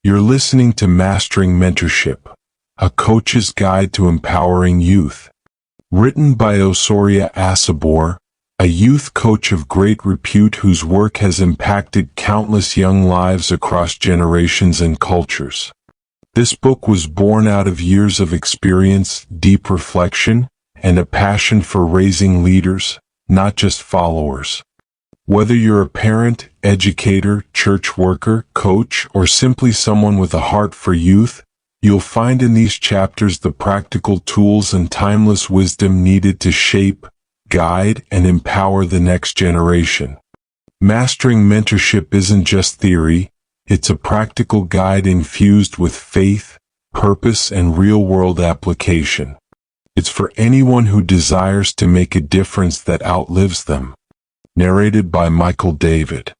You're listening to Mastering Mentorship, a coach's guide to empowering youth. Written by Osoria Asibor, a youth coach of great repute whose work has impacted countless young lives across generations and cultures. This book was born out of years of experience, deep reflection, and a passion for raising leaders, not just followers. Whether you're a parent, educator, church worker, coach, or simply someone with a heart for youth, you'll find in these chapters the practical tools and timeless wisdom needed to shape, guide, and empower the next generation. Mastering mentorship isn't just theory, it's a practical guide infused with faith, purpose, and real-world application. It's for anyone who desires to make a difference that outlives them. Narrated by Michael David.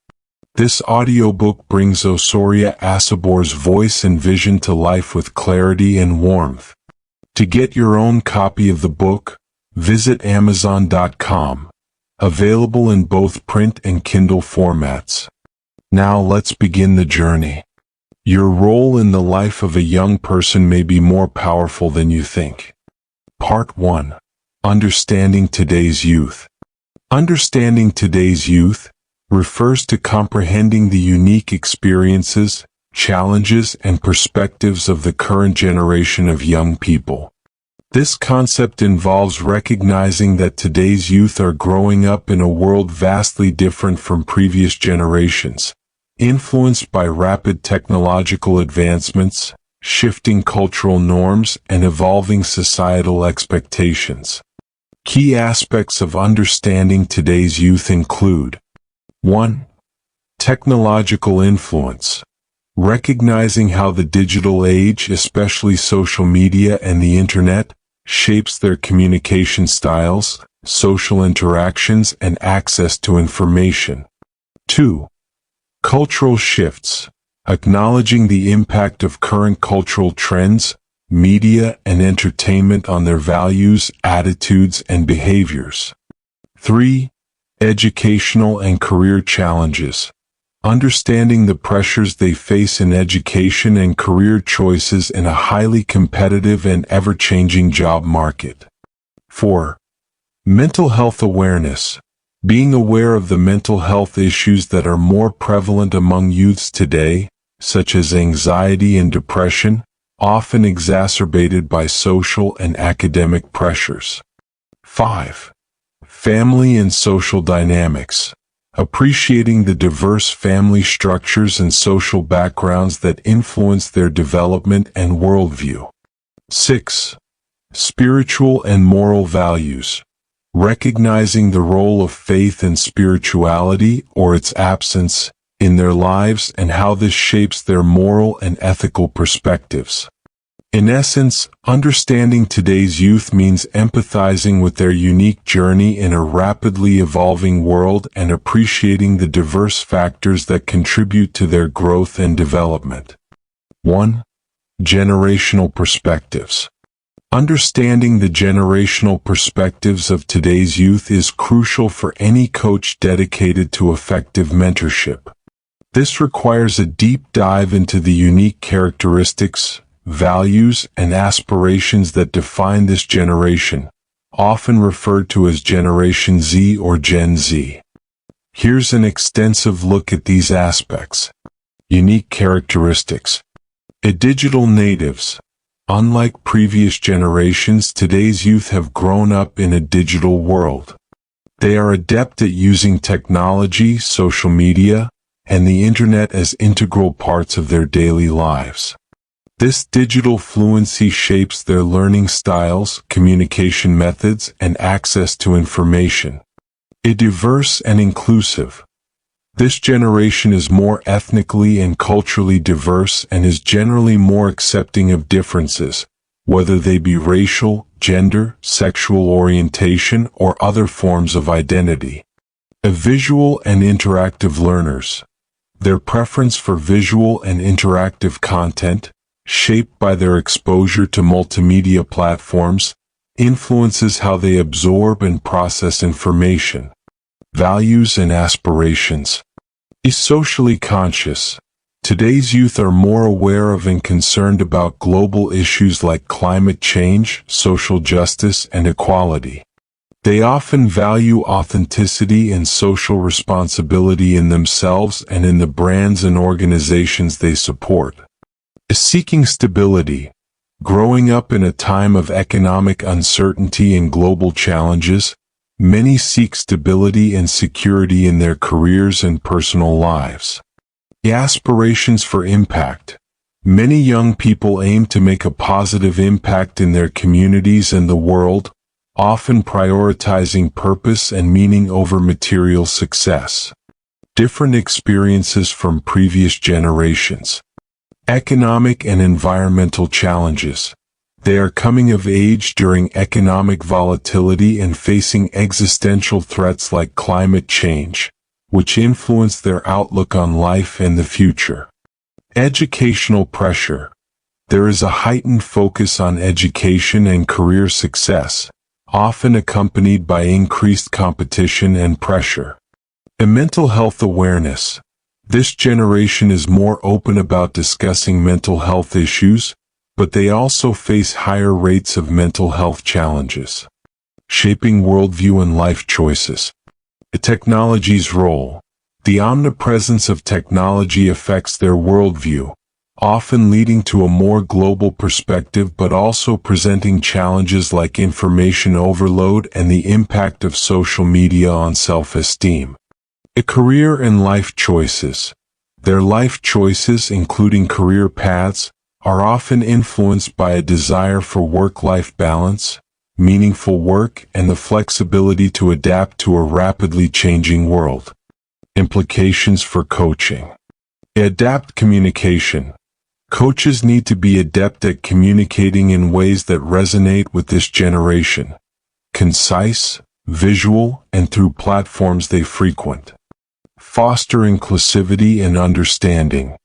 This audiobook brings Osoria Asibor's voice and vision to life with clarity and warmth. To get your own copy of the book, visit Amazon.com. Available in both print and Kindle formats. Now let's begin the journey. Your role in the life of a young person may be more powerful than you think. Part 1. Understanding today's youth. Understanding today's youth refers to comprehending the unique experiences, challenges, and perspectives of the current generation of young people. This concept involves recognizing that today's youth are growing up in a world vastly different from previous generations, influenced by rapid technological advancements, shifting cultural norms, and evolving societal expectations. Key aspects of understanding today's youth include 1. Technological influence. Recognizing how the digital age, especially social media and the internet, shapes their communication styles, social interactions, and access to information. 2. Cultural shifts. Acknowledging the impact of current cultural trends, media, and entertainment on their values, attitudes, and behaviors. 3. Educational and career challenges. Understanding the pressures they face in education and career choices in a highly competitive and ever-changing job market. 4. Mental health awareness. Being aware of the mental health issues that are more prevalent among youths today, such as anxiety and depression, often exacerbated by social and academic pressures. 5. Family and social dynamics. Appreciating the diverse family structures and social backgrounds that influence their development and worldview. 6. Spiritual and moral values. Recognizing the role of faith and spirituality, or its absence, in their lives and how this shapes their moral and ethical perspectives. In essence, understanding today's youth means empathizing with their unique journey in a rapidly evolving world and appreciating the diverse factors that contribute to their growth and development. 1. Generational perspectives. Understanding the generational perspectives of today's youth is crucial for any coach dedicated to effective mentorship. This requires a deep dive into the unique characteristics, values, and aspirations that define this generation, often referred to as Generation Z or Gen Z. Here's an extensive look at these aspects. Unique characteristics. Digital natives. Unlike previous generations, today's youth have grown up in a digital world. They are adept at using technology, social media, and the internet as integral parts of their daily lives. This digital fluency shapes their learning styles, communication methods, and access to information. Diverse and inclusive. This generation is more ethnically and culturally diverse and is generally more accepting of differences, whether they be racial, gender, sexual orientation, or other forms of identity. Visual and interactive learners. Their preference for visual and interactive content, shaped by their exposure to multimedia platforms, influences how they absorb and process information. Values and aspirations. Socially conscious. Today's youth are more aware of and concerned about global issues like climate change, social justice, and equality. They often value authenticity and social responsibility in themselves and in the brands and organizations they support. Seeking stability. Growing up in a time of economic uncertainty and global challenges, many seek stability and security in their careers and personal lives. Aspirations for impact. Many young people aim to make a positive impact in their communities and the world, often prioritizing purpose and meaning over material success. Different experiences from previous generations. Economic and environmental challenges. They are coming of age during economic volatility and facing existential threats like climate change, which influence their outlook on life and the future. Educational pressure. There is a heightened focus on education and career success, often accompanied by increased competition and pressure. Mental health awareness. This generation is more open about discussing mental health issues, but they also face higher rates of mental health challenges. Shaping worldview and life choices. The technology's role. The omnipresence of technology affects their worldview, often leading to a more global perspective but also presenting challenges like information overload and the impact of social media on self-esteem. A career and life choices. Their life choices, including career paths, are often influenced by a desire for work-life balance, meaningful work, and the flexibility to adapt to a rapidly changing world. Implications for coaching. Adapt communication. Coaches need to be adept at communicating in ways that resonate with this generation. Concise, visual, and through platforms they frequent. Foster inclusivity and understanding.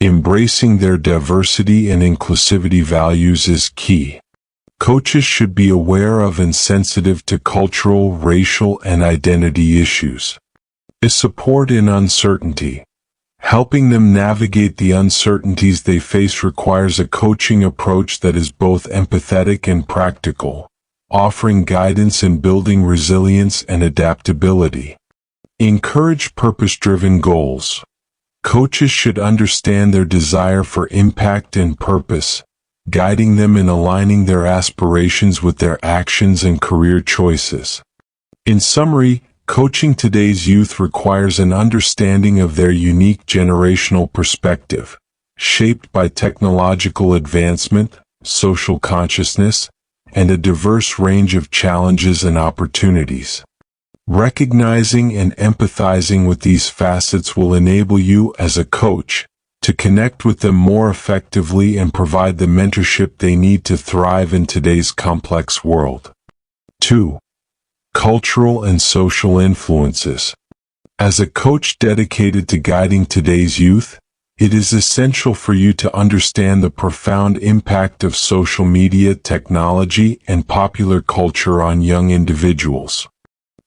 Embracing their diversity and inclusivity values is key. Coaches should be aware of and sensitive to cultural, racial, and identity issues. Support in uncertainty. Helping them navigate the uncertainties they face requires a coaching approach that is both empathetic and practical, offering guidance in building resilience and adaptability. Encourage purpose-driven goals. Coaches should understand their desire for impact and purpose, guiding them in aligning their aspirations with their actions and career choices. In summary, coaching today's youth requires an understanding of their unique generational perspective, shaped by technological advancement, social consciousness, and a diverse range of challenges and opportunities. Recognizing and empathizing with these facets will enable you as a coach to connect with them more effectively and provide the mentorship they need to thrive in today's complex world. 2. Cultural and social influences. As a coach dedicated to guiding today's youth, it is essential for you to understand the profound impact of social media, technology, and popular culture on young individuals.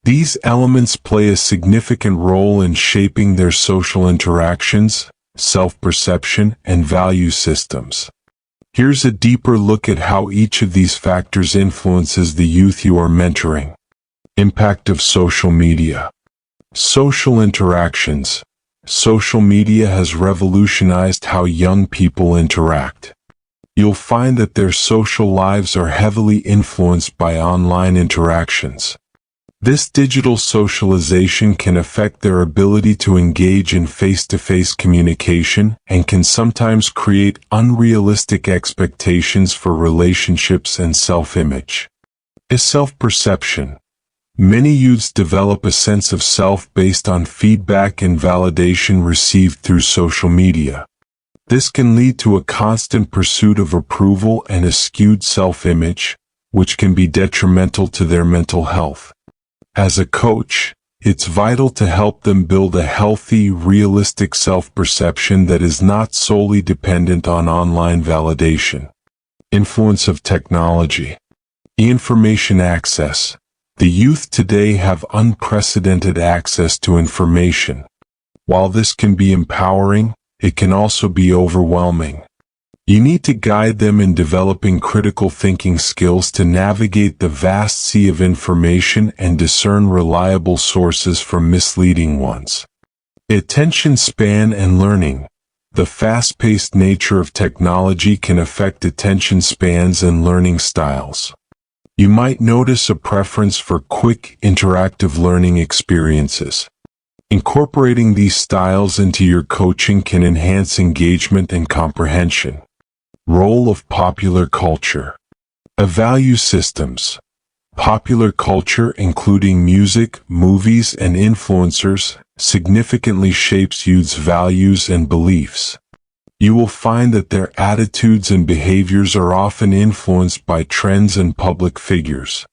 These elements play a significant role in shaping their social interactions, self-perception, and value systems. Here's a deeper look at how each of these factors influences the youth you are mentoring. Impact of social media. Social interactions. Social media has revolutionized how young people interact. You'll find that their social lives are heavily influenced by online interactions. This digital socialization can affect their ability to engage in face-to-face communication and can sometimes create unrealistic expectations for relationships and self-image. Self-perception. Many youths develop a sense of self based on feedback and validation received through social media. This can lead to a constant pursuit of approval and a skewed self-image, which can be detrimental to their mental health. As a coach, it's vital to help them build a healthy, realistic self-perception that is not solely dependent on online validation. Influence of technology. Information access. The youth today have unprecedented access to information. While this can be empowering, it can also be overwhelming. You need to guide them in developing critical thinking skills to navigate the vast sea of information and discern reliable sources from misleading ones. Attention span and learning. The fast-paced nature of technology can affect attention spans and learning styles. You might notice a preference for quick, interactive learning experiences. Incorporating these styles into your coaching can enhance engagement and comprehension. Role of popular culture. Value systems. Popular culture, including music, movies, and influencers, significantly shapes youth's values and beliefs. You will find that their attitudes and behaviors are often influenced by trends and public figures.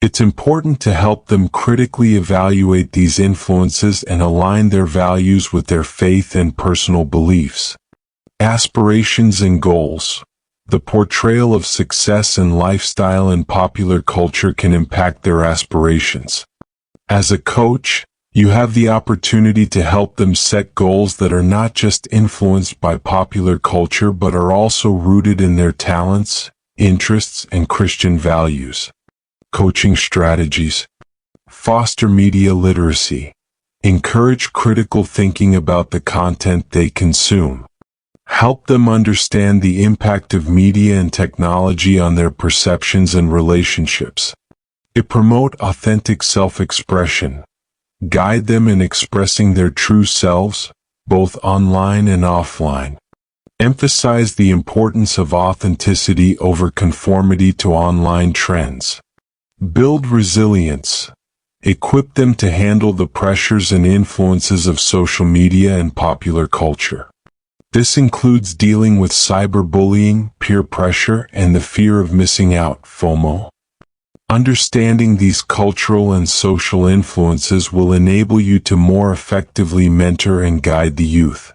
It's important to help them critically evaluate these influences and align their values with their faith and personal beliefs. Aspirations and goals. The portrayal of success and lifestyle in popular culture can impact their aspirations. As a coach, you have the opportunity to help them set goals that are not just influenced by popular culture but are also rooted in their talents, interests, and Christian values. Coaching strategies. Foster media literacy. Encourage critical thinking about the content they consume. Help them understand the impact of media and technology on their perceptions and relationships. Promote authentic self-expression. Guide them in expressing their true selves, both online and offline. Emphasize the importance of authenticity over conformity to online trends. Build resilience. Equip them to handle the pressures and influences of social media and popular culture. This includes dealing with cyberbullying, peer pressure, and the fear of missing out, FOMO. Understanding these cultural and social influences will enable you to more effectively mentor and guide the youth.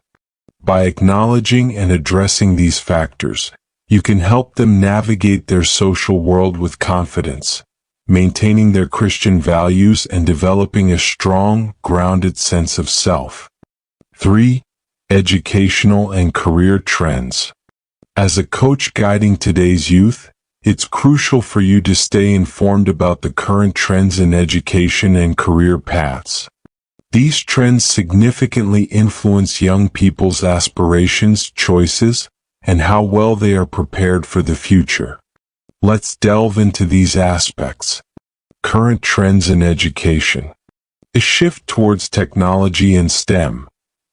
By acknowledging and addressing these factors, you can help them navigate their social world with confidence, maintaining their Christian values and developing a strong, grounded sense of self. 3. Educational and career trends. As a coach guiding today's youth, it's crucial for you to stay informed about the current trends in education and career paths. These trends significantly influence young people's aspirations, choices, and how well they are prepared for the future. Let's delve into these aspects. Current trends in education. A shift towards technology and STEM.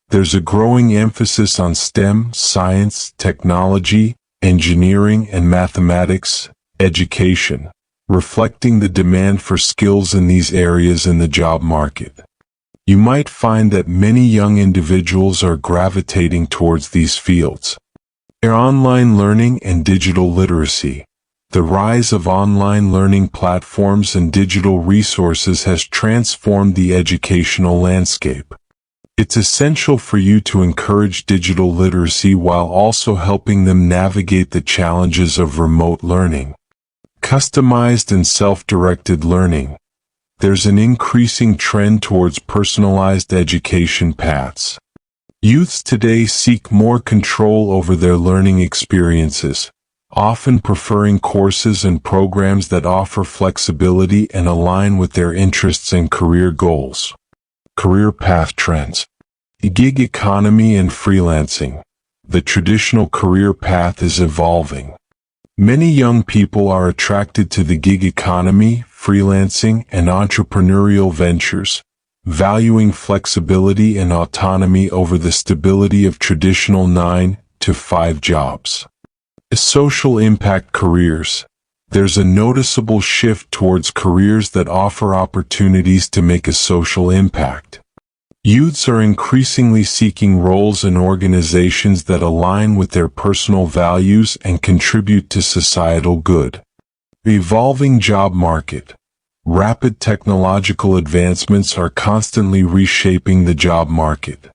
There's a growing emphasis on STEM, science, technology, engineering, and mathematics education, reflecting the demand for skills in these areas in the job market. You might find that many young individuals are gravitating towards these fields. Online learning and digital literacy. The rise of online learning platforms and digital resources has transformed the educational landscape. It's essential for you to encourage digital literacy while also helping them navigate the challenges of remote learning. Customized and self-directed learning. There's an increasing trend towards personalized education paths. Youths today seek more control over their learning experiences, often preferring courses and programs that offer flexibility and align with their interests and career goals. Career path trends. Gig economy and freelancing. The traditional career path is evolving. Many young people are attracted to the gig economy, freelancing, and entrepreneurial ventures, valuing flexibility and autonomy over the stability of traditional 9-to-5 jobs. Social impact careers. There's a noticeable shift towards careers that offer opportunities to make a social impact. Youths are increasingly seeking roles in organizations that align with their personal values and contribute to societal good. Evolving job market. Rapid technological advancements are constantly reshaping the job market.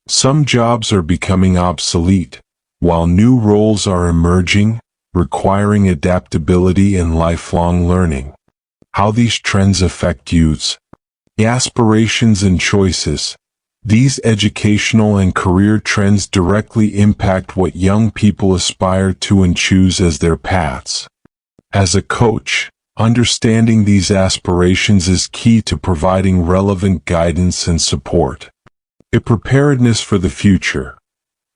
Some jobs are becoming obsolete, while new roles are emerging, requiring adaptability and lifelong learning. How these trends affect youths. Aspirations and choices. These educational and career trends directly impact what young people aspire to and choose as their paths. As a coach, understanding these aspirations is key to providing relevant guidance and support. A preparedness for the future.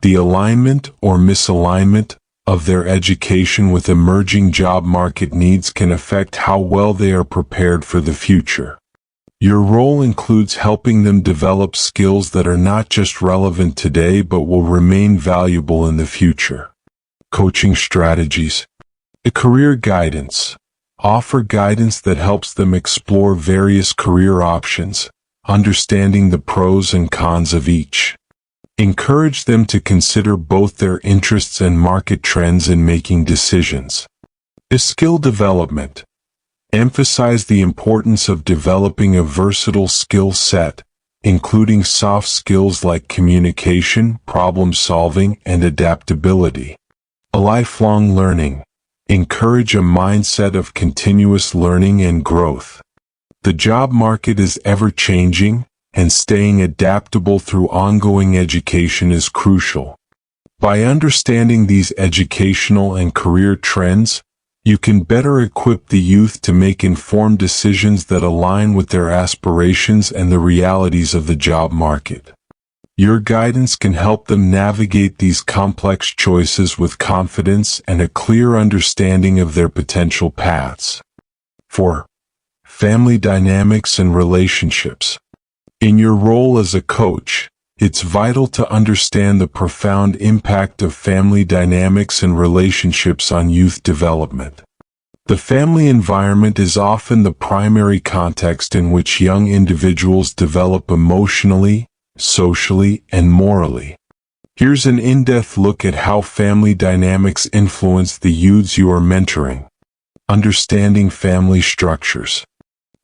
The alignment or misalignment of their education with emerging job market needs can affect how well they are prepared for the future. Your role includes helping them develop skills that are not just relevant today but will remain valuable in the future. Coaching strategies. A career guidance. Offer guidance that helps them explore various career options, understanding the pros and cons of each. Encourage them to consider both their interests and market trends in making decisions. A skill development. Emphasize the importance of developing a versatile skill set, including soft skills like communication, problem-solving, and adaptability. A lifelong learning. Encourage a mindset of continuous learning and growth. The job market is ever-changing, and staying adaptable through ongoing education is crucial. By understanding these educational and career trends, you can better equip the youth to make informed decisions that align with their aspirations and the realities of the job market. Your guidance can help them navigate these complex choices with confidence and a clear understanding of their potential paths. 4. Family dynamics and relationships. In your role as a coach, it's vital to understand the profound impact of family dynamics and relationships on youth development. The family environment is often the primary context in which young individuals develop emotionally, socially, and morally. Here's an in-depth look at how family dynamics influence the youths you are mentoring. Understanding family structures.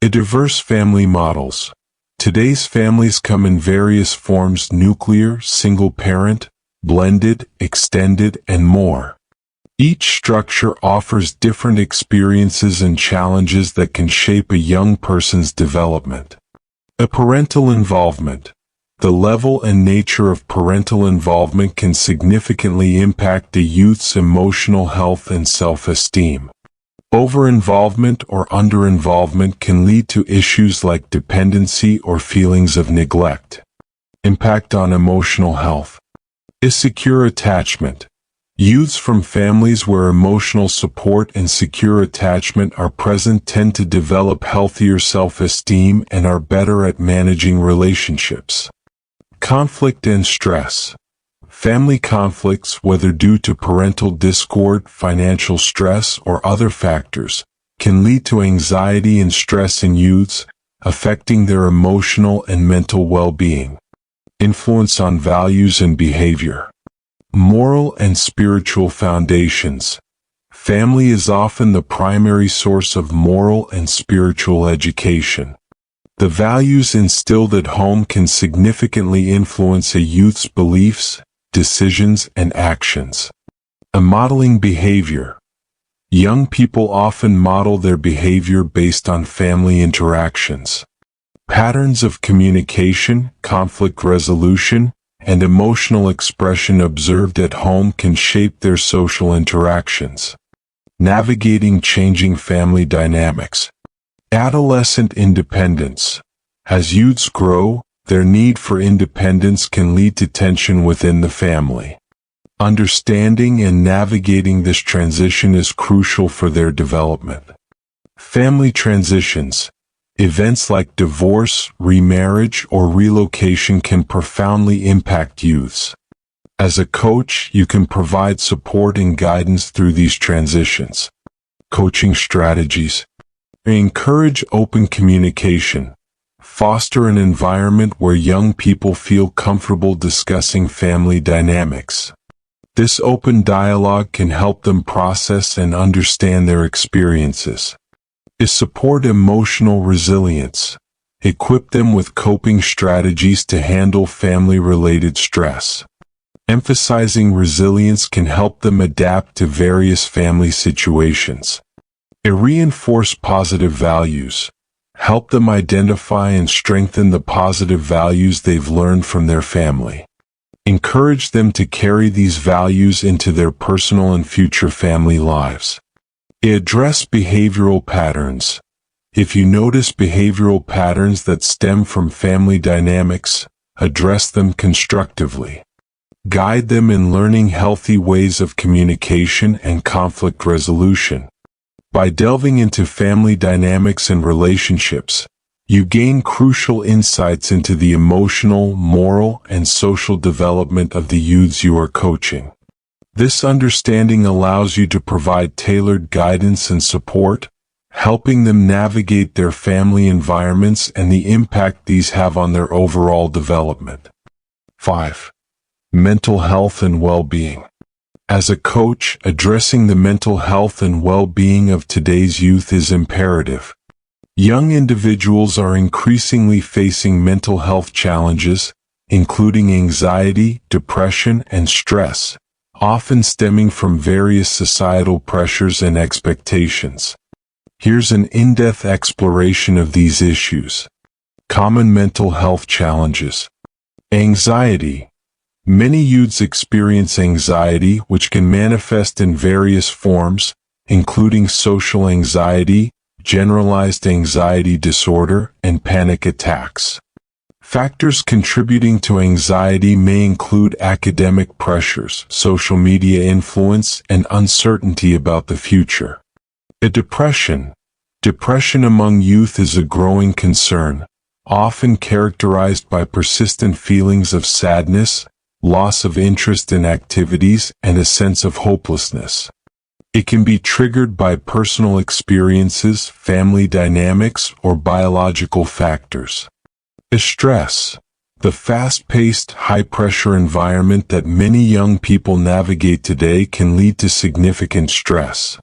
A diverse family models. Today's families come in various forms: nuclear, single-parent, blended, extended, and more. Each structure offers different experiences and challenges that can shape a young person's development. A parental involvement. The level and nature of parental involvement can significantly impact a youth's emotional health and self-esteem. Over-involvement or under-involvement can lead to issues like dependency or feelings of neglect. Impact on emotional health. A secure attachment. Youths from families where emotional support and secure attachment are present tend to develop healthier self-esteem and are better at managing relationships. Conflict and stress. Family conflicts, whether due to parental discord, financial stress, or other factors, can lead to anxiety and stress in youths, affecting their emotional and mental well-being. Influence on values and behavior. Moral and spiritual foundations. Family is often the primary source of moral and spiritual education. The values instilled at home can significantly influence a youth's beliefs, decisions, and actions. A modeling behavior. Young people often model their behavior based on family interactions. Patterns of communication, conflict resolution, and emotional expression observed at home can shape their social interactions. Navigating changing family dynamics. Adolescent independence. As youths grow, their need for independence can lead to tension within the family. Understanding and navigating this transition is crucial for their development. Family transitions. Events like divorce, remarriage, or relocation can profoundly impact youths. As a coach, you can provide support and guidance through these transitions. Coaching strategies. Encourage open communication. Foster an environment where young people feel comfortable discussing family dynamics. This open dialogue can help them process and understand their experiences. Support emotional resilience. Equip them with coping strategies to handle family-related stress. Emphasizing resilience can help them adapt to various family situations. Reinforce positive values. Help them identify and strengthen the positive values they've learned from their family. Encourage them to carry these values into their personal and future family lives. Address behavioral patterns. If you notice behavioral patterns that stem from family dynamics, address them constructively. Guide them in learning healthy ways of communication and conflict resolution. By delving into family dynamics and relationships, you gain crucial insights into the emotional, moral, and social development of the youths you are coaching. This understanding allows you to provide tailored guidance and support, helping them navigate their family environments and the impact these have on their overall development. 5. Mental health and well-being. As a coach, addressing the mental health and well-being of today's youth is imperative. Young individuals are increasingly facing mental health challenges, including anxiety, depression, and stress, often stemming from various societal pressures and expectations. Here's an in-depth exploration of these issues. Common mental health challenges. Anxiety. Many youths experience anxiety, which can manifest in various forms, including social anxiety, generalized anxiety disorder, and panic attacks. Factors contributing to anxiety may include academic pressures, social media influence, and uncertainty about the future. Depression. Depression among youth is a growing concern, often characterized by persistent feelings of sadness, loss of interest in activities, and a sense of hopelessness. It can be triggered by personal experiences, family dynamics, or biological factors. Stress. The fast-paced, high-pressure environment that many young people navigate today can lead to significant stress.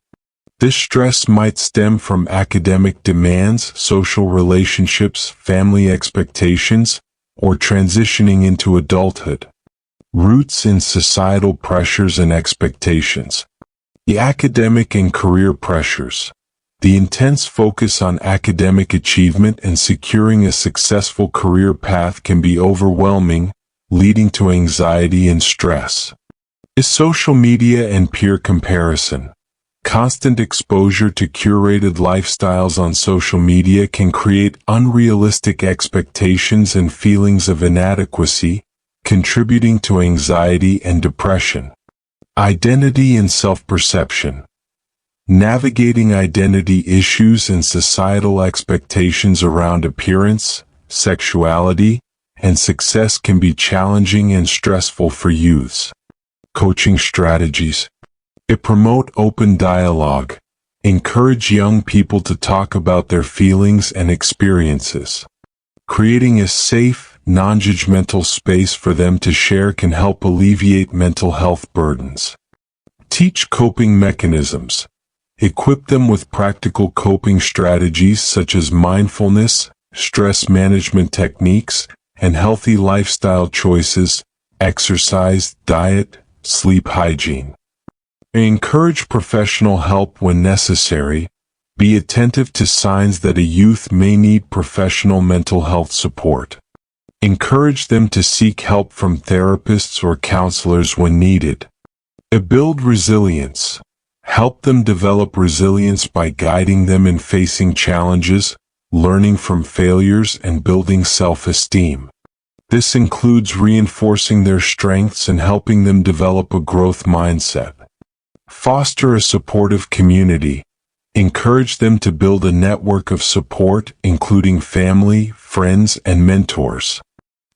This stress might stem from academic demands, social relationships, family expectations, or transitioning into adulthood. Roots in societal pressures and expectations. The academic and career pressures. The intense focus on academic achievement and securing a successful career path can be overwhelming, leading to anxiety and stress. Social media and peer comparison. Constant exposure to curated lifestyles on social media can create unrealistic expectations and feelings of inadequacy, contributing to anxiety and depression. Identity and self-perception. Navigating identity issues and societal expectations around appearance, sexuality, and success can be challenging and stressful for youths. Coaching strategies. Promote open dialogue. Encourage young people to talk about their feelings and experiences. Creating a safe, non-judgmental space for them to share can help alleviate mental health burdens. Teach coping mechanisms. Equip them with practical coping strategies such as mindfulness, stress management techniques, and healthy lifestyle choices, exercise, diet, sleep hygiene. Encourage professional help when necessary. Be attentive to signs that a youth may need professional mental health support. Encourage them to seek help from therapists or counselors when needed. Build resilience. Help them develop resilience by guiding them in facing challenges, learning from failures, and building self-esteem. This includes reinforcing their strengths and helping them develop a growth mindset. Foster a supportive community. Encourage them to build a network of support, including family, friends, and mentors.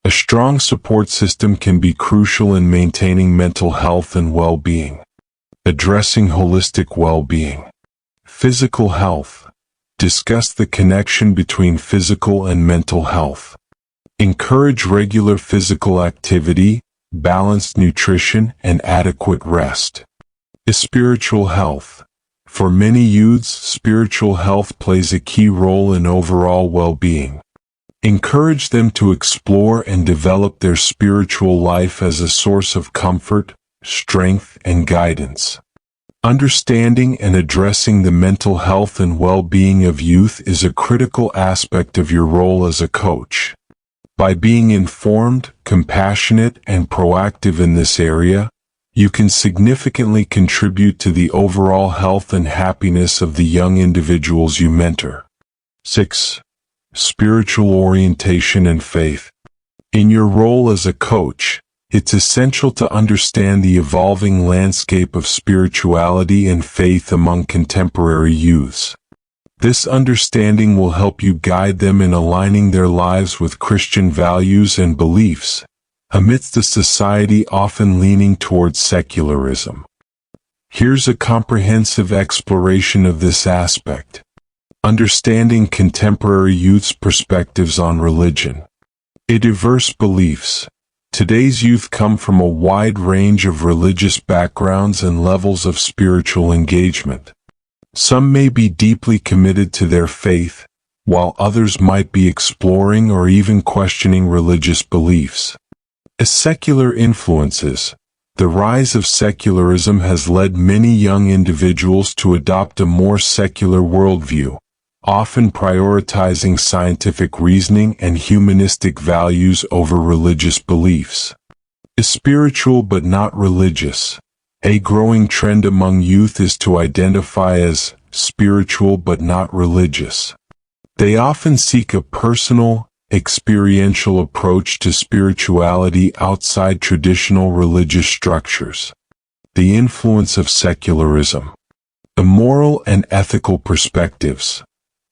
A strong support system can be crucial in maintaining mental health and well-being. Addressing holistic well-being. Physical health. Discuss the connection between physical and mental health. Encourage regular physical activity, balanced nutrition, and adequate rest. Spiritual health. For many youths, spiritual health plays a key role in overall well-being. Encourage them to explore and develop their spiritual life as a source of comfort, strength, and guidance. Understanding and addressing the mental health and well-being of youth is a critical aspect of your role as a coach. By being informed, compassionate, and proactive in this area, you can significantly contribute to the overall health and happiness of the young individuals you mentor. 6. Spiritual orientation and faith. In your role as a coach, it's essential to understand the evolving landscape of spirituality and faith among contemporary youths. This understanding will help you guide them in aligning their lives with Christian values and beliefs, amidst a society often leaning towards secularism. Here's a comprehensive exploration of this aspect. Understanding contemporary youth's perspectives on religion. Diverse beliefs. Today's youth come from a wide range of religious backgrounds and levels of spiritual engagement. Some may be deeply committed to their faith, while others might be exploring or even questioning religious beliefs. As secular influences, the rise of secularism has led many young individuals to adopt a more secular worldview, often prioritizing scientific reasoning and humanistic values over religious beliefs. Spiritual but not religious. A growing trend among youth is to identify as spiritual but not religious. They often seek a personal, experiential approach to spirituality outside traditional religious structures. The influence of secularism. Moral and ethical perspectives.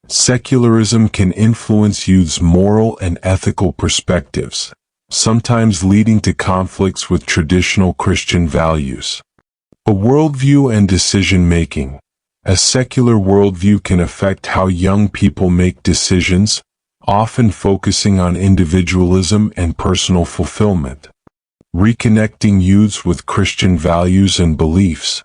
Secularism can influence youth's moral and ethical perspectives, sometimes leading to conflicts with traditional Christian values. A worldview and decision-making. A secular worldview can affect how young people make decisions, often focusing on individualism and personal fulfillment. Reconnecting youths with Christian values and beliefs.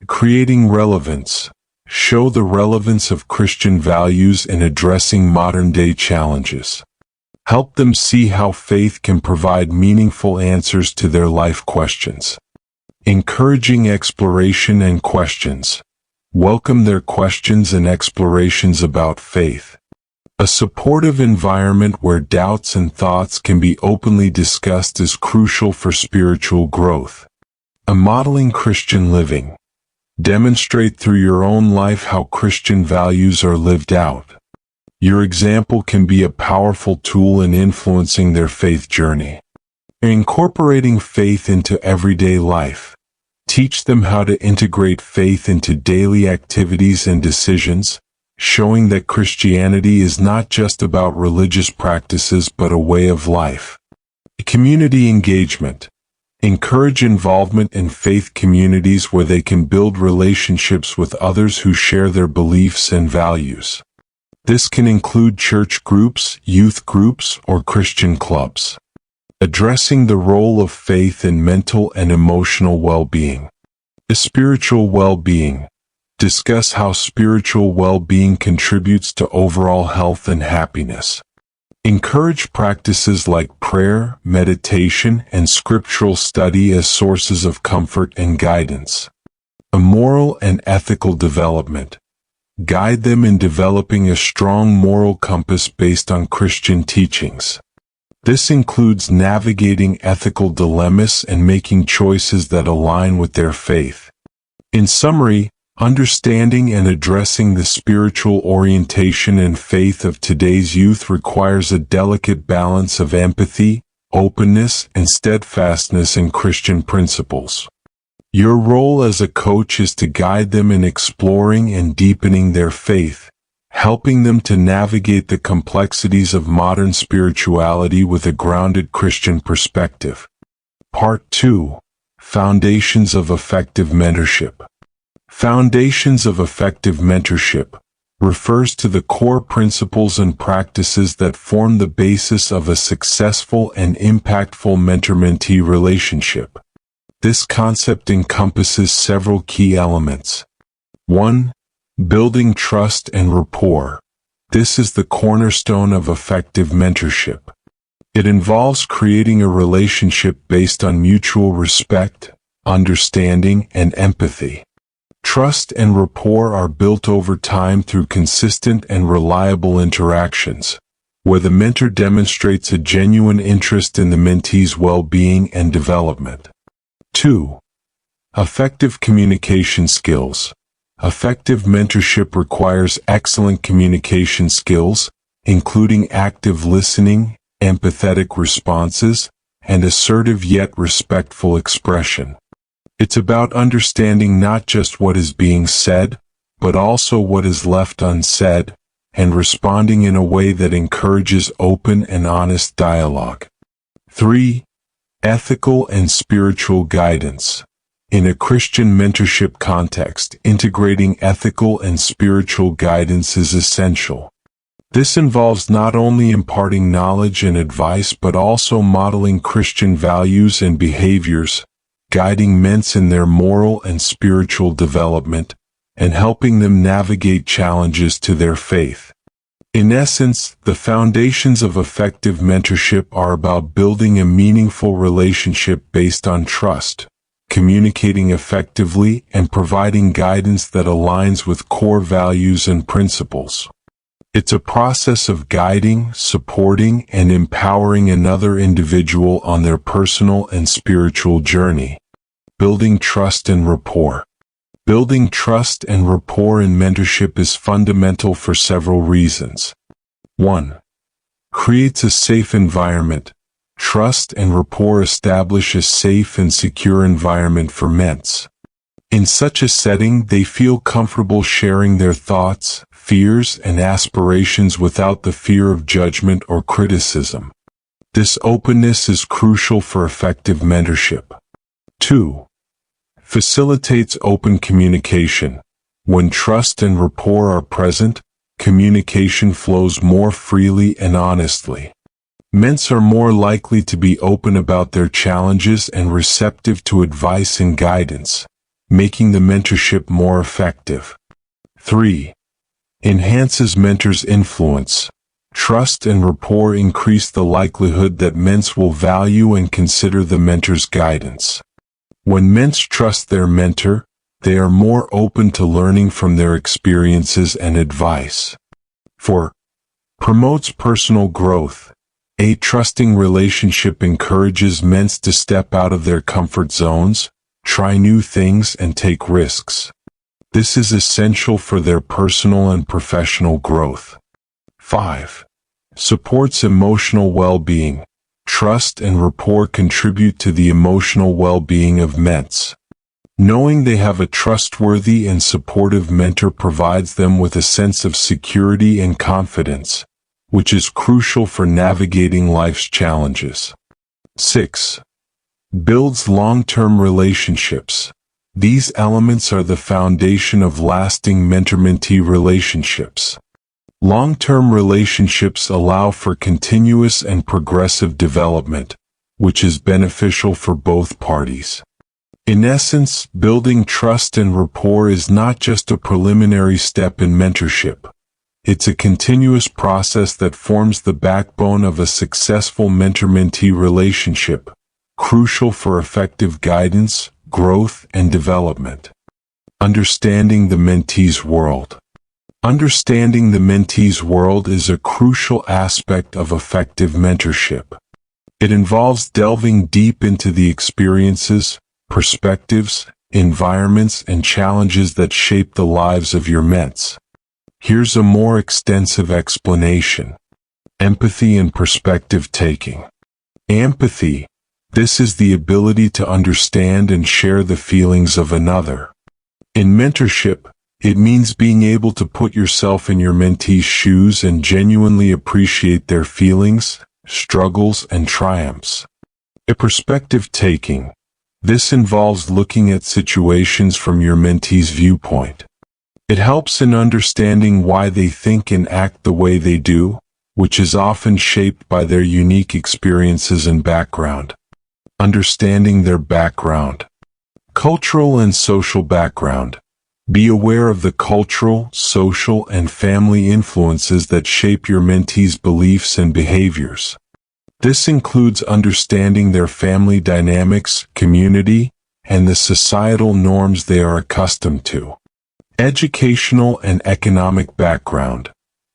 Creating relevance. Show the relevance of Christian values in addressing modern-day challenges. Help them see how faith can provide meaningful answers to their life questions. Encouraging exploration and questions. Welcome their questions and explorations about faith. A supportive environment where doubts and thoughts can be openly discussed is crucial for spiritual growth. Modeling Christian living. Demonstrate through your own life how Christian values are lived out. Your example can be a powerful tool in influencing their faith journey. Incorporating faith into everyday life. Teach them how to integrate faith into daily activities and decisions, showing that Christianity is not just about religious practices but a way of life. Community engagement. Encourage involvement in faith communities where they can build relationships with others who share their beliefs and values. This can include church groups, youth groups, or Christian clubs. Addressing the role of faith in mental and emotional well-being. Spiritual well-being. Discuss how spiritual well-being contributes to overall health and happiness. Encourage practices like prayer, meditation, and scriptural study as sources of comfort and guidance. A moral and ethical development. Guide them in developing a strong moral compass based on Christian teachings. This includes navigating ethical dilemmas and making choices that align with their faith. In summary, understanding and addressing the spiritual orientation and faith of today's youth requires a delicate balance of empathy, openness, and steadfastness in Christian principles. Your role as a coach is to guide them in exploring and deepening their faith, helping them to navigate the complexities of modern spirituality with a grounded Christian perspective. Part 2. Foundations of Effective Mentorship. Foundations of Effective Mentorship refers to the core principles and practices that form the basis of a successful and impactful mentor-mentee relationship. This concept encompasses several key elements. 1. Building trust and rapport. This is the cornerstone of effective mentorship. It involves creating a relationship based on mutual respect, understanding, and empathy. Trust and rapport are built over time through consistent and reliable interactions, where the mentor demonstrates a genuine interest in the mentee's well-being and development. 2. Effective communication skills. Effective mentorship requires excellent communication skills, including active listening, empathetic responses, and assertive yet respectful expression. It's about understanding not just what is being said, but also what is left unsaid, and responding in a way that encourages open and honest dialogue. 3. Ethical and spiritual guidance. In a Christian mentorship context, integrating ethical and spiritual guidance is essential. This involves not only imparting knowledge and advice but also modeling Christian values and behaviors, guiding ments in their moral and spiritual development, and helping them navigate challenges to their faith. In essence, the foundations of effective mentorship are about building a meaningful relationship based on trust, communicating effectively, and providing guidance that aligns with core values and principles. It's a process of guiding, supporting, and empowering another individual on their personal and spiritual journey. Building trust and rapport. Building trust and rapport in mentorship is fundamental for several reasons. 1. Creates a safe environment. Trust and rapport establish a safe and secure environment for ments. In such a setting, they feel comfortable sharing their thoughts, fears, and aspirations without the fear of judgment or criticism. This openness is crucial for effective mentorship. 2. Facilitates open communication. When trust and rapport are present, communication flows more freely and honestly. Ments are more likely to be open about their challenges and receptive to advice and guidance, making the mentorship more effective. 3. Enhances mentors' influence. Trust and rapport increase the likelihood that ments will value and consider the mentor's guidance. When ments trust their mentor, they are more open to learning from their experiences and advice. 4. Promotes personal growth. A trusting relationship encourages ments to step out of their comfort zones, try new things, and take risks. This is essential for their personal and professional growth. 5. Supports emotional well-being. Trust and rapport contribute to the emotional well-being of ments. Knowing they have a trustworthy and supportive mentor provides them with a sense of security and confidence, which is crucial for navigating life's challenges. 6. Builds long-term relationships. These elements are the foundation of lasting mentor-mentee relationships. Long-term relationships allow for continuous and progressive development, which is beneficial for both parties. In essence, building trust and rapport is not just a preliminary step in mentorship. It's a continuous process that forms the backbone of a successful mentor-mentee relationship, crucial for effective guidance, growth, and development. Understanding the mentee's world. Understanding the mentee's world is a crucial aspect of effective mentorship. It involves delving deep into the experiences, perspectives, environments, and challenges that shape the lives of your ments. Here's a more extensive explanation. Empathy and perspective taking. Empathy. This is the ability to understand and share the feelings of another. In mentorship, it means being able to put yourself in your mentee's shoes and genuinely appreciate their feelings, struggles, and triumphs. A perspective taking. This involves looking at situations from your mentee's viewpoint. It helps in understanding why they think and act the way they do, which is often shaped by their unique experiences and background. Understanding their background. Cultural and social background. Be aware of the cultural, social, and family influences that shape your mentee's beliefs and behaviors. This includes understanding their family dynamics, community, and the societal norms they are accustomed to. Educational and economic background.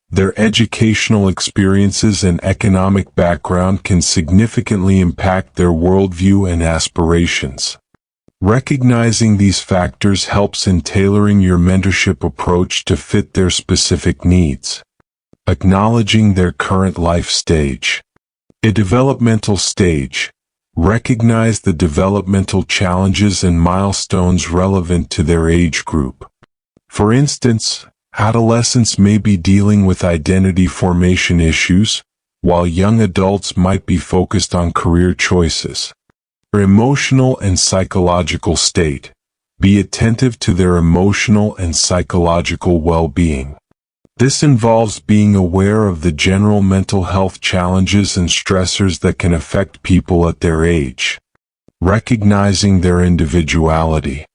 Their educational experiences and economic background can significantly impact their worldview and aspirations. Recognizing these factors helps in tailoring your mentorship approach to fit their specific needs. Acknowledging their current life stage. A developmental stage. Recognize the developmental challenges and milestones relevant to their age group. For instance, adolescents may be dealing with identity formation issues, while young adults might be focused on career choices. Their emotional and psychological state. Be attentive to their emotional and psychological well-being. This involves being aware of the general mental health challenges and stressors that can affect people at their age. Recognizing their individuality.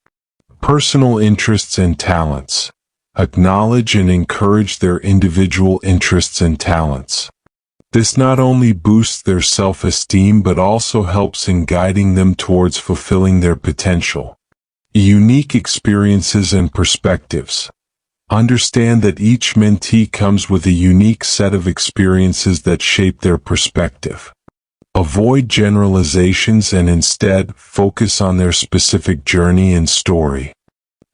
Personal interests and talents. Acknowledge and encourage their individual interests and talents. This not only boosts their self-esteem but also helps in guiding them towards fulfilling their potential. Unique experiences and perspectives. Understand that each mentee comes with a unique set of experiences that shape their perspective. Avoid generalizations and instead focus on their specific journey and story.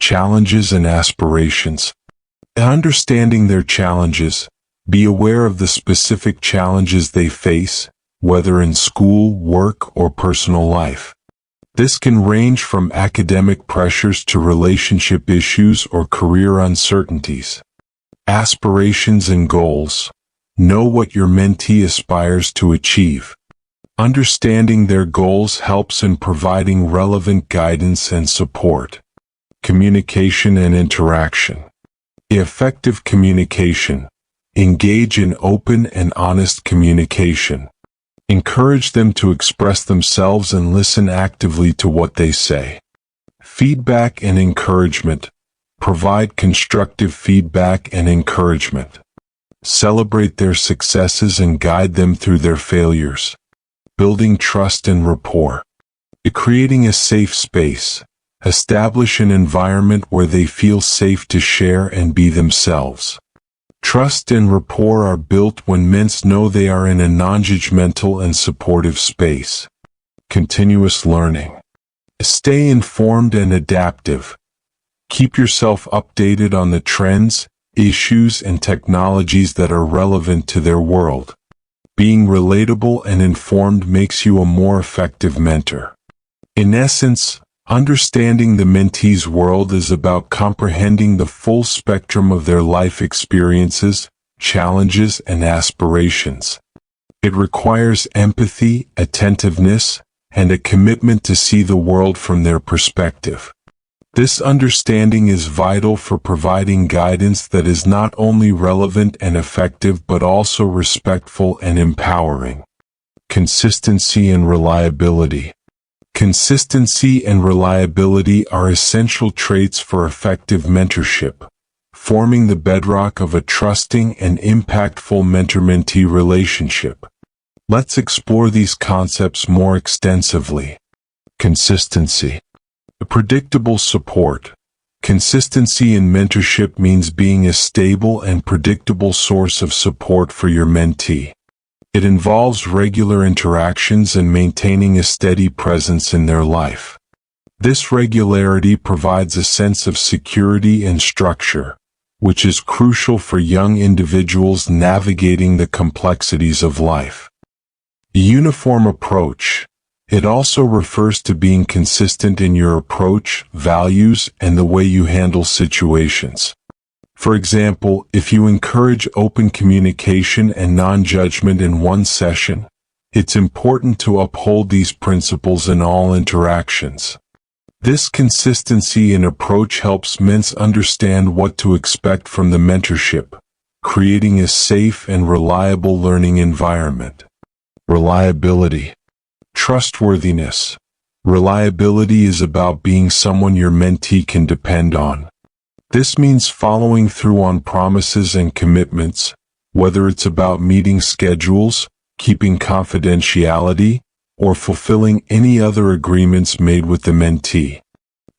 Challenges and aspirations. Understanding their challenges. Be aware of the specific challenges they face, whether in school, work, or personal life. This can range from academic pressures to relationship issues or career uncertainties. Aspirations and goals. Know what your mentee aspires to achieve. Understanding their goals helps in providing relevant guidance and support. Communication and interaction. Effective communication. Engage in open and honest communication. Encourage them to express themselves and listen actively to what they say. Feedback and encouragement. Provide constructive feedback and encouragement. Celebrate their successes and guide them through their failures. Building trust and rapport. Creating a safe space. Establish an environment where they feel safe to share and be themselves. Trust and rapport are built when ments know they are in a non-judgmental and supportive space. Continuous learning. Stay informed and adaptive. Keep yourself updated on the trends, issues, and technologies that are relevant to their world. Being relatable and informed makes you a more effective mentor. In essence, understanding the mentee's world is about comprehending the full spectrum of their life experiences, challenges, and aspirations. It requires empathy, attentiveness, and a commitment to see the world from their perspective. This understanding is vital for providing guidance that is not only relevant and effective but also respectful and empowering. Consistency and reliability. Consistency and reliability are essential traits for effective mentorship, forming the bedrock of a trusting and impactful mentor-mentee relationship. Let's explore these concepts more extensively. Consistency. Predictable support. Consistency in mentorship means being a stable and predictable source of support for your mentee. It involves regular interactions and maintaining a steady presence in their life. This regularity provides a sense of security and structure, which is crucial for young individuals navigating the complexities of life. A uniform approach. It also refers to being consistent in your approach, values, and the way you handle situations. For example, if you encourage open communication and non-judgment in one session, it's important to uphold these principles in all interactions. This consistency in approach helps ments understand what to expect from the mentorship, creating a safe and reliable learning environment. Reliability. Trustworthiness. Reliability is about being someone your mentee can depend on. This means following through on promises and commitments, whether it's about meeting schedules, keeping confidentiality, or fulfilling any other agreements made with the mentee.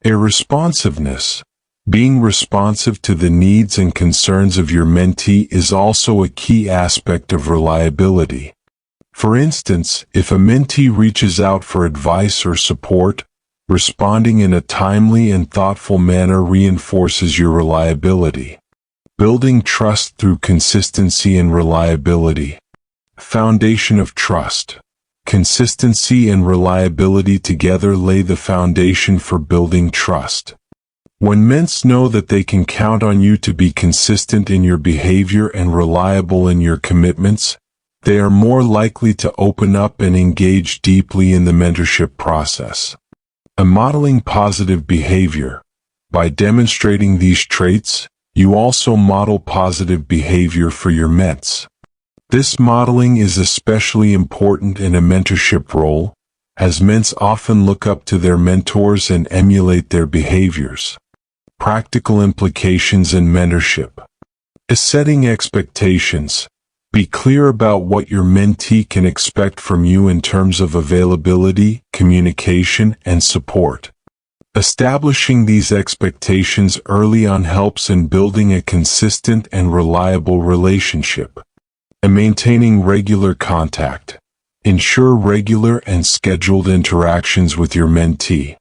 Responsiveness. Being responsive to the needs and concerns of your mentee is also a key aspect of reliability. For instance, if a mentee reaches out for advice or support, responding in a timely and thoughtful manner reinforces your reliability. Building trust through consistency and reliability. Foundation of trust. Consistency and reliability together lay the foundation for building trust. When ments know that they can count on you to be consistent in your behavior and reliable in your commitments, they are more likely to open up and engage deeply in the mentorship process. Modeling positive behavior. By demonstrating these traits, you also model positive behavior for your ments. This modeling is especially important in a mentorship role, as ments often look up to their mentors and emulate their behaviors. Practical implications in mentorship. Setting expectations. Be clear about what your mentee can expect from you in terms of availability, communication, and support. Establishing these expectations early on helps in building a consistent and reliable relationship. Maintaining regular contact. Ensure regular and scheduled interactions with your mentee.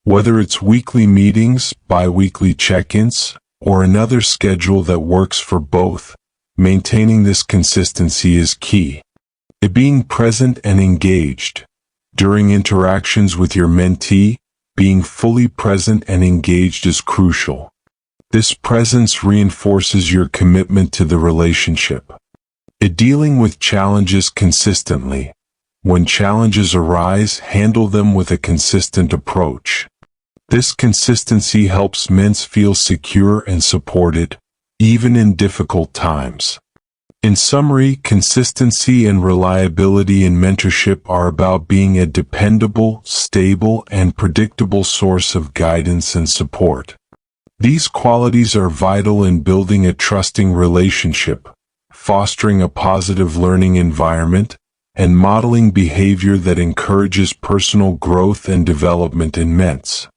Whether it's weekly meetings, bi-weekly check-ins, or another schedule that works for both, maintaining this consistency is key. Being present and engaged. During interactions with your mentee, being fully present and engaged is crucial. This presence reinforces your commitment to the relationship. Dealing with challenges consistently. When challenges arise, handle them with a consistent approach. This consistency helps ments feel secure and supported, even in difficult times. In summary, consistency and reliability in mentorship are about being a dependable, stable, and predictable source of guidance and support. These qualities are vital in building a trusting relationship, fostering a positive learning environment, and modeling behavior that encourages personal growth and development in ments.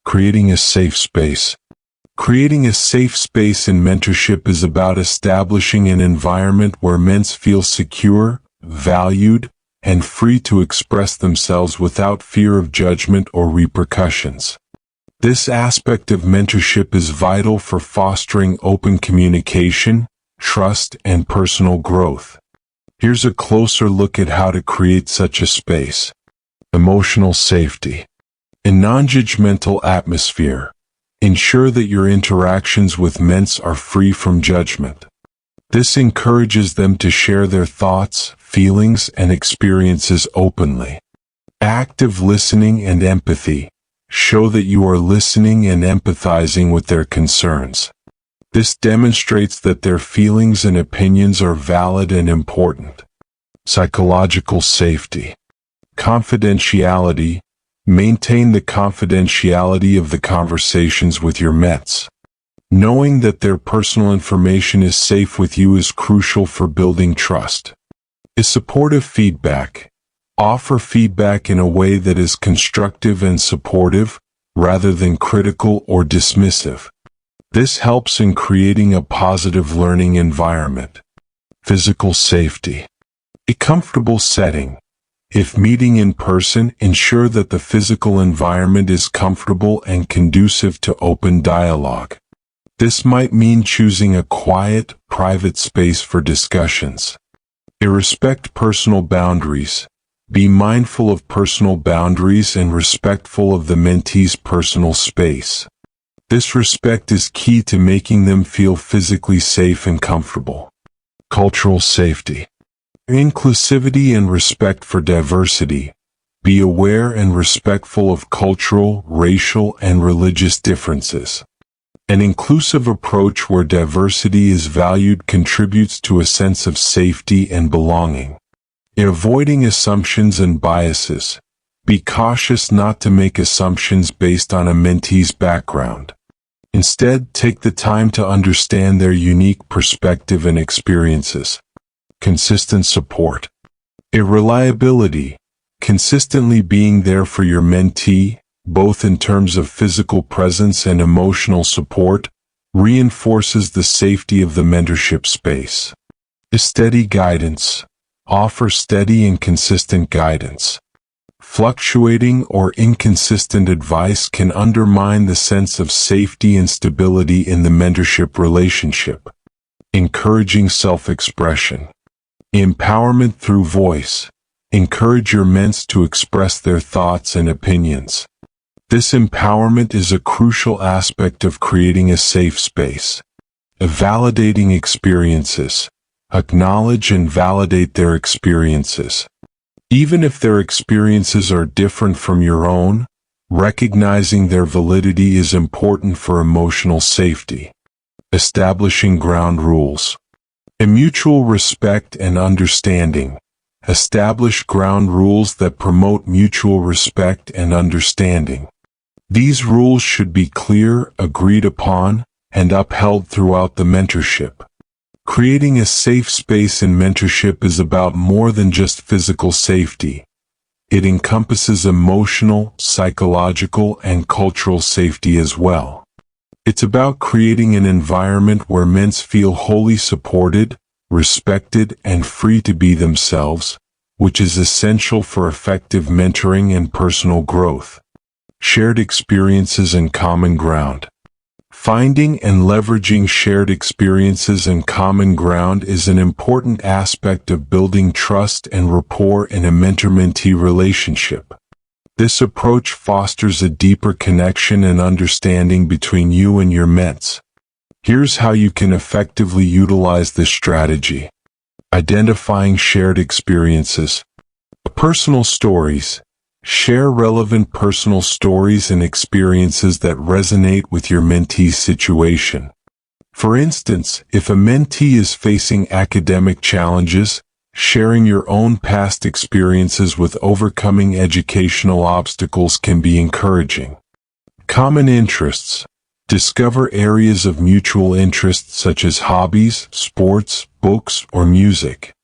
Creating a safe space. Creating a safe space in mentorship is about establishing an environment where ments feel secure, valued, and free to express themselves without fear of judgment or repercussions. This aspect of mentorship is vital for fostering open communication, trust, and personal growth. Here's a closer look at how to create such a space. Emotional safety. A non-judgmental atmosphere. Ensure that your interactions with ments are free from judgment. This encourages them to share their thoughts, feelings, and experiences openly. Active listening and empathy. Show that you are listening and empathizing with their concerns. This demonstrates that their feelings and opinions are valid and important. Psychological safety. Confidentiality. Maintain the confidentiality of the conversations with your ments. Knowing that their personal information is safe with you is crucial for building trust. Supportive feedback. Offer feedback in a way that is constructive and supportive, rather than critical or dismissive. This helps in creating a positive learning environment. Physical safety. A comfortable setting. If meeting in person, ensure that the physical environment is comfortable and conducive to open dialogue. This might mean choosing a quiet, private space for discussions. Respect personal boundaries. Be mindful of personal boundaries and respectful of the mentee's personal space. This respect is key to making them feel physically safe and comfortable. Cultural safety. Inclusivity and respect for diversity. Be aware and respectful of cultural, racial, and religious differences. An inclusive approach where diversity is valued contributes to a sense of safety and belonging. In avoiding assumptions and biases, be cautious not to make assumptions based on a mentee's background. Instead, take the time to understand their unique perspective and experiences. Consistent support. Reliability. Consistently being there for your mentee, both in terms of physical presence and emotional support, reinforces the safety of the mentorship space. Steady guidance. Offer steady and consistent guidance. Fluctuating or inconsistent advice can undermine the sense of safety and stability in the mentorship relationship. Encouraging self-expression. Empowerment through voice. Encourage your ments to express their thoughts and opinions. This empowerment is a crucial aspect of creating a safe space. Validating experiences. Acknowledge and validate their experiences. Even if their experiences are different from your own, recognizing their validity is important for emotional safety. Establishing ground rules. A mutual respect and understanding. Establish ground rules that promote mutual respect and understanding. These rules should be clear, agreed upon, and upheld throughout the mentorship. Creating a safe space in mentorship is about more than just physical safety. It encompasses emotional, psychological, and cultural safety as well. It's about creating an environment where ments feel wholly supported, respected, and free to be themselves, which is essential for effective mentoring and personal growth. Shared experiences and common ground. Finding and leveraging shared experiences and common ground is an important aspect of building trust and rapport in a mentor-mentee relationship. This approach fosters a deeper connection and understanding between you and your ments. Here's how you can effectively utilize this strategy. Identifying shared experiences. Personal stories. Share relevant personal stories and experiences that resonate with your mentee's situation. For instance, if a mentee is facing academic challenges, sharing your own past experiences with overcoming educational obstacles can be encouraging. Common interests. Discover areas of mutual interest such as hobbies, sports, books, or music.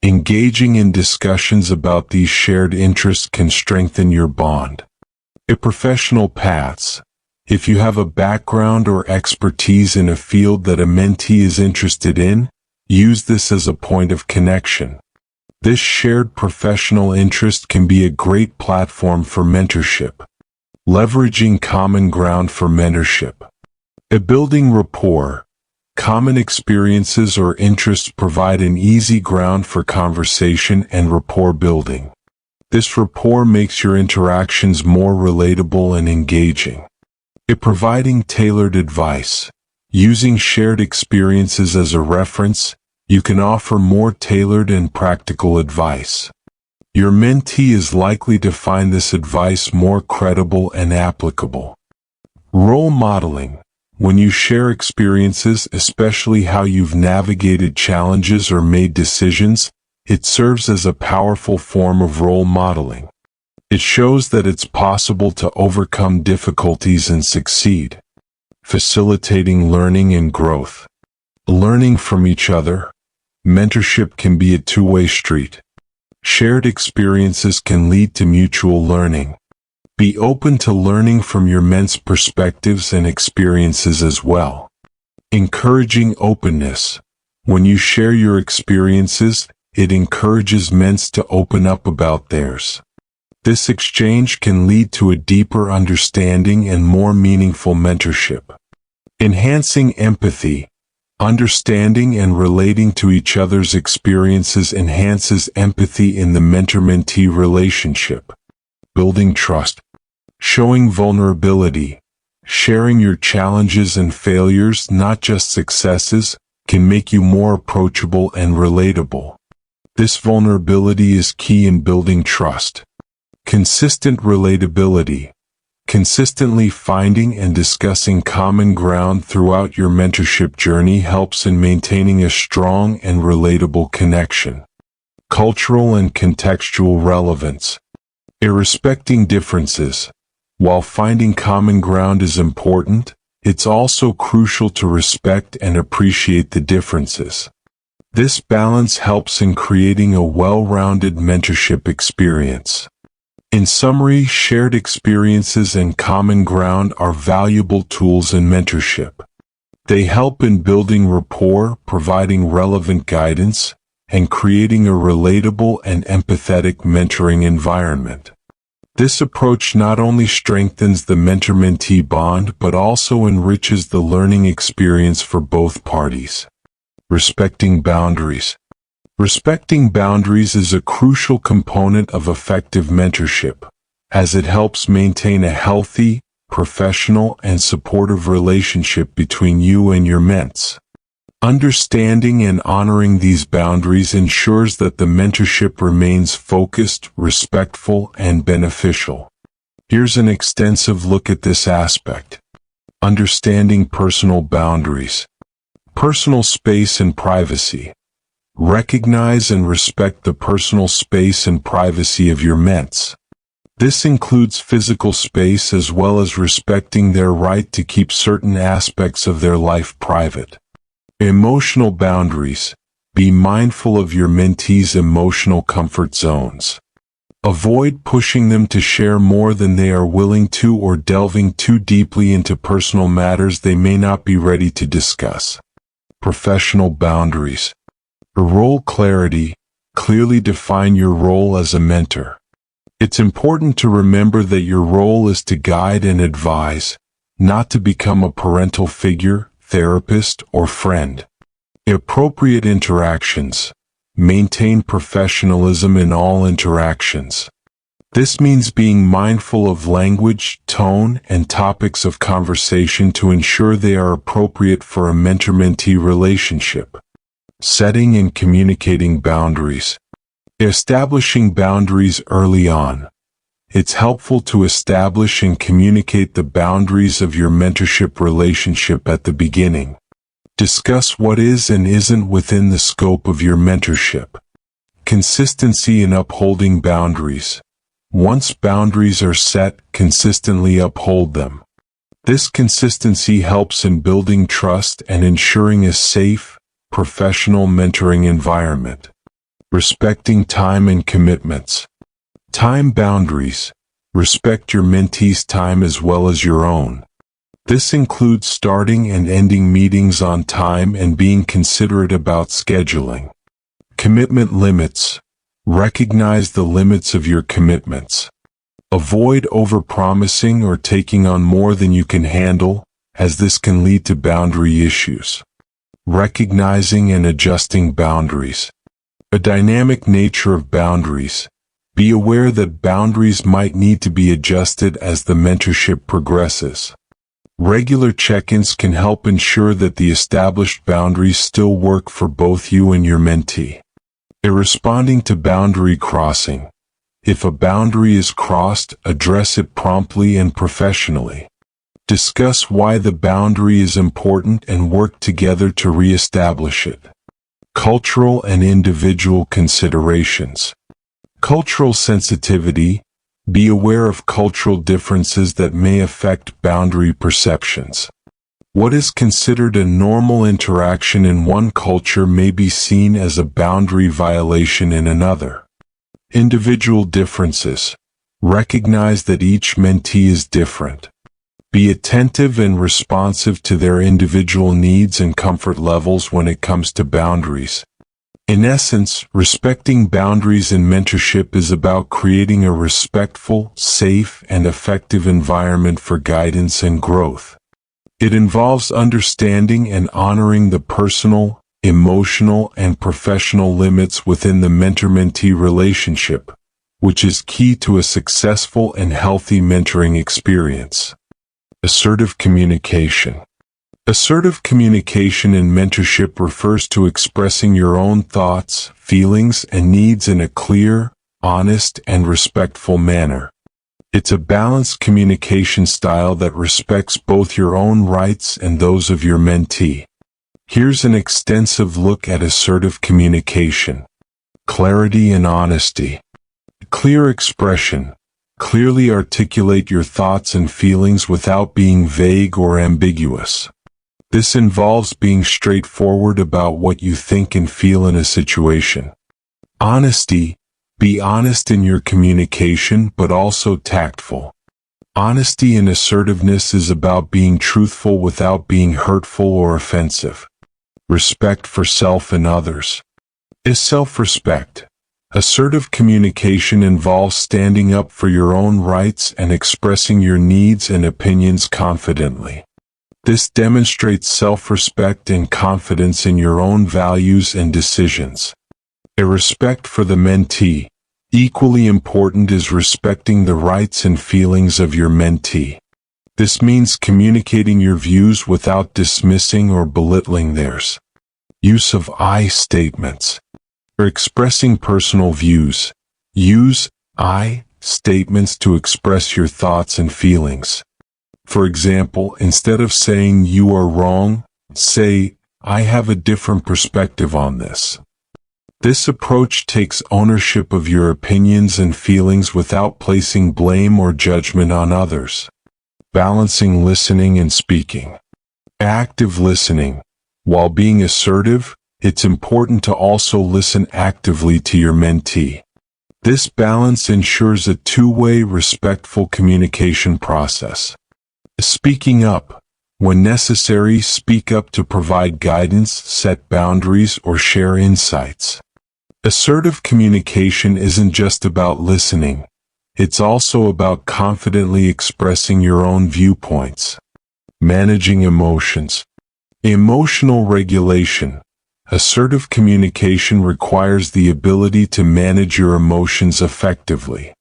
Engaging in discussions about these shared interests can strengthen your bond. Professional paths. If you have a background or expertise in a field that a mentee is interested in, use this as a point of connection. This shared professional interest can be a great platform for mentorship. Leveraging common ground for mentorship. Building rapport. Common experiences or interests provide an easy ground for conversation and rapport building. This rapport makes your interactions more relatable and engaging. Providing tailored advice. Using shared experiences as a reference, you can offer more tailored and practical advice. Your mentee is likely to find this advice more credible and applicable. Role modeling. When you share experiences, especially how you've navigated challenges or made decisions, it serves as a powerful form of role modeling. It shows that it's possible to overcome difficulties and succeed. Facilitating learning and growth. Learning from each other. Mentorship can be a two-way street. Shared experiences can lead to mutual learning. Be open to learning from your ment's perspectives and experiences as well. Encouraging openness. When you share your experiences, it encourages ments to open up about theirs. This exchange can lead to a deeper understanding and more meaningful mentorship. Enhancing empathy. Understanding and relating to each other's experiences enhances empathy in the mentor-mentee relationship. Building trust. Showing vulnerability. Sharing your challenges and failures, not just successes, can make you more approachable and relatable. This vulnerability is key in building trust. Consistent relatability. Consistently finding and discussing common ground throughout your mentorship journey helps in maintaining a strong and relatable connection. Cultural and contextual relevance. Respecting differences. While finding common ground is important, it's also crucial to respect and appreciate the differences. This balance helps in creating a well-rounded mentorship experience. In summary, shared experiences and common ground are valuable tools in mentorship. They help in building rapport, providing relevant guidance, and creating a relatable and empathetic mentoring environment. This approach not only strengthens the mentor-mentee bond but also enriches the learning experience for both parties. Respecting boundaries. Respecting boundaries is a crucial component of effective mentorship, as it helps maintain a healthy, professional, and supportive relationship between you and your ments. Understanding and honoring these boundaries ensures that the mentorship remains focused, respectful, and beneficial. Here's an extensive look at this aspect. Understanding personal boundaries. Personal space and privacy. Recognize and respect the personal space and privacy of your ments. This includes physical space as well as respecting their right to keep certain aspects of their life private. Emotional boundaries. Be mindful of your mentees' emotional comfort zones. Avoid pushing them to share more than they are willing to or delving too deeply into personal matters they may not be ready to discuss. Professional boundaries. Role clarity. Clearly define your role as a mentor. It's important to remember that your role is to guide and advise, not to become a parental figure, therapist, or friend. Appropriate interactions. Maintain professionalism in all interactions. This means being mindful of language, tone, and topics of conversation to ensure they are appropriate for a mentor-mentee relationship. Setting and communicating boundaries. Establishing boundaries early on. It's helpful to establish and communicate the boundaries of your mentorship relationship at the beginning. Discuss what is and isn't within the scope of your mentorship. Consistency in upholding boundaries. Once boundaries are set, consistently uphold them. This consistency helps in building trust and ensuring a safe, professional mentoring environment. Respecting time and commitments. Time boundaries. Respect your mentee's time as well as your own. This includes starting and ending meetings on time and being considerate about scheduling. Commitment limits. Recognize the limits of your commitments. Avoid overpromising or taking on more than you can handle, as this can lead to boundary issues. Recognizing and adjusting boundaries. A dynamic nature of boundaries. Be aware that boundaries might need to be adjusted as the mentorship progresses. Regular check-ins can help ensure that the established boundaries still work for both you and your mentee. Responding to boundary crossing. If a boundary is crossed, address it promptly and professionally. Discuss why the boundary is important and work together to re-establish it. Cultural and individual considerations. Cultural sensitivity. Be aware of cultural differences that may affect boundary perceptions. What is considered a normal interaction in one culture may be seen as a boundary violation in another. Individual differences. Recognize that each mentee is different. Be attentive and responsive to their individual needs and comfort levels when it comes to boundaries. In essence, respecting boundaries in mentorship is about creating a respectful, safe, and effective environment for guidance and growth. It involves understanding and honoring the personal, emotional, and professional limits within the mentor-mentee relationship, which is key to a successful and healthy mentoring experience. Assertive communication. Assertive communication in mentorship refers to expressing your own thoughts, feelings, and needs in a clear, honest, and respectful manner. It's a balanced communication style that respects both your own rights and those of your mentee. Here's an extensive look at assertive communication. Clarity and honesty. Clear expression. Clearly articulate your thoughts and feelings without being vague or ambiguous. This involves being straightforward about what you think and feel in a situation. Honesty. Be honest in your communication, but also tactful. Honesty and assertiveness is about being truthful without being hurtful or offensive. Respect for self and others is self-respect. Assertive communication involves standing up for your own rights and expressing your needs and opinions confidently. This demonstrates self-respect and confidence in your own values and decisions. A respect for the mentee. Equally important is respecting the rights and feelings of your mentee. This means communicating your views without dismissing or belittling theirs. Use of I statements. For expressing personal views, use I statements to express your thoughts and feelings. For example, instead of saying "you are wrong," say "I have a different perspective on this." This approach takes ownership of your opinions and feelings without placing blame or judgment on others. Balancing listening and speaking. Active listening. While being assertive, it's important to also listen actively to your mentee. This balance ensures a two-way, respectful communication process. Speaking up. When necessary, speak up to provide guidance, set boundaries, or share insights. Assertive communication isn't just about listening. It's also about confidently expressing your own viewpoints. Managing emotions. Emotional regulation. Assertive communication requires the ability to manage your emotions effectively.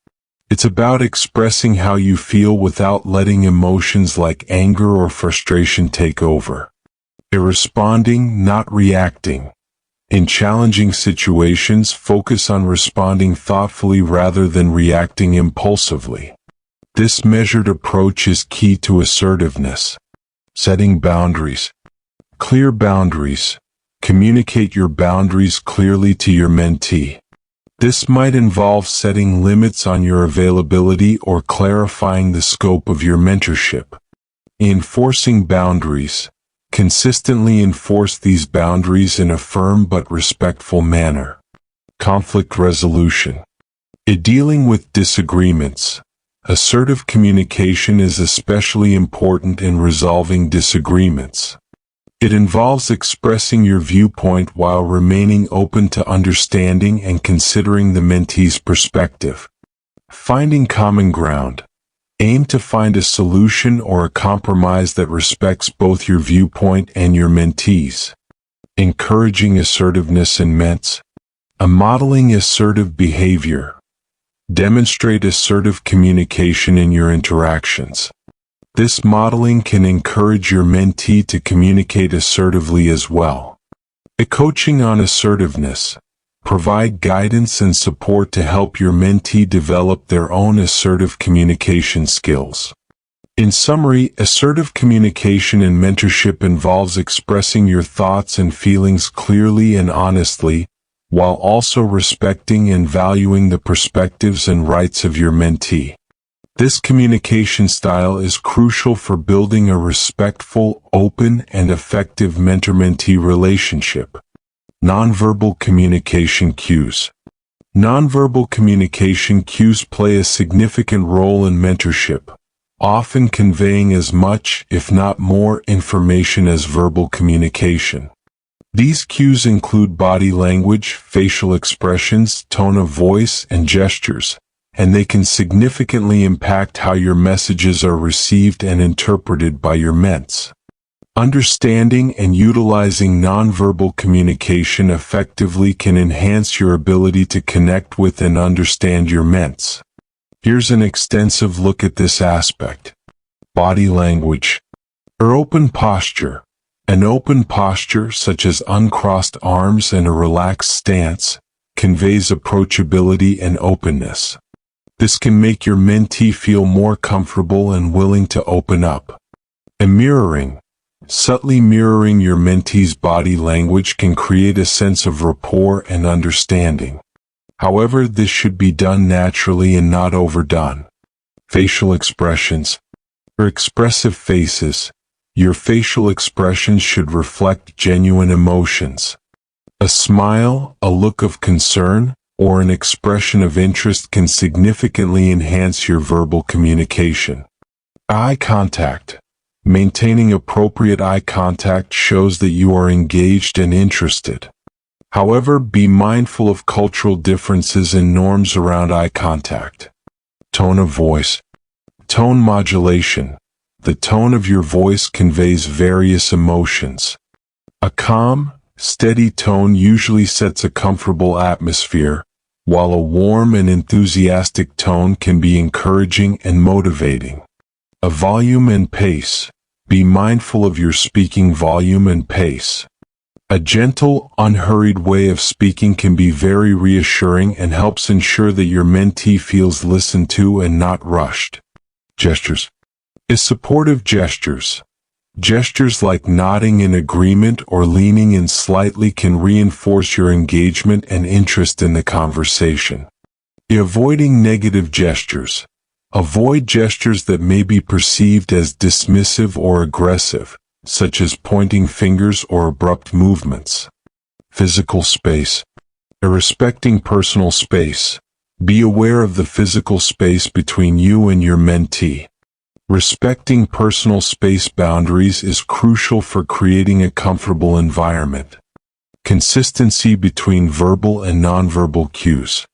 It's about expressing how you feel without letting emotions like anger or frustration take over. Responding, not reacting. In challenging situations, focus on responding thoughtfully rather than reacting impulsively. This measured approach is key to assertiveness. Setting boundaries. Clear boundaries. Communicate your boundaries clearly to your mentee. This might involve setting limits on your availability or clarifying the scope of your mentorship. Enforcing boundaries. Consistently enforce these boundaries in a firm but respectful manner. Conflict resolution. In dealing with disagreements, assertive communication is especially important in resolving disagreements. It involves expressing your viewpoint while remaining open to understanding and considering the mentee's perspective. Finding common ground. Aim to find a solution or a compromise that respects both your viewpoint and your mentee's. Encouraging assertiveness in ments. Modeling assertive behavior. Demonstrate assertive communication in your interactions. This modeling can encourage your mentee to communicate assertively as well. Coaching on assertiveness. Provide guidance and support to help your mentee develop their own assertive communication skills. In summary, assertive communication in mentorship involves expressing your thoughts and feelings clearly and honestly, while also respecting and valuing the perspectives and rights of your mentee. This communication style is crucial for building a respectful, open, and effective mentor-mentee relationship. Nonverbal communication cues. Nonverbal communication cues play a significant role in mentorship, often conveying as much, if not more, information as verbal communication. These cues include body language, facial expressions, tone of voice, and gestures, and they can significantly impact how your messages are received and interpreted by your ments. Understanding and utilizing nonverbal communication effectively can enhance your ability to connect with and understand your ments. Here's an extensive look at this aspect. Body language. Open posture. An open posture, such as uncrossed arms and a relaxed stance, conveys approachability and openness. This can make your mentee feel more comfortable and willing to open up. Mirroring. Subtly mirroring your mentee's body language can create a sense of rapport and understanding. However, this should be done naturally and not overdone. Facial expressions. Expressive faces. Your facial expressions should reflect genuine emotions. A smile, a look of concern, or an expression of interest can significantly enhance your verbal communication. Eye contact. Maintaining appropriate eye contact shows that you are engaged and interested. However, be mindful of cultural differences and norms around eye contact. Tone of voice. Tone modulation. The tone of your voice conveys various emotions. A calm, steady tone usually sets a comfortable atmosphere, while a warm and enthusiastic tone can be encouraging and motivating. A volume and pace. Be mindful of your speaking volume and pace. A gentle, unhurried way of speaking can be very reassuring and helps ensure that your mentee feels listened to and not rushed. Gestures. Supportive gestures. Gestures like nodding in agreement or leaning in slightly can reinforce your engagement and interest in the conversation. Avoiding negative gestures. Avoid gestures that may be perceived as dismissive or aggressive, such as pointing fingers or abrupt movements. Physical space. Respecting personal space. Be aware of the physical space between you and your mentee. Respecting personal space boundaries is crucial for creating a comfortable environment. Consistency between verbal and nonverbal cues.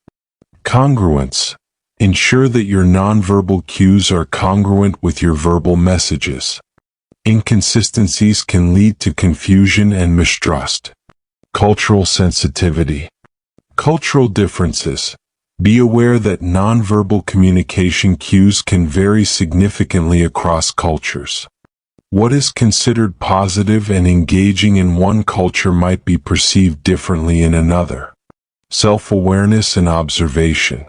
Congruence. Ensure that your nonverbal cues are congruent with your verbal messages. Inconsistencies can lead to confusion and mistrust. Cultural sensitivity. Cultural differences. Be aware that nonverbal communication cues can vary significantly across cultures. What is considered positive and engaging in one culture might be perceived differently in another. Self-awareness and observation.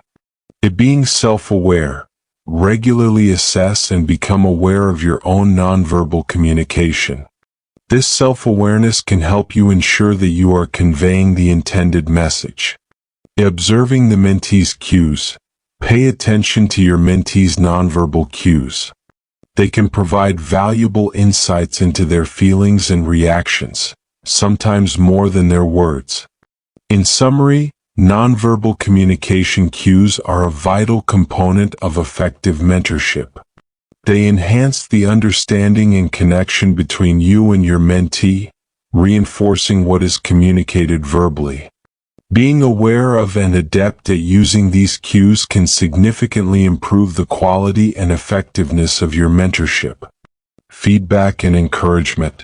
Being self-aware, regularly assess and become aware of your own nonverbal communication. This self-awareness can help you ensure that you are conveying the intended message. Observing the mentee's cues. Pay attention to your mentee's nonverbal cues. They can provide valuable insights into their feelings and reactions, sometimes more than their words. In summary, nonverbal communication cues are a vital component of effective mentorship. They enhance the understanding and connection between you and your mentee, reinforcing what is communicated verbally. Being aware of and adept at using these cues can significantly improve the quality and effectiveness of your mentorship. Feedback and encouragement.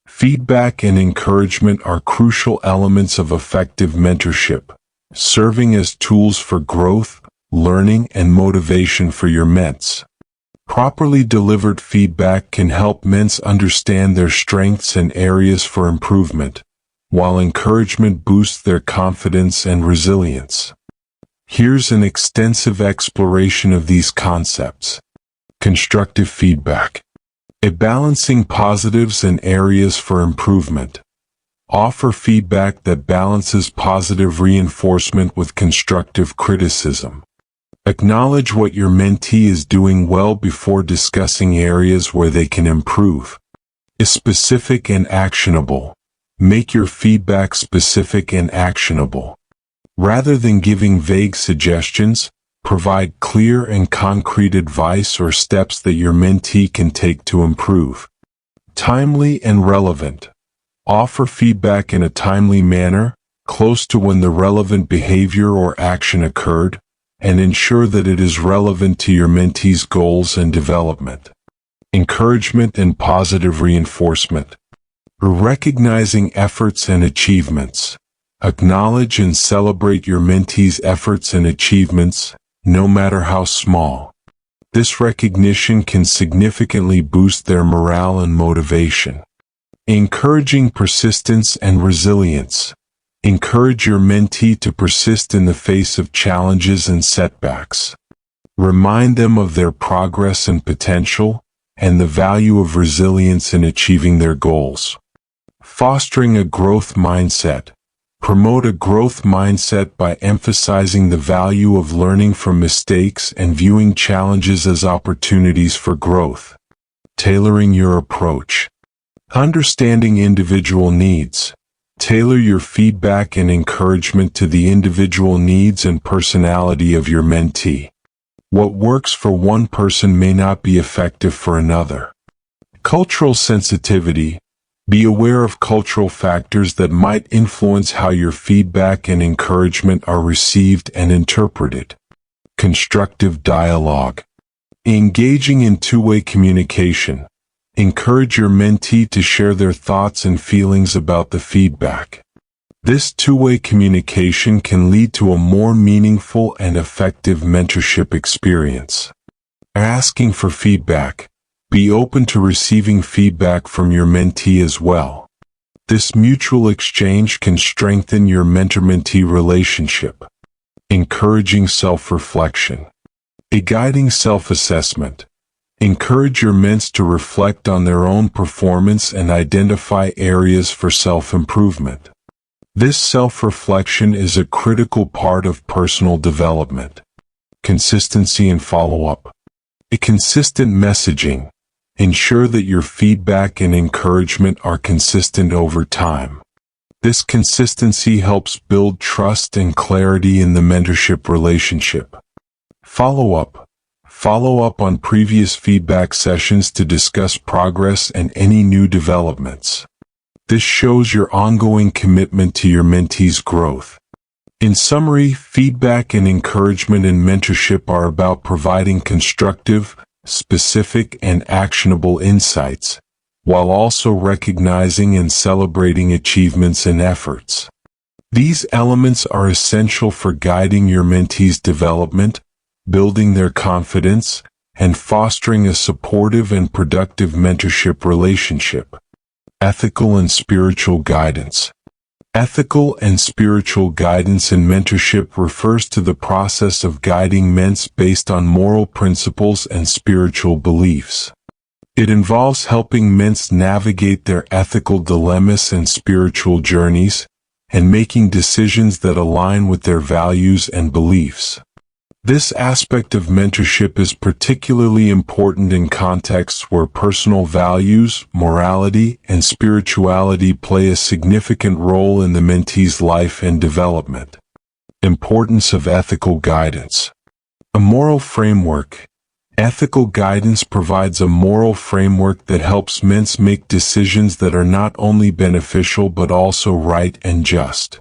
Feedback and encouragement are crucial elements of effective mentorship, serving as tools for growth, learning, and motivation for your ments. Properly delivered feedback can help ments understand their strengths and areas for improvement, while encouragement boosts their confidence and resilience. Here's an extensive exploration of these concepts. Constructive feedback. Balancing positives and areas for improvement. Offer feedback that balances positive reinforcement with constructive criticism. Acknowledge what your mentee is doing well before discussing areas where they can improve. Specific and actionable. Make your feedback specific and actionable. Rather than giving vague suggestions, provide clear and concrete advice or steps that your mentee can take to improve. Timely and relevant. Offer feedback in a timely manner, close to when the relevant behavior or action occurred, and ensure that it is relevant to your mentee's goals and development. Encouragement and positive reinforcement. Recognizing efforts and achievements. Acknowledge and celebrate your mentee's efforts and achievements, no matter how small. This recognition can significantly boost their morale and motivation. Encouraging persistence and resilience. Encourage your mentee to persist in the face of challenges and setbacks. Remind them of their progress and potential, and the value of resilience in achieving their goals. Fostering a growth mindset. Promote a growth mindset by emphasizing the value of learning from mistakes and viewing challenges as opportunities for growth. Tailoring your approach. Understanding individual needs. Tailor your feedback and encouragement to the individual needs and personality of your mentee. What works for one person may not be effective for another. Cultural sensitivity. Be aware of cultural factors that might influence how your feedback and encouragement are received and interpreted. Constructive dialogue. Engaging in two-way communication. Encourage your mentee to share their thoughts and feelings about the feedback. This two-way communication can lead to a more meaningful and effective mentorship experience. Asking for feedback. Be open to receiving feedback from your mentee as well. This mutual exchange can strengthen your mentor-mentee relationship. Encouraging self-reflection. A guiding self-assessment. Encourage your ments to reflect on their own performance and identify areas for self-improvement. This self-reflection is a critical part of personal development. Consistency and follow-up. A consistent messaging. Ensure that your feedback and encouragement are consistent over time. This consistency helps build trust and clarity in the mentorship relationship. Follow-up. Follow up on previous feedback sessions to discuss progress and any new developments. This shows your ongoing commitment to your mentee's growth. In summary, feedback and encouragement in mentorship are about providing constructive, specific, and actionable insights, while also recognizing and celebrating achievements and efforts. These elements are essential for guiding your mentee's development, building their confidence, and fostering a supportive and productive mentorship relationship. Ethical and spiritual guidance. Ethical and spiritual guidance in mentorship refers to the process of guiding ments based on moral principles and spiritual beliefs. It involves helping ments navigate their ethical dilemmas and spiritual journeys, and making decisions that align with their values and beliefs. This aspect of mentorship is particularly important in contexts where personal values, morality, and spirituality play a significant role in the mentee's life and development. Importance of ethical guidance. A moral framework. Ethical guidance provides a moral framework that helps ments make decisions that are not only beneficial but also right and just.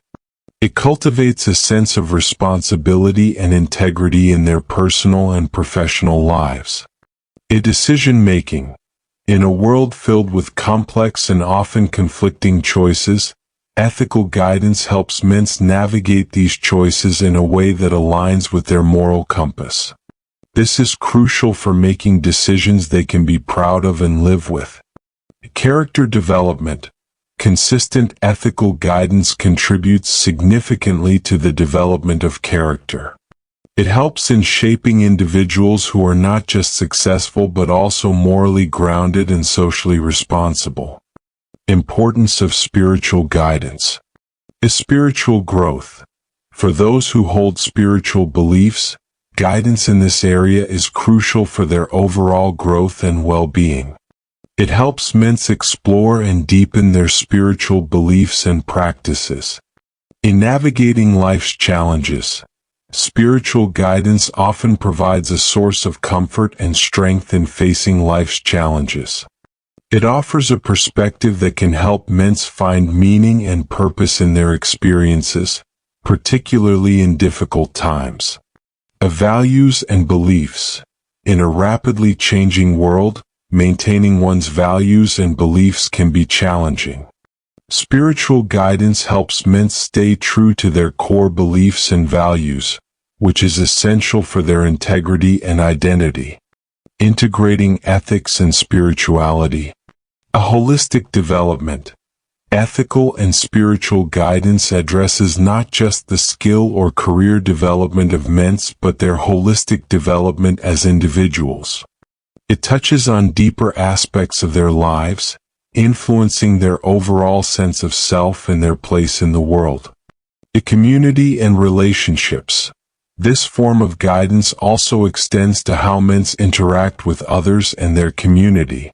It cultivates a sense of responsibility and integrity in their personal and professional lives. Decision-making. In a world filled with complex and often conflicting choices, ethical guidance helps ments navigate these choices in a way that aligns with their moral compass. This is crucial for making decisions they can be proud of and live with. Character development. Consistent ethical guidance contributes significantly to the development of character. It helps in shaping individuals who are not just successful but also morally grounded and socially responsible. Importance of spiritual guidance. Spiritual growth. For those who hold spiritual beliefs, guidance in this area is crucial for their overall growth and well-being. It helps ments explore and deepen their spiritual beliefs and practices. In navigating life's challenges, spiritual guidance often provides a source of comfort and strength in facing life's challenges. It offers a perspective that can help ments find meaning and purpose in their experiences, particularly in difficult times. Values and beliefs. In a rapidly changing world, maintaining one's values and beliefs can be challenging. Spiritual guidance helps ments stay true to their core beliefs and values, which is essential for their integrity and identity. Integrating ethics and spirituality. A holistic development. Ethical and spiritual guidance addresses not just the skill or career development of ments but their holistic development as individuals. It touches on deeper aspects of their lives, influencing their overall sense of self and their place in the world. Community and relationships. This form of guidance also extends to how ments interact with others and their community.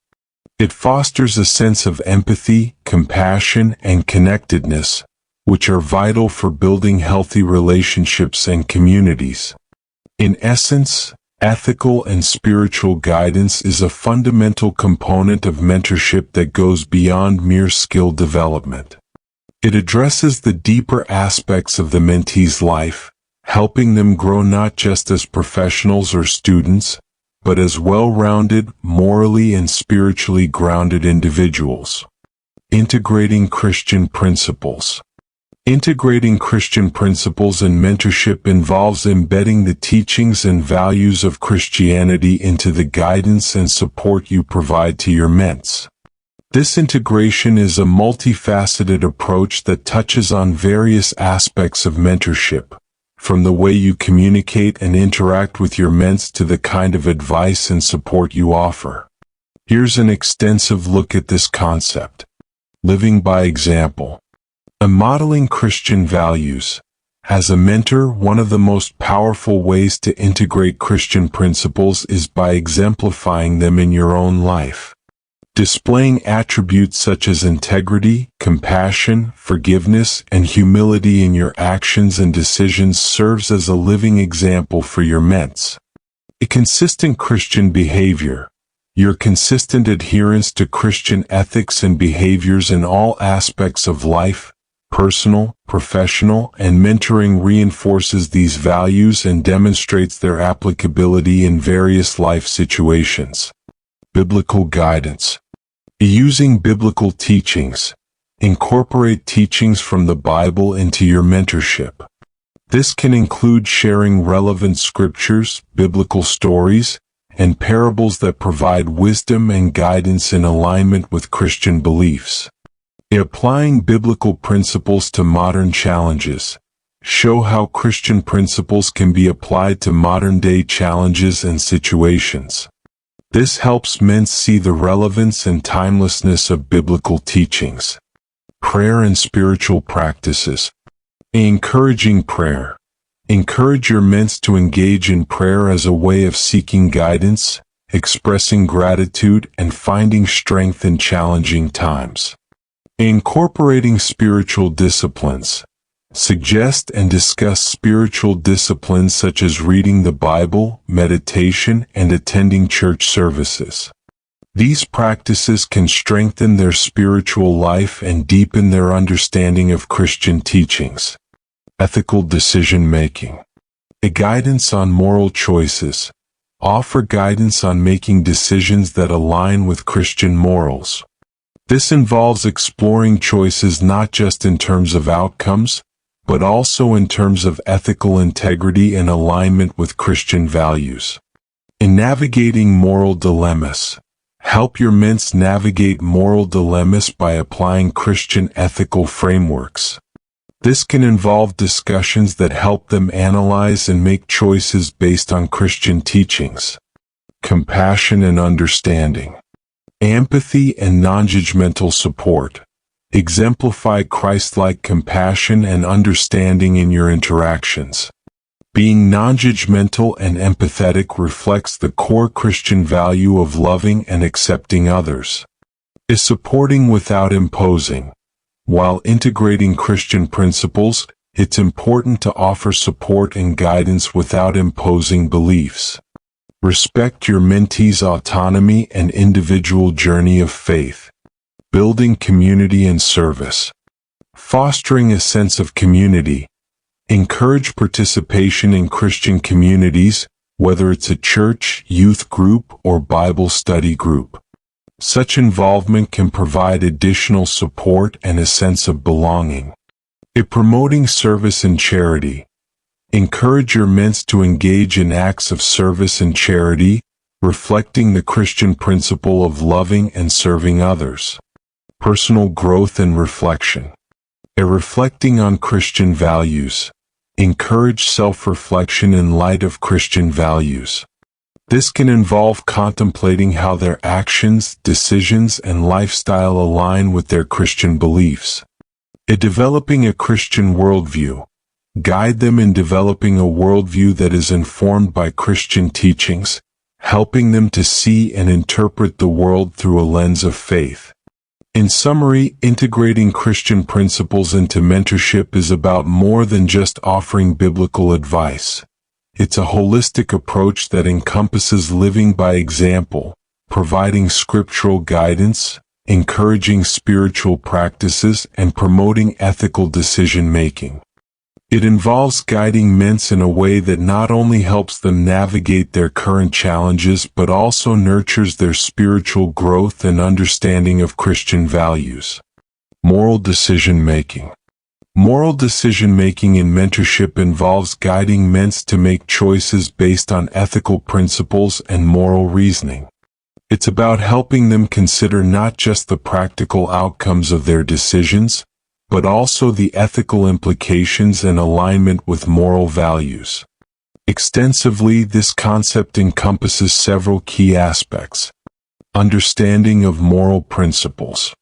It fosters a sense of empathy, compassion, and connectedness, which are vital for building healthy relationships and communities. In essence, ethical and spiritual guidance is a fundamental component of mentorship that goes beyond mere skill development. It addresses the deeper aspects of the mentee's life, helping them grow not just as professionals or students, but as well-rounded, morally and spiritually grounded individuals. Integrating Christian principles. Integrating Christian principles in mentorship involves embedding the teachings and values of Christianity into the guidance and support you provide to your ments. This integration is a multifaceted approach that touches on various aspects of mentorship, from the way you communicate and interact with your ments to the kind of advice and support you offer. Here's an extensive look at this concept. Living by example. Modeling Christian values. As a mentor, one of the most powerful ways to integrate Christian principles is by exemplifying them in your own life. Displaying attributes such as integrity, compassion, forgiveness, and humility in your actions and decisions serves as a living example for your ments. A consistent Christian behavior. Your consistent adherence to Christian ethics and behaviors in all aspects of life, personal, professional, and mentoring reinforces these values and demonstrates their applicability in various life situations. Biblical guidance. Using biblical teachings. Incorporate teachings from the Bible into your mentorship. This can include sharing relevant scriptures, biblical stories, and parables that provide wisdom and guidance in alignment with Christian beliefs. Applying biblical principles to modern challenges. Show how Christian principles can be applied to modern-day challenges and situations. This helps men see the relevance and timelessness of biblical teachings. Prayer and spiritual practices. Encouraging prayer. Encourage your ments to engage in prayer as a way of seeking guidance, expressing gratitude, and finding strength in challenging times. Incorporating spiritual disciplines. Suggest and discuss spiritual disciplines such as reading the Bible, meditation, and attending church services. These practices can strengthen their spiritual life and deepen their understanding of Christian teachings. Ethical decision-making. A guidance on moral choices. Offer guidance on making decisions that align with Christian morals. This involves exploring choices not just in terms of outcomes, but also in terms of ethical integrity and alignment with Christian values. In navigating moral dilemmas. Help your ments navigate moral dilemmas by applying Christian ethical frameworks. This can involve discussions that help them analyze and make choices based on Christian teachings. Compassion and understanding. Empathy and non-judgmental support. Exemplify Christ-like compassion and understanding in your interactions. Being non-judgmental and empathetic reflects the core Christian value of loving and accepting others. Is supporting without imposing. While integrating Christian principles, it's important to offer support and guidance without imposing beliefs. Respect your mentee's autonomy and individual journey of faith. Building community and service. Fostering a sense of community. Encourage participation in Christian communities, whether it's a church, youth group, or Bible study group. Such involvement can provide additional support and a sense of belonging. Promoting service and charity. Encourage your ments to engage in acts of service and charity, reflecting the Christian principle of loving and serving others. Personal growth and reflection. Reflecting on Christian values. Encourage self-reflection in light of Christian values. This can involve contemplating how their actions, decisions, and lifestyle align with their Christian beliefs. Developing a Christian worldview. Guide them in developing a worldview that is informed by Christian teachings, helping them to see and interpret the world through a lens of faith. In summary, integrating Christian principles into mentorship is about more than just offering biblical advice. It's a holistic approach that encompasses living by example, providing scriptural guidance, encouraging spiritual practices, and promoting ethical decision-making. It involves guiding men's in a way that not only helps them navigate their current challenges but also nurtures their spiritual growth and understanding of Christian values. Moral decision-making. Moral decision-making in mentorship involves guiding men to make choices based on ethical principles and moral reasoning. It's about helping them consider not just the practical outcomes of their decisions, but also the ethical implications and alignment with moral values. Extensively, this concept encompasses several key aspects. Understanding of moral principles.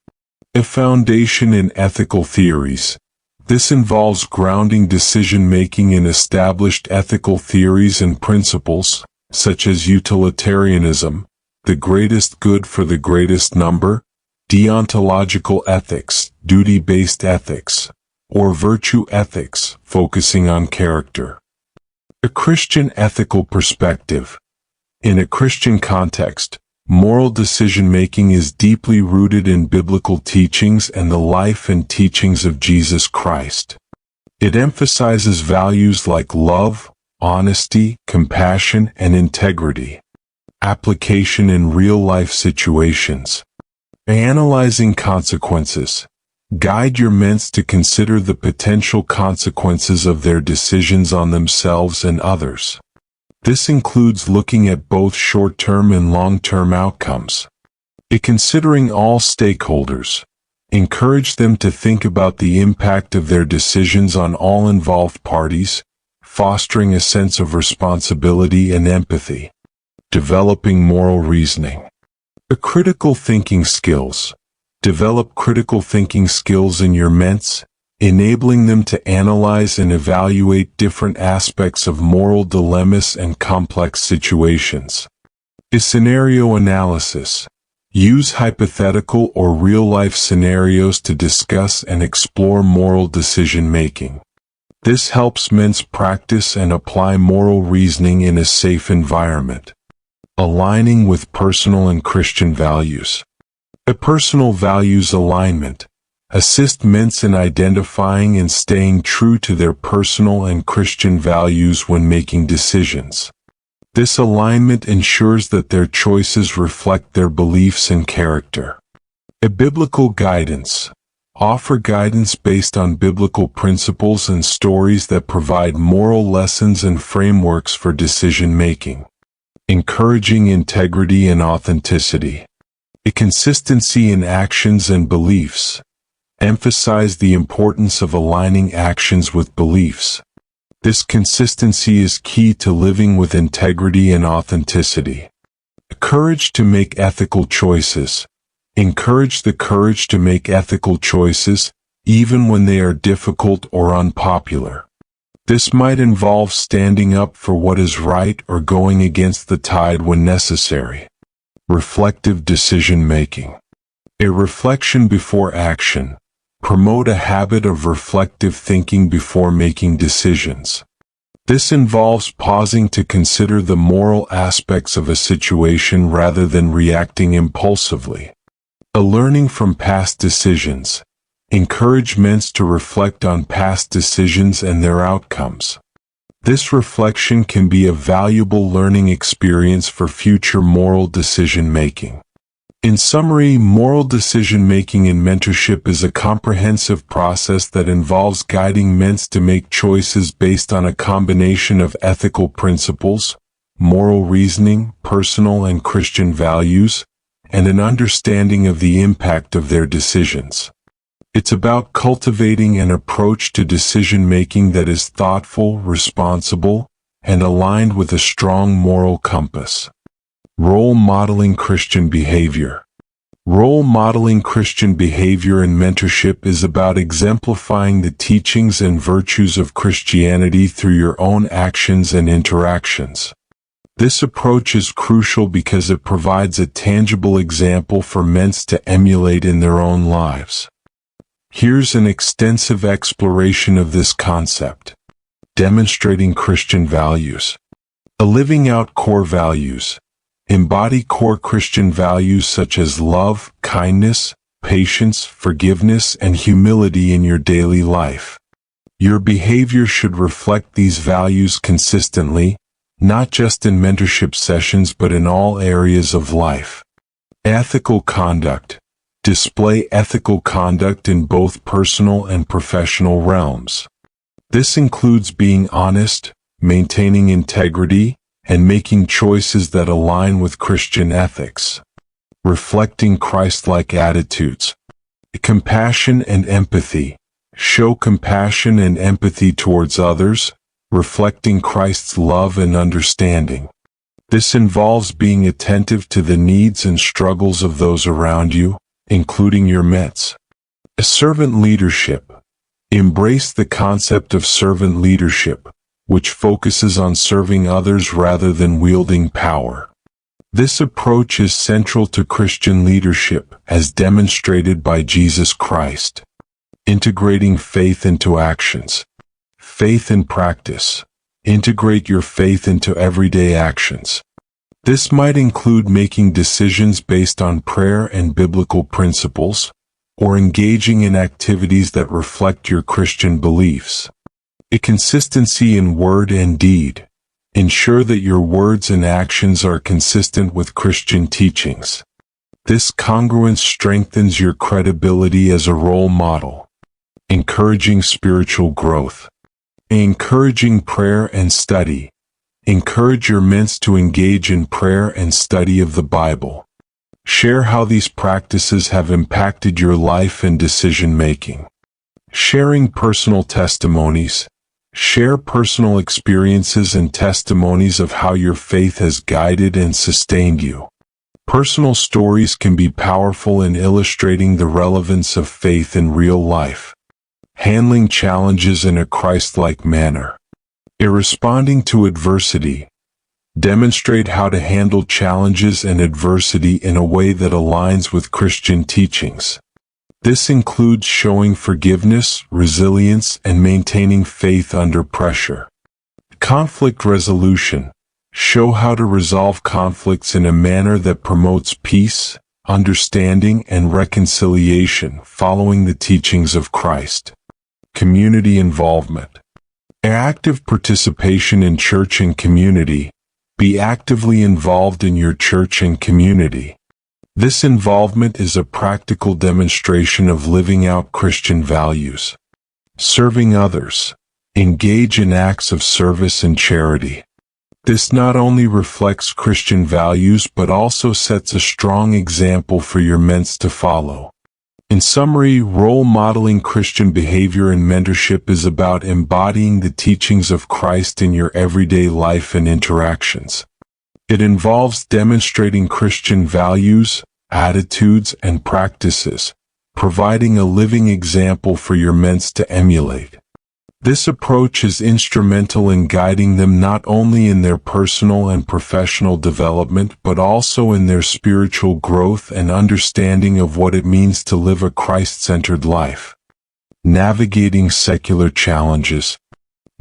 A foundation in ethical theories. This involves grounding decision-making in established ethical theories and principles, such as utilitarianism, the greatest good for the greatest number, deontological ethics, duty-based ethics, or virtue ethics, focusing on character. A Christian ethical perspective. In a Christian context, moral decision-making is deeply rooted in biblical teachings and the life and teachings of Jesus Christ. It emphasizes values like love, honesty, compassion, and integrity. Application in real-life situations. Analyzing consequences. Guide your men to consider the potential consequences of their decisions on themselves and others. This includes looking at both short-term and long-term outcomes. Considering all stakeholders. Encourage them to think about the impact of their decisions on all involved parties, fostering a sense of responsibility and empathy. Developing moral reasoning. Critical thinking skills. Develop critical thinking skills in your ments, enabling them to analyze and evaluate different aspects of moral dilemmas and complex situations. Scenario analysis. Use hypothetical or real-life scenarios to discuss and explore moral decision-making. This helps men practice and apply moral reasoning in a safe environment. Aligning with personal and Christian values. A personal values alignment. Assist men in identifying and staying true to their personal and Christian values when making decisions. This alignment ensures that their choices reflect their beliefs and character. A biblical guidance. Offer guidance based on biblical principles and stories that provide moral lessons and frameworks for decision-making. Encouraging integrity and authenticity. Consistency in actions and beliefs. Emphasize the importance of aligning actions with beliefs. This consistency is key to living with integrity and authenticity. Courage to make ethical choices. Encourage the courage to make ethical choices, even when they are difficult or unpopular. This might involve standing up for what is right or going against the tide when necessary. Reflective decision-making. A reflection before action. Promote a habit of reflective thinking before making decisions. This involves pausing to consider the moral aspects of a situation rather than reacting impulsively. Learning from past decisions. Encourage men to reflect on past decisions and their outcomes. This reflection can be a valuable learning experience for future moral decision-making. In summary, moral decision-making in mentorship is a comprehensive process that involves guiding men to make choices based on a combination of ethical principles, moral reasoning, personal and Christian values, and an understanding of the impact of their decisions. It's about cultivating an approach to decision-making that is thoughtful, responsible, and aligned with a strong moral compass. Role modeling Christian behavior. Role modeling Christian behavior in mentorship is about exemplifying the teachings and virtues of Christianity through your own actions and interactions. This approach is crucial because it provides a tangible example for men to emulate in their own lives. Here's an extensive exploration of this concept. Demonstrating Christian values. Living out core values. Embody core Christian values such as love, kindness, patience, forgiveness, and humility in your daily life. Your behavior should reflect these values consistently, not just in mentorship sessions but in all areas of life. Ethical conduct. Display ethical conduct in both personal and professional realms. This includes being honest, maintaining integrity, and making choices that align with Christian ethics. Reflecting Christ-like attitudes. Compassion and empathy. Show compassion and empathy towards others, reflecting Christ's love and understanding. This involves being attentive to the needs and struggles of those around you, including your mates. Servant leadership. Embrace the concept of servant leadership, which focuses on serving others rather than wielding power. This approach is central to Christian leadership, as demonstrated by Jesus Christ. Integrating faith into actions. Faith in practice. Integrate your faith into everyday actions. This might include making decisions based on prayer and biblical principles, or engaging in activities that reflect your Christian beliefs. A consistency in word and deed. Ensure that your words and actions are consistent with Christian teachings. This congruence strengthens your credibility as a role model. Encouraging spiritual growth. Encouraging prayer and study. Encourage your men to engage in prayer and study of the Bible. Share how these practices have impacted your life and decision-making. Sharing personal testimonies. Share personal experiences and testimonies of how your faith has guided and sustained you. Personal stories can be powerful in illustrating the relevance of faith in real life. Handling challenges in a Christ-like manner. Responding to adversity. Demonstrate how to handle challenges and adversity in a way that aligns with Christian teachings. This includes showing forgiveness, resilience, and maintaining faith under pressure. Conflict resolution. Show how to resolve conflicts in a manner that promotes peace, understanding, and reconciliation, following the teachings of Christ. Community involvement. Active participation in church and community. Be actively involved in your church and community. This involvement is a practical demonstration of living out Christian values. Serving others. Engage in acts of service and charity. This not only reflects Christian values but also sets a strong example for your men to follow. In summary, role modeling Christian behavior in mentorship is about embodying the teachings of Christ in your everyday life and interactions. It involves demonstrating Christian values, attitudes, and practices, providing a living example for your men to emulate. This approach is instrumental in guiding them not only in their personal and professional development but also in their spiritual growth and understanding of what it means to live a Christ-centered life. Navigating secular challenges.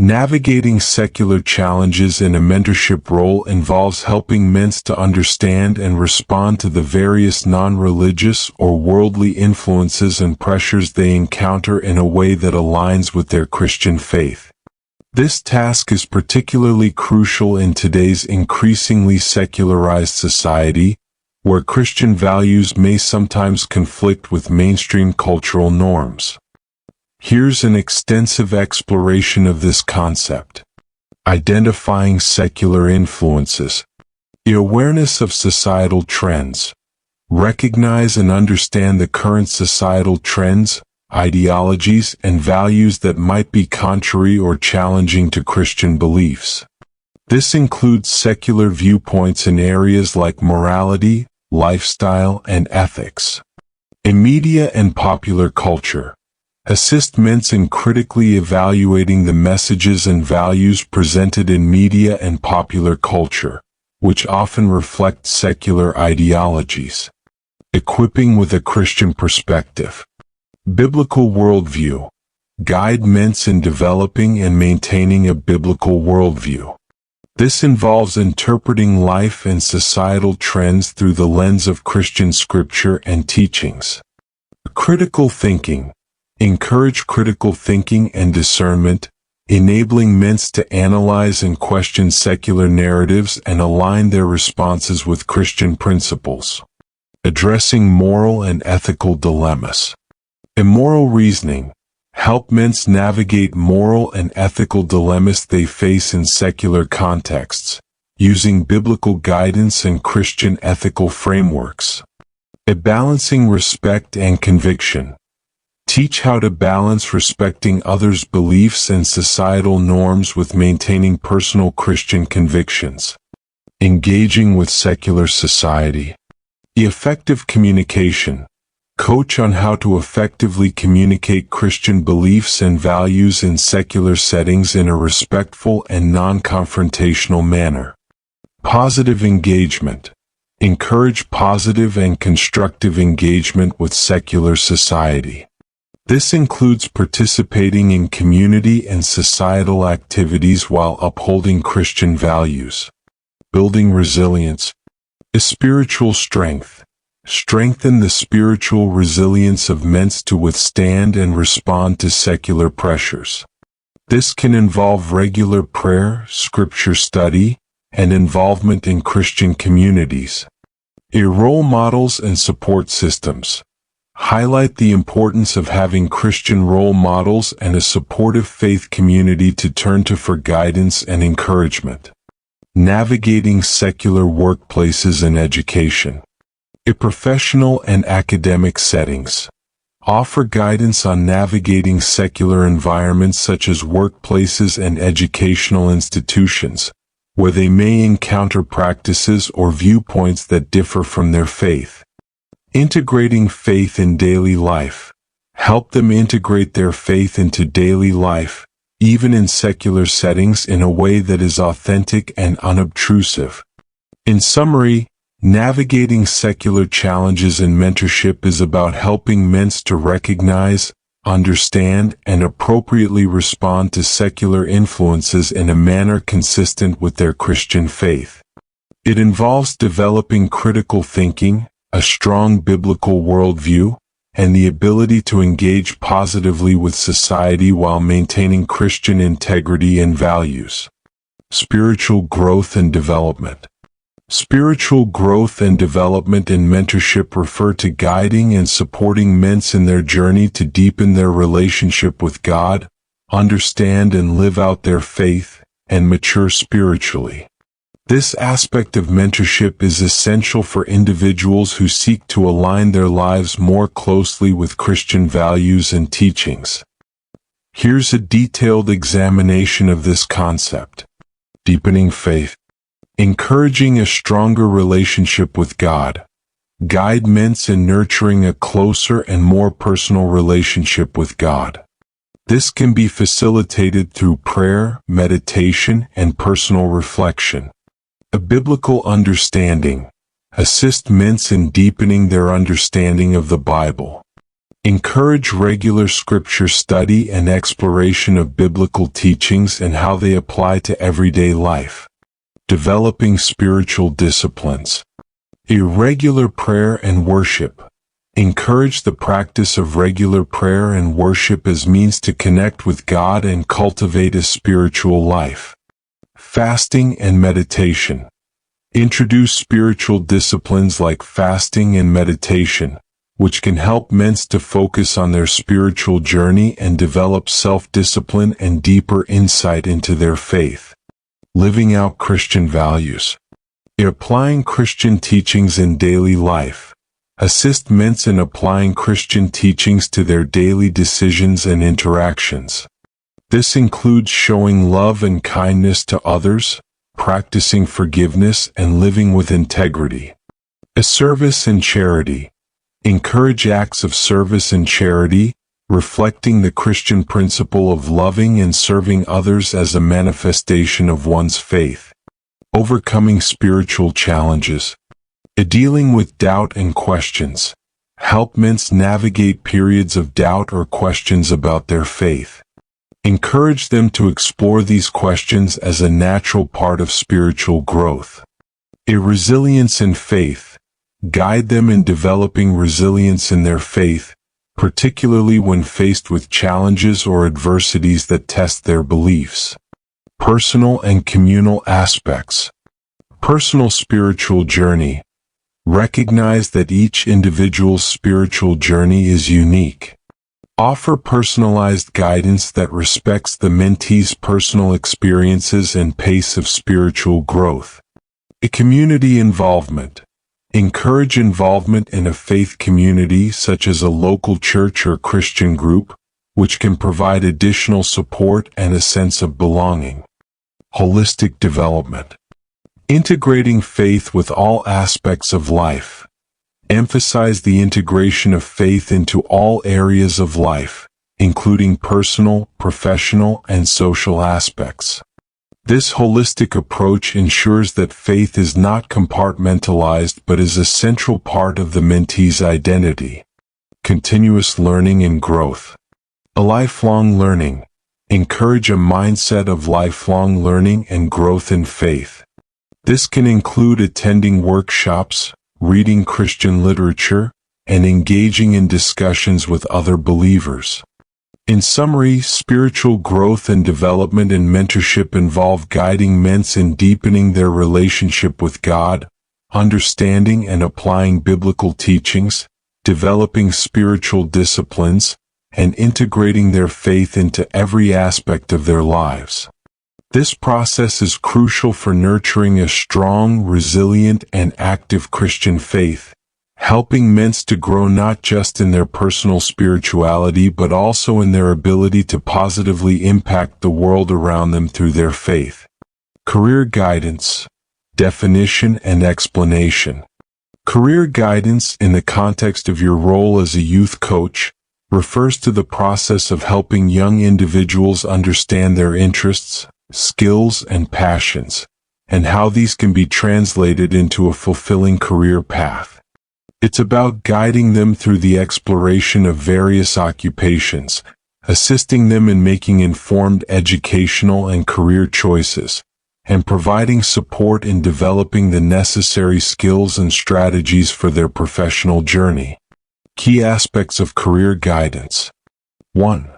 Navigating secular challenges in a mentorship role involves helping men to understand and respond to the various non-religious or worldly influences and pressures they encounter in a way that aligns with their Christian faith. This task is particularly crucial in today's increasingly secularized society, where Christian values may sometimes conflict with mainstream cultural norms. Here's an extensive exploration of this concept. Identifying secular influences. The awareness of societal trends. Recognize and understand the current societal trends, ideologies, and values that might be contrary or challenging to Christian beliefs. This includes secular viewpoints in areas like morality, lifestyle, and ethics. In media and popular culture. Assist men in critically evaluating the messages and values presented in media and popular culture, which often reflect secular ideologies. Equipping with a Christian perspective. Biblical worldview. Guide men's in developing and maintaining a biblical worldview. This involves interpreting life and societal trends through the lens of Christian scripture and teachings. Critical thinking. Encourage critical thinking and discernment, enabling men to analyze and question secular narratives and align their responses with Christian principles. Addressing moral and ethical dilemmas. Immoral reasoning. Help men navigate moral and ethical dilemmas they face in secular contexts, using biblical guidance and Christian ethical frameworks. A balancing respect and conviction. Teach how to balance respecting others' beliefs and societal norms with maintaining personal Christian convictions. Engaging with secular society. Effective communication. Coach on how to effectively communicate Christian beliefs and values in secular settings in a respectful and non-confrontational manner. Positive engagement. Encourage positive and constructive engagement with secular society. This includes participating in community and societal activities while upholding Christian values. Building resilience. A spiritual strength. Strengthen the spiritual resilience of men to withstand and respond to secular pressures. This can involve regular prayer, scripture study, and involvement in Christian communities. Role models and support systems. Highlight the importance of having Christian role models and a supportive faith community to turn to for guidance and encouragement. Navigating secular workplaces and education. In professional and academic settings. Offer guidance on navigating secular environments such as workplaces and educational institutions, where they may encounter practices or viewpoints that differ from their faith. Integrating faith in daily life. Help them integrate their faith into daily life, even in secular settings, in a way that is authentic and unobtrusive. In summary, navigating secular challenges in mentorship is about helping men to recognize, understand, and appropriately respond to secular influences in a manner consistent with their Christian faith. It involves developing critical thinking, a strong biblical worldview, and the ability to engage positively with society while maintaining Christian integrity and values. Spiritual growth and development. Spiritual growth and development in mentorship refer to guiding and supporting men in their journey to deepen their relationship with God, understand and live out their faith, and mature spiritually. This aspect of mentorship is essential for individuals who seek to align their lives more closely with Christian values and teachings. Here's a detailed examination of this concept. Deepening faith. Encouraging a stronger relationship with God. Guide men in nurturing a closer and more personal relationship with God. This can be facilitated through prayer, meditation, and personal reflection. A biblical understanding. Assist men in deepening their understanding of the Bible. Encourage regular scripture study and exploration of biblical teachings and how they apply to everyday life. Developing spiritual disciplines. Irregular prayer and worship. Encourage the practice of regular prayer and worship as means to connect with God and cultivate a spiritual life. Fasting and meditation. Introduce spiritual disciplines like fasting and meditation, which can help men to focus on their spiritual journey and develop self-discipline and deeper insight into their faith. Living out Christian values. Applying Christian teachings in daily life. Assist men in applying Christian teachings to their daily decisions and interactions. This includes showing love and kindness to others, practicing forgiveness, and living with integrity. A service and charity. Encourage acts of service and charity, reflecting the Christian principle of loving and serving others as a manifestation of one's faith. overcoming spiritual challenges, dealing with doubt and questions. Help mentors navigate periods of doubt or questions about their faith. Encourage them to explore these questions as a natural part of spiritual growth. Resilience in faith. Guide them in developing resilience in their faith, particularly when faced with challenges or adversities that test their beliefs. Personal and communal aspects. Personal spiritual journey. Recognize that each individual's spiritual journey is unique. Offer personalized guidance that respects the mentee's personal experiences and pace of spiritual growth. Community involvement. Encourage involvement in a faith community such as a local church or Christian group, which can provide additional support and a sense of belonging. Holistic development. Integrating faith with all aspects of life. Emphasize the integration of faith into all areas of life, including personal, professional, and social aspects. This holistic approach ensures that faith is not compartmentalized but is a central part of the mentee's identity. Continuous learning and growth. A lifelong learning. Encourage a mindset of lifelong learning and growth in faith. This can include attending workshops, reading Christian literature, and engaging in discussions with other believers. In summary, spiritual growth and development and mentorship involve guiding mentors in deepening their relationship with God, understanding and applying biblical teachings, developing spiritual disciplines, and integrating their faith into every aspect of their lives. This process is crucial for nurturing a strong, resilient, and active Christian faith, helping mentors to grow not just in their personal spirituality but also in their ability to positively impact the world around them through their faith. Career guidance, definition and explanation. Career guidance, in the context of your role as a youth coach, refers to the process of helping young individuals understand their interests, skills, and passions, and how these can be translated into a fulfilling career path. It's about guiding them through the exploration of various occupations, assisting them in making informed educational and career choices, and providing support in developing the necessary skills and strategies for their professional journey. Key aspects of career guidance. 1.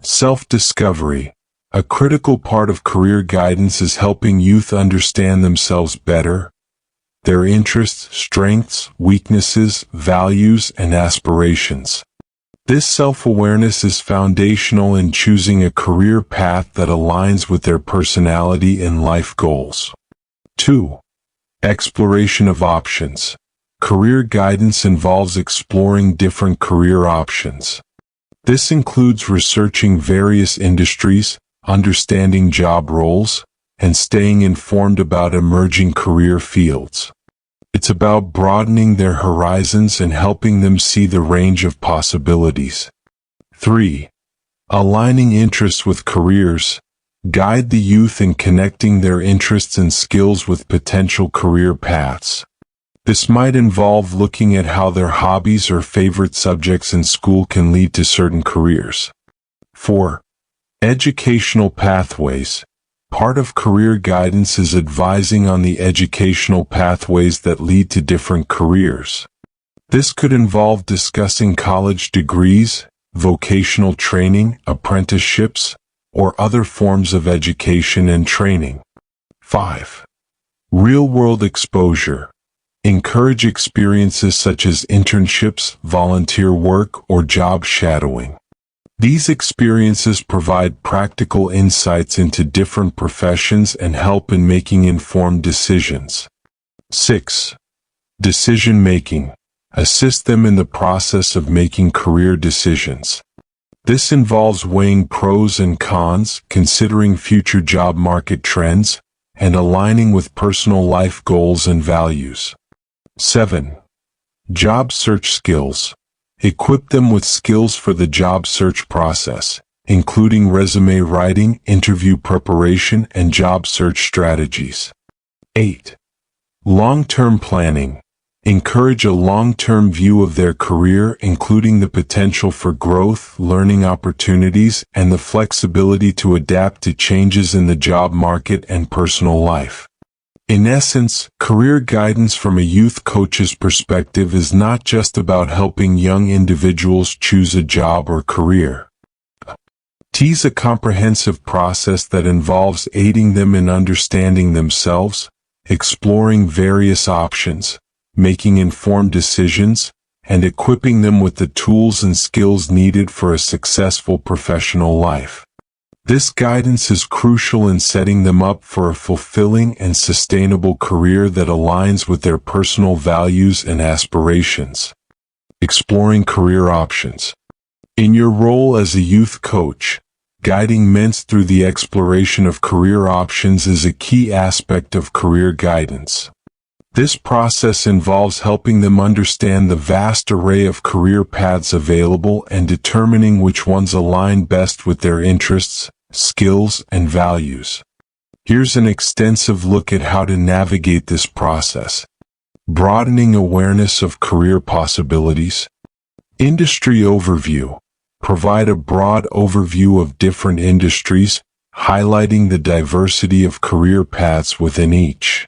Self-discovery. A critical part of career guidance is helping youth understand themselves better, their interests, strengths, weaknesses, values, and aspirations. This self-awareness is foundational in choosing a career path that aligns with their personality and life goals. 2. Exploration of options. Career guidance involves exploring different career options. This includes researching various industries, understanding job roles, and staying informed about emerging career fields. It's about broadening their horizons and helping them see the range of possibilities. 3. Aligning interests with careers. Guide the youth in connecting their interests and skills with potential career paths. This might involve looking at how their hobbies or favorite subjects in school can lead to certain careers. 4. Educational pathways. Part of career guidance is advising on the educational pathways that lead to different careers. This could involve discussing college degrees, vocational training, apprenticeships, or other forms of education and training. 5. Real-world exposure. Encourage experiences such as internships, volunteer work, or job shadowing. These experiences provide practical insights into different professions and help in making informed decisions. 6. Decision-making. Assist them in the process of making career decisions. This involves weighing pros and cons, considering future job market trends, and aligning with personal life goals and values. 7. Job search skills. Equip them with skills for the job search process, including resume writing, interview preparation, and job search strategies. 8. Long-term planning. Encourage a long-term view of their career, including the potential for growth, learning opportunities, and the flexibility to adapt to changes in the job market and personal life. In essence, career guidance from a youth coach's perspective is not just about helping young individuals choose a job or career. It is a comprehensive process that involves aiding them in understanding themselves, exploring various options, making informed decisions, and equipping them with the tools and skills needed for a successful professional life. This guidance is crucial in setting them up for a fulfilling and sustainable career that aligns with their personal values and aspirations. Exploring career options. In your role as a youth coach, guiding men's through the exploration of career options is a key aspect of career guidance. This process involves helping them understand the vast array of career paths available and determining which ones align best with their interests, skills, and values. Here's an extensive look at how to navigate this process. Broadening awareness of career possibilities. Industry overview. Provide a broad overview of different industries, highlighting the diversity of career paths within each.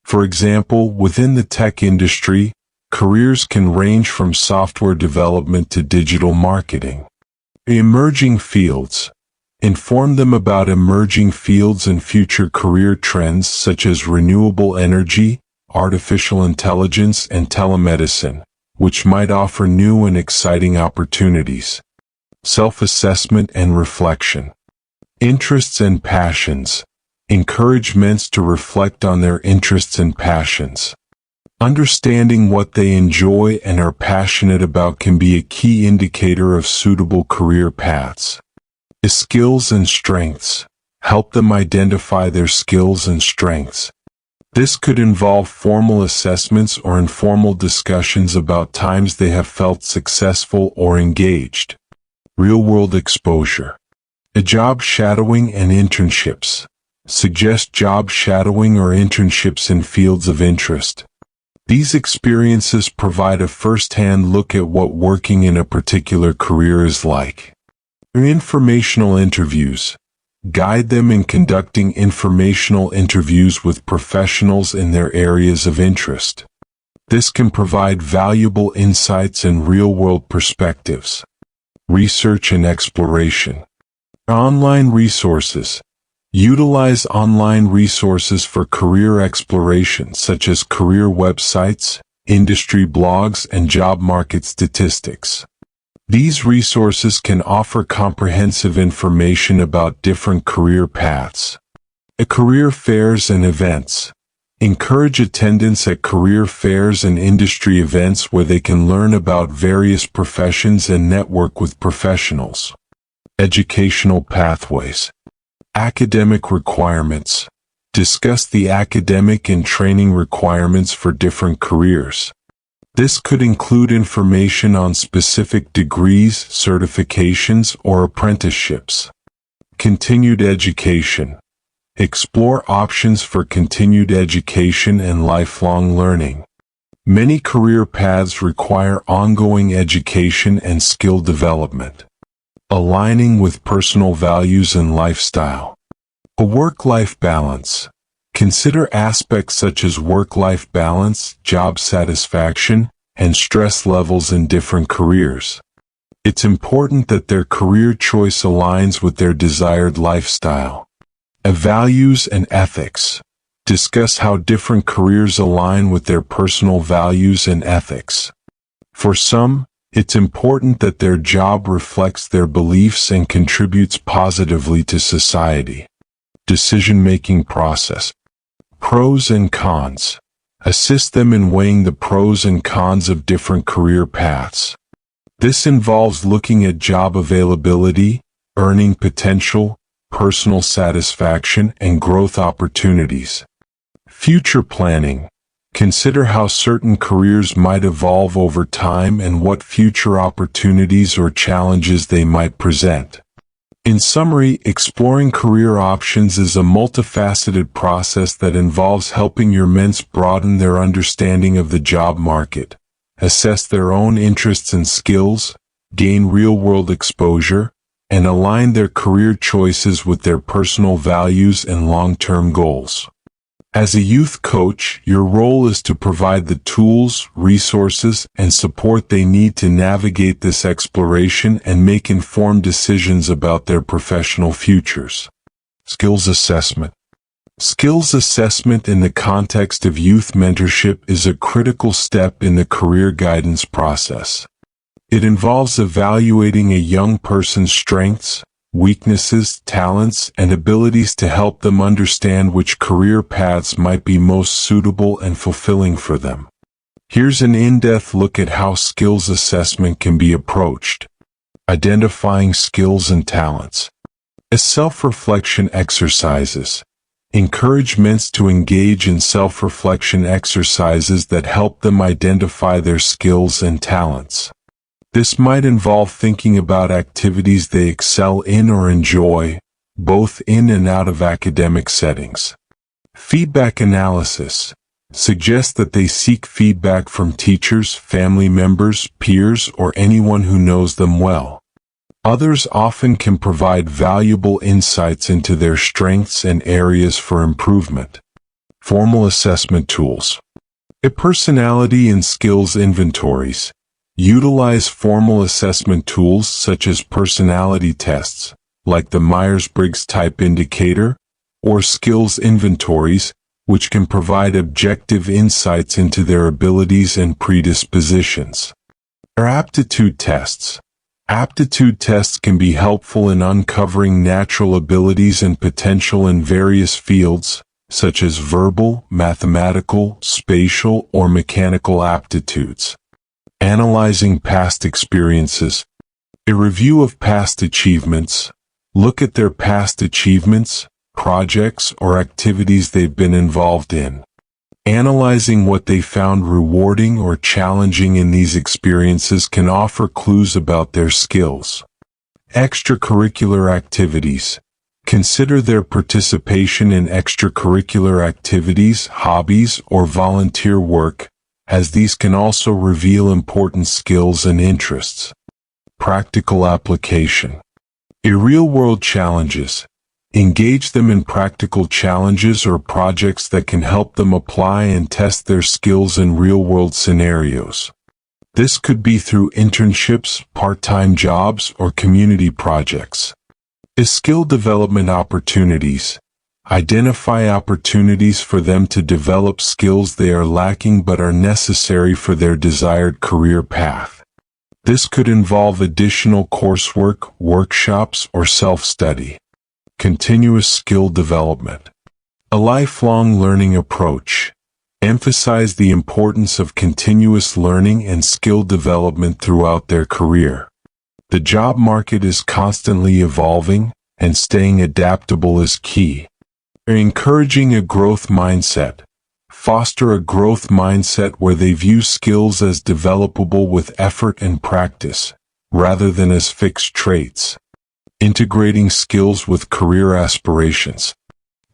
For example, within the tech industry, careers can range from software development to digital marketing. Emerging fields. Inform them about emerging fields and future career trends such as renewable energy, artificial intelligence, and telemedicine, which might offer new and exciting opportunities. Self-assessment and reflection. Interests and passions. Encourage men to reflect on their interests and passions. Understanding what they enjoy and are passionate about can be a key indicator of suitable career paths. Skills and strengths. Help them identify their skills and strengths. This could involve formal assessments or informal discussions about times they have felt successful or engaged. Real-world exposure. Job shadowing and internships. Suggest job shadowing or internships in fields of interest. These experiences provide a first-hand look at what working in a particular career is like. Informational interviews. Guide them in conducting informational interviews with professionals in their areas of interest. This can provide valuable insights and real-world perspectives. Research and exploration. Online resources. Utilize online resources for career exploration such as career websites, industry blogs, and job market statistics. These resources can offer comprehensive information about different career paths. Career fairs and events. Encourage attendance at career fairs and industry events where they can learn about various professions and network with professionals. Educational pathways. Academic requirements. Discuss the academic and training requirements for different careers. This could include information on specific degrees, certifications, or apprenticeships. Continued education. Explore options for continued education and lifelong learning. Many career paths require ongoing education and skill development. Aligning with personal values and lifestyle. A work-life balance. Consider aspects such as work-life balance, job satisfaction, and stress levels in different careers. It's important that their career choice aligns with their desired lifestyle. Values and ethics. Discuss how different careers align with their personal values and ethics. For some, it's important that their job reflects their beliefs and contributes positively to society. Decision-making process. Pros and cons. Assist them in weighing the pros and cons of different career paths. This involves looking at job availability, earning potential, personal satisfaction, and growth opportunities. Future planning. Consider how certain careers might evolve over time and what future opportunities or challenges they might present. In summary, exploring career options is a multifaceted process that involves helping your mentor broaden their understanding of the job market, assess their own interests and skills, gain real-world exposure, and align their career choices with their personal values and long-term goals. As a youth coach, your role is to provide the tools, resources, and support they need to navigate this exploration and make informed decisions about their professional futures. Skills assessment. Skills assessment in the context of youth mentorship is a critical step in the career guidance process. It involves evaluating a young person's strengths, weaknesses, talents, and abilities to help them understand which career paths might be most suitable and fulfilling for them. Here's an in-depth look at how skills assessment can be approached. Identifying skills and talents. As self-reflection exercises. Encourage mentors to engage in self-reflection exercises that help them identify their skills and talents. This might involve thinking about activities they excel in or enjoy, both in and out of academic settings. Feedback analysis. Suggest that they seek feedback from teachers, family members, peers, or anyone who knows them well. Others often can provide valuable insights into their strengths and areas for improvement. Formal assessment tools. Personality and skills inventories. Utilize formal assessment tools such as personality tests, like the Myers-Briggs Type Indicator, or skills inventories, which can provide objective insights into their abilities and predispositions. Aptitude tests. Aptitude tests can be helpful in uncovering natural abilities and potential in various fields, such as verbal, mathematical, spatial, or mechanical aptitudes. Analyzing past experiences. A review of past achievements. Look at their past achievements, projects, or activities they've been involved in. Analyzing what they found rewarding or challenging in these experiences can offer clues about their skills. Extracurricular activities. Consider their participation in extracurricular activities, hobbies, or volunteer work, as these can also reveal important skills and interests. Practical application. Real-world challenges. Engage them in practical challenges or projects that can help them apply and test their skills in real-world scenarios. This could be through internships, part-time jobs, or community projects. Skill development opportunities. Identify opportunities for them to develop skills they are lacking but are necessary for their desired career path. This could involve additional coursework, workshops, or self-study. Continuous skill development. A lifelong learning approach. Emphasize the importance of continuous learning and skill development throughout their career. The job market is constantly evolving, and staying adaptable is key. Encouraging a growth mindset. Foster a growth mindset where they view skills as developable with effort and practice, rather than as fixed traits. Integrating skills with career aspirations.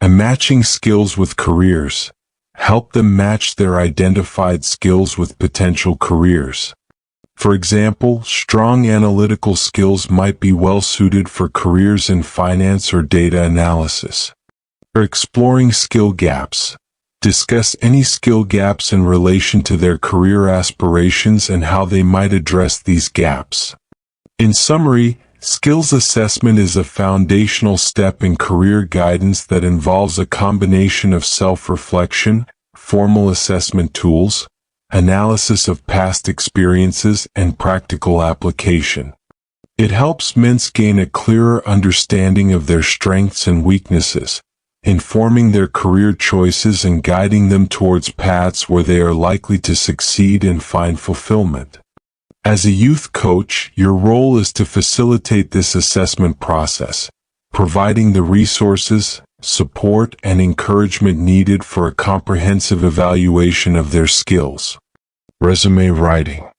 And matching skills with careers. Help them match their identified skills with potential careers. For example, strong analytical skills might be well suited for careers in finance or data analysis. Exploring skill gaps. Discuss any skill gaps in relation to their career aspirations and how they might address these gaps. In summary, skills assessment is a foundational step in career guidance that involves a combination of self-reflection, formal assessment tools, analysis of past experiences, and practical application. It helps mentors gain a clearer understanding of their strengths and weaknesses, informing their career choices and guiding them towards paths where they are likely to succeed and find fulfillment. As a youth coach, your role is to facilitate this assessment process, providing the resources, support, and encouragement needed for a comprehensive evaluation of their skills. Resume writing.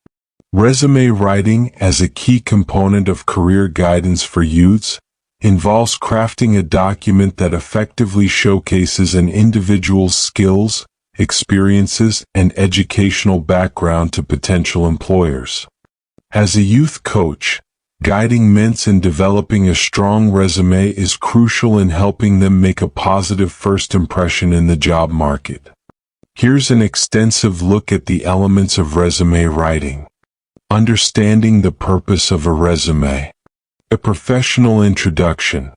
Resume writing, as a key component of career guidance for youths, involves crafting a document that effectively showcases an individual's skills, experiences, and educational background to potential employers. As a youth coach, guiding men's in developing a strong resume is crucial in helping them make a positive first impression in the job market. Here's an extensive look at the elements of resume writing. Understanding the purpose of a resume. A professional introduction.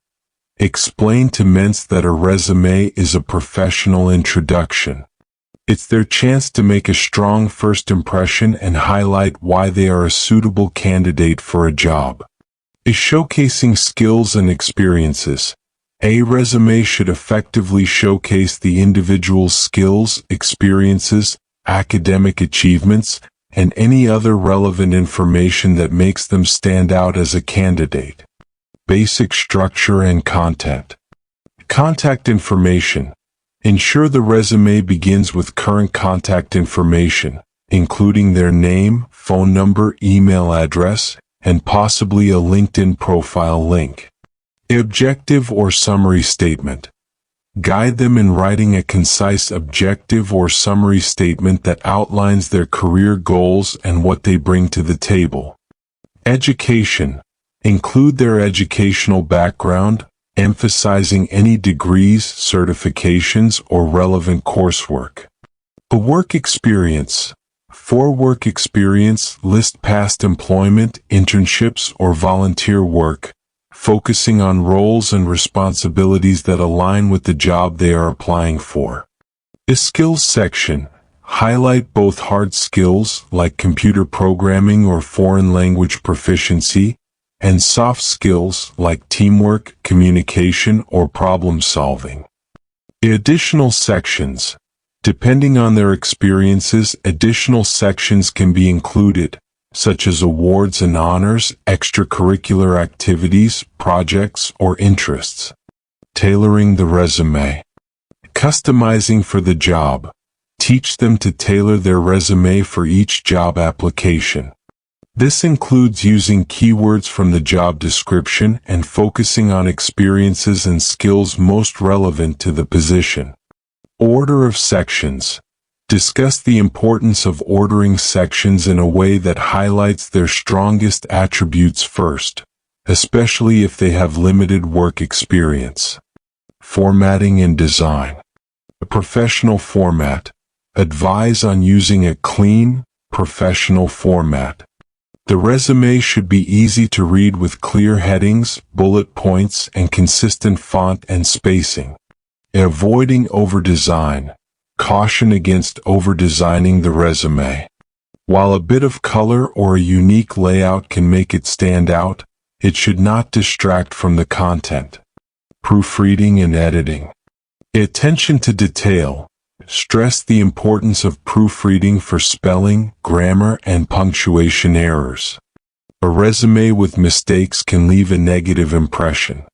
Explain to men's that a resume is a professional introduction. It's their chance to make a strong first impression and highlight why they are a suitable candidate for a job. Is showcasing skills and experiences. A resume should effectively showcase the individual's skills, experiences, academic achievements, and any other relevant information that makes them stand out as a candidate. Basic structure and content. Contact information. Ensure the resume begins with current contact information, including their name, phone number, email address, and possibly a LinkedIn profile link. Objective or summary statement. Guide them in writing a concise objective or summary statement that outlines their career goals and what they bring to the table. Education. Include their educational background, emphasizing any degrees, certifications, or relevant coursework. A work experience. For work experience, list past employment, internships, or volunteer work, focusing on roles and responsibilities that align with the job they are applying for. A skills section. Highlight both hard skills, like computer programming or foreign language proficiency, and soft skills, like teamwork, communication, or problem solving. Additional sections. Depending on their experiences, additional sections can be included, such as awards and honors, extracurricular activities, projects, or interests. Tailoring the resume. Customizing for the job. Teach them to tailor their resume for each job application. This includes using keywords from the job description and focusing on experiences and skills most relevant to the position. Order of sections. Discuss the importance of ordering sections in a way that highlights their strongest attributes first, especially if they have limited work experience. Formatting and design. A professional format. Advise on using a clean, professional format. The resume should be easy to read with clear headings, bullet points, and consistent font and spacing. Avoiding over-design. Caution against over-designing the resume. While a bit of color or a unique layout can make it stand out, it should not distract from the content. Proofreading and editing. Attention to detail. Stress the importance of proofreading for spelling, grammar, and punctuation errors. A resume with mistakes can leave a negative impression.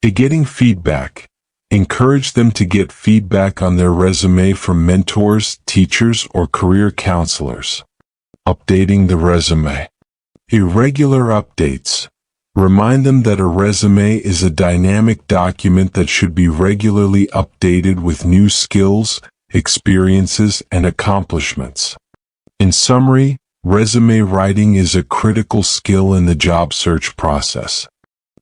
Getting feedback. Encourage them to get feedback on their resume from mentors, teachers, or career counselors. Updating the resume. Irregular updates. Remind them that a resume is a dynamic document that should be regularly updated with new skills, experiences, and accomplishments. In summary, resume writing is a critical skill in the job search process.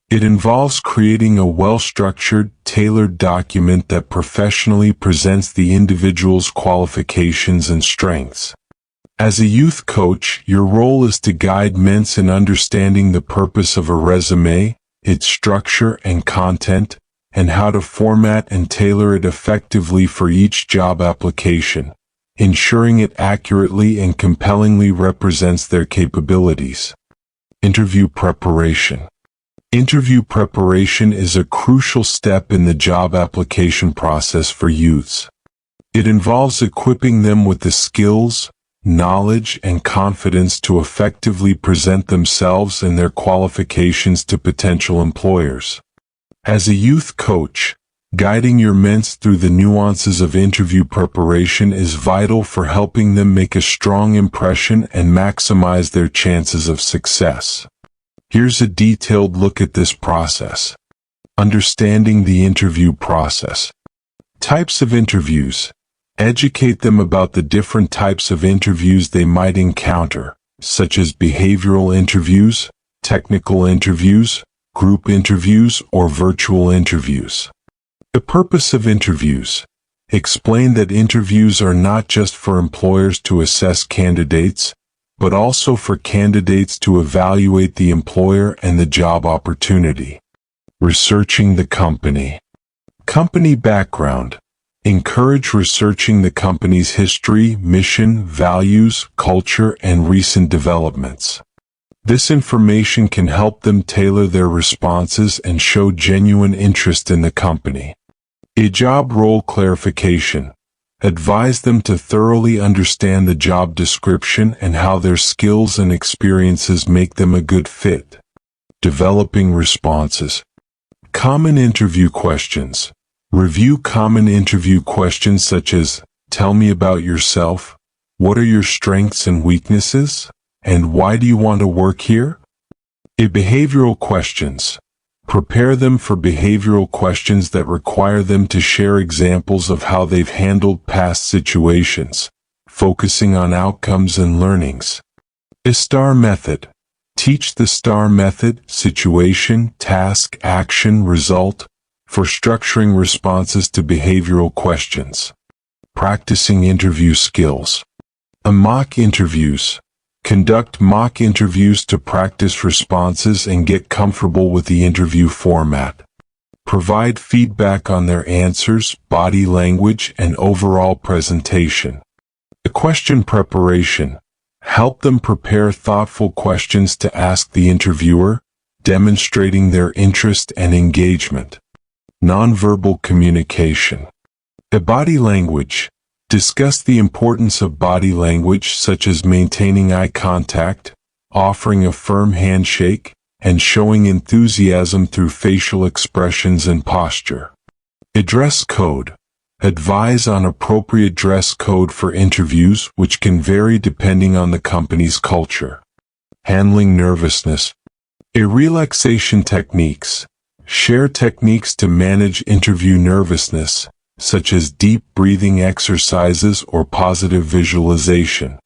It involves creating a well-structured, tailored document that professionally presents the individual's qualifications and strengths. As a youth coach, your role is to guide men's in understanding the purpose of a resume, its structure and content, and how to format and tailor it effectively for each job application, ensuring it accurately and compellingly represents their capabilities. Interview preparation. Interview preparation is a crucial step in the job application process for youths. It involves equipping them with the skills, knowledge, and confidence to effectively present themselves and their qualifications to potential employers. As a youth coach, guiding your men's through the nuances of interview preparation is vital for helping them make a strong impression and maximize their chances of success. Here's a detailed look at this process. Understanding the interview process. Types of interviews. Educate them about the different types of interviews they might encounter, such as behavioral interviews, technical interviews, group interviews, or virtual interviews. The purpose of interviews. Explain that interviews are not just for employers to assess candidates, but also for candidates to evaluate the employer and the job opportunity. Researching the company. Company background. Encourage researching the company's history, mission, values, culture, and recent developments. This information can help them tailor their responses and show genuine interest in the company. A job role clarification. Advise them to thoroughly understand the job description and how their skills and experiences make them a good fit. Developing responses. Common interview questions. Review common interview questions such as, tell me about yourself, what are your strengths and weaknesses, and why do you want to work here? Behavioral questions. Prepare them for behavioral questions that require them to share examples of how they've handled past situations, focusing on outcomes and learnings. A STAR method. Teach the STAR method, situation, task, action, result, for structuring responses to behavioral questions. Practicing interview skills. Mock interviews. Conduct mock interviews to practice responses and get comfortable with the interview format. Provide feedback on their answers, body language, and overall presentation. Question preparation. Help them prepare thoughtful questions to ask the interviewer, demonstrating their interest and engagement. Nonverbal communication. Body language. Discuss the importance of body language such as maintaining eye contact, offering a firm handshake, and showing enthusiasm through facial expressions and posture. Dress code. Advise on appropriate dress code for interviews, which can vary depending on the company's culture. Handling nervousness. Relaxation techniques. Share techniques to manage interview nervousness, such as deep breathing exercises or positive visualization.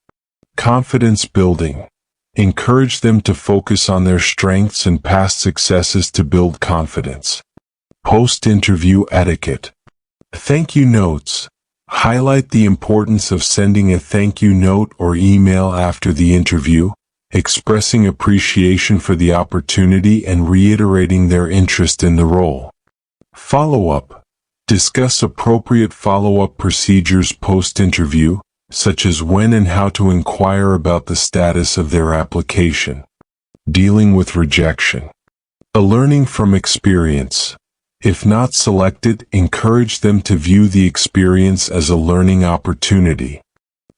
Confidence building. Encourage them to focus on their strengths and past successes to build confidence. Post-interview etiquette. Thank you notes. Highlight the importance of sending a thank you note or email after the interview, expressing appreciation for the opportunity and reiterating their interest in the role. Follow-up. Discuss appropriate follow-up procedures post-interview, such as when and how to inquire about the status of their application. Dealing with rejection. Learning from experience. If not selected, encourage them to view the experience as a learning opportunity.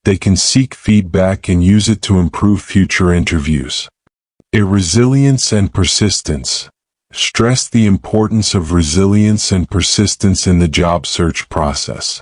They can seek feedback and use it to improve future interviews. Resilience and persistence. Stress the importance of resilience and persistence in the job search process.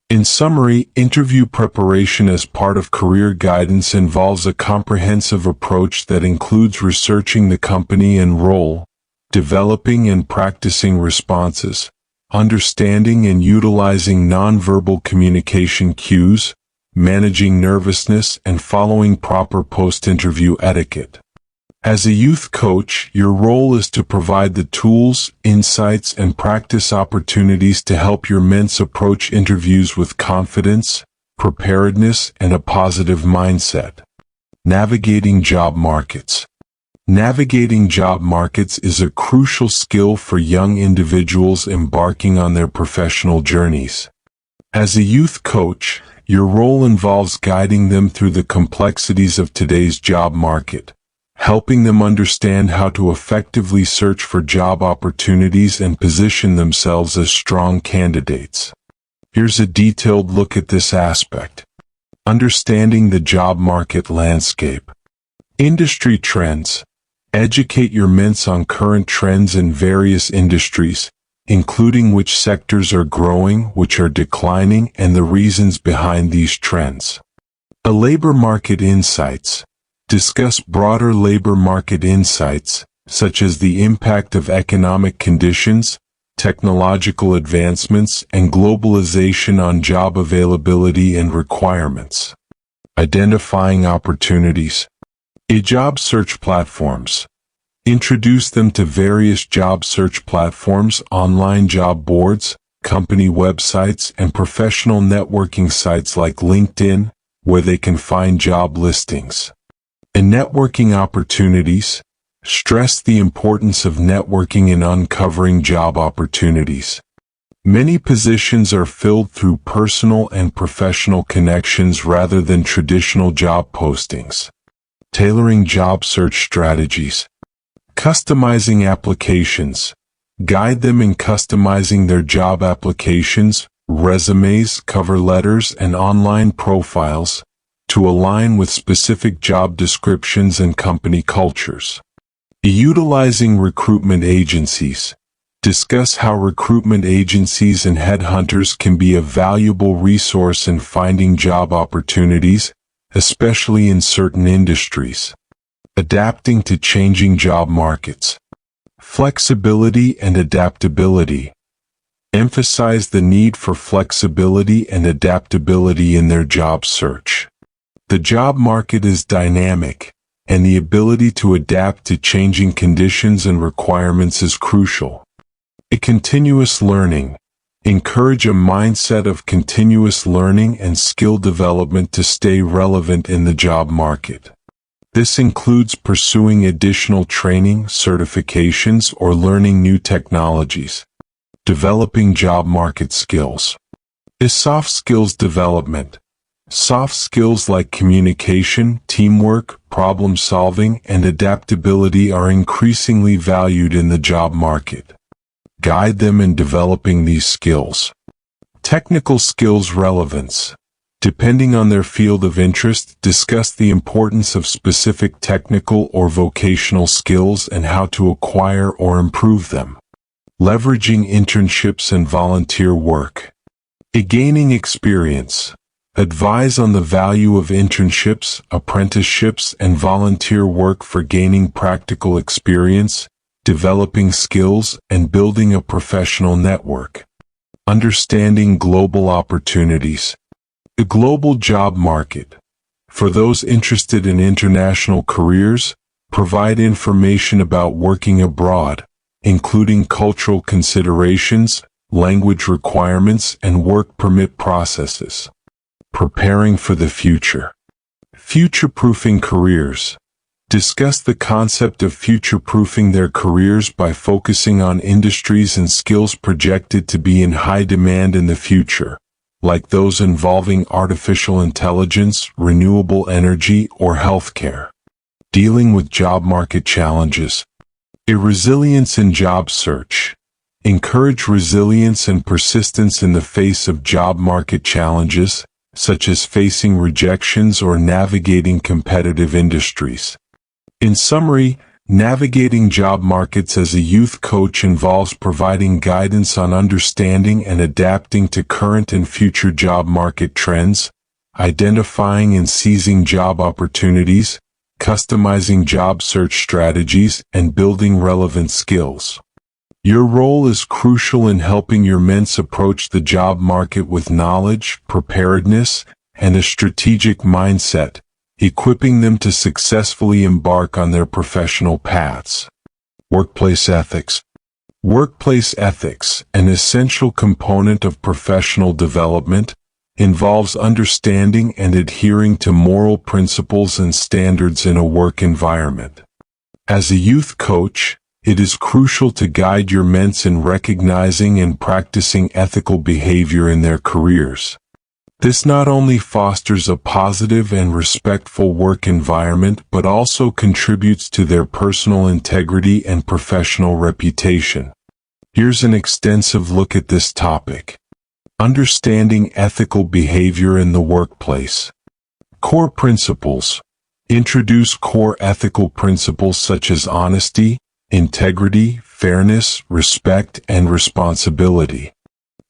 In summary, interview preparation as part of career guidance involves a comprehensive approach that includes researching the company and role, developing and practicing responses, understanding and utilizing nonverbal communication cues, managing nervousness, and following proper post-interview etiquette. As a youth coach, your role is to provide the tools, insights, and practice opportunities to help your mentor approach interviews with confidence, preparedness, and a positive mindset. Navigating job markets. Navigating job markets is a crucial skill for young individuals embarking on their professional journeys. As a youth coach, your role involves guiding them through the complexities of today's job market, helping them understand how to effectively search for job opportunities and position themselves as strong candidates. Here's a detailed look at this aspect. Understanding the job market landscape. Industry trends. Educate your mentor on current trends in various industries, including which sectors are growing, which are declining, and the reasons behind these trends. Labor market insights. Discuss broader labor market insights, such as the impact of economic conditions, technological advancements, and globalization on job availability and requirements. Identifying opportunities. Job search platforms. Introduce them to various job search platforms, online job boards, company websites, and professional networking sites like LinkedIn, where they can find job listings. And networking opportunities. Stress the importance of networking in uncovering job opportunities. Many positions are filled through personal and professional connections rather than traditional job postings. Tailoring job search strategies. Customizing applications. Guide them in customizing their job applications, resumes, cover letters, and online profiles to align with specific job descriptions and company cultures. Utilizing recruitment agencies. Discuss how recruitment agencies and headhunters can be a valuable resource in finding job opportunities, especially in certain industries. Adapting to changing job markets. Flexibility and adaptability. Emphasize the need for flexibility and adaptability in their job search. The job market is dynamic, and the ability to adapt to changing conditions and requirements is crucial. Continuous learning. Encourage a mindset of continuous learning and skill development to stay relevant in the job market. This includes pursuing additional training, certifications, or learning new technologies. Developing job market skills. Soft skills development. Soft skills like communication, teamwork, problem-solving, and adaptability are increasingly valued in the job market. Guide them in developing these skills. Technical skills relevance. Depending on their field of interest, discuss the importance of specific technical or vocational skills and how to acquire or improve them. Leveraging internships and volunteer work. Gaining experience. Advise on the value of internships, apprenticeships, and volunteer work for gaining practical experience, developing skills, and building a professional network. Understanding global opportunities. The global job market. For those interested in international careers, provide information about working abroad, including cultural considerations, language requirements, and work permit processes. Preparing for the future. Future-proofing careers. Discuss the concept of future-proofing their careers by focusing on industries and skills projected to be in high demand in the future, like those involving artificial intelligence, renewable energy, or healthcare. Dealing with job market challenges. Resilience in job search. Encourage resilience and persistence in the face of job market challenges, such as facing rejections or navigating competitive industries. In summary, navigating job markets as a youth coach involves providing guidance on understanding and adapting to current and future job market trends, identifying and seizing job opportunities, customizing job search strategies, and building relevant skills. Your role is crucial in helping your mentor approach the job market with knowledge, preparedness, and a strategic mindset, equipping them to successfully embark on their professional paths. Workplace ethics. Workplace ethics, an essential component of professional development, involves understanding and adhering to moral principles and standards in a work environment. As a youth coach, it is crucial to guide your mentor in recognizing and practicing ethical behavior in their careers. This not only fosters a positive and respectful work environment but also contributes to their personal integrity and professional reputation. Here's an extensive look at this topic. Understanding ethical behavior in the workplace. Core principles. Introduce core ethical principles such as honesty, integrity, fairness, respect, and responsibility.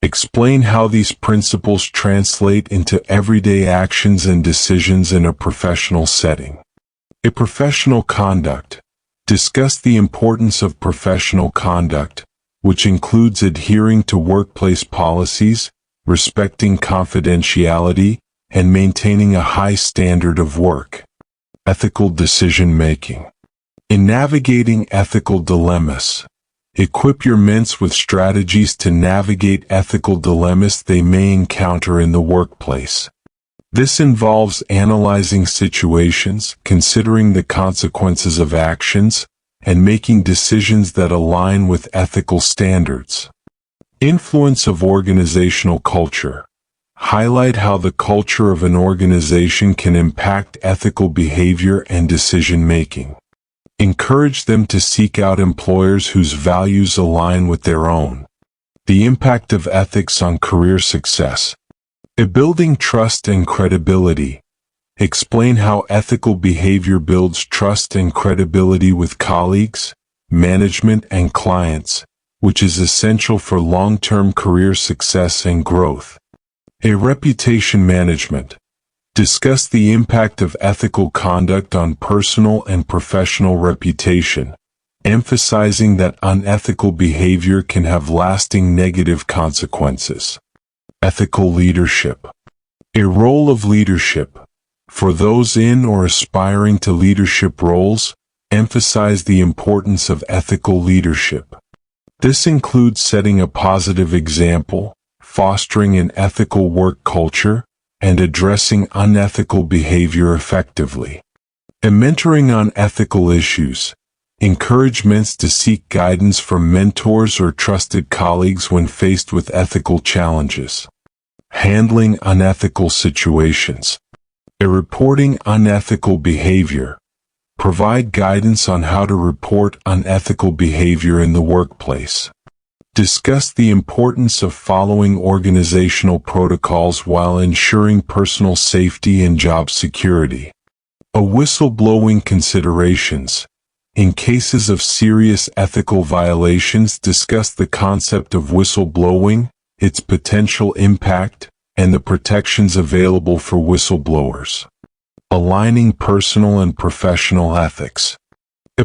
Explain how these principles translate into everyday actions and decisions in a professional setting. Professional conduct. Discuss the importance of professional conduct, which includes adhering to workplace policies, respecting confidentiality, and maintaining a high standard of work. Ethical decision-making. In navigating ethical dilemmas, equip your mentor with strategies to navigate ethical dilemmas they may encounter in the workplace. This involves analyzing situations, considering the consequences of actions, and making decisions that align with ethical standards. Influence of organizational culture. Highlight how the culture of an organization can impact ethical behavior and decision-making. Encourage them to seek out employers whose values align with their own. The impact of ethics on career success. Building trust and credibility. Explain how ethical behavior builds trust and credibility with colleagues, management, and clients, which is essential for long-term career success and growth. Reputation management. Discuss the impact of ethical conduct on personal and professional reputation, emphasizing that unethical behavior can have lasting negative consequences. Ethical leadership. A role of leadership. For those in or aspiring to leadership roles, emphasize the importance of ethical leadership. This includes setting a positive example, fostering an ethical work culture, and addressing unethical behavior effectively. Mentoring on ethical issues. Encourage mentors to seek guidance from mentors or trusted colleagues when faced with ethical challenges. Handling unethical situations. Reporting unethical behavior. Provide guidance on how to report unethical behavior in the workplace. Discuss the importance of following organizational protocols while ensuring personal safety and job security. Whistleblowing considerations. In cases of serious ethical violations, discuss the concept of whistleblowing, its potential impact, and the protections available for whistleblowers. Aligning personal and professional ethics.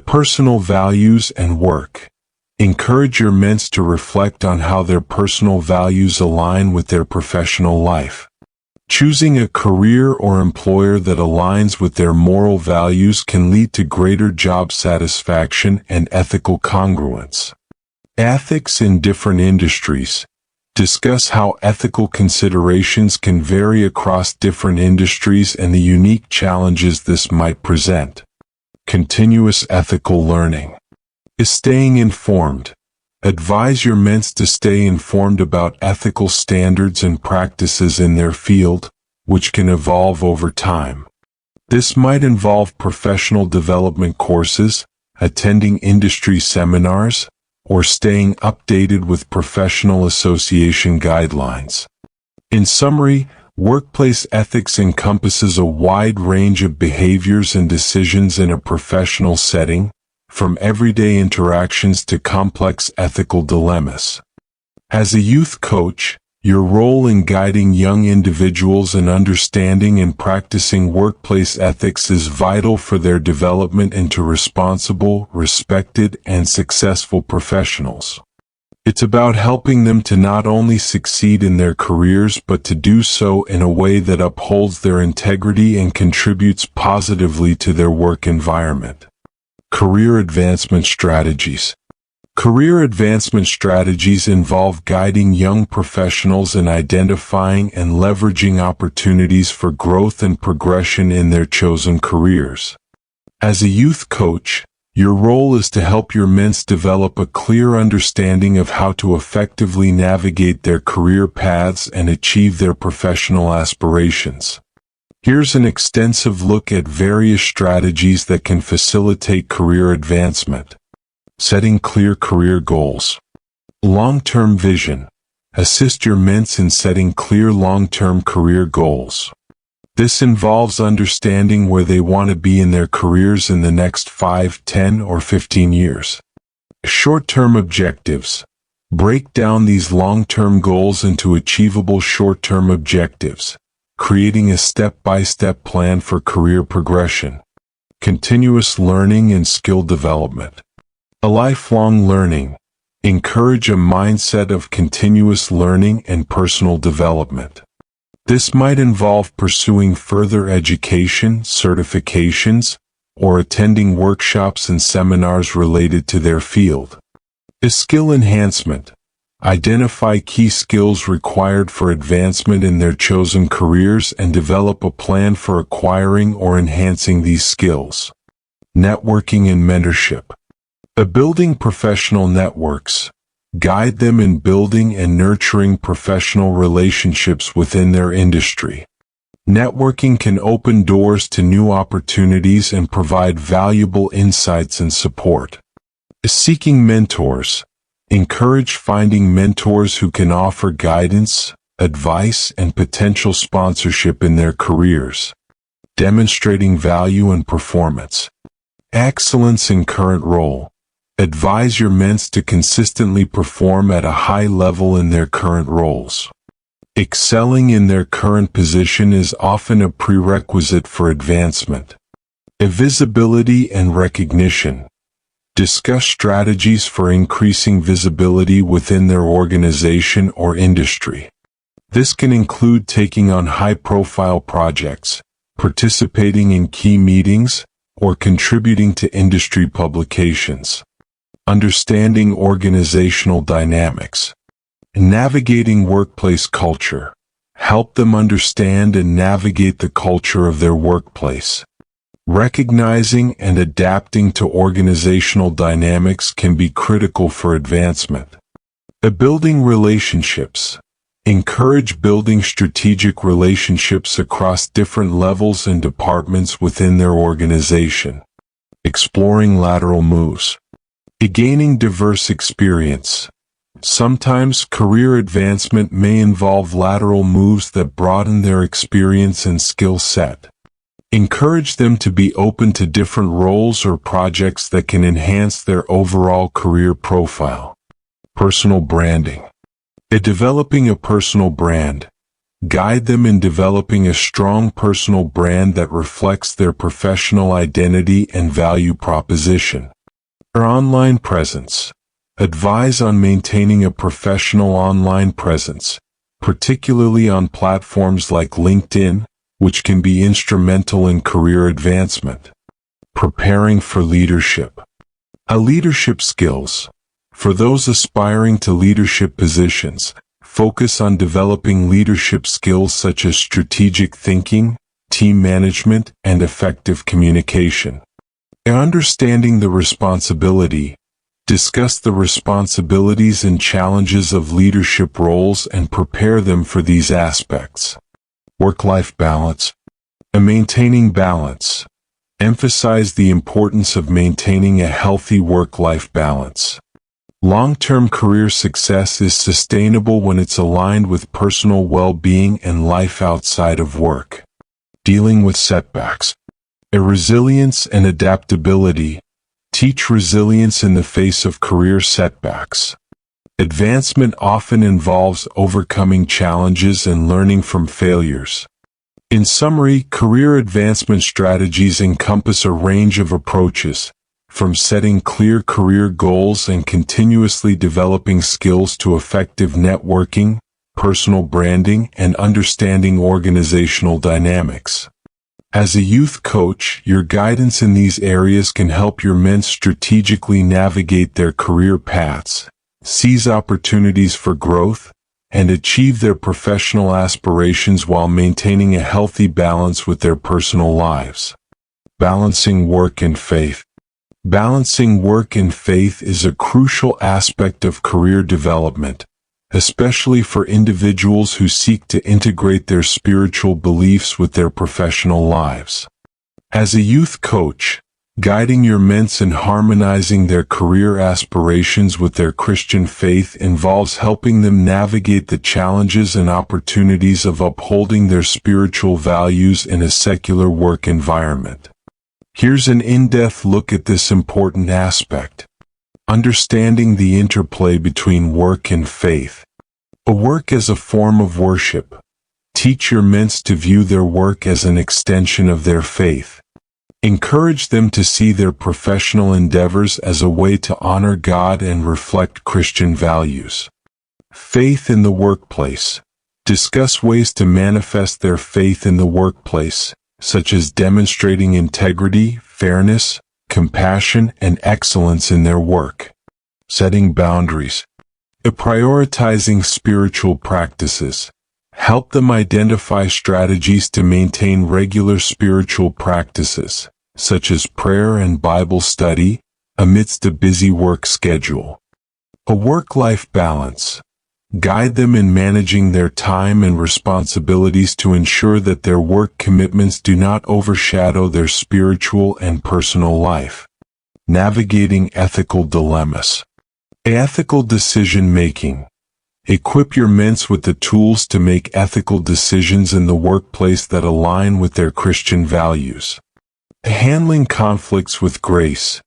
Personal values and work. Encourage your mentors to reflect on how their personal values align with their professional life. Choosing a career or employer that aligns with their moral values can lead to greater job satisfaction and ethical congruence. Ethics in different industries. Discuss how ethical considerations can vary across different industries and the unique challenges this might present. Continuous ethical learning. Staying informed. Advise your mentors to stay informed about ethical standards and practices in their field, which can evolve over time. This might involve professional development courses, attending industry seminars, or staying updated with professional association guidelines. In summary, workplace ethics encompasses a wide range of behaviors and decisions in a professional setting, from everyday interactions to complex ethical dilemmas. As a youth coach, your role in guiding young individuals in understanding and practicing workplace ethics is vital for their development into responsible, respected, and successful professionals. It's about helping them to not only succeed in their careers but to do so in a way that upholds their integrity and contributes positively to their work environment. Career advancement strategies. Career advancement strategies involve guiding young professionals in identifying and leveraging opportunities for growth and progression in their chosen careers. As a youth coach, your role is to help your mentors develop a clear understanding of how to effectively navigate their career paths and achieve their professional aspirations. Here's an extensive look at various strategies that can facilitate career advancement. Setting clear career goals. Long-term vision. Assist your mentors in setting clear long-term career goals. This involves understanding where they want to be in their careers in the next 5, 10, or 15 years. Short-term objectives. Break down these long-term goals into achievable short-term objectives, creating a step-by-step plan for career progression. continuous learning and skill development. A lifelong learning. Encourage a mindset of continuous learning and personal development. This might involve pursuing further education, certifications, or attending workshops and seminars related to their field. A skill enhancement. Identify key skills required for advancement in their chosen careers and develop a plan for acquiring or enhancing these skills. Networking and mentorship. Building professional networks. Guide them in building and nurturing professional relationships within their industry. Networking can open doors to new opportunities and provide valuable insights and support. Seeking mentors. Encourage finding mentors who can offer guidance, advice, and potential sponsorship in their careers. Demonstrating value and performance. Excellence in current role. Advise your ments to consistently perform at a high level in their current roles. Excelling in their current position is often a prerequisite for advancement. Visibility and recognition. Discuss strategies for increasing visibility within their organization or industry. This can include taking on high-profile projects, participating in key meetings, or contributing to industry publications. Understanding organizational dynamics. Navigating workplace culture. Help them understand and navigate the culture of their workplace. Recognizing and adapting to organizational dynamics can be critical for advancement. Building relationships. Encourage building strategic relationships across different levels and departments within their organization. Exploring lateral moves. Gaining diverse experience. Sometimes career advancement may involve lateral moves that broaden their experience and skill set. Encourage them to be open to different roles or projects that can enhance their overall career profile. Personal branding. Developing a personal brand. Guide them in developing a strong personal brand that reflects their professional identity and value proposition. Their online presence. Advise on maintaining a professional online presence, particularly on platforms like LinkedIn, which can be instrumental in career advancement. Preparing for leadership. Leadership skills. For those aspiring to leadership positions, focus on developing leadership skills such as strategic thinking, team management, and effective communication. Understanding the responsibility. Discuss the responsibilities and challenges of leadership roles and prepare them for these aspects. Work-life balance. Maintaining balance. Emphasize the importance of maintaining a healthy work-life balance. Long-term career success is sustainable when it's aligned with personal well-being and life outside of work. Dealing with setbacks. Resilience and adaptability. Teach resilience in the face of career setbacks. Advancement often involves overcoming challenges and learning from failures. In summary, career advancement strategies encompass a range of approaches, from setting clear career goals and continuously developing skills to effective networking, personal branding, and understanding organizational dynamics. As a youth coach, your guidance in these areas can help your men strategically navigate their career paths, seize opportunities for growth, and achieve their professional aspirations while maintaining a healthy balance with their personal lives. Balancing work and faith. Balancing work and faith is a crucial aspect of career development, especially for individuals who seek to integrate their spiritual beliefs with their professional lives. As a youth coach, guiding your ments in harmonizing their career aspirations with their Christian faith involves helping them navigate the challenges and opportunities of upholding their spiritual values in a secular work environment. Here's an in-depth look at this important aspect. Understanding the interplay between work and faith. Work as a form of worship. Teach your ments to view their work as an extension of their faith. Encourage them to see their professional endeavors as a way to honor God and reflect Christian values. Faith in the workplace. Discuss ways to manifest their faith in the workplace, such as demonstrating integrity, fairness, compassion, and excellence in their work. Setting boundaries. Prioritizing spiritual practices. Help them identify strategies to maintain regular spiritual practices, such as prayer and Bible study, amidst a busy work schedule. A work-life balance. Guide them in managing their time and responsibilities to ensure that their work commitments do not overshadow their spiritual and personal life. Navigating ethical dilemmas. Ethical decision-making. Equip your mentor with the tools to make ethical decisions in the workplace that align with their Christian values. Handling conflicts with grace.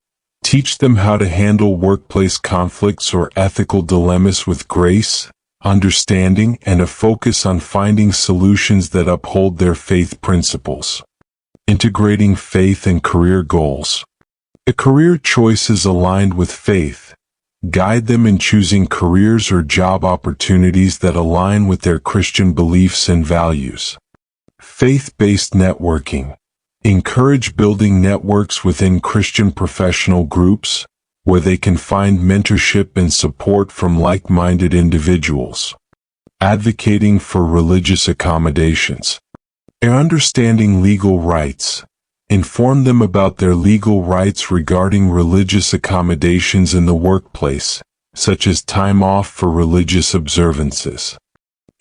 Teach them how to handle workplace conflicts or ethical dilemmas with grace, understanding, and a focus on finding solutions that uphold their faith principles. Integrating faith and career goals. A career choices aligned with faith. Guide them in choosing careers or job opportunities that align with their Christian beliefs and values. Faith-based networking. Encourage building networks within Christian professional groups, where they can find mentorship and support from like-minded individuals. Advocating for religious accommodations. Understanding legal rights. Inform them about their legal rights regarding religious accommodations in the workplace, such as time off for religious observances.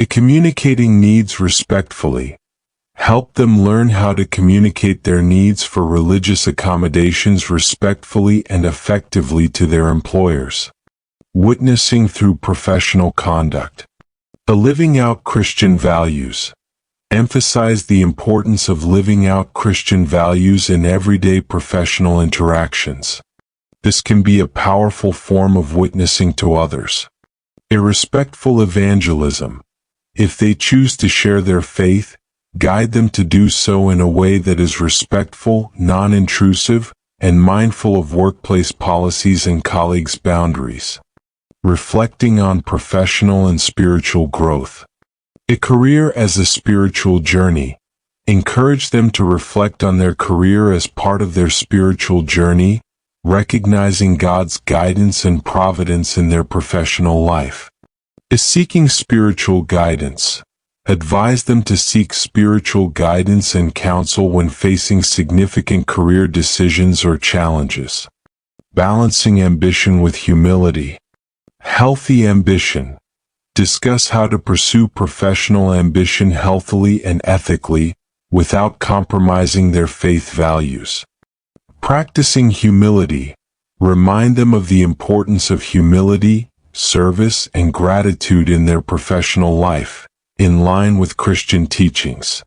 Communicating needs respectfully. Help them learn how to communicate their needs for religious accommodations respectfully and effectively to their employers. Witnessing through professional conduct. Living out Christian values. Emphasize the importance of living out Christian values in everyday professional interactions. This can be a powerful form of witnessing to others. Respectful evangelism. If they choose to share their faith, guide them to do so in a way that is respectful, non-intrusive, and mindful of workplace policies and colleagues' boundaries. Reflecting on professional and spiritual growth. A career as a spiritual journey. Encourage them to reflect on their career as part of their spiritual journey, recognizing God's guidance and providence in their professional life. Seeking spiritual guidance. Advise them to seek spiritual guidance and counsel when facing significant career decisions or challenges. Balancing ambition with humility. Healthy ambition. Discuss how to pursue professional ambition healthily and ethically, without compromising their faith values. Practicing humility. Remind them of the importance of humility, service, and gratitude in their professional life, in line with Christian teachings.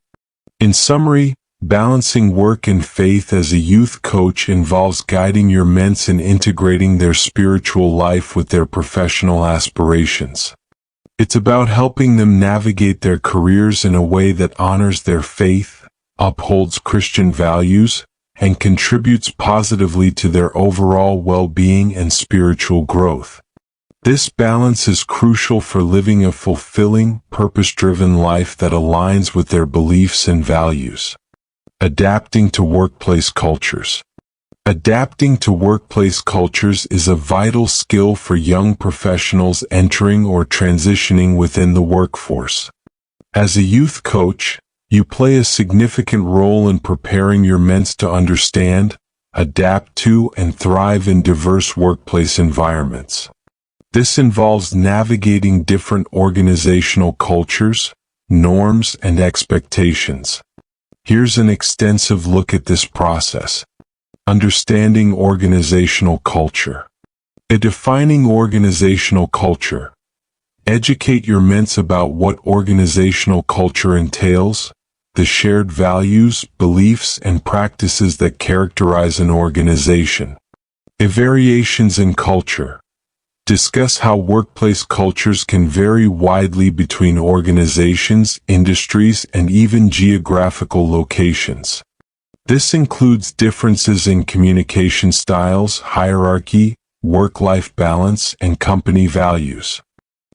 In summary, balancing work and faith as a youth coach involves guiding your mentor in integrating their spiritual life with their professional aspirations. It's about helping them navigate their careers in a way that honors their faith, upholds Christian values, and contributes positively to their overall well-being and spiritual growth. This balance is crucial for living a fulfilling, purpose-driven life that aligns with their beliefs and values. Adapting to workplace cultures. Adapting to workplace cultures is a vital skill for young professionals entering or transitioning within the workforce. As a youth coach, you play a significant role in preparing your mentor to understand, adapt to, and thrive in diverse workplace environments. This involves navigating different organizational cultures, norms, and expectations. Here's an extensive look at this process. Understanding organizational culture. Defining organizational culture. Educate your mentor about what organizational culture entails, the shared values, beliefs, and practices that characterize an organization. Variations in culture. Discuss how workplace cultures can vary widely between organizations, industries, and even geographical locations. This includes differences in communication styles, hierarchy, work-life balance, and company values.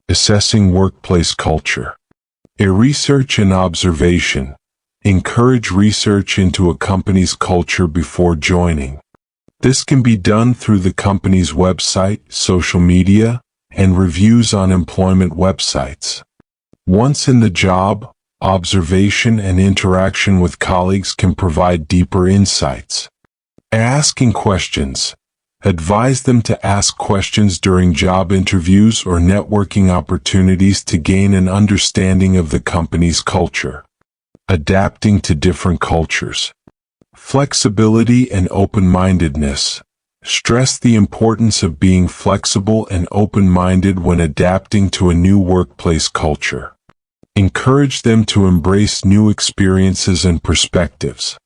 Assessing workplace culture. A research and observation. Encourage research into a company's culture before joining. This can be done through the company's website, social media, and reviews on employment websites. Once in the job, observation and interaction with colleagues can provide deeper insights. Asking questions. Advise them to ask questions during job interviews or networking opportunities to gain an understanding of the company's culture. Adapting to different cultures. Flexibility and open-mindedness. Stress the importance of being flexible and open-minded when adapting to a new workplace culture. Encourage them to embrace new experiences and perspectives.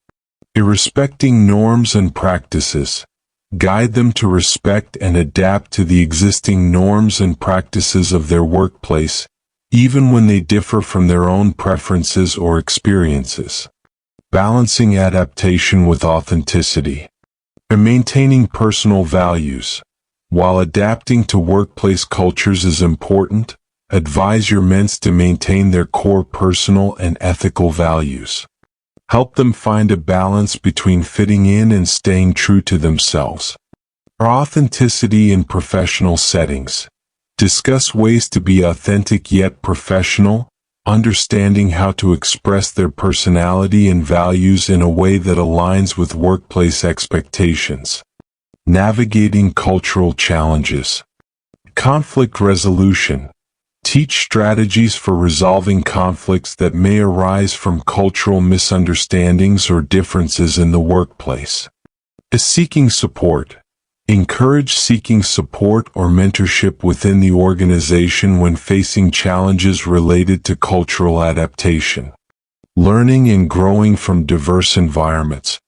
Respecting norms and practices. Guide them to respect and adapt to the existing norms and practices of their workplace, even when they differ from their own preferences or experiences. Balancing adaptation with authenticity. Maintaining personal values. While adapting to workplace cultures is important, advise your mentor to maintain their core personal and ethical values. Help them find a balance between fitting in and staying true to themselves. Authenticity in professional settings. Discuss ways to be authentic yet professional, understanding how to express their personality and values in a way that aligns with workplace expectations. Navigating cultural challenges. Conflict resolution. Teach strategies for resolving conflicts that may arise from cultural misunderstandings or differences in the workplace. Seeking support. Encourage seeking support or mentorship within the organization when facing challenges related to cultural adaptation. Learning and growing from diverse environments.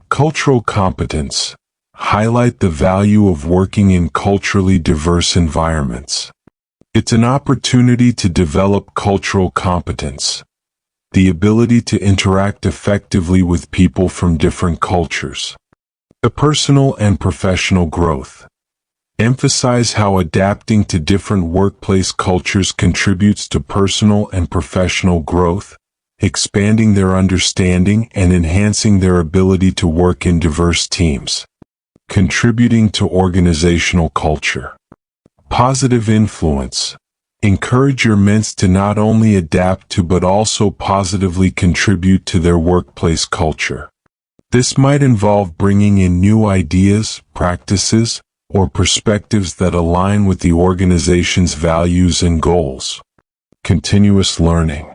Cultural competence. Highlight the value of working in culturally diverse environments. It's an opportunity to develop cultural competence, the ability to interact effectively with people from different cultures. Personal and professional growth. Emphasize how adapting to different workplace cultures contributes to personal and professional growth, expanding their understanding and enhancing their ability to work in diverse teams. Contributing to organizational culture. Positive influence. Encourage your mentor to not only adapt to but also positively contribute to their workplace culture. This might involve bringing in new ideas, practices, or perspectives that align with the organization's values and goals. Continuous learning.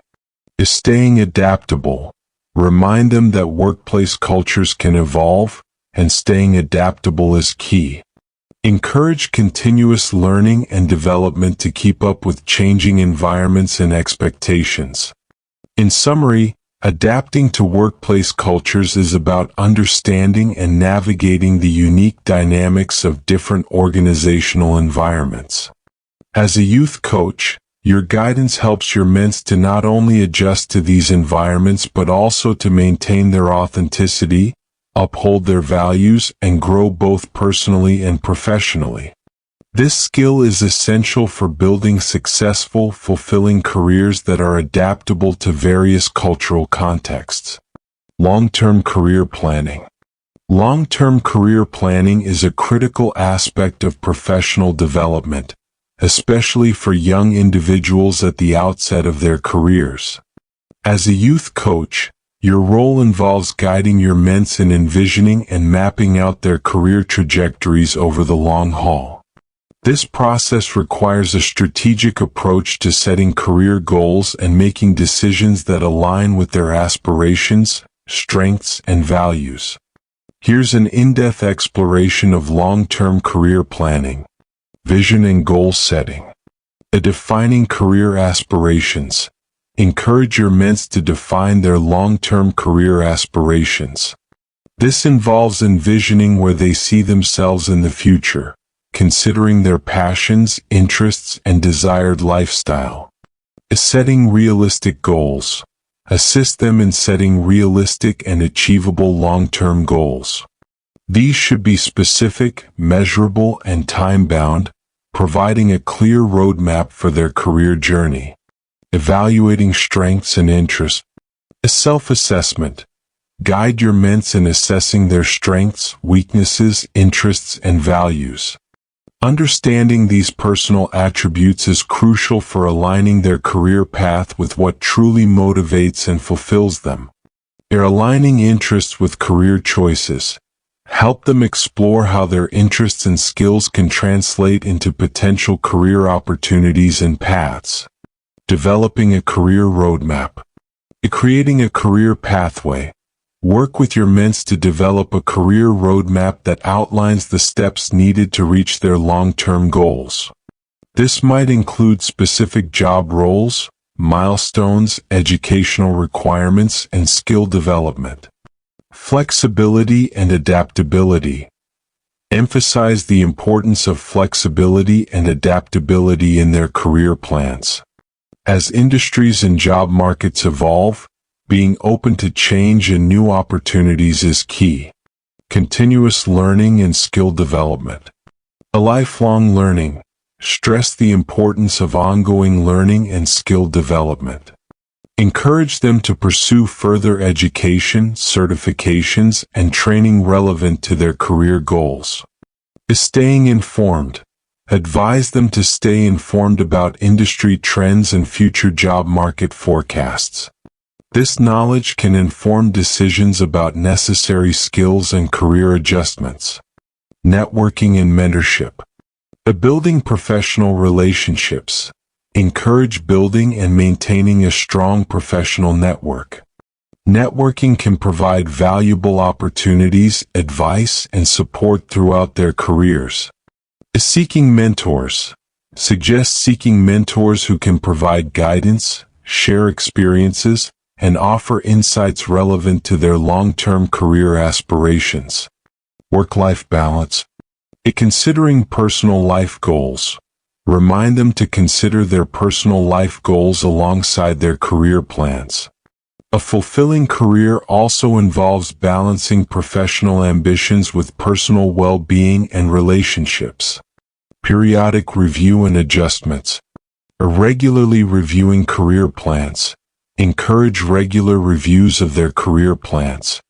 Staying adaptable. Remind them that workplace cultures can evolve, and staying adaptable is key. Encourage continuous learning and development to keep up with changing environments and expectations. In summary, adapting to workplace cultures is about understanding and navigating the unique dynamics of different organizational environments. As a youth coach, your guidance helps your mentor to not only adjust to these environments but also to maintain their authenticity, uphold their values, and grow both personally and professionally. This skill is essential for building successful, fulfilling careers that are adaptable to various cultural contexts. Long-term career planning. Long-term career planning is a critical aspect of professional development, especially for young individuals at the outset of their careers. As a youth coach, your role involves guiding your mentor in envisioning and mapping out their career trajectories over the long haul. This process requires a strategic approach to setting career goals and making decisions that align with their aspirations, strengths, and values. Here's an in-depth exploration of long-term career planning. Vision and goal setting. Defining career aspirations. Encourage your mentor to define their long-term career aspirations. This involves envisioning where they see themselves in the future, considering their passions, interests, and desired lifestyle. Setting realistic goals. assist them in setting realistic and achievable long-term goals. These should be specific, measurable, and time-bound, providing a clear roadmap for their career journey. Evaluating strengths and interests. A self-assessment. Guide your ments in assessing their strengths, weaknesses, interests, and values. Understanding these personal attributes is crucial for aligning their career path with what truly motivates and fulfills them. They're aligning interests with career choices. Help them explore how their interests and skills can translate into potential career opportunities and paths. Developing a career roadmap. Creating a career pathway. Work with your ments to develop a career roadmap that outlines the steps needed to reach their long-term goals. This might include specific job roles, milestones, educational requirements, and skill development. Flexibility and adaptability. Emphasize the importance of flexibility and adaptability in their career plans. As industries and job markets evolve, being open to change and new opportunities is key. Continuous learning and skill development. A lifelong learning. Stress the importance of ongoing learning and skill development. Encourage them to pursue further education, certifications, and training relevant to their career goals. Staying informed. Advise them to stay informed about industry trends and future job market forecasts. This knowledge can inform decisions about necessary skills and career adjustments. Networking and mentorship. Building professional relationships. Encourage building and maintaining a strong professional network. Networking can provide valuable opportunities, advice, and support throughout their careers. Seeking mentors. Suggest seeking mentors who can provide guidance, share experiences, and offer insights relevant to their long-term career aspirations. Work-life balance. Considering personal life goals. Remind them to consider their personal life goals alongside their career plans. A fulfilling career also involves balancing professional ambitions with personal well-being and relationships. Periodic review and adjustments. Regularly reviewing career plans. Encourage regular reviews of their career plans.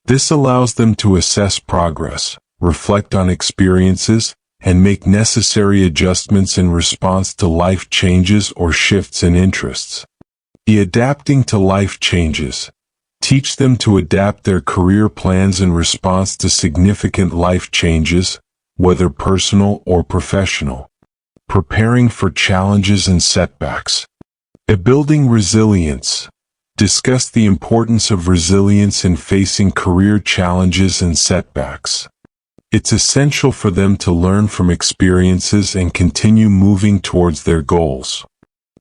This allows them to assess progress, reflect on experiences, and make necessary adjustments in response to life changes or shifts in interests. Adapting to life changes. Teach them to adapt their career plans in response to significant life changes, whether personal or professional. Preparing for challenges and setbacks. Building resilience. Discuss the importance of resilience in facing career challenges and setbacks. It's essential for them to learn from experiences and continue moving towards their goals.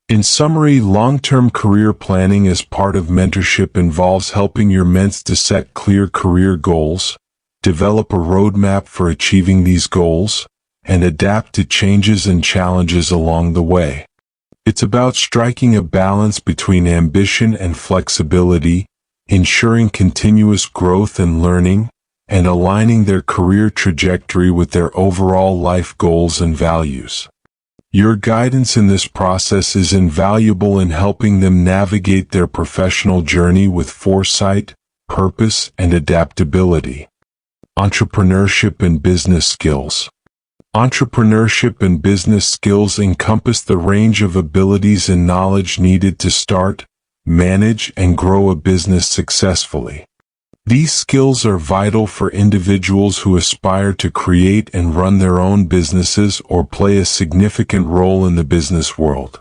In summary, long-term career planning as part of mentorship involves helping your ments to set clear career goals, develop a roadmap for achieving these goals, and adapt to changes and challenges along the way. It's about striking a balance between ambition and flexibility, ensuring continuous growth and learning, and aligning their career trajectory with their overall life goals and values. Your guidance in this process is invaluable in helping them navigate their professional journey with foresight, purpose, and adaptability. Entrepreneurship and business skills. Entrepreneurship and business skills encompass the range of abilities and knowledge needed to start, manage, and grow a business successfully. These skills are vital for individuals who aspire to create and run their own businesses or play a significant role in the business world.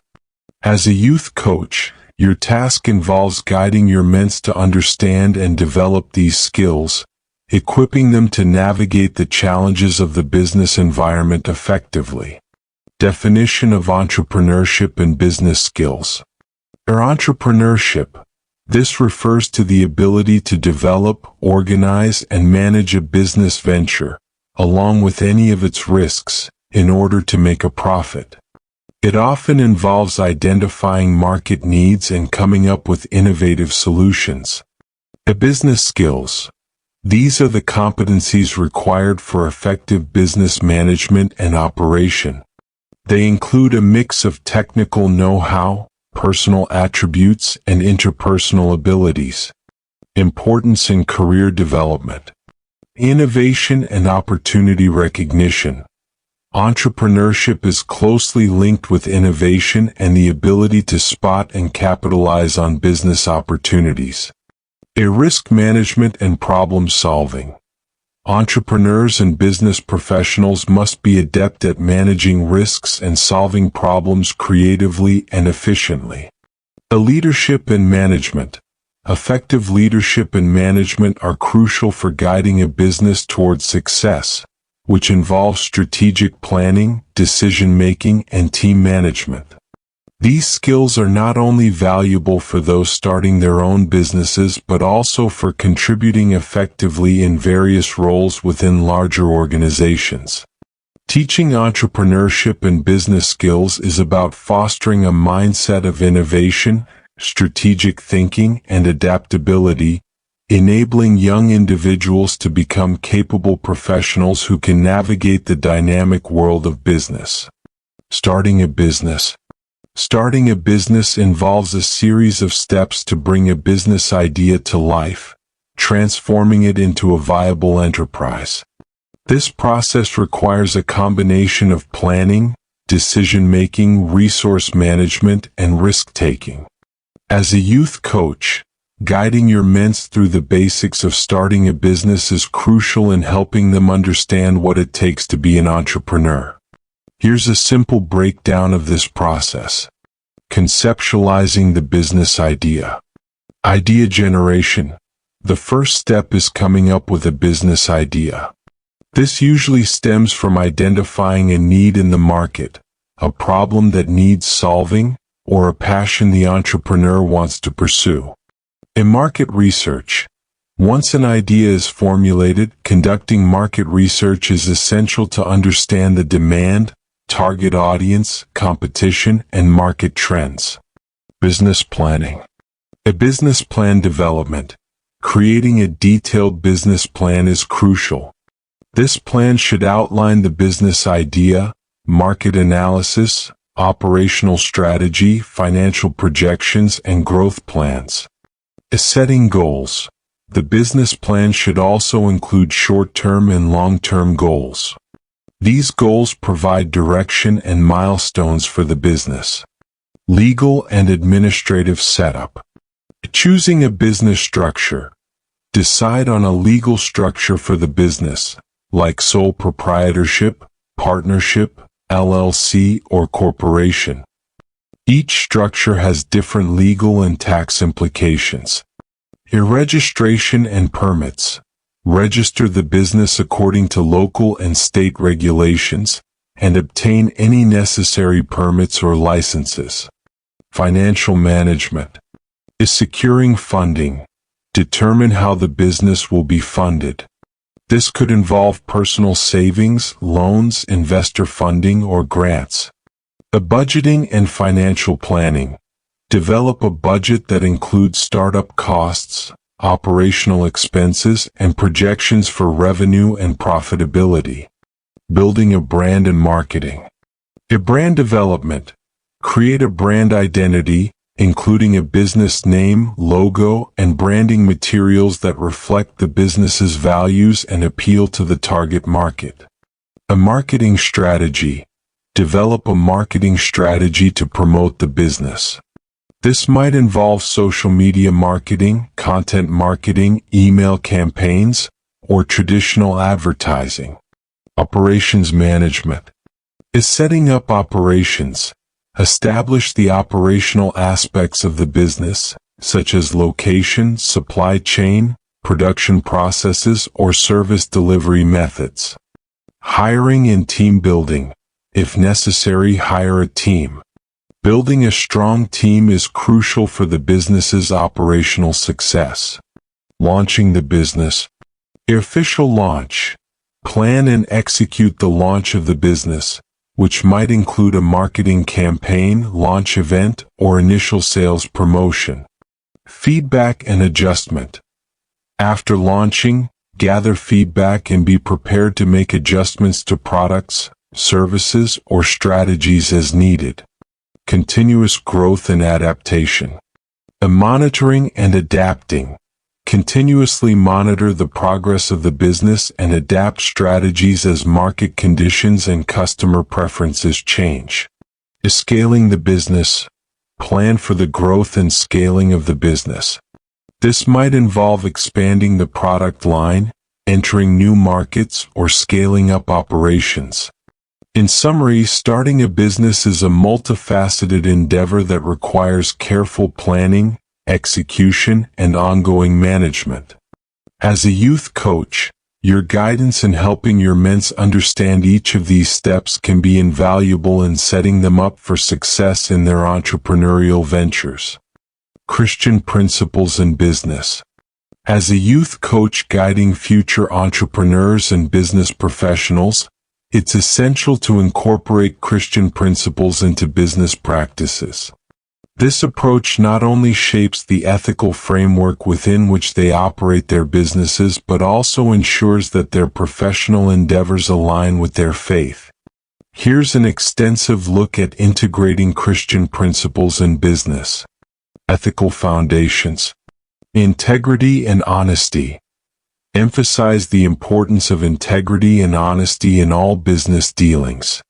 As a youth coach, your task involves guiding your ments to understand and develop these skills, equipping them to navigate the challenges of the business environment effectively. Definition of entrepreneurship and business skills. Entrepreneurship. This refers to the ability to develop, organize, and manage a business venture, along with any of its risks, in order to make a profit. It often involves identifying market needs and coming up with innovative solutions. Business skills. These are the competencies required for effective business management and operation. They include a mix of technical know-how, personal attributes, and interpersonal abilities. Importance in career development. Innovation and opportunity recognition. Entrepreneurship is closely linked with innovation and the ability to spot and capitalize on business opportunities. Risk management and problem solving. Entrepreneurs and business professionals must be adept at managing risks and solving problems creatively and efficiently. Leadership and management. Effective leadership and management are crucial for guiding a business towards success, which involves strategic planning, decision-making, and team management. These skills are not only valuable for those starting their own businesses but also for contributing effectively in various roles within larger organizations. Teaching entrepreneurship and business skills is about fostering a mindset of innovation, strategic thinking, and adaptability, enabling young individuals to become capable professionals who can navigate the dynamic world of business. Starting a business. Starting a business involves a series of steps to bring a business idea to life, transforming it into a viable enterprise. This process requires a combination of planning, decision-making, resource management, and risk-taking. As a youth coach, guiding your mentor through the basics of starting a business is crucial in helping them understand what it takes to be an entrepreneur. Here's a simple breakdown of this process. Conceptualizing the business idea. Idea generation. The first step is coming up with a business idea. This usually stems from identifying a need in the market, a problem that needs solving, or a passion the entrepreneur wants to pursue. In market research. Once an idea is formulated, conducting market research is essential to understand the demand, target audience, competition, and market trends. Business planning. A business plan development. Creating a detailed business plan is crucial. This plan should outline the business idea, market analysis, operational strategy, financial projections, and growth plans. Setting goals. The business plan should also include short-term and long-term goals. These goals provide direction and milestones for the business. Legal and administrative setup. Choosing a business structure. Decide on a legal structure for the business, like sole proprietorship, partnership, LLC, or corporation. Each structure has different legal and tax implications. Registration and permits. Register the business according to local and state regulations, and obtain any necessary permits or licenses. Financial management. Securing funding. Determine how the business will be funded. This could involve personal savings, loans, investor funding, or grants. Budgeting and financial planning. Develop a budget that includes startup costs, operational expenses, and projections for revenue and profitability. Building a brand and marketing. Brand development. Create a brand identity, including a business name, logo, and branding materials that reflect the business's values and appeal to the target market. A marketing strategy. Develop a marketing strategy to promote the business. This might involve social media marketing, content marketing, email campaigns, or traditional advertising. Operations management. Setting up operations. Establish the operational aspects of the business, such as location, supply chain, production processes, or service delivery methods. Hiring and team building. If necessary, hire a team. Building a strong team is crucial for the business's operational success. Launching the business. Official launch. Plan and execute the launch of the business, which might include a marketing campaign, launch event, or initial sales promotion. Feedback and adjustment. After launching, gather feedback and be prepared to make adjustments to products, services, or strategies as needed. Continuous growth and adaptation. Monitoring and adapting. Continuously monitor the progress of the business and adapt strategies as market conditions and customer preferences change. Scaling the business. Plan for the growth and scaling of the business. This might involve expanding the product line, entering new markets, or scaling up operations. In summary, starting a business is a multifaceted endeavor that requires careful planning, execution, and ongoing management. As a youth coach, your guidance in helping your men's understand each of these steps can be invaluable in setting them up for success in their entrepreneurial ventures. Christian principles in business. As a youth coach guiding future entrepreneurs and business professionals, it's essential to incorporate Christian principles into business practices. This approach not only shapes the ethical framework within which they operate their businesses but also ensures that their professional endeavors align with their faith. Here's an extensive look at integrating Christian principles in business. Ethical foundations. Integrity and honesty. Emphasize the importance of integrity and honesty in all business dealings.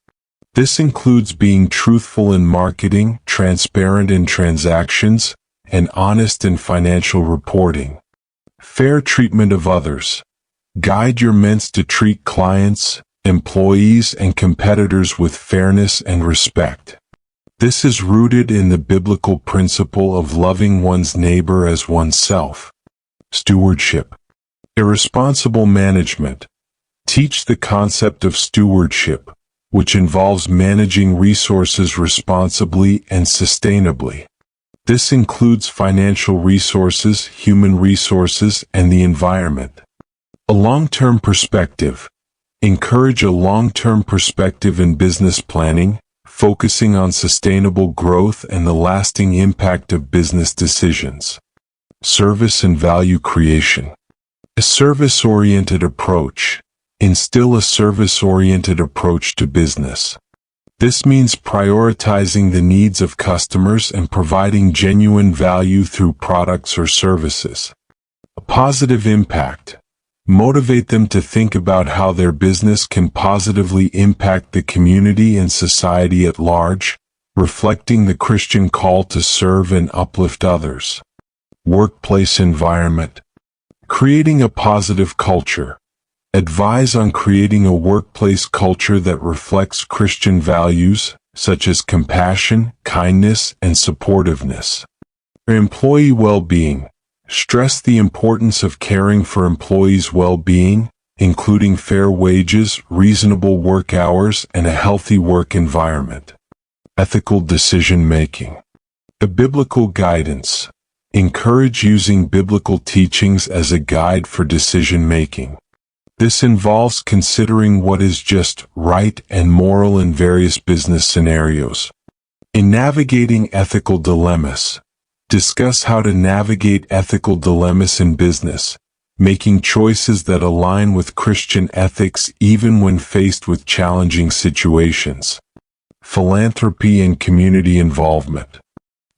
This includes being truthful in marketing, transparent in transactions, and honest in financial reporting. Fair treatment of others. Guide your men to treat clients, employees, and competitors with fairness and respect. This is rooted in the biblical principle of loving one's neighbor as oneself. Stewardship. Irresponsible management. Teach the concept of stewardship, which involves managing resources responsibly and sustainably. This includes financial resources, human resources, and the environment. A long-term perspective. Encourage a long-term perspective in business planning, focusing on sustainable growth and the lasting impact of business decisions. Service and value creation. A service-oriented approach. Instill a service-oriented approach to business. This means prioritizing the needs of customers and providing genuine value through products or services. A positive impact. Motivate them to think about how their business can positively impact the community and society at large, reflecting the Christian call to serve and uplift others. Workplace environment. Creating a positive culture. Advise on creating a workplace culture that reflects Christian values, such as compassion, kindness, and supportiveness. Employee well-being. Stress the importance of caring for employees' well-being, including fair wages, reasonable work hours, and a healthy work environment. Ethical decision-making. A biblical guidance. Encourage using biblical teachings as a guide for decision-making. This involves considering what is just, right, and moral in various business scenarios. In navigating ethical dilemmas, discuss how to navigate ethical dilemmas in business, making choices that align with Christian ethics even when faced with challenging situations. Philanthropy and community involvement.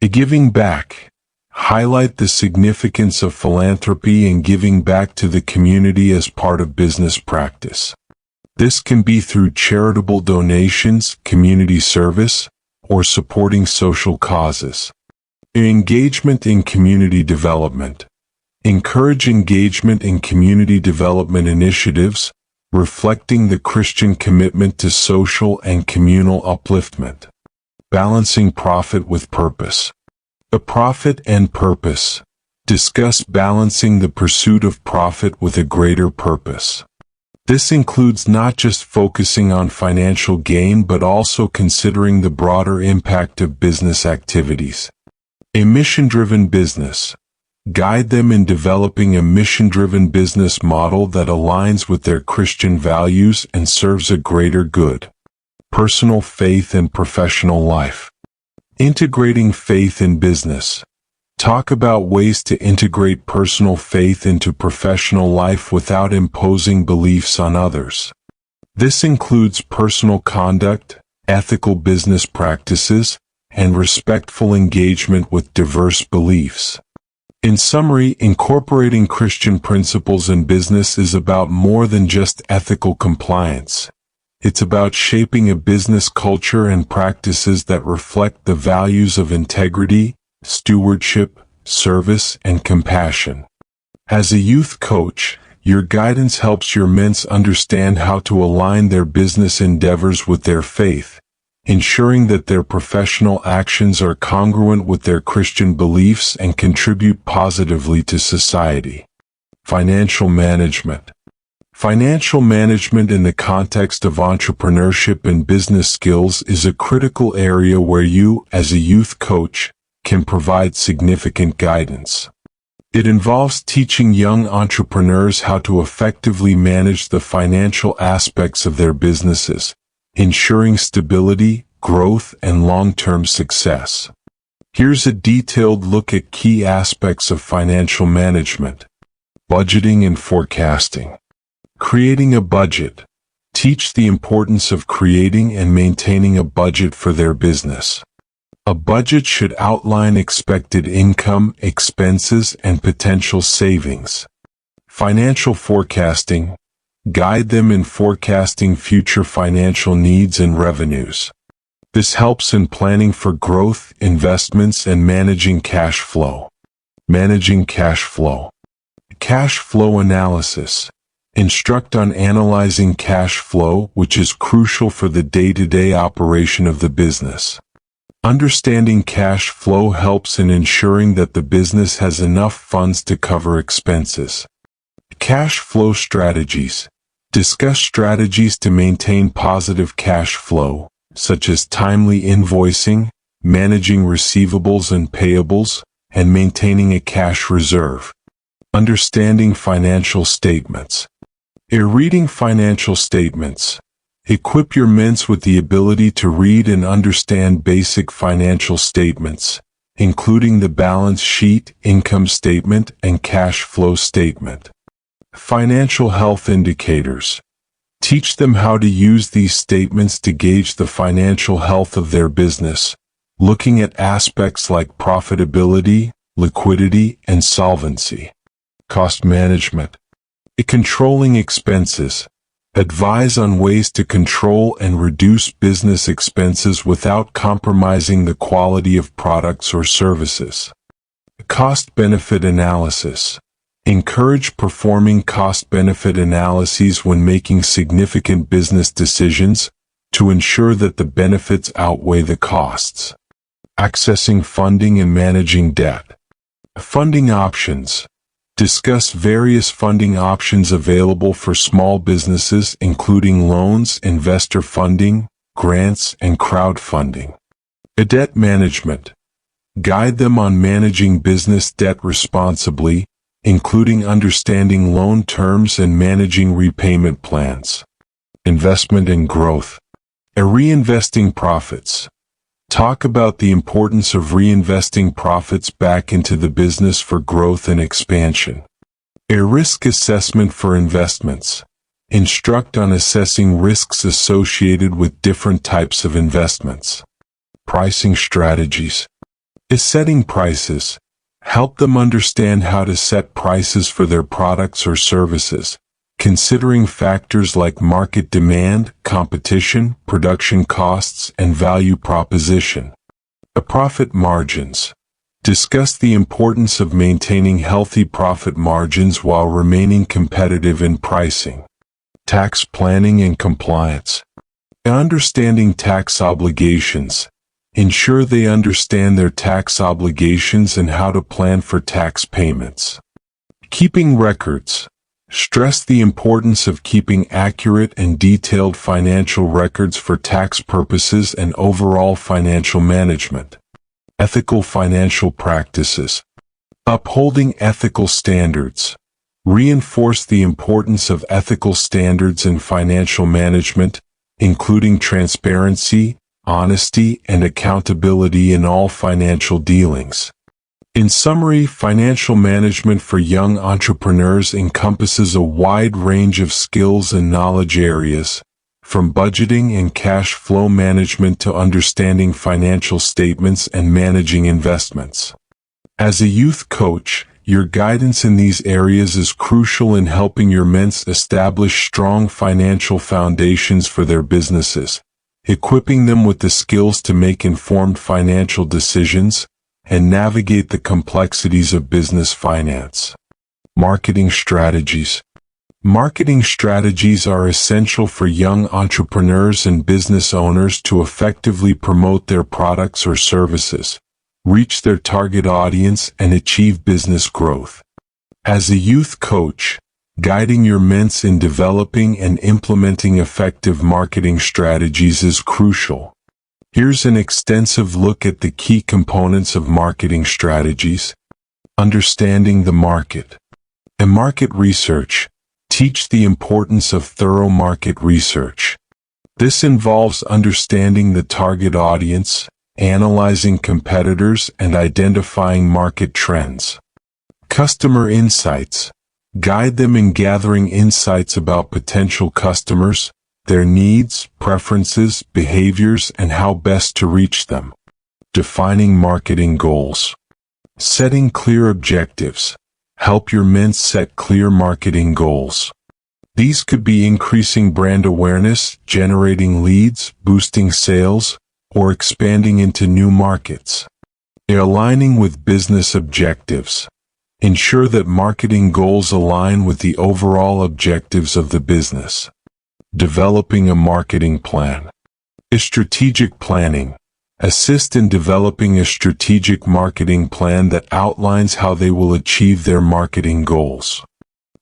Giving back. Highlight the significance of philanthropy and giving back to the community as part of business practice. This can be through charitable donations, community service, or supporting social causes. Engagement in community development. Encourage engagement in community development initiatives, reflecting the Christian commitment to social and communal upliftment. Balancing profit with purpose. A profit and purpose. Discuss balancing the pursuit of profit with a greater purpose. This includes not just focusing on financial gain but also considering the broader impact of business activities. A mission-driven business. Guide them in developing a mission-driven business model that aligns with their Christian values and serves a greater good. personal faith and professional life. Integrating faith in business. Talk about ways to integrate personal faith into professional life without imposing beliefs on others. This includes personal conduct, ethical business practices, and respectful engagement with diverse beliefs. In summary, incorporating Christian principles in business is about more than just ethical compliance. It's about shaping a business culture and practices that reflect the values of integrity, stewardship, service, and compassion. As a youth coach, your guidance helps your men's understand how to align their business endeavors with their faith, ensuring that their professional actions are congruent with their Christian beliefs and contribute positively to society. Financial management. Financial management in the context of entrepreneurship and business skills is a critical area where you, as a youth coach, can provide significant guidance. It involves teaching young entrepreneurs how to effectively manage the financial aspects of their businesses, ensuring stability, growth, and long-term success. Here's a detailed look at key aspects of financial management. Budgeting and forecasting. Creating a budget. Teach the importance of creating and maintaining a budget for their business. A budget should outline expected income, expenses, and potential savings. Financial forecasting. Guide them in forecasting future financial needs and revenues. This helps in planning for growth, investments, and managing cash flow. Managing cash flow. Cash flow analysis. Instruct on analyzing cash flow, which is crucial for the day-to-day operation of the business. Understanding cash flow helps in ensuring that the business has enough funds to cover expenses. Cash flow strategies. Discuss strategies to maintain positive cash flow, such as timely invoicing, managing receivables and payables, and maintaining a cash reserve. Understanding financial statements. Reading financial statements. Equip your men's with the ability to read and understand basic financial statements, including the balance sheet, income statement, and cash flow statement. Financial health indicators. Teach them how to use these statements to gauge the financial health of their business, looking at aspects like profitability, liquidity, and solvency. Cost management. Controlling expenses. Advise on ways to control and reduce business expenses without compromising the quality of products or services. Cost-benefit analysis. Encourage performing cost-benefit analyses when making significant business decisions to ensure that the benefits outweigh the costs. Accessing funding and managing debt. Funding options. Discuss various funding options available for small businesses, including loans, investor funding, grants, and crowdfunding. Debt management. Guide them on managing business debt responsibly, including understanding loan terms and managing repayment plans. Investment and growth. Reinvesting profits. Talk about the importance of reinvesting profits back into the business for growth and expansion. Risk assessment for investments. Instruct on assessing risks associated with different types of investments. Pricing strategies. Setting prices. Help them understand how to set prices for their products or services, considering factors like market demand, competition, production costs, and value proposition. Profit margins. Discuss the importance of maintaining healthy profit margins while remaining competitive in pricing. Tax planning and compliance. Understanding tax obligations. Ensure they understand their tax obligations and how to plan for tax payments. Keeping records. Stress the importance of keeping accurate and detailed financial records for tax purposes and overall financial management. Ethical financial practices. Upholding ethical standards. Reinforce the importance of ethical standards in financial management, including transparency, honesty, and accountability in all financial dealings. In summary, financial management for young entrepreneurs encompasses a wide range of skills and knowledge areas, from budgeting and cash flow management to understanding financial statements and managing investments. As a youth coach, your guidance in these areas is crucial in helping your mentor establish strong financial foundations for their businesses, equipping them with the skills to make informed financial decisions and navigate the complexities of business finance. Marketing strategies. Marketing strategies are essential for young entrepreneurs and business owners to effectively promote their products or services, reach their target audience, and achieve business growth. As a youth coach, guiding your mentor in developing and implementing effective marketing strategies is crucial. Here's an extensive look at the key components of marketing strategies. Understanding the market. In market research, teach the importance of thorough market research. This involves understanding the target audience, analyzing competitors, and identifying market trends. Customer insights. Guide them in gathering insights about potential customers, their needs, preferences, behaviors, and how best to reach them. Defining marketing goals. Setting clear objectives. Help your mentor set clear marketing goals. These could be increasing brand awareness, generating leads, boosting sales, or expanding into new markets. Aligning with business objectives. Ensure that marketing goals align with the overall objectives of the business. Developing a marketing plan. Strategic planning. Assist in developing a strategic marketing plan that outlines how they will achieve their marketing goals.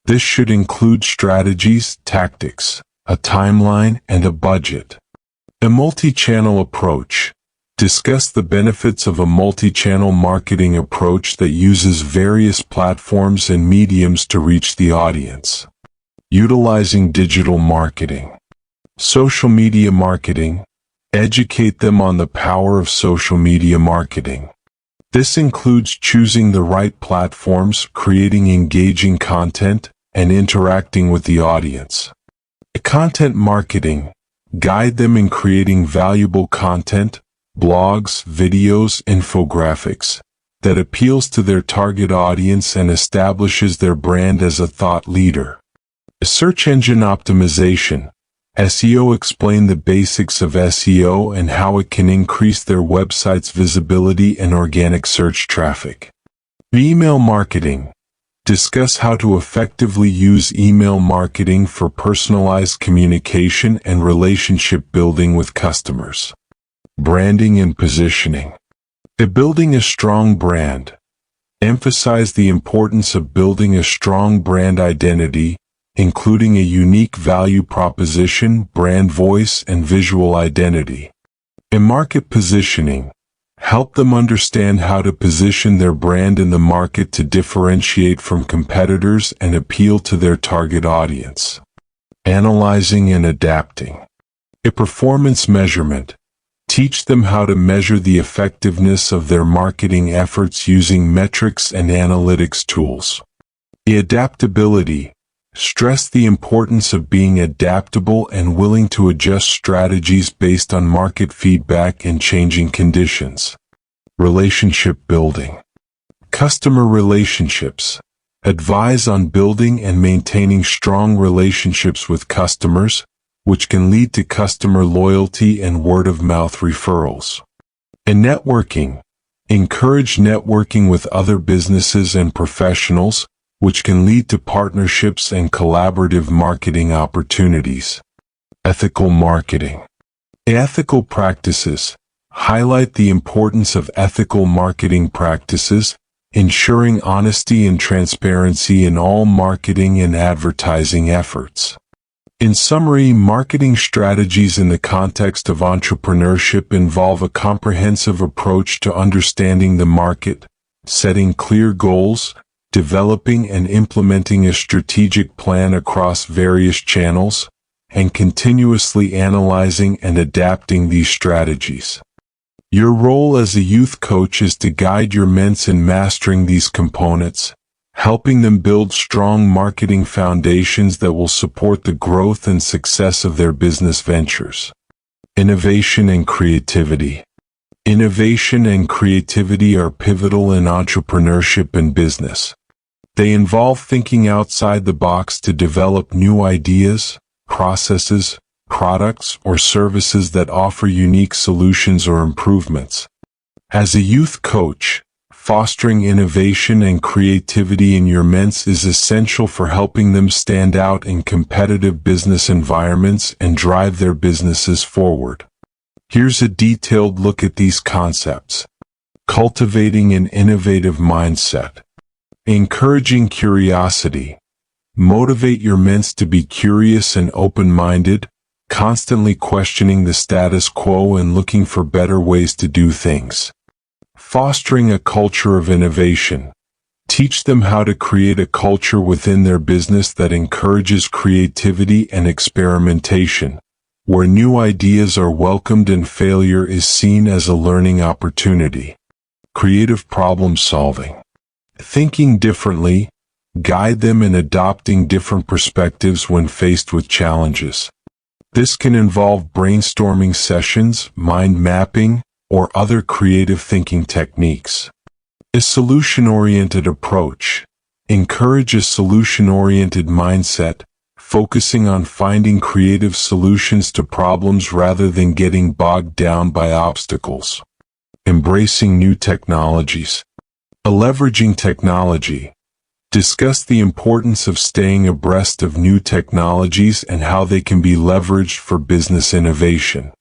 This should include strategies, tactics, a timeline, and a budget. A multi-channel approach. Discuss the benefits of a multi-channel marketing approach that uses various platforms and mediums to reach the audience. Utilizing digital marketing. Social media marketing. Educate them on the power of social media marketing. This includes choosing the right platforms, creating engaging content, and interacting with the audience. Content marketing. Guide them in creating valuable content, blogs, videos, infographics, that appeals to their target audience and establishes their brand as a thought leader. Search engine optimization. SEO. Explain the basics of SEO and how it can increase their website's visibility and organic search traffic. Email marketing. Discuss how to effectively use email marketing for personalized communication and relationship building with customers. Branding and positioning. Building a strong brand. Emphasize the importance of building a strong brand identity, including a unique value proposition, brand voice, and visual identity. In market positioning, help them understand how to position their brand in the market to differentiate from competitors and appeal to their target audience. Analyzing and adapting. A performance measurement. Teach them how to measure the effectiveness of their marketing efforts using metrics and analytics tools. Adaptability. Stress the importance of being adaptable and willing to adjust strategies based on market feedback and changing conditions. Relationship building. Customer relationships. Advise on building and maintaining strong relationships with customers, which can lead to customer loyalty and word-of-mouth referrals. And networking. Encourage networking with other businesses and professionals, which can lead to partnerships and collaborative marketing opportunities. Ethical marketing. Ethical practices. Highlight the importance of ethical marketing practices, ensuring honesty and transparency in all marketing and advertising efforts. In summary, marketing strategies in the context of entrepreneurship involve a comprehensive approach to understanding the market, setting clear goals, developing and implementing a strategic plan across various channels, and continuously analyzing and adapting these strategies. Your role as a youth coach is to guide your ments in mastering these components, helping them build strong marketing foundations that will support the growth and success of their business ventures. Innovation and creativity. Innovation and creativity are pivotal in entrepreneurship and business. They involve thinking outside the box to develop new ideas, processes, products, or services that offer unique solutions or improvements. As a youth coach, fostering innovation and creativity in your ments is essential for helping them stand out in competitive business environments and drive their businesses forward. Here's a detailed look at these concepts. Cultivating an innovative mindset. Encouraging curiosity. Motivate your ments to be curious and open-minded, constantly questioning the status quo and looking for better ways to do things. Fostering a culture of innovation. Teach them how to create a culture within their business that encourages creativity and experimentation, where new ideas are welcomed and failure is seen as a learning opportunity. Creative problem solving. Thinking differently. Guide them in adopting different perspectives when faced with challenges. This can involve brainstorming sessions, mind mapping, or other creative thinking techniques. A solution-oriented approach. Encourage a solution-oriented mindset, focusing on finding creative solutions to problems rather than getting bogged down by obstacles. Embracing new technologies. Leveraging technology. Discuss the importance of staying abreast of new technologies and how they can be leveraged for business innovation.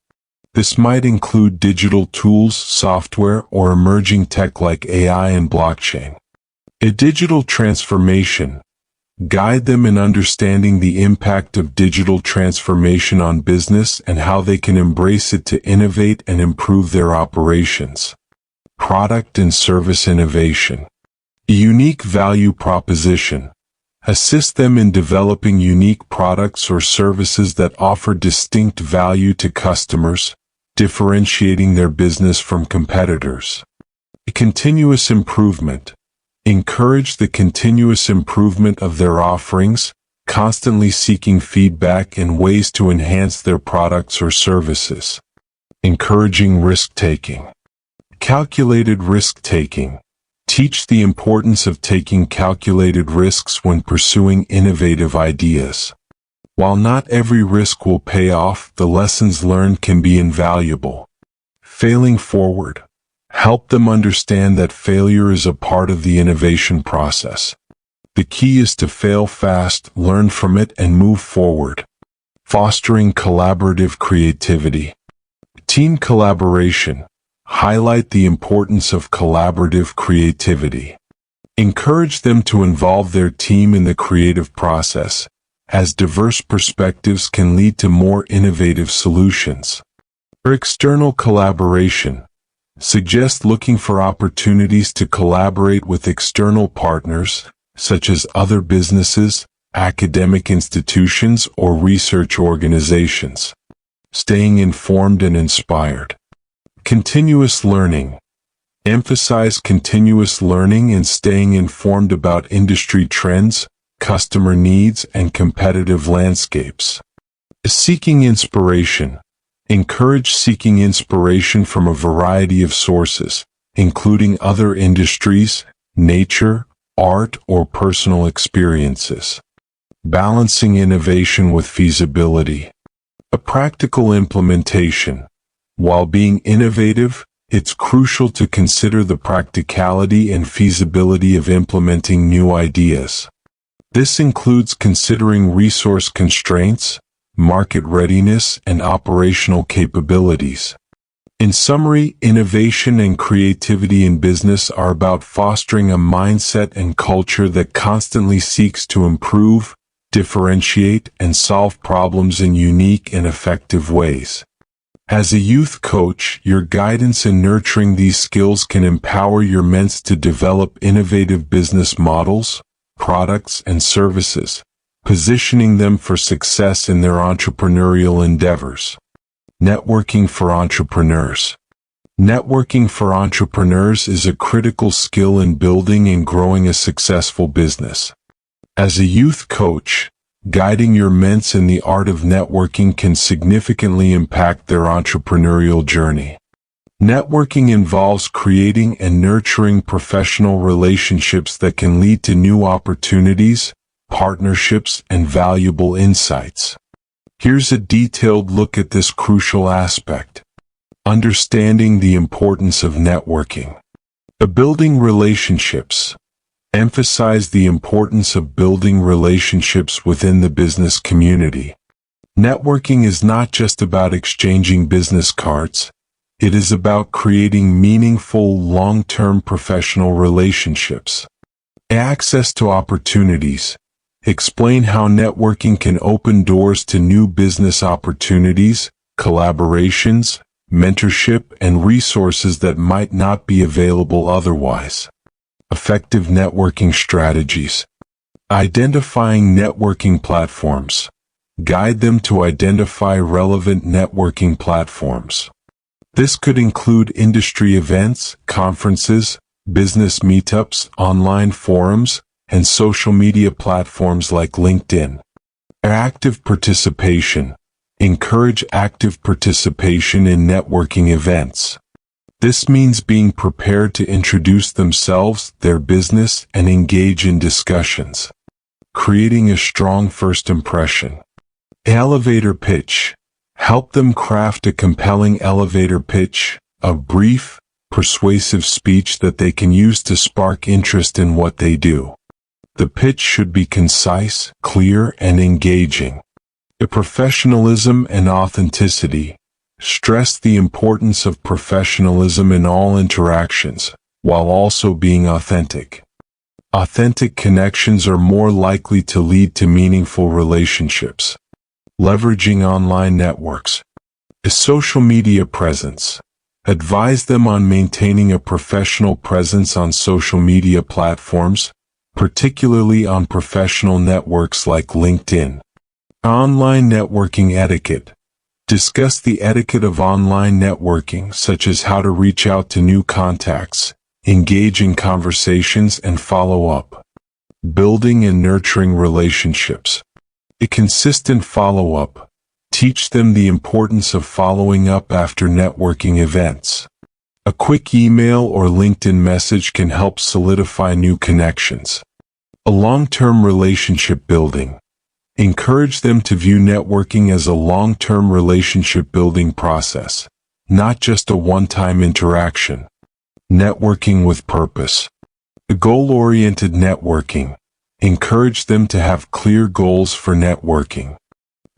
This might include digital tools, software, or emerging tech like AI and blockchain. A digital transformation. Guide them in understanding the impact of digital transformation on business and how they can embrace it to innovate and improve their operations. Product and service innovation. A unique value proposition. Assist them in developing unique products or services that offer distinct value to customers, differentiating their business from competitors. A continuous improvement. Encourage the continuous improvement of their offerings, constantly seeking feedback and ways to enhance their products or services. Encouraging risk-taking. Calculated risk-taking. Teach the importance of taking calculated risks when pursuing innovative ideas. While not every risk will pay off, the lessons learned can be invaluable. Failing forward. Help them understand that failure is a part of the innovation process. The key is to fail fast, learn from it, and move forward. Fostering collaborative creativity. Team collaboration. Highlight the importance of collaborative creativity. Encourage them to involve their team in the creative process, as diverse perspectives can lead to more innovative solutions. For external collaboration, suggest looking for opportunities to collaborate with external partners, such as other businesses, academic institutions, or research organizations. Staying informed and inspired. Continuous learning. Emphasize continuous learning and staying informed about industry trends, customer needs, and competitive landscapes. Seeking inspiration. Encourage seeking inspiration from a variety of sources, including other industries, nature, art, or personal experiences. Balancing innovation with feasibility. A practical implementation. While being innovative, it's crucial to consider the practicality and feasibility of implementing new ideas. This includes considering resource constraints, market readiness, and operational capabilities. In summary, innovation and creativity in business are about fostering a mindset and culture that constantly seeks to improve, differentiate, and solve problems in unique and effective ways. As a youth coach, your guidance in nurturing these skills can empower your ments to develop innovative business models, products, and services, positioning them for success in their entrepreneurial endeavors. Networking for entrepreneurs. Networking for entrepreneurs is a critical skill in building and growing a successful business. As a youth coach, guiding your mentor in the art of networking can significantly impact their entrepreneurial journey. Networking involves creating and nurturing professional relationships that can lead to new opportunities, partnerships, and valuable insights. Here's a detailed look at this crucial aspect. Understanding the importance of networking. Building relationships. Emphasize the importance of building relationships within the business community. Networking is not just about exchanging business cards. It is about creating meaningful, long-term professional relationships. Access to opportunities. Explain how networking can open doors to new business opportunities, collaborations, mentorship, and resources that might not be available otherwise. Effective networking strategies. Identifying networking platforms. Guide them to identify relevant networking platforms. This could include industry events, conferences, business meetups, online forums, and social media platforms like LinkedIn. Active participation. Encourage active participation in networking events. This means being prepared to introduce themselves, their business, and engage in discussions. Creating a strong first impression. Elevator pitch. Help them craft a compelling elevator pitch, a brief, persuasive speech that they can use to spark interest in what they do. The pitch should be concise, clear, and engaging. Professionalism and authenticity. Stress the importance of professionalism in all interactions, while also being authentic. Authentic connections are more likely to lead to meaningful relationships. Leveraging online networks. A social media presence. Advise them on maintaining a professional presence on social media platforms, particularly on professional networks like LinkedIn. Online networking etiquette. Discuss the etiquette of online networking, such as how to reach out to new contacts, engage in conversations, and follow up. Building and nurturing relationships. A consistent follow-up. Teach them the importance of following up after networking events. A quick email or LinkedIn message can help solidify new connections. A long-term relationship building. Encourage them to view networking as a long-term relationship building process, not just a one-time interaction. Networking with purpose. Goal-oriented networking. Encourage them to have clear goals for networking.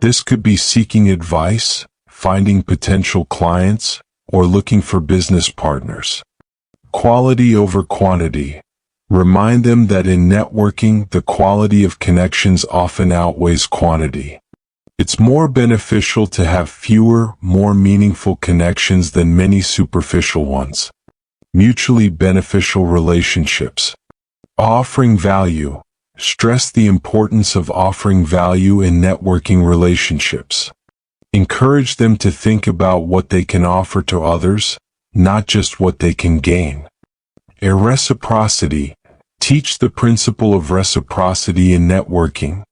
This could be seeking advice, finding potential clients, or looking for business partners. Quality over quantity. Remind them that in networking, the quality of connections often outweighs quantity. It's more beneficial to have fewer, more meaningful connections than many superficial ones. Mutually beneficial relationships. Offering value. Stress the importance of offering value in networking relationships. Encourage them to think about what they can offer to others, not just what they can gain. Reciprocity. Teach the principle of reciprocity in networking,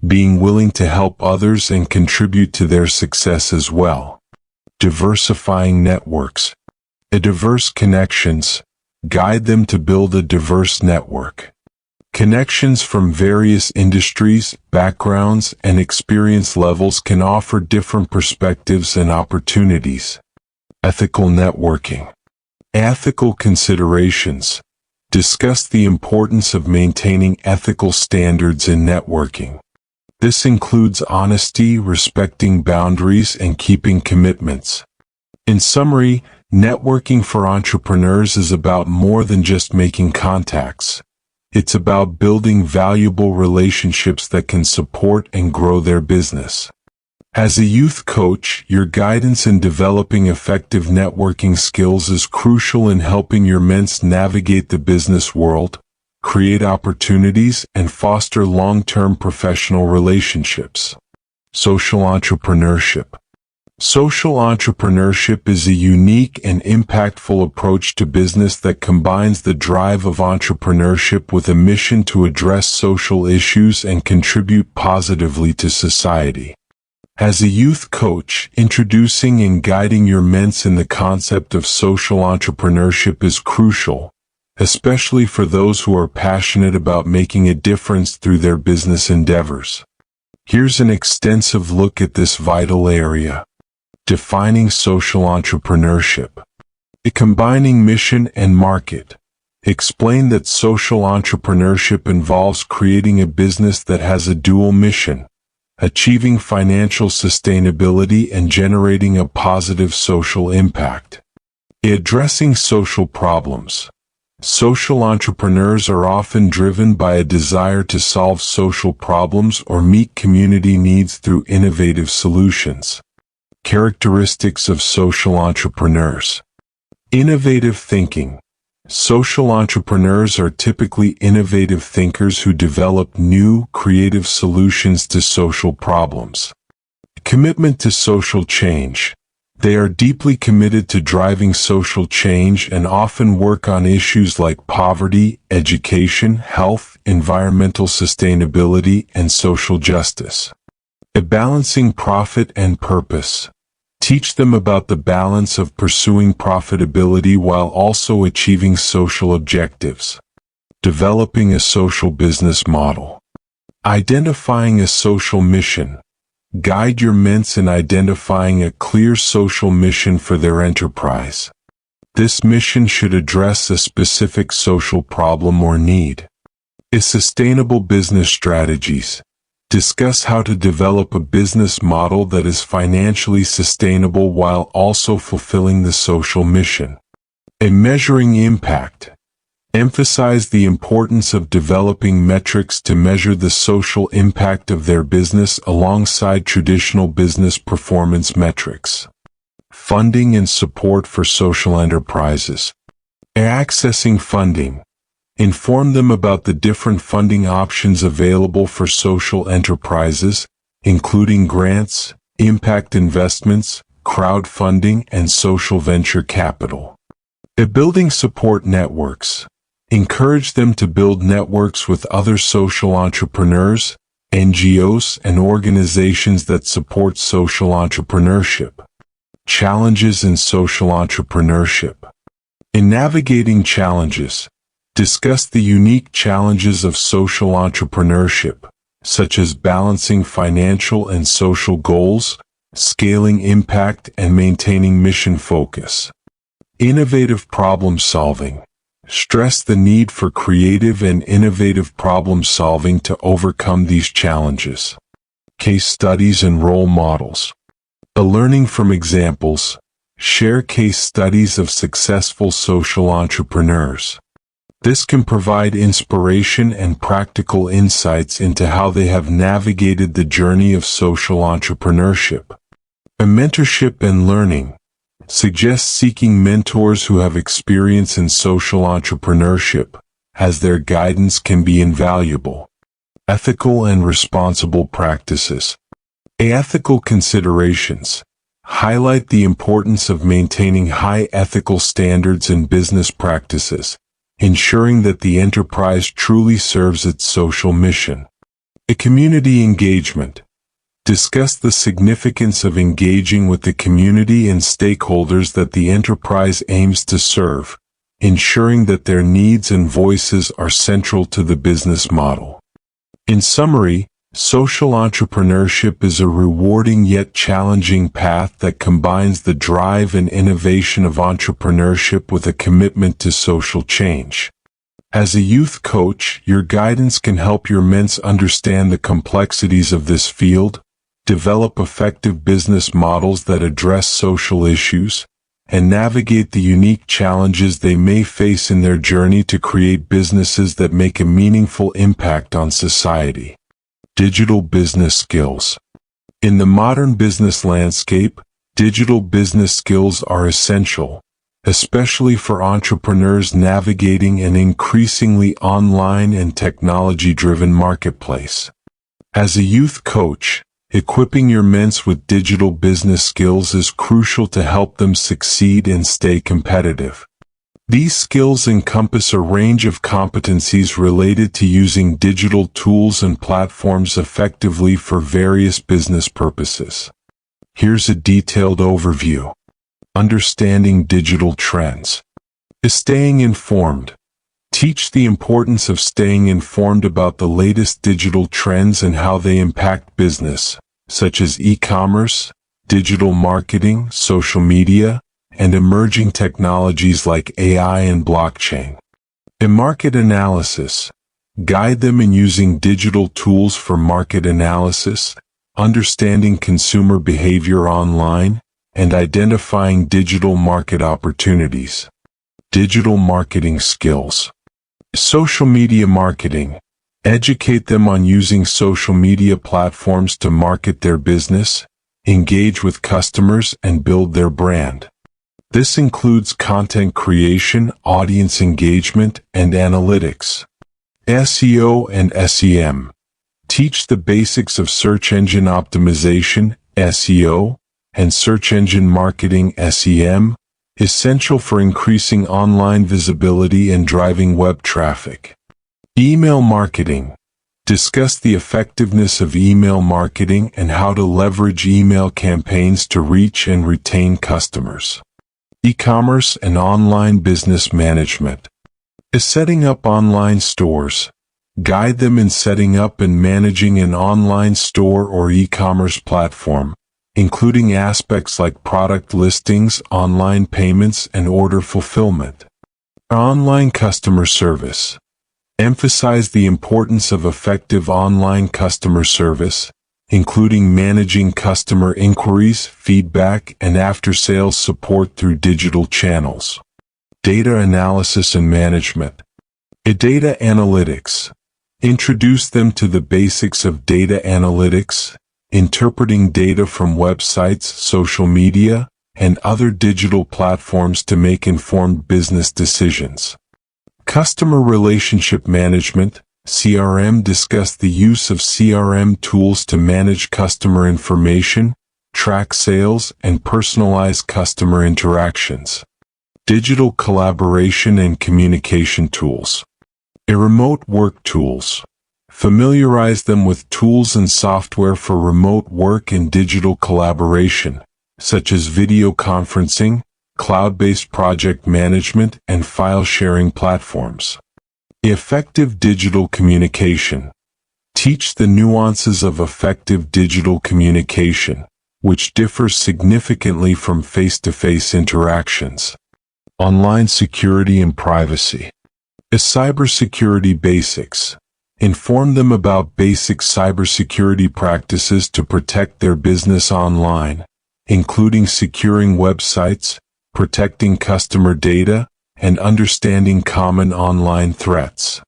being willing to help others and contribute to their success as well. Diversifying networks. Diverse connections. Guide them to build a diverse network. Connections from various industries, backgrounds, and experience levels can offer different perspectives and opportunities. Ethical networking. Ethical considerations. Discuss the importance of maintaining ethical standards in networking. This includes honesty, respecting boundaries, and keeping commitments. In summary, networking for entrepreneurs is about more than just making contacts. It's about building valuable relationships that can support and grow their business. As a youth coach, your guidance in developing effective networking skills is crucial in helping your mentor navigate the business world, create opportunities, and foster long-term professional relationships. Social entrepreneurship. Social entrepreneurship is a unique and impactful approach to business that combines the drive of entrepreneurship with a mission to address social issues and contribute positively to society. As a youth coach, introducing and guiding your mentor in the concept of social entrepreneurship is crucial, especially for those who are passionate about making a difference through their business endeavors. Here's an extensive look at this vital area. Defining social entrepreneurship. Combining mission and market. Explain that social entrepreneurship involves creating a business that has a dual mission, achieving financial sustainability and generating a positive social impact. Addressing social problems. Social entrepreneurs are often driven by a desire to solve social problems or meet community needs through innovative solutions. Characteristics of social entrepreneurs. Innovative thinking. Social entrepreneurs are typically innovative thinkers who develop new, creative solutions to social problems. Commitment to social change. They are deeply committed to driving social change and often work on issues like poverty, education, health, environmental sustainability, and social justice. Balancing profit and purpose. Teach them about the balance of pursuing profitability while also achieving social objectives. Developing a social business model. Identifying a social mission. Guide your mentor in identifying a clear social mission for their enterprise. This mission should address a specific social problem or need. Sustainable business strategies. Discuss how to develop a business model that is financially sustainable while also fulfilling the social mission. Measuring impact. Emphasize the importance of developing metrics to measure the social impact of their business alongside traditional business performance metrics. Funding and support for social enterprises. Accessing funding. Inform them about the different funding options available for social enterprises, including grants, impact investments, crowdfunding, and social venture capital. Building support networks. Encourage them to build networks with other social entrepreneurs, NGOs, and organizations that support social entrepreneurship. Challenges in social entrepreneurship. In navigating challenges, discuss the unique challenges of social entrepreneurship, such as balancing financial and social goals, scaling impact, and maintaining mission focus. Innovative problem solving. Stress the need for creative and innovative problem solving to overcome these challenges. Case studies and role models. Learning from examples. Share case studies of successful social entrepreneurs. This can provide inspiration and practical insights into how they have navigated the journey of social entrepreneurship. Mentorship and learning. Suggest seeking mentors who have experience in social entrepreneurship, as their guidance can be invaluable. Ethical and responsible practices. Ethical considerations. Highlight the importance of maintaining high ethical standards in business practices, ensuring that the enterprise truly serves its social mission. Community engagement. Discuss the significance of engaging with the community and stakeholders that the enterprise aims to serve, ensuring that their needs and voices are central to the business model. In summary, social entrepreneurship is a rewarding yet challenging path that combines the drive and innovation of entrepreneurship with a commitment to social change. As a youth coach, your guidance can help your mentor understand the complexities of this field, develop effective business models that address social issues, and navigate the unique challenges they may face in their journey to create businesses that make a meaningful impact on society. Digital business skills. In the modern business landscape, digital business skills are essential, especially for entrepreneurs navigating an increasingly online and technology-driven marketplace. As a youth coach, equipping your mentor with digital business skills is crucial to help them succeed and stay competitive. These skills encompass a range of competencies related to using digital tools and platforms effectively for various business purposes. Here's a detailed overview. Understanding digital trends. Staying informed. Teach the importance of staying informed about the latest digital trends and how they impact business, such as e-commerce, digital marketing, social media, and emerging technologies like AI and blockchain. In market analysis, guide them in using digital tools for market analysis, understanding consumer behavior online, and identifying digital market opportunities. Digital marketing skills. Social media marketing. Educate them on using social media platforms to market their business, engage with customers, and build their brand. This includes content creation, audience engagement, and analytics. SEO and SEM. Teach the basics of search engine optimization, SEO, and search engine marketing, SEM, essential for increasing online visibility and driving web traffic. Email marketing. Discuss the effectiveness of email marketing and how to leverage email campaigns to reach and retain customers. E-commerce and online business management. Setting up online stores. Guide them in setting up and managing an online store or e-commerce platform, including aspects like product listings, online payments, and order fulfillment. Online customer service. Emphasize the importance of effective online customer service, including managing customer inquiries, feedback, and after-sales support through digital channels. Data analysis and management. Data analytics. Introduce them to the basics of data analytics, interpreting data from websites, social media, and other digital platforms to make informed business decisions. Customer relationship management, CRM. Discuss the use of CRM tools to manage customer information, track sales, and personalize customer interactions. Digital collaboration and communication tools. Remote work tools. Familiarize them with tools and software for remote work and digital collaboration, such as video conferencing, cloud-based project management, and file-sharing platforms. Effective digital communication. Teach the nuances of effective digital communication, which differs significantly from face-to-face interactions. Online security and privacy. Cybersecurity basics. Inform them about basic cybersecurity practices to protect their business online, including securing websites, protecting customer data, and understanding common online threats.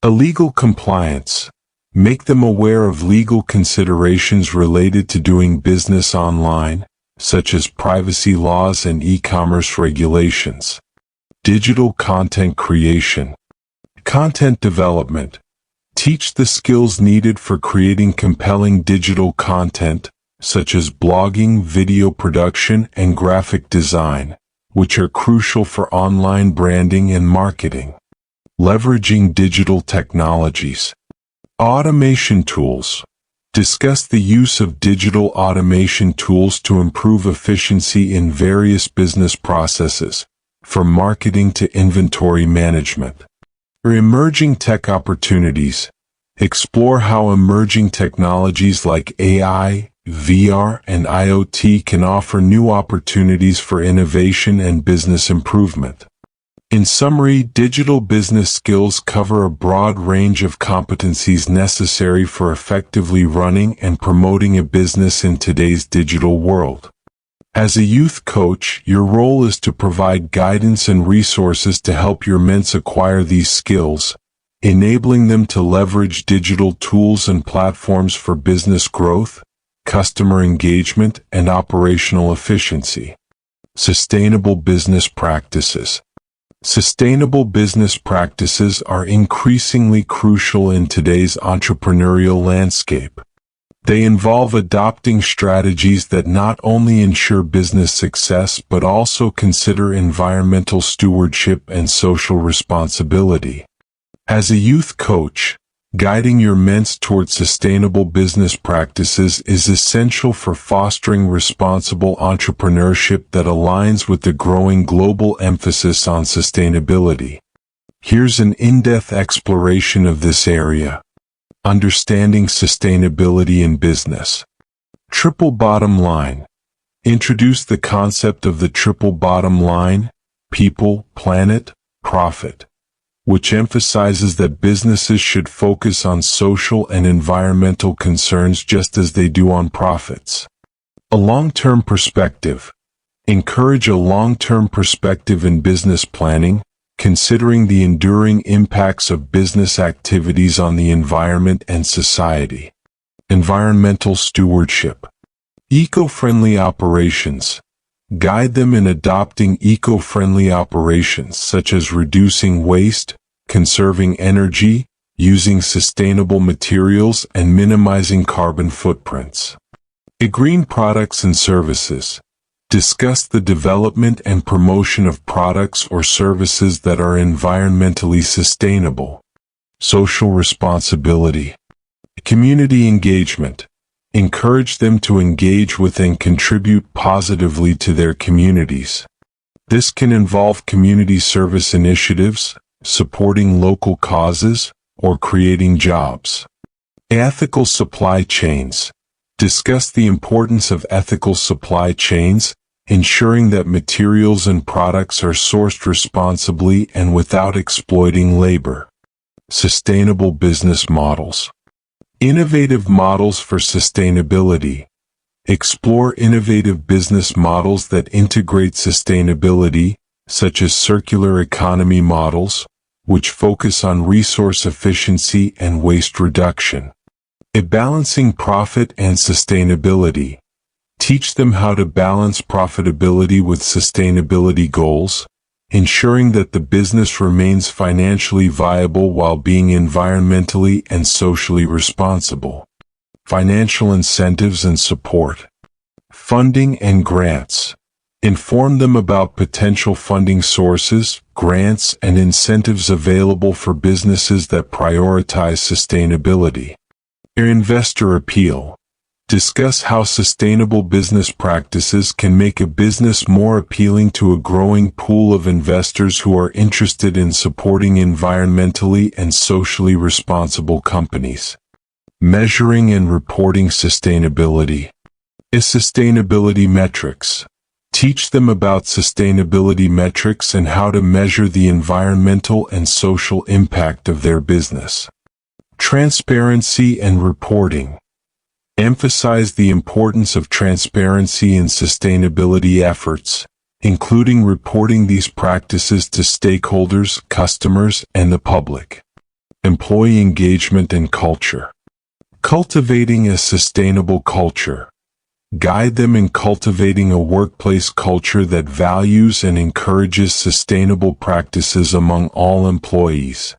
Legal compliance. Make them aware of legal considerations related to doing business online, such as privacy laws and e-commerce regulations. Digital content creation. Content development. Teach the skills needed for creating compelling digital content, such as blogging, video production, and graphic design, which are crucial for online branding and marketing. Leveraging digital technologies. Automation tools. Discuss the use of digital automation tools to improve efficiency in various business processes, from marketing to inventory management. Emerging tech opportunities. Explore how emerging technologies like AI, VR, and IoT can offer new opportunities for innovation and business improvement. In summary, digital business skills cover a broad range of competencies necessary for effectively running and promoting a business in today's digital world. As a youth coach, your role is to provide guidance and resources to help your mentees acquire these skills, enabling them to leverage digital tools and platforms for business growth, customer engagement, and operational efficiency. Sustainable business practices. Sustainable business practices are increasingly crucial in today's entrepreneurial landscape. They involve adopting strategies that not only ensure business success but also consider environmental stewardship and social responsibility. As a youth coach, guiding your mentor towards sustainable business practices is essential for fostering responsible entrepreneurship that aligns with the growing global emphasis on sustainability. Here's an in-depth exploration of this area. Understanding sustainability in business. Triple bottom line. Introduce the concept of the triple bottom line: people, planet, profit, which emphasizes that businesses should focus on social and environmental concerns just as they do on profits. A long-term perspective. Encourage a long-term perspective in business planning, considering the enduring impacts of business activities on the environment and society. Environmental stewardship. Eco-friendly operations. Guide them in adopting eco-friendly operations such as reducing waste, conserving energy, using sustainable materials, and minimizing carbon footprints. Green products and services. Discuss the development and promotion of products or services that are environmentally sustainable. Social responsibility. Community engagement. Encourage them to engage with and contribute positively to their communities. This can involve community service initiatives, supporting local causes, or creating jobs. Ethical supply chains. Discuss the importance of ethical supply chains, ensuring that materials and products are sourced responsibly and without exploiting labor. Sustainable business models. Innovative models for sustainability. Explore innovative business models that integrate sustainability, such as circular economy models, which focus on resource efficiency and waste reduction. Balancing profit and sustainability. Teach them how to balance profitability with sustainability goals, ensuring that the business remains financially viable while being environmentally and socially responsible. Financial incentives and support. Funding and grants. Inform them about potential funding sources, grants, and incentives available for businesses that prioritize sustainability. Investor appeal. Discuss how sustainable business practices can make a business more appealing to a growing pool of investors who are interested in supporting environmentally and socially responsible companies. Measuring and reporting sustainability. Sustainability metrics. Teach them about sustainability metrics and how to measure the environmental and social impact of their business. Transparency and reporting. Emphasize the importance of transparency in sustainability efforts, including reporting these practices to stakeholders, customers, and the public. Employee engagement and culture. Cultivating a sustainable culture. Guide them in cultivating a workplace culture that values and encourages sustainable practices among all employees.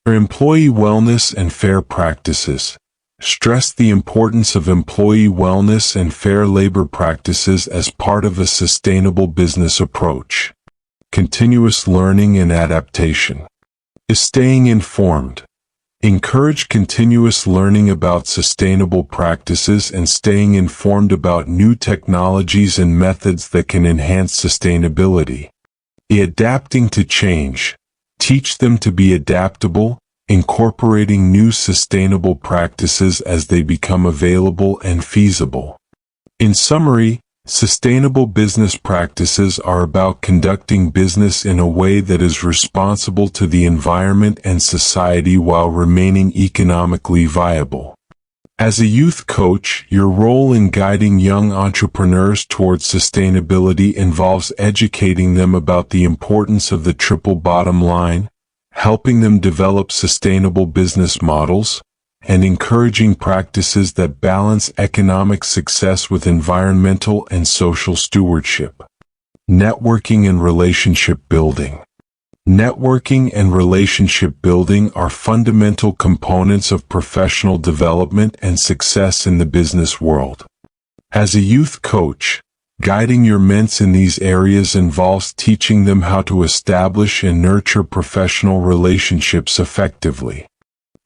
Employee wellness and fair practices. Stress the importance of employee wellness and fair labor practices as part of a sustainable business approach. Continuous learning and adaptation. Staying informed. Encourage continuous learning about sustainable practices and staying informed about new technologies and methods that can enhance sustainability. Adapting to change. Teach them to be adaptable, incorporating new sustainable practices as they become available and feasible. In summary, sustainable business practices are about conducting business in a way that is responsible to the environment and society while remaining economically viable. As a youth coach, your role in guiding young entrepreneurs towards sustainability involves educating them about the importance of the triple bottom line, helping them develop sustainable business models, and encouraging practices that balance economic success with environmental and social stewardship. Networking and relationship building. Networking and relationship building are fundamental components of professional development and success in the business world. As a youth coach, guiding your mentor in these areas involves teaching them how to establish and nurture professional relationships effectively.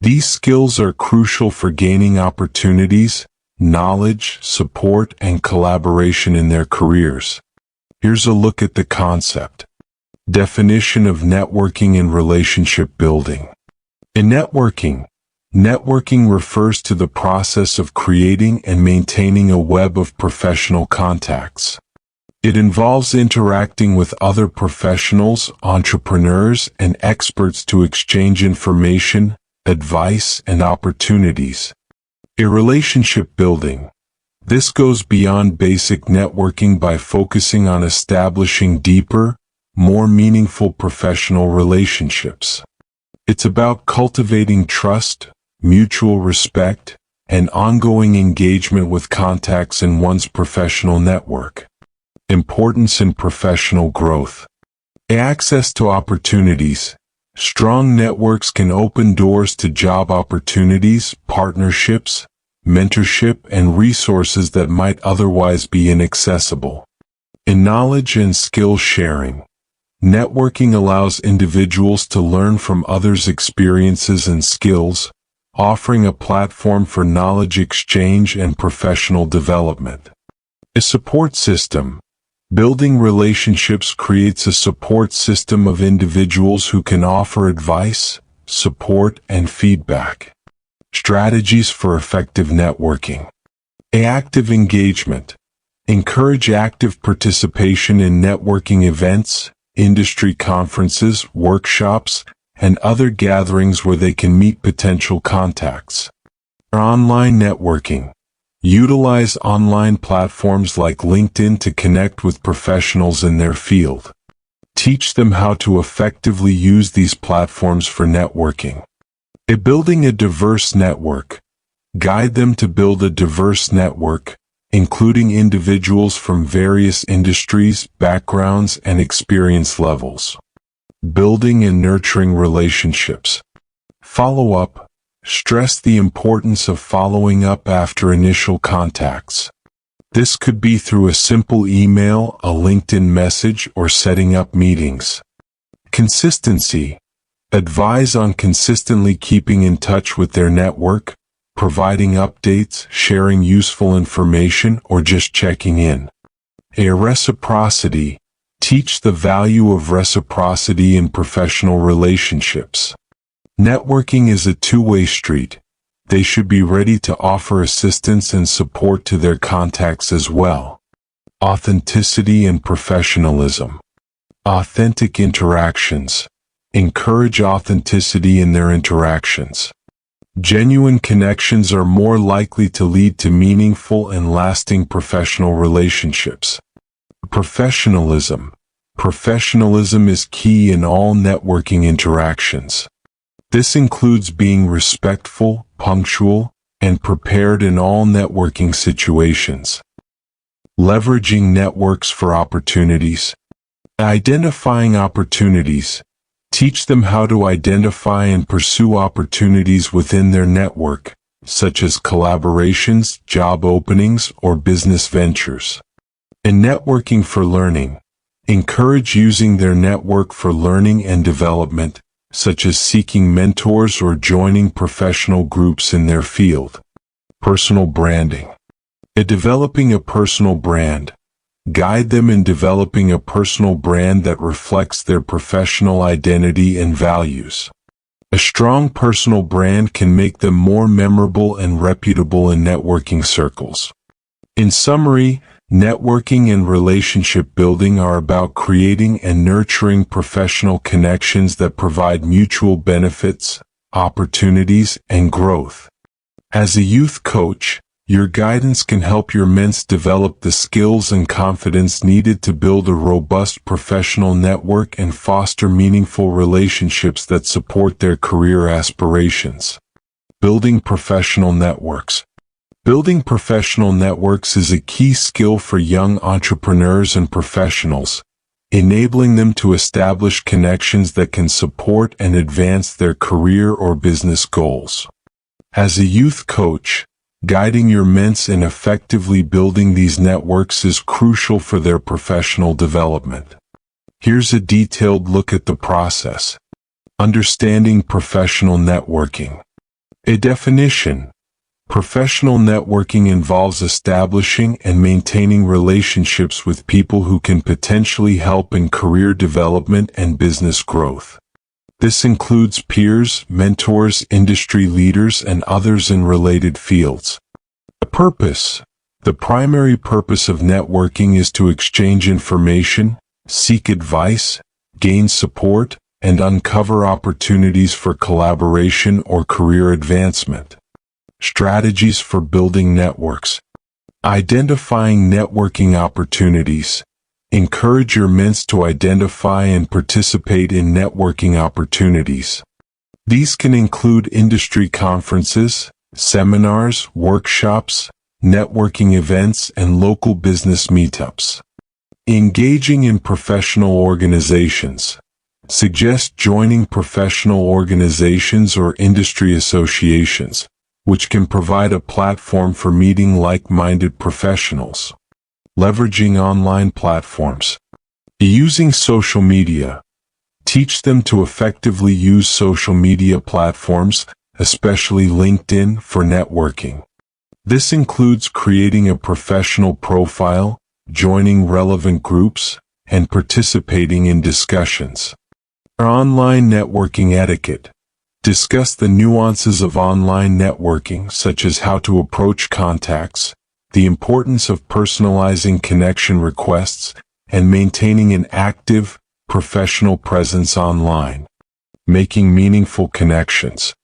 These skills are crucial for gaining opportunities, knowledge, support, and collaboration in their careers. Here's a look at the concept. Definition of networking and relationship building. In networking refers to the process of creating and maintaining a web of professional contacts. It involves interacting with other professionals, entrepreneurs, and experts to exchange information, advice, and opportunities. In relationship building, this goes beyond basic networking by focusing on establishing deeper, more meaningful professional relationships. It's about cultivating trust, mutual respect, and ongoing engagement with contacts in one's professional network. Importance in professional growth. Access to opportunities. Strong networks can open doors to job opportunities, partnerships, mentorship, and resources that might otherwise be inaccessible. In knowledge and skill sharing. Networking allows individuals to learn from others' experiences and skills, offering a platform for knowledge exchange and professional development. A support system. Building relationships creates a support system of individuals who can offer advice, support, and feedback. Strategies for effective networking. Active engagement. Encourage active participation in networking events, industry conferences, workshops, and other gatherings where they can meet potential contacts. Online networking. Utilize online platforms like LinkedIn to connect with professionals in their field. Teach them how to effectively use these platforms for networking. Building a diverse network. Guide them to build a diverse network, including individuals from various industries, backgrounds, and experience levels. Building and nurturing relationships. Follow up. Stress the importance of following up after initial contacts. This could be through a simple email, a LinkedIn message, or setting up meetings. Consistency. Advise on consistently keeping in touch with their network, providing updates, sharing useful information, or just checking in. Reciprocity. Teach the value of reciprocity in professional relationships. Networking is a two-way street. They should be ready to offer assistance and support to their contacts as well. Authenticity and professionalism. Authentic interactions. Encourage authenticity in their interactions. Genuine connections are more likely to lead to meaningful and lasting professional relationships. Professionalism. Professionalism is key in all networking interactions. This includes being respectful, punctual, and prepared in all networking situations. Leveraging networks for opportunities. Identifying opportunities. Teach them how to identify and pursue opportunities within their network, such as collaborations, job openings, or business ventures. In networking for learning. Encourage using their network for learning and development, such as seeking mentors or joining professional groups in their field. Personal branding. Developing a personal brand. Guide them in developing a personal brand that reflects their professional identity and values. A strong personal brand can make them more memorable and reputable in networking circles. In summary, networking and relationship building are about creating and nurturing professional connections that provide mutual benefits, opportunities, and growth. As a youth coach, your guidance can help your mentor develop the skills and confidence needed to build a robust professional network and foster meaningful relationships that support their career aspirations. Building professional networks. Building professional networks is a key skill for young entrepreneurs and professionals, enabling them to establish connections that can support and advance their career or business goals. As a youth coach, guiding your mentor in effectively building these networks is crucial for their professional development. Here's a detailed look at the process. Understanding professional networking. A definition. Professional networking involves establishing and maintaining relationships with people who can potentially help in career development and business growth. This includes peers, mentors, industry leaders, and others in related fields. The purpose. The primary purpose of networking is to exchange information, seek advice, gain support, and uncover opportunities for collaboration or career advancement. Strategies for building networks. Identifying networking opportunities. Encourage your mentor to identify and participate in networking opportunities. These can include industry conferences, seminars, workshops, networking events, and local business meetups. Engaging in professional organizations. Suggest joining professional organizations or industry associations, which can provide a platform for meeting like-minded professionals. Leveraging online platforms. Using social media. Teach them to effectively use social media platforms, especially LinkedIn, for networking. This includes creating a professional profile, joining relevant groups, and participating in discussions. Online networking etiquette. Discuss the nuances of online networking, such as how to approach contacts, the importance of personalizing connection requests, and maintaining an active, professional presence online. Making meaningful connections.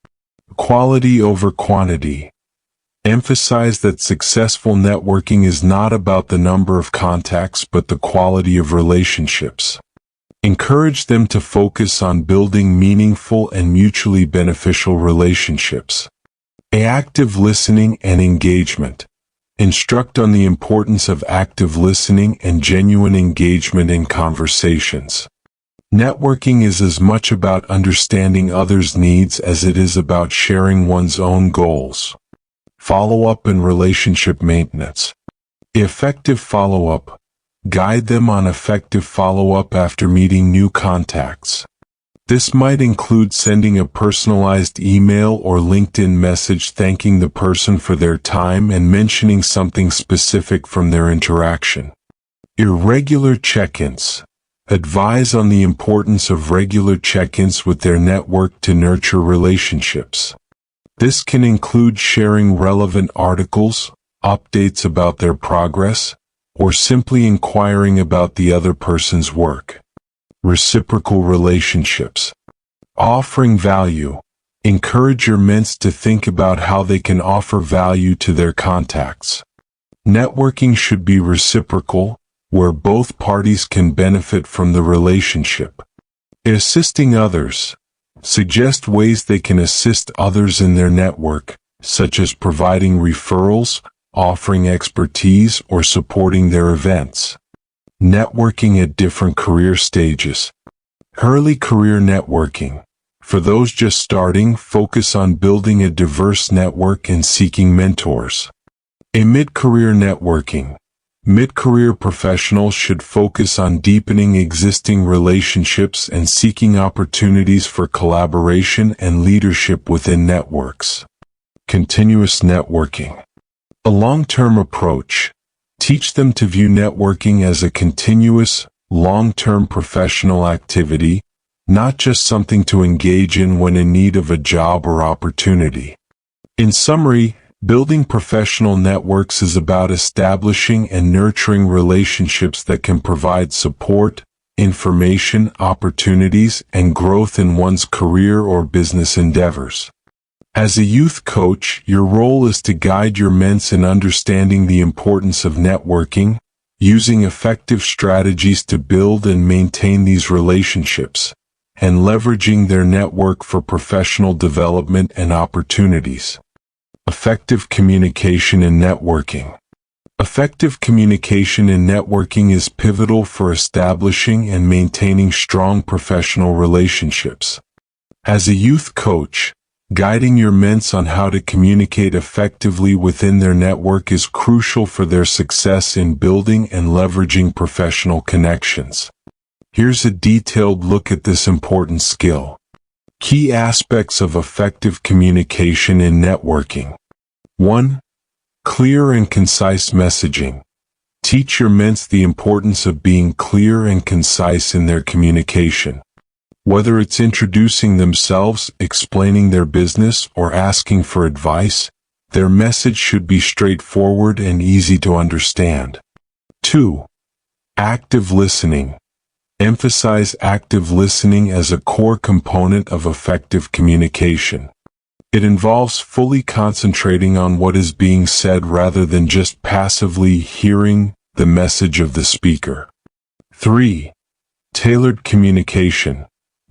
Quality over quantity. Emphasize that successful networking is not about the number of contacts but the quality of relationships. Encourage them to focus on building meaningful and mutually beneficial relationships. Active listening and engagement. Instruct on the importance of active listening and genuine engagement in conversations. Networking is as much about understanding others' needs as it is about sharing one's own goals. Follow-up and relationship maintenance. Effective follow-up. Guide them on effective follow-up after meeting new contacts. This might include sending a personalized email or LinkedIn message thanking the person for their time and mentioning something specific from their interaction. Irregular check-ins. Advise on the importance of regular check-ins with their network to nurture relationships. This can include sharing relevant articles, updates about their progress, or simply inquiring about the other person's work. Reciprocal relationships. Offering value. Encourage your mentor to think about how they can offer value to their contacts. Networking should be reciprocal, where both parties can benefit from the relationship. Assisting others. Suggest ways they can assist others in their network, such as providing referrals, offering expertise, or supporting their events. Networking at different career stages. Early career networking. For those just starting, focus on building a diverse network and seeking mentors. A mid-career networking. Mid-career professionals should focus on deepening existing relationships and seeking opportunities for collaboration and leadership within networks. Continuous networking. A long-term approach. Teach them to view networking as a continuous, long-term professional activity, not just something to engage in when in need of a job or opportunity. In summary, building professional networks is about establishing and nurturing relationships that can provide support, information, opportunities, and growth in one's career or business endeavors. As a youth coach, your role is to guide your mentor in understanding the importance of networking, using effective strategies to build and maintain these relationships, and leveraging their network for professional development and opportunities. Effective communication and networking. Effective communication in networking is pivotal for establishing and maintaining strong professional relationships. As a youth coach, guiding your mentor on how to communicate effectively within their network is crucial for their success in building and leveraging professional connections. Here's a detailed look at this important skill. Key aspects of effective communication in networking. 1. Clear and concise messaging. Teach your mentor the importance of being clear and concise in their communication. Whether it's introducing themselves, explaining their business, or asking for advice, their message should be straightforward and easy to understand. 2. Active listening. Emphasize active listening as a core component of effective communication. It involves fully concentrating on what is being said rather than just passively hearing the message of the speaker. 3. Tailored communication.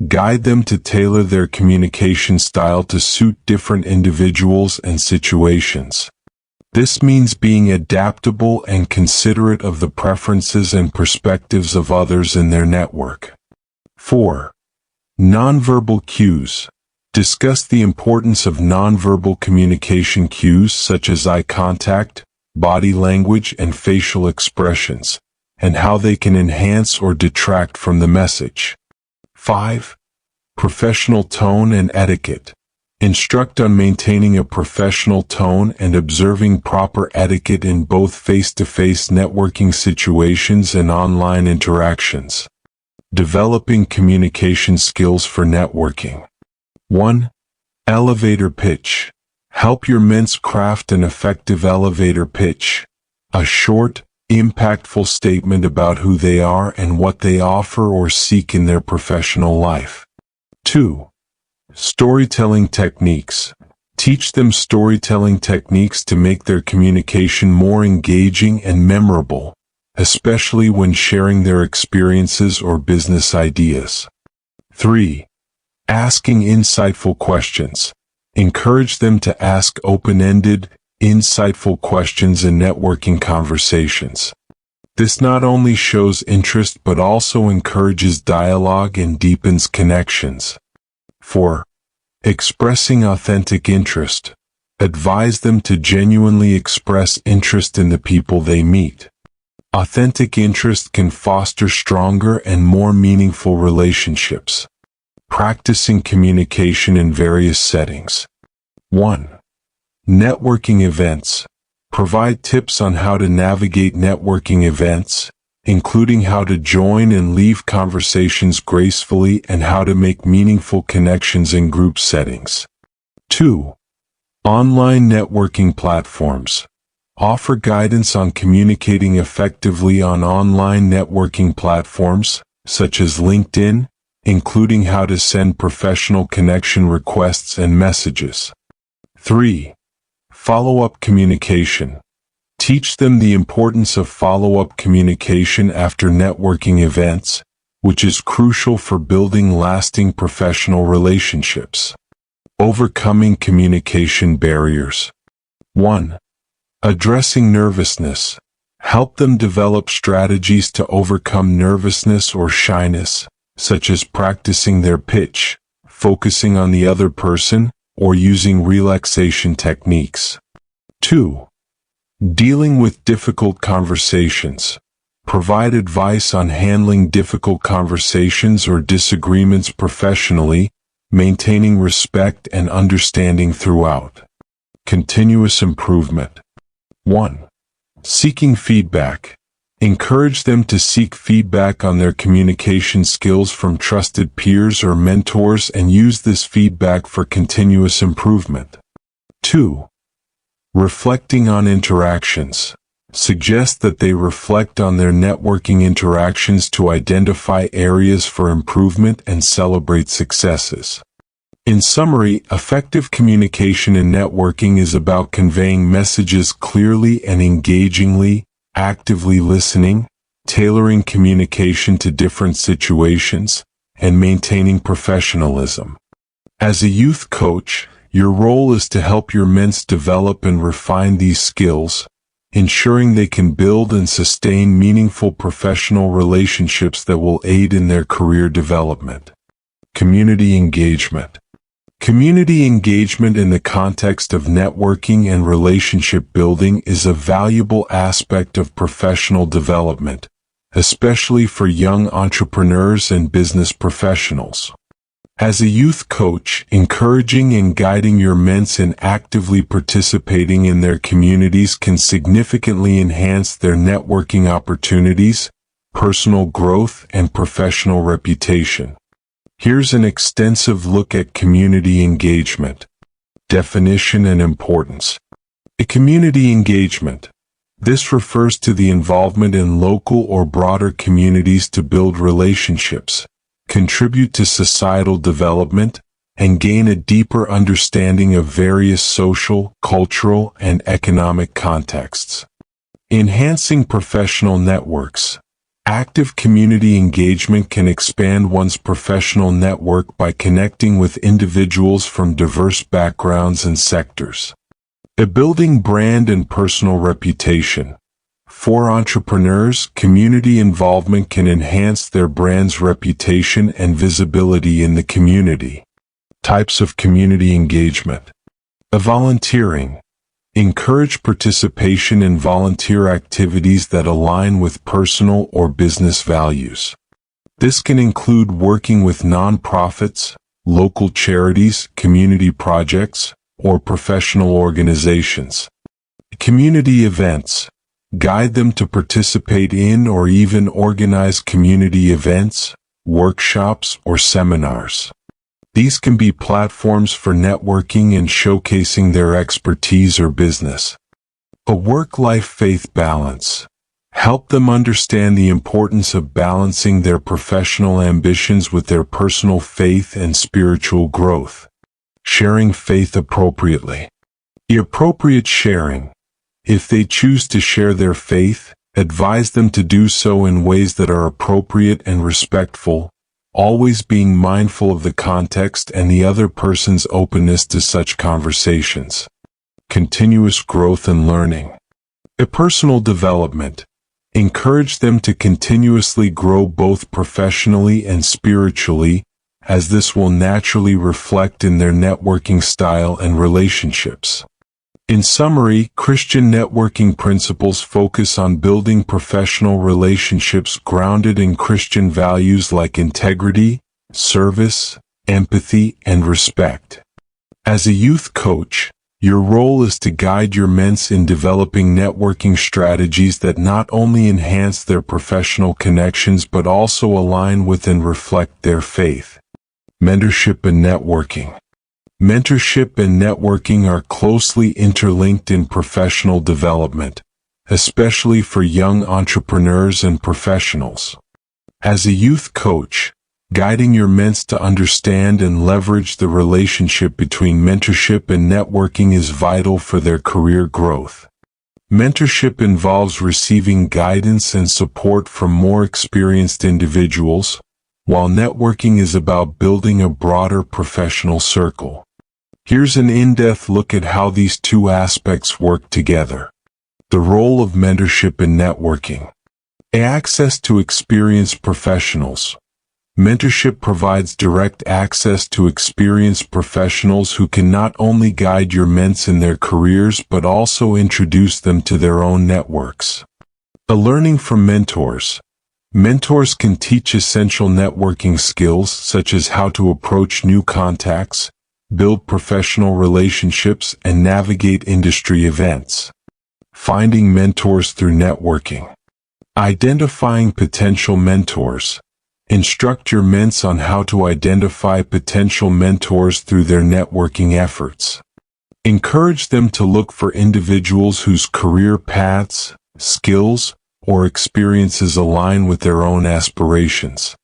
Guide them to tailor their communication style to suit different individuals and situations. This means being adaptable and considerate of the preferences and perspectives of others in their network. 4. Nonverbal cues. Discuss the importance of nonverbal communication cues such as eye contact, body language, and facial expressions, and how they can enhance or detract from the message. 5. Professional tone and etiquette. Instruct on maintaining a professional tone and observing proper etiquette in both face-to-face networking situations and online interactions. Developing communication skills for networking. 1. Elevator pitch. Help your mentor craft an effective elevator pitch. A short, impactful statement about who they are and what they offer or seek in their professional life. 2. Storytelling techniques. Teach them storytelling techniques to make their communication more engaging and memorable, especially when sharing their experiences or business ideas. 3. Asking insightful questions. Encourage them to ask open-ended, insightful questions in networking conversations. This not only shows interest but also encourages dialogue and deepens connections. 4. Expressing authentic interest. Advise them to genuinely express interest in the people they meet. Authentic interest can foster stronger and more meaningful relationships. Practicing communication in various settings. 1. Networking events. Provide tips on how to navigate networking events, including how to join and leave conversations gracefully and how to make meaningful connections in group settings. 2. Online networking platforms. Offer guidance on communicating effectively on online networking platforms, such as LinkedIn, including how to send professional connection requests and messages. 3. Follow-up communication. Teach them the importance of follow-up communication after networking events, which is crucial for building lasting professional relationships. Overcoming communication barriers. 1. Addressing nervousness. Help them develop strategies to overcome nervousness or shyness, such as practicing their pitch, focusing on the other person, or using relaxation techniques. 2. Dealing with difficult conversations. Provide advice on handling difficult conversations or disagreements professionally, maintaining respect and understanding throughout. Continuous improvement. 1. Seeking feedback. Encourage them to seek feedback on their communication skills from trusted peers or mentors and use this feedback for continuous improvement. 2. Reflecting on interactions. Suggest that they reflect on their networking interactions to identify areas for improvement and celebrate successes. In summary, effective communication in networking is about conveying messages clearly and engagingly, actively listening, tailoring communication to different situations, and maintaining professionalism. As a youth coach, your role is to help your mentor develop and refine these skills, ensuring they can build and sustain meaningful professional relationships that will aid in their career development. Community engagement. Community engagement in the context of networking and relationship building is a valuable aspect of professional development, especially for young entrepreneurs and business professionals. As a youth coach, encouraging and guiding your mentees in actively participating in their communities can significantly enhance their networking opportunities, personal growth, and professional reputation. Here's an extensive look at community engagement. Definition and importance. A community engagement. This refers to the involvement in local or broader communities to build relationships, contribute to societal development, and gain a deeper understanding of various social, cultural, and economic contexts. Enhancing professional networks. Active community engagement can expand one's professional network by connecting with individuals from diverse backgrounds and sectors. A building brand and personal reputation. For entrepreneurs, community involvement can enhance their brand's reputation and visibility in the community. Types of community engagement. Volunteering. Encourage participation in volunteer activities that align with personal or business values. This can include working with nonprofits, local charities, community projects, or professional organizations. Community events. Guide them to participate in or even organize community events, workshops, or seminars. These can be platforms for networking and showcasing their expertise or business. A work-life faith balance. Help them understand the importance of balancing their professional ambitions with their personal faith and spiritual growth. Sharing faith appropriately. The appropriate sharing. If they choose to share their faith, advise them to do so in ways that are appropriate and respectful, always being mindful of the context and the other person's openness to such conversations. Continuous growth and learning. A personal development. Encourage them to continuously grow both professionally and spiritually, as this will naturally reflect in their networking style and relationships. In summary, Christian networking principles focus on building professional relationships grounded in Christian values like integrity, service, empathy, and respect. As a youth coach, your role is to guide your mentees in developing networking strategies that not only enhance their professional connections but also align with and reflect their faith. Mentorship and networking. Mentorship and networking are closely interlinked in professional development, especially for young entrepreneurs and professionals. As a youth coach, guiding your mentees to understand and leverage the relationship between mentorship and networking is vital for their career growth. Mentorship involves receiving guidance and support from more experienced individuals, while networking is about building a broader professional circle. Here's an in-depth look at how these two aspects work together. The role of mentorship in networking. Access to experienced professionals. Mentorship provides direct access to experienced professionals who can not only guide your mentees in their careers but also introduce them to their own networks. Learning from mentors. Mentors can teach essential networking skills such as how to approach new contacts, build professional relationships, and navigate industry events. Finding mentors through networking. Identifying potential mentors. Instruct your mentees on how to identify potential mentors through their networking efforts. Encourage them to look for individuals whose career paths, skills, or experiences align with their own aspirations.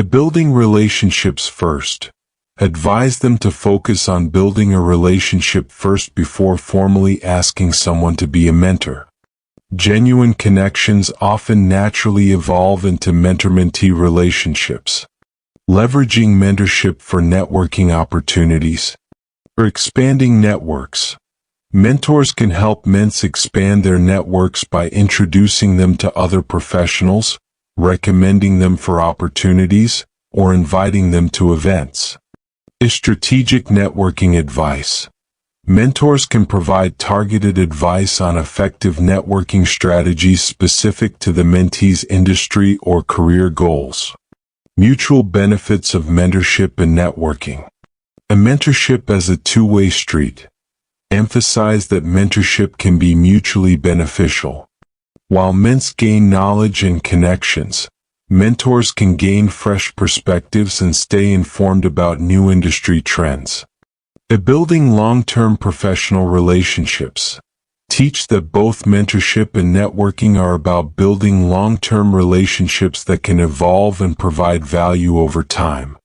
Building relationships first. Advise them to focus on building a relationship first before formally asking someone to be a mentor. Genuine connections often naturally evolve into mentor-mentee relationships. Leveraging mentorship for networking opportunities. Expanding networks. Mentors can help ments expand their networks by introducing them to other professionals, recommending them for opportunities, or inviting them to events. Strategic networking advice. Mentors can provide targeted advice on effective networking strategies specific to the mentee's industry or career goals. Mutual benefits of mentorship and networking. A mentorship as a two-way street. Emphasize that mentorship can be mutually beneficial. While ments gain knowledge and connections, mentors can gain fresh perspectives and stay informed about new industry trends. Building long-term professional relationships. Teach that both mentorship and networking are about building long-term relationships that can evolve and provide value over time.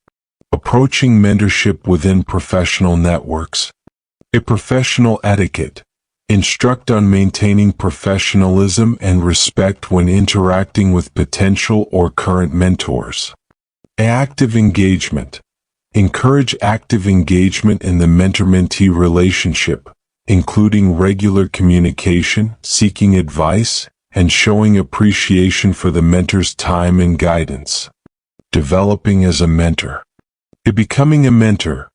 Approaching mentorship within professional networks. A professional etiquette. Instruct on maintaining professionalism and respect when interacting with potential or current mentors. Active engagement. Encourage active engagement in the mentor-mentee relationship, including regular communication, seeking advice, and showing appreciation for the mentor's time and guidance. Developing as a mentor. Becoming a mentor.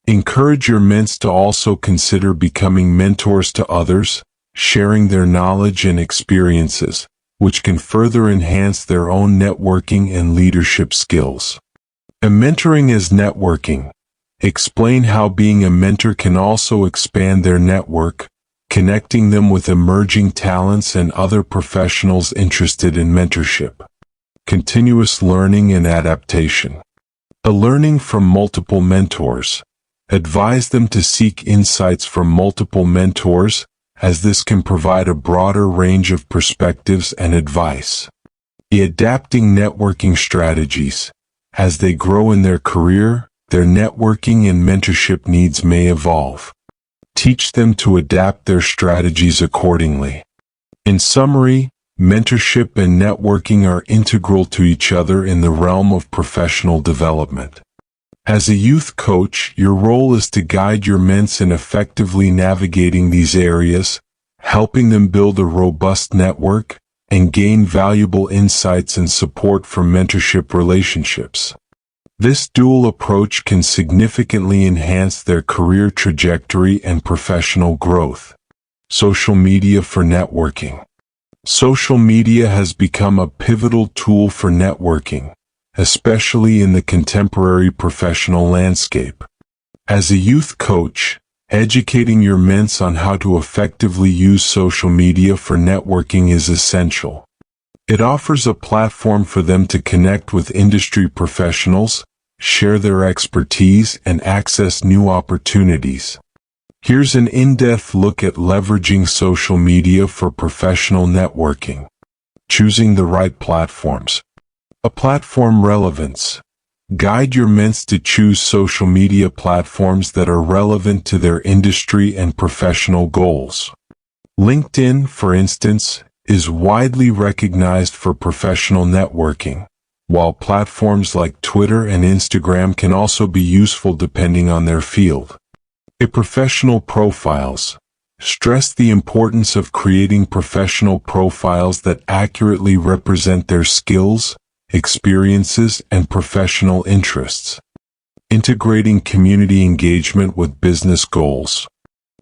Encourage your ments to also consider becoming mentors to others, sharing their knowledge and experiences, which can further enhance their own networking and leadership skills. Mentoring is networking. Explain how being a mentor can also expand their network, connecting them with emerging talents and other professionals interested in mentorship. Continuous learning and adaptation. Learning from multiple mentors. Advise them to seek insights from multiple mentors, as this can provide a broader range of perspectives and advice. Adapting networking strategies. As they grow in their career, their networking and mentorship needs may evolve. Teach them to adapt their strategies accordingly. In summary, mentorship and networking are integral to each other in the realm of professional development. As a youth coach, your role is to guide your ments in effectively navigating these areas, helping them build a robust network, and gain valuable insights and support from mentorship relationships. This dual approach can significantly enhance their career trajectory and professional growth. Social media for networking. Social media has become a pivotal tool for networking, especially in the contemporary professional landscape. As a youth coach, educating your ments on how to effectively use social media for networking is essential. It offers a platform for them to connect with industry professionals, share their expertise, and access new opportunities. Here's an in-depth look at leveraging social media for professional networking. Choosing the right platforms. A platform relevance. Guide your ments to choose social media platforms that are relevant to their industry and professional goals. LinkedIn, for instance, is widely recognized for professional networking, while platforms like Twitter and Instagram can also be useful depending on their field. Professional profiles. Stress the importance of creating professional profiles that accurately represent their skills, experiences, and professional interests. Integrating community engagement with business goals.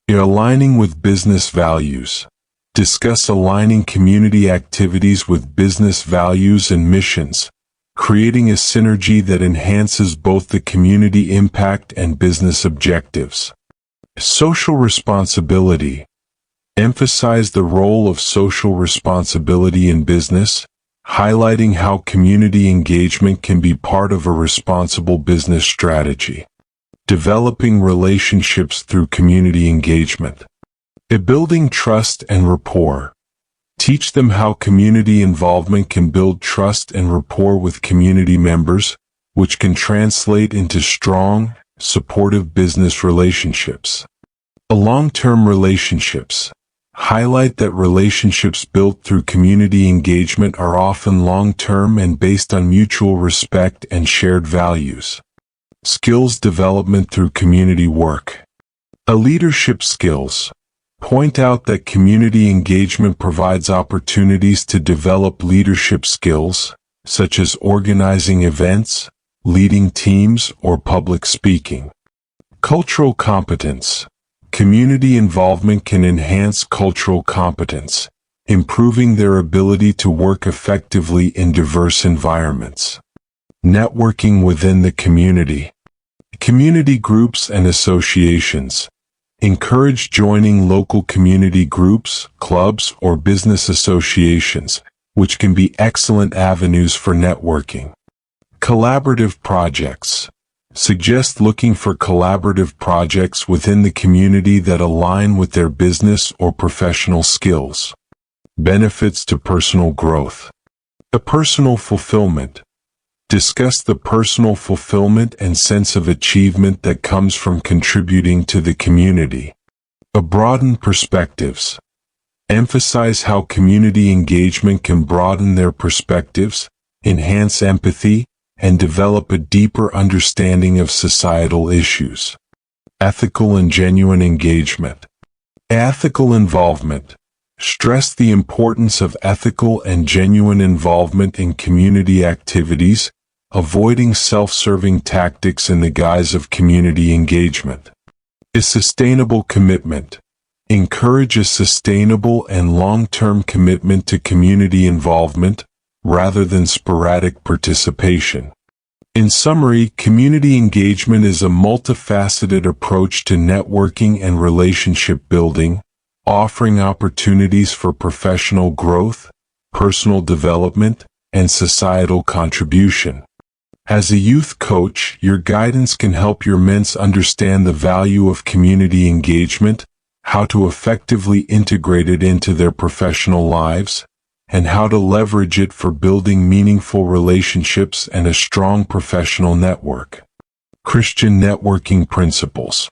Aligning with business values. Discuss aligning community activities with business values and missions, creating a synergy that enhances both the community impact and business objectives. Social responsibility. Emphasize the role of social responsibility in business, highlighting how community engagement can be part of a responsible business strategy. Developing relationships through community engagement. Building trust and rapport. Teach them how community involvement can build trust and rapport with community members, which can translate into strong, supportive business relationships. Long-term relationships. Highlight that relationships built through community engagement are often long-term and based on mutual respect and shared values. Skills development through community work. Leadership skills. Point out that community engagement provides opportunities to develop leadership skills, such as organizing events, leading teams, or public speaking. Cultural competence. Community involvement can enhance cultural competence, improving their ability to work effectively in diverse environments. Networking within the community. Community groups and associations. Encourage joining local community groups, clubs, or business associations, which can be excellent avenues for networking. Collaborative projects. Suggest looking for collaborative projects within the community that align with their business or professional skills. Benefits to personal growth. The personal fulfillment. Discuss the personal fulfillment and sense of achievement that comes from contributing to the community. Broaden perspectives. Emphasize how community engagement can broaden their perspectives, enhance empathy, and develop a deeper understanding of societal issues. Ethical and genuine engagement. Ethical involvement. Stress the importance of ethical and genuine involvement in community activities, avoiding self-serving tactics in the guise of community engagement. A sustainable commitment. Encourage a sustainable and long-term commitment to community involvement, rather than sporadic participation. In summary, community engagement is a multifaceted approach to networking and relationship building, offering opportunities for professional growth, personal development, and societal contribution. As a youth coach, your guidance can help your mentor understand the value of community engagement, how to effectively integrate it into their professional lives, and how to leverage it for building meaningful relationships and a strong professional network. Christian networking principles.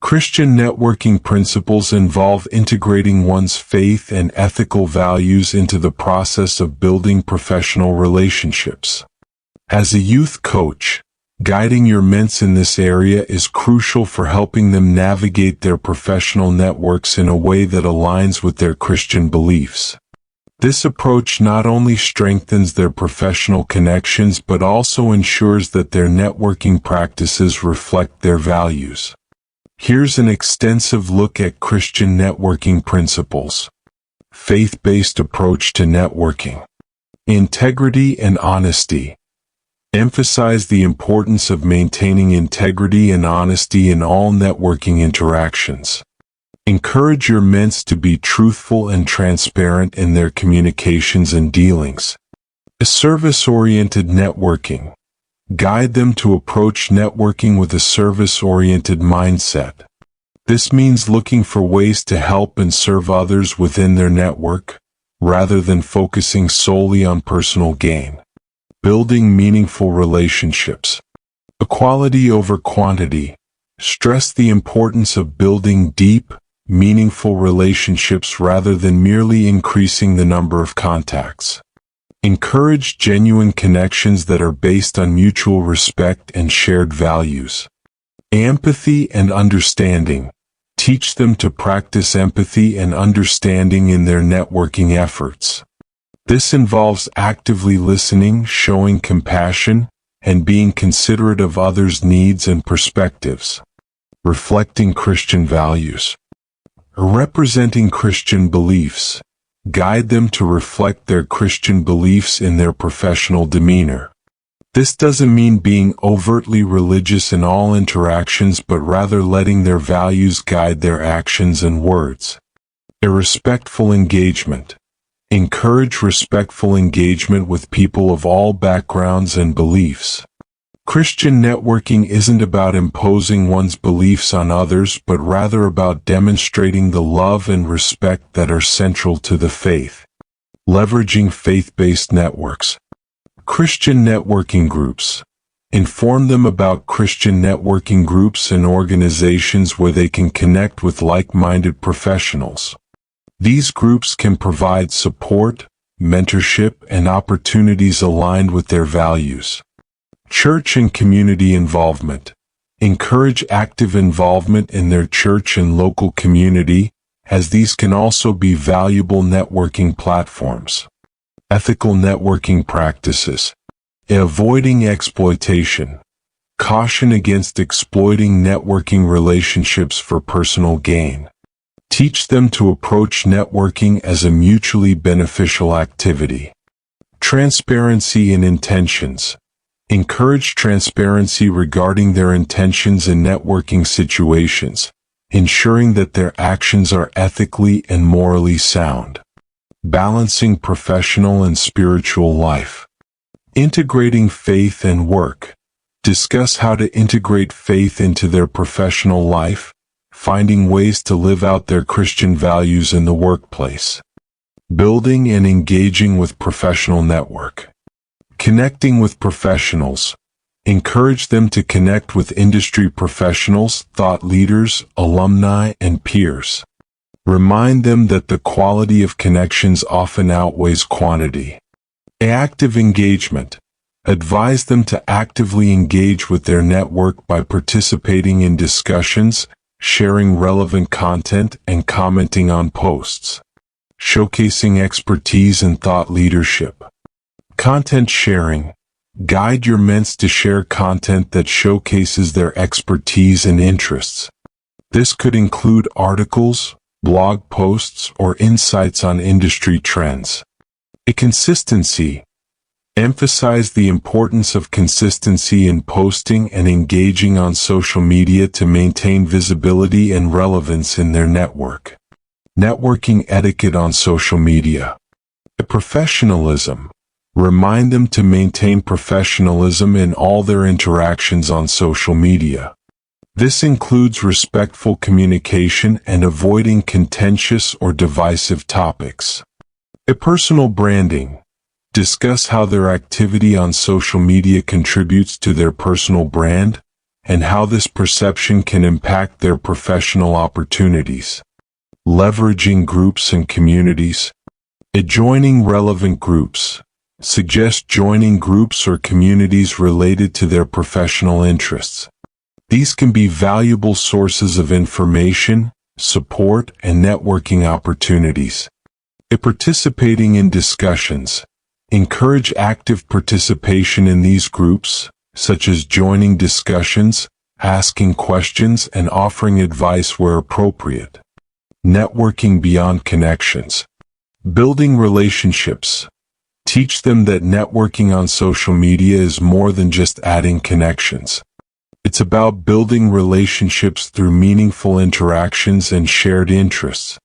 Christian networking principles involve integrating one's faith and ethical values into the process of building professional relationships. As a youth coach, guiding your mentor in this area is crucial for helping them navigate their professional networks in a way that aligns with their Christian beliefs. This approach not only strengthens their professional connections but also ensures that their networking practices reflect their values. Here's an extensive look at Christian networking principles. Faith-based approach to networking. Integrity and honesty. Emphasize the importance of maintaining integrity and honesty in all networking interactions. Encourage your mentor to be truthful and transparent in their communications and dealings. A service-oriented networking. Guide them to approach networking with a service-oriented mindset. This means looking for ways to help and serve others within their network, rather than focusing solely on personal gain. Building meaningful relationships. Equality over quantity. Stress the importance of building deep, meaningful relationships rather than merely increasing the number of contacts. Encourage genuine connections that are based on mutual respect and shared values. Empathy and understanding. Teach them to practice empathy and understanding in their networking efforts. This involves actively listening, showing compassion, and being considerate of others' needs and perspectives. Reflecting Christian values. Representing Christian beliefs. Guide them to reflect their Christian beliefs in their professional demeanor. This doesn't mean being overtly religious in all interactions but rather letting their values guide their actions and words. A respectful engagement. Encourage respectful engagement with people of all backgrounds and beliefs. Christian networking isn't about imposing one's beliefs on others but rather about demonstrating the love and respect that are central to the faith. Leveraging faith-based networks. Christian networking groups. Inform them about Christian networking groups and organizations where they can connect with like-minded professionals. These groups can provide support, mentorship, and opportunities aligned with their values. Church and community involvement. Encourage active involvement in their church and local community, as these can also be valuable networking platforms. Ethical networking practices. Avoiding exploitation. Caution against exploiting networking relationships for personal gain. Teach them to approach networking as a mutually beneficial activity. Transparency in intentions. Encourage transparency regarding their intentions in networking situations, ensuring that their actions are ethically and morally sound. Balancing professional and spiritual life. Integrating faith and work. Discuss how to integrate faith into their professional life, finding ways to live out their Christian values in the workplace. Building and engaging with professional network. Connecting with professionals. Encourage them to connect with industry professionals, thought leaders, alumni, and peers. Remind them that the quality of connections often outweighs quantity. Active engagement. Advise them to actively engage with their network by participating in discussions, sharing relevant content, and commenting on posts. Showcasing expertise and thought leadership. Content sharing. Guide your ments to share content that showcases their expertise and interests. This could include articles, blog posts, or insights on industry trends. Consistency. Emphasize the importance of consistency in posting and engaging on social media to maintain visibility and relevance in their network. Networking etiquette on social media. Professionalism. Remind them to maintain professionalism in all their interactions on social media. This includes respectful communication and avoiding contentious or divisive topics. Personal branding. Discuss how their activity on social media contributes to their personal brand, and how this perception can impact their professional opportunities. Leveraging groups and communities. Joining relevant groups. Suggest joining groups or communities related to their professional interests. These can be valuable sources of information, support, and networking opportunities. Participating in discussions. Encourage active participation in these groups, such as joining discussions, asking questions, and offering advice where appropriate. Networking beyond connections. Building relationships. Teach them that networking on social media is more than just adding connections. It's about building relationships through meaningful interactions and shared interests.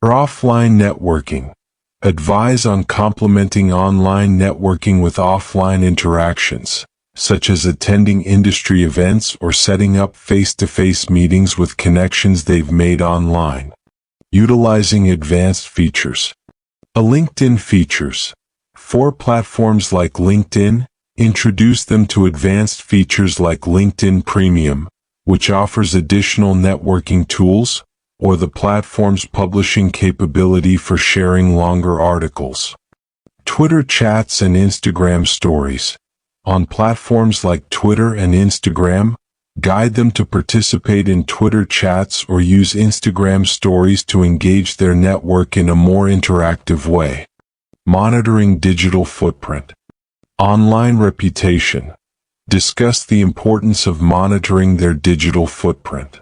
Offline networking. Advise on complementing online networking with offline interactions, such as attending industry events or setting up face-to-face meetings with connections they've made online. Utilizing advanced features. LinkedIn features. For platforms like LinkedIn, introduce them to advanced features like LinkedIn Premium, which offers additional networking tools, or the platform's publishing capability for sharing longer articles. Twitter chats and Instagram stories. On platforms like Twitter and Instagram, guide them to participate in Twitter chats or use Instagram stories to engage their network in a more interactive way. Monitoring digital footprint. Online reputation. Discuss the importance of monitoring their digital footprint.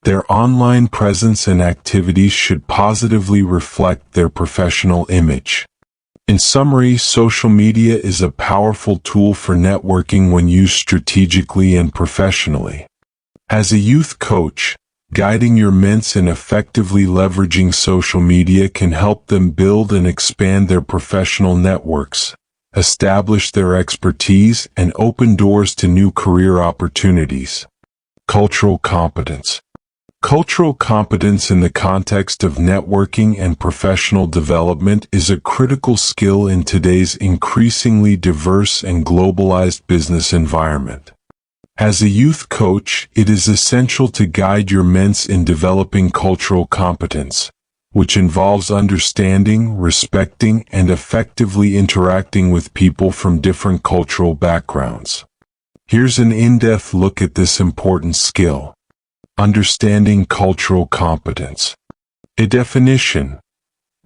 Their online presence and activities should positively reflect their professional image. In summary, social media is a powerful tool for networking when used strategically and professionally. As a youth coach, guiding your ments in effectively leveraging social media can help them build and expand their professional networks, establish their expertise, and open doors to new career opportunities. Cultural competence. Cultural competence in the context of networking and professional development is a critical skill in today's increasingly diverse and globalized business environment. As a youth coach, it is essential to guide your ments in developing cultural competence, which involves understanding, respecting, and effectively interacting with people from different cultural backgrounds. Here's an in-depth look at this important skill. Understanding cultural competence. A definition.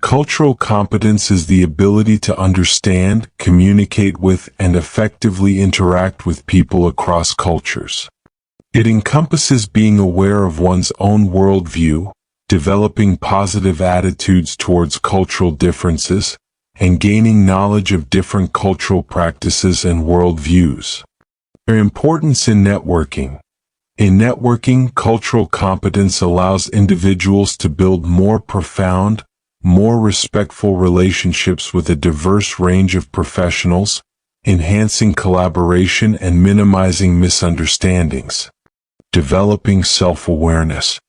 Cultural competence is the ability to understand, communicate with, and effectively interact with people across cultures. It encompasses being aware of one's own worldview, developing positive attitudes towards cultural differences, and gaining knowledge of different cultural practices and worldviews. Their importance in networking. In networking, cultural competence allows individuals to build more profound, more respectful relationships with a diverse range of professionals, enhancing collaboration and minimizing misunderstandings. Developing self-awareness.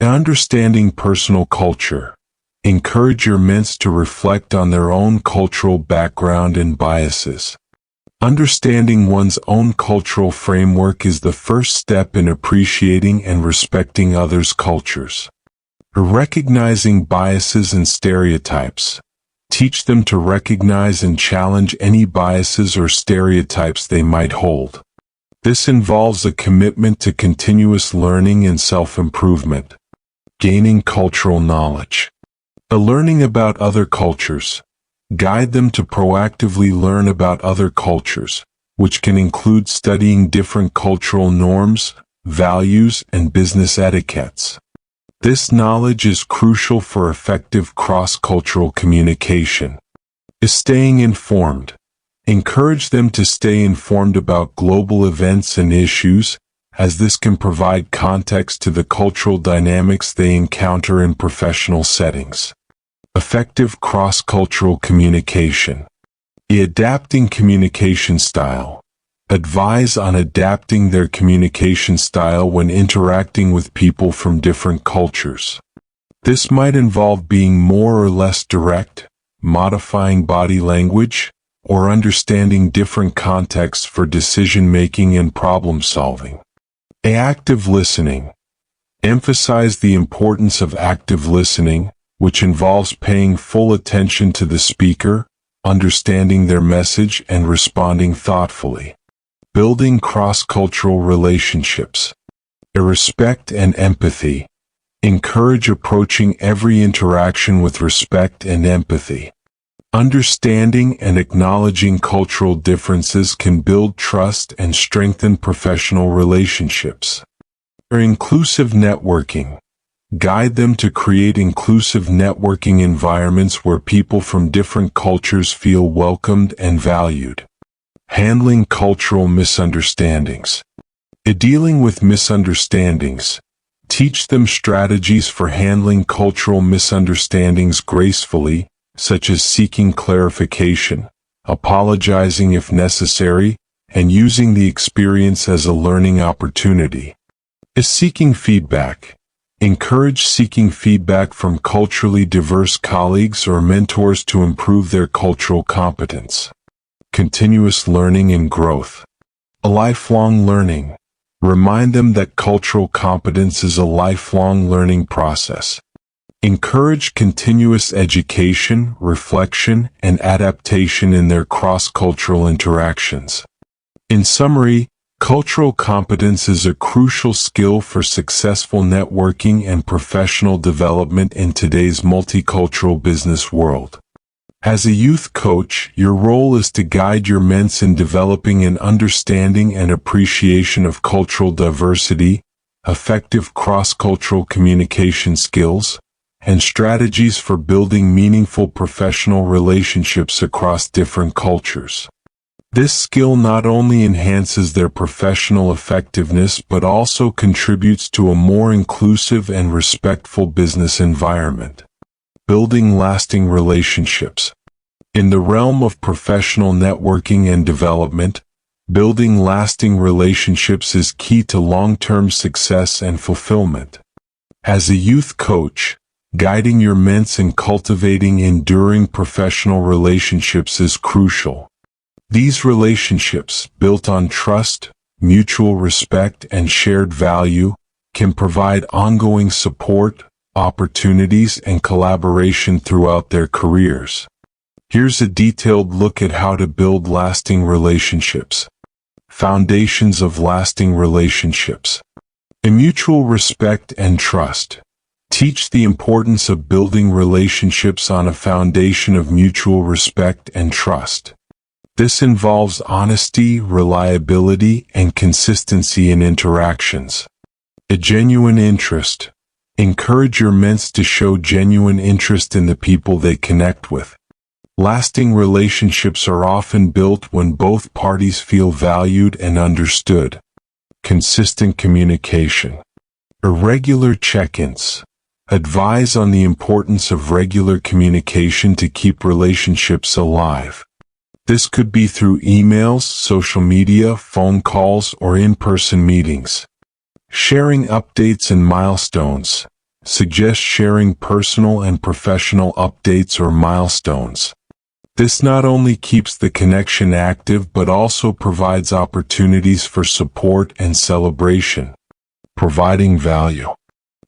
Understanding personal culture. Encourage your mentor to reflect on their own cultural background and biases. Understanding one's own cultural framework is the first step in appreciating and respecting others' cultures. Recognizing biases and stereotypes. Teach them to recognize and challenge any biases or stereotypes they might hold. This involves a commitment to continuous learning and self-improvement. Gaining cultural knowledge. Learning about other cultures. Guide them to proactively learn about other cultures, which can include studying different cultural norms, values, and business etiquettes. This knowledge is crucial for effective cross-cultural communication. Staying informed. Encourage them to stay informed about global events and issues, as this can provide context to the cultural dynamics they encounter in professional settings. Effective cross-cultural communication. Adapting communication style. Advise on adapting their communication style when interacting with people from different cultures. This might involve being more or less direct, modifying body language, or understanding different contexts for decision-making and problem-solving. Active listening. Emphasize the importance of active listening, which involves paying full attention to the speaker, understanding their message, and responding thoughtfully. Building cross-cultural relationships. Respect and empathy. Encourage approaching every interaction with respect and empathy. Understanding and acknowledging cultural differences can build trust and strengthen professional relationships. Inclusive networking. Guide them to create inclusive networking environments where people from different cultures feel welcomed and valued. Handling cultural misunderstandings. Dealing with misunderstandings. Teach them strategies for handling cultural misunderstandings gracefully, such as seeking clarification, apologizing if necessary, and using the experience as a learning opportunity. Seeking feedback. Encourage seeking feedback from culturally diverse colleagues or mentors to improve their cultural competence. Continuous learning and growth. Lifelong learning. Remind them that cultural competence is a lifelong learning process. Encourage continuous education, reflection, and adaptation in their cross-cultural interactions. In summary, cultural competence is a crucial skill for successful networking and professional development in today's multicultural business world. As a youth coach, your role is to guide your mentors in developing an understanding and appreciation of cultural diversity, effective cross-cultural communication skills, and strategies for building meaningful professional relationships across different cultures. This skill not only enhances their professional effectiveness but also contributes to a more inclusive and respectful business environment. Building lasting relationships. In the realm of professional networking and development, building lasting relationships is key to long-term success and fulfillment. As a youth coach, guiding your mentors in cultivating enduring professional relationships is crucial. These relationships, built on trust, mutual respect, and shared value, can provide ongoing support, opportunities, and collaboration throughout their careers. Here's a detailed look at how to build lasting relationships. Foundations of lasting relationships. Mutual respect and trust. Teach the importance of building relationships on a foundation of mutual respect and trust. This involves honesty, reliability, and consistency in interactions. A genuine interest. Encourage your ments to show genuine interest in the people they connect with. Lasting relationships are often built when both parties feel valued and understood. Consistent communication. Irregular check-ins. Advise on the importance of regular communication to keep relationships alive. This could be through emails, social media, phone calls, or in-person meetings. Sharing updates and milestones. Suggest sharing personal and professional updates or milestones. This not only keeps the connection active but also provides opportunities for support and celebration. Providing value.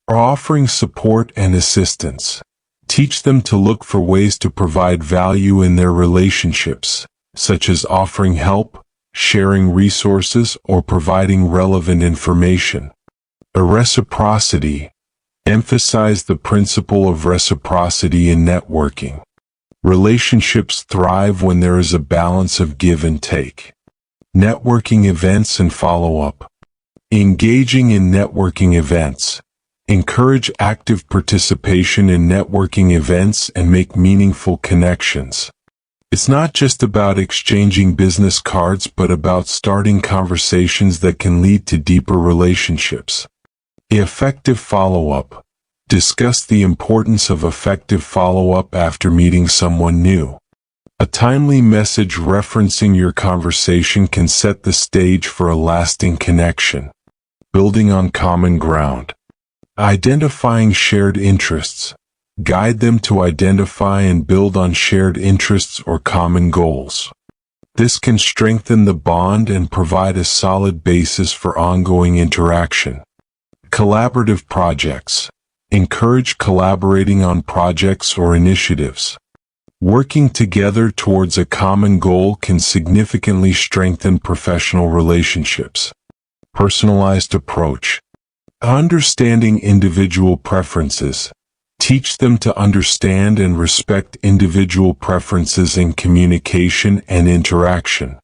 Or offering support and assistance. Teach them to look for ways to provide value in their relationships, such as offering help, sharing resources, or providing relevant information. A reciprocity. Emphasize the principle of reciprocity in networking. Relationships thrive when there is a balance of give and take. Networking events and follow-up. Engaging in networking events. Encourage active participation in networking events and make meaningful connections. It's not just about exchanging business cards but about starting conversations that can lead to deeper relationships. Effective follow-up. Discuss the importance of effective follow-up after meeting someone new. A timely message referencing your conversation can set the stage for a lasting connection. Building on common ground. Identifying shared interests. Guide them to identify and build on shared interests or common goals. This can strengthen the bond and provide a solid basis for ongoing interaction. Collaborative projects. Encourage collaborating on projects or initiatives. Working together towards a common goal can significantly strengthen professional relationships. Personalized approach. Understanding individual preferences. Teach them to understand and respect individual preferences in communication and interaction.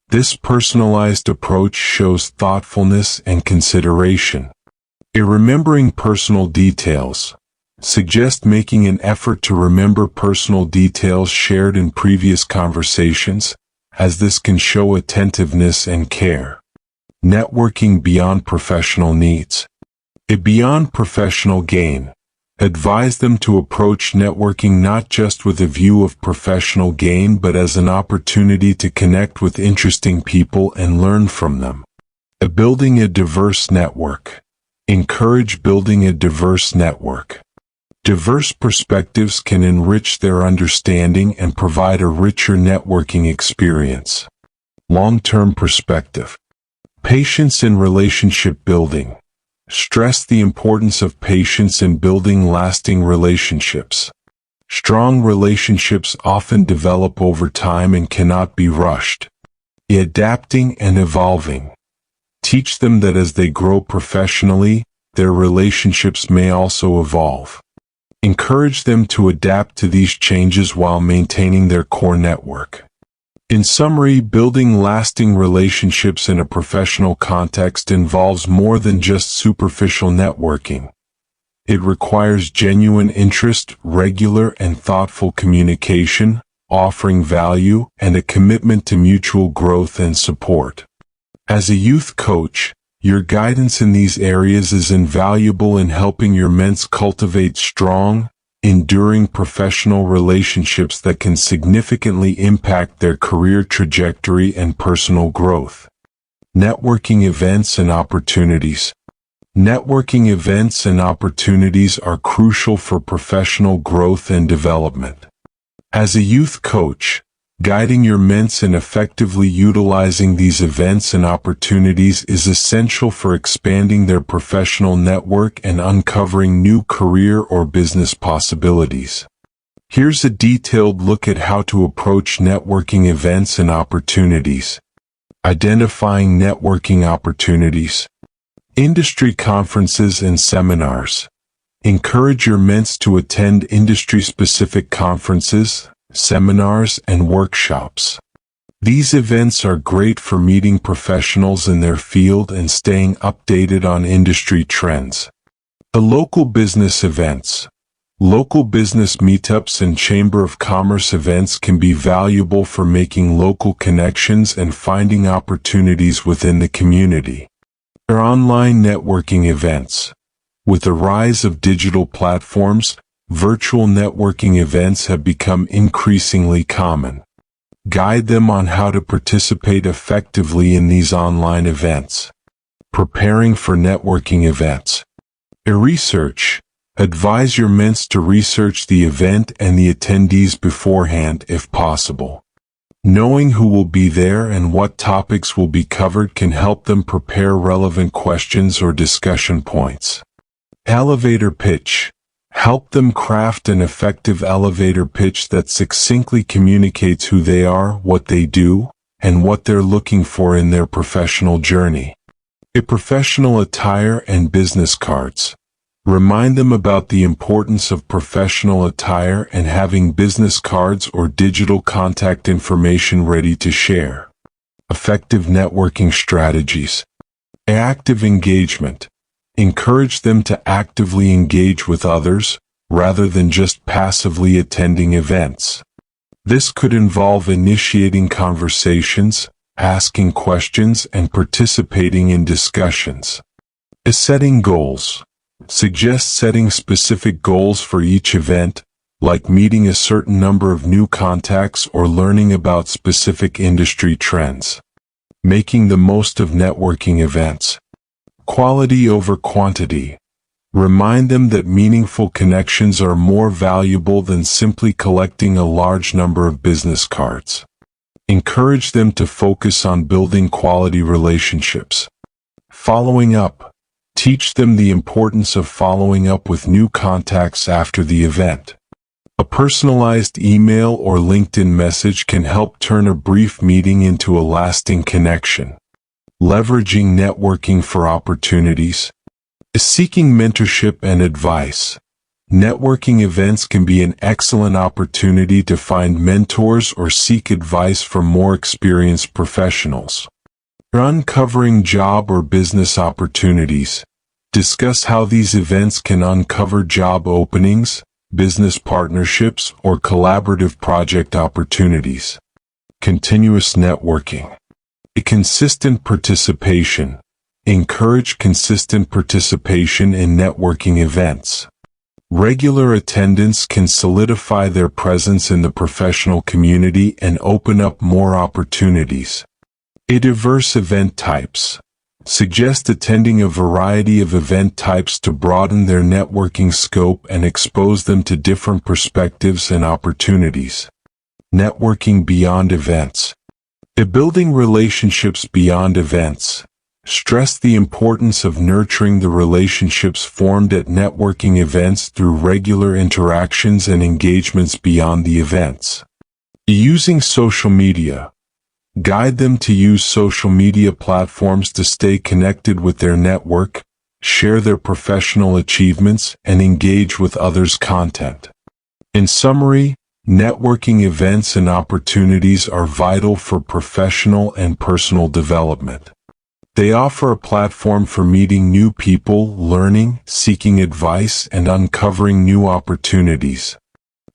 This personalized approach shows thoughtfulness and consideration. Remembering personal details. Suggest making an effort to remember personal details shared in previous conversations, as this can show attentiveness and care. Networking beyond professional needs. Beyond professional gain. Advise them to approach networking not just with a view of professional gain but as an opportunity to connect with interesting people and learn from them. Building a diverse network. Encourage building a diverse network. Diverse perspectives can enrich their understanding and provide a richer networking experience. Long-term perspective. Patience in relationship building. Stress the importance of patience in building lasting relationships. Strong relationships often develop over time and cannot be rushed. Adapting and evolving. Teach them that as they grow professionally, their relationships may also evolve. Encourage them to adapt to these changes while maintaining their core network. In summary, building lasting relationships in a professional context involves more than just superficial networking. It requires genuine interest, regular and thoughtful communication, offering value, and a commitment to mutual growth and support. As a youth coach, your guidance in these areas is invaluable in helping your ments cultivate strong, enduring professional relationships that can significantly impact their career trajectory and personal growth. Networking events and opportunities. Networking events and opportunities are crucial for professional growth and development. As a youth coach, guiding your ments in effectively utilizing these events and opportunities is essential for expanding their professional network and uncovering new career or business possibilities. Here's a detailed look at how to approach networking events and opportunities. Identifying networking opportunities. Industry conferences and seminars. Encourage your ments to attend industry-specific conferences, seminars, and workshops. These events are great for meeting professionals in their field and staying updated on industry trends. The local business events. Local business meetups and Chamber of Commerce events can be valuable for making local connections and finding opportunities within the community. There are online networking events. With the rise of digital platforms, virtual networking events have become increasingly common. Guide them on how to participate effectively in these online events. Preparing for networking events. Research. Advise your ments to research the event and the attendees beforehand if possible. Knowing who will be there and what topics will be covered can help them prepare relevant questions or discussion points. Elevator pitch. Help them craft an effective elevator pitch that succinctly communicates who they are, what they do, and what they're looking for in their professional journey. Professional attire and business cards. Remind them about the importance of professional attire and having business cards or digital contact information ready to share. Effective networking strategies. Active engagement. Encourage them to actively engage with others, rather than just passively attending events. This could involve initiating conversations, asking questions, and participating in discussions. Setting goals. Suggest setting specific goals for each event, like meeting a certain number of new contacts or learning about specific industry trends. Making the most of networking events. Quality over quantity. Remind them that meaningful connections are more valuable than simply collecting a large number of business cards. Encourage them to focus on building quality relationships. Following up. Teach them the importance of following up with new contacts after the event. A personalized email or LinkedIn message can help turn a brief meeting into a lasting connection. Leveraging networking for opportunities. Seeking mentorship and advice. Networking events can be an excellent opportunity to find mentors or seek advice from more experienced professionals. Uncovering job or business opportunities. Discuss how these events can uncover job openings, business partnerships, or collaborative project opportunities. Continuous networking. A consistent participation. Encourage consistent participation in networking events. Regular attendance can solidify their presence in the professional community and open up more opportunities. Diverse event types. Suggest attending a variety of event types to broaden their networking scope and expose them to different perspectives and opportunities. Networking beyond events. Building relationships beyond events. Stress the importance of nurturing the relationships formed at networking events through regular interactions and engagements beyond the events. Using social media. Guide them to use social media platforms to stay connected with their network, share their professional achievements, and engage with others' content. In summary, networking events and opportunities are vital for professional and personal development. They offer a platform for meeting new people, learning, seeking advice, and uncovering new opportunities.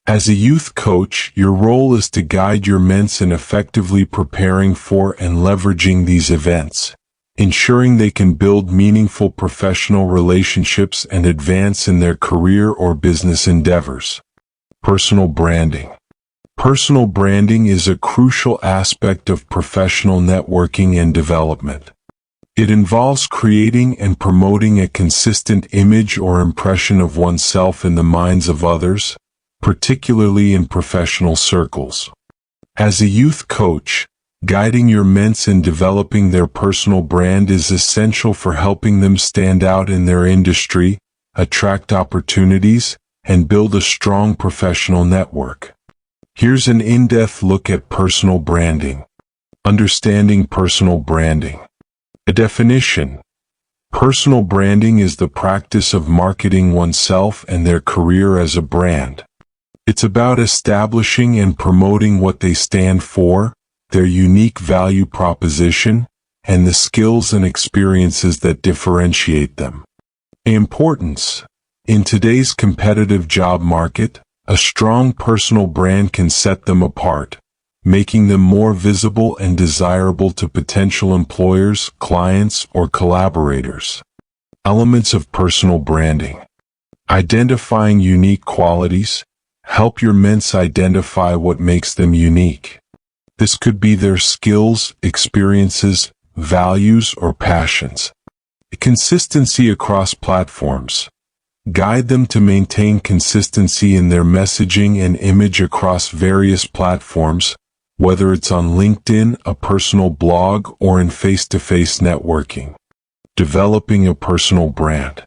As a youth coach, your role is to guide your ments in effectively preparing for and leveraging these events, ensuring they can build meaningful professional relationships and advance in their career or business endeavors. Personal branding. Personal branding is a crucial aspect of professional networking and development. It involves creating and promoting a consistent image or impression of oneself in the minds of others, particularly in professional circles. As a youth coach, guiding your ments in developing their personal brand is essential for helping them stand out in their industry, attract opportunities, and build a strong professional network. Here's an in-depth look at personal branding. Understanding personal branding. A definition. Personal branding is the practice of marketing oneself and their career as a brand. It's about establishing and promoting what they stand for, their unique value proposition, and the skills and experiences that differentiate them. Importance. In today's competitive job market, a strong personal brand can set them apart, making them more visible and desirable to potential employers, clients, or collaborators. Elements of personal branding. Identifying unique qualities. Help your mentor identify what makes them unique. This could be their skills, experiences, values, or passions. Consistency across platforms. Guide them to maintain consistency in their messaging and image across various platforms, whether it's on LinkedIn, a personal blog, or in face-to-face networking. Developing a personal brand.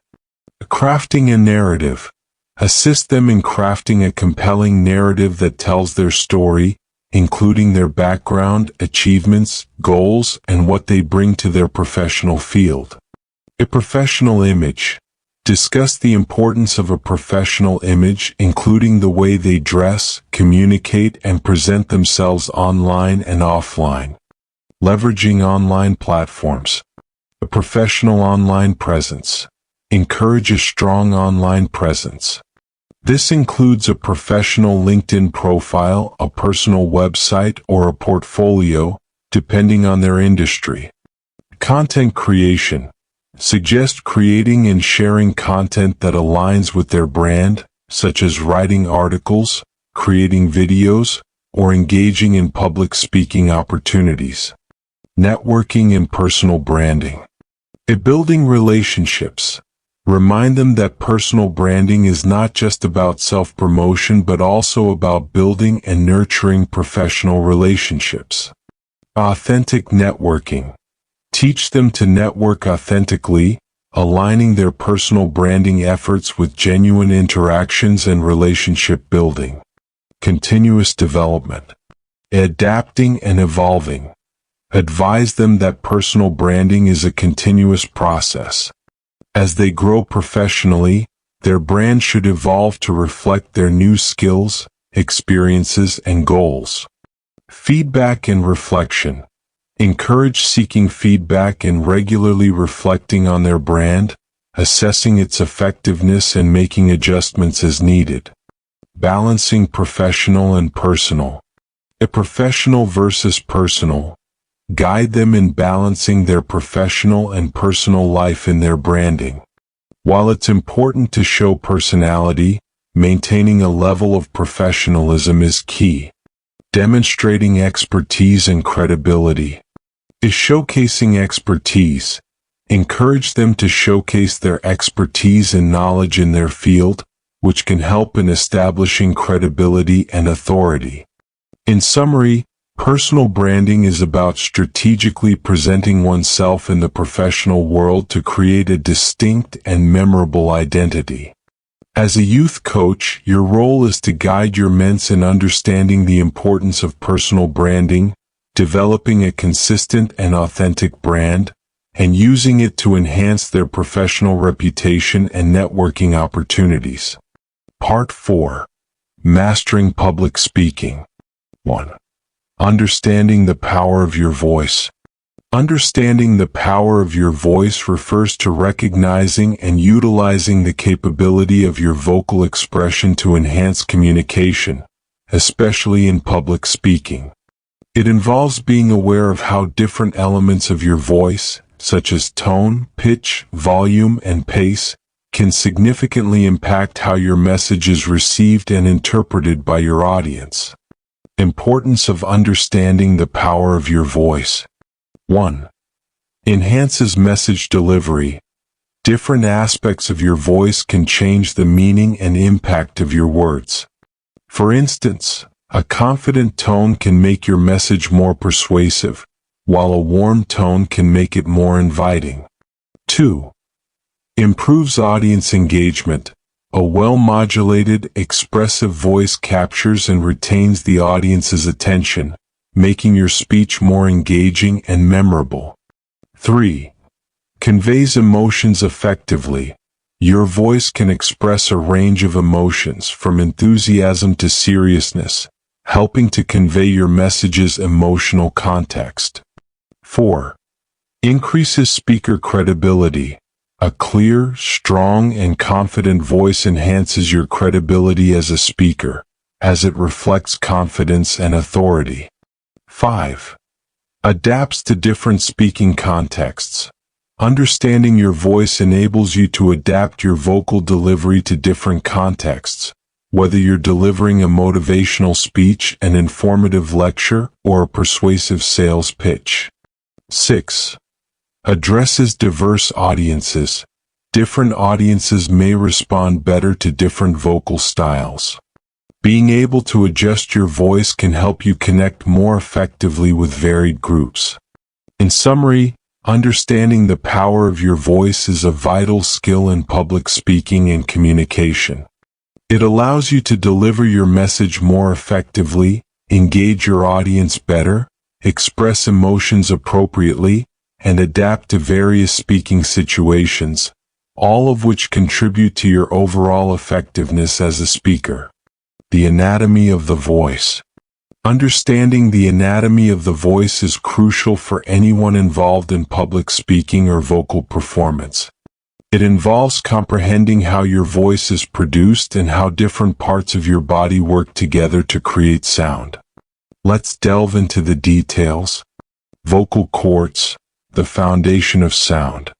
Crafting a narrative. Assist them in crafting a compelling narrative that tells their story, including their background, achievements, goals, and what they bring to their professional field. A professional image. Discuss the importance of a professional image, including the way they dress, communicate, and present themselves online and offline. Leveraging online platforms. A professional online presence. Encourage a strong online presence. This includes a professional LinkedIn profile, a personal website, or a portfolio, depending on their industry. Content creation. Suggest creating and sharing content that aligns with their brand, such as writing articles, creating videos, or engaging in public speaking opportunities. Networking and personal branding. Building relationships. Remind them that personal branding is not just about self-promotion but also about building and nurturing professional relationships. Authentic networking. Teach them to network authentically, aligning their personal branding efforts with genuine interactions and relationship building. Continuous development. Adapting and evolving. Advise them that personal branding is a continuous process. As they grow professionally, their brand should evolve to reflect their new skills, experiences, and goals. Feedback and reflection. Encourage seeking feedback and regularly reflecting on their brand, assessing its effectiveness and making adjustments as needed. Balancing professional and personal. A professional versus personal. Guide them in balancing their professional and personal life in their branding. While it's important to show personality, maintaining a level of professionalism is key. Demonstrating expertise and credibility. Showcasing expertise. Encourage them to showcase their expertise and knowledge in their field, which can help in establishing credibility and authority. In summary, personal branding is about strategically presenting oneself in the professional world to create a distinct and memorable identity. As a youth coach, your role is to guide your mentors in understanding the importance of personal branding, developing a consistent and authentic brand, and using it to enhance their professional reputation and networking opportunities. Part 4. Mastering Public Speaking. 1. Understanding the power of your voice. Understanding the power of your voice refers to recognizing and utilizing the capability of your vocal expression to enhance communication, especially in public speaking. It involves being aware of how different elements of your voice, such as tone, pitch, volume, and pace, can significantly impact how your message is received and interpreted by your audience. Importance of understanding the power of your voice. 1. Enhances message delivery. Different aspects of your voice can change the meaning and impact of your words. For instance, a confident tone can make your message more persuasive, while a warm tone can make it more inviting. 2. Improves audience engagement. A well-modulated, expressive voice captures and retains the audience's attention, making your speech more engaging and memorable. 3. conveys emotions effectively. Your voice can express a range of emotions from enthusiasm to seriousness, helping to convey your message's emotional context. 4. Increases speaker credibility. A clear, strong, and confident voice enhances your credibility as a speaker, as it reflects confidence and authority. 5. Adapts to different speaking contexts. Understanding your voice enables you to adapt your vocal delivery to different contexts, whether you're delivering a motivational speech, an informative lecture, or a persuasive sales pitch. 6. Addresses diverse audiences. Different audiences may respond better to different vocal styles. Being able to adjust your voice can help you connect more effectively with varied groups. In summary, understanding the power of your voice is a vital skill in public speaking and communication. It allows you to deliver your message more effectively, engage your audience better, express emotions appropriately, and adapt to various speaking situations, all of which contribute to your overall effectiveness as a speaker. The anatomy of the voice. Understanding the anatomy of the voice is crucial for anyone involved in public speaking or vocal performance. It involves comprehending how your voice is produced and how different parts of your body work together to create sound. Let's delve into the details. Vocal cords, the foundation of sound.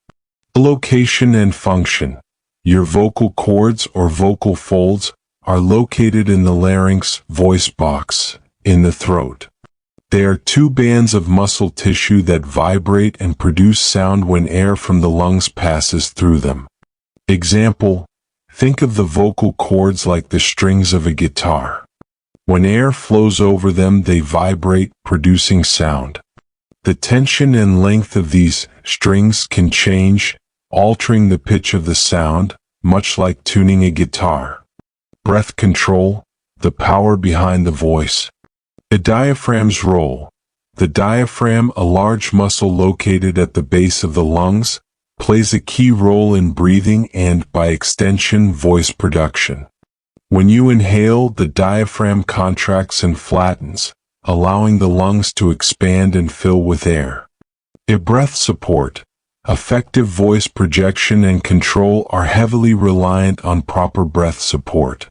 Location and function. Your vocal cords or vocal folds are located in the larynx, voice box, in the throat. They are two bands of muscle tissue that vibrate and produce sound when air from the lungs passes through them. Example: think of the vocal cords like the strings of a guitar. When air flows over them, they vibrate, producing sound. The tension and length of these strings can change, altering the pitch of the sound, much like tuning a guitar. Breath control, the power behind the voice. The diaphragm's role. The diaphragm, a large muscle located at the base of the lungs, plays a key role in breathing and, by extension, voice production. When you inhale, the diaphragm contracts and flattens, allowing the lungs to expand and fill with air. Breath support. Effective voice projection and control are heavily reliant on proper breath support.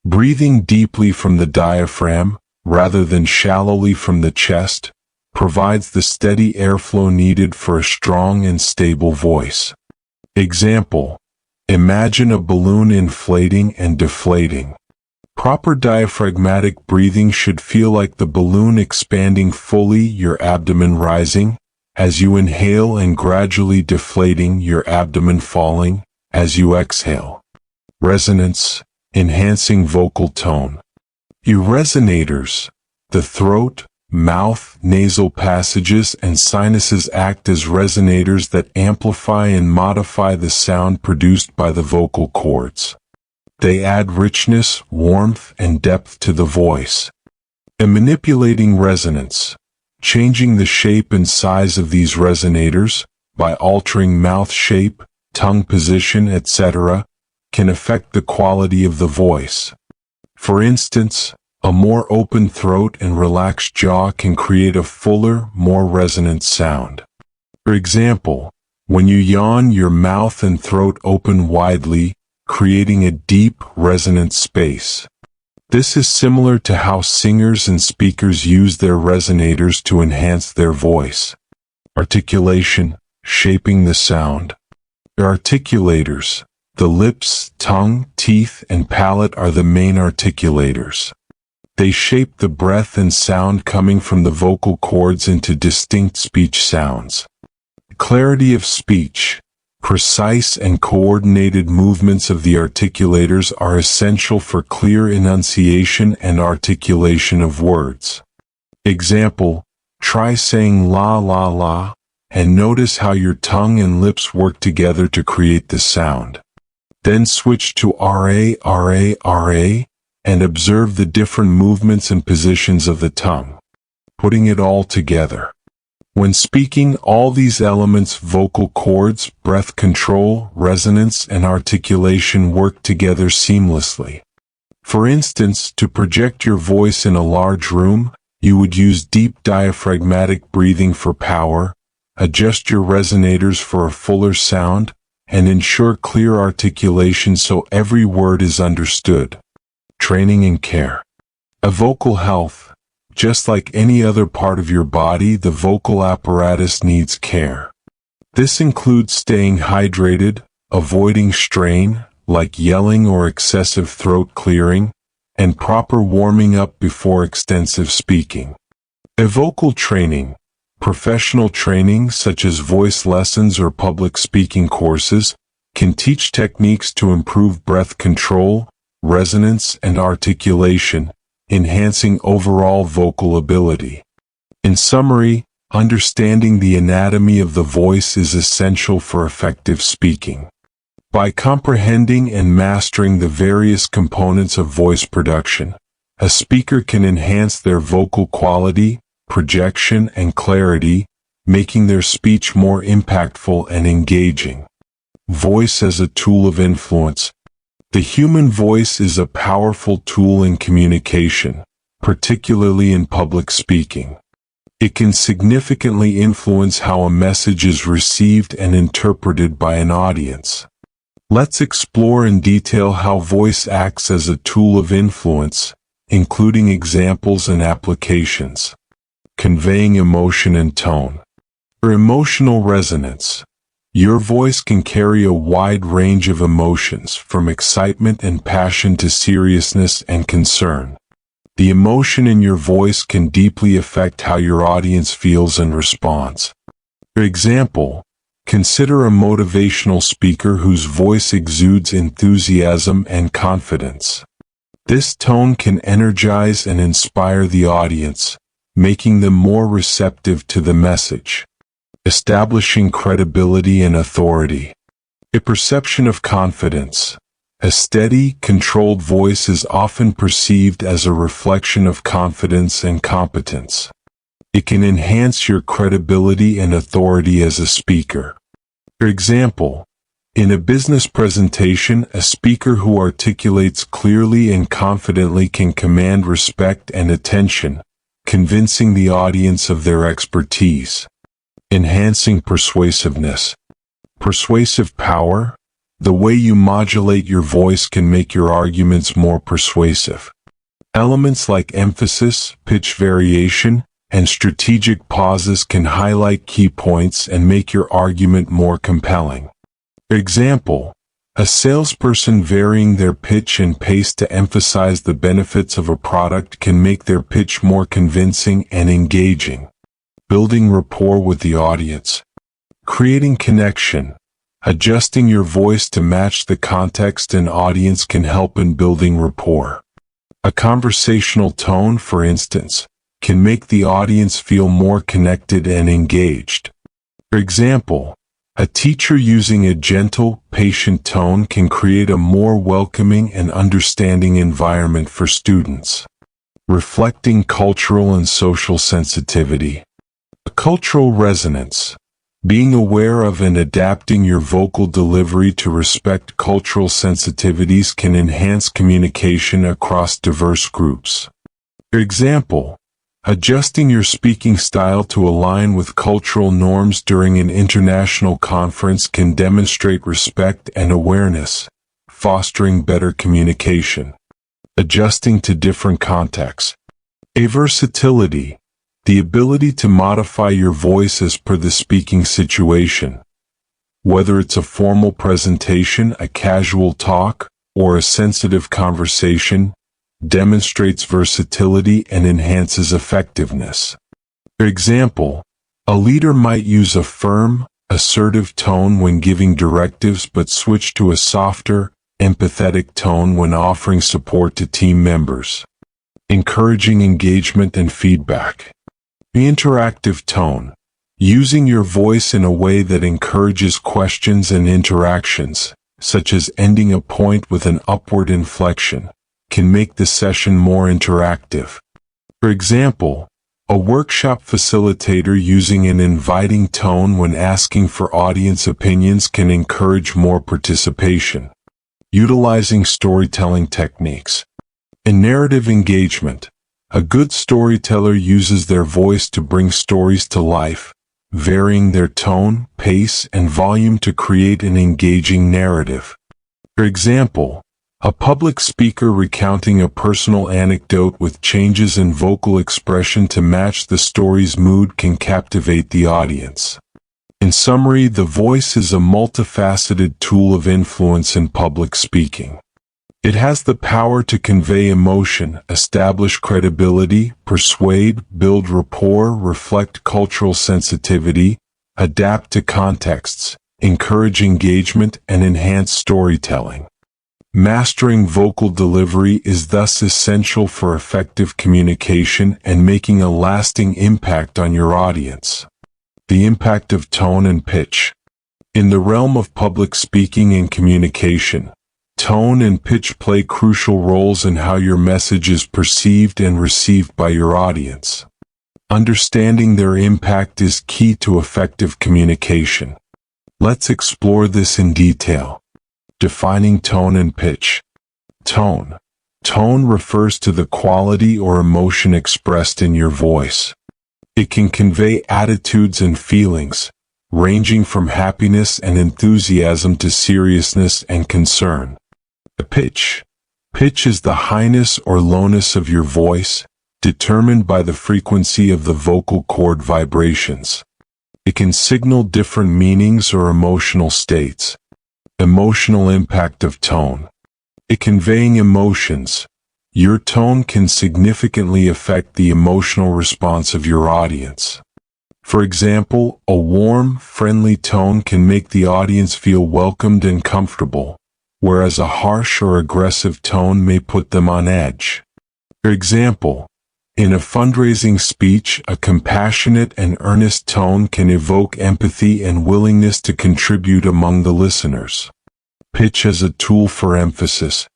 Breathing deeply from the diaphragm, rather than shallowly from the chest, provides the steady airflow needed for a strong and stable voice. Example: imagine a balloon inflating and deflating. Proper diaphragmatic breathing should feel like the balloon expanding fully, your abdomen rising as you inhale, and gradually deflating, your abdomen falling as you exhale. Resonance, enhancing vocal tone. Resonators. The throat, mouth, nasal passages, and sinuses act as resonators that amplify and modify the sound produced by the vocal cords. They add richness, warmth, and depth to the voice. Manipulating resonance. Changing the shape and size of these resonators, by altering mouth shape, tongue position, etc., can affect the quality of the voice. For instance, a more open throat and relaxed jaw can create a fuller, more resonant sound. For example, when you yawn, your mouth and throat open widely, creating a deep, resonant space. This is similar to how singers and speakers use their resonators to enhance their voice. Articulation, shaping the sound. Articulators. The lips, tongue, teeth, and palate are the main articulators. They shape the breath and sound coming from the vocal cords into distinct speech sounds. Clarity of speech. Precise and coordinated movements of the articulators are essential for clear enunciation and articulation of words. Example: try saying la la la, and notice how your tongue and lips work together to create the sound. Then switch to ra, ra, ra, and observe the different movements and positions of the tongue. Putting it all together. When speaking, all these elements, vocal cords, breath control, resonance, and articulation, work together seamlessly. For instance, to project your voice in a large room, you would use deep diaphragmatic breathing for power, adjust your resonators for a fuller sound, and ensure clear articulation so every word is understood. Training and care. A vocal health. Just like any other part of your body, the vocal apparatus needs care. This includes staying hydrated, avoiding strain, like yelling or excessive throat clearing, and proper warming up before extensive speaking. A vocal training. Professional training such as voice lessons or public speaking courses can teach techniques to improve breath control, resonance, and articulation, enhancing overall vocal ability. In summary, understanding the anatomy of the voice is essential for effective speaking. By comprehending and mastering the various components of voice production, a speaker can enhance their vocal quality, projection, and clarity, making their speech more impactful and engaging. Voice as a tool of influence. The human voice is a powerful tool in communication, particularly in public speaking. It can significantly influence how a message is received and interpreted by an audience. Let's explore in detail how voice acts as a tool of influence, including examples and applications. Conveying emotion and tone. For emotional resonance, your voice can carry a wide range of emotions, from excitement and passion to seriousness and concern. The emotion in your voice can deeply affect how your audience feels and responds. For example, consider a motivational speaker whose voice exudes enthusiasm and confidence. This tone can energize and inspire the audience, making them more receptive to the message. Establishing credibility and authority. A perception of confidence. A steady, controlled voice is often perceived as a reflection of confidence and competence. It can enhance your credibility and authority as a speaker. For example, in a business presentation, a speaker who articulates clearly and confidently can command respect and attention, convincing the audience of their expertise. Enhancing persuasiveness. Persuasive power. The way you modulate your voice can make your arguments more persuasive. Elements like emphasis, pitch variation, and strategic pauses can highlight key points and make your argument more compelling. For example, a salesperson varying their pitch and pace to emphasize the benefits of a product can make their pitch more convincing and engaging. Building rapport with the audience. Creating connection. Adjusting your voice to match the context and audience can help in building rapport. A conversational tone, for instance, can make the audience feel more connected and engaged. For example, a teacher using a gentle, patient tone can create a more welcoming and understanding environment for students. Reflecting cultural and social sensitivity. Cultural resonance. Being aware of and adapting your vocal delivery to respect cultural sensitivities can enhance communication across diverse groups. For example, adjusting your speaking style to align with cultural norms during an international conference can demonstrate respect and awareness, fostering better communication. Adjusting to different contexts. A versatility. The ability to modify your voice as per the speaking situation. Whether it's a formal presentation, a casual talk, or a sensitive conversation, demonstrates versatility and enhances effectiveness. For example, a leader might use a firm, assertive tone when giving directives but switch to a softer, empathetic tone when offering support to team members. Encouraging engagement and feedback. The interactive tone. Using your voice in a way that encourages questions and interactions, such as ending a point with an upward inflection, can make the session more interactive. For example, A workshop facilitator using an inviting tone when asking for audience opinions can encourage more participation. Utilizing storytelling techniques. In narrative engagement, a good storyteller uses their voice to bring stories to life, varying their tone, pace, and volume to create an engaging narrative. For example, a public speaker recounting a personal anecdote with changes in vocal expression to match the story's mood can captivate the audience. In summary, the voice is a multifaceted tool of influence in public speaking. It has the power to convey emotion, establish credibility, persuade, build rapport, reflect cultural sensitivity, adapt to contexts, encourage engagement, and enhance storytelling. Mastering vocal delivery is thus essential for effective communication and making a lasting impact on your audience. The impact of tone and pitch. In the realm of public speaking and communication, tone and pitch play crucial roles in how your message is perceived and received by your audience. Understanding their impact is key to effective communication. Let's explore this in detail. Defining tone and pitch. Tone. Tone refers to the quality or emotion expressed in your voice. It can convey attitudes and feelings, ranging from happiness and enthusiasm to seriousness and concern. The pitch. Pitch is the highness or lowness of your voice, determined by the frequency of the vocal cord vibrations. It can signal different meanings or emotional states. Emotional impact of tone. In conveying emotions, your tone can significantly affect the emotional response of your audience. For example, a warm, friendly tone can make the audience feel welcomed and comfortable, whereas a harsh or aggressive tone may put them on edge. For example, in a fundraising speech, a compassionate and earnest tone can evoke empathy and willingness to contribute among the listeners. Pitch as a tool for emphasis.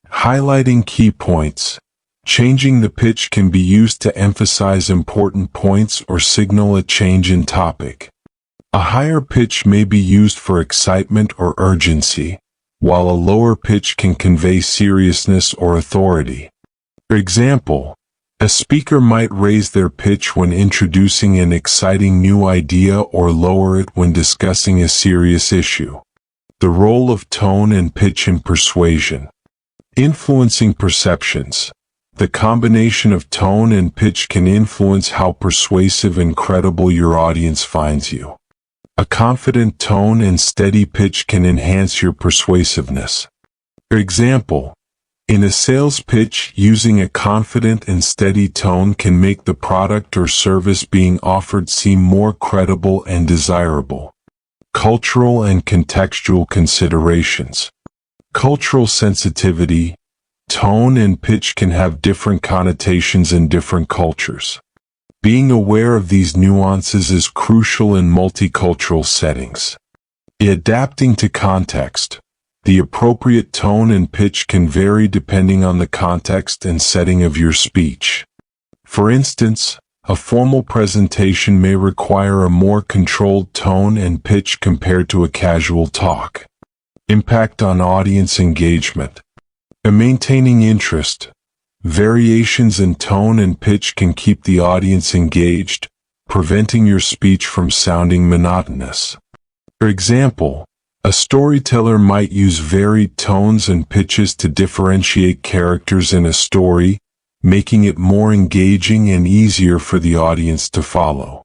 Highlighting key points. Changing the pitch can be used to emphasize important points or signal a change in topic. A higher pitch may be used for excitement or urgency, while a lower pitch can convey seriousness or authority. For example, a speaker might raise their pitch when introducing an exciting new idea or lower it when discussing a serious issue. The role of tone and pitch in persuasion. Influencing perceptions. The combination of tone and pitch can influence how persuasive and credible your audience finds you. A confident tone and steady pitch can enhance your persuasiveness. For example, in a sales pitch, using a confident and steady tone can make the product or service being offered seem more credible and desirable. Cultural and contextual considerations. Cultural sensitivity. Tone and pitch can have different connotations in different cultures. Being aware of these nuances is crucial in multicultural settings. Adapting to context. The appropriate tone and pitch can vary depending on the context and setting of your speech. For instance, a formal presentation may require a more controlled tone and pitch compared to a casual talk. Impact on audience engagement. Maintaining interest. Variations in tone and pitch can keep the audience engaged, preventing your speech from sounding monotonous. For example, a storyteller might use varied tones and pitches to differentiate characters in a story, making it more engaging and easier for the audience to follow.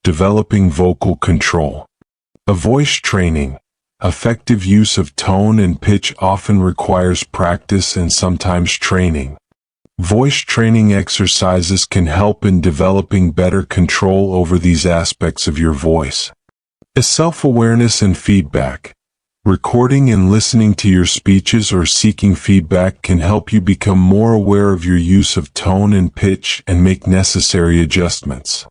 Developing vocal control. A voice training. Effective use of tone and pitch often requires practice and sometimes training. Voice training exercises can help in developing better control over these aspects of your voice. Self-awareness and feedback. Recording and listening to your speeches or seeking feedback can help you become more aware of your use of tone and pitch and make necessary adjustments.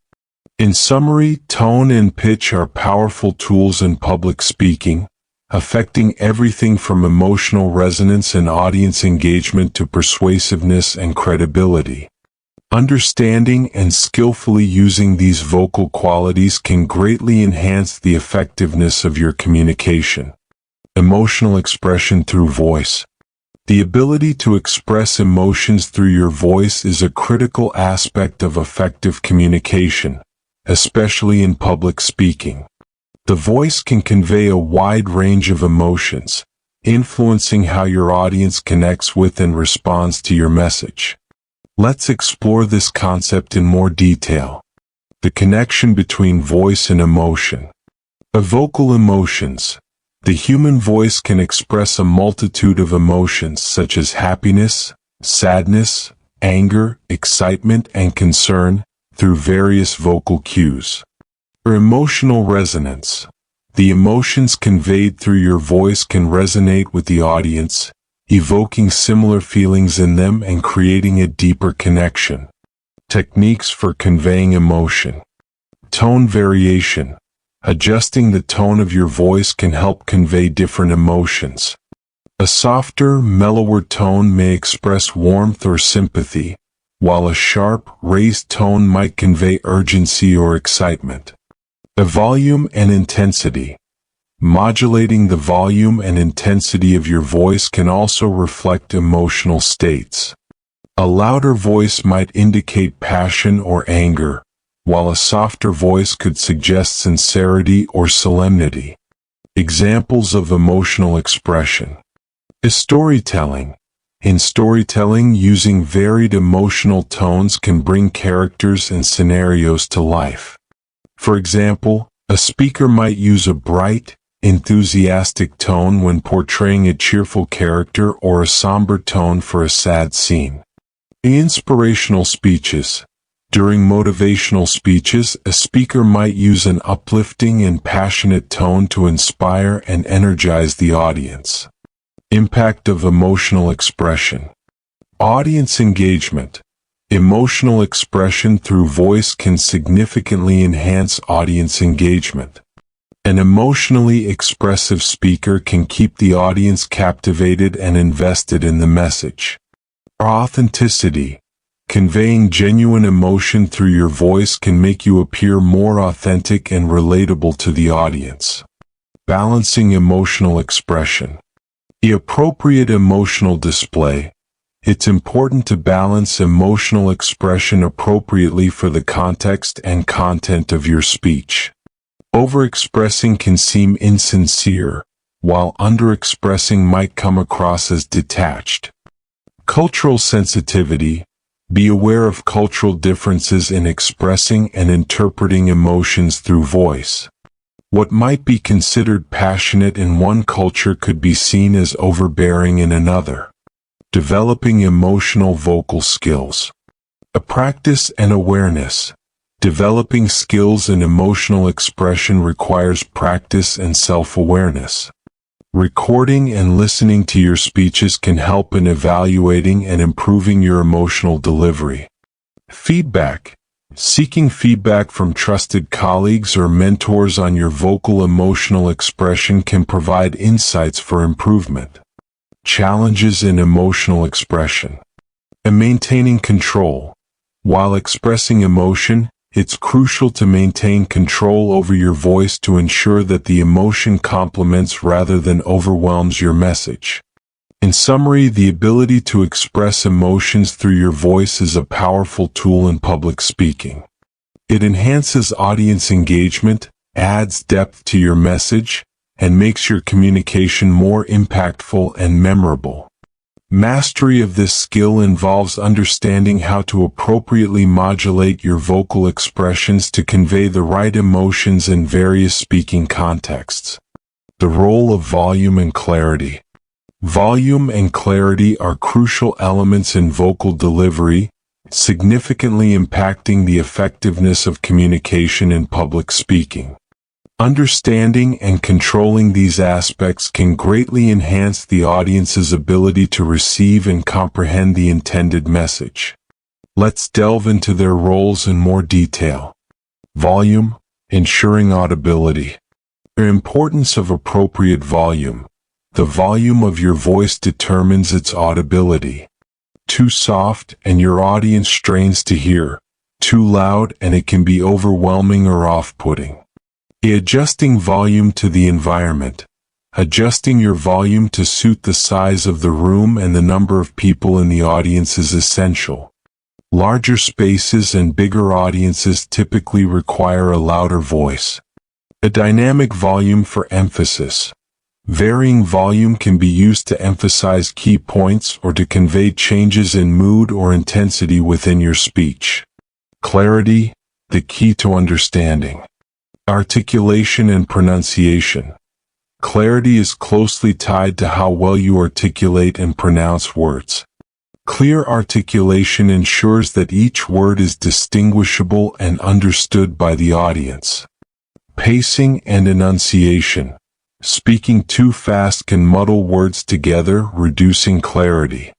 In summary, tone and pitch are powerful tools in public speaking, affecting everything from emotional resonance and audience engagement to persuasiveness and credibility. Understanding and skillfully using these vocal qualities can greatly enhance the effectiveness of your communication. Emotional expression through voice. The ability to express emotions through your voice is a critical aspect of effective communication, especially in public speaking. The voice can convey a wide range of emotions, influencing how your audience connects with and responds to your message. Let's explore this concept in more detail. The connection between voice and emotion. Vocal emotions. The human voice can express a multitude of emotions such as happiness, sadness, anger, excitement, and concern through various vocal cues. Emotional resonance. The emotions conveyed through your voice can resonate with the audience, evoking similar feelings in them and creating a deeper connection. Techniques for conveying emotion. Tone variation. Adjusting the tone of your voice can help convey different emotions. A softer, mellower tone may express warmth or sympathy, while a sharp, raised tone might convey urgency or excitement. The volume and intensity. Modulating the volume and intensity of your voice can also reflect emotional states. A louder voice might indicate passion or anger, while a softer voice could suggest sincerity or solemnity. Examples of emotional expression. Storytelling. In storytelling, using varied emotional tones can bring characters and scenarios to life. For example, a speaker might use a bright, enthusiastic tone when portraying a cheerful character or a somber tone for a sad scene. Inspirational speeches. During motivational speeches, a speaker might use an uplifting and passionate tone to inspire and energize the audience. Impact of emotional expression. Audience engagement. Emotional expression through voice can significantly enhance audience engagement. An emotionally expressive speaker can keep the audience captivated and invested in the message. Authenticity. Conveying genuine emotion through your voice can make you appear more authentic and relatable to the audience. Balancing emotional expression. The appropriate emotional display. It's important to balance emotional expression appropriately for the context and content of your speech. Overexpressing can seem insincere, while underexpressing might come across as detached. Cultural sensitivity. Be aware of cultural differences in expressing and interpreting emotions through voice. What might be considered passionate in one culture could be seen as overbearing in another. Developing emotional vocal skills. A practice and awareness. Developing skills in emotional expression requires practice and self-awareness. Recording and listening to your speeches can help in evaluating and improving your emotional delivery. Feedback. Seeking feedback from trusted colleagues or mentors on your vocal emotional expression can provide insights for improvement. Challenges in emotional expression. And maintaining control. While expressing emotion, it's crucial to maintain control over your voice to ensure that the emotion complements rather than overwhelms your message. In summary, the ability to express emotions through your voice is a powerful tool in public speaking. It enhances audience engagement, adds depth to your message, and makes your communication more impactful and memorable. Mastery of this skill involves understanding how to appropriately modulate your vocal expressions to convey the right emotions in various speaking contexts. The role of volume and clarity. Volume and clarity are crucial elements in vocal delivery, significantly impacting the effectiveness of communication in public speaking. Understanding and controlling these aspects can greatly enhance the audience's ability to receive and comprehend the intended message. Let's delve into their roles in more detail. Volume, ensuring audibility. The importance of appropriate volume. The volume of your voice determines its audibility. too soft and your audience strains to hear, too loud and it can be overwhelming or off-putting. Adjusting volume to the environment. Adjusting your volume to suit the size of the room and the number of people in the audience is essential. Larger spaces and bigger audiences typically require a louder voice. A dynamic volume for emphasis. Varying volume can be used to emphasize key points or to convey changes in mood or intensity within your speech. Clarity, the key to understanding. Articulation and pronunciation. Clarity is closely tied to how well you articulate and pronounce words. Clear articulation ensures that each word is distinguishable and understood by the audience. Pacing and enunciation. Speaking too fast can muddle words together, reducing clarity.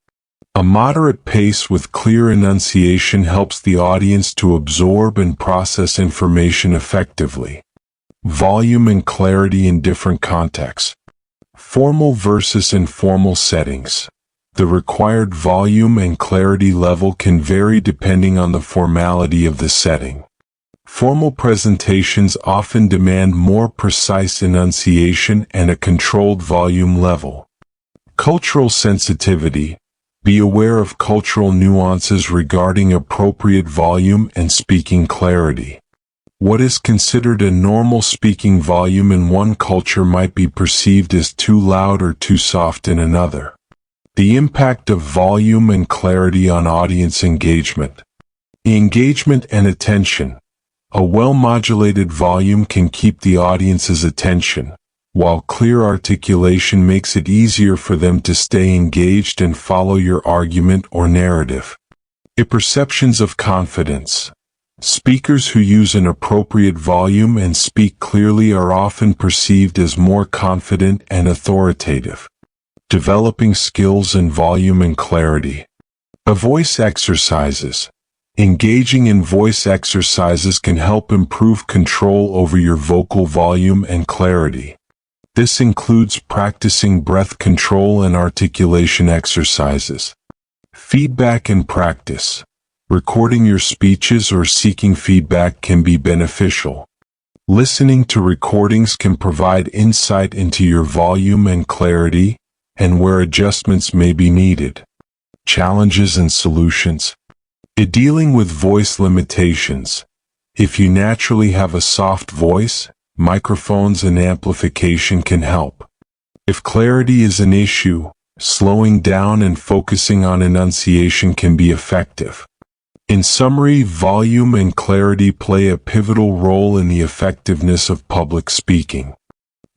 A moderate pace with clear enunciation helps the audience to absorb and process information effectively. Volume and clarity in different contexts. Formal versus informal settings. The required volume and clarity level can vary depending on the formality of the setting. Formal presentations often demand more precise enunciation and a controlled volume level. Cultural sensitivity. Be aware of cultural nuances regarding appropriate volume and speaking clarity. What is considered a normal speaking volume in one culture might be perceived as too loud or too soft in another. The impact of volume and clarity on audience engagement. Engagement and attention. A well-modulated volume can keep the audience's attention, while clear articulation makes it easier for them to stay engaged and follow your argument or narrative. Perceptions of confidence. Speakers who use an appropriate volume and speak clearly are often perceived as more confident and authoritative. Developing skills in volume and clarity. Voice exercises. Engaging in voice exercises can help improve control over your vocal volume and clarity. This includes practicing breath control and articulation exercises. Feedback and practice. Recording your speeches or seeking feedback can be beneficial. Listening to recordings can provide insight into your volume and clarity, and where adjustments may be needed. Challenges and solutions. Dealing with voice limitations. If you naturally have a soft voice, microphones and amplification can help. If clarity is an issue, slowing down and focusing on enunciation can be effective. In summary, volume and clarity play a pivotal role in the effectiveness of public speaking.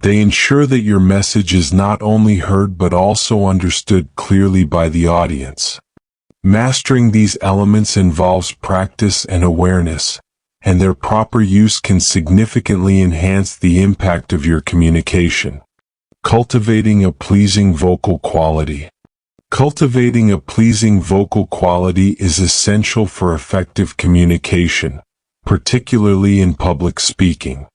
They ensure that your message is not only heard but also understood clearly by the audience. Mastering these elements involves practice and awareness, and their proper use can significantly enhance the impact of your communication. Cultivating a pleasing vocal quality. Cultivating a pleasing vocal quality is essential for effective communication, particularly in public speaking.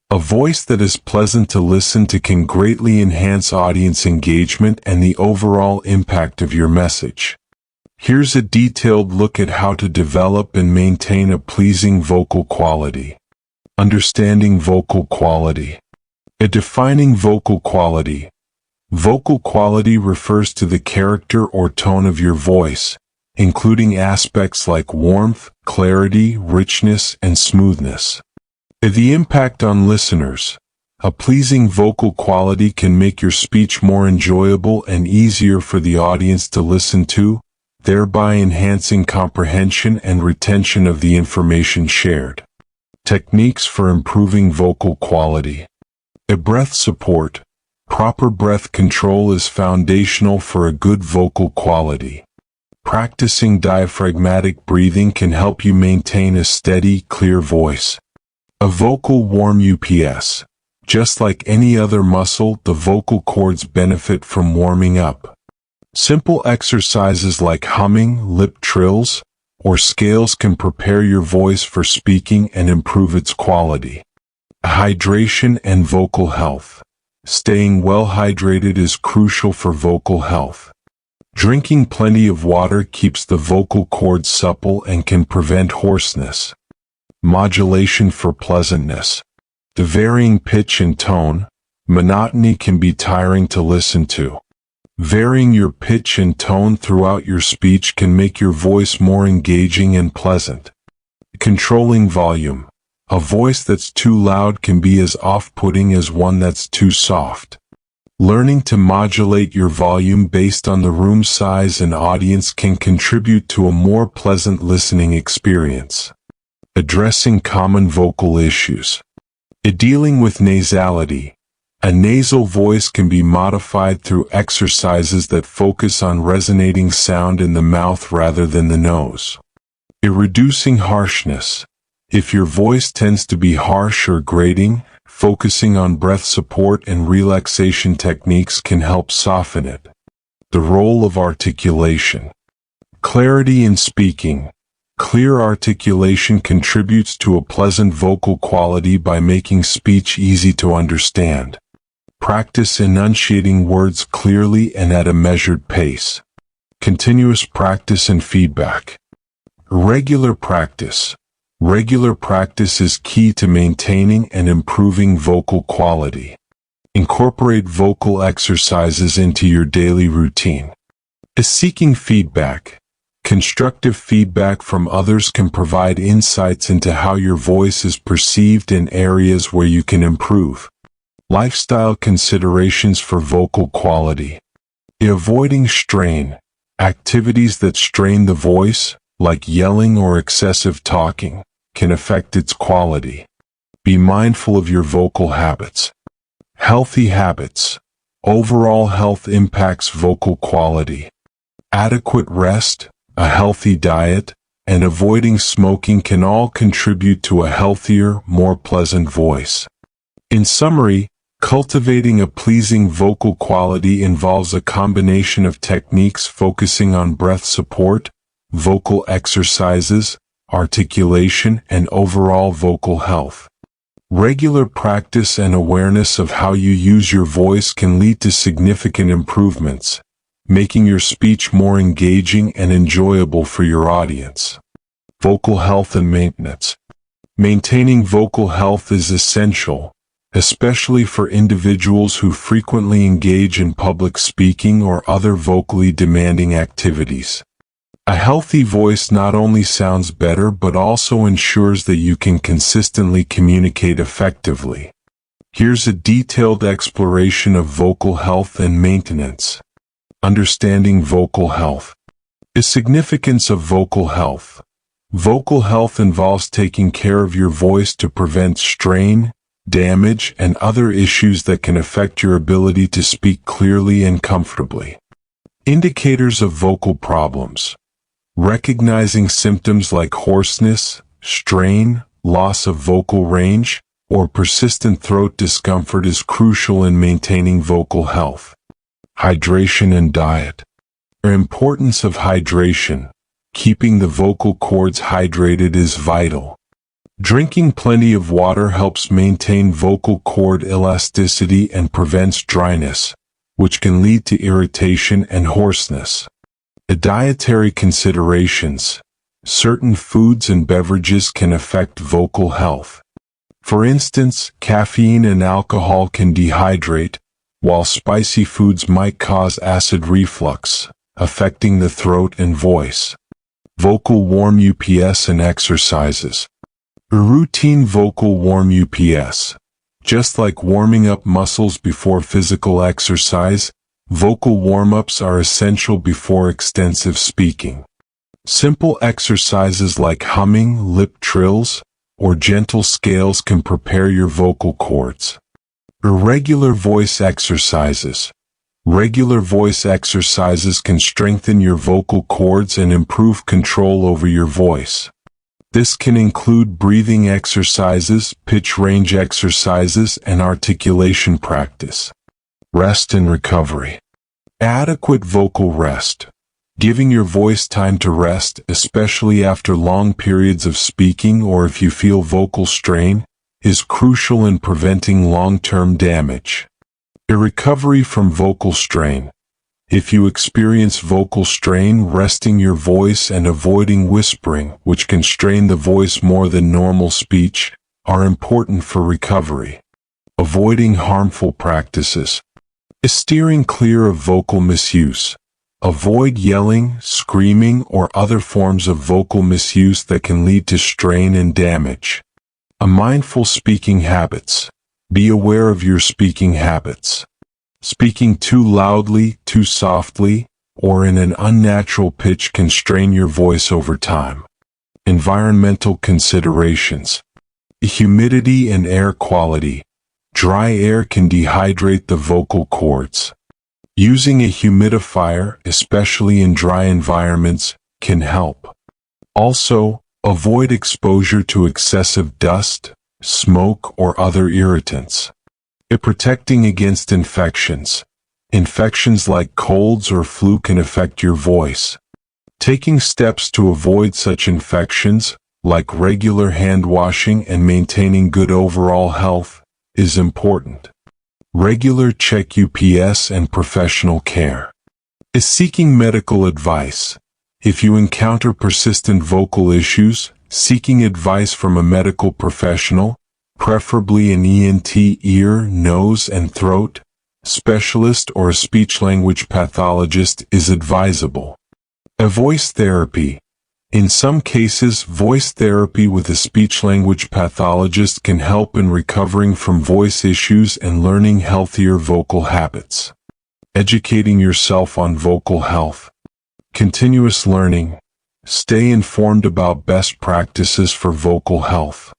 A voice that is pleasant to listen to can greatly enhance audience engagement and the overall impact of your message. Here's a detailed look at how to develop and maintain a pleasing vocal quality. Understanding vocal quality. Defining vocal quality. Vocal quality refers to the character or tone of your voice, including aspects like warmth, clarity, richness, and smoothness. The impact on listeners. A pleasing vocal quality can make your speech more enjoyable and easier for the audience to listen to, thereby enhancing comprehension and retention of the information shared. Techniques for improving vocal quality. Breath support. Proper breath control is foundational for a good vocal quality. Practicing diaphragmatic breathing can help you maintain a steady, clear voice. A vocal warm UPS. Just like any other muscle, the vocal cords benefit from warming up. Simple exercises like humming, lip trills, or scales can prepare your voice for speaking and improve its quality. Hydration and vocal health. Staying well hydrated is crucial for vocal health. Drinking plenty of water keeps the vocal cords supple and can prevent hoarseness. Modulation for pleasantness. The varying pitch and tone, monotony can be tiring to listen to. Varying your pitch and tone throughout your speech can make your voice more engaging and pleasant. Controlling volume. A voice that's too loud can be as off-putting as one that's too soft. Learning to modulate your volume based on the room size and audience can contribute to a more pleasant listening experience. Addressing common vocal issues. Dealing with nasality. A nasal voice can be modified through exercises that focus on resonating sound in the mouth rather than the nose. Reducing harshness. If your voice tends to be harsh or grating, focusing on breath support and relaxation techniques can help soften it. The role of articulation. Clarity in speaking. Clear articulation contributes to a pleasant vocal quality by making speech easy to understand. Practice enunciating words clearly and at a measured pace. Continuous practice and feedback. Regular practice. Regular practice is key to maintaining and improving vocal quality. Incorporate vocal exercises into your daily routine. Seeking feedback. Constructive feedback from others can provide insights into how your voice is perceived and areas where you can improve. Lifestyle considerations for vocal quality. Avoiding strain. Activities that strain the voice, like yelling or excessive talking, can affect its quality. Be mindful of your vocal habits. Healthy habits. Overall health impacts vocal quality. Adequate rest, a healthy diet, and avoiding smoking can all contribute to a healthier, more pleasant voice. In summary, cultivating a pleasing vocal quality involves a combination of techniques focusing on breath support, vocal exercises, articulation, and overall vocal health. Regular practice and awareness of how you use your voice can lead to significant improvements, making your speech more engaging and enjoyable for your audience. Vocal health and maintenance. Maintaining vocal health is essential, especially for individuals who frequently engage in public speaking or other vocally demanding activities. A healthy voice not only sounds better but also ensures that you can consistently communicate effectively. Here's a detailed exploration of vocal health and maintenance. Understanding vocal health. The significance of vocal health. Vocal health involves taking care of your voice to prevent strain, damage, and other issues that can affect your ability to speak clearly and comfortably. Indicators of vocal problems. Recognizing symptoms like hoarseness, strain, loss of vocal range, or persistent throat discomfort is crucial in maintaining vocal health. Hydration and diet. The importance of hydration. Keeping the vocal cords hydrated is vital. Drinking plenty of water helps maintain vocal cord elasticity and prevents dryness, which can lead to irritation and hoarseness. The dietary considerations. Certain foods and beverages can affect vocal health. For instance, caffeine and alcohol can dehydrate, while spicy foods might cause acid reflux, affecting the throat and voice. Vocal warm-ups and exercises. A routine vocal warm-ups. Just like warming up muscles before physical exercise, vocal warm-ups are essential before extensive speaking. Simple exercises like humming, lip trills, or gentle scales can prepare your vocal cords. Irregular voice exercises. Regular voice exercises can strengthen your vocal cords and improve control over your voice. This can include breathing exercises, pitch range exercises, and articulation practice. Rest and recovery. Adequate vocal rest. Giving your voice time to rest, especially after long periods of speaking or if you feel vocal strain, is crucial in preventing long-term damage. A recovery from vocal strain. If you experience vocal strain, resting your voice and avoiding whispering, which can strain the voice more than normal speech, are important for recovery. Avoiding harmful practices. Steering clear of vocal misuse. Avoid yelling, screaming, or other forms of vocal misuse that can lead to strain and damage. Mindful speaking habits. Be aware of your speaking habits. Speaking too loudly, too softly, or in an unnatural pitch can strain your voice over time. Environmental considerations. Humidity and air quality. Dry air can dehydrate the vocal cords. Using a humidifier, especially in dry environments, can help. Also, avoid exposure to excessive dust, smoke, or other irritants. Protecting against infections. Infections like colds or flu can affect your voice. Taking steps to avoid such infections, like regular hand washing and maintaining good overall health, is important. Regular check UPS and professional care. Seeking medical advice. If you encounter persistent vocal issues, seeking advice from a medical professional, preferably an ENT, ear, nose, and throat specialist or a speech-language pathologist, is advisable. Voice therapy. In some cases, voice therapy with a speech-language pathologist can help in recovering from voice issues and learning healthier vocal habits. Educating yourself on vocal health. Continuous learning. Stay informed about best practices for vocal health.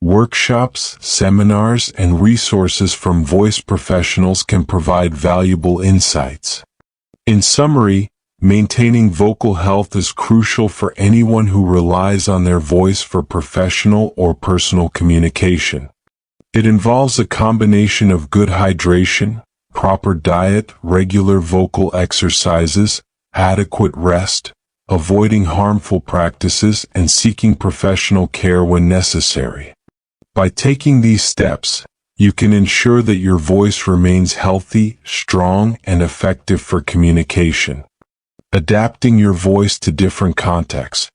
Workshops, seminars, and resources from voice professionals can provide valuable insights. In summary, maintaining vocal health is crucial for anyone who relies on their voice for professional or personal communication. It involves a combination of good hydration, proper diet, regular vocal exercises, adequate rest, avoiding harmful practices, and seeking professional care when necessary. By taking these steps, you can ensure that your voice remains healthy, strong, and effective for communication. Adapting your voice to different contexts.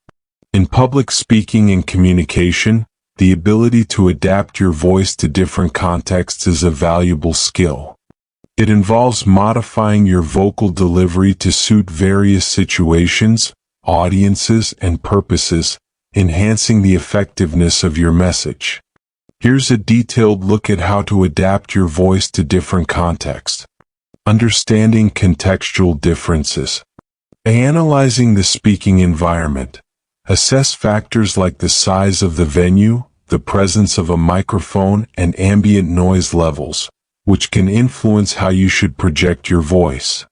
In public speaking and communication, the ability to adapt your voice to different contexts is a valuable skill. It involves modifying your vocal delivery to suit various situations, audiences, and purposes, enhancing the effectiveness of your message. Here's a detailed look at how to adapt your voice to different contexts. Understanding contextual differences. Analyzing the speaking environment. Assess factors like the size of the venue, the presence of a microphone, and ambient noise levels, which can influence how you should project your voice.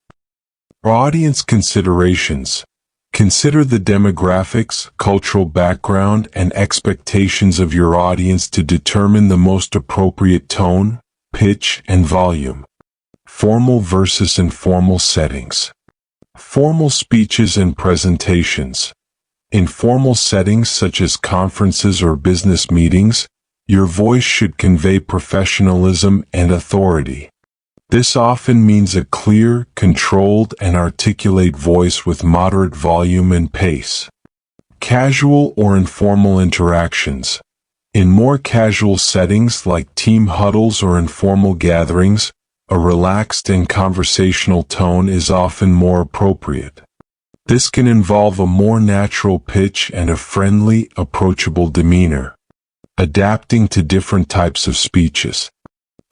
Audience considerations. Consider the demographics, cultural background, and expectations of your audience to determine the most appropriate tone, pitch, and volume. Formal versus informal settings. Formal speeches and presentations. In formal settings such as conferences or business meetings, your voice should convey professionalism and authority. This often means a clear, controlled, and articulate voice with moderate volume and pace. Casual or informal interactions. In more casual settings like team huddles or informal gatherings, a relaxed and conversational tone is often more appropriate. This can involve a more natural pitch and a friendly, approachable demeanor. Adapting to different types of speeches.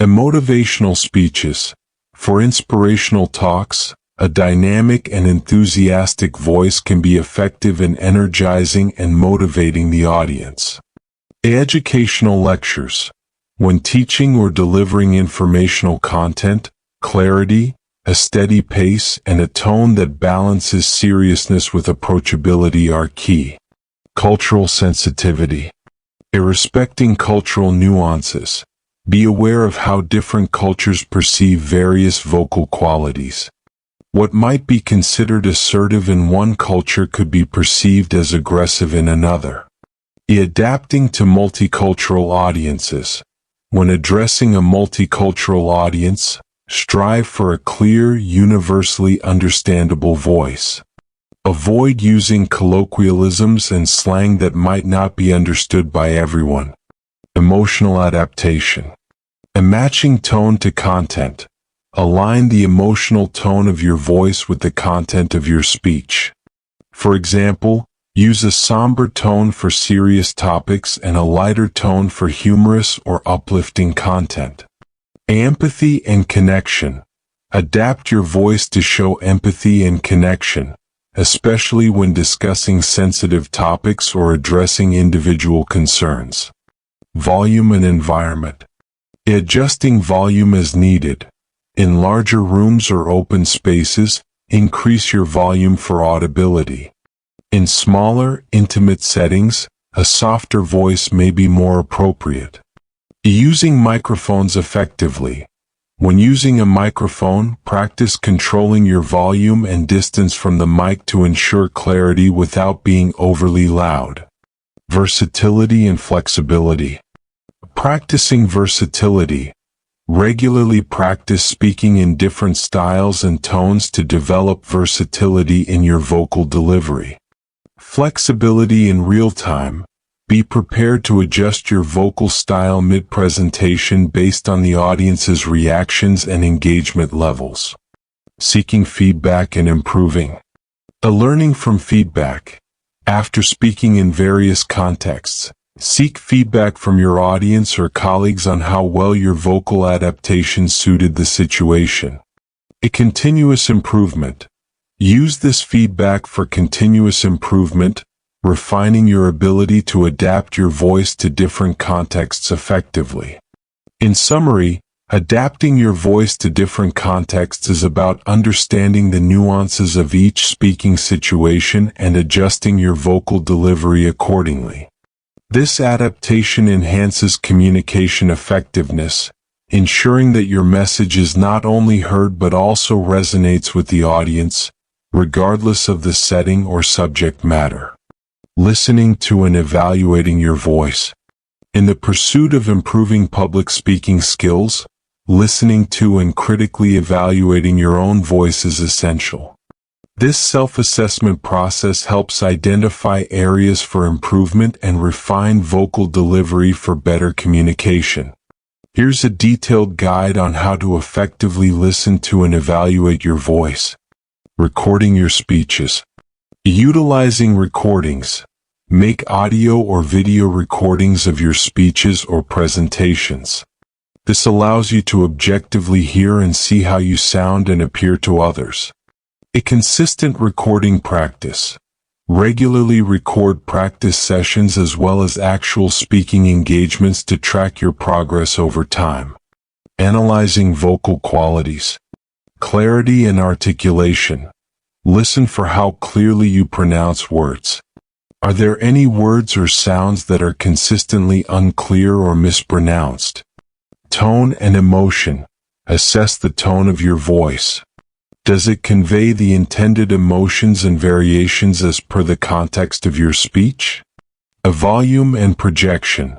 Motivational speeches. For inspirational talks, a dynamic and enthusiastic voice can be effective in energizing and motivating the audience. Educational lectures. When teaching or delivering informational content, clarity, a steady pace, and a tone that balances seriousness with approachability are key. Cultural sensitivity. Respecting cultural nuances. Be aware of how different cultures perceive various vocal qualities. What might be considered assertive in one culture could be perceived as aggressive in another. Adapting to multicultural audiences. When addressing a multicultural audience, Strive for a clear, universally understandable voice. Avoid using colloquialisms and slang that might not be understood by everyone. Emotional adaptation. A matching tone to content. Align the emotional tone of your voice with the content of your speech. For example, use a somber tone for serious topics and a lighter tone for humorous or uplifting content. Empathy and connection. Adapt your voice to show empathy and connection, especially when discussing sensitive topics or addressing individual concerns. Volume and environment. Adjusting volume as needed. In larger rooms or open spaces, increase your volume for audibility. In smaller, intimate settings, a softer voice may be more appropriate. Using microphones effectively. When using a microphone, practice controlling your volume and distance from the mic to ensure clarity without being overly loud. Versatility and flexibility. Practicing versatility. Regularly practice speaking in different styles and tones to develop versatility in your vocal delivery. Flexibility in real time. Be prepared to adjust your vocal style mid-presentation based on the audience's reactions and engagement levels. Seeking feedback and improving. Learning from feedback. After speaking in various contexts, seek feedback from your audience or colleagues on how well your vocal adaptation suited the situation. A continuous improvement. Use this feedback for continuous improvement, refining your ability to adapt your voice to different contexts effectively. In summary, adapting your voice to different contexts is about understanding the nuances of each speaking situation and adjusting your vocal delivery accordingly. This adaptation enhances communication effectiveness, ensuring that your message is not only heard but also resonates with the audience, regardless of the setting or subject matter. Listening to and evaluating your voice. In the pursuit of improving public speaking skills, listening to and critically evaluating your own voice is essential. This self-assessment process helps identify areas for improvement and refine vocal delivery for better communication. Here's a detailed guide on how to effectively listen to and evaluate your voice. Recording your speeches. Utilizing recordings. Make audio or video recordings of your speeches or presentations. This allows you to objectively hear and see how you sound and appear to others. A consistent recording practice. Regularly record practice sessions as well as actual speaking engagements to track your progress over time. Analyzing vocal qualities. Clarity and articulation. Listen for how clearly you pronounce words. Are there any words or sounds that are consistently unclear or mispronounced? Tone and emotion. Assess the tone of your voice. Does it convey the intended emotions and variations as per the context of your speech? Volume and projection.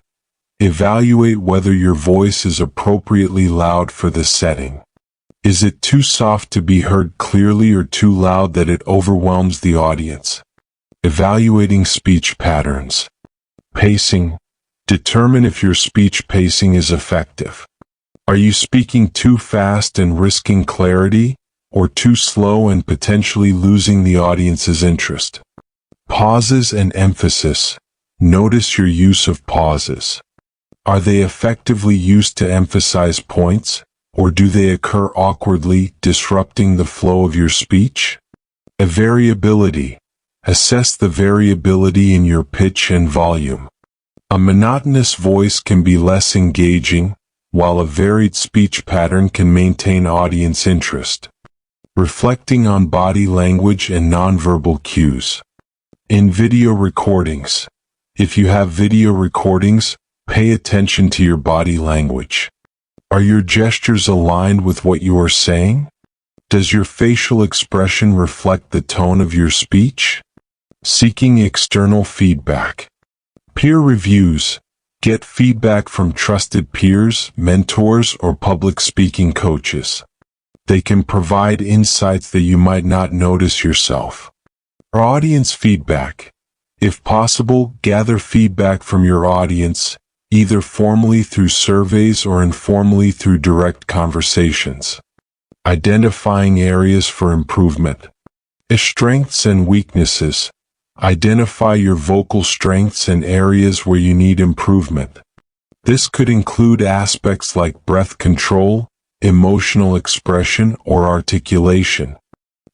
Evaluate whether your voice is appropriately loud for the setting. Is it too soft to be heard clearly or too loud that it overwhelms the audience? Evaluating speech patterns. Pacing. Determine if your speech pacing is effective. Are you speaking too fast and risking clarity, or too slow and potentially losing the audience's interest? Pauses and emphasis. Notice your use of pauses. Are they effectively used to emphasize points, or do they occur awkwardly, disrupting the flow of your speech? A variability. Assess the variability in your pitch and volume. A monotonous voice can be less engaging, while a varied speech pattern can maintain audience interest. Reflecting on body language and nonverbal cues. In video recordings. If you have video recordings, pay attention to your body language. Are your gestures aligned with what you are saying? Does your facial expression reflect the tone of your speech? Seeking external feedback. Peer reviews. Get feedback from trusted peers, mentors, or public speaking coaches. They can provide insights that you might not notice yourself. Audience feedback. If possible, gather feedback from your audience, either formally through surveys or informally through direct conversations. Identifying areas for improvement. Strengths and weaknesses. Identify your vocal strengths and areas where you need improvement. This could include aspects like breath control, emotional expression, or articulation.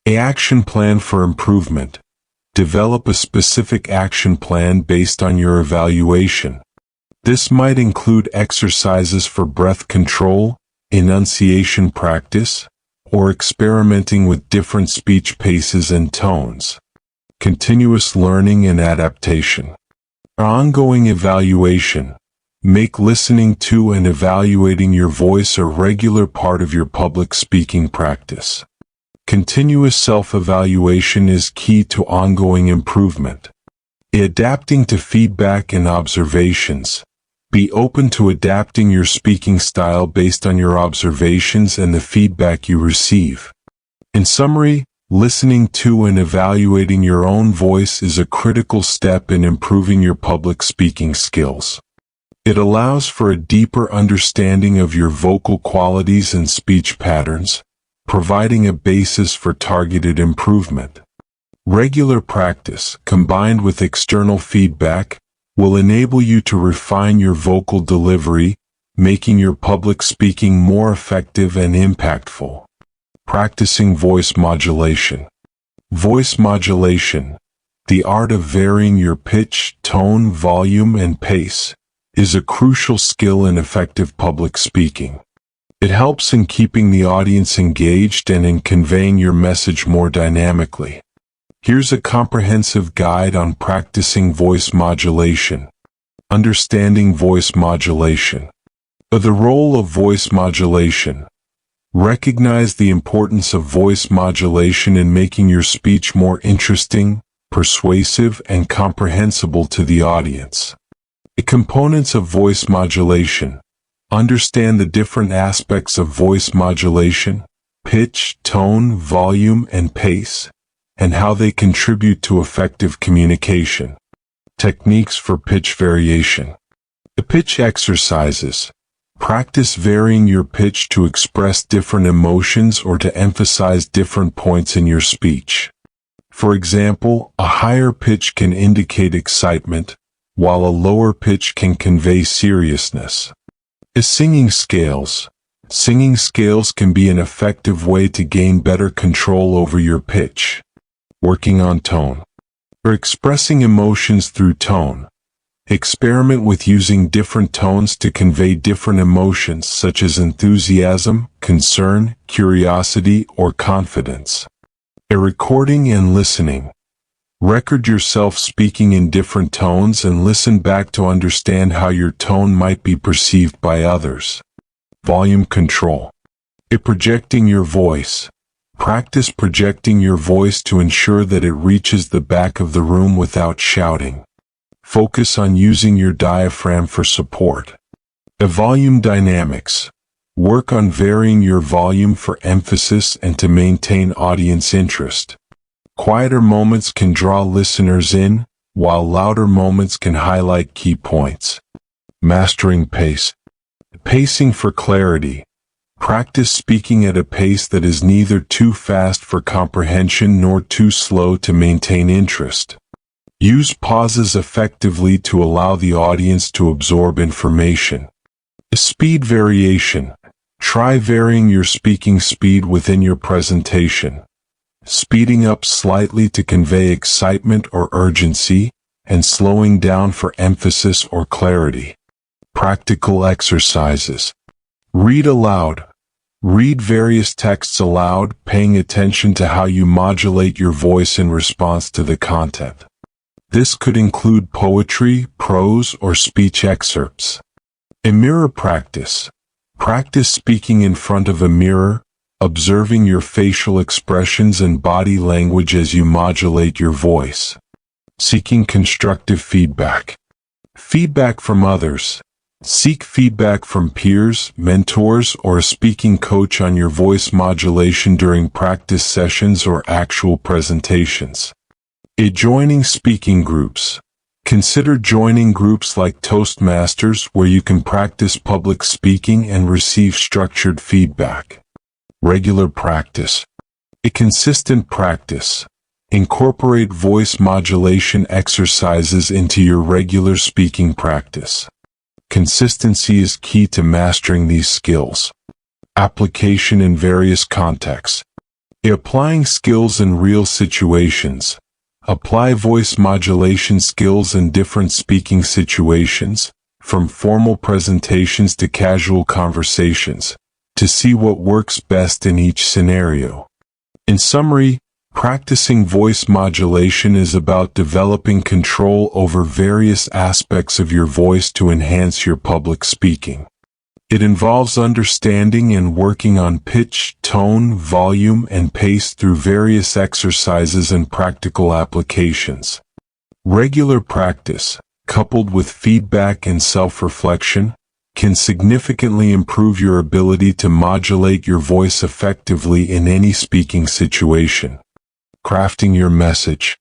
An action plan for improvement. Develop a specific action plan based on your evaluation. This might include exercises for breath control, enunciation practice, or experimenting with different speech paces and tones. Continuous learning and adaptation. Ongoing evaluation. Make listening to and evaluating your voice a regular part of your public speaking practice. Continuous self-evaluation is key to ongoing improvement. Adapting to feedback and observations. Be open to adapting your speaking style based on your observations and the feedback you receive. In summary, listening to and evaluating your own voice is a critical step in improving your public speaking skills. It allows for a deeper understanding of your vocal qualities and speech patterns, providing a basis for targeted improvement. Regular practice, combined with external feedback, will enable you to refine your vocal delivery, making your public speaking more effective and impactful. Practicing voice modulation. Voice modulation, the art of varying your pitch, tone, volume, and pace, is a crucial skill in effective public speaking. It helps in keeping the audience engaged and in conveying your message more dynamically. Here's a comprehensive guide on practicing voice modulation. Understanding voice modulation. The role of voice modulation. Recognize the importance of voice modulation in making your speech more interesting, persuasive, and comprehensible to the audience. The components of voice modulation. Understand the different aspects of voice modulation, pitch, tone, volume, and pace, and how they contribute to effective communication. Techniques for pitch variation. The pitch exercises. Practice varying your pitch to express different emotions or to emphasize different points in your speech. For example, a higher pitch can indicate excitement, while a lower pitch can convey seriousness. Singing scales. Singing scales can be an effective way to gain better control over your pitch. Working on tone. For expressing emotions through tone. Experiment with using different tones to convey different emotions such as enthusiasm, concern, curiosity, or confidence. A recording and listening. Record yourself speaking in different tones and listen back to understand how your tone might be perceived by others. Volume control. Projecting your voice. Practice projecting your voice to ensure that it reaches the back of the room without shouting. Focus on using your diaphragm for support. Volume dynamics. Work on varying your volume for emphasis and to maintain audience interest. Quieter moments can draw listeners in, while louder moments can highlight key points. Mastering pace. Pacing for clarity. Practice speaking at a pace that is neither too fast for comprehension nor too slow to maintain interest. Use pauses effectively to allow the audience to absorb information. Speed variation. Try varying your speaking speed within your presentation. Speeding up slightly to convey excitement or urgency, and slowing down for emphasis or clarity. Practical exercises. Read aloud. Read various texts aloud, paying attention to how you modulate your voice in response to the content. This could include poetry, prose, or speech excerpts. A mirror practice. Practice speaking in front of a mirror, observing your facial expressions and body language as you modulate your voice. Seeking constructive feedback. Feedback from others. Seek feedback from peers, mentors, or a speaking coach on your voice modulation during practice sessions or actual presentations. Joining speaking groups. Consider joining groups like Toastmasters where you can practice public speaking and receive structured feedback. Regular practice. A consistent practice. Incorporate voice modulation exercises into your regular speaking practice. Consistency is key to mastering these skills. Application in various contexts. Applying skills in real situations. Apply voice modulation skills in different speaking situations, from formal presentations to casual conversations, to see what works best in each scenario. In summary, practicing voice modulation is about developing control over various aspects of your voice to enhance your public speaking. It involves understanding and working on pitch, tone, volume, and pace through various exercises and practical applications. Regular practice, coupled with feedback and self-reflection, can significantly improve your ability to modulate your voice effectively in any speaking situation. Crafting your message.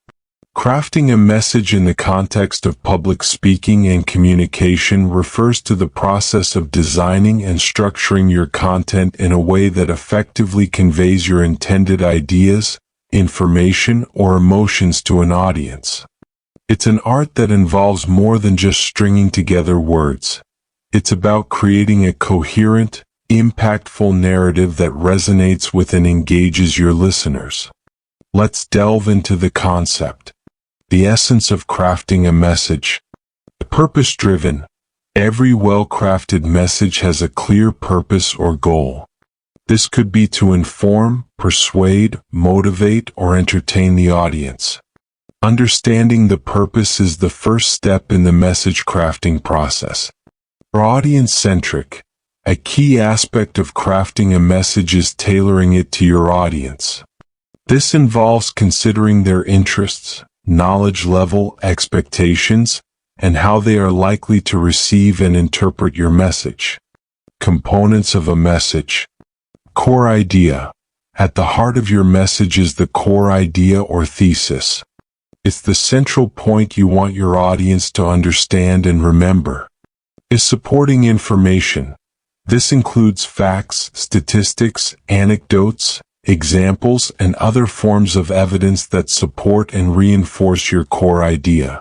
Crafting a message in the context of public speaking and communication refers to the process of designing and structuring your content in a way that effectively conveys your intended ideas, information, or emotions to an audience. It's an art that involves more than just stringing together words. It's about creating a coherent, impactful narrative that resonates with and engages your listeners. Let's delve into the concept. The essence of crafting a message. Purpose-driven. Every well-crafted message has a clear purpose or goal. This could be to inform, persuade, motivate, or entertain the audience. Understanding the purpose is the first step in the message crafting process. Audience-centric. A key aspect of crafting a message is tailoring it to your audience. This involves considering their interests, knowledge level, expectations, and how they are likely to receive and interpret your message. Components of a message. Core idea. At the heart of your message is the core idea or thesis. It's the central point you want your audience to understand and remember. Supporting information. This includes facts, statistics, anecdotes, examples, and other forms of evidence that support and reinforce your core idea.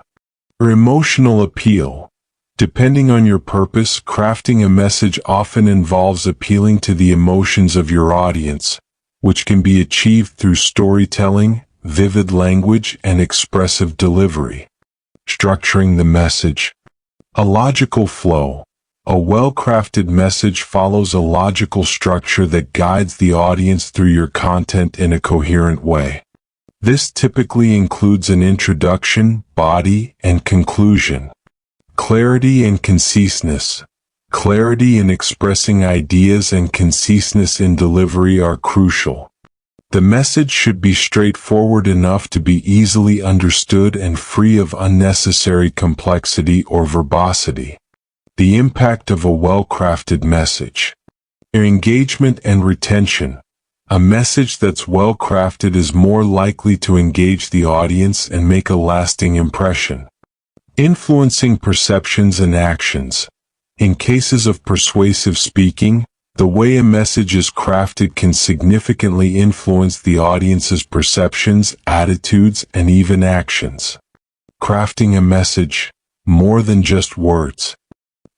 Emotional appeal. Depending on your purpose, crafting a message often involves appealing to the emotions of your audience, which can be achieved through storytelling, vivid language, and expressive delivery. Structuring the message. A logical flow. A well-crafted message follows a logical structure that guides the audience through your content in a coherent way. This typically includes an introduction, body, and conclusion. Clarity and conciseness. Clarity in expressing ideas and conciseness in delivery are crucial. The message should be straightforward enough to be easily understood and free of unnecessary complexity or verbosity. The impact of a well-crafted message. Engagement and retention. A message that's well-crafted is more likely to engage the audience and make a lasting impression. Influencing perceptions and actions. In cases of persuasive speaking, the way a message is crafted can significantly influence the audience's perceptions, attitudes, and even actions. Crafting a message. More than just words.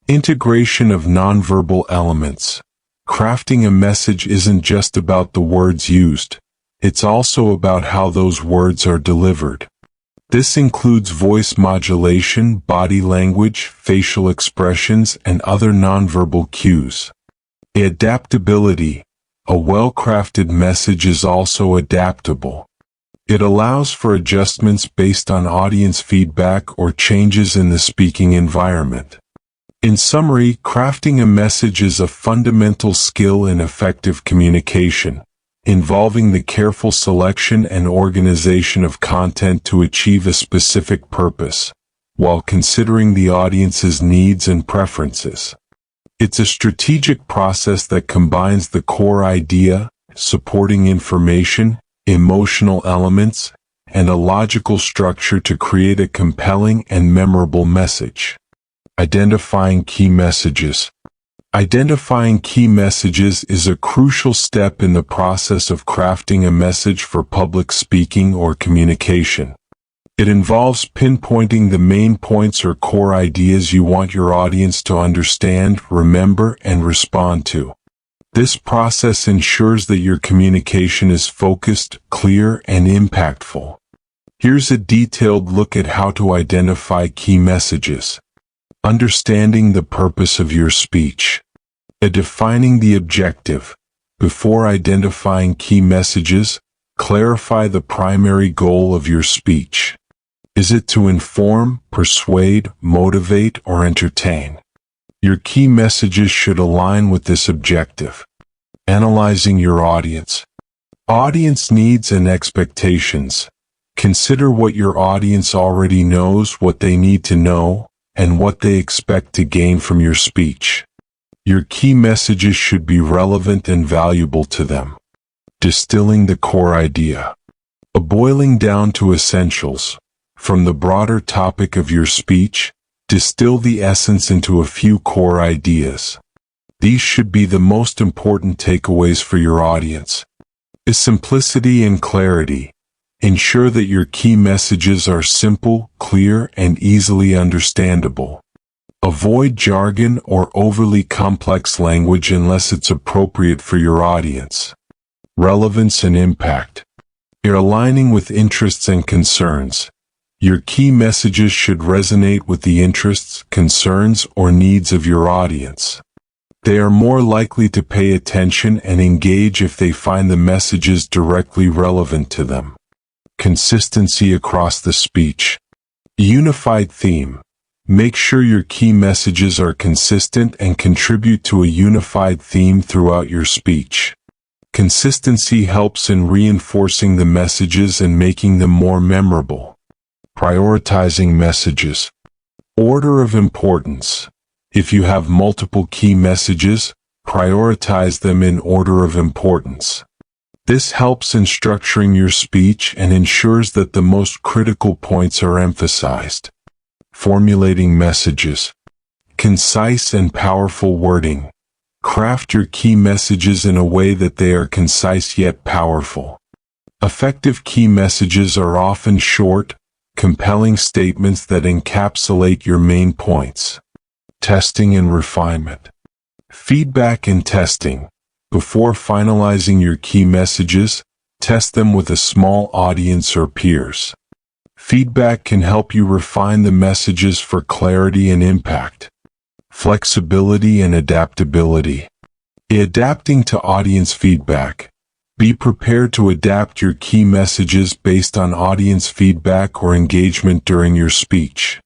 Integration of nonverbal elements. Crafting a message isn't just about the words used. It's also about how those words are delivered. This includes voice modulation, body language, facial expressions, and other nonverbal cues. Adaptability. A well-crafted message is also adaptable. It allows for adjustments based on audience feedback or changes in the speaking environment. In summary, crafting a message is a fundamental skill in effective communication, involving the careful selection and organization of content to achieve a specific purpose. while considering the audience's needs and preferences. It's a strategic process that combines the core idea, supporting information, emotional elements, and a logical structure to create a compelling and memorable message. Identifying key messages. Identifying key messages is a crucial step in the process of crafting a message for public speaking or communication. It involves pinpointing the main points or core ideas you want your audience to understand, remember, and respond to. This process ensures that your communication is focused, clear, and impactful. Here's a detailed look at how to identify key messages. Understanding the purpose of your speech. Defining the objective. Before identifying key messages, clarify the primary goal of your speech. Is it to inform, persuade, motivate, or entertain? Your key messages should align with this objective. Analyzing your audience. Audience needs and expectations. Consider what your audience already knows, what they need to know, and what they expect to gain from your speech. Your key messages should be relevant and valuable to them. Distilling the core idea. Boiling down to essentials. From the broader topic of your speech, distill the essence into a few core ideas. These should be the most important takeaways for your audience. Simplicity and clarity. Ensure that your key messages are simple, clear, and easily understandable. Avoid jargon or overly complex language unless it's appropriate for your audience. Relevance and impact. You're aligning with interests and concerns. Your key messages should resonate with the interests, concerns, or needs of your audience. They are more likely to pay attention and engage if they find the messages directly relevant to them. Consistency across the speech. Unified theme. Make sure your key messages are consistent and contribute to a unified theme throughout your speech. Consistency helps in reinforcing the messages and making them more memorable. Prioritizing messages. Order of importance. If you have multiple key messages, prioritize them in order of importance. This helps in structuring your speech and ensures that the most critical points are emphasized. Formulating messages. Concise and powerful wording. Craft your key messages in a way that they are concise yet powerful. Effective key messages are often short, compelling statements that encapsulate your main points. Testing and refinement. Feedback and testing. Before finalizing your key messages, test them with a small audience or peers. Feedback can help you refine the messages for clarity and impact. Flexibility and adaptability. Adapting to audience feedback. Be prepared to adapt your key messages based on audience feedback or engagement during your speech.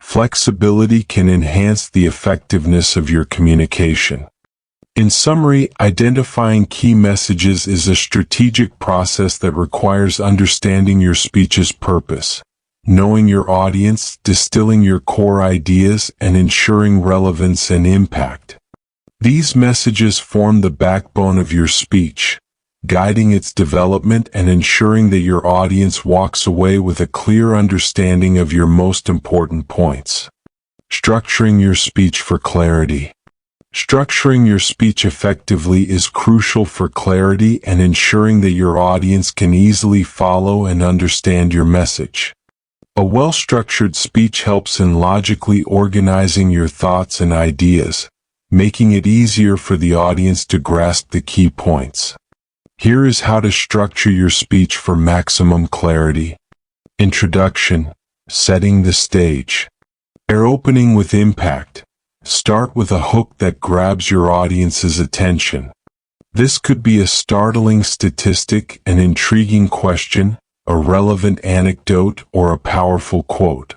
Flexibility can enhance the effectiveness of your communication. In summary, identifying key messages is a strategic process that requires understanding your speech's purpose, knowing your audience, distilling your core ideas, and ensuring relevance and impact. These messages form the backbone of your speech, guiding its development and ensuring that your audience walks away with a clear understanding of your most important points. Structuring your speech for clarity. Structuring your speech effectively is crucial for clarity and ensuring that your audience can easily follow and understand your message. A well-structured speech helps in logically organizing your thoughts and ideas, making it easier for the audience to grasp the key points. Here is how to structure your speech for maximum clarity. Introduction. Setting the stage. Opening with impact. Start with a hook that grabs your audience's attention. This could be a startling statistic, an intriguing question, a relevant anecdote, or a powerful quote.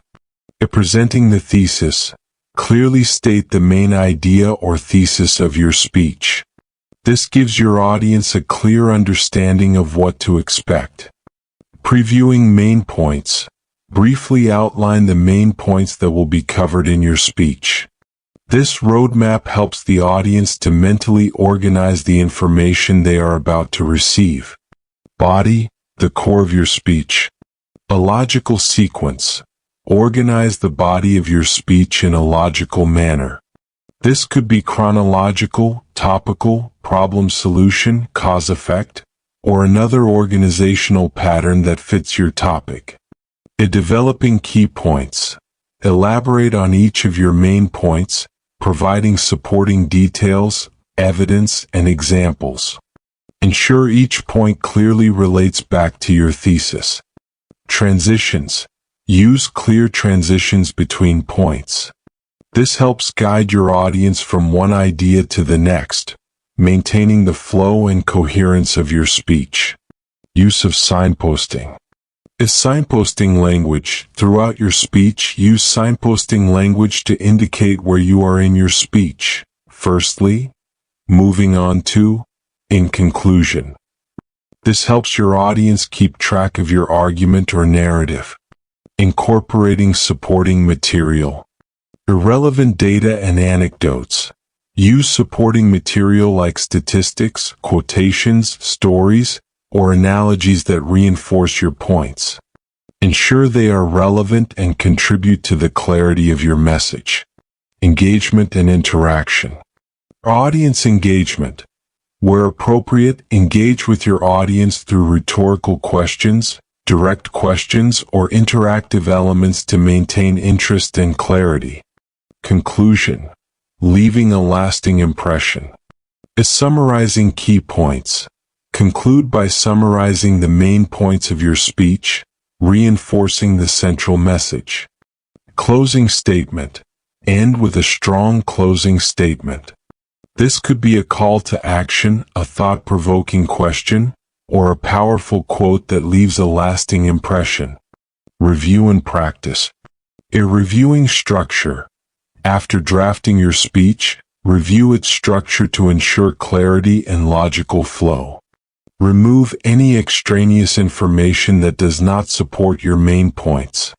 Presenting the thesis. Clearly state the main idea or thesis of your speech. This gives your audience a clear understanding of what to expect. Previewing main points. Briefly outline the main points that will be covered in your speech. This roadmap helps the audience to mentally organize the information they are about to receive. Body, the core of your speech. A logical sequence. Organize the body of your speech in a logical manner. This could be chronological, topical, problem solution, cause effect, or another organizational pattern that fits your topic. Developing key points. Elaborate on each of your main points, providing supporting details, evidence, and examples. Ensure each point clearly relates back to your thesis. Transitions. Use clear transitions between points. This helps guide your audience from one idea to the next, maintaining the flow and coherence of your speech. Use of signposting. Is signposting language. Throughout your speech, use signposting language to indicate where you are in your speech. Firstly, moving on to, in conclusion. This helps your audience keep track of your argument or narrative. Incorporating supporting material. Irrelevant data and anecdotes. Use supporting material like statistics, quotations, stories, or analogies that reinforce your points. Ensure they are relevant and contribute to the clarity of your message. Engagement and interaction. Audience engagement. Where appropriate, engage with your audience through rhetorical questions, direct questions, or interactive elements to maintain interest and clarity. Conclusion. Leaving a lasting impression. Is summarizing key points. Conclude by summarizing the main points of your speech, reinforcing the central message. Closing statement. End with a strong closing statement. This could be a call to action, a thought-provoking question, or a powerful quote that leaves a lasting impression. Review and practice. A reviewing structure. After drafting your speech, review its structure to ensure clarity and logical flow. Remove any extraneous information that does not support your main points.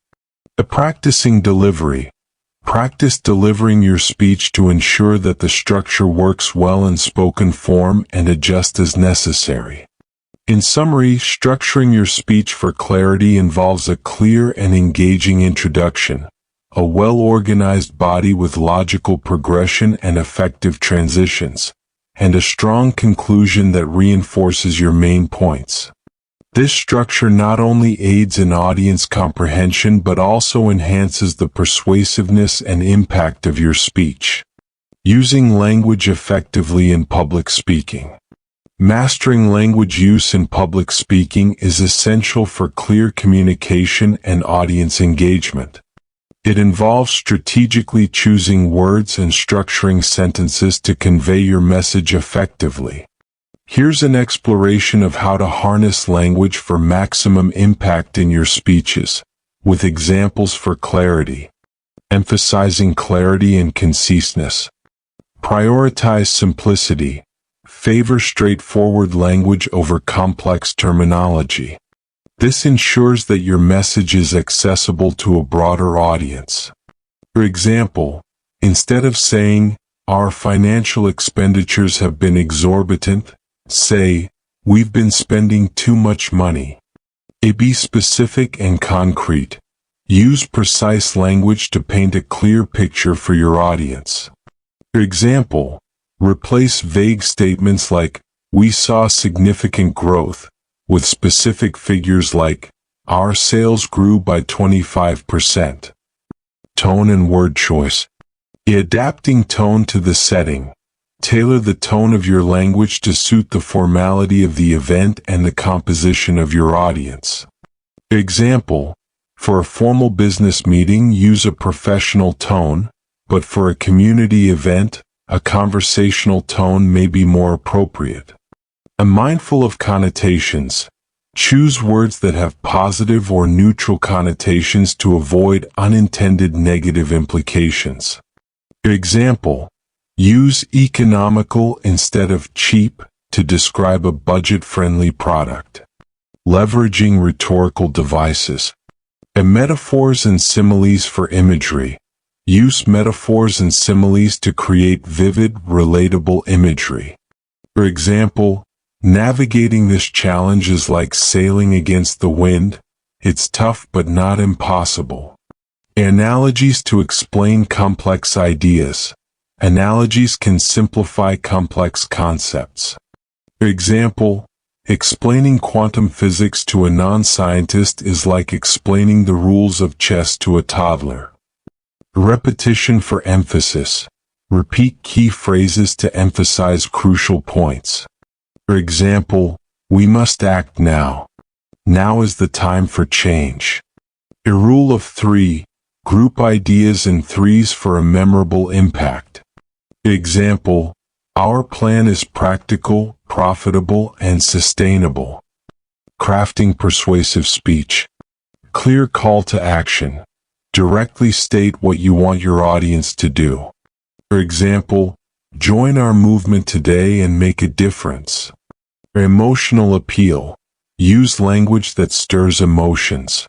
Practicing delivery. Practice delivering your speech to ensure that the structure works well in spoken form and adjust as necessary. In summary, structuring your speech for clarity involves a clear and engaging introduction, a well-organized body with logical progression and effective transitions, and a strong conclusion that reinforces your main points. This structure not only aids in audience comprehension but also enhances the persuasiveness and impact of your speech. Using language effectively in public speaking. Mastering language use in public speaking is essential for clear communication and audience engagement. It involves strategically choosing words and structuring sentences to convey your message effectively. Here's an exploration of how to harness language for maximum impact in your speeches, with examples for clarity. Emphasizing clarity and conciseness. Prioritize simplicity. Favor straightforward language over complex terminology. This ensures that your message is accessible to a broader audience. For example, instead of saying, "Our financial expenditures have been exorbitant," say, "We've been spending too much money." Be specific and concrete. Use precise language to paint a clear picture for your audience. For example, replace vague statements like, "We saw significant growth," with specific figures like, "Our sales grew by 25%. Tone and word choice. Adapting tone to the setting. Tailor the tone of your language to suit the formality of the event and the composition of your audience. Example, for a formal business meeting, use a professional tone, but for a community event, a conversational tone may be more appropriate. Mindful of connotations. Choose words that have positive or neutral connotations to avoid unintended negative implications. Example, use economical instead of cheap to describe a budget-friendly product. Leveraging rhetorical devices. Metaphors and similes for imagery. Use metaphors and similes to create vivid, relatable imagery. For example, navigating this challenge is like sailing against the wind. It's tough but not impossible. Analogies to explain complex ideas. Analogies can simplify complex concepts. For example, explaining quantum physics to a non-scientist is like explaining the rules of chess to a toddler. Repetition for emphasis. Repeat key phrases to emphasize crucial points. For example, we must act now. Now is the time for change. A rule of 3. Group ideas in threes for a memorable impact. Example, our plan is practical, profitable, and sustainable. Crafting persuasive speech. Clear call to action. Directly state what you want your audience to do. For example, join our movement today and make a difference. Emotional appeal. Use language that stirs emotions.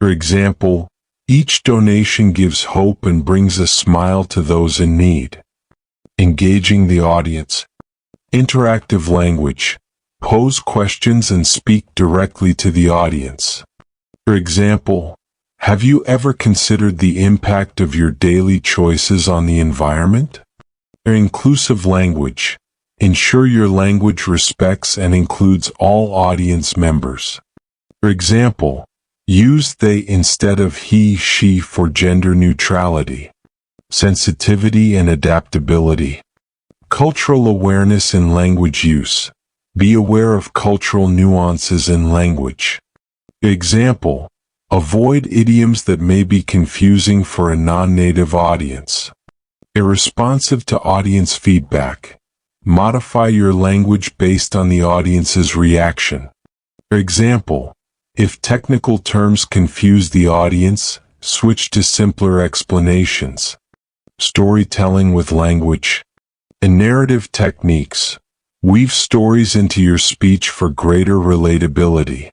For example, each donation gives hope and brings a smile to those in need. Engaging the audience. Interactive language. Pose questions and speak directly to the audience. For example, have you ever considered the impact of your daily choices on the environment? Inclusive language. Ensure your language respects and includes all audience members. For example, use they instead of he, she for gender neutrality. Sensitivity and adaptability. Cultural awareness in language use. Be aware of cultural nuances in language. Example, avoid idioms that may be confusing for a non-native audience. Responsive to audience feedback. Modify your language based on the audience's reaction. For example, if technical terms confuse the audience, switch to simpler explanations. Storytelling with language. And narrative techniques. Weave stories into your speech for greater relatability.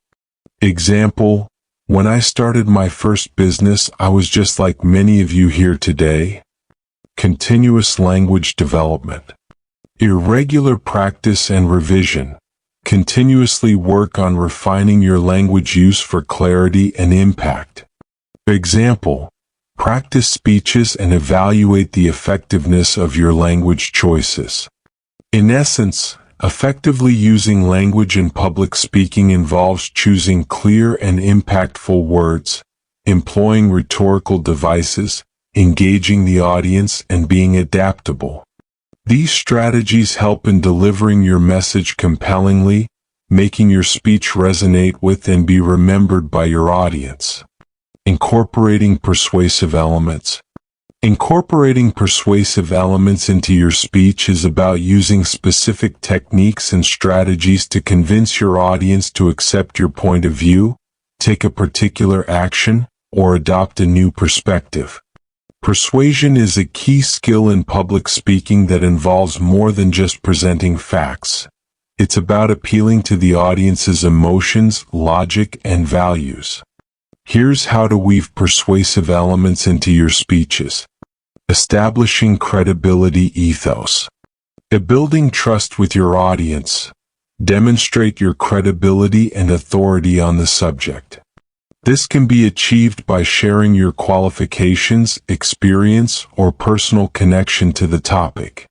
Example, when I started my first business, I was just like many of you here today. Continuous language development. Irregular practice and revision. Continuously work on refining your language use for clarity and impact. Example, practice speeches and evaluate the effectiveness of your language choices. In essence, effectively using language in public speaking involves choosing clear and impactful words, employing rhetorical devices, engaging the audience, and being adaptable. These strategies help in delivering your message compellingly, making your speech resonate with and be remembered by your audience. Incorporating persuasive elements. Incorporating persuasive elements into your speech is about using specific techniques and strategies to convince your audience to accept your point of view, take a particular action, or adopt a new perspective. Persuasion is a key skill in public speaking that involves more than just presenting facts. It's about appealing to the audience's emotions, logic, and values. Here's how to weave persuasive elements into your speeches. Establishing credibility ethos. Building trust with your audience. Demonstrate your credibility and authority on the subject. This can be achieved by sharing your qualifications, experience, or personal connection to the topic.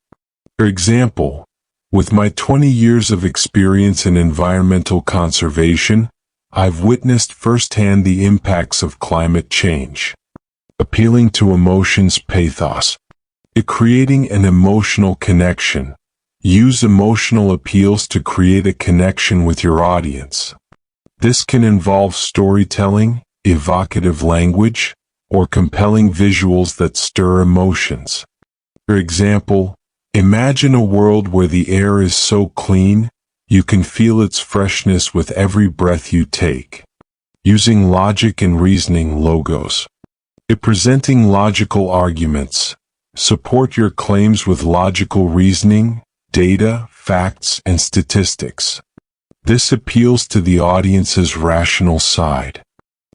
For example, with my 20 years of experience in environmental conservation, I've witnessed firsthand the impacts of climate change. Appealing to emotions, pathos. Creating an emotional connection. Use emotional appeals to create a connection with your audience. This can involve storytelling, evocative language, or compelling visuals that stir emotions. For example, imagine a world where the air is so clean, you can feel its freshness with every breath you take. Using logic and reasoning logos. Presenting logical arguments. Support your claims with logical reasoning, data, facts, and statistics. This appeals to the audience's rational side.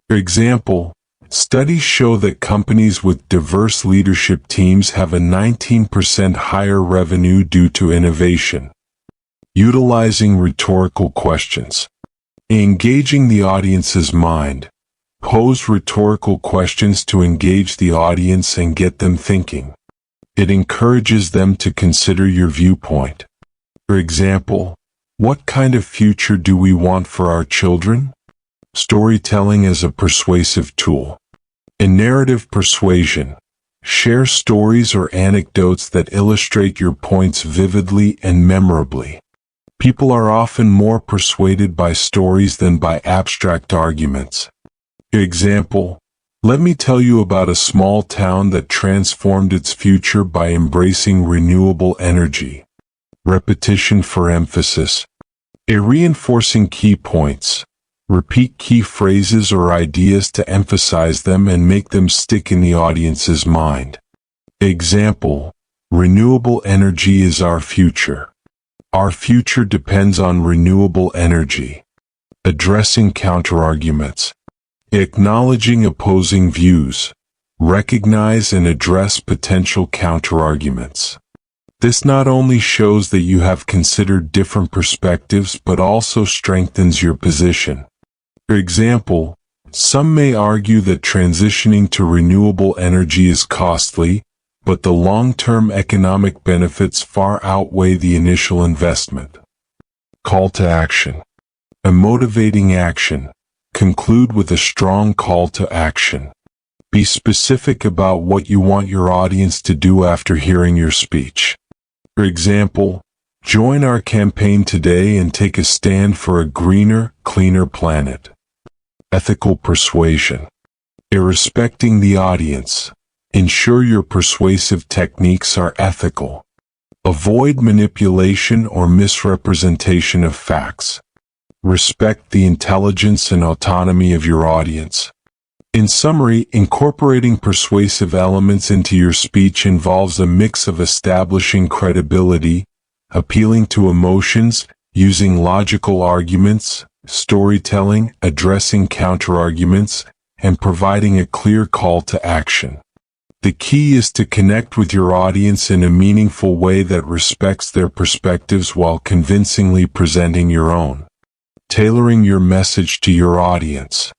For example, Studies show that companies with diverse leadership teams have a 19% higher revenue due to innovation. Utilizing rhetorical questions. Engaging the audience's mind. Pose rhetorical questions to engage the audience and get them thinking. It encourages them to consider your viewpoint. For example, what kind of future do we want for our children? Storytelling as a persuasive tool. In narrative persuasion, share stories or anecdotes that illustrate your points vividly and memorably. People are often more persuaded by stories than by abstract arguments. Example, let me tell you about a small town that transformed its future by embracing renewable energy. Repetition for emphasis. Reinforcing key points. Repeat key phrases or ideas to emphasize them and make them stick in the audience's mind. Example, renewable energy is our future. Our future depends on renewable energy. Addressing counterarguments. Acknowledging opposing views. Recognize and address potential counterarguments. This not only shows that you have considered different perspectives but also strengthens your position. For example, some may argue that transitioning to renewable energy is costly, but the long-term economic benefits far outweigh the initial investment. Call to action. A motivating action. Conclude with a strong call to action. Be specific about what you want your audience to do after hearing your speech. For example, join our campaign today and take a stand for a greener, cleaner planet. Ethical persuasion. Respecting the audience. Ensure your persuasive techniques are ethical. Avoid manipulation or misrepresentation of facts. Respect the intelligence and autonomy of your audience. In summary, incorporating persuasive elements into your speech involves a mix of establishing credibility, appealing to emotions, using logical arguments, storytelling, addressing counterarguments, and providing a clear call to action. The key is to connect with your audience in a meaningful way that respects their perspectives while convincingly presenting your own. Tailoring your message to your audience.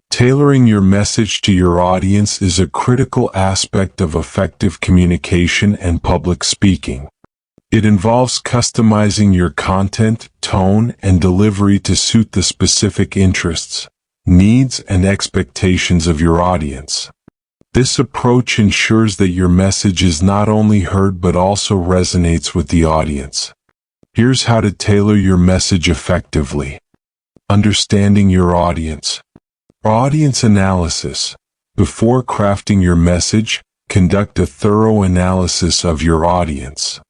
Tailoring your message to your audience is a critical aspect of effective communication and public speaking. It involves customizing your content, tone, and delivery to suit the specific interests, needs, and expectations of your audience. This approach ensures that your message is not only heard but also resonates with the audience. Here's how to tailor your message effectively. Understanding your audience. Audience analysis. Before crafting your message, conduct a thorough analysis of your audience.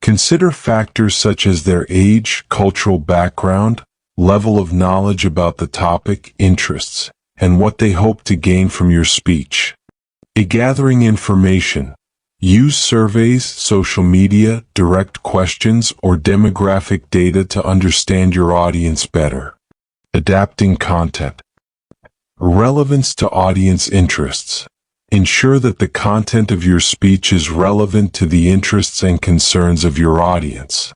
Consider factors such as their age, cultural background, level of knowledge about the topic, interests, and what they hope to gain from your speech. Gathering information. Use surveys, social media, direct questions, or demographic data to understand your audience better. Adapting content. Relevance to audience interests. Ensure that the content of your speech is relevant to the interests and concerns of your audience.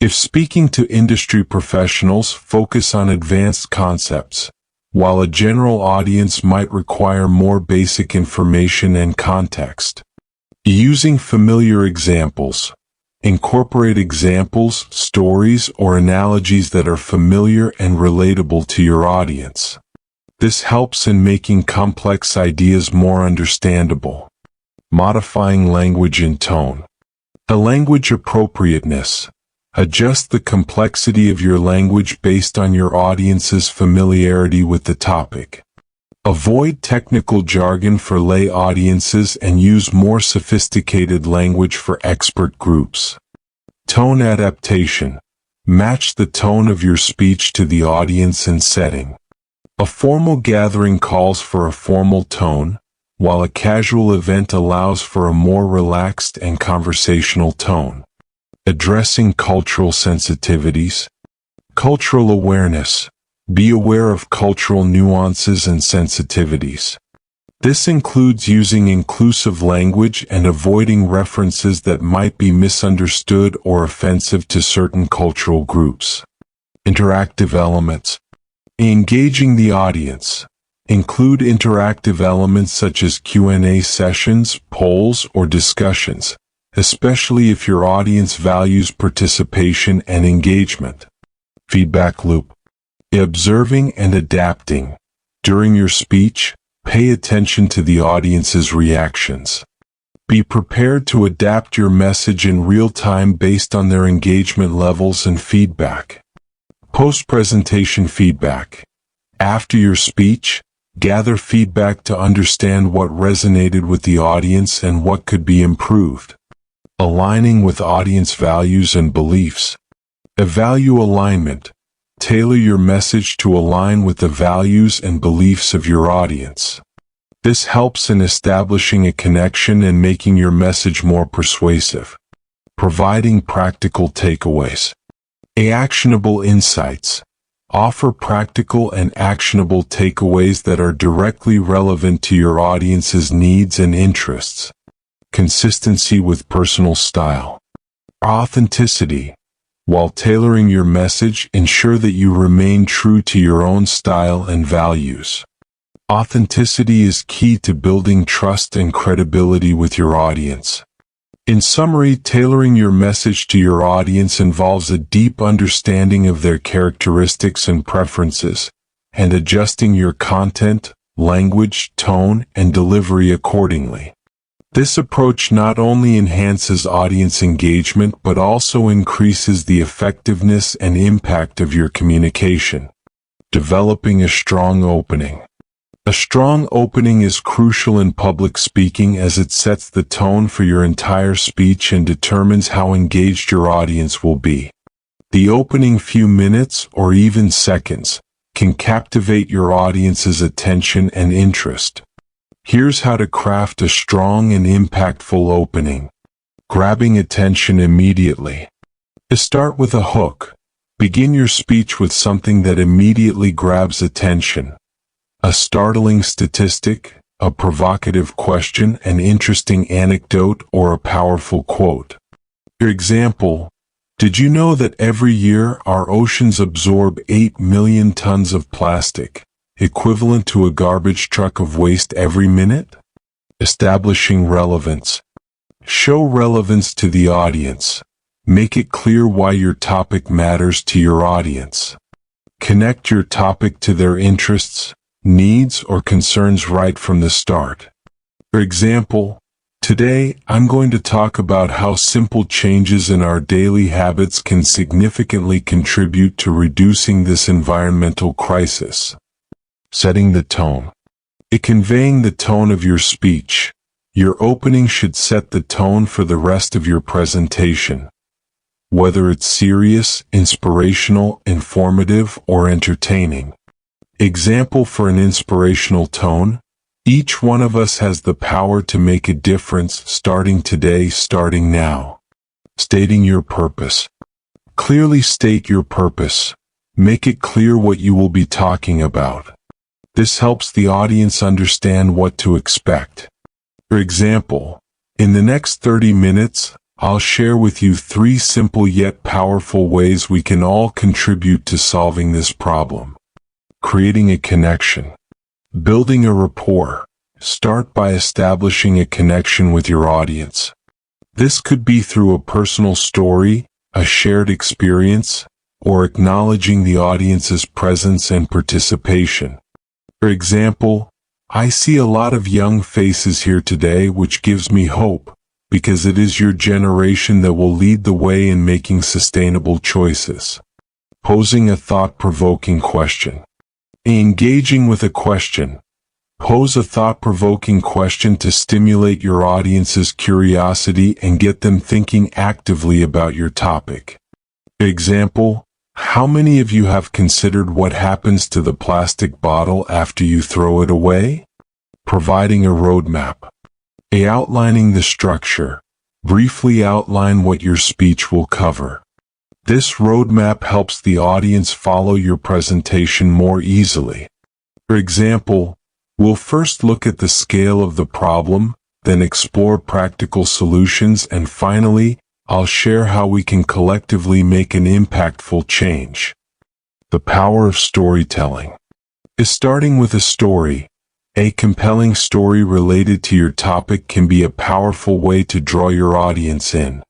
If speaking to industry professionals, focus on advanced concepts, while a general audience might require more basic information and context. Using familiar examples. Incorporate examples, stories, or analogies that are familiar and relatable to your audience. This helps in making complex ideas more understandable. Modifying language and tone. A language appropriateness. Adjust the complexity of your language based on your audience's familiarity with the topic. Avoid technical jargon for lay audiences and use more sophisticated language for expert groups. Tone adaptation. Match the tone of your speech to the audience and setting. A formal gathering calls for a formal tone, while a casual event allows for a more relaxed and conversational tone. Addressing cultural sensitivities. Cultural awareness. Be aware of cultural nuances and sensitivities. This includes using inclusive language and avoiding references that might be misunderstood or offensive to certain cultural groups. Interactive elements. Engaging the audience. Include interactive elements such as Q&A sessions, polls, or discussions, especially if your audience values participation and engagement. Feedback loop. Observing and adapting. During your speech, pay attention to the audience's reactions. Be prepared to adapt your message in real time based on their engagement levels and feedback. Post-presentation feedback. After your speech, gather feedback to understand what resonated with the audience and what could be improved. Aligning with audience values and beliefs. Evaluate alignment. Tailor your message to align with the values and beliefs of your audience. This helps in establishing a connection and making your message more persuasive. Providing practical takeaways. Actionable insights. Offer practical and actionable takeaways that are directly relevant to your audience's needs and interests. Consistency with personal style. Authenticity. While tailoring your message, ensure that you remain true to your own style and values. Authenticity is key to building trust and credibility with your audience. In summary, tailoring your message to your audience involves a deep understanding of their characteristics and preferences, and adjusting your content, language, tone, and delivery accordingly. This approach not only enhances audience engagement but also increases the effectiveness and impact of your communication. Developing a strong opening. A strong opening is crucial in public speaking as it sets the tone for your entire speech and determines how engaged your audience will be. The opening few minutes or even seconds can captivate your audience's attention and interest. Here's how to craft a strong and impactful opening. Grabbing attention immediately. Start with a hook. Begin your speech with something that immediately grabs attention. A startling statistic, a provocative question, an interesting anecdote, or a powerful quote. For example, did you know that every year our oceans absorb 8 million tons of plastic, equivalent to a garbage truck of waste every minute? Establishing relevance. Show relevance to the audience. Make it clear why your topic matters to your audience. Connect your topic to their interests, needs, or concerns right from the start. For example, today I'm going to talk about how simple changes in our daily habits can significantly contribute to reducing this environmental crisis. Setting the tone. Conveying the tone of your speech. Your opening should set the tone for the rest of your presentation. Whether it's serious, inspirational, informative, or entertaining. Example for an inspirational tone. Each one of us has the power to make a difference, starting today, starting now. Stating your purpose. Clearly state your purpose. Make it clear what you will be talking about. This helps the audience understand what to expect. For example, in the next 30 minutes, I'll share with you 3 simple yet powerful ways we can all contribute to solving this problem. Creating a connection. Building a rapport. Start by establishing a connection with your audience. This could be through a personal story, a shared experience, or acknowledging the audience's presence and participation. For example, I see a lot of young faces here today, which gives me hope, because it is your generation that will lead the way in making sustainable choices. Posing a thought-provoking question. Engaging with a question. Pose a thought-provoking question to stimulate your audience's curiosity and get them thinking actively about your topic. For example, how many of you have considered what happens to the plastic bottle after you throw it away? Providing a roadmap. Outlining the structure. Briefly outline what your speech will cover. This roadmap helps the audience follow your presentation more easily. For example, We'll first look at the scale of the problem, then explore practical solutions, and finally, I'll share how we can collectively make an impactful change. The power of storytelling is starting with a story. A compelling story related to your topic can be a powerful way to draw your audience in.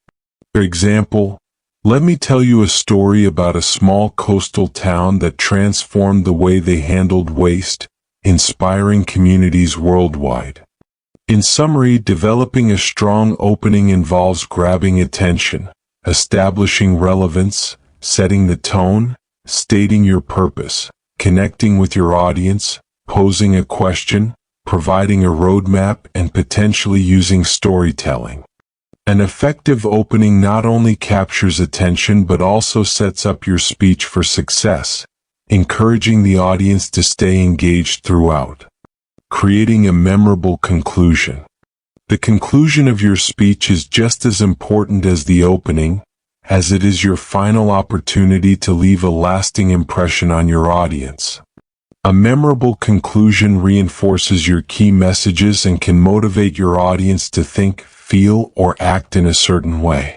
For example, let me tell you a story about a small coastal town that transformed the way they handled waste, inspiring communities worldwide. In summary, developing a strong opening involves grabbing attention, establishing relevance, setting the tone, stating your purpose, connecting with your audience, posing a question, providing a roadmap, and potentially using storytelling. An effective opening not only captures attention but also sets up your speech for success, encouraging the audience to stay engaged throughout. Creating a memorable conclusion. The conclusion of your speech is just as important as the opening, as it is your final opportunity to leave a lasting impression on your audience. A memorable conclusion reinforces your key messages and can motivate your audience to think, feel, or act in a certain way.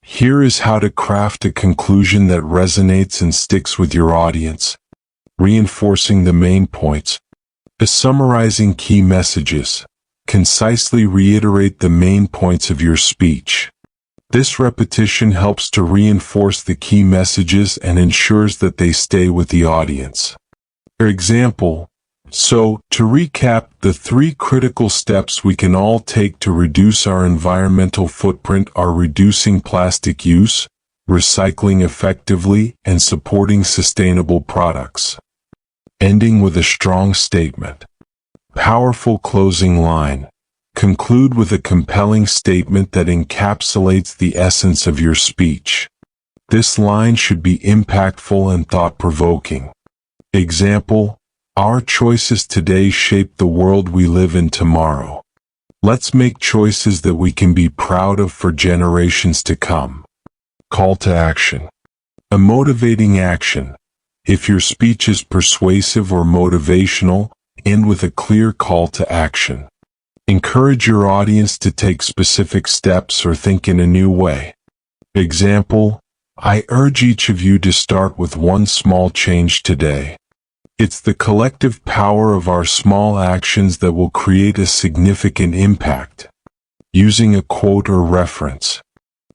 Here is how to craft a conclusion that resonates and sticks with your audience. Reinforcing the main points. Summarizing key messages. Concisely reiterate the main points of your speech. This repetition helps to reinforce the key messages and ensures that they stay with the audience. For example, to recap, the 3 critical steps we can all take to reduce our environmental footprint are reducing plastic use, recycling effectively, and supporting sustainable products. Ending with a strong statement. Powerful closing line. Conclude with a compelling statement that encapsulates the essence of your speech. This line should be impactful and thought-provoking. Example, our choices today shape the world we live in tomorrow. Let's make choices that we can be proud of for generations to come. Call to action. A motivating action. If your speech is persuasive or motivational, end with a clear call to action. Encourage your audience to take specific steps or think in a new way. Example, I urge each of you to start with one small change today. It's the collective power of our small actions that will create a significant impact. Using a quote or reference.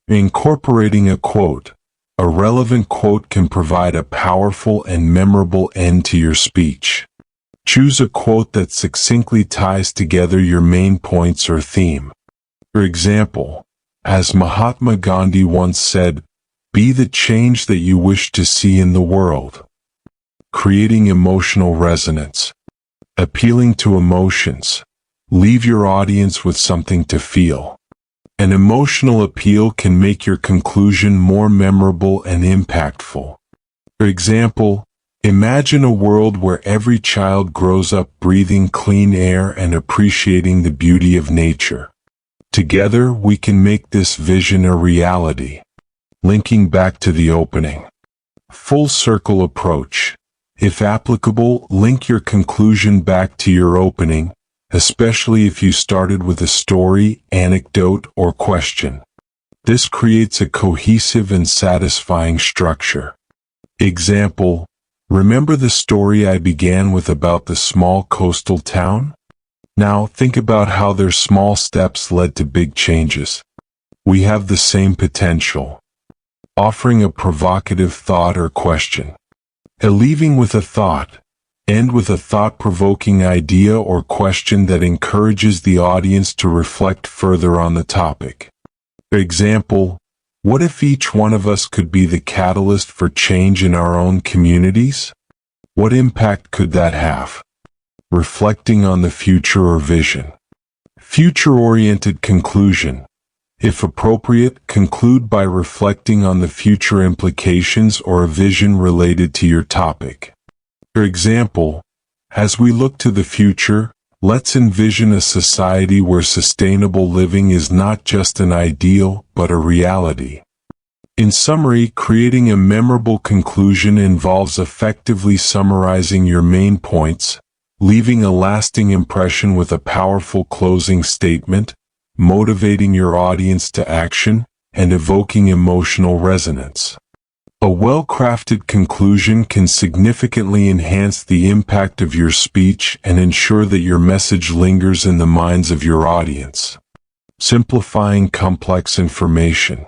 Incorporating a quote. A relevant quote can provide a powerful and memorable end to your speech. Choose a quote that succinctly ties together your main points or theme. For example, as Mahatma Gandhi once said, "Be the change that you wish to see in the world." Creating emotional resonance. Appealing to emotions. Leave your audience with something to feel. An emotional appeal can make your conclusion more memorable and impactful. For example, imagine a world where every child grows up breathing clean air and appreciating the beauty of nature. Together, we can make this vision a reality. Linking back to the opening. Full circle approach. If applicable, link your conclusion back to your opening, especially if you started with a story, anecdote, or question. This creates a cohesive and satisfying structure. Example, remember the story I began with about the small coastal town? Now think about how their small steps led to big changes. We have the same potential. Offering a provocative thought or question. Leaving with a thought. End with a thought-provoking idea or question that encourages the audience to reflect further on the topic. For example, what if each one of us could be the catalyst for change in our own communities? What impact could that have? Reflecting on the future or vision. Future-oriented conclusion. If appropriate, conclude by reflecting on the future implications or a vision related to your topic. For example, as we look to the future, let's envision a society where sustainable living is not just an ideal, but a reality. In summary, creating a memorable conclusion involves effectively summarizing your main points, leaving a lasting impression with a powerful closing statement, motivating your audience to action, and evoking emotional resonance. A well-crafted conclusion can significantly enhance the impact of your speech and ensure that your message lingers in the minds of your audience. Simplifying complex information.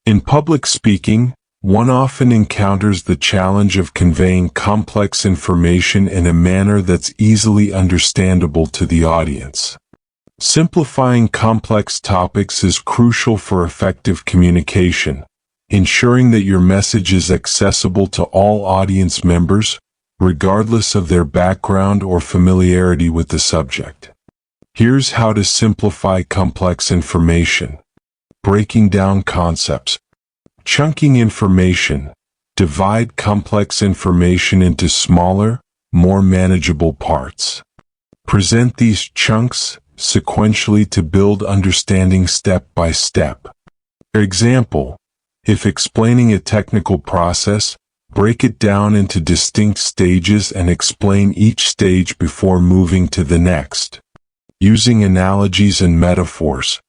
In public speaking, one often encounters the challenge of conveying complex information in a manner that's easily understandable to the audience. Simplifying complex topics is crucial for effective communication, ensuring that your message is accessible to all audience members, regardless of their background or familiarity with the subject. Here's how to simplify complex information. Breaking down concepts. Chunking information. Divide complex information into smaller, more manageable parts. Present these chunks sequentially to build understanding step by step. For example, if explaining a technical process, break it down into distinct stages and explain each stage before moving to the next. Using analogies and metaphors.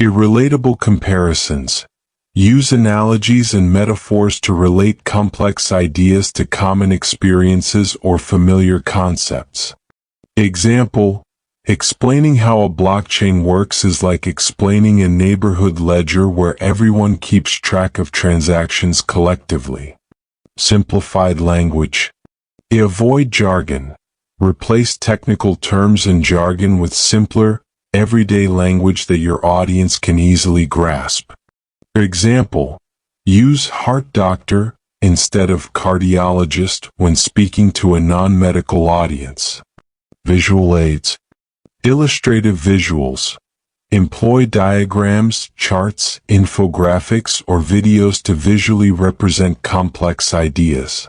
Irrelatable comparisons. Use analogies and metaphors to relate complex ideas to common experiences or familiar concepts. Example: explaining how a blockchain works is like explaining a neighborhood ledger where everyone keeps track of transactions collectively. Simplified language. Avoid jargon. Replace technical terms and jargon with simpler, everyday language that your audience can easily grasp. For example, use heart doctor instead of cardiologist when speaking to a non-medical audience. Visual aids. Illustrative visuals. Employ diagrams, charts, infographics, or videos to visually represent complex ideas.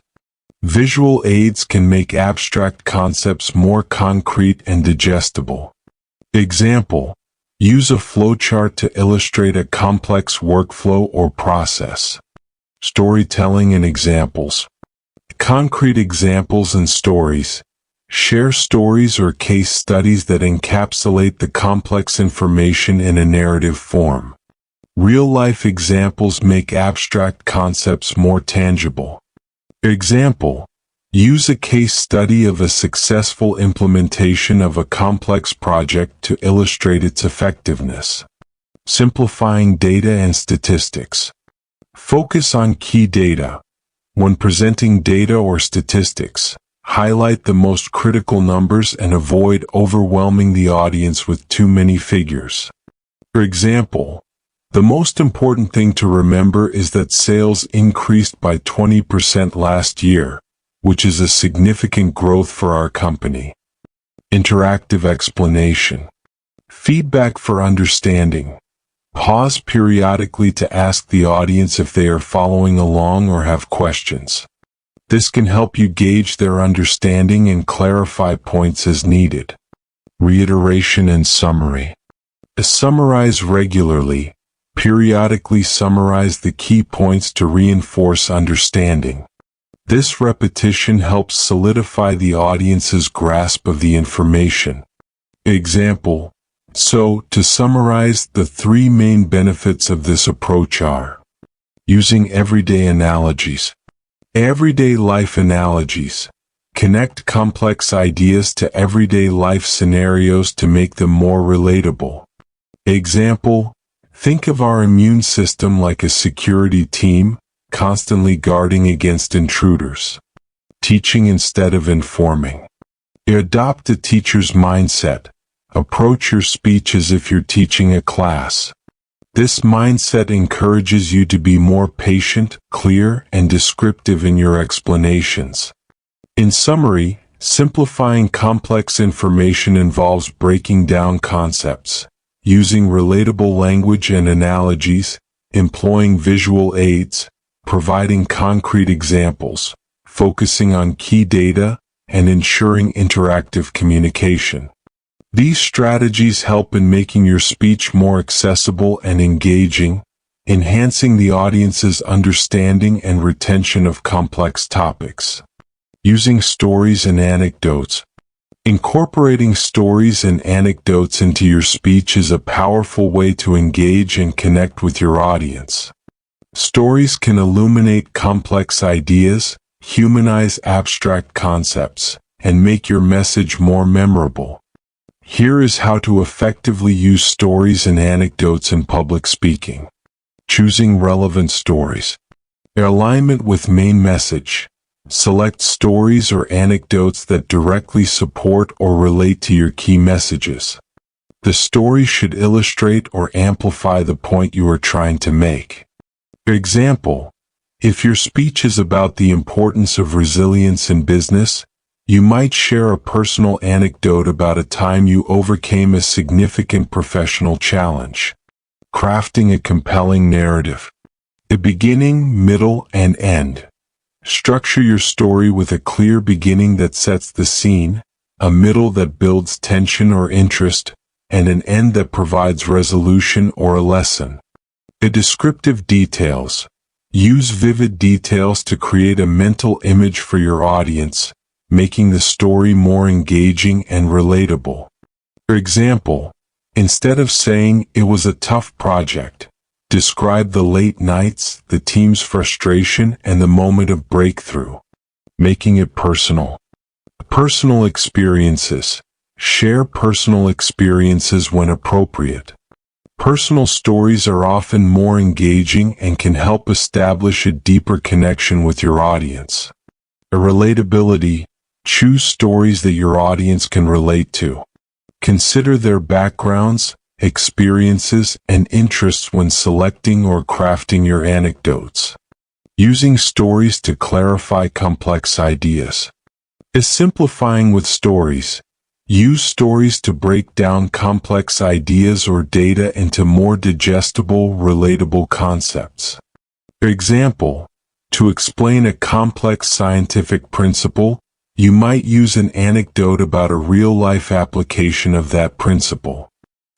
Visual aids can make abstract concepts more concrete and digestible. Example: use a flowchart to illustrate a complex workflow or process. Storytelling and examples. Concrete examples and stories. Share stories or case studies that encapsulate the complex information in a narrative form. Real-life examples make abstract concepts more tangible. Example: use a case study of a successful implementation of a complex project to illustrate its effectiveness. Simplifying data and statistics. Focus on key data. When presenting data or statistics, highlight the most critical numbers and avoid overwhelming the audience with too many figures. For example, the most important thing to remember is that sales increased by 20% last year, which is a significant growth for our company. Interactive explanation. Feedback for understanding. Pause periodically to ask the audience if they are following along or have questions. This can help you gauge their understanding and clarify points as needed. Reiteration and summary. Summarize regularly. Periodically summarize the key points to reinforce understanding. This repetition helps solidify the audience's grasp of the information. Example: so, to summarize, the three main benefits of this approach are: using everyday analogies. Everyday life analogies. Connect complex ideas to everyday life scenarios to make them more relatable. Example: think of our immune system like a security team, constantly guarding against intruders. Teaching instead of informing. Adopt a teacher's mindset. Approach your speech as if you're teaching a class. This mindset encourages you to be more patient, clear, and descriptive in your explanations. In summary, simplifying complex information involves breaking down concepts, using relatable language and analogies, employing visual aids, providing concrete examples, focusing on key data, and ensuring interactive communication. These strategies help in making your speech more accessible and engaging, enhancing the audience's understanding and retention of complex topics. Using stories and anecdotes. Incorporating stories and anecdotes into your speech is a powerful way to engage and connect with your audience. Stories can illuminate complex ideas, humanize abstract concepts, and make your message more memorable. Here is how to effectively use stories and anecdotes in public speaking. Choosing relevant stories. Alignment with main message. Select stories or anecdotes that directly support or relate to your key messages. The story should illustrate or amplify the point you are trying to make. For example, if your speech is about the importance of resilience in business, you might share a personal anecdote about a time you overcame a significant professional challenge. Crafting a compelling narrative. The beginning, middle, and end. Structure your story with a clear beginning that sets the scene, a middle that builds tension or interest, and an end that provides resolution or a lesson. The descriptive details. Use vivid details to create a mental image for your audience, making the story more engaging and relatable. For example, instead of saying it was a tough project, describe the late nights, the team's frustration, and the moment of breakthrough. Making it personal. Personal experiences. Share personal experiences when appropriate. Personal stories are often more engaging and can help establish a deeper connection with your audience. Relatability. Choose stories that your audience can relate to. Consider their backgrounds, experiences, and interests when selecting or crafting your anecdotes. Using stories to clarify complex ideas. Simplifying with stories. Use stories to break down complex ideas or data into more digestible, relatable concepts. For example, to explain a complex scientific principle, you might use an anecdote about a real-life application of that principle.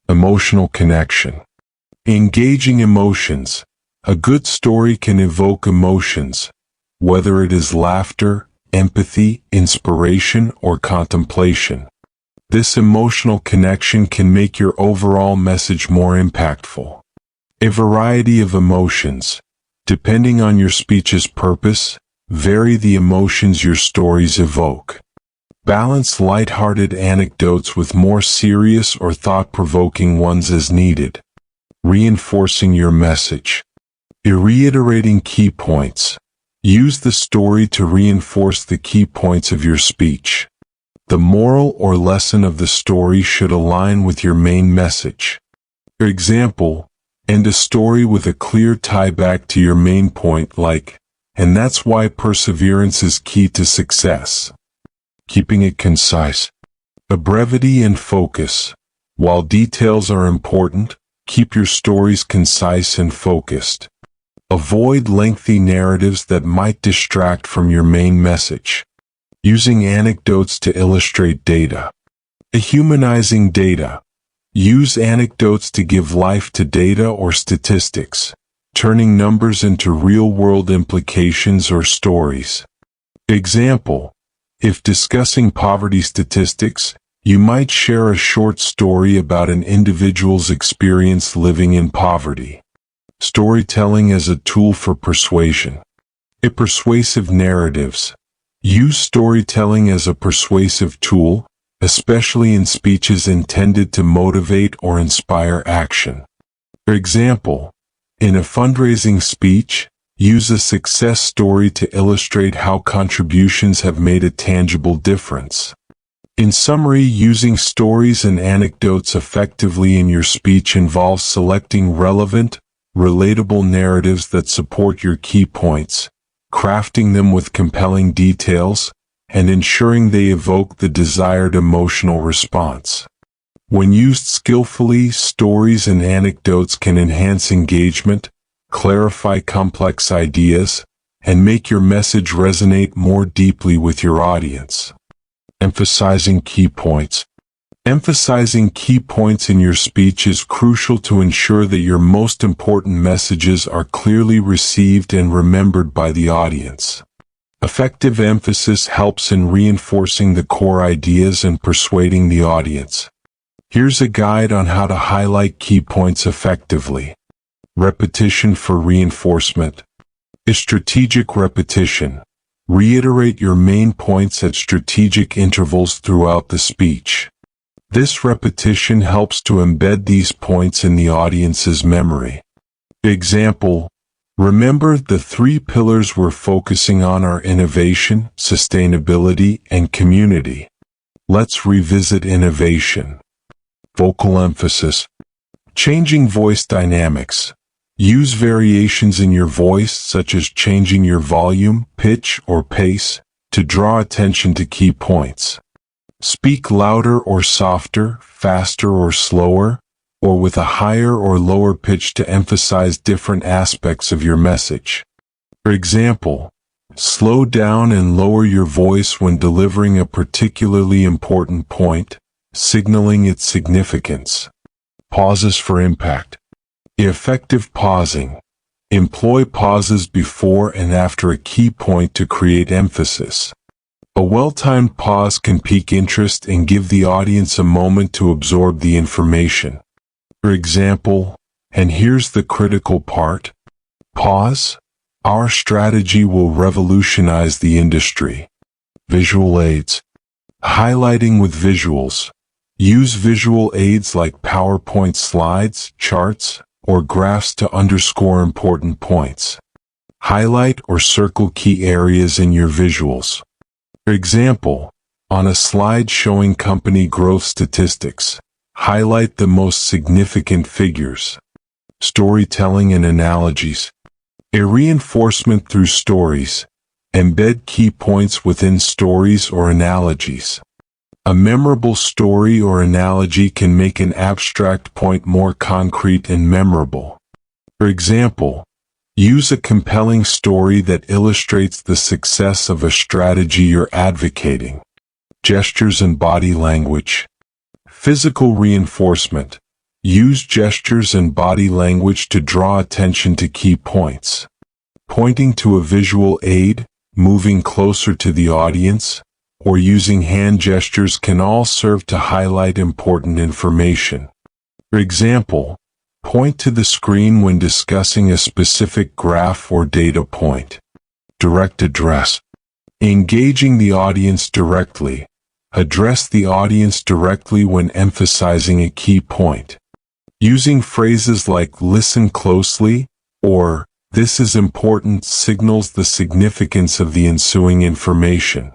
Emotional connection. Engaging emotions. A good story can evoke emotions, whether it is laughter, empathy, inspiration, or contemplation. This emotional connection can make your overall message more impactful. A variety of emotions. Depending on your speech's purpose, vary the emotions your stories evoke. Balance light-hearted anecdotes with more serious or thought-provoking ones as needed. Reinforcing your message. Reiterating key points. Use the story to reinforce the key points of your speech. The moral or lesson of the story should align with your main message. For example, end a story with a clear tie back to your main point like, "And that's why perseverance is key to success." Keeping it concise. Brevity and focus. While details are important, keep your stories concise and focused. Avoid lengthy narratives that might distract from your main message. Using anecdotes to illustrate data. Humanizing data. Use anecdotes to give life to data or statistics, turning numbers into real-world implications or stories. Example, if discussing poverty statistics, you might share a short story about an individual's experience living in poverty. Storytelling as a tool for persuasion. Persuasive narratives. Use storytelling as a persuasive tool, especially in speeches intended to motivate or inspire action. For example, in a fundraising speech, use a success story to illustrate how contributions have made a tangible difference. In summary, using stories and anecdotes effectively in your speech involves selecting relevant, relatable narratives that support your key points, crafting them with compelling details, and ensuring they evoke the desired emotional response. When used skillfully, stories and anecdotes can enhance engagement, clarify complex ideas, and make your message resonate more deeply with your audience. Emphasizing key points. Emphasizing key points in your speech is crucial to ensure that your most important messages are clearly received and remembered by the audience. Effective emphasis helps in reinforcing the core ideas and persuading the audience. Here's a guide on how to highlight key points effectively. Repetition for reinforcement. A strategic repetition. Reiterate your main points at strategic intervals throughout the speech. This repetition helps to embed these points in the audience's memory. Example: remember, the 3 pillars we're focusing on are innovation, sustainability, and community. Let's revisit innovation. Vocal emphasis. Changing voice dynamics. Use variations in your voice, such as changing your volume, pitch, or pace, to draw attention to key points. Speak louder or softer, faster or slower, or with a higher or lower pitch to emphasize different aspects of your message. For example, slow down and lower your voice when delivering a particularly important point, signaling its significance. Pauses for impact. Effective pausing. Employ pauses before and after a key point to create emphasis. A well-timed pause can pique interest and give the audience a moment to absorb the information. For example, and here's the critical part: pause. Our strategy will revolutionize the industry. Visual aids. Highlighting with visuals. Use visual aids like PowerPoint slides, charts, or graphs to underscore important points. Highlight or circle key areas in your visuals. For example, on a slide showing company growth statistics, highlight the most significant figures. Storytelling and analogies. A reinforcement through stories. Embed key points within stories or analogies. A memorable story or analogy can make an abstract point more concrete and memorable. For example, use a compelling story that illustrates the success of a strategy you're advocating. Gestures and body language. Physical reinforcement. Use gestures and body language to draw attention to key points. Pointing to a visual aid, moving closer to the audience, or using hand gestures can all serve to highlight important information. For example, point to the screen when discussing a specific graph or data point. Direct address. Engaging the audience directly. Address the audience directly when emphasizing a key point. Using phrases like "listen closely" or "this is important" signals the significance of the ensuing information.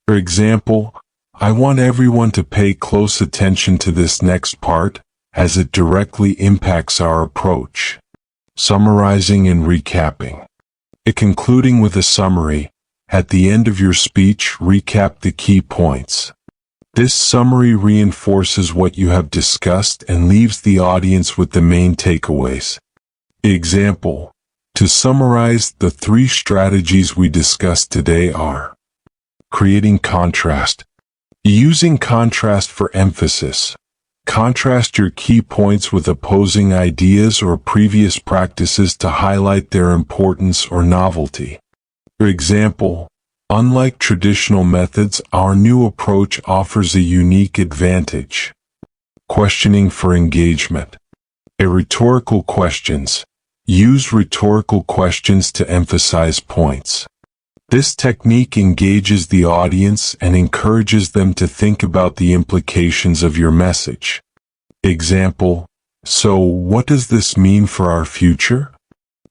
For example, I want everyone to pay close attention to this next part, as it directly impacts our approach. Summarizing and recapping. Concluding with a summary. At the end of your speech, recap the key points. This summary reinforces what you have discussed and leaves the audience with the main takeaways. Example: to summarize, the 3 strategies we discussed today are: creating contrast. Using contrast for emphasis. Contrast your key points with opposing ideas or previous practices to highlight their importance or novelty. For example, unlike traditional methods, our new approach offers a unique advantage. Questioning for engagement. Rhetorical questions. Use rhetorical questions to emphasize points. This technique engages the audience and encourages them to think about the implications of your message. Example: so what does this mean for our future?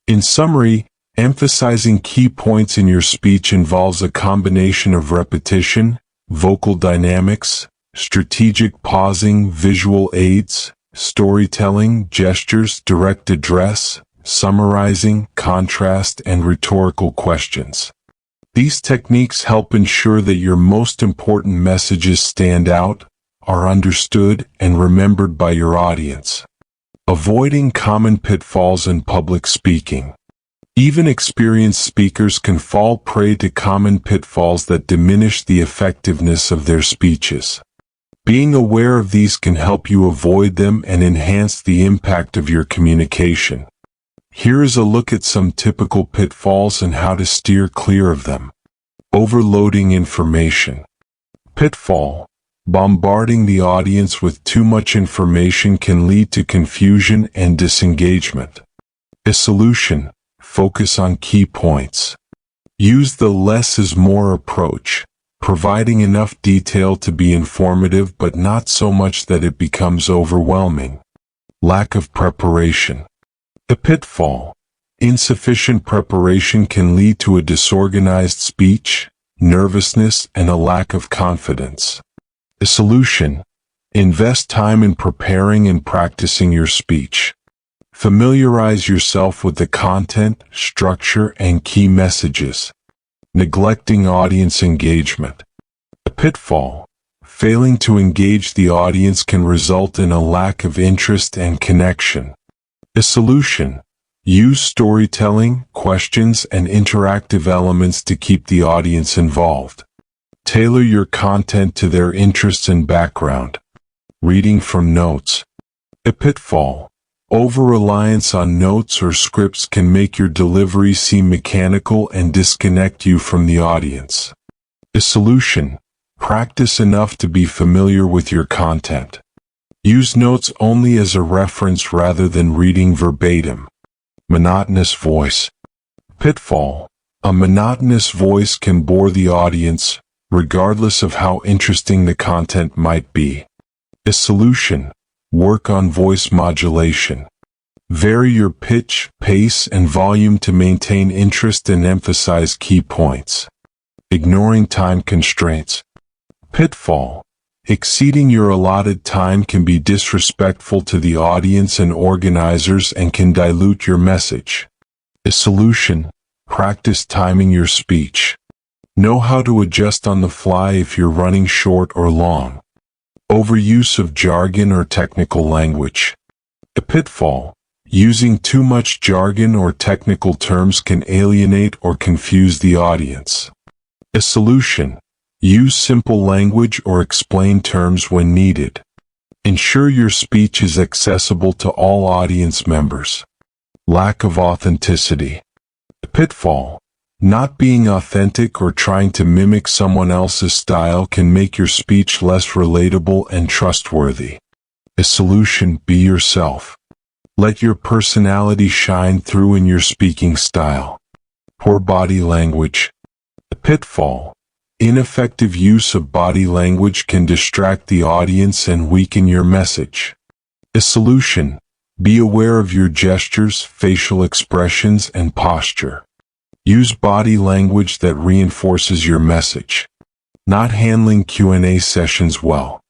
In summary, emphasizing key points in your speech involves a combination of repetition, vocal dynamics, strategic pausing, visual aids, storytelling, gestures, direct address, summarizing, contrast, and rhetorical questions. These techniques help ensure that your most important messages stand out, are understood, and remembered by your audience. Avoiding common pitfalls in public speaking. Even experienced speakers can fall prey to common pitfalls that diminish the effectiveness of their speeches. Being aware of these can help you avoid them and enhance the impact of your communication. Here is a look at some typical pitfalls and how to steer clear of them. Overloading information. Pitfall. Bombarding the audience with too much information can lead to confusion and disengagement. A solution. Focus on key points. Use the less is more approach, providing enough detail to be informative but not so much that it becomes overwhelming. Lack of preparation. A pitfall. Insufficient preparation can lead to a disorganized speech, nervousness, and a lack of confidence. A solution. Invest time in preparing and practicing your speech. Familiarize yourself with the content, structure, and key messages. Neglecting audience engagement. A pitfall. Failing to engage the audience can result in a lack of interest and connection. A solution. Use storytelling, questions, and interactive elements to keep the audience involved. Tailor your content to their interests and background. Reading from notes. A pitfall. Over-reliance on notes or scripts can make your delivery seem mechanical and disconnect you from the audience. A solution. Practice enough to be familiar with your content. Use notes only as a reference rather than reading verbatim. Monotonous voice. Pitfall. A monotonous voice can bore the audience, regardless of how interesting the content might be. A solution. Work on voice modulation. Vary your pitch, pace, and volume to maintain interest and emphasize key points. Ignoring time constraints. Pitfall. Exceeding your allotted time can be disrespectful to the audience and organizers and can dilute your message. A solution. Practice timing your speech. Know how to adjust on the fly if you're running short or long. Overuse of jargon or technical language. A pitfall. Using too much jargon or technical terms can alienate or confuse the audience. A solution. Use simple language or explain terms when needed. Ensure your speech is accessible to all audience members. Lack of authenticity. A pitfall. Not being authentic or trying to mimic someone else's style can make your speech less relatable and trustworthy. A solution. Be yourself. Let your personality shine through in your speaking style. Poor body language. A pitfall. Ineffective use of body language can distract the audience and weaken your message. A solution. Be aware of your gestures, facial expressions, and posture. Use body language that reinforces your message. Not handling Q&A sessions well.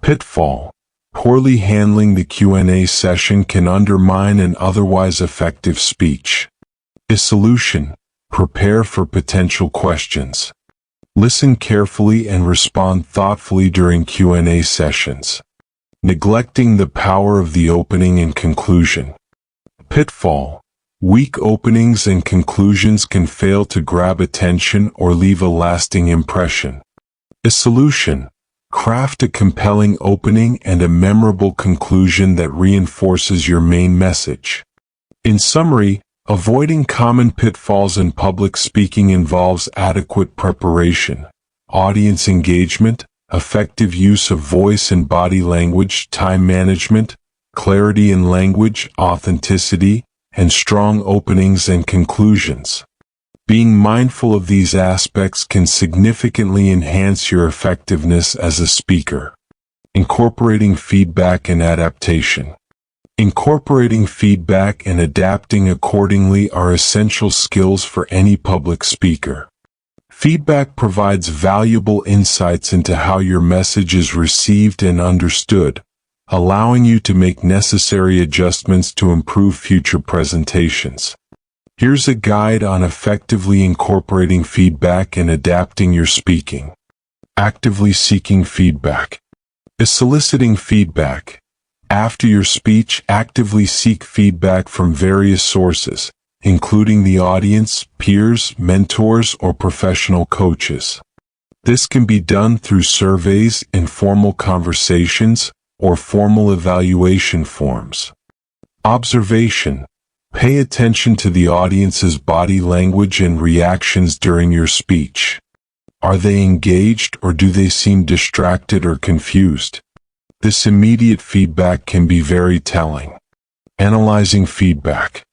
Pitfall. Poorly handling the Q&A session can undermine an otherwise effective speech. A solution. Prepare for potential questions. Listen carefully and respond thoughtfully during Q&A sessions. Neglecting the power of the opening and conclusion. Pitfall. Weak openings and conclusions can fail to grab attention or leave a lasting impression. A solution. Craft a compelling opening and a memorable conclusion that reinforces your main message. In summary, avoiding common pitfalls in public speaking involves adequate preparation, audience engagement, effective use of voice and body language, time management, clarity in language, authenticity, and strong openings and conclusions. Being mindful of these aspects can significantly enhance your effectiveness as a speaker. Incorporating feedback and adaptation. Incorporating feedback and adapting accordingly are essential skills for any public speaker. Feedback provides valuable insights into how your message is received and understood, allowing you to make necessary adjustments to improve future presentations. Here's a guide on effectively incorporating feedback and adapting your speaking. Actively seeking feedback. Is soliciting feedback. After your speech, actively seek feedback from various sources, including the audience, peers, mentors, or professional coaches. This can be done through surveys, informal conversations, or formal evaluation forms. Observation. Pay attention to the audience's body language and reactions during your speech. Are they engaged or do they seem distracted or confused? This immediate feedback can be very telling. Analyzing feedback.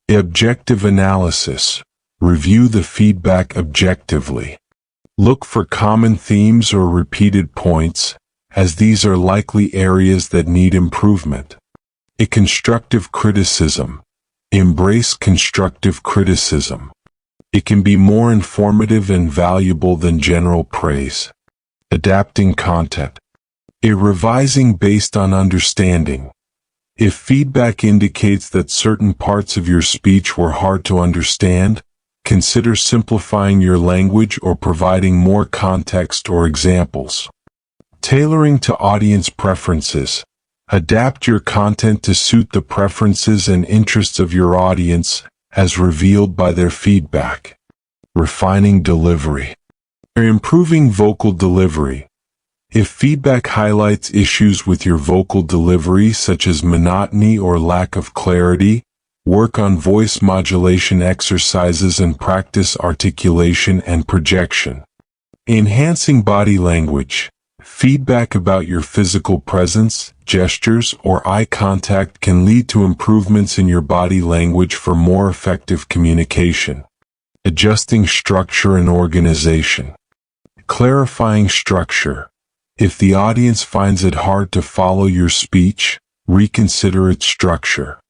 Objective analysis. Review the feedback objectively. Look for common themes or repeated points, as these are likely areas that need improvement. A constructive criticism. Embrace constructive criticism. It can be more informative and valuable than general praise. Adapting content. A revising based on understanding. If feedback indicates that certain parts of your speech were hard to understand, consider simplifying your language or providing more context or examples. Tailoring to audience preferences. Adapt your content to suit the preferences and interests of your audience, as revealed by their feedback. Refining delivery. Improving vocal delivery. If feedback highlights issues with your vocal delivery such as monotony or lack of clarity, work on voice modulation exercises and practice articulation and projection. Enhancing body language. Feedback about your physical presence, gestures, or eye contact can lead to improvements in your body language for more effective communication. Adjusting structure and organization. Clarifying structure. If the audience finds it hard to follow your speech, reconsider its structure.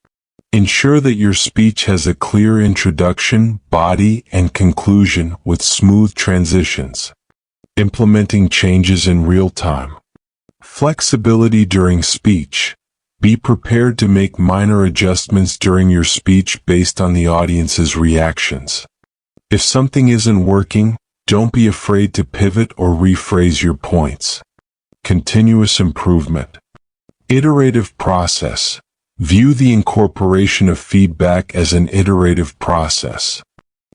Ensure that your speech has a clear introduction, body, and conclusion with smooth transitions. Implementing changes in real time. Flexibility during speech. Be prepared to make minor adjustments during your speech based on the audience's reactions. If something isn't working, don't be afraid to pivot or rephrase your points. Continuous improvement. Iterative process. View the incorporation of feedback as an iterative process.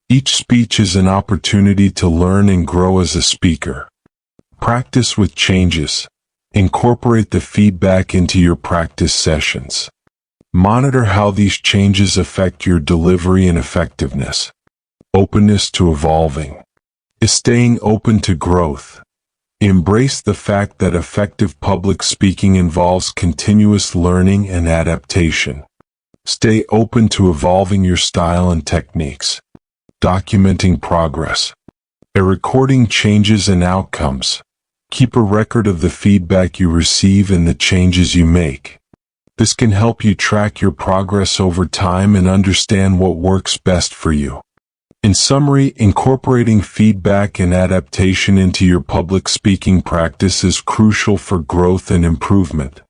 Each speech is an opportunity to learn and grow as a speaker. Practice with changes. Incorporate the feedback into your practice sessions. Monitor how these changes affect your delivery and effectiveness. Openness to evolving. Staying open to growth. Embrace the fact that effective public speaking involves continuous learning and adaptation. Stay open to evolving your style and techniques. Documenting progress. Recording changes and outcomes. Keep a record of the feedback you receive and the changes you make. This can help you track your progress over time and understand what works best for you. In summary, incorporating feedback and adaptation into your public speaking practice is crucial for growth and improvement.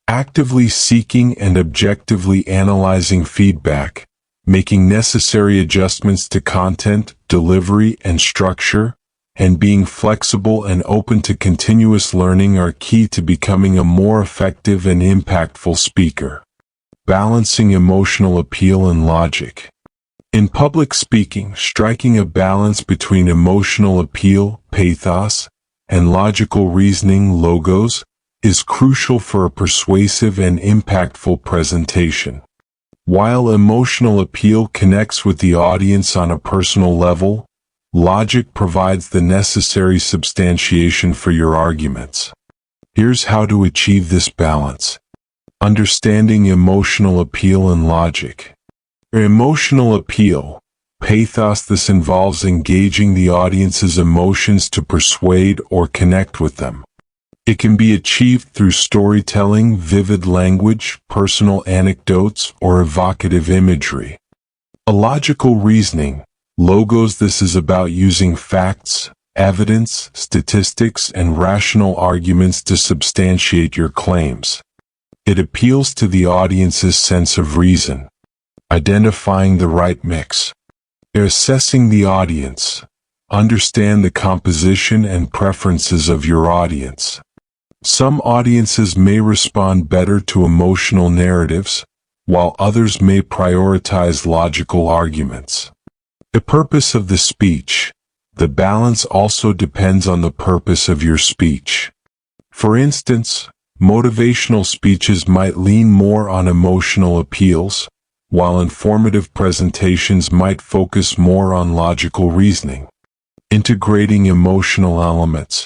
Actively seeking and objectively analyzing feedback, making necessary adjustments to content, delivery, and structure, and being flexible and open to continuous learning are key to becoming a more effective and impactful speaker. Balancing emotional appeal and logic. In public speaking, striking a balance between emotional appeal, pathos, and logical reasoning, logos, is crucial for a persuasive and impactful presentation. While emotional appeal connects with the audience on a personal level, logic provides the necessary substantiation for your arguments. Here's how to achieve this balance. Understanding emotional appeal and logic. Emotional appeal, pathos. This involves engaging the audience's emotions to persuade or connect with them. It can be achieved through storytelling, vivid language, personal anecdotes, or evocative imagery. A logical reasoning, logos. This is about using facts, evidence, statistics, and rational arguments to substantiate your claims. It appeals to the audience's sense of reason. Identifying the right mix. Assessing the audience. Understand the composition and preferences of your audience. Some audiences may respond better to emotional narratives, while others may prioritize logical arguments. The purpose of the speech. The balance also depends on the purpose of your speech. For instance, motivational speeches might lean more on emotional appeals, while informative presentations might focus more on logical reasoning. Integrating emotional elements.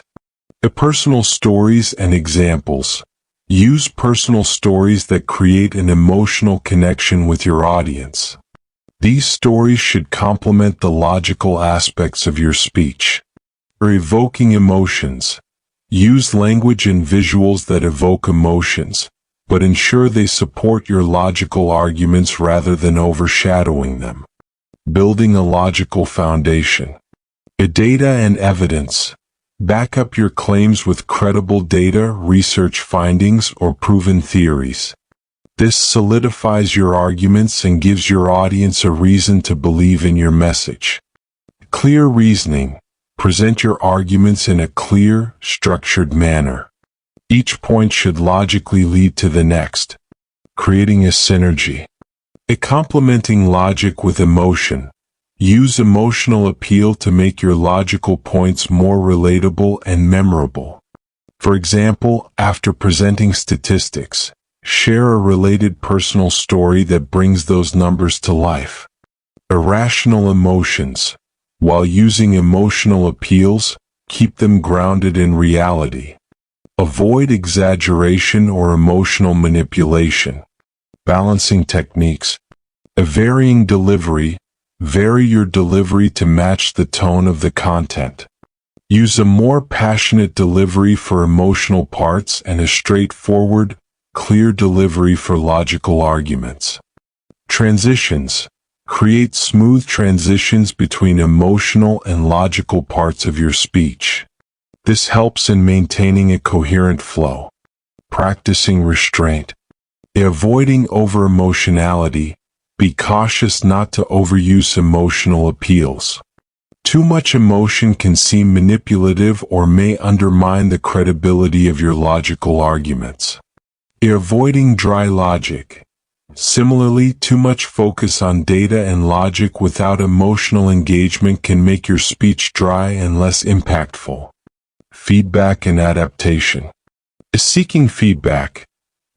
Personal stories and examples. Use personal stories that create an emotional connection with your audience. These stories should complement the logical aspects of your speech. Evoking emotions. Use language and visuals that evoke emotions, but ensure they support your logical arguments rather than overshadowing them. Building a logical foundation. Data and evidence. Back up your claims with credible data, research findings, or proven theories. This solidifies your arguments and gives your audience a reason to believe in your message. Clear reasoning. Present your arguments in a clear, structured manner. Each point should logically lead to the next, creating a synergy. Complementing logic with emotion. Use emotional appeal to make your logical points more relatable and memorable. For example, after presenting statistics, share a related personal story that brings those numbers to life. Irrational emotions. While using emotional appeals, keep them grounded in reality. Avoid exaggeration or emotional manipulation. Balancing techniques. Varying delivery. Vary your delivery to match the tone of the content. Use a more passionate delivery for emotional parts and a straightforward, clear delivery for logical arguments. Transitions. Create smooth transitions between emotional and logical parts of your speech. This helps in maintaining a coherent flow. Practicing restraint. Avoiding over-emotionality. Be cautious not to overuse emotional appeals. Too much emotion can seem manipulative or may undermine the credibility of your logical arguments. Avoiding dry logic. Similarly, too much focus on data and logic without emotional engagement can make your speech dry and less impactful. Feedback and adaptation. Seeking feedback.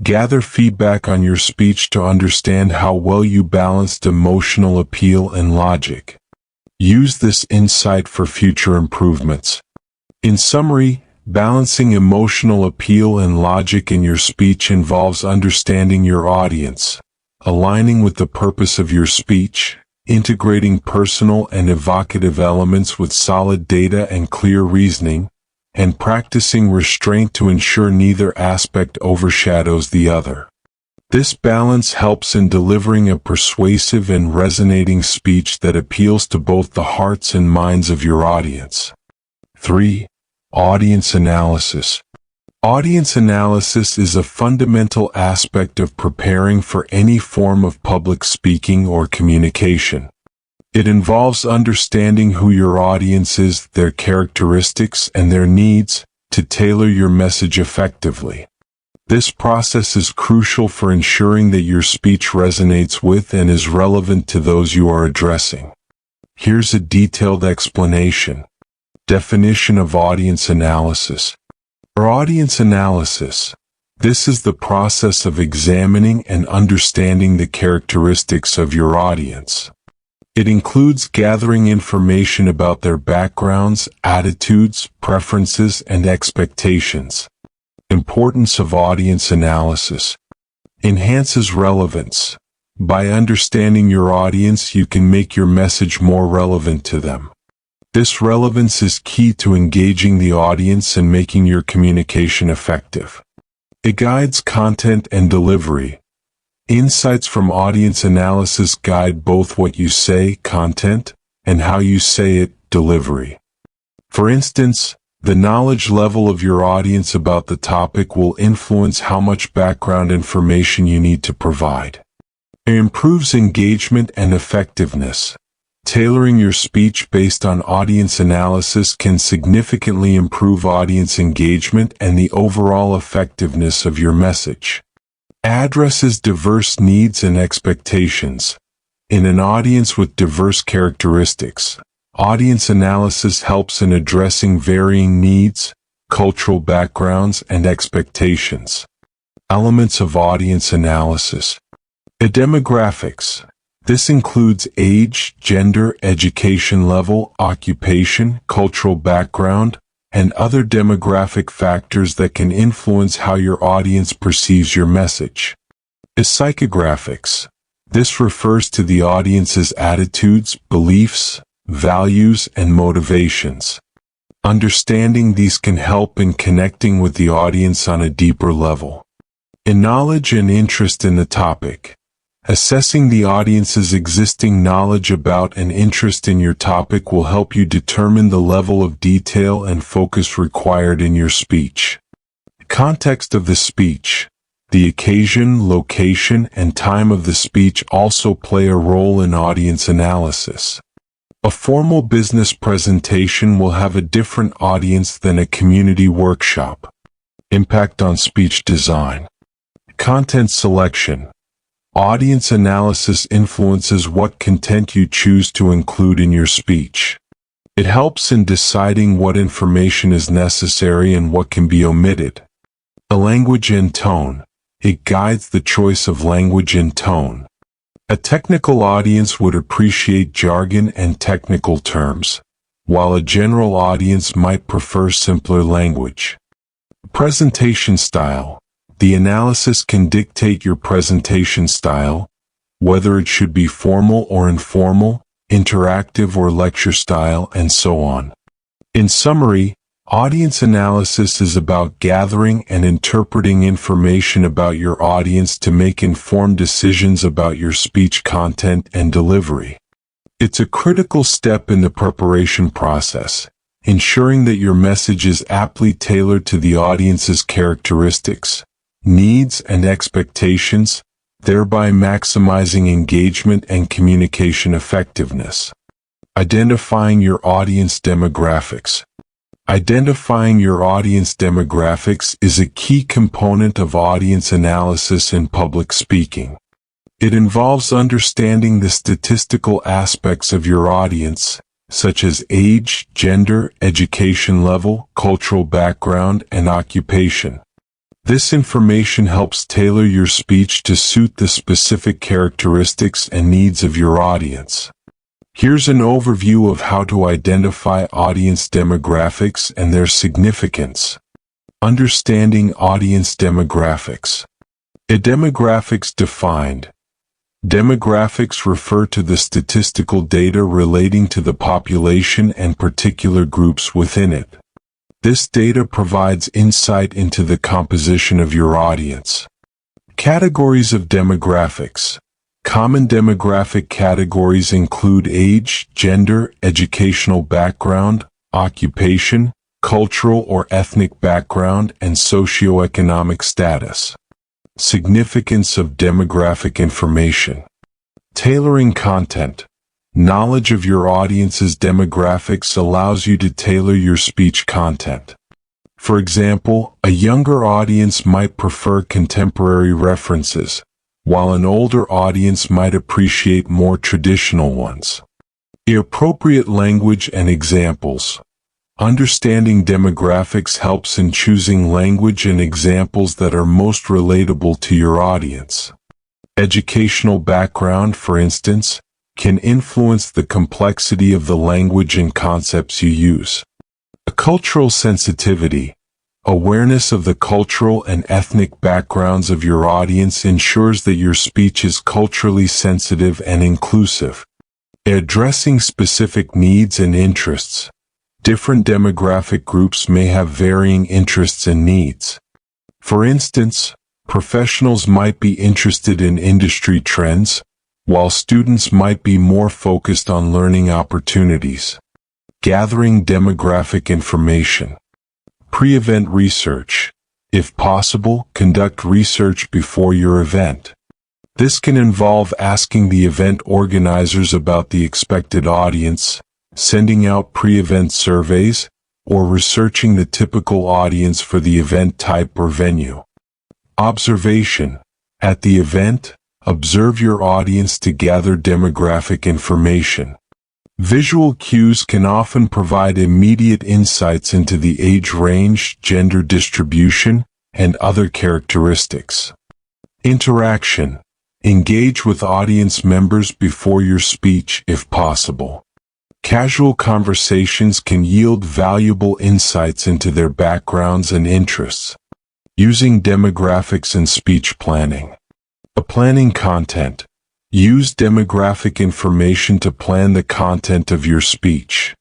Gather feedback on your speech to understand how well you balanced emotional appeal and logic. Use this insight for future improvements. In summary, balancing emotional appeal and logic in your speech involves understanding your audience, aligning with the purpose of your speech, integrating personal and evocative elements with solid data and clear reasoning, and practicing restraint to ensure neither aspect overshadows the other. This balance helps in delivering a persuasive and resonating speech that appeals to both the hearts and minds of your audience. 3. Audience analysis. Audience analysis is a fundamental aspect of preparing for any form of public speaking or communication. It involves understanding who your audience is, their characteristics, and their needs, to tailor your message effectively. This process is crucial for ensuring that your speech resonates with and is relevant to those you are addressing. Here's a detailed explanation. Definition of audience analysis. For audience analysis, this is the process of examining and understanding the characteristics of your audience. It includes gathering information about their backgrounds, attitudes, preferences, and expectations. Importance of audience analysis. Enhances relevance. By understanding your audience, you can make your message more relevant to them. This relevance is key to engaging the audience and making your communication effective. It guides content and delivery. Insights from audience analysis guide both what you say, content, and how you say it, delivery. For instance, the knowledge level of your audience about the topic will influence how much background information you need to provide. It improves engagement and effectiveness. Tailoring your speech based on audience analysis can significantly improve audience engagement and the overall effectiveness of your message. Addresses diverse needs and expectations. In an audience with diverse characteristics, audience analysis helps in addressing varying needs, cultural backgrounds, and expectations. Elements of audience analysis. Demographics. This includes age, gender, education level, occupation, cultural background, and other demographic factors that can influence how your audience perceives your message. Psychographics. This refers to the audience's attitudes, beliefs, values, and motivations. Understanding these can help in connecting with the audience on a deeper level. Knowledge and interest in the topic. Assessing the audience's existing knowledge about and interest in your topic will help you determine the level of detail and focus required in your speech. Context of the speech. The occasion, location, and time of the speech also play a role in audience analysis. A formal business presentation will have a different audience than a community workshop. Impact on speech design. Content selection. Audience analysis influences what content you choose to include in your speech. It helps in deciding what information is necessary and what can be omitted. The language and tone. It guides the choice of language and tone. A technical audience would appreciate jargon and technical terms, while a general audience might prefer simpler language. Presentation style. The analysis can dictate your presentation style, whether it should be formal or informal, interactive or lecture style, and so on. In summary, audience analysis is about gathering and interpreting information about your audience to make informed decisions about your speech content and delivery. It's a critical step in the preparation process, ensuring that your message is aptly tailored to the audience's characteristics, needs, and expectations, thereby maximizing engagement and communication effectiveness. Identifying your audience demographics. Identifying your audience demographics is a key component of audience analysis in public speaking. It involves understanding the statistical aspects of your audience, such as age, gender, education level, cultural background, and occupation. This information helps tailor your speech to suit the specific characteristics and needs of your audience. Here's an overview of how to identify audience demographics and their significance. Understanding audience demographics. A demographics defined. Demographics refer to the statistical data relating to the population and particular groups within it. This data provides insight into the composition of your audience. Categories of demographics. Common demographic categories include age, gender, educational background, occupation, cultural or ethnic background, and socioeconomic status. Significance of demographic information. Tailoring content. Knowledge of your audience's demographics allows you to tailor your speech content. For example, a younger audience might prefer contemporary references, while an older audience might appreciate more traditional ones. Appropriate language and examples. Understanding demographics helps in choosing language and examples that are most relatable to your audience. Educational background, for instance, can influence the complexity of the language and concepts you use. A cultural sensitivity. Awareness of the cultural and ethnic backgrounds of your audience ensures that your speech is culturally sensitive and inclusive. Addressing specific needs and interests. Different demographic groups may have varying interests and needs. For instance, professionals might be interested in industry trends, while students might be more focused on learning opportunities. Gathering demographic information. Pre-event research. If possible, conduct research before your event. This can involve asking the event organizers about the expected audience, sending out pre-event surveys, or researching the typical audience for the event type or venue. Observation. At the event, observe your audience to gather demographic information. Visual cues can often provide immediate insights into the age range, gender distribution, and other characteristics. Interaction. Engage with audience members before your speech if possible. Casual conversations can yield valuable insights into their backgrounds and interests. Using demographics in speech planning. Planning content. Use demographic information to plan the content of your speech.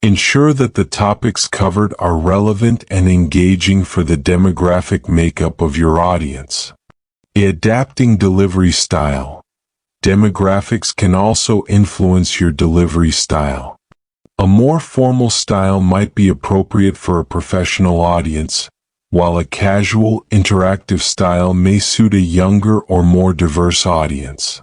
Ensure that the topics covered are relevant and engaging for the demographic makeup of your audience. Adapting delivery style. Demographics can also influence your delivery style. A more formal style might be appropriate for a professional audience, while a casual, interactive style may suit a younger or more diverse audience.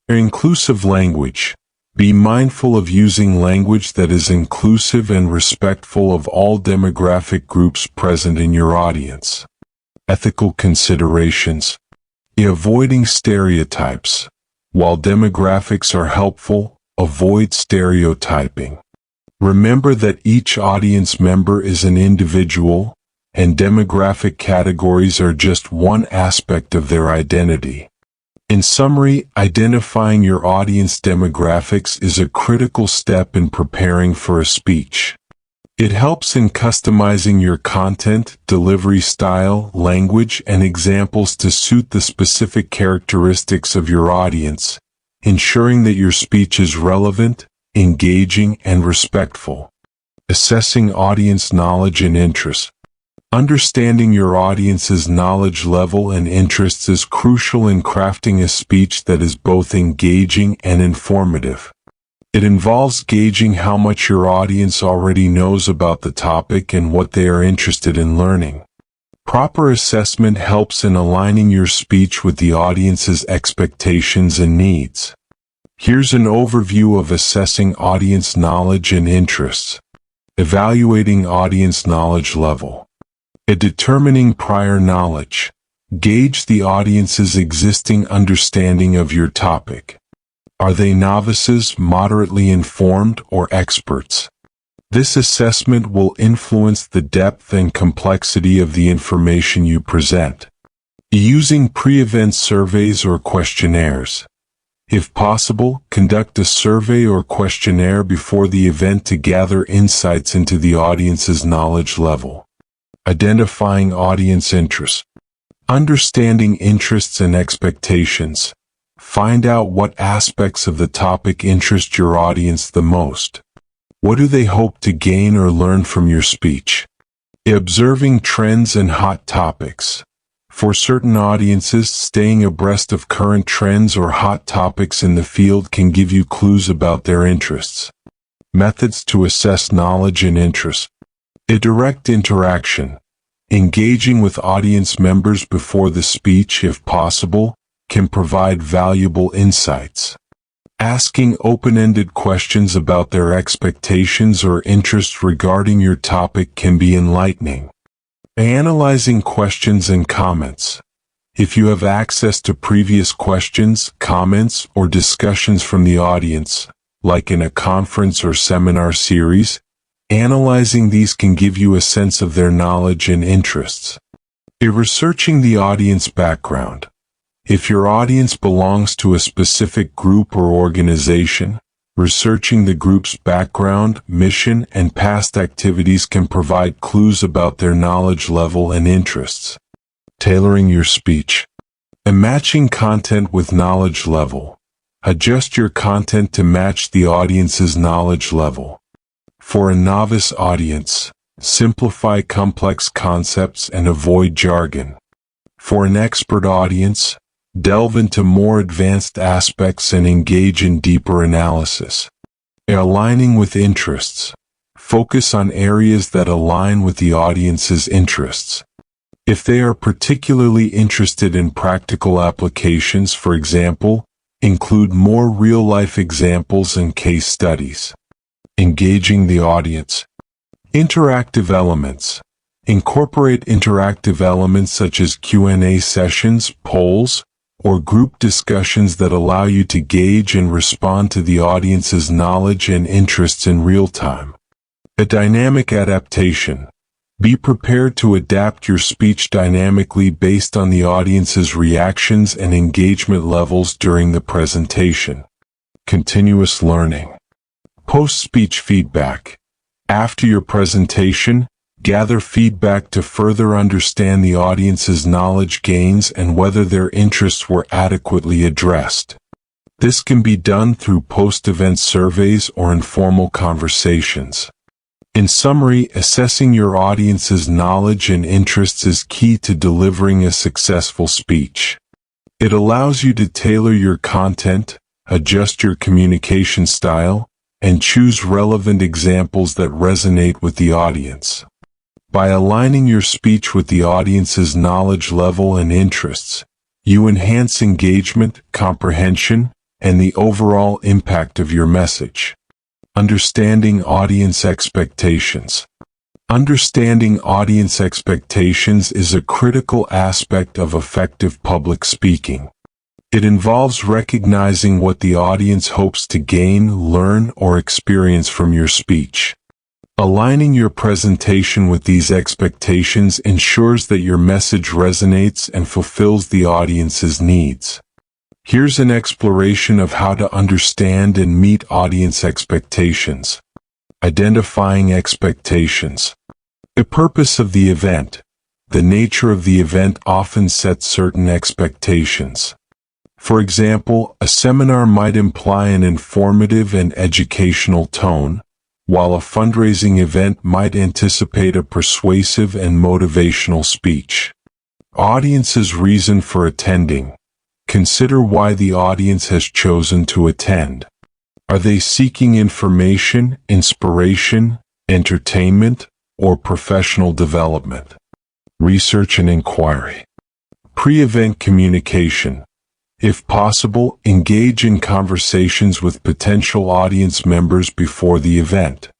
Inclusive language. Be mindful of using language that is inclusive and respectful of all demographic groups present in your audience. Ethical considerations. Avoiding stereotypes. While demographics are helpful, avoid stereotyping. Remember that each audience member is an individual, and demographic categories are just one aspect of their identity. In summary, identifying your audience demographics is a critical step in preparing for a speech. It helps in customizing your content, delivery style, language, and examples to suit the specific characteristics of your audience, ensuring that your speech is relevant, engaging, and respectful. Assessing audience knowledge and interests. Understanding your audience's knowledge level and interests is crucial in crafting a speech that is both engaging and informative. It involves gauging how much your audience already knows about the topic and what they are interested in learning. Proper assessment helps in aligning your speech with the audience's expectations and needs. Here's an overview of assessing audience knowledge and interests. Evaluating audience knowledge level. Determining prior knowledge. Gauge the audience's existing understanding of your topic. Are they novices, moderately informed, or experts? This assessment will influence the depth and complexity of the information you present. Using pre-event surveys or questionnaires. If possible, conduct a survey or questionnaire before the event to gather insights into the audience's knowledge level. Identifying audience interests. Understanding interests and expectations. Find out what aspects of the topic interest your audience the most. What do they hope to gain or learn from your speech? Observing trends and hot topics. For certain audiences, staying abreast of current trends or hot topics in the field can give you clues about their interests. Methods to assess knowledge and interest. A direct interaction. Engaging with audience members before the speech, if possible, can provide valuable insights. Asking open-ended questions about their expectations or interests regarding your topic can be enlightening. Analyzing questions and comments. If you have access to previous questions, comments, or discussions from the audience, like in a conference or seminar series, analyzing these can give you a sense of their knowledge and interests. Researching the audience background. If your audience belongs to a specific group or organization, researching the group's background, mission, and past activities can provide clues about their knowledge level and interests. Tailoring your speech. Matching content with knowledge level. Adjust your content to match the audience's knowledge level. For a novice audience, simplify complex concepts and avoid jargon. For an expert audience, delve into more advanced aspects and engage in deeper analysis. Aligning with interests. Focus on areas that align with the audience's interests. If they are particularly interested in practical applications, for example, include more real-life examples and case studies. Engaging the audience. Interactive elements. Incorporate interactive elements such as Q&A sessions, polls, or group discussions that allow you to gauge and respond to the audience's knowledge and interests in real time. A dynamic adaptation. Be prepared to adapt your speech dynamically based on the audience's reactions and engagement levels during the presentation. Continuous learning. Post-speech feedback. After your presentation, gather feedback to further understand the audience's knowledge gains and whether their interests were adequately addressed. This can be done through post-event surveys or informal conversations. In summary, assessing your audience's knowledge and interests is key to delivering a successful speech. It allows you to tailor your content, adjust your communication style, and choose relevant examples that resonate with the audience. By aligning your speech with the audience's knowledge level and interests, you enhance engagement, comprehension, and the overall impact of your message. Understanding audience expectations. Understanding audience expectations is a critical aspect of effective public speaking. It involves recognizing what the audience hopes to gain, learn, or experience from your speech. Aligning your presentation with these expectations ensures that your message resonates and fulfills the audience's needs. Here's an exploration of how to understand and meet audience expectations. Identifying expectations. The purpose of the event. The nature of the event often sets certain expectations. For example, a seminar might imply an informative and educational tone, while a fundraising event might anticipate a persuasive and motivational speech. Audience's reason for attending. Consider why the audience has chosen to attend. Are they seeking information, inspiration, entertainment, or professional development? Research and inquiry. Pre-event communication. If possible, engage in conversations with potential audience members before the event.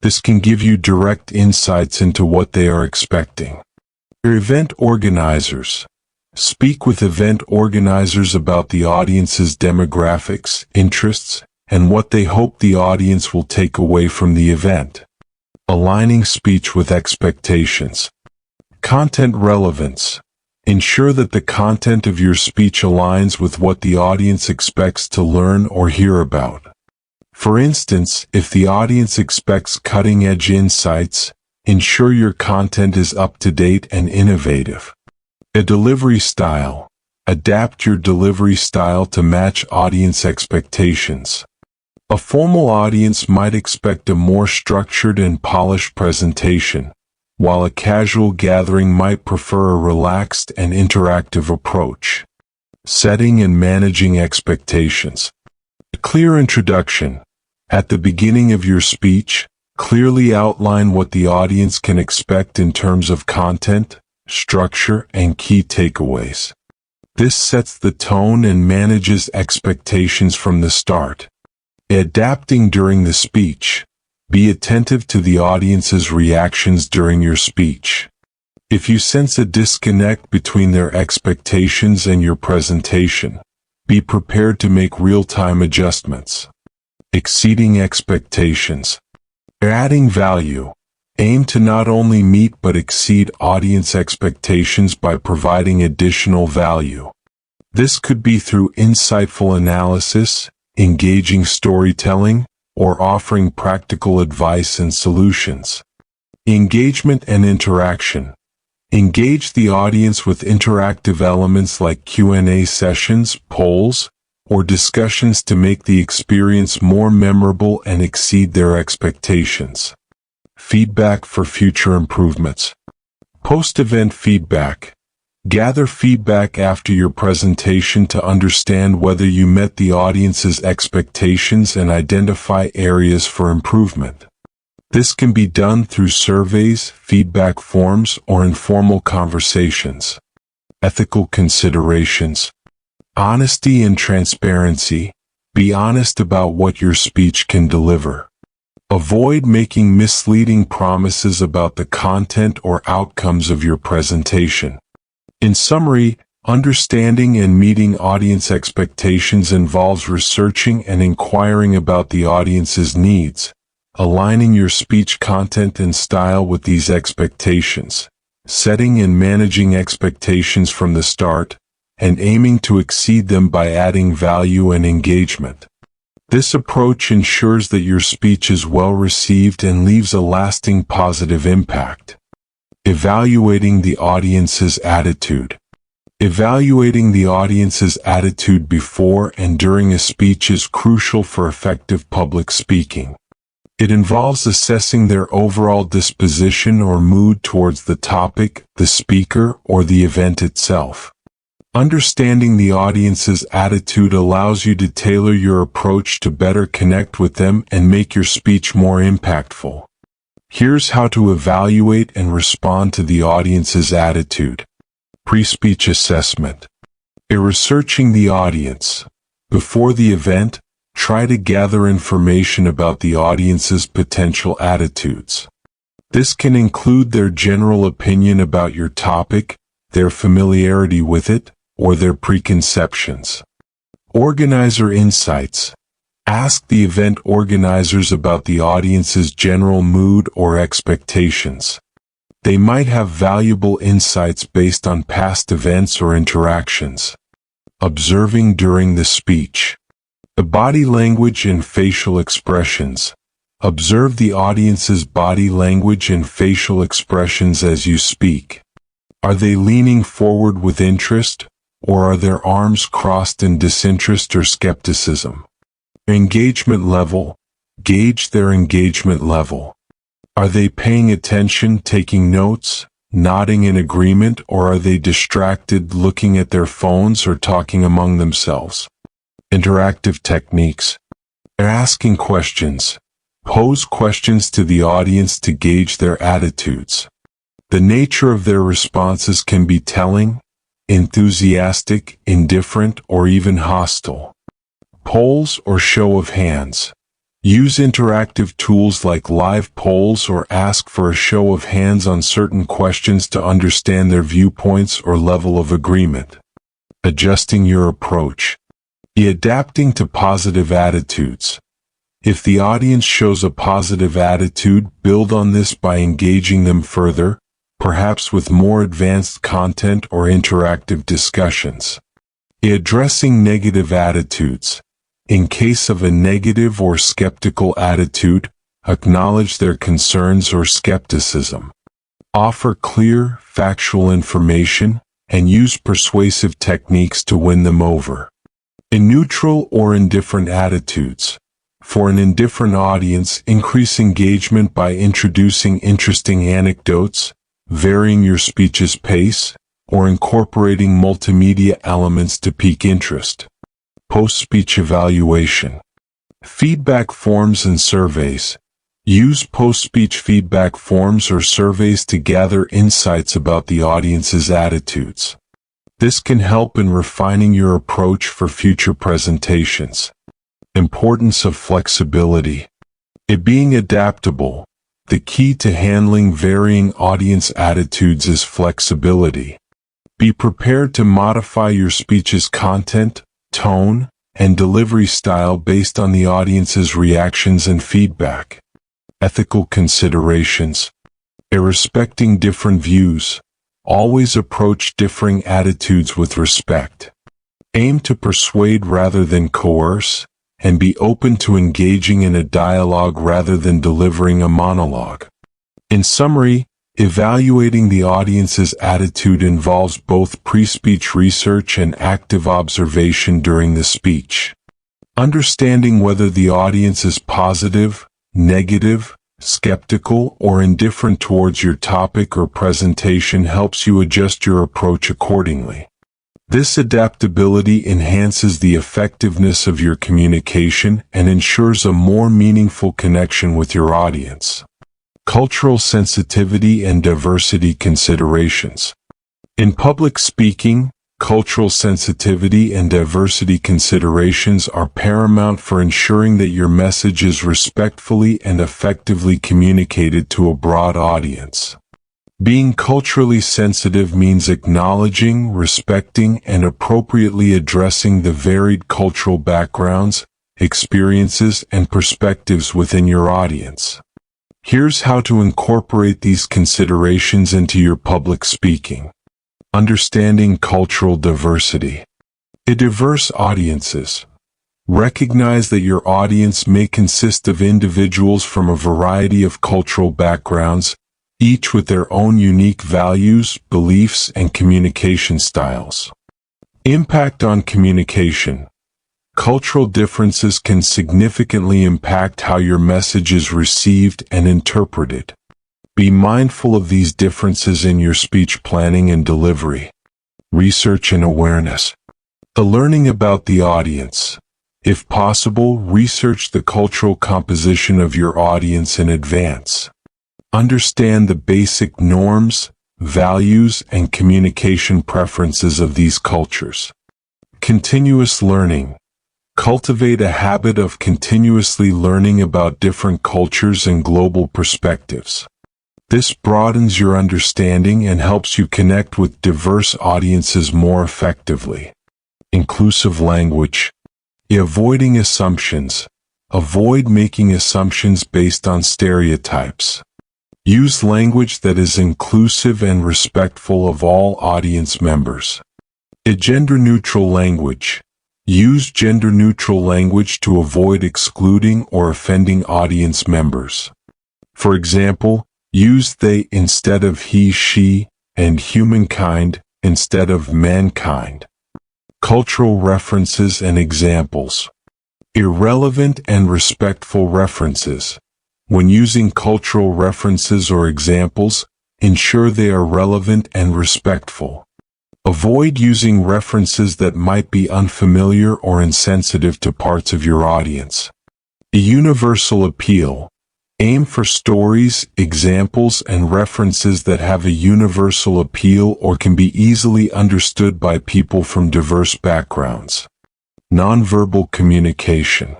This can give you direct insights into what they are expecting. Your event organizers. Speak with event organizers about the audience's demographics, interests, and what they hope the audience will take away from the event. Aligning speech with expectations. Content relevance. Ensure that the content of your speech aligns with what the audience expects to learn or hear about. For instance, if the audience expects cutting-edge insights, ensure your content is up-to-date and innovative. A delivery style. Adapt your delivery style to match audience expectations. A formal audience might expect a more structured and polished presentation, while a casual gathering might prefer a relaxed and interactive approach. Setting and managing expectations. A clear introduction. At the beginning of your speech, clearly outline what the audience can expect in terms of content, structure, and key takeaways. This sets the tone and manages expectations from the start. Adapting during the speech. Be attentive to the audience's reactions during your speech. If you sense a disconnect between their expectations and your presentation, be prepared to make real-time adjustments. Exceeding expectations. Adding value. Aim to not only meet but exceed audience expectations by providing additional value. This could be through insightful analysis, engaging storytelling, or offering practical advice and solutions. Engagement and interaction. Engage the audience with interactive elements like Q&A sessions, polls, or discussions to make the experience more memorable and exceed their expectations. Feedback for future improvements. Post-event feedback. Gather feedback after your presentation to understand whether you met the audience's expectations and identify areas for improvement. This can be done through surveys, feedback forms, or informal conversations. Ethical considerations. Honesty and transparency. Be honest about what your speech can deliver. Avoid making misleading promises about the content or outcomes of your presentation. In summary, understanding and meeting audience expectations involves researching and inquiring about the audience's needs, aligning your speech content and style with these expectations, setting and managing expectations from the start, and aiming to exceed them by adding value and engagement. This approach ensures that your speech is well received and leaves a lasting positive impact. Evaluating the audience's attitude. Evaluating the audience's attitude before and during a speech is crucial for effective public speaking. It involves assessing their overall disposition or mood towards the topic, the speaker, or the event itself. Understanding the audience's attitude allows you to tailor your approach to better connect with them and make your speech more impactful. Here's how to evaluate and respond to the audience's attitude. Pre-speech assessment. Researching the audience. Before the event, try to gather information about the audience's potential attitudes. This can include their general opinion about your topic, their familiarity with it, or their preconceptions. Organizer insights. Ask the event organizers about the audience's general mood or expectations. They might have valuable insights based on past events or interactions. Observing during the speech. The body language and facial expressions. Observe the audience's body language and facial expressions as you speak. Are they leaning forward with interest, or are their arms crossed in disinterest or skepticism? Engagement level. Gauge their engagement level. Are they paying attention, taking notes, nodding in agreement, or are they distracted, looking at their phones or talking among themselves? Interactive techniques. Asking questions. Pose questions to the audience to gauge their attitudes. The nature of their responses can be telling, enthusiastic, indifferent, or even hostile. Polls or show of hands. Use interactive tools like live polls or ask for a show of hands on certain questions to understand their viewpoints or level of agreement. Adjusting your approach. Adapting to positive attitudes. If the audience shows a positive attitude, build on this by engaging them further, perhaps with more advanced content or interactive discussions. Addressing negative attitudes. In case of a negative or skeptical attitude, acknowledge their concerns or skepticism. Offer clear, factual information, and use persuasive techniques to win them over. In neutral or indifferent attitudes. For an indifferent audience, increase engagement by introducing interesting anecdotes, varying your speech's pace, or incorporating multimedia elements to pique interest. Post-speech evaluation. Feedback forms and surveys. Use post-speech feedback forms or surveys to gather insights about the audience's attitudes. This can help in refining your approach for future presentations. Importance of flexibility. Being adaptable. The key to handling varying audience attitudes is flexibility. Be prepared to modify your speech's content, tone, and delivery style based on the audience's reactions and feedback. Ethical considerations. Respecting different views. Always approach differing attitudes with respect. Aim to persuade rather than coerce, and be open to engaging in a dialogue rather than delivering a monologue. In summary, evaluating the audience's attitude involves both pre-speech research and active observation during the speech. Understanding whether the audience is positive, negative, skeptical, or indifferent towards your topic or presentation helps you adjust your approach accordingly. This adaptability enhances the effectiveness of your communication and ensures a more meaningful connection with your audience. Cultural sensitivity and diversity considerations. In public speaking, cultural sensitivity and diversity considerations are paramount for ensuring that your message is respectfully and effectively communicated to a broad audience. Being culturally sensitive means acknowledging, respecting, and appropriately addressing the varied cultural backgrounds, experiences, and perspectives within your audience. Here's how to incorporate these considerations into your public speaking. Understanding cultural diversity. In diverse audiences, recognize that your audience may consist of individuals from a variety of cultural backgrounds, each with their own unique values, beliefs, and communication styles. Impact on communication. Cultural differences can significantly impact how your message is received and interpreted. Be mindful of these differences in your speech planning and delivery. Research and awareness. The learning about the audience. If possible, research the cultural composition of your audience in advance. Understand the basic norms, values, and communication preferences of these cultures. Continuous learning. Cultivate a habit of continuously learning about different cultures and global perspectives. This broadens your understanding and helps you connect with diverse audiences more effectively. Inclusive language. Avoiding assumptions. Avoid making assumptions based on stereotypes. Use language that is inclusive and respectful of all audience members. Gender-neutral language. Use gender-neutral language to avoid excluding or offending audience members. For example, use they instead of he, she, and humankind instead of mankind. Cultural references and examples. Irrelevant and respectful references. When using cultural references or examples, ensure they are relevant and respectful. Avoid using references that might be unfamiliar or insensitive to parts of your audience. A universal appeal. Aim for stories, examples, and references that have a universal appeal or can be easily understood by people from diverse backgrounds. Nonverbal communication.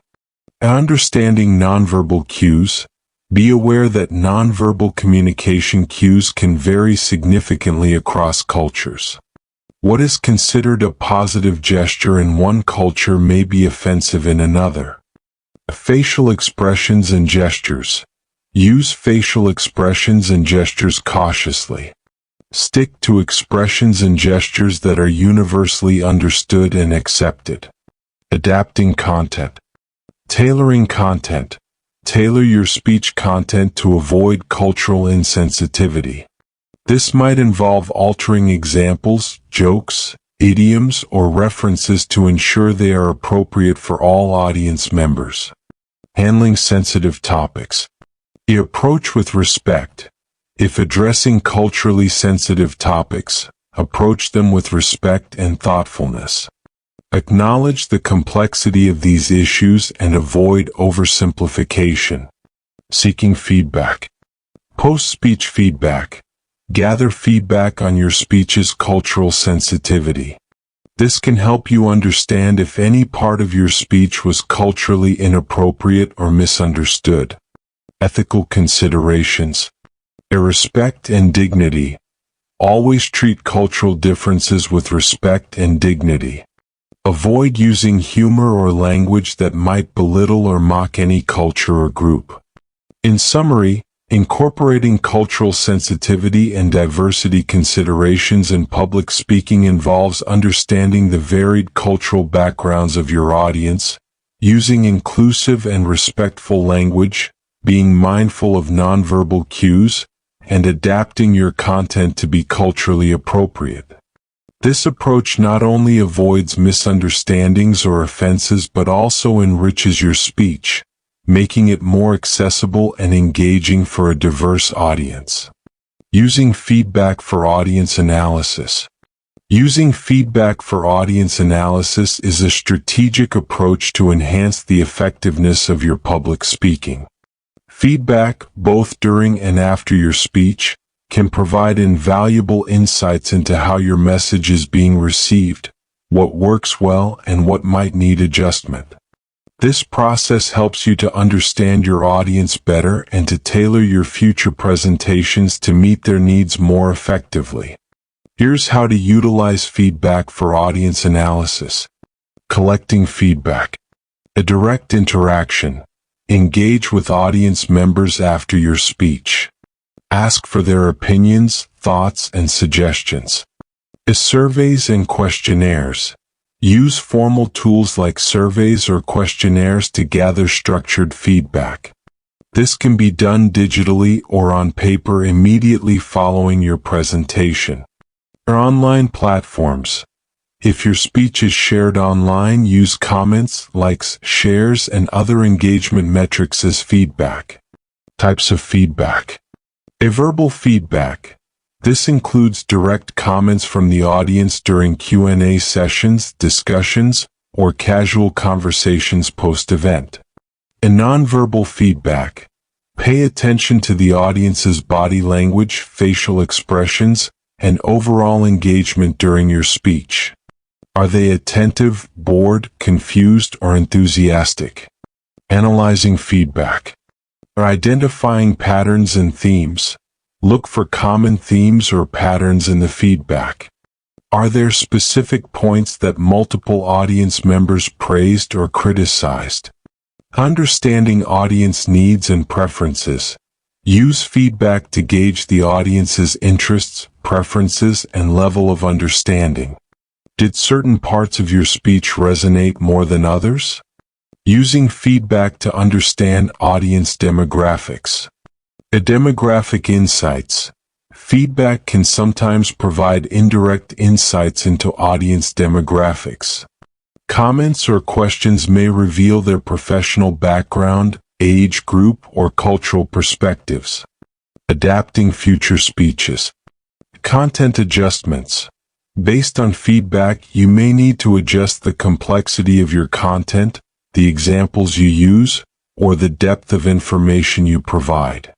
Understanding nonverbal cues. Be aware that nonverbal communication cues can vary significantly across cultures. What is considered a positive gesture in one culture may be offensive in another. Facial expressions and gestures. Use facial expressions and gestures cautiously. Stick to expressions and gestures that are universally understood and accepted. Adapting content. Tailoring content. Tailor your speech content to avoid cultural insensitivity. This might involve altering examples, jokes, idioms, or references to ensure they are appropriate for all audience members. Handling sensitive topics. Approach with respect. If addressing culturally sensitive topics, approach them with respect and thoughtfulness. Acknowledge the complexity of these issues and avoid oversimplification. Seeking feedback. Post-speech feedback. Gather feedback on your speech's cultural sensitivity. This can help you understand if any part of your speech was culturally inappropriate or misunderstood. Ethical considerations. Respect and dignity. Always treat cultural differences with respect and dignity. Avoid using humor or language that might belittle or mock any culture or group. In summary, incorporating cultural sensitivity and diversity considerations in public speaking involves understanding the varied cultural backgrounds of your audience, using inclusive and respectful language, being mindful of nonverbal cues, and adapting your content to be culturally appropriate. This approach not only avoids misunderstandings or offenses but also enriches your speech, making it more accessible and engaging for a diverse audience. Using feedback for audience analysis. Using feedback for audience analysis is a strategic approach to enhance the effectiveness of your public speaking. Feedback, both during and after your speech, can provide invaluable insights into how your message is being received, what works well, and what might need adjustment. This process helps you to understand your audience better and to tailor your future presentations to meet their needs more effectively. Here's how to utilize feedback for audience analysis. Collecting feedback. A direct interaction. Engage with audience members after your speech. Ask for their opinions, thoughts, and suggestions. Surveys and questionnaires. Use formal tools like surveys or questionnaires to gather structured feedback. This can be done digitally or on paper immediately following your presentation. Or online platforms. If your speech is shared online, use comments, likes, shares, and other engagement metrics as feedback. Types of feedback. Verbal feedback. This includes direct comments from the audience during Q&A sessions, discussions, or casual conversations post-event. Nonverbal feedback. Pay attention to the audience's body language, facial expressions, and overall engagement during your speech. Are they attentive, bored, confused, or enthusiastic? Analyzing feedback. Or identifying patterns and themes. Look for common themes or patterns in the feedback. Are there specific points that multiple audience members praised or criticized? Understanding audience needs and preferences. Use feedback to gauge the audience's interests, preferences, and level of understanding. Did certain parts of your speech resonate more than others? Using feedback to understand audience demographics. Demographic insights. Feedback can sometimes provide indirect insights into audience demographics. Comments or questions may reveal their professional background, age group, or cultural perspectives. Adapting future speeches. Content adjustments. Based on feedback, you may need to adjust the complexity of your content, the examples you use, or the depth of information you provide.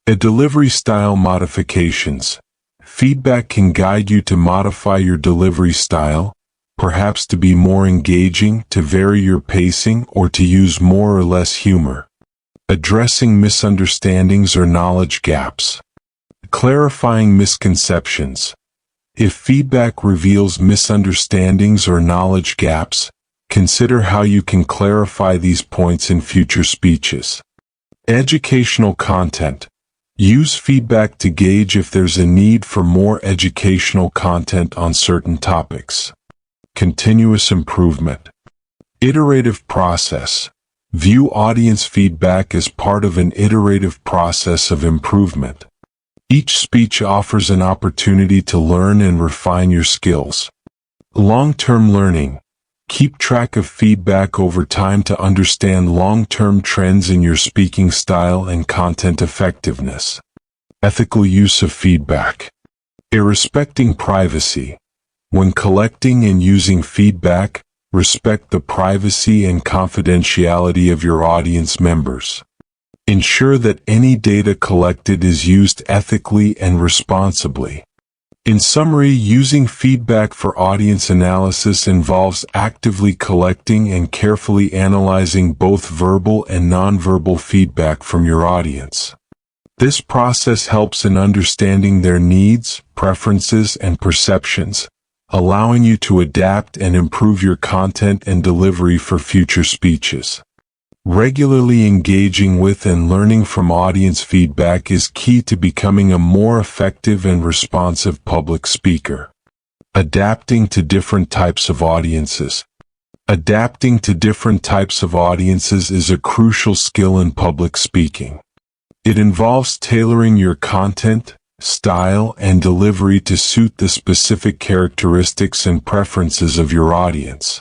Delivery style modifications. Feedback can guide you to modify your delivery style, perhaps to be more engaging, to vary your pacing, or to use more or less humor. Addressing misunderstandings or knowledge gaps. Clarifying misconceptions. If feedback reveals misunderstandings or knowledge gaps, consider how you can clarify these points in future speeches. Educational content. Use feedback to gauge if there's a need for more educational content on certain topics. Continuous improvement. Iterative process. View audience feedback as part of an iterative process of improvement. Each speech offers an opportunity to learn and refine your skills. Long-term learning. Keep track of feedback over time to understand long-term trends in your speaking style and content effectiveness. Ethical use of feedback. Respecting privacy. When collecting and using feedback, respect the privacy and confidentiality of your audience members. Ensure that any data collected is used ethically and responsibly. In summary, using feedback for audience analysis involves actively collecting and carefully analyzing both verbal and nonverbal feedback from your audience. This process helps in understanding their needs, preferences, and perceptions, allowing you to adapt and improve your content and delivery for future speeches. Regularly engaging with and learning from audience feedback is key to becoming a more effective and responsive public speaker. Adapting to different types of audiences. Adapting to different types of audiences is a crucial skill in public speaking. It involves tailoring your content, style, and delivery to suit the specific characteristics and preferences of your audience.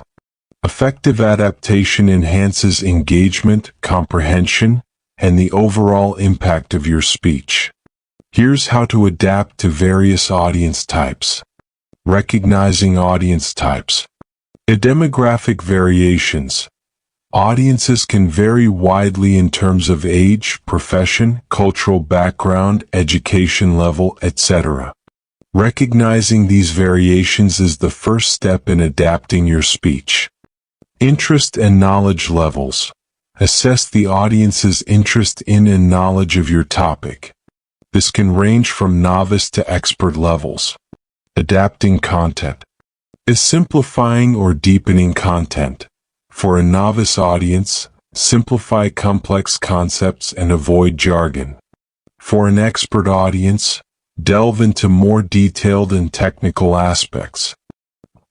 Effective adaptation enhances engagement, comprehension, and the overall impact of your speech. Here's how to adapt to various audience types. Recognizing audience types. Demographic variations. Audiences can vary widely in terms of age, profession, cultural background, education level, etc. Recognizing these variations is the first step in adapting your speech. Interest and knowledge levels. Assess the audience's interest in and knowledge of your topic. This can range from novice to expert levels. Adapting content. Simplifying or deepening content. For a novice audience, simplify complex concepts and avoid jargon. For an expert audience, delve into more detailed and technical aspects.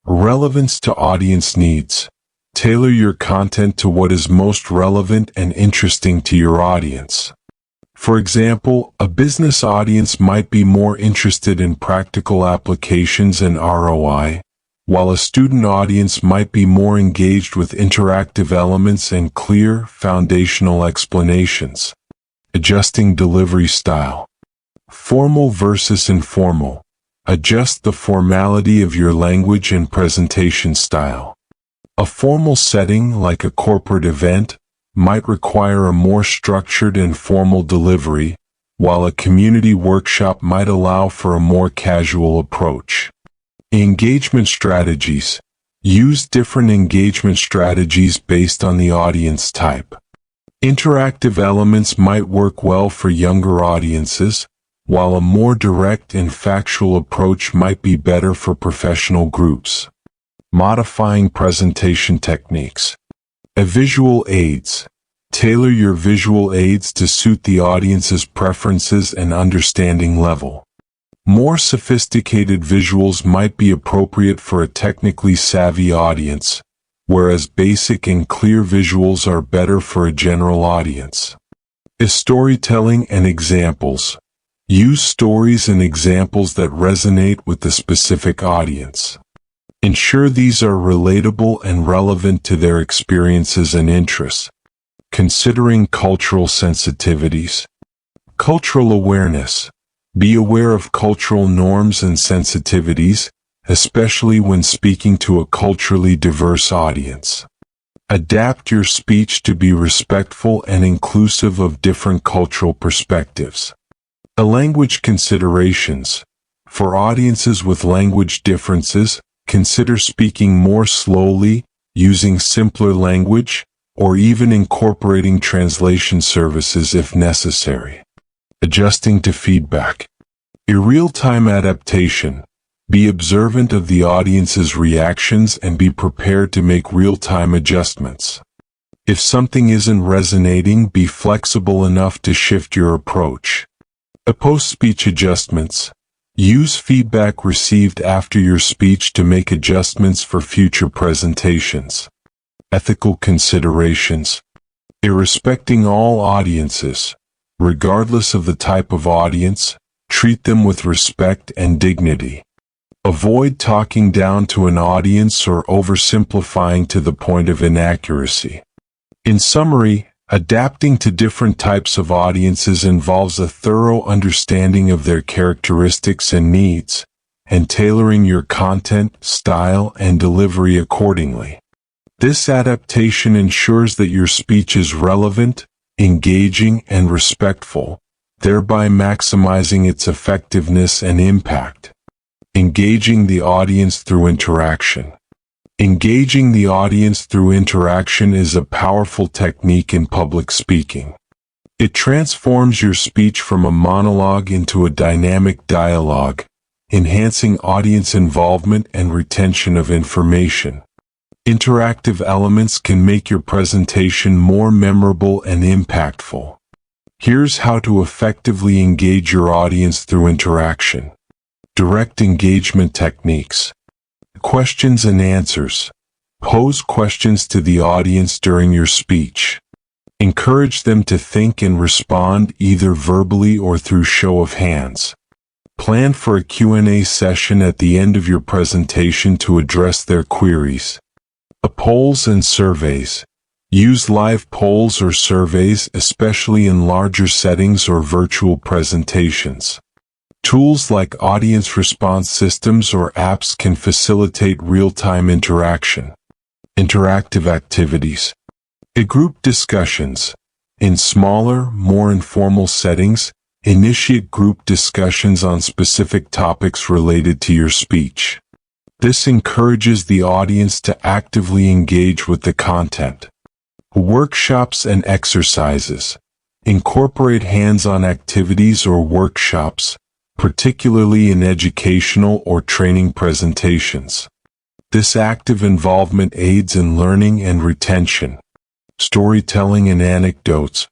Relevance to audience needs. Tailor your content to what is most relevant and interesting to your audience. For example, a business audience might be more interested in practical applications and ROI, while a student audience might be more engaged with interactive elements and clear, foundational explanations. Adjusting delivery style. Formal versus informal. Adjust the formality of your language and presentation style. A formal setting, like a corporate event, might require a more structured and formal delivery, while a community workshop might allow for a more casual approach. Engagement strategies. Use different engagement strategies based on the audience type. Interactive elements might work well for younger audiences, while a more direct and factual approach might be better for professional groups. Modifying presentation techniques. Visual aids. Tailor your visual aids to suit the audience's preferences and understanding level. More sophisticated visuals might be appropriate for a technically savvy audience, whereas basic and clear visuals are better for a general audience. Storytelling and examples. Use stories and examples that resonate with the specific audience. Ensure these are relatable and relevant to their experiences and interests. Considering cultural sensitivities. Cultural awareness. Be aware of cultural norms and sensitivities, especially when speaking to a culturally diverse audience. Adapt your speech to be respectful and inclusive of different cultural perspectives. Language considerations. For audiences with language differences, consider speaking more slowly, using simpler language, or even incorporating translation services if necessary. Adjusting to feedback. A real-time adaptation. Be observant of the audience's reactions and be prepared to make real-time adjustments. If something isn't resonating, be flexible enough to shift your approach. Post-speech adjustments. Use feedback received after your speech to make adjustments for future presentations. Ethical considerations. Respecting all audiences, regardless of the type of audience, treat them with respect and dignity. Avoid talking down to an audience or oversimplifying to the point of inaccuracy. In summary, adapting to different types of audiences involves a thorough understanding of their characteristics and needs, and tailoring your content, style, and delivery accordingly. This adaptation ensures that your speech is relevant, engaging, and respectful, thereby maximizing its effectiveness and impact. Engaging the audience through interaction. Engaging the audience through interaction is a powerful technique in public speaking. It transforms your speech from a monologue into a dynamic dialogue, enhancing audience involvement and retention of information. Interactive elements can make your presentation more memorable and impactful. Here's how to effectively engage your audience through interaction. Direct engagement techniques. Questions and answers. Pose questions to the audience during your speech. Encourage them to think and respond either verbally or through show of hands. Plan for a Q&A session at the end of your presentation to address their queries. Polls and surveys. Use live polls or surveys, especially in larger settings or virtual presentations. Tools like audience response systems or apps can facilitate real-time interaction. Interactive activities. Group discussions. In smaller, more informal settings, initiate group discussions on specific topics related to your speech. This encourages the audience to actively engage with the content. Workshops and exercises. Incorporate hands-on activities or workshops, particularly in educational or training presentations. This active involvement aids in learning and retention. Storytelling and anecdotes.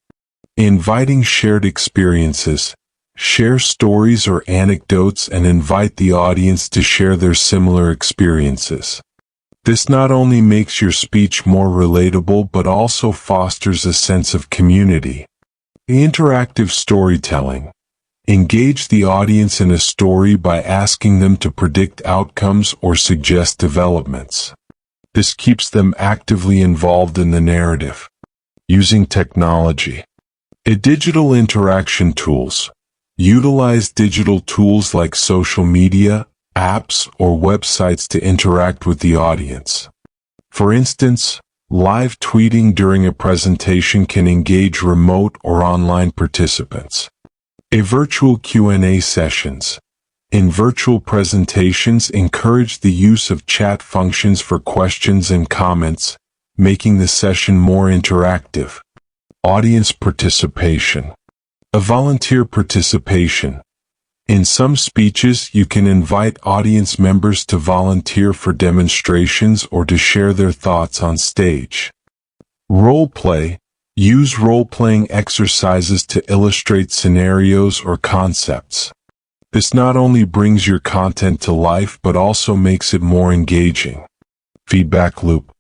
Inviting shared experiences. Share stories or anecdotes and invite the audience to share their similar experiences. This not only makes your speech more relatable but also fosters a sense of community. Interactive storytelling. Engage the audience in a story by asking them to predict outcomes or suggest developments. This keeps them actively involved in the narrative. Using technology. Digital interaction tools. Utilize digital tools like social media, apps, or websites to interact with the audience. For instance, live tweeting during a presentation can engage remote or online participants. Virtual Q&A sessions. In virtual presentations, encourage the use of chat functions for questions and comments, making the session more interactive. Audience participation. Volunteer participation. In some speeches, you can invite audience members to volunteer for demonstrations or to share their thoughts on stage. Role play. Use role-playing exercises to illustrate scenarios or concepts. This not only brings your content to life but also makes it more engaging. Feedback loop.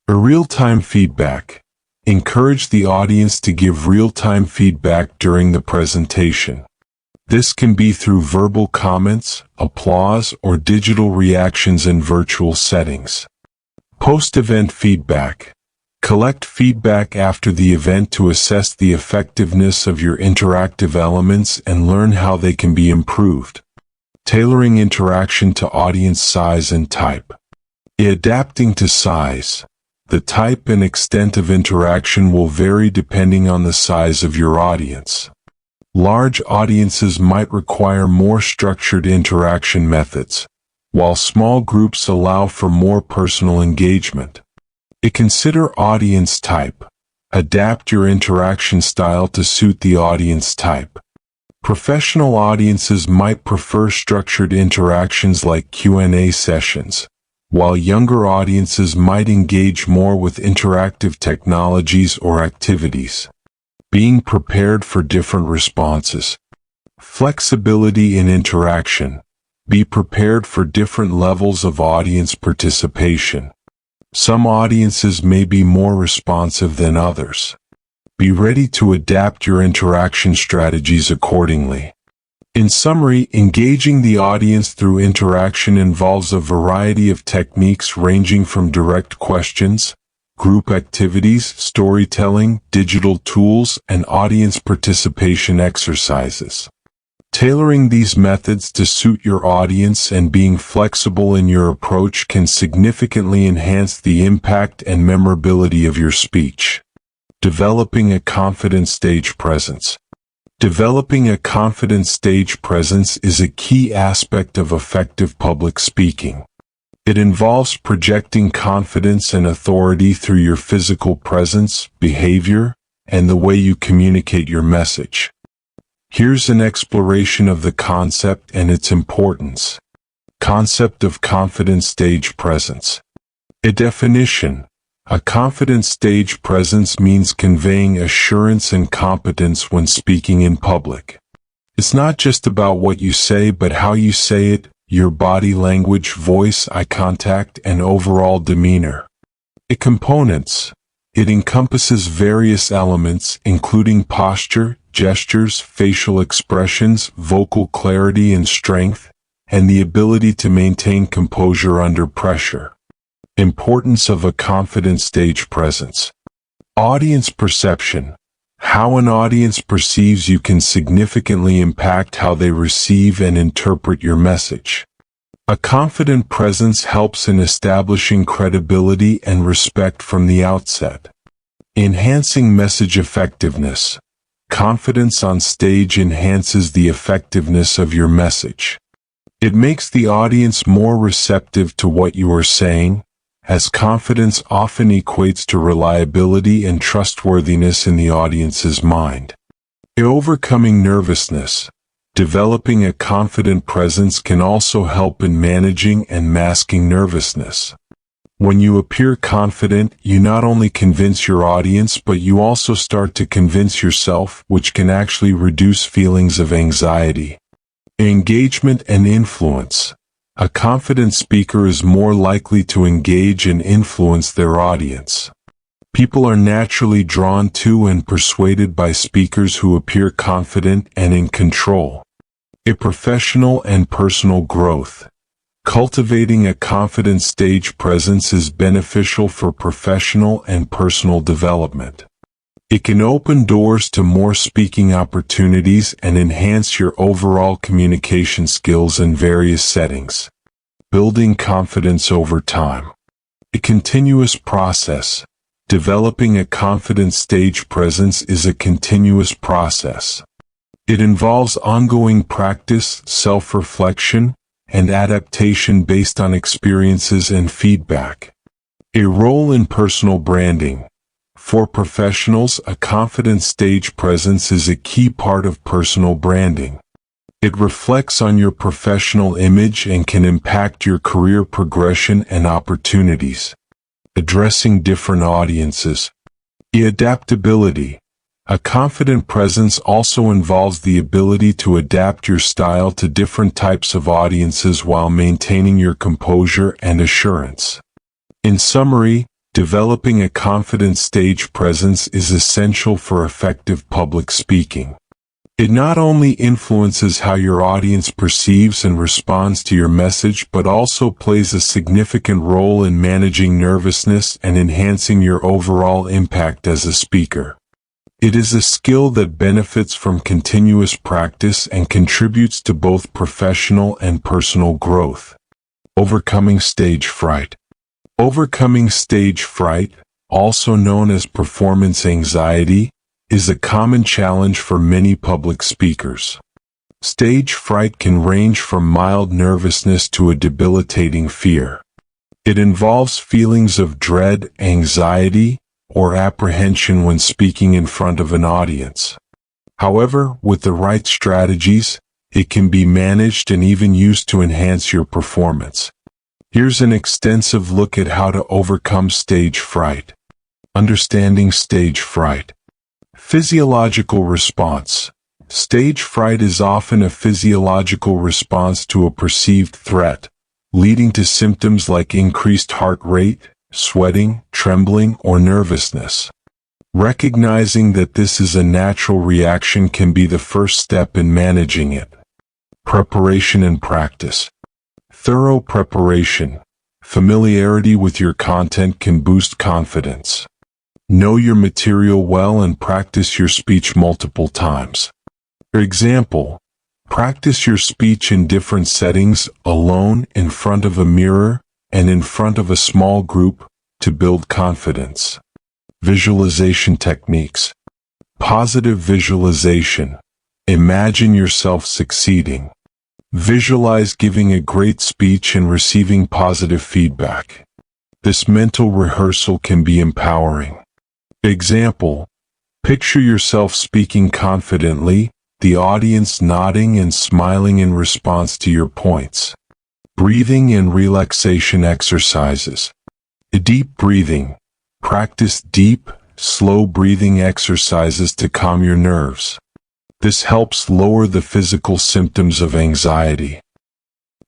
Real-time feedback. Encourage the audience to give real-time feedback during the presentation. This can be through verbal comments, applause, or digital reactions in virtual settings. Post-event feedback. Collect feedback after the event to assess the effectiveness of your interactive elements and learn how they can be improved. Tailoring interaction to audience size and type. Adapting to size. The type and extent of interaction will vary depending on the size of your audience. Large audiences might require more structured interaction methods, while small groups allow for more personal engagement. Consider audience type. Adapt your interaction style to suit the audience type. Professional audiences might prefer structured interactions like Q&A sessions, while younger audiences might engage more with interactive technologies or activities. Being prepared for different responses. Flexibility in interaction. Be prepared for different levels of audience participation. Some audiences may be more responsive than others. Be ready to adapt your interaction strategies accordingly. In summary, engaging the audience through interaction involves a variety of techniques ranging from direct questions, group activities, storytelling, digital tools, and audience participation exercises. Tailoring these methods to suit your audience and being flexible in your approach can significantly enhance the impact and memorability of your speech. Developing a confident stage presence. Developing a confident stage presence is a key aspect of effective public speaking. It involves projecting confidence and authority through your physical presence, behavior, and the way you communicate your message. Here's an exploration of the concept and its importance. Concept of confident stage presence. A definition. A confident stage presence means conveying assurance and competence when speaking in public. It's not just about what you say but how you say it, your body language, voice, eye contact, and overall demeanor. Components. It encompasses various elements, including posture, gestures, facial expressions, vocal clarity and strength, and the ability to maintain composure under pressure. Importance of a confident stage presence. Audience perception. How an audience perceives you can significantly impact how they receive and interpret your message. A confident presence helps in establishing credibility and respect from the outset. Enhancing message effectiveness. Confidence on stage enhances the effectiveness of your message. It makes the audience more receptive to what you are saying, as confidence often equates to reliability and trustworthiness in the audience's mind. Overcoming nervousness. Developing a confident presence can also help in managing and masking nervousness. When you appear confident, you not only convince your audience, but you also start to convince yourself, which can actually reduce feelings of anxiety. Engagement and influence. A confident speaker is more likely to engage and influence their audience. People are naturally drawn to and persuaded by speakers who appear confident and in control. A professional and personal growth. Cultivating a confident stage presence is beneficial for professional and personal development. It can open doors to more speaking opportunities and enhance your overall communication skills in various settings. Building confidence over time. A continuous process. Developing a confident stage presence is a continuous process. It involves ongoing practice, self-reflection, and adaptation based on experiences and feedback. A role in personal branding. For professionals, a confident stage presence is a key part of personal branding. It reflects on your professional image and can impact your career progression and opportunities. Addressing different audiences. Adaptability. A confident presence also involves the ability to adapt your style to different types of audiences while maintaining your composure and assurance. In summary, developing a confident stage presence is essential for effective public speaking. It not only influences how your audience perceives and responds to your message, but also plays a significant role in managing nervousness and enhancing your overall impact as a speaker. It is a skill that benefits from continuous practice and contributes to both professional and personal growth. Overcoming stage fright. Overcoming stage fright, also known as performance anxiety, is a common challenge for many public speakers. Stage fright can range from mild nervousness to a debilitating fear. It involves feelings of dread, anxiety, or apprehension when speaking in front of an audience. However, with the right strategies, it can be managed and even used to enhance your performance. Here's an extensive look at how to overcome stage fright. Understanding stage fright. Physiological response. Stage fright is often a physiological response to a perceived threat, leading to symptoms like increased heart rate, sweating, trembling, or nervousness. Recognizing that this is a natural reaction can be the first step in managing it. Preparation and practice. Thorough preparation. Familiarity with your content can boost confidence. Know your material well and practice your speech multiple times. For example, practice your speech in different settings, alone, in front of a mirror, and in front of a small group, to build confidence. Visualization techniques. Positive visualization. Imagine yourself succeeding. Visualize giving a great speech and receiving positive feedback. This mental rehearsal can be empowering. Example: picture yourself speaking confidently, the audience nodding and smiling in response to your points. Breathing and relaxation exercises. Deep breathing. Practice deep, slow breathing exercises to calm your nerves. This helps lower the physical symptoms of anxiety.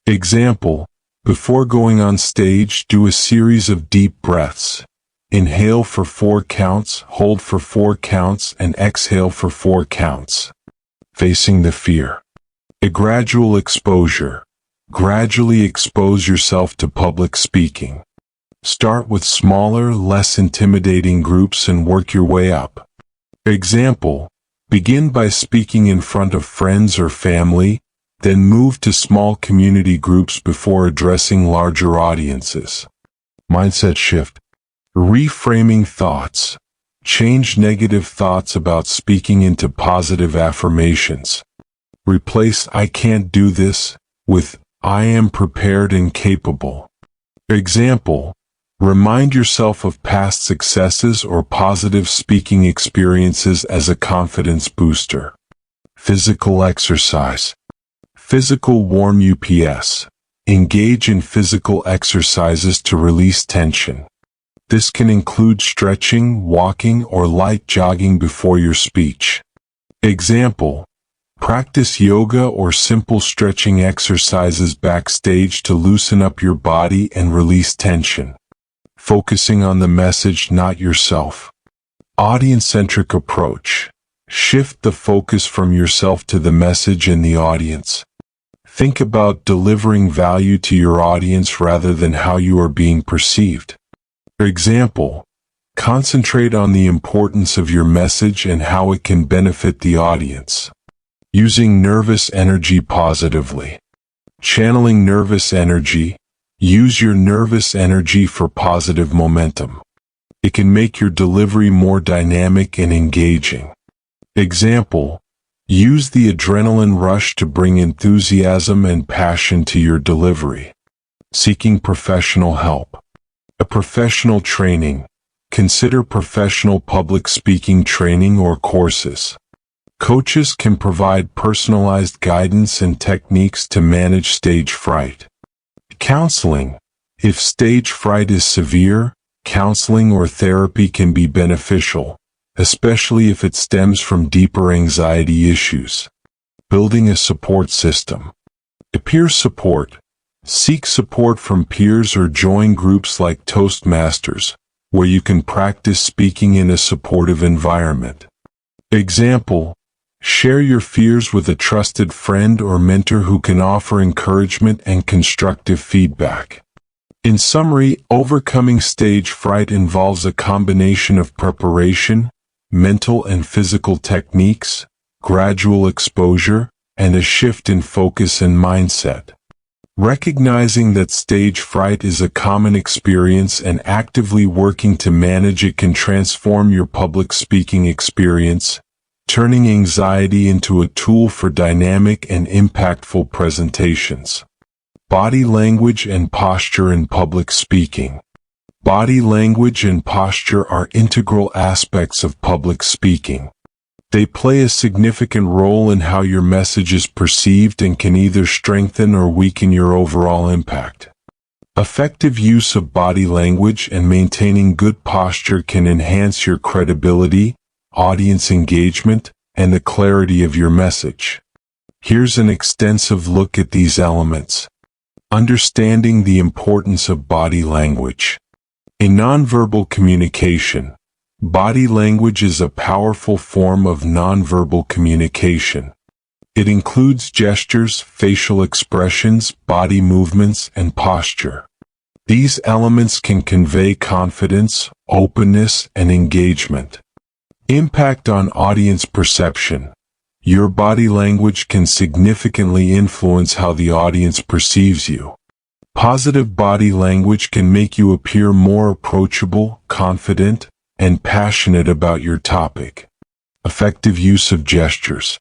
Example: before going on stage, do a series of deep breaths. Inhale for 4 counts, hold for 4 counts, and exhale for 4 counts. Facing the fear. A gradual exposure. Gradually expose yourself to public speaking. Start with smaller, less intimidating groups and work your way up. Example: begin by speaking in front of friends or family, then move to small community groups before addressing larger audiences. Mindset shift. Reframing thoughts. Change negative thoughts about speaking into positive affirmations. Replace "I can't do this" with "I am prepared and capable." Example: remind yourself of past successes or positive speaking experiences as a confidence booster. Physical exercise. Physical warm-ups. engage in physical exercises to release tension. This can include stretching, walking, or light jogging before your speech. Example: practice yoga or simple stretching exercises backstage to loosen up your body and release tension. Focusing on the message, not yourself. Audience-centric approach. Shift the focus from yourself to the message and the audience. Think about delivering value to your audience rather than how you are being perceived. For example, concentrate on the importance of your message and how it can benefit the audience. Using nervous energy positively. Channeling nervous energy. Use your nervous energy for positive momentum. It can make your delivery more dynamic and engaging. Example: use the adrenaline rush to bring enthusiasm and passion to your delivery. Seeking professional help. A professional training. Consider professional public speaking training or courses. Coaches can provide personalized guidance and techniques to manage stage fright. Counseling. If stage fright is severe, counseling or therapy can be beneficial, especially if it stems from deeper anxiety issues. Building a support system. Peer support. Seek support from peers or join groups like Toastmasters, where you can practice speaking in a supportive environment. Example: share your fears with a trusted friend or mentor who can offer encouragement and constructive feedback. In summary, overcoming stage fright involves a combination of preparation, mental and physical techniques, gradual exposure, and a shift in focus and mindset. Recognizing that stage fright is a common experience and actively working to manage it can transform your public speaking experience, turning anxiety into a tool for dynamic and impactful presentations. Body language and posture in public speaking. Body language and posture are integral aspects of public speaking. They play a significant role in how your message is perceived and can either strengthen or weaken your overall impact. Effective use of body language and maintaining good posture can enhance your credibility, audience engagement, and the clarity of your message. Here's an extensive look at these elements. Understanding the importance of body language. In nonverbal communication, body language is a powerful form of nonverbal communication. It includes gestures, facial expressions, body movements, and posture. These elements can convey confidence, openness, and engagement. Impact on audience perception. Your body language can significantly influence how the audience perceives you. Positive body language can make you appear more approachable, confident, and passionate about your topic. Effective use of gestures.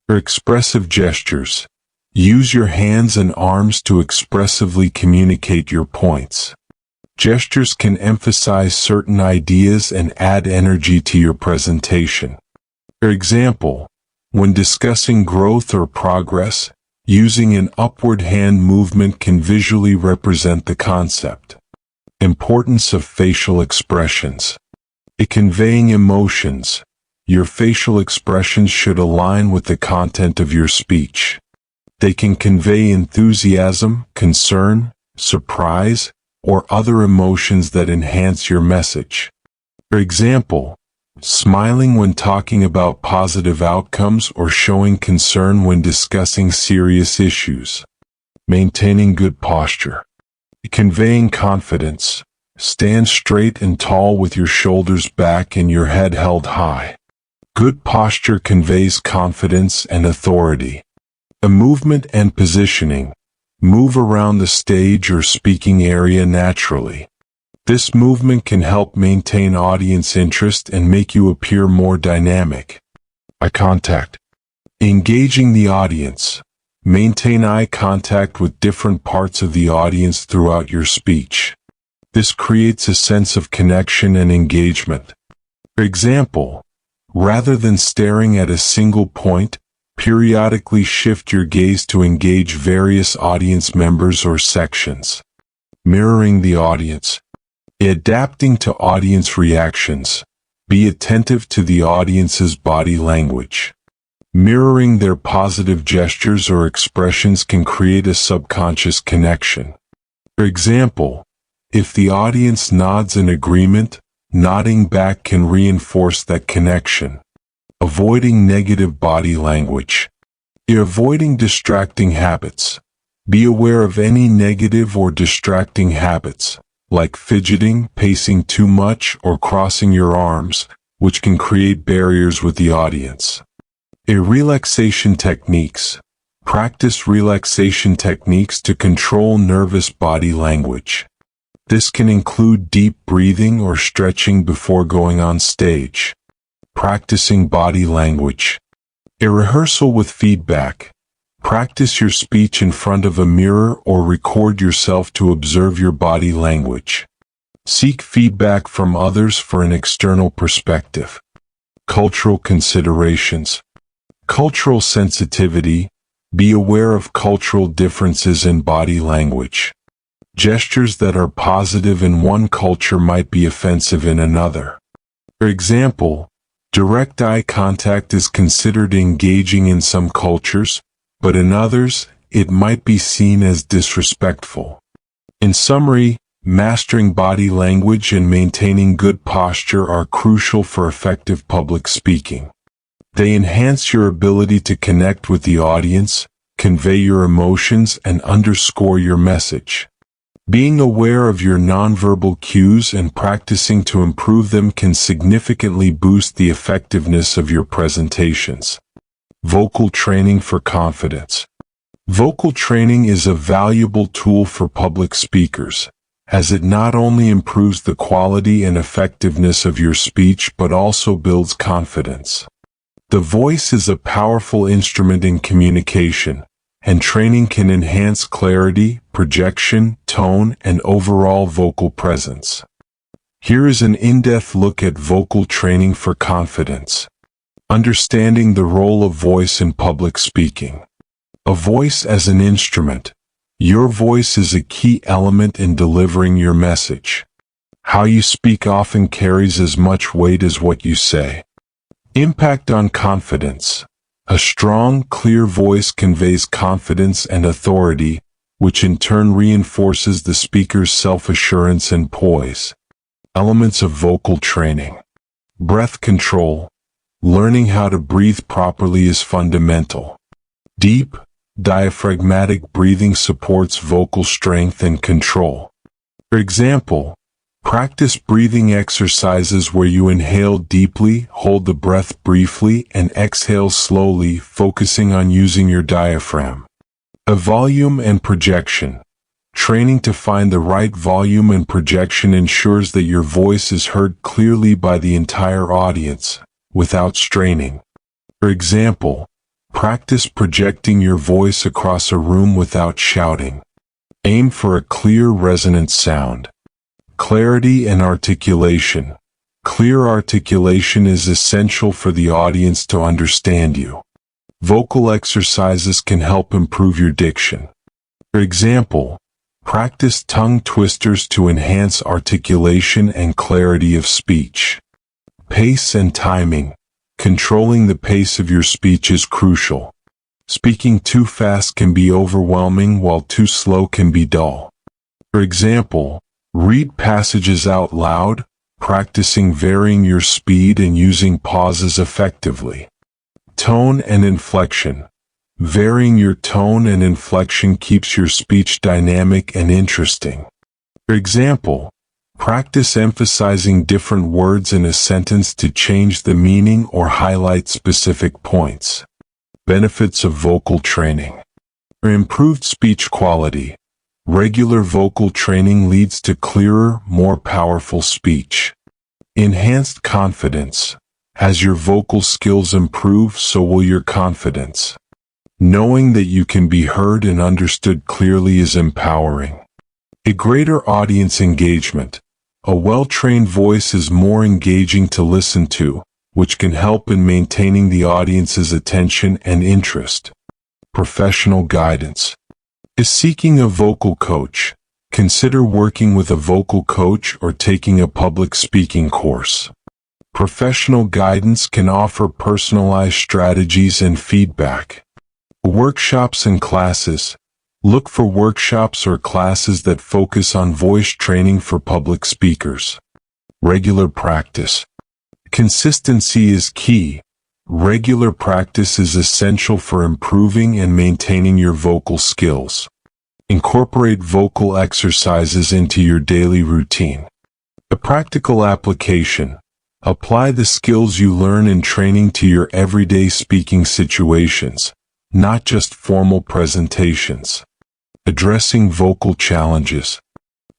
For expressive gestures, use your hands and arms to expressively communicate your points. Gestures can emphasize certain ideas and add energy to your presentation. For example, when discussing growth or progress, using an upward hand movement can visually represent the concept. Importance of facial expressions. Conveying emotions. Your facial expressions should align with the content of your speech. They can convey enthusiasm, concern, surprise, or other emotions that enhance your message. For example, smiling when talking about positive outcomes or showing concern when discussing serious issues. Maintaining good posture. Conveying confidence. Stand straight and tall with your shoulders back and your head held high. Good posture conveys confidence and authority. A movement and positioning. Move around the stage or speaking area naturally. This movement can help maintain audience interest and make you appear more dynamic. Eye contact. Engaging the audience. Maintain eye contact with different parts of the audience throughout your speech. This creates a sense of connection and engagement. For example, rather than staring at a single point, Periodically shift your gaze to engage various audience members or sections. Mirroring the audience. Adapting to audience reactions. Be attentive to the audience's body language. Mirroring their positive gestures or expressions can create a subconscious connection. For example, if the audience nods in agreement, nodding back can reinforce that connection. Avoiding negative body language. Avoiding distracting habits. Be aware of any negative or distracting habits, like fidgeting, pacing too much, or crossing your arms, which can create barriers with the audience. Relaxation techniques. Practice relaxation techniques to control nervous body language. This can include deep breathing or stretching before going on stage. Practicing body language. A rehearsal with feedback. Practice your speech in front of a mirror or record yourself to observe your body language. Seek feedback from others for an external perspective. Cultural considerations. Cultural sensitivity. Be aware of cultural differences in body language. Gestures that are positive in one culture might be offensive in another. For example, direct eye contact is considered engaging in some cultures, but in others, it might be seen as disrespectful. In summary, mastering body language and maintaining good posture are crucial for effective public speaking. They enhance your ability to connect with the audience, convey your emotions, and underscore your message. Being aware of your nonverbal cues and practicing to improve them can significantly boost the effectiveness of your presentations. Vocal training for confidence. Vocal training is a valuable tool for public speakers, as it not only improves the quality and effectiveness of your speech but also builds confidence. The voice is a powerful instrument in communication, and training can enhance clarity, projection, tone, and overall vocal presence. Here is an in-depth look at vocal training for confidence. Understanding the role of voice in public speaking. A voice as an instrument. Your voice is a key element in delivering your message. How you speak often carries as much weight as what you say. Impact on confidence. A strong, clear voice conveys confidence and authority, which in turn reinforces the speaker's self-assurance and poise. Elements of vocal training. Breath control. Learning how to breathe properly is fundamental. Deep, diaphragmatic breathing supports vocal strength and control. For example, practice breathing exercises where you inhale deeply, hold the breath briefly, and exhale slowly, focusing on using your diaphragm. A volume and projection. Training to find the right volume and projection ensures that your voice is heard clearly by the entire audience, without straining. For example, practice projecting your voice across a room without shouting. Aim for a clear, resonant sound. Clarity and articulation. Clear articulation is essential for the audience to understand you. Vocal exercises can help improve your diction. For example, practice tongue twisters to enhance articulation and clarity of speech. Pace and timing. Controlling the pace of your speech is crucial. Speaking too fast can be overwhelming, while too slow can be dull. For example, read passages out loud, practicing varying your speed and using pauses effectively. Tone and inflection. Varying your tone and inflection keeps your speech dynamic and interesting. For example, practice emphasizing different words in a sentence to change the meaning or highlight specific points. Benefits of vocal training. Improved speech quality. Regular vocal training leads to clearer, more powerful speech. Enhanced confidence. As your vocal skills improve, so will your confidence. Knowing that you can be heard and understood clearly is empowering. A greater audience engagement. A well-trained voice is more engaging to listen to, which can help in maintaining the audience's attention and interest. Professional guidance. Is seeking a vocal coach? Consider working with a vocal coach or taking a public speaking course. Professional guidance can offer personalized strategies and feedback. Workshops and classes. Look for workshops or classes that focus on voice training for public speakers. Regular practice. Consistency is key. Regular practice is essential for improving and maintaining your vocal skills. Incorporate vocal exercises into your daily routine. A practical application. Apply the skills you learn in training to your everyday speaking situations, not just formal presentations. Addressing vocal challenges.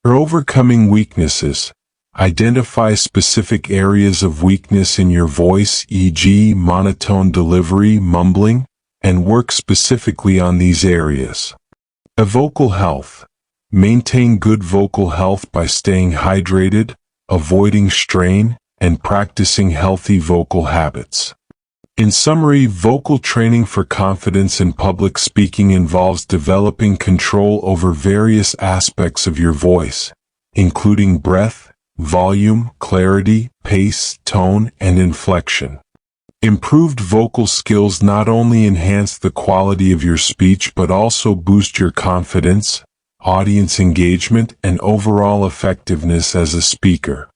Or overcoming weaknesses. Identify specific areas of weakness in your voice, e.g., monotone delivery, mumbling, and work specifically on these areas. A vocal health. Maintain good vocal health by staying hydrated, avoiding strain, and practicing healthy vocal habits. In summary, vocal training for confidence in public speaking involves developing control over various aspects of your voice, including breath, volume, clarity, pace, tone, and inflection. Improved vocal skills not only enhance the quality of your speech but also boost your confidence, audience engagement, and overall effectiveness as a speaker.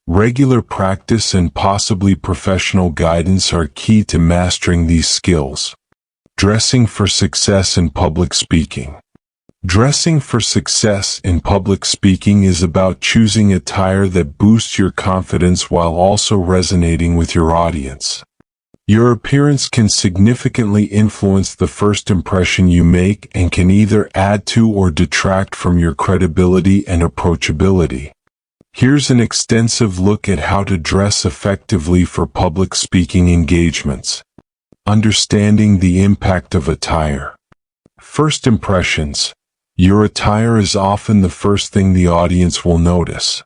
Regular practice and possibly professional guidance are key to mastering these skills. Dressing for success in public speaking. Dressing for success in public speaking is about choosing attire that boosts your confidence while also resonating with your audience. Your appearance can significantly influence the first impression you make and can either add to or detract from your credibility and approachability. Here's an extensive look at how to dress effectively for public speaking engagements. Understanding the impact of attire. First impressions. Your attire is often the first thing the audience will notice.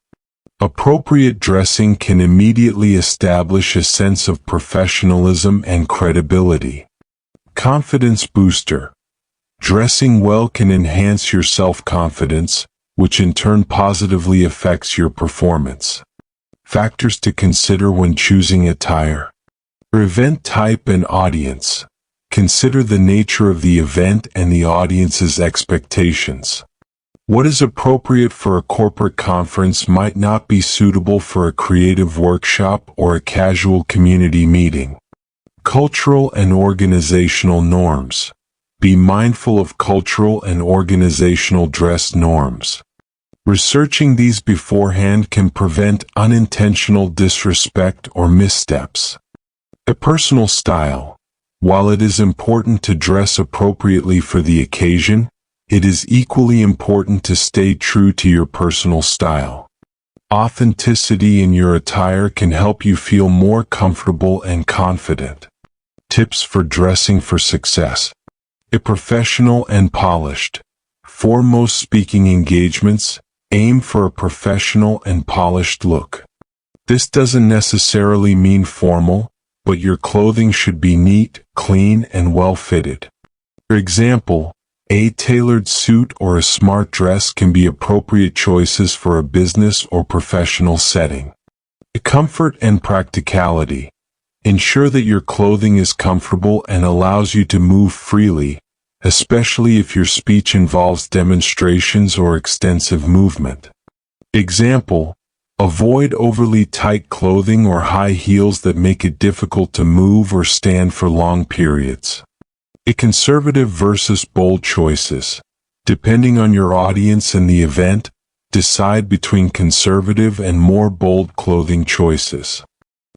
Appropriate dressing can immediately establish a sense of professionalism and credibility. Confidence booster. Dressing well can enhance your self-confidence, which in turn positively affects your performance. Factors to consider when choosing attire. Event type and audience. Consider the nature of the event and the audience's expectations. What is appropriate for a corporate conference might not be suitable for a creative workshop or a casual community meeting. Cultural and organizational norms. Be mindful of cultural and organizational dress norms. Researching these beforehand can prevent unintentional disrespect or missteps. A personal style. While it is important to dress appropriately for the occasion, it is equally important to stay true to your personal style. Authenticity in your attire can help you feel more comfortable and confident. Tips for dressing for success. A professional and polished. For most speaking engagements, aim for a professional and polished look. This doesn't necessarily mean formal, but your clothing should be neat, clean, and well-fitted. For example, a tailored suit or a smart dress can be appropriate choices for a business or professional setting. Comfort and practicality. Ensure that your clothing is comfortable and allows you to move freely, especially if your speech involves demonstrations or extensive movement. Example: avoid overly tight clothing or high heels that make it difficult to move or stand for long periods. A conservative versus bold choices. Depending on your audience and the event, decide between conservative and more bold clothing choices.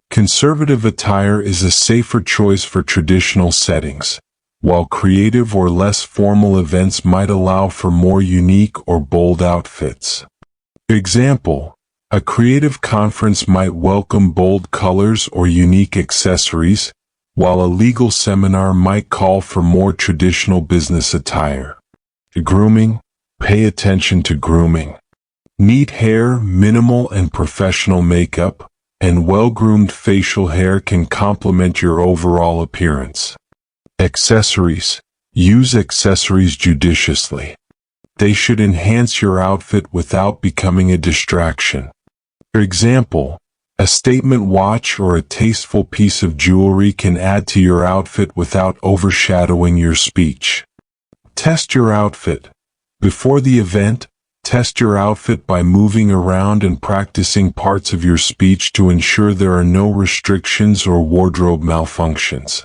Conservative attire is a safer choice for traditional settings, while creative or less formal events might allow for more unique or bold outfits. Example: a creative conference might welcome bold colors or unique accessories, while a legal seminar might call for more traditional business attire. Grooming. Pay attention to grooming. Neat hair, minimal and professional makeup, and well-groomed facial hair can complement your overall appearance. Accessories. Use accessories judiciously. They should enhance your outfit without becoming a distraction. For example, a statement watch or a tasteful piece of jewelry can add to your outfit without overshadowing your speech. Test your outfit. Before the event, test your outfit by moving around and practicing parts of your speech to ensure there are no restrictions or wardrobe malfunctions.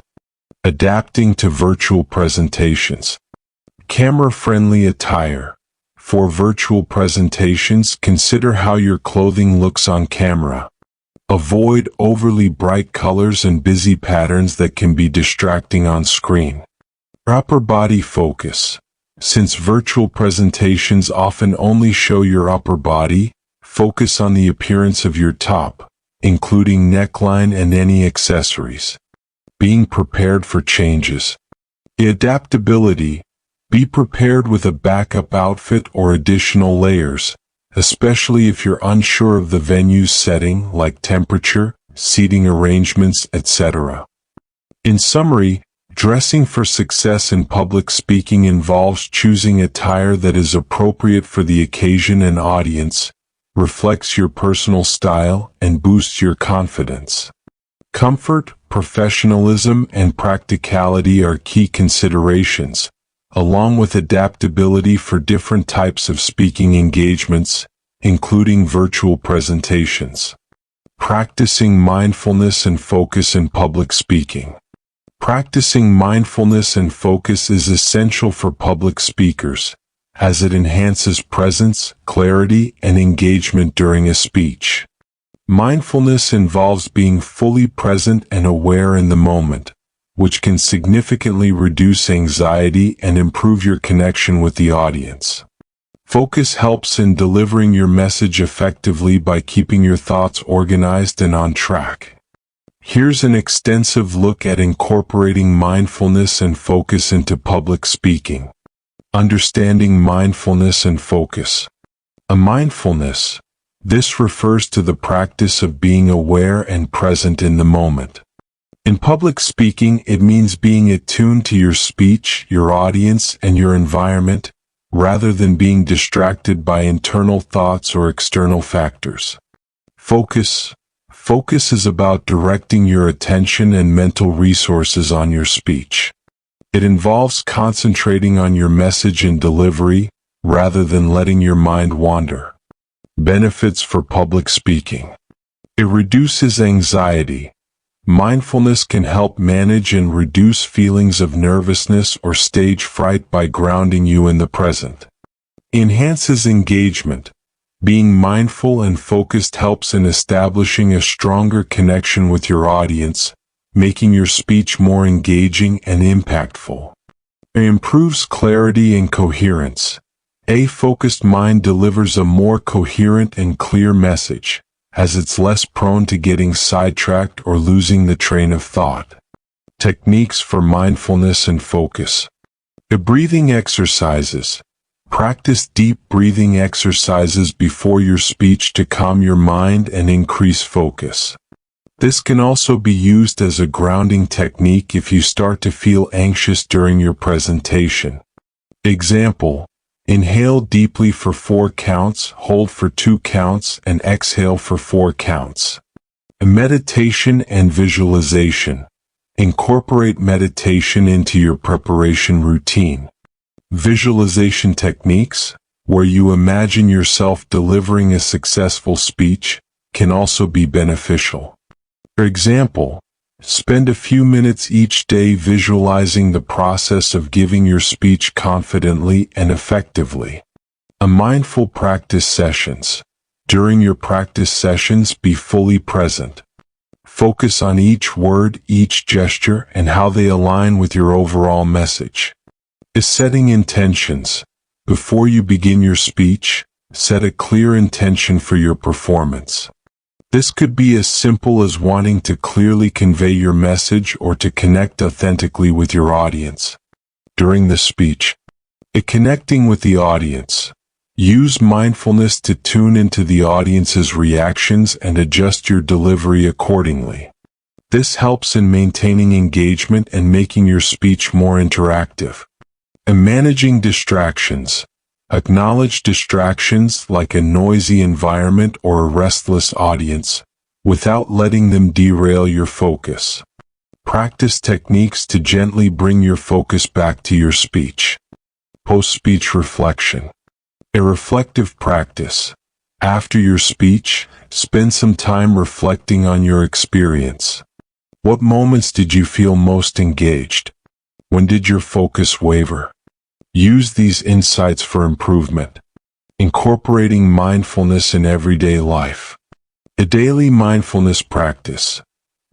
Adapting to virtual presentations. Camera-friendly attire. For virtual presentations, consider how your clothing looks on camera. Avoid overly bright colors and busy patterns that can be distracting on screen. Upper body focus. Since virtual presentations often only show your upper body, focus on the appearance of your top, including neckline and any accessories. Being prepared for changes. Adaptability. Be prepared with a backup outfit or additional layers, especially if you're unsure of the venue's setting like temperature, seating arrangements, etc. In summary, dressing for success in public speaking involves choosing attire that is appropriate for the occasion and audience, reflects your personal style, and boosts your confidence. Comfort, professionalism, and practicality are key considerations, along with adaptability for different types of speaking engagements, including virtual presentations. Practicing mindfulness and focus in public speaking. Practicing mindfulness and focus is essential for public speakers, as it enhances presence, clarity, and engagement during a speech. Mindfulness involves being fully present and aware in the moment, which can significantly reduce anxiety and improve your connection with the audience. Focus helps in delivering your message effectively by keeping your thoughts organized and on track. Here's an extensive look at incorporating mindfulness and focus into public speaking. Understanding mindfulness and focus. Mindfulness. This refers to the practice of being aware and present in the moment. In public speaking, it means being attuned to your speech, your audience, and your environment, rather than being distracted by internal thoughts or external factors. Focus. Focus is about directing your attention and mental resources on your speech. It involves concentrating on your message and delivery, rather than letting your mind wander. Benefits for public speaking. It reduces anxiety. Mindfulness can help manage and reduce feelings of nervousness or stage fright by grounding you in the present. Enhances engagement. Being mindful and focused helps in establishing a stronger connection with your audience, making your speech more engaging and impactful. It improves clarity and coherence. A focused mind delivers a more coherent and clear message, as it's less prone to getting sidetracked or losing the train of thought. Techniques for mindfulness and focus. Breathing exercises. Practice deep breathing exercises before your speech to calm your mind and increase focus. This can also be used as a grounding technique if you start to feel anxious during your presentation. Example: inhale deeply for 4 counts, hold for 2 counts, and exhale for 4 counts. Meditation and visualization. Incorporate meditation into your preparation routine. Visualization techniques, where you imagine yourself delivering a successful speech, can also be beneficial. For example, spend a few minutes each day visualizing the process of giving your speech confidently and effectively. Mindful practice sessions. During your practice sessions, be fully present. Focus on each word, each gesture, and how they align with your overall message. Setting intentions. Before you begin your speech, set a clear intention for your performance. This could be as simple as wanting to clearly convey your message or to connect authentically with your audience. During the speech, connecting with the audience. Use mindfulness to tune into the audience's reactions and adjust your delivery accordingly. This helps in maintaining engagement and making your speech more interactive. And managing distractions. Acknowledge distractions like a noisy environment or a restless audience, without letting them derail your focus. Practice techniques to gently bring your focus back to your speech. Post-speech reflection. A reflective practice. After your speech, spend some time reflecting on your experience. What moments did you feel most engaged? When did your focus waver? Use these insights for improvement. Incorporating mindfulness in everyday life. A daily mindfulness practice.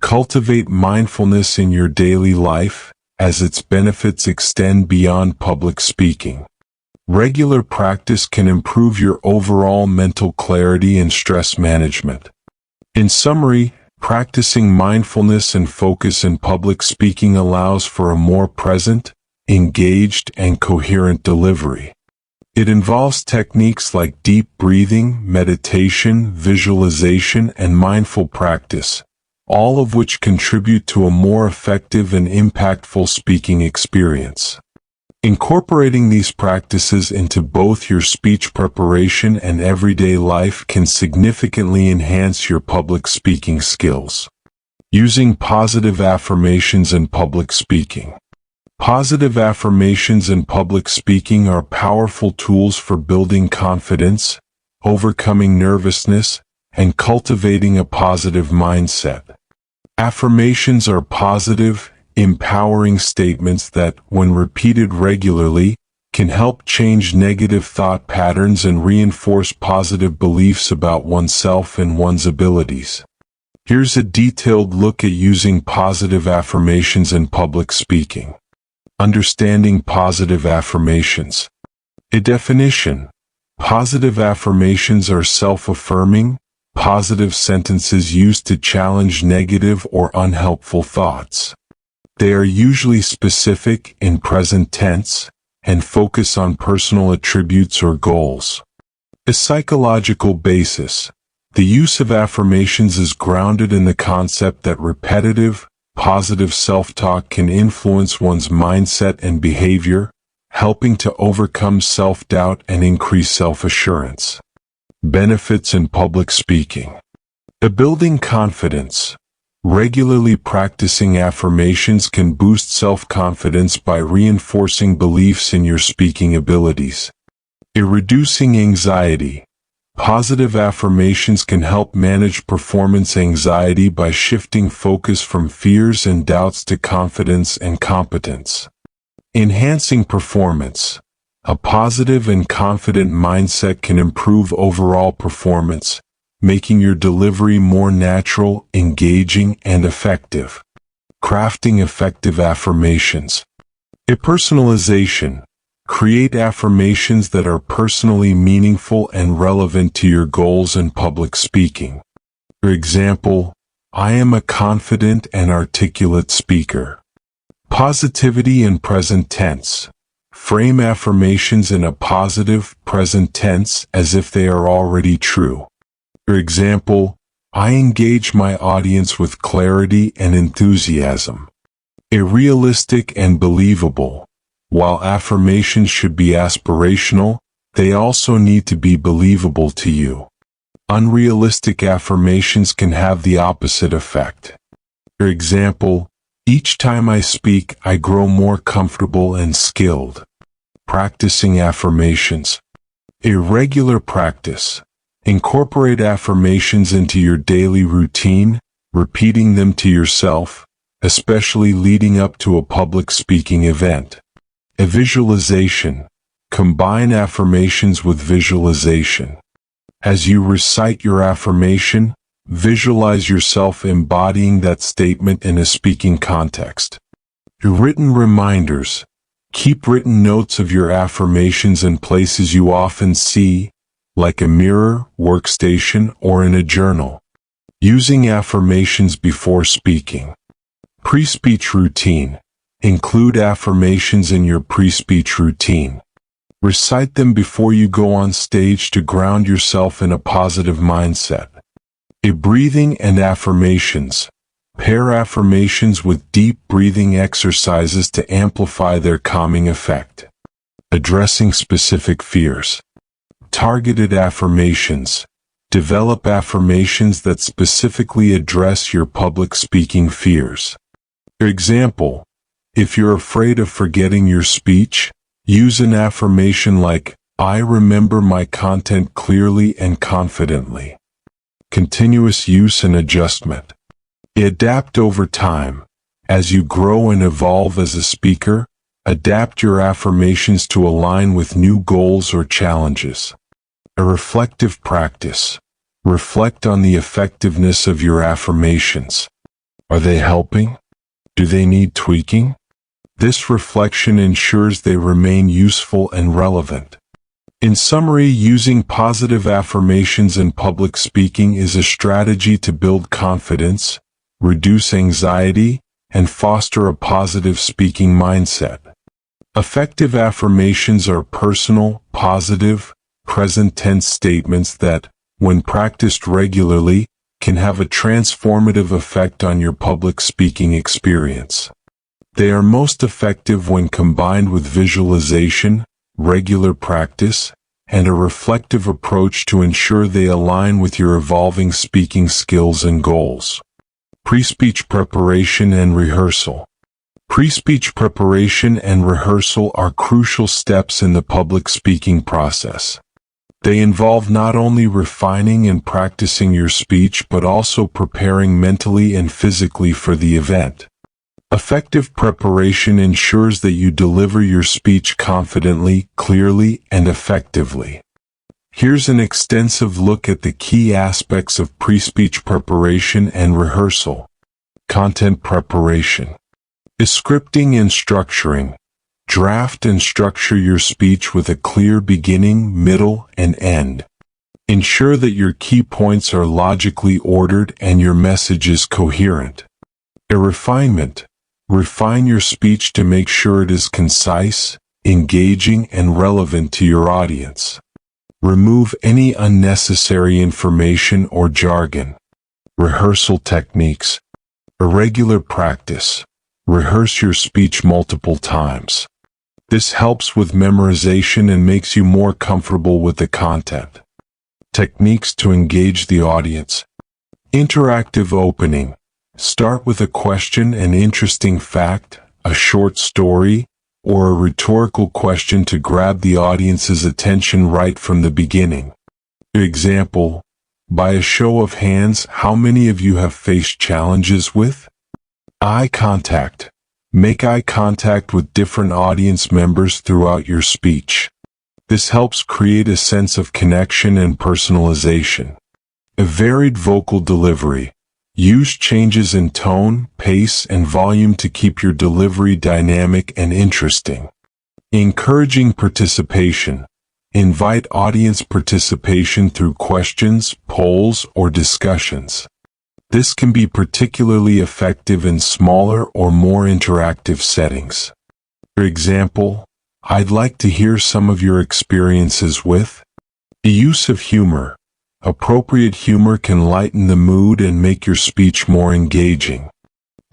Cultivate mindfulness in your daily life, as its benefits extend beyond public speaking. Regular practice can improve your overall mental clarity and stress management. In summary, practicing mindfulness and focus in public speaking allows for a more present, engaged, and coherent delivery. It involves techniques like deep breathing, meditation, visualization, and mindful practice, all of which contribute to a more effective and impactful speaking experience. Incorporating these practices into both your speech preparation and everyday life can significantly enhance your public speaking skills. Using positive affirmations in public speaking. Positive affirmations in public speaking are powerful tools for building confidence, overcoming nervousness, and cultivating a positive mindset. Affirmations are positive, empowering statements that, when repeated regularly, can help change negative thought patterns and reinforce positive beliefs about oneself and one's abilities. Here's a detailed look at using positive affirmations in public speaking. Understanding positive affirmations. A definition. Positive affirmations are self-affirming, positive sentences used to challenge negative or unhelpful thoughts. They are usually specific in present tense and focus on personal attributes or goals. A psychological basis. The use of affirmations is grounded in the concept that repetitive, positive self-talk can influence one's mindset and behavior, helping to overcome self-doubt and increase self-assurance. Benefits in public speaking. Building confidence. Regularly practicing affirmations can boost self-confidence by reinforcing beliefs in your speaking abilities. Reducing anxiety. Positive affirmations can help manage performance anxiety by shifting focus from fears and doubts to confidence and competence. Enhancing performance. A positive and confident mindset can improve overall performance, making your delivery more natural, engaging, and effective. Crafting effective affirmations. Personalization. Create affirmations that are personally meaningful and relevant to your goals in public speaking. For example, I am a confident and articulate speaker. Positivity in present tense. Frame affirmations in a positive, present tense as if they are already true. For example, I engage my audience with clarity and enthusiasm. Realistic and believable. While affirmations should be aspirational, they also need to be believable to you. Unrealistic affirmations can have the opposite effect. For example, each time I speak, I grow more comfortable and skilled. Practicing affirmations. Regular practice. Incorporate affirmations into your daily routine, repeating them to yourself, especially leading up to a public speaking event. Visualization. Combine affirmations with visualization. As you recite your affirmation, visualize yourself embodying that statement in a speaking context. Written reminders. Keep written notes of your affirmations in places you often see, like a mirror, workstation, or in a journal. Using affirmations before speaking. Pre-speech routine. Include affirmations in your pre-speech routine. Recite them before you go on stage to ground yourself in a positive mindset. Breathing and affirmations. Pair affirmations with deep breathing exercises to amplify their calming effect. Addressing specific fears. Targeted affirmations. Develop affirmations that specifically address your public speaking fears. For example, if you're afraid of forgetting your speech, use an affirmation like, "I remember my content clearly and confidently." Continuous use and adjustment. Adapt over time. As you grow and evolve as a speaker, adapt your affirmations to align with new goals or challenges. A reflective practice. Reflect on the effectiveness of your affirmations. Are they helping? Do they need tweaking? This reflection ensures they remain useful and relevant. In summary, using positive affirmations in public speaking is a strategy to build confidence, reduce anxiety, and foster a positive speaking mindset. Effective affirmations are personal, positive, present tense statements that, when practiced regularly, can have a transformative effect on your public speaking experience. They are most effective when combined with visualization, regular practice, and a reflective approach to ensure they align with your evolving speaking skills and goals. Pre-speech preparation and rehearsal. Pre-speech preparation and rehearsal are crucial steps in the public speaking process. They involve not only refining and practicing your speech but also preparing mentally and physically for the event. Effective preparation ensures that you deliver your speech confidently, clearly, and effectively. Here's an extensive look at the key aspects of pre-speech preparation and rehearsal. Content preparation. Scripting and structuring. Draft and structure your speech with a clear beginning, middle, and end. Ensure that your key points are logically ordered and your message is coherent. A refinement. Refine your speech to make sure it is concise, engaging, and relevant to your audience. Remove any unnecessary information or jargon. Rehearsal techniques. Irregular practice. Rehearse your speech multiple times. This helps with memorization and makes you more comfortable with the content. Techniques to engage the audience. Interactive opening. Start with a question, an interesting fact, a short story, or a rhetorical question to grab the audience's attention right from the beginning. Example, by a show of hands, how many of you have faced challenges with eye contact? Make eye contact with different audience members throughout your speech. This helps create a sense of connection and personalization. A varied vocal delivery. Use changes in tone, pace, and volume to keep your delivery dynamic and interesting. Encouraging participation. Invite audience participation through questions, polls, or discussions. This can be particularly effective in smaller or more interactive settings. For example, I'd like to hear some of your experiences with the use of humor. Appropriate humor can lighten the mood and make your speech more engaging.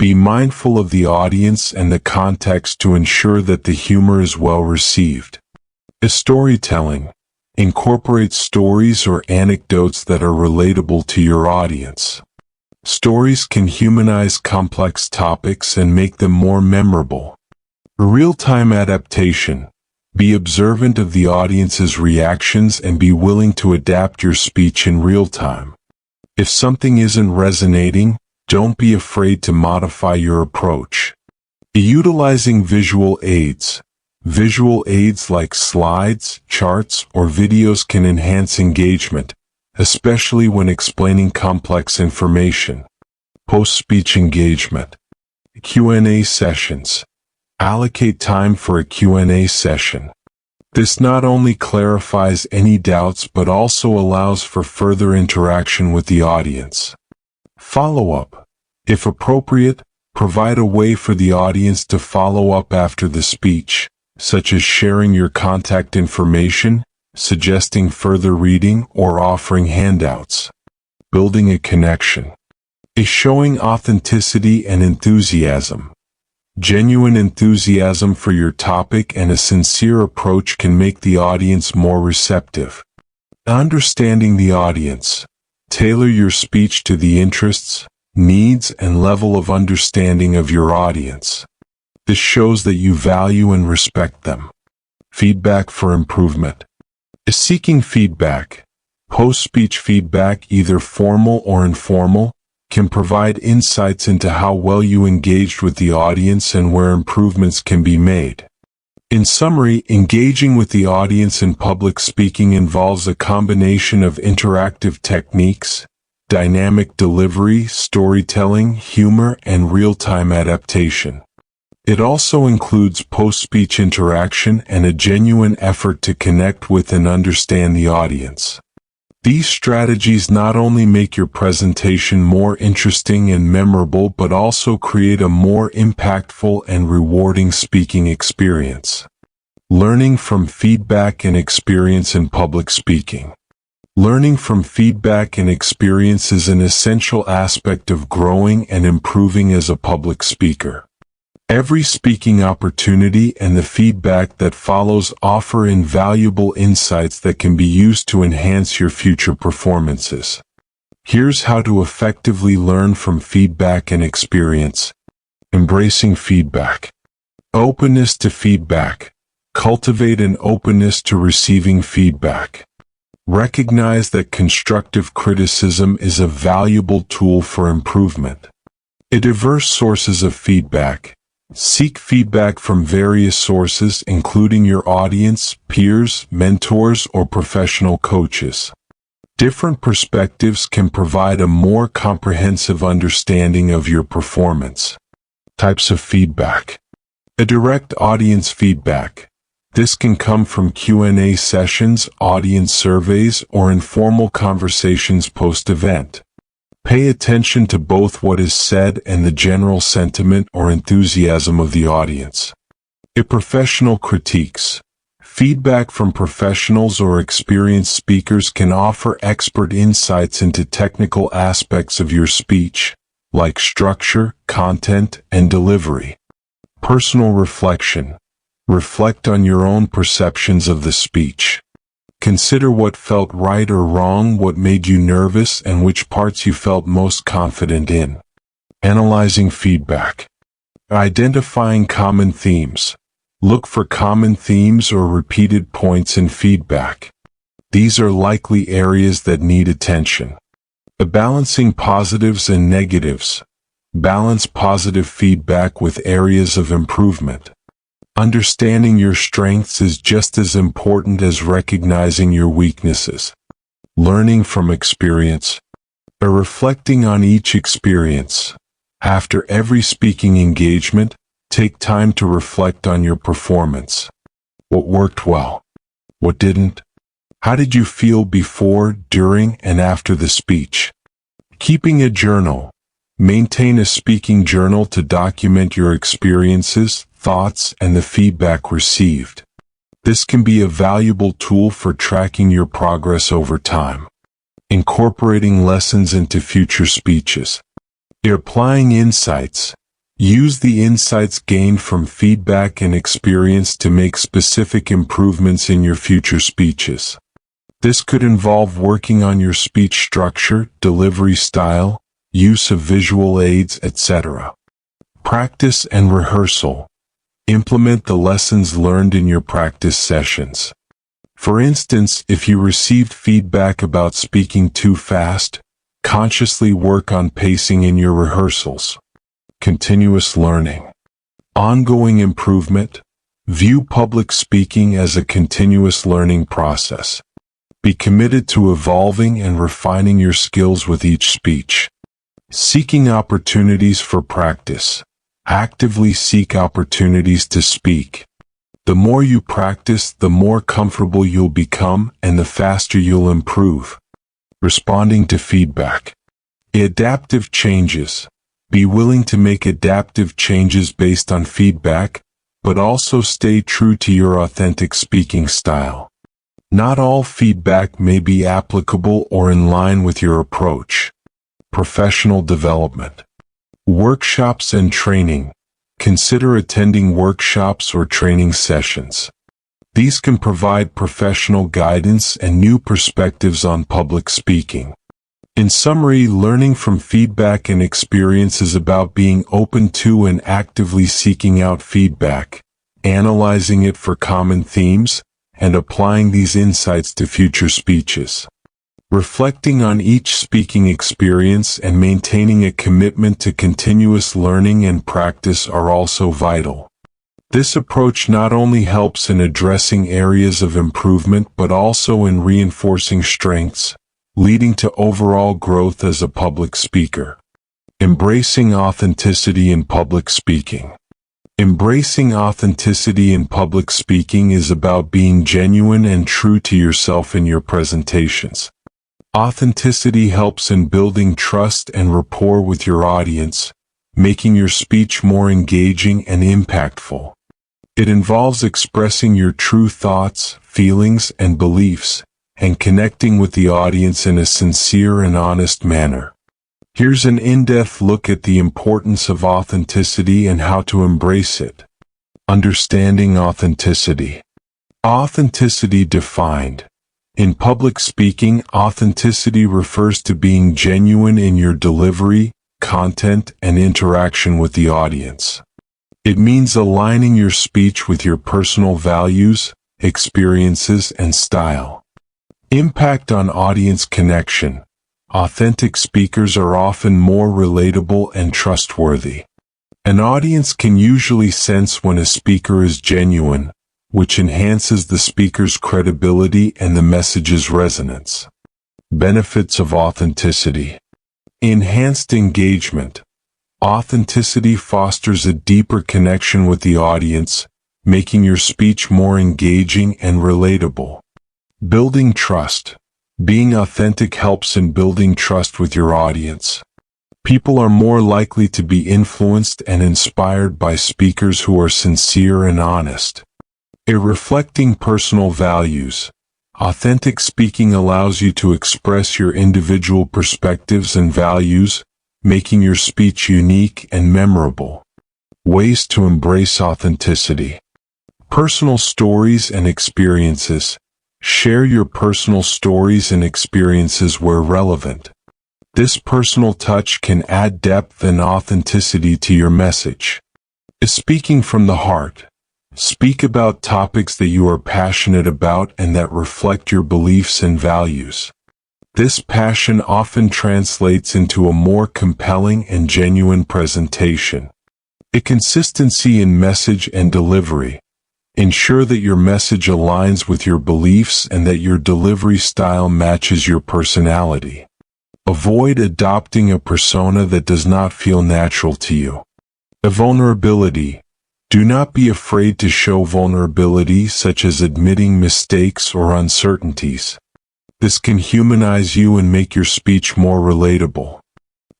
Be mindful of the audience and the context to ensure that the humor is well received. Storytelling. Incorporate stories or anecdotes that are relatable to your audience. Stories can humanize complex topics and make them more memorable. Real-time adaptation. Be observant of the audience's reactions and be willing to adapt your speech in real time. If something isn't resonating, don't be afraid to modify your approach. Utilizing visual aids. Visual aids like slides, charts, or videos can enhance engagement, especially when explaining complex information. Post-speech engagement. Q&A sessions. Allocate time for a Q&A session. This not only clarifies any doubts but also allows for further interaction with the audience. Follow-up. If appropriate, provide a way for the audience to follow up after the speech, such as sharing your contact information, suggesting further reading, or offering handouts. Building a connection is showing authenticity and enthusiasm. Genuine enthusiasm for your topic and a sincere approach can make the audience more receptive. Understanding the audience. Tailor your speech to the interests, needs, and level of understanding of your audience. This shows that you value and respect them. Feedback for improvement. Seeking feedback. Post-speech feedback, either formal or informal, can provide insights into how well you engaged with the audience and where improvements can be made. In summary, engaging with the audience in public speaking involves a combination of interactive techniques, dynamic delivery, storytelling, humor, and real-time adaptation. It also includes post-speech interaction and a genuine effort to connect with and understand the audience. These strategies not only make your presentation more interesting and memorable but also create a more impactful and rewarding speaking experience. Learning from feedback and experience in public speaking. Learning from feedback and experience is an essential aspect of growing and improving as a public speaker. Every speaking opportunity and the feedback that follows offer invaluable insights that can be used to enhance your future performances. Here's how to effectively learn from feedback and experience. Embracing feedback. Openness to feedback. Cultivate an openness to receiving feedback. Recognize that constructive criticism is a valuable tool for improvement. A diverse sources of feedback. Seek feedback from various sources, including your audience, peers, mentors, or professional coaches. Different perspectives can provide a more comprehensive understanding of your performance. Types of feedback. A direct audience feedback. This can come from Q&A sessions, audience surveys, or informal conversations post-event. Pay attention to both what is said and the general sentiment or enthusiasm of the audience. A professional critiques. Feedback from professionals or experienced speakers can offer expert insights into technical aspects of your speech, like structure, content, and delivery. Personal reflection. Reflect on your own perceptions of the speech. Consider what felt right or wrong, what made you nervous, and which parts you felt most confident in. Analyzing feedback. Identifying common themes. Look for common themes or repeated points in feedback. These are likely areas that need attention. Balancing positives and negatives. Balance positive feedback with areas of improvement. Understanding your strengths is just as important as recognizing your weaknesses. Learning from experience. Reflecting on each experience. After every speaking engagement, take time to reflect on your performance. What worked well? What didn't? How did you feel before, during, and after the speech? Keeping a journal. Maintain a speaking journal to document your experiences, thoughts, and the feedback received. This can be a valuable tool for tracking your progress over time. Incorporating lessons into future speeches. Applying insights. Use the insights gained from feedback and experience to make specific improvements in your future speeches. This could involve working on your speech structure, delivery style, use of visual aids, etc. Practice and rehearsal. Implement the lessons learned in your practice sessions. For instance, if you received feedback about speaking too fast, consciously work on pacing in your rehearsals. Continuous learning. Ongoing improvement. View public speaking as a continuous learning process. Be committed to evolving and refining your skills with each speech. Seeking opportunities for practice. Actively seek opportunities to speak. The more you practice, the more comfortable you'll become and the faster you'll improve. Responding to feedback. Adaptive changes. Be willing to make adaptive changes based on feedback, but also stay true to your authentic speaking style. Not all feedback may be applicable or in line with your approach. Professional development. Workshops and training. Consider attending workshops or training sessions. These can provide professional guidance and new perspectives on public speaking. In summary, learning from feedback and experience is about being open to and actively seeking out feedback, analyzing it for common themes, and applying these insights to future speeches. Reflecting on each speaking experience and maintaining a commitment to continuous learning and practice are also vital. This approach not only helps in addressing areas of improvement but also in reinforcing strengths, leading to overall growth as a public speaker. Embracing authenticity in public speaking. Embracing authenticity in public speaking is about being genuine and true to yourself in your presentations. Authenticity helps in building trust and rapport with your audience, making your speech more engaging and impactful. It involves expressing your true thoughts, feelings, and beliefs, and connecting with the audience in a sincere and honest manner. Here's an in-depth look at the importance of authenticity and how to embrace it. Understanding authenticity. Authenticity defined. In public speaking, authenticity refers to being genuine in your delivery, content, and interaction with the audience. It means aligning your speech with your personal values, experiences, and style. Impact on audience connection. Authentic speakers are often more relatable and trustworthy. An audience can usually sense when a speaker is genuine, which enhances the speaker's credibility and the message's resonance. Benefits of authenticity. Enhanced engagement. Authenticity fosters a deeper connection with the audience, making your speech more engaging and relatable. Building trust. Being authentic helps in building trust with your audience. People are more likely to be influenced and inspired by speakers who are sincere and honest. Reflecting personal values. Authentic speaking allows you to express your individual perspectives and values, making your speech unique and memorable. Ways to embrace authenticity. Personal stories and experiences. Share your personal stories and experiences where relevant. This personal touch can add depth and authenticity to your message. Speaking from the heart. Speak about topics that you are passionate about and that reflect your beliefs and values. This passion often translates into a more compelling and genuine presentation. Consistency in message and delivery. Ensure that your message aligns with your beliefs and that your delivery style matches your personality. Avoid adopting a persona that does not feel natural to you. Vulnerability. Do not be afraid to show vulnerability, such as admitting mistakes or uncertainties. This can humanize you and make your speech more relatable.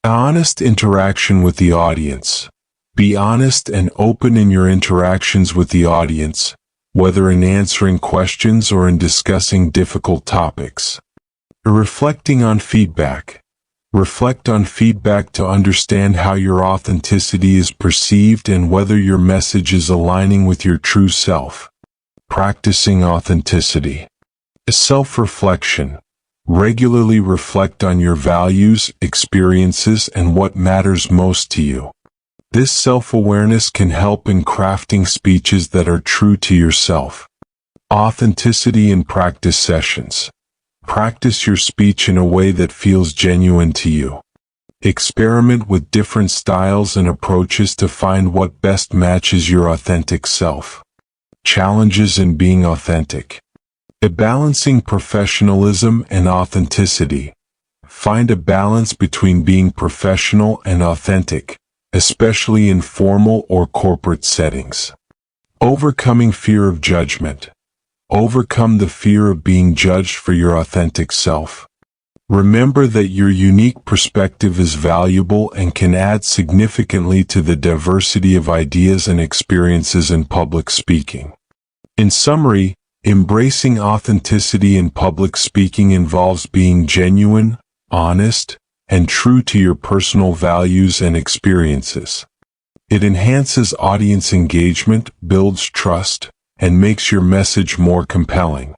Honest interaction with the audience. Be honest and open in your interactions with the audience, whether in answering questions or in discussing difficult topics. Reflecting on feedback. Reflect on feedback to understand how your authenticity is perceived and whether your message is aligning with your true self. Practicing authenticity. Self-reflection. Regularly reflect on your values, experiences, and what matters most to you. This self-awareness can help in crafting speeches that are true to yourself. Authenticity in practice sessions. Practice your speech in a way that feels genuine to you. Experiment with different styles and approaches to find what best matches your authentic self. Challenges in being authentic. Balancing professionalism and authenticity. Find a balance between being professional and authentic, especially in formal or corporate settings. Overcoming fear of judgment. Overcome the fear of being judged for your authentic self. Remember that your unique perspective is valuable and can add significantly to the diversity of ideas and experiences in public speaking. In summary, embracing authenticity in public speaking involves being genuine, honest, and true to your personal values and experiences. It enhances audience engagement, builds trust, and makes your message more compelling.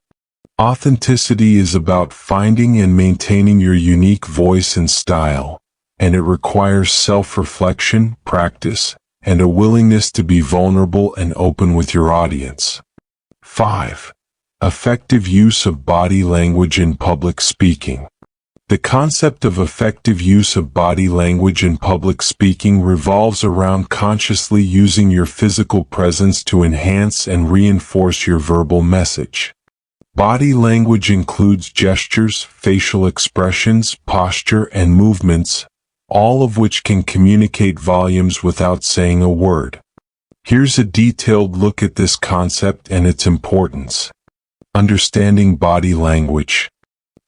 Authenticity is about finding and maintaining your unique voice and style, and it requires self-reflection, practice, and a willingness to be vulnerable and open with your audience. 5. Effective use of body language in public speaking. The concept of effective use of body language in public speaking revolves around consciously using your physical presence to enhance and reinforce your verbal message. Body language includes gestures, facial expressions, posture, and movements, all of which can communicate volumes without saying a word. Here's a detailed look at this concept and its importance. Understanding body language.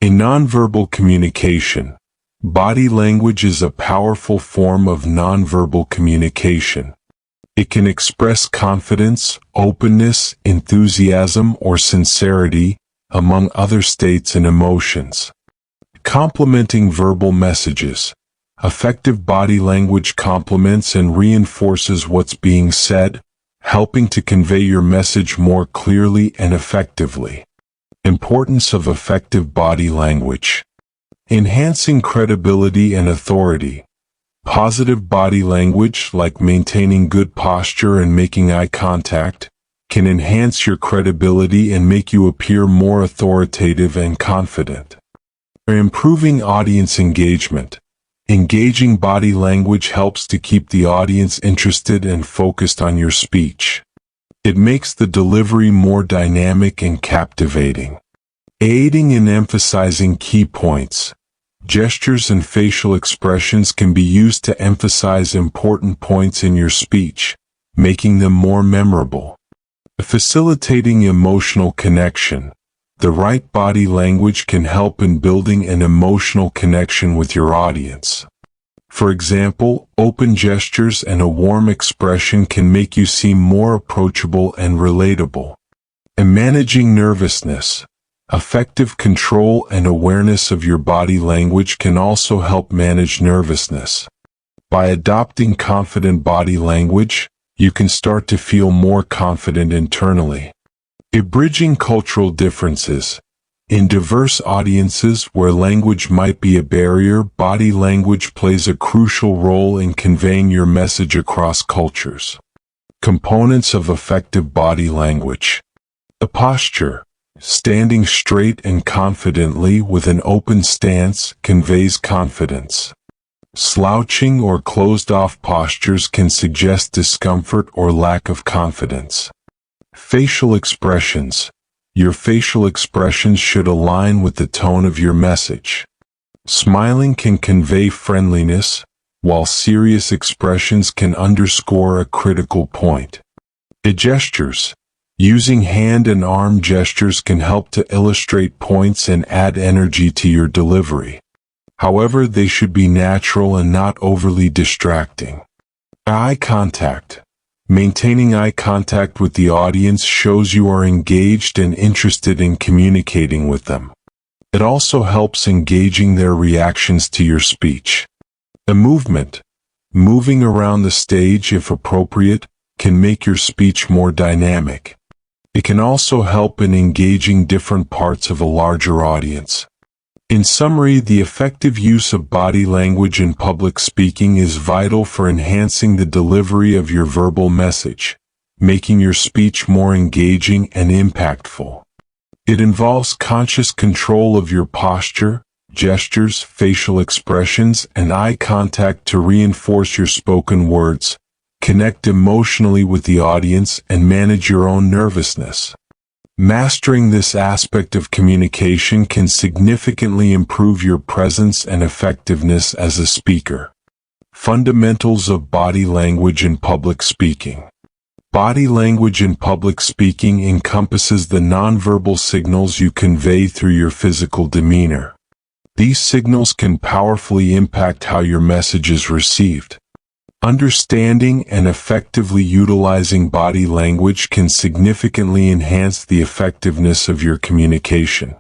In nonverbal communication, body language is a powerful form of nonverbal communication. It can express confidence, openness, enthusiasm, or sincerity, among other states and emotions. Complementing verbal messages. Effective body language complements and reinforces what's being said, helping to convey your message more clearly and effectively. Importance of effective body language. Enhancing credibility and authority. Positive body language, like maintaining good posture and making eye contact, can enhance your credibility and make you appear more authoritative and confident. Improving audience engagement. Engaging body language helps to keep the audience interested and focused on your speech. It makes the delivery more dynamic and captivating. Aiding in emphasizing key points. Gestures and facial expressions can be used to emphasize important points in your speech, making them more memorable. Facilitating emotional connection. The right body language can help in building an emotional connection with your audience. For example, open gestures and a warm expression can make you seem more approachable and relatable. And managing nervousness. Effective control and awareness of your body language can also help manage nervousness. By adopting confident body language, you can start to feel more confident internally. Bridging cultural differences. In diverse audiences where language might be a barrier, body language plays a crucial role in conveying your message across cultures. Components of effective body language. The posture. Standing straight and confidently with an open stance conveys confidence. Slouching or closed-off postures can suggest discomfort or lack of confidence. Facial expressions. Your facial expressions should align with the tone of your message. Smiling can convey friendliness, while serious expressions can underscore a critical point. Gestures. Using hand and arm gestures can help to illustrate points and add energy to your delivery. However, they should be natural and not overly distracting. Eye contact. Maintaining eye contact with the audience shows you are engaged and interested in communicating with them. It also helps engaging their reactions to your speech. The movement. Moving around the stage, if appropriate, can make your speech more dynamic. It can also help in engaging different parts of a larger audience. In summary, the effective use of body language in public speaking is vital for enhancing the delivery of your verbal message, making your speech more engaging and impactful. It involves conscious control of your posture, gestures, facial expressions, and eye contact to reinforce your spoken words, connect emotionally with the audience, and manage your own nervousness. Mastering this aspect of communication can significantly improve your presence and effectiveness as a speaker. Fundamentals of body language in public speaking. Body language in public speaking encompasses the nonverbal signals you convey through your physical demeanor. These signals can powerfully impact how your message is received. Understanding and effectively utilizing body language can significantly enhance the effectiveness of your communication.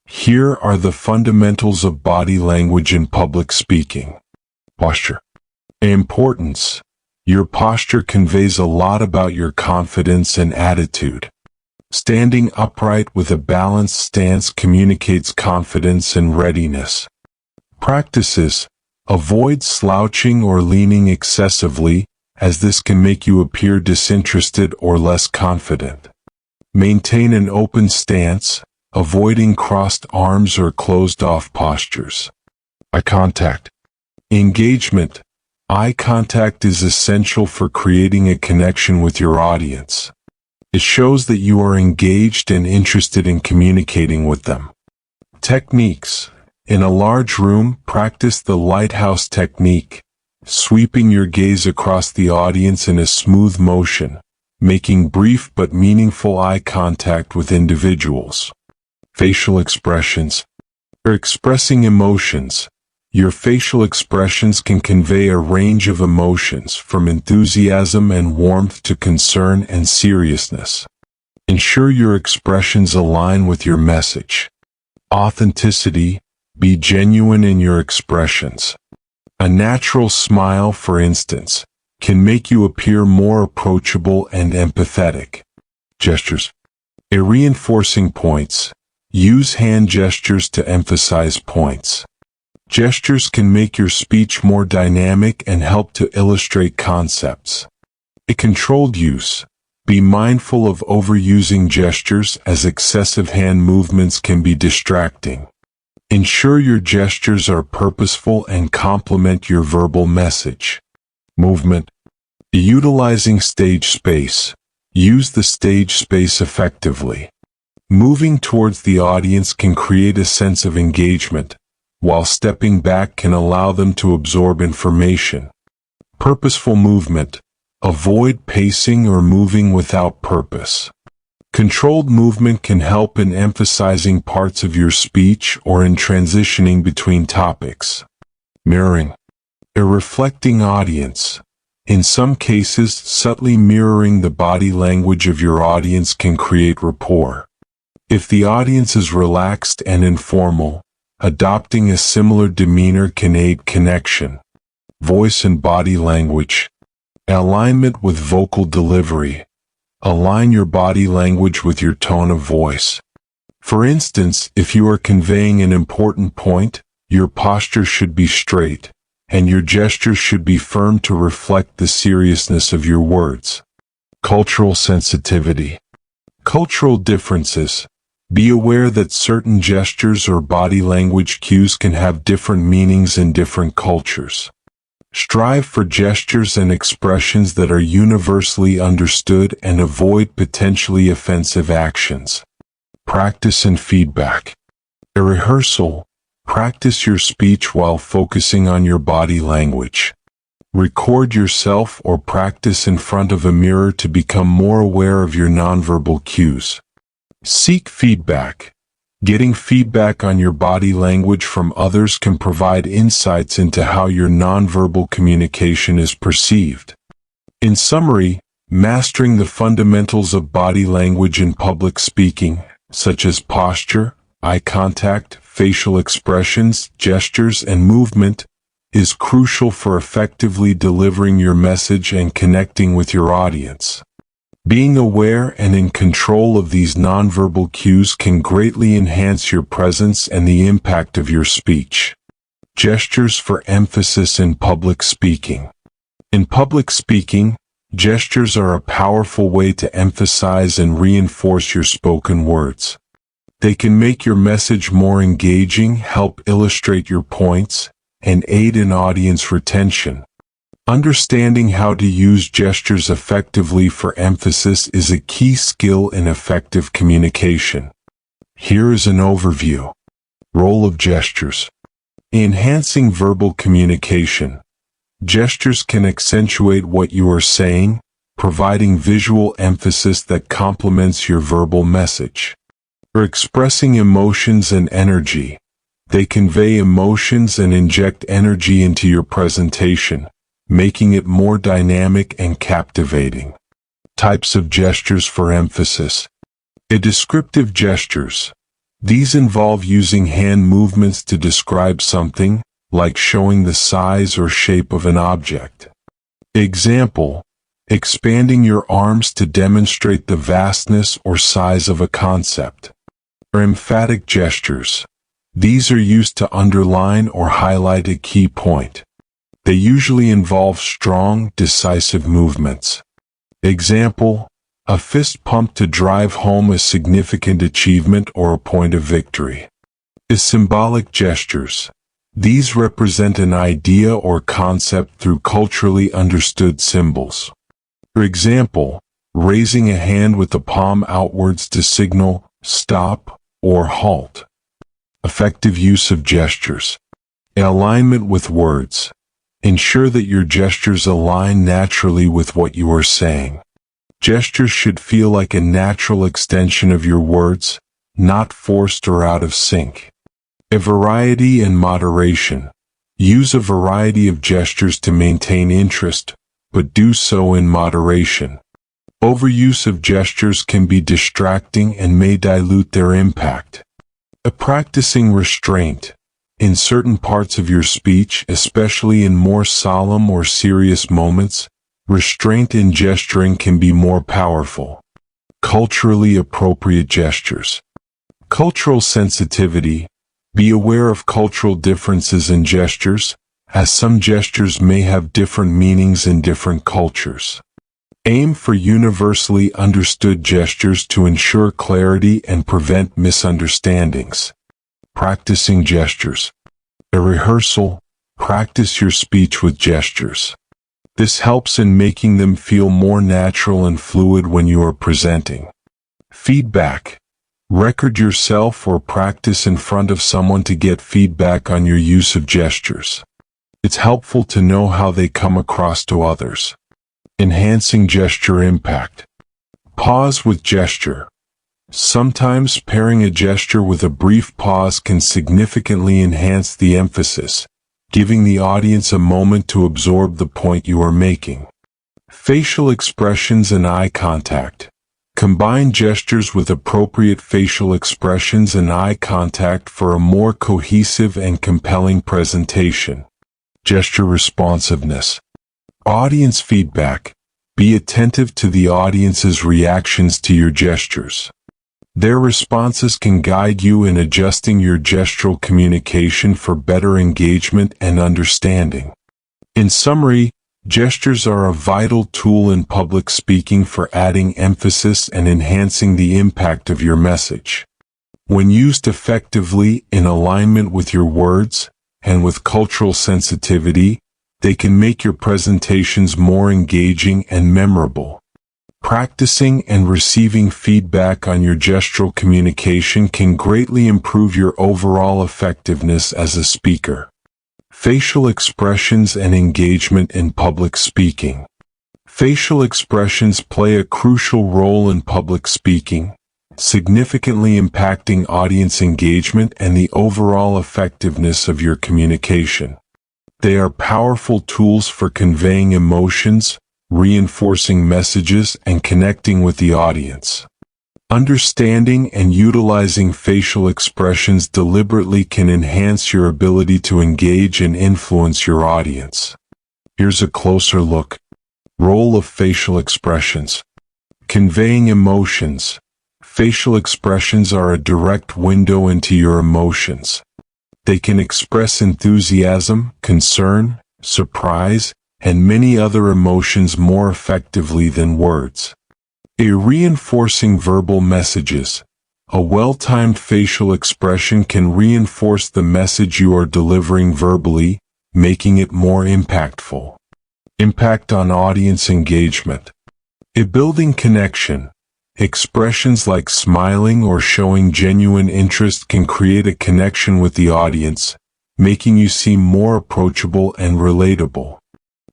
Here are the fundamentals of body language in public speaking. Posture. Importance. Your posture conveys a lot about your confidence and attitude. Standing upright with a balanced stance communicates confidence and readiness. Practices. Avoid slouching or leaning excessively, as this can make you appear disinterested or less confident. Maintain an open stance, avoiding crossed arms or closed-off postures. Eye contact. Engagement. Eye contact is essential for creating a connection with your audience. It shows that you are engaged and interested in communicating with them. Techniques. In a large room, practice the lighthouse technique, sweeping your gaze across the audience in a smooth motion, making brief but meaningful eye contact with individuals. Facial expressions. For expressing emotions, your facial expressions can convey a range of emotions from enthusiasm and warmth to concern and seriousness. Ensure your expressions align with your message. Authenticity. Be genuine in your expressions. A natural smile, for instance, can make you appear more approachable and empathetic. Gestures. Reinforcing points. Use hand gestures to emphasize points. Gestures can make your speech more dynamic and help to illustrate concepts. A controlled use. Be mindful of overusing gestures, as excessive hand movements can be distracting. Ensure your gestures are purposeful and complement your verbal message. Movement. Utilizing stage space. Use the stage space effectively. Moving towards the audience can create a sense of engagement, while stepping back can allow them to absorb information. Purposeful movement. Avoid pacing or moving without purpose. Controlled movement can help in emphasizing parts of your speech or in transitioning between topics. Mirroring. A reflecting audience. In some cases, subtly mirroring the body language of your audience can create rapport. If the audience is relaxed and informal, adopting a similar demeanor can aid connection. Voice and body language. Alignment with vocal delivery. Align your body language with your tone of voice. For instance, if you are conveying an important point, your posture should be straight, and your gestures should be firm to reflect the seriousness of your words. Cultural sensitivity. Cultural differences. Be aware that certain gestures or body language cues can have different meanings in different cultures. Strive for gestures and expressions that are universally understood and avoid potentially offensive actions. Practice and feedback. A rehearsal. Practice your speech while focusing on your body language. Record yourself or practice in front of a mirror to become more aware of your nonverbal cues. Seek feedback. Getting feedback on your body language from others can provide insights into how your nonverbal communication is perceived. In summary, mastering the fundamentals of body language in public speaking, such as posture, eye contact, facial expressions, gestures, and movement, is crucial for effectively delivering your message and connecting with your audience. Being aware and in control of these nonverbal cues can greatly enhance your presence and the impact of your speech. Gestures for emphasis in public speaking. In public speaking, gestures are a powerful way to emphasize and reinforce your spoken words. They can make your message more engaging, help illustrate your points, and aid in audience retention. Understanding how to use gestures effectively for emphasis is a key skill in effective communication. Here is an overview. Role of gestures. Enhancing verbal communication. Gestures can accentuate what you are saying, providing visual emphasis that complements your verbal message. For expressing emotions and energy. They convey emotions and inject energy into your presentation, making it more dynamic and captivating. Types of gestures for emphasis. Descriptive gestures. These involve using hand movements to describe something, like showing the size or shape of an object. Example: expanding your arms to demonstrate the vastness or size of a concept. Or emphatic gestures. These are used to underline or highlight a key point. They usually involve strong, decisive movements. Example: a fist pump to drive home a significant achievement or a point of victory. Symbolic gestures. These represent an idea or concept through culturally understood symbols. For example, raising a hand with the palm outwards to signal stop or halt. Effective use of gestures. Alignment with words. Ensure that your gestures align naturally with what you are saying. Gestures should feel like a natural extension of your words, not forced or out of sync. A variety and moderation. Use a variety of gestures to maintain interest, but do so in moderation. Overuse of gestures can be distracting and may dilute their impact. Practicing restraint. In certain parts of your speech, especially in more solemn or serious moments, restraint in gesturing can be more powerful. Culturally appropriate gestures. Cultural sensitivity. Be aware of cultural differences in gestures, as some gestures may have different meanings in different cultures. Aim for universally understood gestures to ensure clarity and prevent misunderstandings. Practicing gestures. A rehearsal. Practice your speech with gestures. This helps in making them feel more natural and fluid when you are presenting. Feedback. Record yourself or practice in front of someone to get feedback on your use of gestures. It's helpful to know how they come across to others. Enhancing gesture impact. Pause with gesture. Sometimes pairing a gesture with a brief pause can significantly enhance the emphasis, giving the audience a moment to absorb the point you are making. Facial expressions and eye contact. Combine gestures with appropriate facial expressions and eye contact for a more cohesive and compelling presentation. Gesture responsiveness. Audience feedback. Be attentive to the audience's reactions to your gestures. Their responses can guide you in adjusting your gestural communication for better engagement and understanding. In summary, gestures are a vital tool in public speaking for adding emphasis and enhancing the impact of your message. When used effectively in alignment with your words and with cultural sensitivity, they can make your presentations more engaging and memorable. Practicing and receiving feedback on your gestural communication can greatly improve your overall effectiveness as a speaker. Facial expressions and engagement in public speaking. Facial expressions play a crucial role in public speaking, significantly impacting audience engagement and the overall effectiveness of your communication. They are powerful tools for conveying emotions, reinforcing messages, and connecting with the audience. Understanding and utilizing facial expressions deliberately can enhance your ability to engage and influence your audience. Here's a closer look. Role of facial expressions. Conveying emotions. Facial expressions are a direct window into your emotions. They can express enthusiasm, concern, surprise, and many other emotions more effectively than words. Reinforcing verbal messages. A well-timed facial expression can reinforce the message you are delivering verbally, making it more impactful. Impact on audience engagement. Building connection. Expressions like smiling or showing genuine interest can create a connection with the audience, making you seem more approachable and relatable.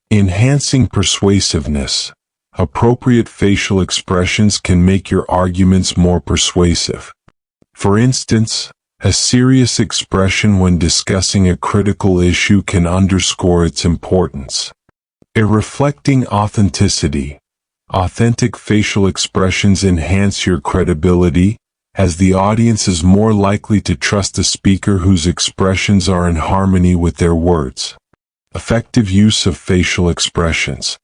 Enhancing persuasiveness. Appropriate facial expressions can make your arguments more persuasive. For instance, A serious expression when discussing a critical issue can underscore its importance. A reflecting authenticity. Authentic facial expressions enhance your credibility, as the audience is more likely to trust a speaker whose expressions are in harmony with their words. Effective use of facial expressions.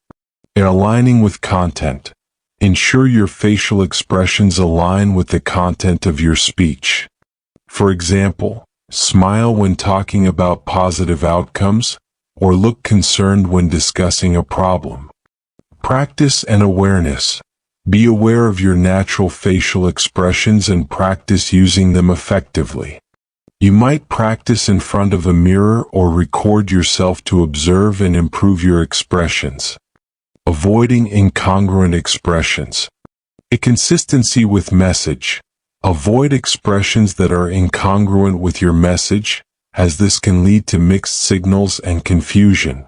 Aligning with content. Ensure your facial expressions align with the content of your speech. For example, smile when talking about positive outcomes, or look concerned when discussing a problem. Practice and awareness. Be aware of your natural facial expressions and practice using them effectively. You might practice in front of a mirror or record yourself to observe and improve your expressions. Avoiding incongruent expressions. A consistency with message. Avoid expressions that are incongruent with your message, as this can lead to mixed signals and confusion.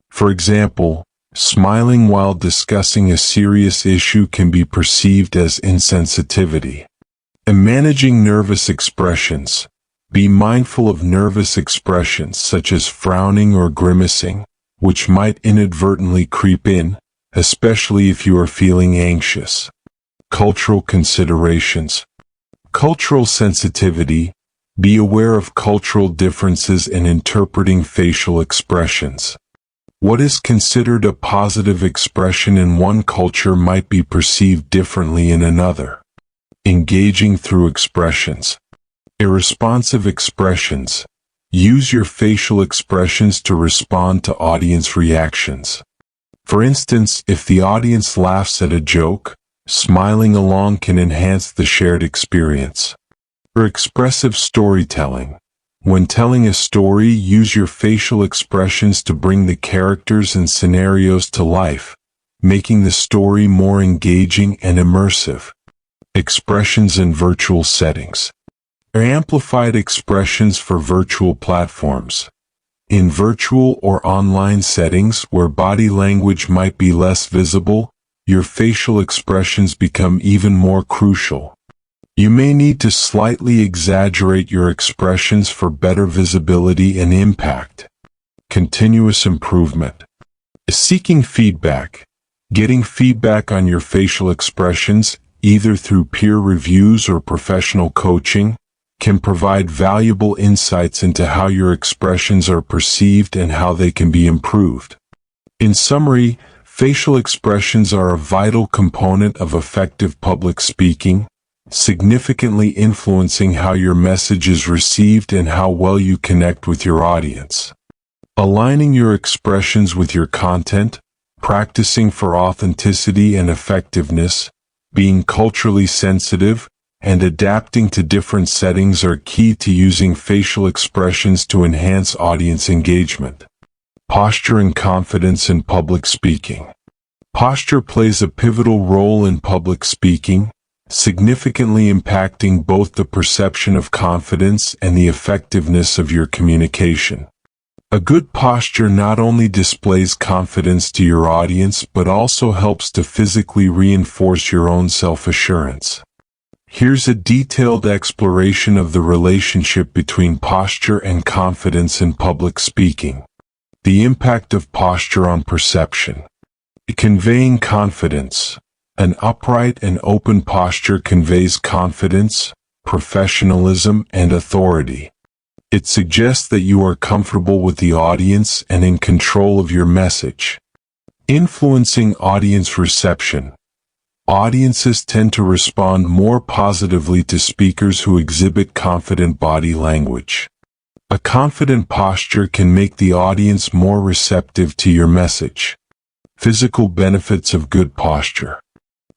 For example, smiling while discussing a serious issue can be perceived as insensitivity. And managing nervous expressions. Be mindful of nervous expressions such as frowning or grimacing, which might inadvertently creep in, especially if you are feeling anxious. Cultural considerations. Cultural sensitivity. Be aware of cultural differences in interpreting facial expressions. What is considered a positive expression in one culture might be perceived differently in another. Engaging through expressions. Irresponsive expressions. Use your facial expressions to respond to audience reactions. For instance, if the audience laughs at a joke, smiling along can enhance the shared experience. Or expressive storytelling. When telling a story, use your facial expressions to bring the characters and scenarios to life, making the story more engaging and immersive. Expressions in virtual settings. Or amplified expressions for virtual platforms. In virtual or online settings where body language might be less visible, your facial expressions become even more crucial. You may need to slightly exaggerate your expressions for better visibility and impact. Continuous improvement. Seeking feedback. Getting feedback on your facial expressions, either through peer reviews or professional coaching, can provide valuable insights into how your expressions are perceived and how they can be improved. In summary, facial expressions are a vital component of effective public speaking, significantly influencing how your message is received and how well you connect with your audience. Aligning your expressions with your content, practicing for authenticity and effectiveness, being culturally sensitive, and adapting to different settings are key to using facial expressions to enhance audience engagement. Posture and confidence in public speaking. Posture plays a pivotal role in public speaking, significantly impacting both the perception of confidence and the effectiveness of your communication. A good posture not only displays confidence to your audience but also helps to physically reinforce your own self-assurance. Here's a detailed exploration of the relationship between posture and confidence in public speaking. The impact of posture on perception. Conveying confidence. An upright and open posture conveys confidence, professionalism, and authority. It suggests that you are comfortable with the audience and in control of your message. Influencing audience reception. Audiences tend to respond more positively to speakers who exhibit confident body language. A confident posture can make the audience more receptive to your message. Physical benefits of good posture.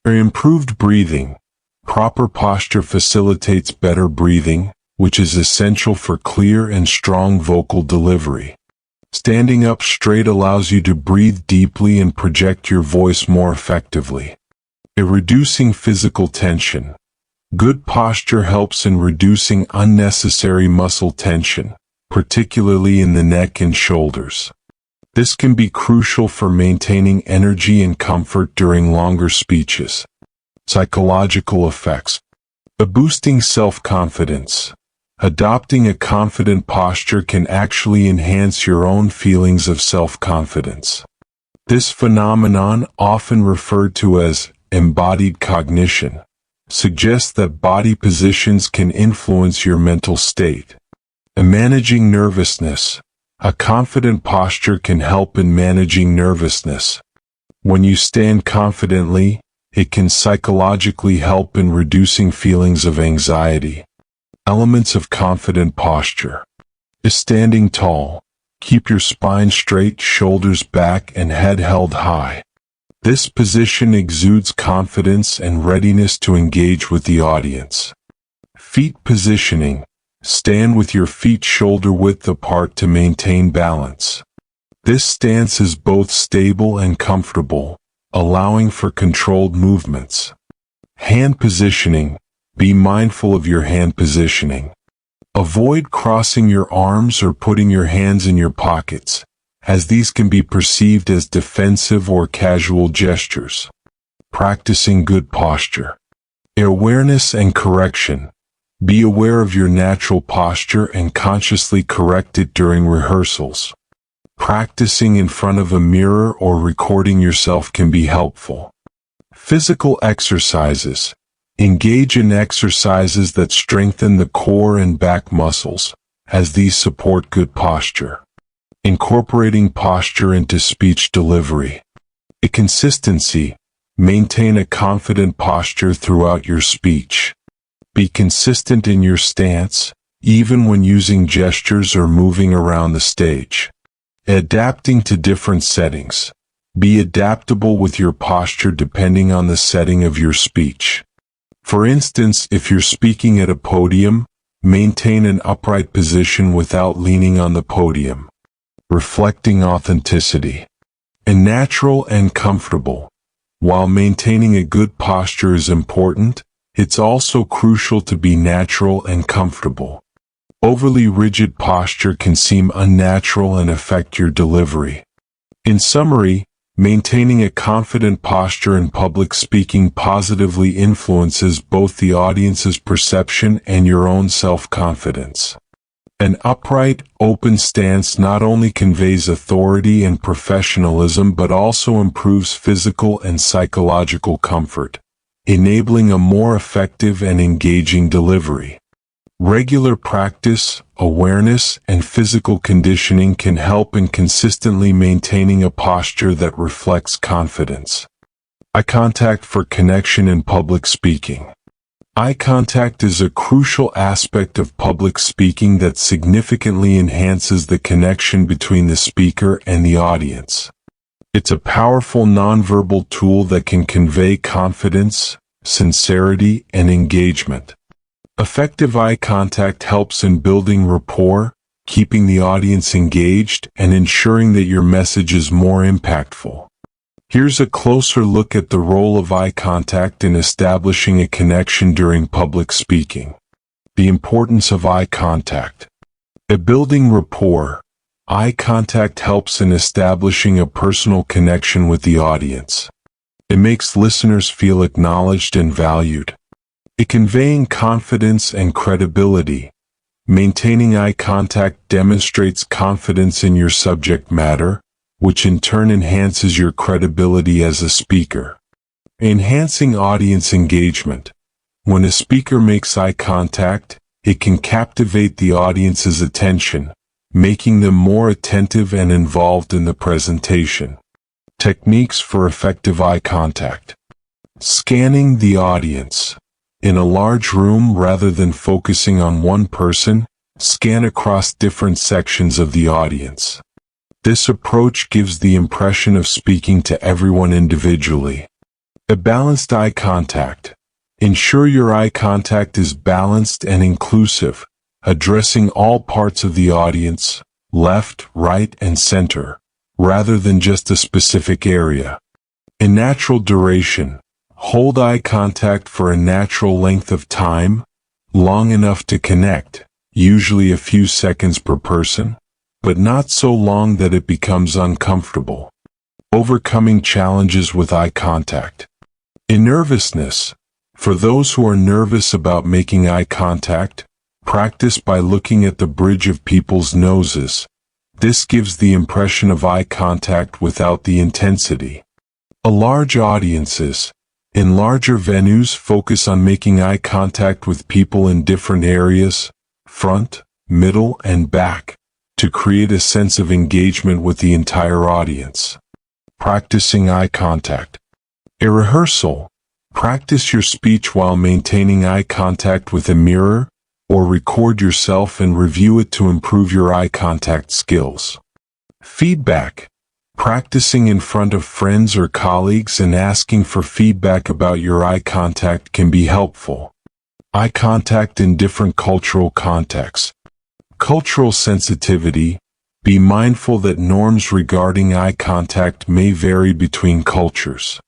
Improved breathing. Proper posture facilitates better breathing, which is essential for clear and strong vocal delivery. Standing up straight allows you to breathe deeply and project your voice more effectively. Reducing physical tension. Good posture helps in reducing unnecessary muscle tension, particularly in the neck and shoulders. This can be crucial for maintaining energy and comfort during longer speeches. Psychological effects. Boosting self-confidence. Adopting a confident posture can actually enhance your own feelings of self-confidence. This phenomenon, often referred to as embodied cognition, suggests that body positions can influence your mental state. In managing nervousness, a confident posture can help in managing nervousness. When you stand confidently, it can psychologically help in reducing feelings of anxiety. Elements of confident posture. Is standing tall. Keep your spine straight, shoulders back, and head held high. This position exudes confidence and readiness to engage with the audience. Feet positioning. Stand with your feet shoulder width apart to maintain balance. This stance is both stable and comfortable, allowing for controlled movements. Hand positioning. Be mindful of your hand positioning. Avoid crossing your arms or putting your hands in your pockets, as these can be perceived as defensive or casual gestures. Practicing good posture. Awareness and correction. Be aware of your natural posture and consciously correct it during rehearsals. Practicing in front of a mirror or recording yourself can be helpful. Physical exercises. Engage in exercises that strengthen the core and back muscles, as these support good posture. Incorporating posture into speech delivery. A consistency. Maintain a confident posture throughout your speech. Be consistent in your stance, even when using gestures or moving around the stage. Adapting to different settings. Be adaptable with your posture depending on the setting of your speech. For instance, if you're speaking at a podium, maintain an upright position without leaning on the podium. Reflecting authenticity. And natural and comfortable. While maintaining a good posture is important, it's also crucial to be natural and comfortable. Overly rigid posture can seem unnatural and affect your delivery. In summary, maintaining a confident posture in public speaking positively influences both the audience's perception and your own self-confidence. An upright, open stance not only conveys authority and professionalism but also improves physical and psychological comfort, enabling a more effective and engaging delivery. Regular practice, awareness, and physical conditioning can help in consistently maintaining a posture that reflects confidence. Eye contact for connection in public speaking. Eye contact is a crucial aspect of public speaking that significantly enhances the connection between the speaker and the audience. It's a powerful nonverbal tool that can convey confidence, sincerity, and engagement. Effective eye contact helps in building rapport, keeping the audience engaged, and ensuring that your message is more impactful. Here's a closer look at the role of eye contact in establishing a connection during public speaking. The importance of eye contact. By building rapport, eye contact helps in establishing a personal connection with the audience. It makes listeners feel acknowledged and valued. Conveying confidence and credibility. Maintaining eye contact demonstrates confidence in your subject matter, which in turn enhances your credibility as a speaker. Enhancing audience engagement. When a speaker makes eye contact, it can captivate the audience's attention, making them more attentive and involved in the presentation. Techniques for effective eye contact. Scanning the audience. In a large room, rather than focusing on one person, scan across different sections of the audience. This approach gives the impression of speaking to everyone individually. A balanced eye contact. Ensure your eye contact is balanced and inclusive, addressing all parts of the audience, left, right, and center, rather than just a specific area. A natural duration. Hold eye contact for a natural length of time, long enough to connect, usually a few seconds per person, but not so long that it becomes uncomfortable. Overcoming challenges with eye contact. In nervousness. For those who are nervous about making eye contact, Practice by looking at the bridge of people's noses. This gives the impression of eye contact without the intensity. Large audiences. In larger venues, focus on making eye contact with people in different areas, front, middle, and back, to create a sense of engagement with the entire audience. Practicing eye contact. A rehearsal. Practice your speech while maintaining eye contact with a mirror, or record yourself and review it to improve your eye contact skills. Feedback. Practicing in front of friends or colleagues and asking for feedback about your eye contact can be helpful. Eye contact in different cultural contexts. Cultural sensitivity. Be mindful that norms regarding eye contact may vary between cultures.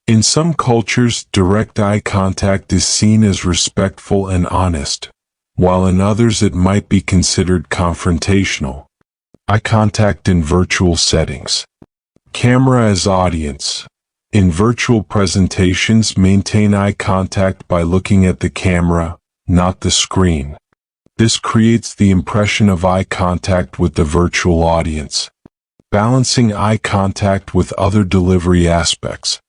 In some cultures, direct eye contact is seen as respectful and honest, while in others it might be considered confrontational. Eye contact in virtual settings. Camera as audience. In virtual presentations, maintain eye contact by looking at the camera, not the screen. This creates the impression of eye contact with the virtual audience. Balancing eye contact with other delivery aspects.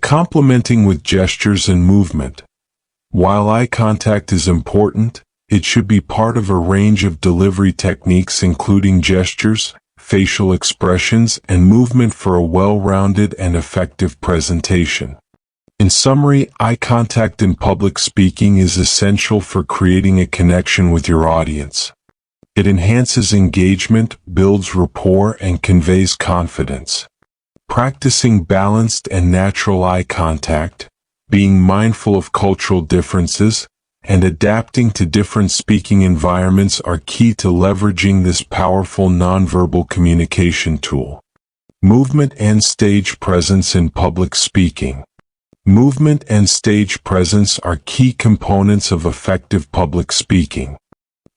Complementing with gestures and movement. While eye contact is important, it should be part of a range of delivery techniques including gestures, facial expressions, and movement for a well-rounded and effective presentation. In summary, eye contact in public speaking is essential for creating a connection with your audience. It enhances engagement, builds rapport, and conveys confidence. Practicing balanced and natural eye contact, being mindful of cultural differences, and adapting to different speaking environments are key to leveraging this powerful nonverbal communication tool. Movement and stage presence in public speaking. Movement and stage presence are key components of effective public speaking.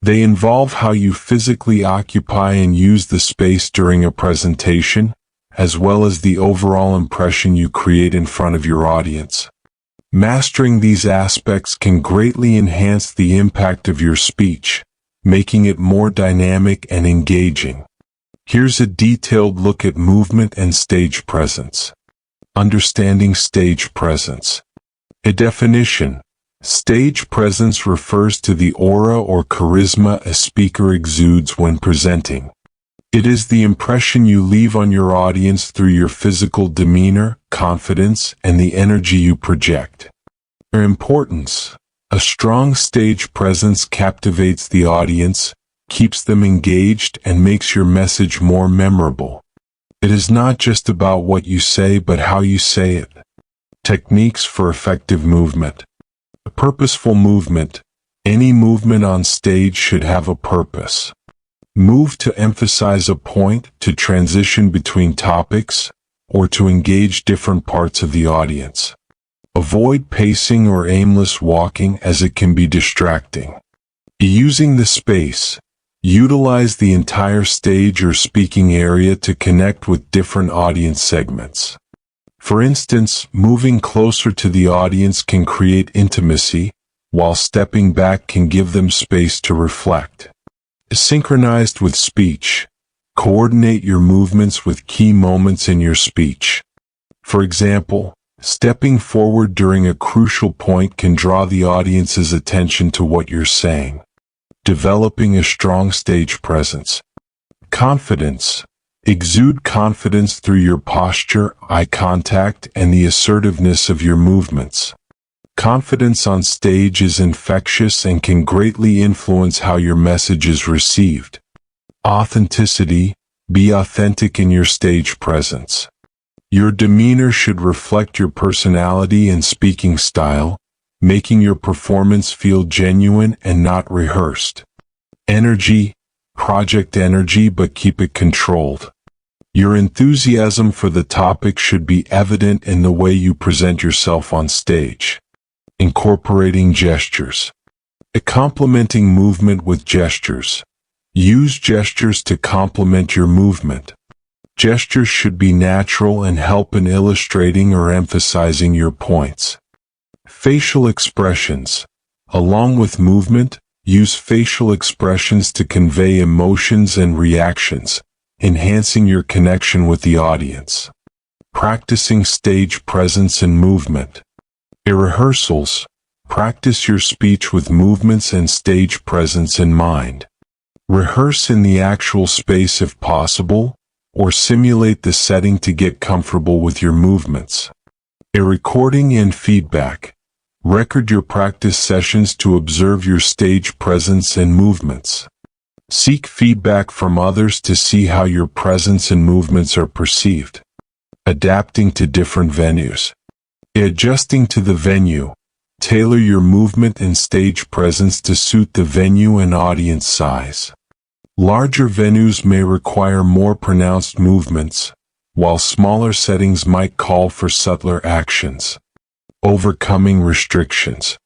They involve how you physically occupy and use the space during a presentation, as well as the overall impression you create in front of your audience. Mastering these aspects can greatly enhance the impact of your speech, making it more dynamic and engaging. Here's a detailed look at movement and stage presence. Understanding stage presence. A definition. Stage presence refers to the aura or charisma a speaker exudes when presenting. It is the impression you leave on your audience through your physical demeanor, confidence, and the energy you project. Their importance. A strong stage presence captivates the audience, keeps them engaged, and makes your message more memorable. It is not just about what you say but how you say it. Techniques for effective movement. A purposeful movement. Any movement on stage should have a purpose. Move to emphasize a point, to transition between topics, or to engage different parts of the audience. Avoid pacing or aimless walking as it can be distracting. Using the space. Utilize the entire stage or speaking area to connect with different audience segments. For instance, moving closer to the audience can create intimacy, while stepping back can give them space to reflect. Synchronized with speech. Coordinate your movements with key moments in your speech. For example, stepping forward during a crucial point can draw the audience's attention to what you're saying. Developing a strong stage presence. Confidence. Exude confidence through your posture, eye contact, and the assertiveness of your movements. Confidence on stage is infectious and can greatly influence how your message is received. Authenticity. Be authentic in your stage presence. Your demeanor should reflect your personality and speaking style, making your performance feel genuine and not rehearsed. Energy. Project energy, but keep it controlled. Your enthusiasm for the topic should be evident in the way you present yourself on stage. Incorporating gestures. Complementing movement with gestures. Use gestures to complement your movement. Gestures should be natural and help in illustrating or emphasizing your points. Facial expressions. Along with movement, Use facial expressions to convey emotions and reactions, enhancing your connection with the audience. Practicing stage presence and movement. In rehearsals, practice your speech with movements and stage presence in mind. Rehearse in the actual space if possible, or simulate the setting to get comfortable with your movements. In recording and feedback, record your practice sessions to observe your stage presence and movements. Seek feedback from others to see how your presence and movements are perceived. Adapting to different venues. Adjusting to the venue. Tailor your movement and stage presence to suit the venue and audience size. Larger venues may require more pronounced movements, while smaller settings might call for subtler actions. Overcoming restrictions.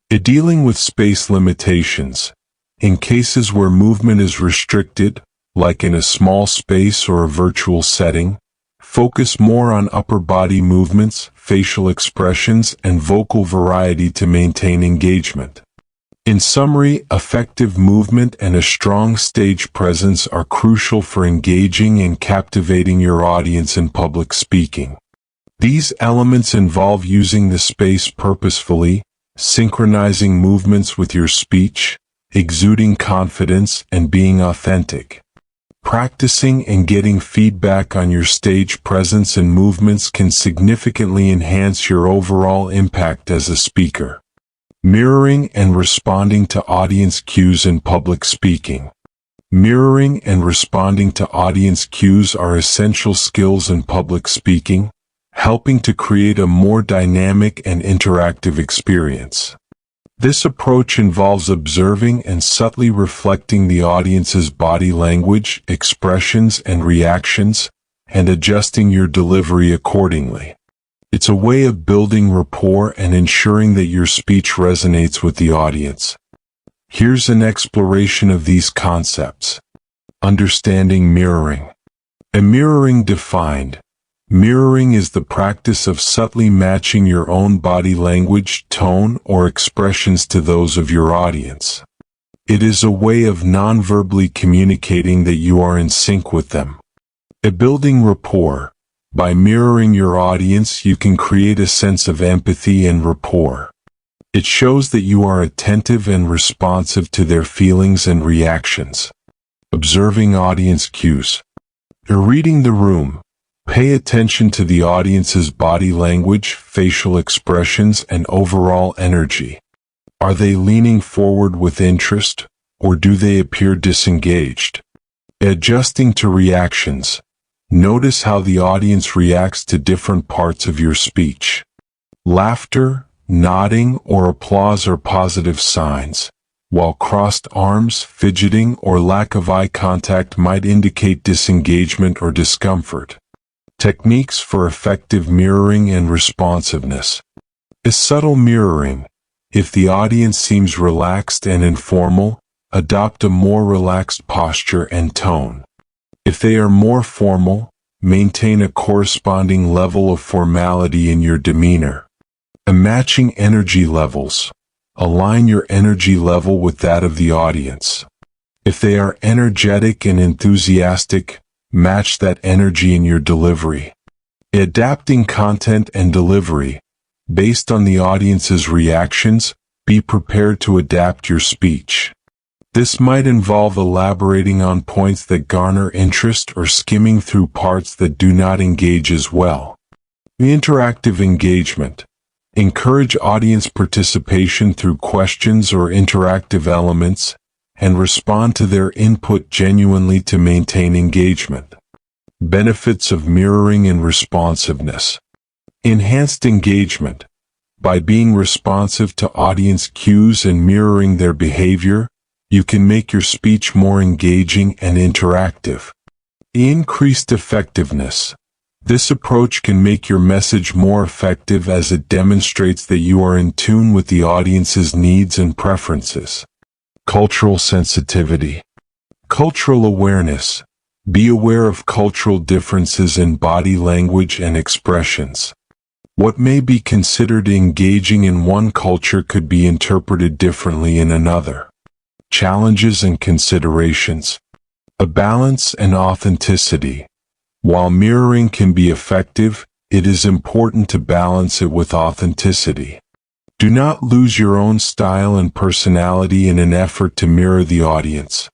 Dealing with space limitations. In cases where movement is restricted, like in a small space or a virtual setting, focus more on upper body movements, facial expressions, and vocal variety to maintain engagement. In summary, effective movement and a strong stage presence are crucial for engaging and captivating your audience in public speaking. These elements involve using the space purposefully, synchronizing movements with your speech, exuding confidence, and being authentic. Practicing and getting feedback on your stage presence and movements can significantly enhance your overall impact as a speaker. Mirroring and responding to audience cues in public speaking. Mirroring and responding to audience cues are essential skills in public speaking, helping to create a more dynamic and interactive experience. This approach involves observing and subtly reflecting the audience's body language, expressions, and reactions, and adjusting your delivery accordingly. It's a way of building rapport and ensuring that your speech resonates with the audience. Here's an exploration of these concepts. Understanding mirroring. A mirroring defined. Mirroring is the practice of subtly matching your own body language, tone, or expressions to those of your audience. It is a way of non-verbally communicating that you are in sync with them. Building rapport. By mirroring your audience, you can create a sense of empathy and rapport. It shows that you are attentive and responsive to their feelings and reactions. Observing audience cues. Reading the room. Pay attention to the audience's body language, facial expressions, and overall energy. Are they leaning forward with interest, or do they appear disengaged? Adjusting to reactions. Notice how the audience reacts to different parts of your speech. Laughter, nodding, or applause are positive signs, while crossed arms, fidgeting, or lack of eye contact might indicate disengagement or discomfort. Techniques for effective mirroring and responsiveness. A subtle mirroring. If the audience seems relaxed and informal, adopt a more relaxed posture and tone. If they are more formal, maintain a corresponding level of formality in your demeanor. Matching energy levels. Align your energy level with that of the audience. If they are energetic and enthusiastic, match that energy in your delivery. Adapting content and delivery. Based on the audience's reactions, be prepared to adapt your speech. This might involve elaborating on points that garner interest or skimming through parts that do not engage as well. Interactive engagement. Encourage audience participation through questions or interactive elements, and respond to their input genuinely to maintain engagement. Benefits of mirroring and responsiveness. Enhanced engagement. By being responsive to audience cues and mirroring their behavior, you can make your speech more engaging and interactive. Increased effectiveness. This approach can make your message more effective as it demonstrates that you are in tune with the audience's needs and preferences. Cultural sensitivity. Cultural awareness. Be aware of cultural differences in body language and expressions. What may be considered engaging in one culture could be interpreted differently in another. challenges and considerations. A balance and authenticity. While mirroring can be effective, it is important to balance it with authenticity. Do not lose your own style and personality in an effort to mirror the audience.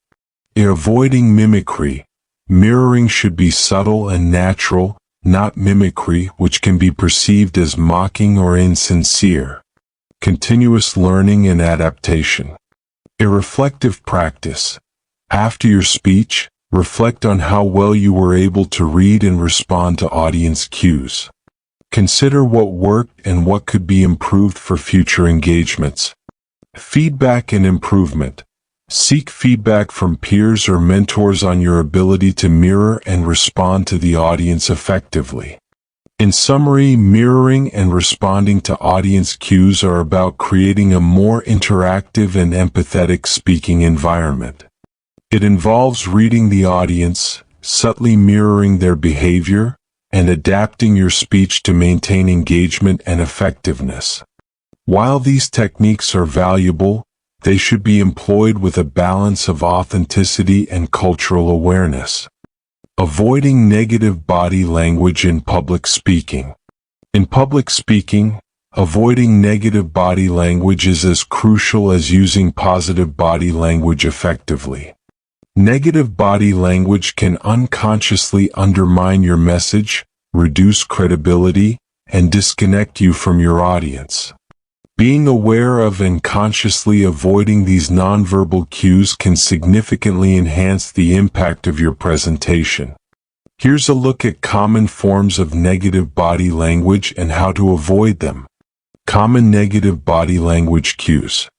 Avoiding mimicry. Mirroring should be subtle and natural, not mimicry, which can be perceived as mocking or insincere. Continuous learning and adaptation. A reflective practice. After your speech, reflect on how well you were able to read and respond to audience cues. Consider what worked and what could be improved for future engagements. Feedback and improvement. Seek feedback from peers or mentors on your ability to mirror and respond to the audience effectively. In summary, mirroring and responding to audience cues are about creating a more interactive and empathetic speaking environment. It involves reading the audience, subtly mirroring their behavior, and adapting your speech to maintain engagement and effectiveness. While these techniques are valuable, they should be employed with a balance of authenticity and cultural awareness. Avoiding negative body language in public speaking. In public speaking, avoiding negative body language is as crucial as using positive body language effectively. Negative body language can unconsciously undermine your message, reduce credibility, and disconnect you from your audience. Being aware of and consciously avoiding these nonverbal cues can significantly enhance the impact of your presentation. Here's a look at common forms of negative body language and how to avoid them. Common negative body language cues.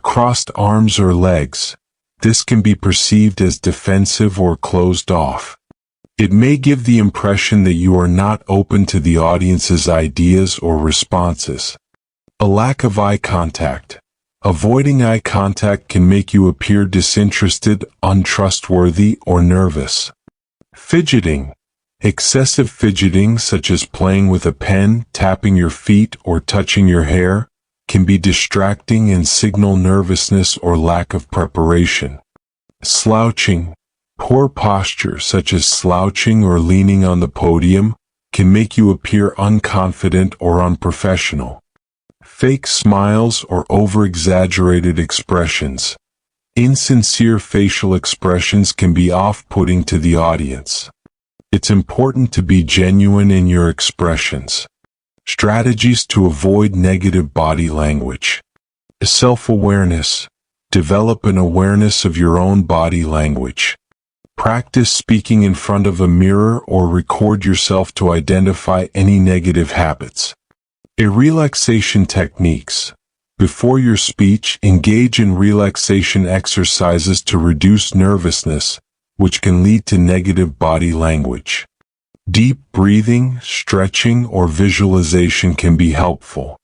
Crossed arms or legs. This can be perceived as defensive or closed off. It may give the impression that you are not open to the audience's ideas or responses. A lack of eye contact. Avoiding eye contact can make you appear disinterested, untrustworthy, or nervous. Fidgeting. Excessive fidgeting, such as playing with a pen, tapping your feet, or touching your hair, can be distracting and signal nervousness or lack of preparation. Slouching. Poor posture, such as slouching or leaning on the podium, can make you appear unconfident or unprofessional. Fake smiles or over-exaggerated expressions. Insincere facial expressions can be off-putting to the audience. It's important to be genuine in your expressions. Strategies to avoid negative body language. Self-awareness. Develop an awareness of your own body language. Practice speaking in front of a mirror or record yourself to identify any negative habits. Relaxation techniques. Before your speech, engage in relaxation exercises to reduce nervousness, which can lead to negative body language. Deep breathing, stretching, or visualization can be helpful.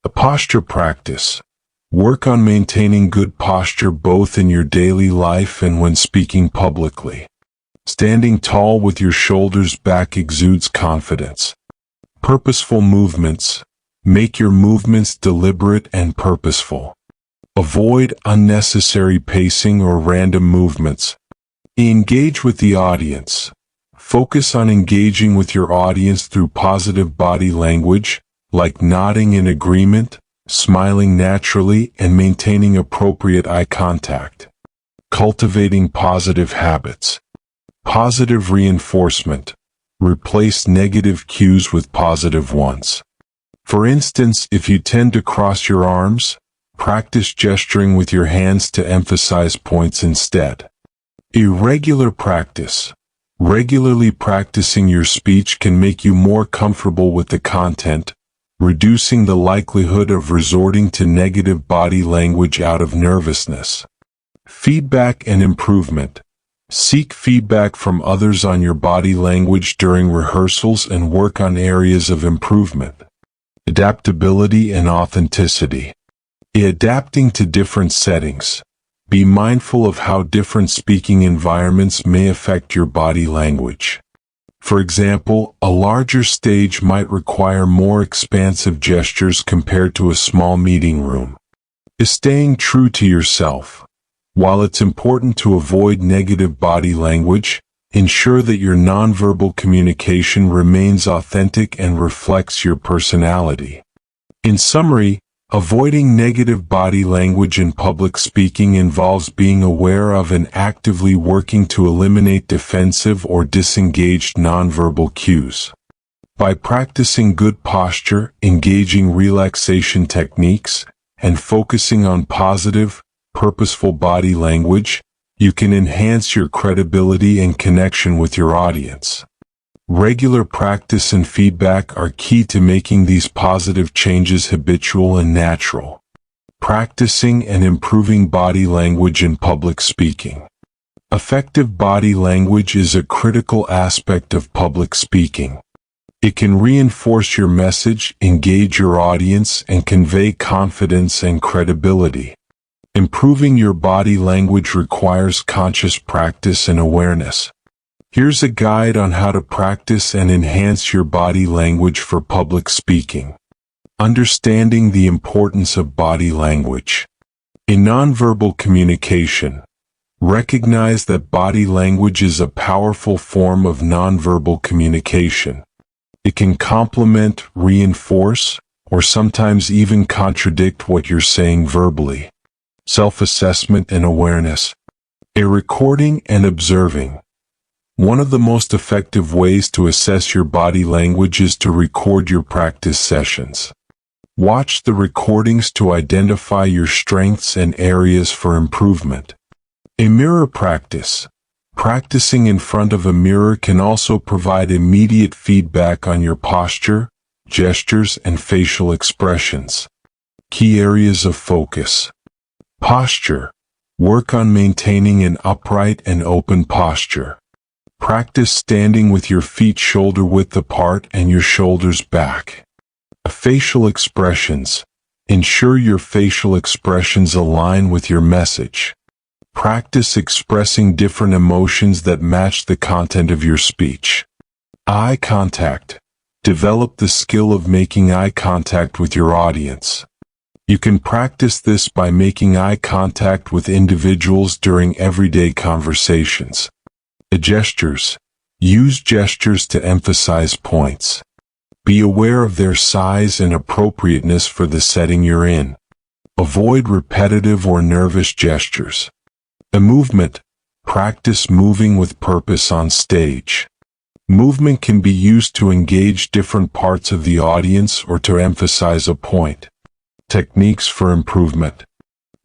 A posture practice. Work on maintaining good posture both in your daily life and when speaking publicly. Standing tall with your shoulders back exudes confidence. Purposeful movements. Make your movements deliberate and purposeful. Avoid unnecessary pacing or random movements. Engage with the audience. Focus on engaging with your audience through positive body language, like nodding in agreement, smiling naturally, and maintaining appropriate eye contact. Cultivating positive habits. Positive reinforcement. Replace negative cues with positive ones. For instance, if you tend to cross your arms, practice gesturing with your hands to emphasize points instead. Irregular practice. Regularly practicing your speech can make you more comfortable with the content, reducing the likelihood of resorting to negative body language out of nervousness. Feedback and improvement. Seek feedback from others on your body language during rehearsals and work on areas of improvement. Adaptability and authenticity. Adapting to different settings. Be mindful of how different speaking environments may affect your body language. For example, a larger stage might require more expansive gestures compared to a small meeting room. Staying true to yourself. While it's important to avoid negative body language, ensure that your nonverbal communication remains authentic and reflects your personality. In summary, avoiding negative body language in public speaking involves being aware of and actively working to eliminate defensive or disengaged nonverbal cues. By practicing good posture, engaging relaxation techniques, and focusing on positive, purposeful body language, you can enhance your credibility and connection with your audience. Regular practice and feedback are key to making these positive changes habitual and natural. Practicing and improving body language in public speaking. Effective body language is a critical aspect of public speaking. It can reinforce your message, engage your audience, and convey confidence and credibility. Improving your body language requires conscious practice and awareness. Here's a guide on how to practice and enhance your body language for public speaking. Understanding the importance of body language. In nonverbal communication, recognize that body language is a powerful form of nonverbal communication. It can complement, reinforce, or sometimes even contradict what you're saying verbally. Self-assessment and awareness. A recording and observing. One of the most effective ways to assess your body language is to record your practice sessions. Watch the recordings to identify your strengths and areas for improvement. A mirror practice. Practicing in front of a mirror can also provide immediate feedback on your posture, gestures, and facial expressions. Key areas of focus. Posture. Work on maintaining an upright and open posture. Practice standing with your feet shoulder width apart and your shoulders back. Facial expressions. Ensure your facial expressions align with your message. Practice expressing different emotions that match the content of your speech. Eye contact. Develop the skill of making eye contact with your audience. You can practice this by making eye contact with individuals during everyday conversations. Gestures. Use gestures to emphasize points. Be aware of their size and appropriateness for the setting you're in. Avoid repetitive or nervous gestures. A movement. Practice moving with purpose on stage. Movement can be used to engage different parts of the audience or to emphasize a point. Techniques for improvement.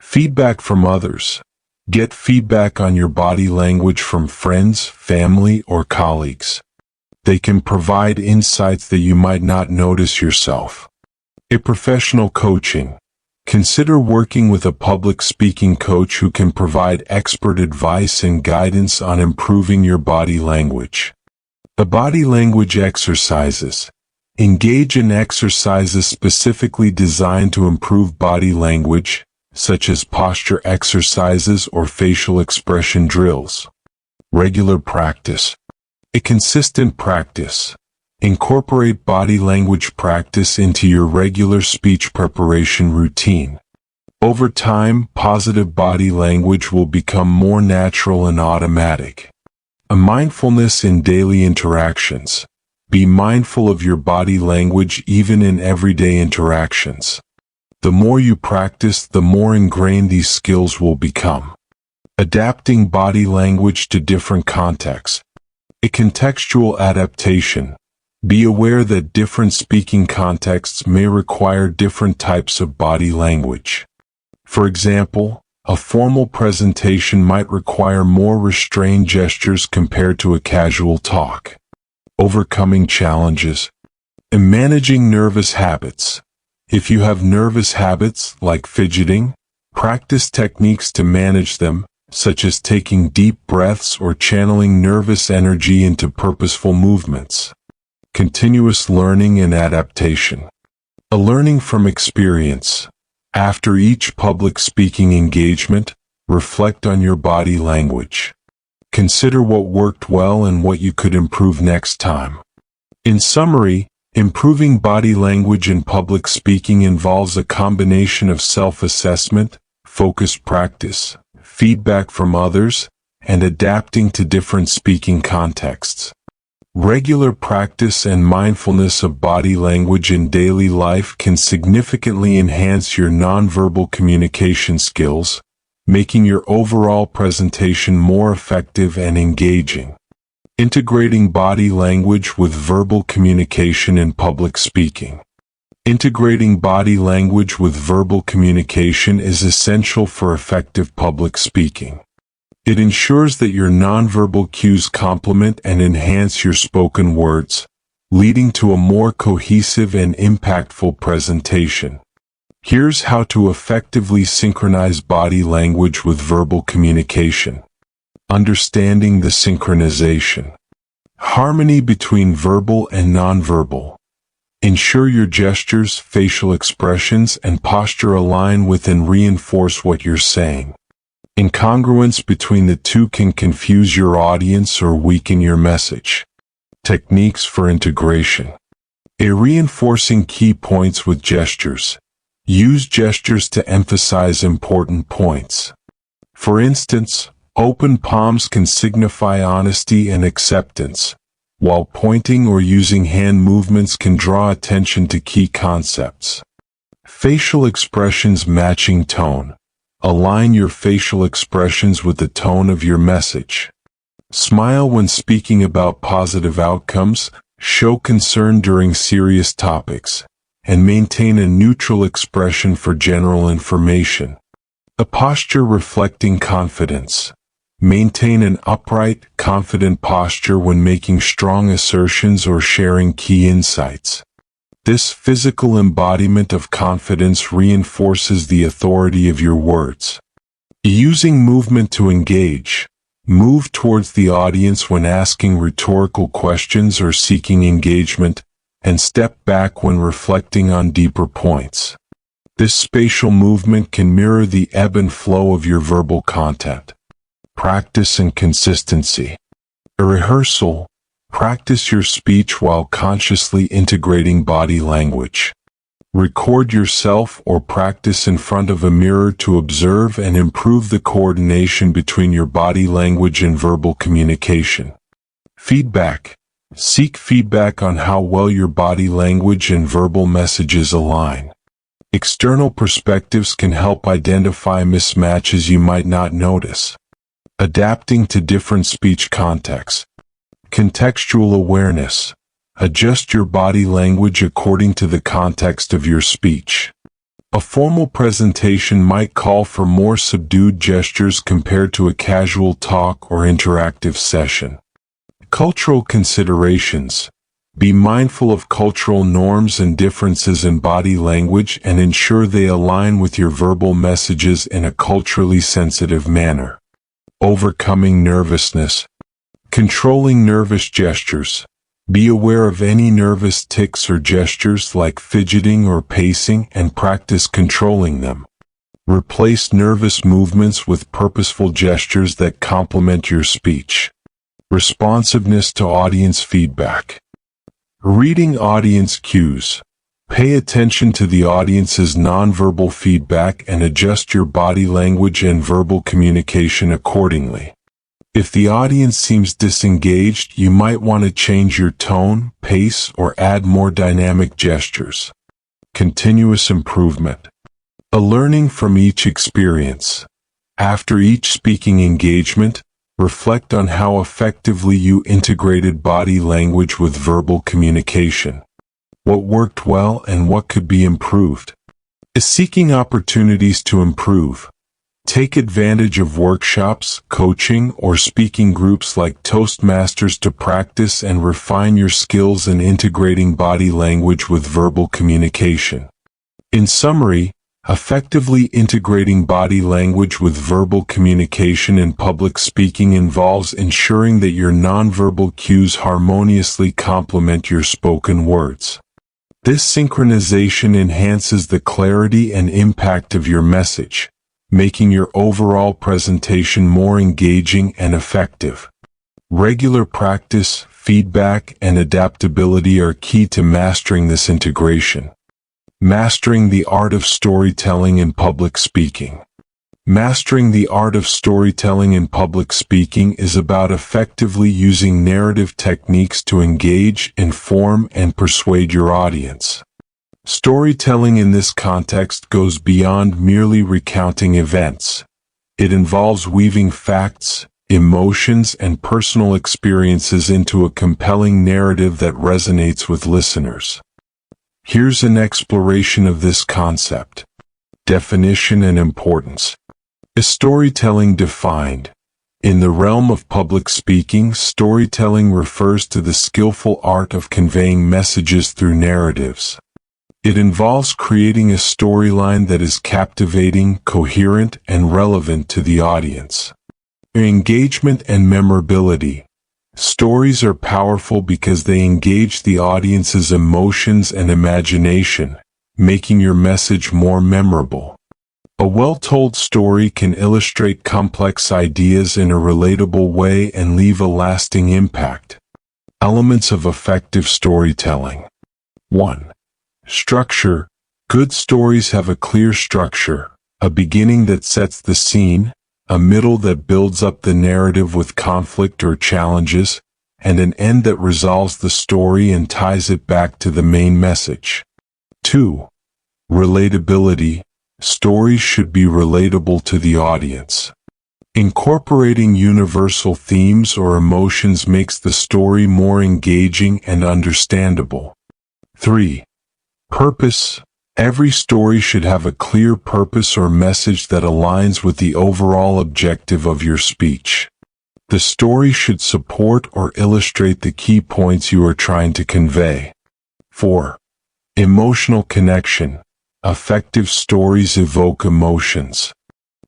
Feedback from others. Get feedback on your body language from friends, family, or colleagues. They can provide insights that you might not notice yourself. A professional coaching. Consider working with a public speaking coach who can provide expert advice and guidance on improving your body language. The body language exercises. Engage in exercises specifically designed to improve body language, such as posture exercises or facial expression drills. Regular practice. A consistent practice. Incorporate body language practice into your regular speech preparation routine. Over time, positive body language will become more natural and automatic. A mindfulness in daily interactions. Be mindful of your body language even in everyday interactions. The more you practice, the more ingrained these skills will become. Adapting body language to different contexts. A contextual adaptation. Be aware that different speaking contexts may require different types of body language. For example, a formal presentation might require more restrained gestures compared to a casual talk. Overcoming challenges. And managing nervous habits. If you have nervous habits, like fidgeting, practice techniques to manage them, such as taking deep breaths or channeling nervous energy into purposeful movements. Continuous learning and adaptation. A learning from experience. After each public speaking engagement, reflect on your body language. Consider what worked well and what you could improve next time. In summary, improving body language in public speaking involves a combination of self-assessment, focused practice, feedback from others, and adapting to different speaking contexts. Regular practice and mindfulness of body language in daily life can significantly enhance your nonverbal communication skills, making your overall presentation more effective and engaging. Integrating body language with verbal communication in public speaking. Integrating body language with verbal communication is essential for effective public speaking. It ensures that your nonverbal cues complement and enhance your spoken words, leading to a more cohesive and impactful presentation. Here's how to effectively synchronize body language with verbal communication. Understanding the synchronization. Harmony between verbal and nonverbal. Ensure your gestures, facial expressions, and posture align with and reinforce what you're saying. Incongruence between the two can confuse your audience or weaken your message. Techniques for integration. Reinforcing key points with gestures. Use gestures to emphasize important points. For instance, open palms can signify honesty and acceptance, while pointing or using hand movements can draw attention to key concepts. Facial expressions matching tone. Align your facial expressions with the tone of your message. Smile when speaking about positive outcomes, show concern during serious topics, and maintain a neutral expression for general information. A posture reflecting confidence. Maintain an upright, confident posture when making strong assertions or sharing key insights. This physical embodiment of confidence reinforces the authority of your words. Using movement to engage. Move towards the audience when asking rhetorical questions or seeking engagement, and step back when reflecting on deeper points. This spatial movement can mirror the ebb and flow of your verbal content. Practice and consistency. A rehearsal. Practice your speech while consciously integrating body language. Record yourself or practice in front of a mirror to observe and improve the coordination between your body language and verbal communication. Feedback. Seek feedback on how well your body language and verbal messages align. External perspectives can help identify mismatches you might not notice. Adapting to different speech contexts. Contextual awareness. Adjust your body language according to the context of your speech. A formal presentation might call for more subdued gestures compared to a casual talk or interactive session. Cultural considerations. Be mindful of cultural norms and differences in body language and ensure they align with your verbal messages in a culturally sensitive manner. Overcoming nervousness. Controlling nervous gestures. Be aware of any nervous tics or gestures like fidgeting or pacing and practice controlling them. Replace nervous movements with purposeful gestures that complement your speech. Responsiveness to audience feedback. Reading audience cues. Pay attention to the audience's nonverbal feedback and adjust your body language and verbal communication accordingly. If the audience seems disengaged, you might want to change your tone, pace, or add more dynamic gestures. Continuous improvement. A learning from each experience. After each speaking engagement, reflect on how effectively you integrated body language with verbal communication. What worked well and what could be improved. Seeking opportunities to improve. Take advantage of workshops, coaching, or speaking groups like Toastmasters to practice and refine your skills in integrating body language with verbal communication. In summary, effectively integrating body language with verbal communication in public speaking involves ensuring that your nonverbal cues harmoniously complement your spoken words. This synchronization enhances the clarity and impact of your message, making your overall presentation more engaging and effective. Regular practice, feedback, and adaptability are key to mastering this integration. Mastering the art of storytelling in public speaking. Mastering the art of storytelling in public speaking is about effectively using narrative techniques to engage, inform, and persuade your audience. Storytelling in this context goes beyond merely recounting events. It involves weaving facts, emotions, and personal experiences into a compelling narrative that resonates with listeners. Here's an exploration of this concept. Definition and importance. Is storytelling defined? In the realm of public speaking, storytelling refers to the skillful art of conveying messages through narratives. It involves creating a storyline that is captivating, coherent, and relevant to the audience. Engagement and memorability. Stories are powerful because they engage the audience's emotions and imagination, making your message more memorable. A well-told story can illustrate complex ideas in a relatable way and leave a lasting impact. Elements of effective storytelling. 1. Structure. Good stories have a clear structure, a beginning that sets the scene, a middle that builds up the narrative with conflict or challenges, and an end that resolves the story and ties it back to the main message. 2. Relatability. Stories should be relatable to the audience. Incorporating universal themes or emotions makes the story more engaging and understandable. 3. Purpose. Every story should have a clear purpose or message that aligns with the overall objective of your speech. The story should support or illustrate the key points you are trying to convey. 4. Emotional connection. Effective stories evoke emotions.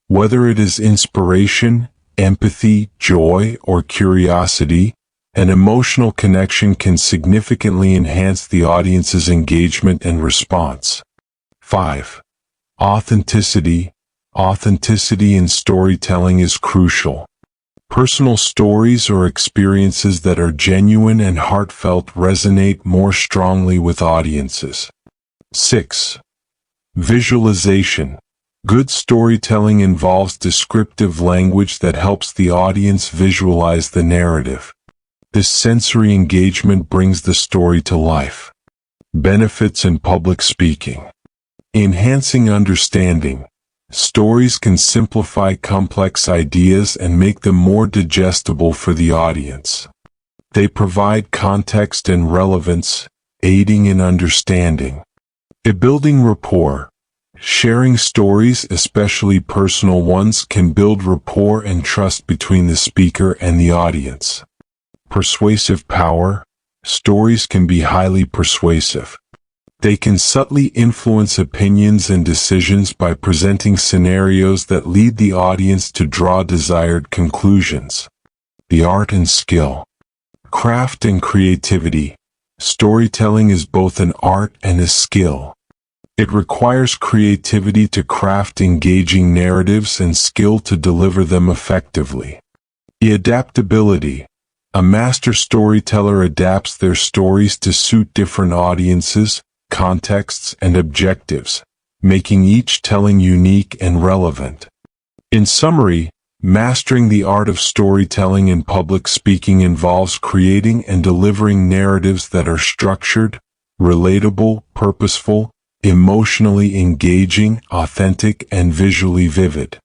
Whether it is inspiration, empathy, joy, or curiosity, an emotional connection can significantly enhance the audience's engagement and response. 5. Authenticity. Authenticity in storytelling is crucial. Personal stories or experiences that are genuine and heartfelt resonate more strongly with audiences. 6. Visualization. Good storytelling involves descriptive language that helps the audience visualize the narrative. This sensory engagement brings the story to life. Benefits in public speaking. Enhancing understanding. Stories can simplify complex ideas and make them more digestible for the audience. They provide context and relevance, aiding in understanding. Building rapport. Sharing stories, especially personal ones, can build rapport and trust between the speaker and the audience. Persuasive power. Stories can be highly persuasive. They can subtly influence opinions and decisions by presenting scenarios that lead the audience to draw desired conclusions. The art and skill. Craft and creativity. Storytelling is both an art and a skill. It requires creativity to craft engaging narratives and skill to deliver them effectively. Adaptability. A master storyteller adapts their stories to suit different audiences, contexts, and objectives, making each telling unique and relevant. In summary, mastering the art of storytelling in public speaking involves creating and delivering narratives that are structured, relatable, purposeful, emotionally engaging, authentic, and visually vivid.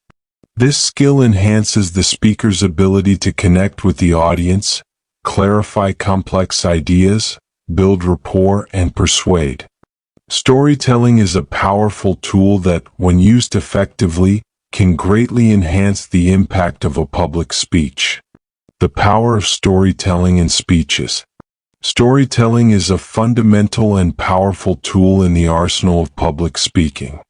This skill enhances the speaker's ability to connect with the audience, clarify complex ideas, build rapport, and persuade. Storytelling is a powerful tool that, when used effectively, can greatly enhance the impact of a public speech. The power of storytelling in speeches. Storytelling is a fundamental and powerful tool in the arsenal of public speaking.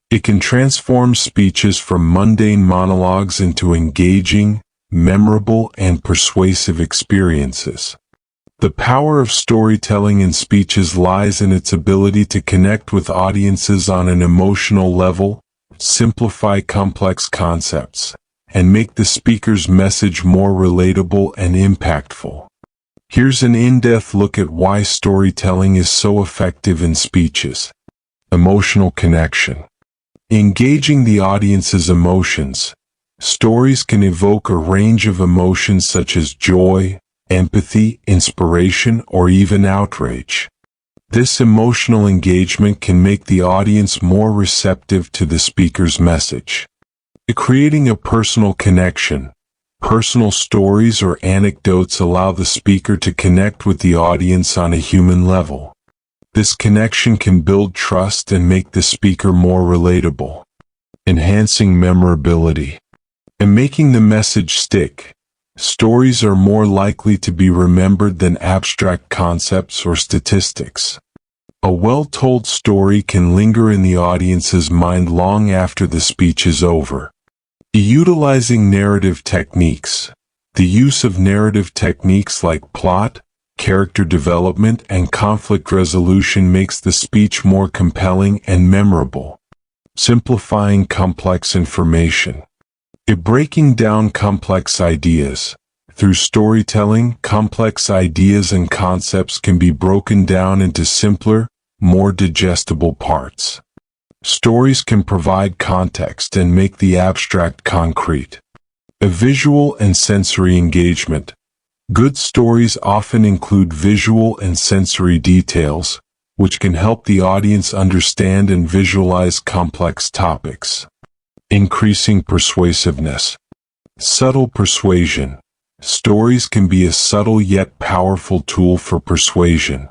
It can transform speeches from mundane monologues into engaging, memorable, and persuasive experiences. The power of storytelling in speeches lies in its ability to connect with audiences on an emotional level, simplify complex concepts, and make the speaker's message more relatable and impactful. Here's an in-depth look at why storytelling is so effective in speeches. Emotional connection. Engaging the audience's emotions. Stories can evoke a range of emotions such as joy, empathy, inspiration, or even outrage. This emotional engagement can make the audience more receptive to the speaker's message. Creating a personal connection. Personal stories or anecdotes allow the speaker to connect with the audience on a human level. This connection can build trust and make the speaker more relatable. Enhancing memorability. And making the message stick. Stories are more likely to be remembered than abstract concepts or statistics. A well-told story can linger in the audience's mind long after the speech is over. Utilizing narrative techniques. The use of narrative techniques like plot, character development, and conflict resolution makes the speech more compelling and memorable. Simplifying complex information. Breaking down complex ideas. Through storytelling, complex ideas and concepts can be broken down into simpler, more digestible parts. Stories can provide context and make the abstract concrete. A visual and sensory engagement. Good stories often include visual and sensory details, which can help the audience understand and visualize complex topics. Increasing persuasiveness. Subtle persuasion. Stories can be a subtle yet powerful tool for persuasion.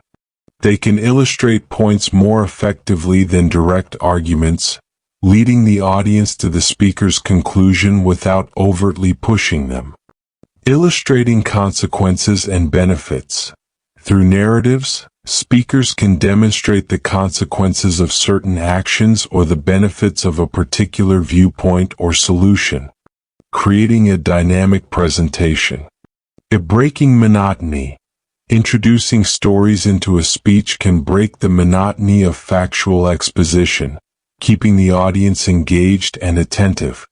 They can illustrate points more effectively than direct arguments, leading the audience to the speaker's conclusion without overtly pushing them. Illustrating consequences and benefits. Through narratives, speakers can demonstrate the consequences of certain actions or the benefits of a particular viewpoint or solution, creating a dynamic presentation. Breaking monotony. Introducing stories into a speech can break the monotony of factual exposition, keeping the audience engaged and attentive.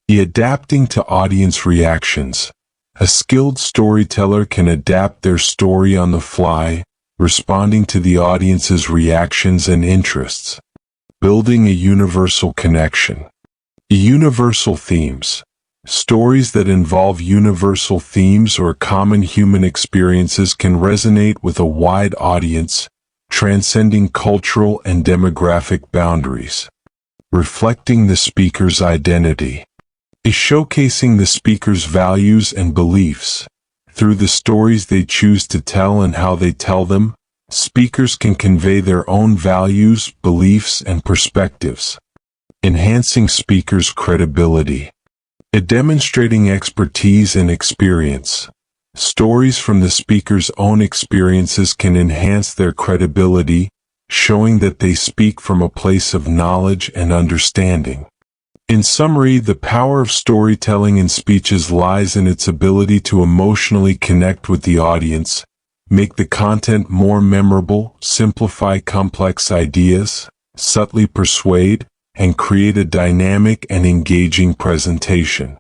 Adapting to audience reactions. A skilled storyteller can adapt their story on the fly, responding to the audience's reactions and interests. Building a universal connection. Universal themes. Stories that involve universal themes or common human experiences can resonate with a wide audience, transcending cultural and demographic boundaries. Reflecting the speaker's identity. Showcasing the speaker's values and beliefs. Through the stories they choose to tell and how they tell them, speakers can convey their own values, beliefs, and perspectives. Enhancing speakers' credibility. Demonstrating expertise and experience. Stories from the speaker's own experiences can enhance their credibility, showing that they speak from a place of knowledge and understanding. In summary, the power of storytelling in speeches lies in its ability to emotionally connect with the audience, make the content more memorable, simplify complex ideas, subtly persuade, and create a dynamic and engaging presentation.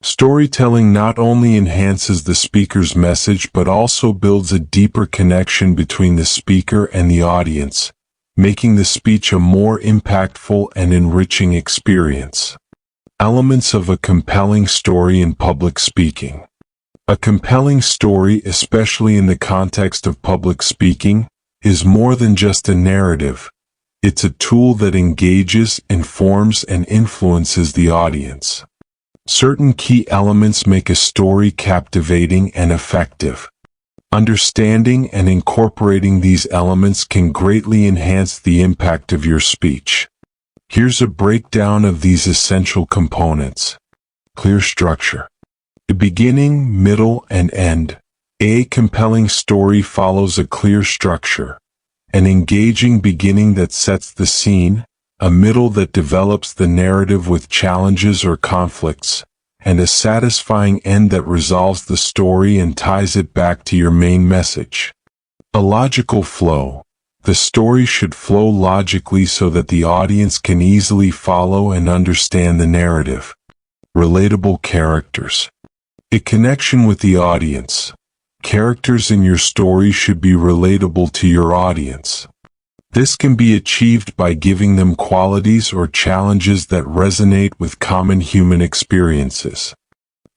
Storytelling not only enhances the speaker's message but also builds a deeper connection between the speaker and the audience, making the speech a more impactful and enriching experience. Elements of a compelling story in public speaking. A compelling story, especially in the context of public speaking, is more than just a narrative. It's a tool that engages, informs, and influences the audience. Certain key elements make a story captivating and effective. Understanding and incorporating these elements can greatly enhance the impact of your speech. Here's a breakdown of these essential components. Clear structure. The beginning, middle, and end. A compelling story follows a clear structure. An engaging beginning that sets the scene, a middle that develops the narrative with challenges or conflicts, and a satisfying end that resolves the story and ties it back to your main message. A logical flow. The story should flow logically so that the audience can easily follow and understand the narrative. Relatable characters. A connection with the audience. Characters in your story should be relatable to your audience. This can be achieved by giving them qualities or challenges that resonate with common human experiences.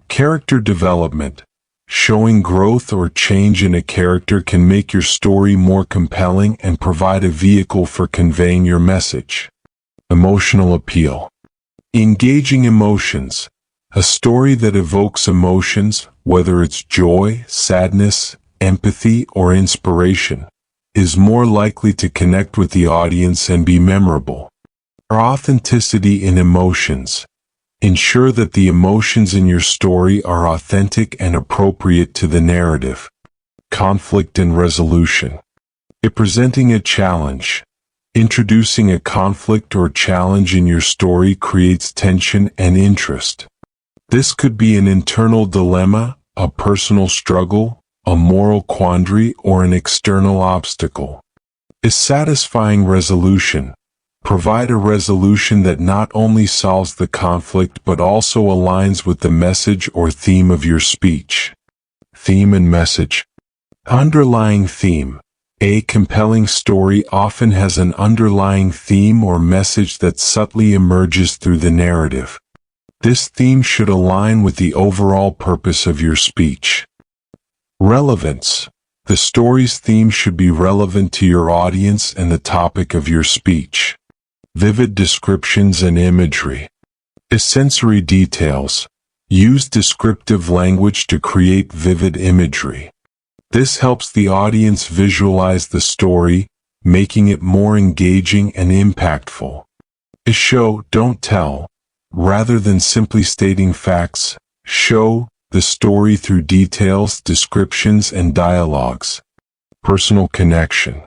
Character development. Showing growth or change in a character can make your story more compelling and provide a vehicle for conveying your message. Emotional appeal. Engaging emotions. A story that evokes emotions, whether it's joy, sadness, empathy, or inspiration, is more likely to connect with the audience and be memorable. Authenticity in emotions. Ensure that the emotions in your story are authentic and appropriate to the narrative. Conflict and resolution. Presenting a challenge. Introducing a conflict or challenge in your story creates tension and interest. This could be an internal dilemma, a personal struggle, a moral quandary, or an external obstacle. A satisfying resolution. Provide a resolution that not only solves the conflict but also aligns with the message or theme of your speech. Theme and message. Underlying theme. A compelling story often has an underlying theme or message that subtly emerges through the narrative. This theme should align with the overall purpose of your speech. Relevance. The story's theme should be relevant to your audience and the topic of your speech. Vivid descriptions and imagery. Sensory details. Use descriptive language to create vivid imagery. This helps the audience visualize the story, making it more engaging and impactful. Show, don't tell. Rather than simply stating facts, show the story through details, descriptions, and dialogues. Personal connection.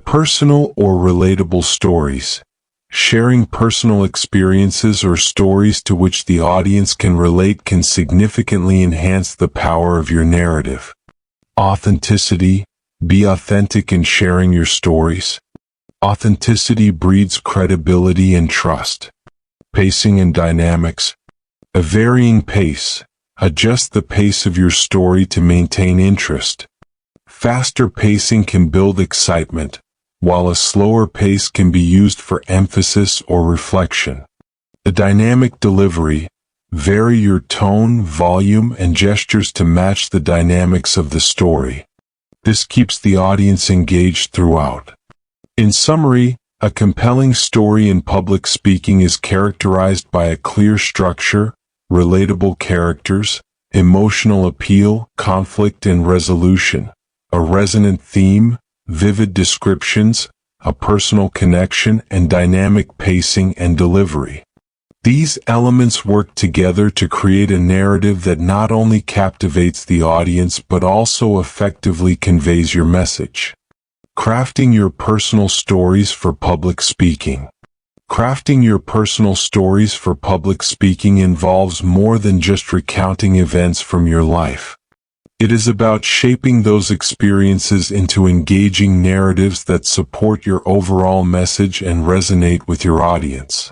Personal or relatable stories. Sharing personal experiences or stories to which the audience can relate can significantly enhance the power of your narrative. Authenticity. Be authentic in sharing your stories. Authenticity breeds credibility and trust. Pacing and dynamics. A varying pace. Adjust the pace of your story to maintain interest. Faster pacing can build excitement, while a slower pace can be used for emphasis or reflection. The dynamic delivery. Vary your tone, volume, and gestures to match the dynamics of the story. This keeps the audience engaged throughout. In summary, a compelling story in public speaking is characterized by a clear structure, relatable characters, emotional appeal, conflict and resolution, a resonant theme, vivid descriptions, a personal connection, and dynamic pacing and delivery. These elements work together to create a narrative that not only captivates the audience but also effectively conveys your message. Crafting your personal stories for public speaking. Crafting your personal stories for public speaking involves more than just recounting events from your life. It is about shaping those experiences into engaging narratives that support your overall message and resonate with your audience.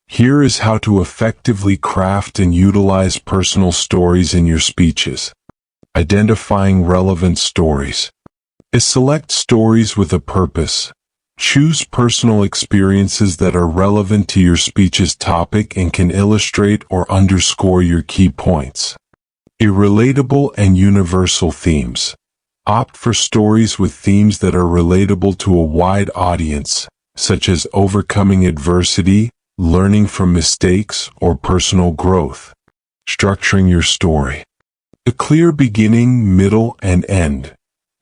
Here is how to effectively craft and utilize personal stories in your speeches. Identifying relevant stories. Select stories with a purpose. Choose personal experiences that are relevant to your speech's topic and can illustrate or underscore your key points. Relatable and universal themes. Opt for stories with themes that are relatable to a wide audience, such as overcoming adversity, learning from mistakes, or personal growth. Structuring your story. A clear beginning, middle, and end.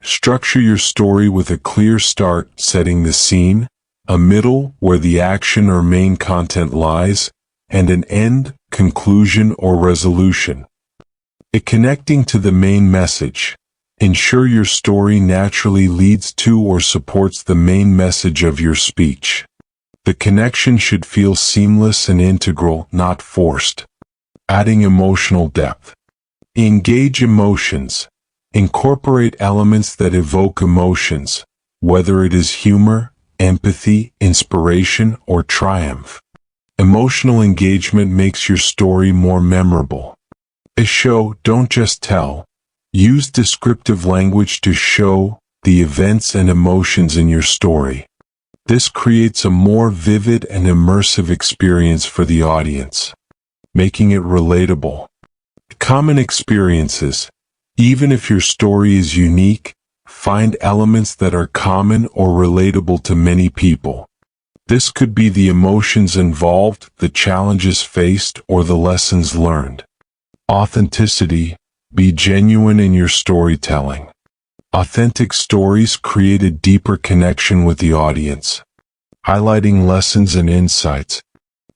Structure your story with a clear start setting the scene, a middle where the action or main content lies, and an end, conclusion, or resolution. Connecting to the main message. Ensure your story naturally leads to or supports the main message of your speech. The connection should feel seamless and integral, not forced. Adding emotional depth. Engage emotions. Incorporate elements that evoke emotions, whether it is humor, empathy, inspiration, or triumph. Emotional engagement makes your story more memorable. Show, don't just tell. Use descriptive language to show the events and emotions in your story. This creates a more vivid and immersive experience for the audience, making it relatable. Common experiences. Even if your story is unique, find elements that are common or relatable to many people. This could be the emotions involved, the challenges faced, or the lessons learned. Authenticity. Be genuine in your storytelling. Authentic stories create a deeper connection with the audience, highlighting lessons and insights.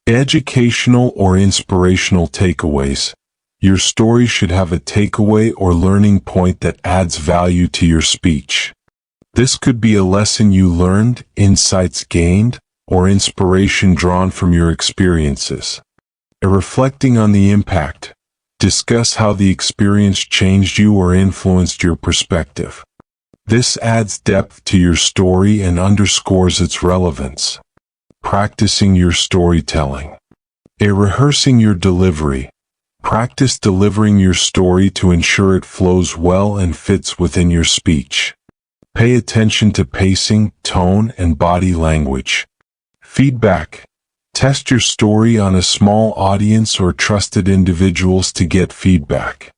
Educational or inspirational takeaways. Your story should have a takeaway or learning point that adds value to your speech. This could be a lesson you learned, insights gained, or inspiration drawn from your experiences. Reflecting on the impact. Discuss how the experience changed you or influenced your perspective. This adds depth to your story and underscores its relevance. Practicing your storytelling. Rehearsing your delivery. Practice delivering your story to ensure it flows well and fits within your speech. Pay attention to pacing, tone, and body language. Feedback. Test your story on a small audience or trusted individuals to get feedback.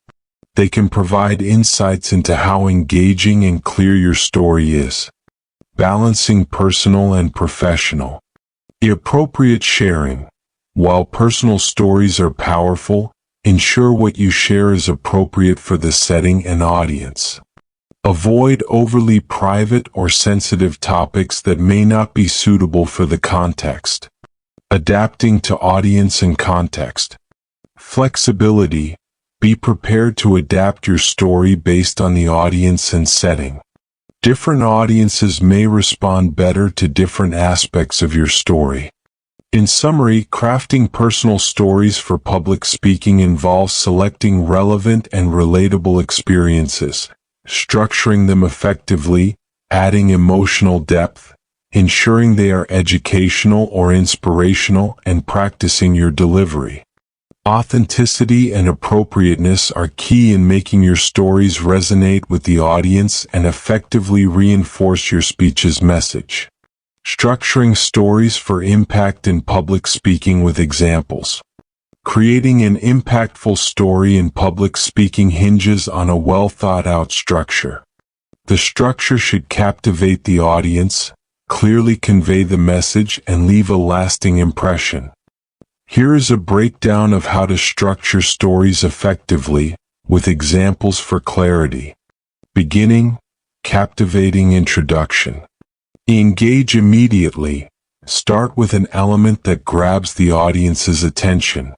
They can provide insights into how engaging and clear your story is. Balancing personal and professional. Appropriate sharing. While personal stories are powerful, ensure what you share is appropriate for the setting and audience. Avoid overly private or sensitive topics that may not be suitable for the context. Adapting to audience and context. Flexibility. Be prepared to adapt your story based on the audience and setting. Different audiences may respond better to different aspects of your story. In summary, crafting personal stories for public speaking involves selecting relevant and relatable experiences, structuring them effectively, adding emotional depth, ensuring they are educational or inspirational, and practicing your delivery. Authenticity and appropriateness are key in making your stories resonate with the audience and effectively reinforce your speech's message. Structuring stories for impact in public speaking with examples. Creating an impactful story in public speaking hinges on a well-thought-out structure. The structure should captivate the audience, clearly convey the message, and leave a lasting impression. Here is a breakdown of how to structure stories effectively, with examples for clarity. Beginning, captivating introduction. Engage immediately. Start with an element that grabs the audience's attention.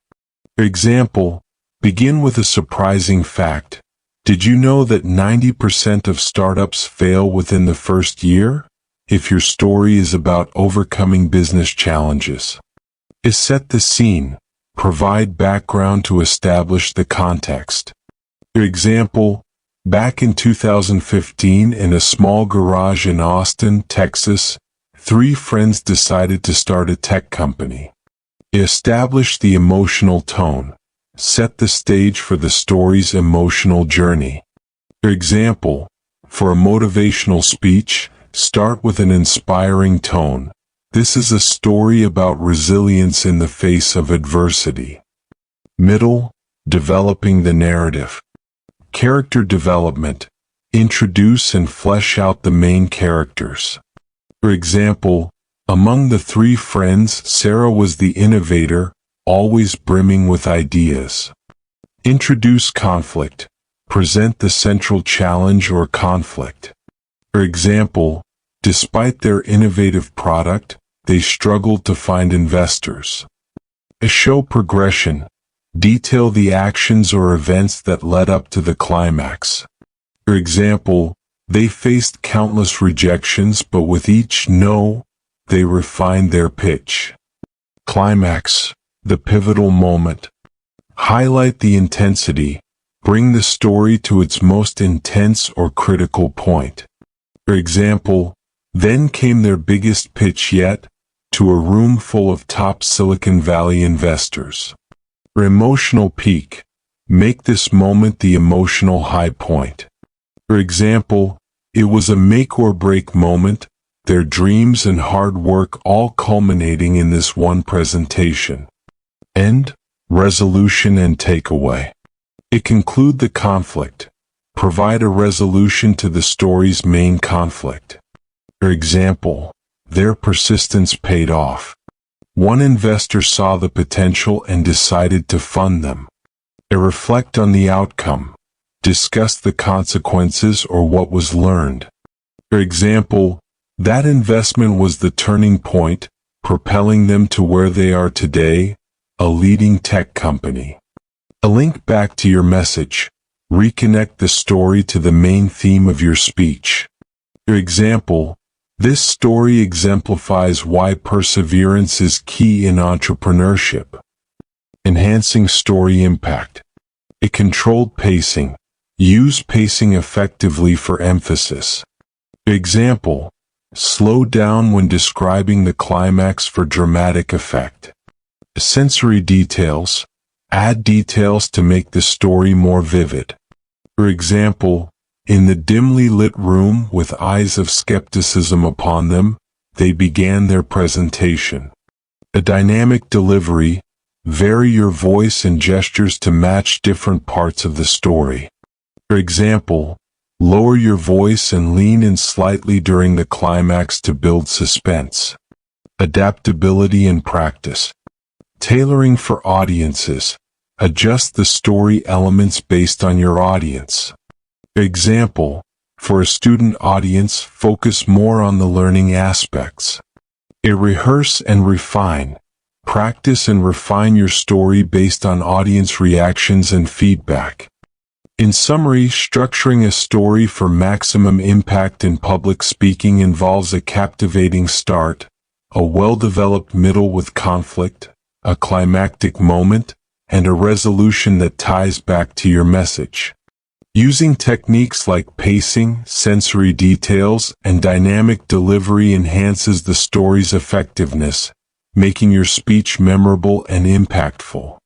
Example, begin with a surprising fact. Did you know that 90% of startups fail within the first year? If your story is about overcoming business challenges. Set the scene. Provide background to establish the context. Example, back in 2015 in a small garage in Austin, Texas, 3 friends decided to start a tech company. Establish the emotional tone. Set the stage for the story's emotional journey. Example, for a motivational speech, start with an inspiring tone. This is a story about resilience in the face of adversity. Middle, developing the narrative. Character development. Introduce and flesh out the main characters. For example, among the 3 friends, Sarah was the innovator, always brimming with ideas. Introduce conflict. Present the central challenge or conflict. For example, despite their innovative product, they struggled to find investors. Show progression. Detail the actions or events that led up to the climax. For example, they faced countless rejections, but with each no, they refined their pitch. Climax, the pivotal moment. Highlight the intensity. Bring the story to its most intense or critical point. For example, then came their biggest pitch yet, to a room full of top Silicon Valley investors. Emotional peak. Make this moment the emotional high point. For example, it was a make or break moment, their dreams and hard work all culminating in this one presentation. End, resolution and takeaway. It conclude the conflict. Provide a resolution to the story's main conflict. For example, their persistence paid off. One investor saw the potential and decided to fund them. Reflect on the outcome. Discuss the consequences or what was learned. For example, that investment was the turning point, propelling them to where they are today, a leading tech company. A link back to your message. Reconnect the story to the main theme of your speech. For example, this story exemplifies why perseverance is key in entrepreneurship. Enhancing story impact. A controlled pacing. Use pacing effectively for emphasis. For example, slow down when describing the climax for dramatic effect. Sensory details. Add details to make the story more vivid. For example, in the dimly lit room with eyes of skepticism upon them, they began their presentation. A dynamic delivery. Vary your voice and gestures to match different parts of the story. For example, lower your voice and lean in slightly during the climax to build suspense. Adaptability and practice. Tailoring for audiences. Adjust the story elements based on your audience. For example, for a student audience, focus more on the learning aspects. Rehearse and refine. Practice and refine your story based on audience reactions and feedback. In summary, structuring a story for maximum impact in public speaking involves a captivating start, a well-developed middle with conflict, a climactic moment, and a resolution that ties back to your message. Using techniques like pacing, sensory details, and dynamic delivery enhances the story's effectiveness, making your speech memorable and impactful.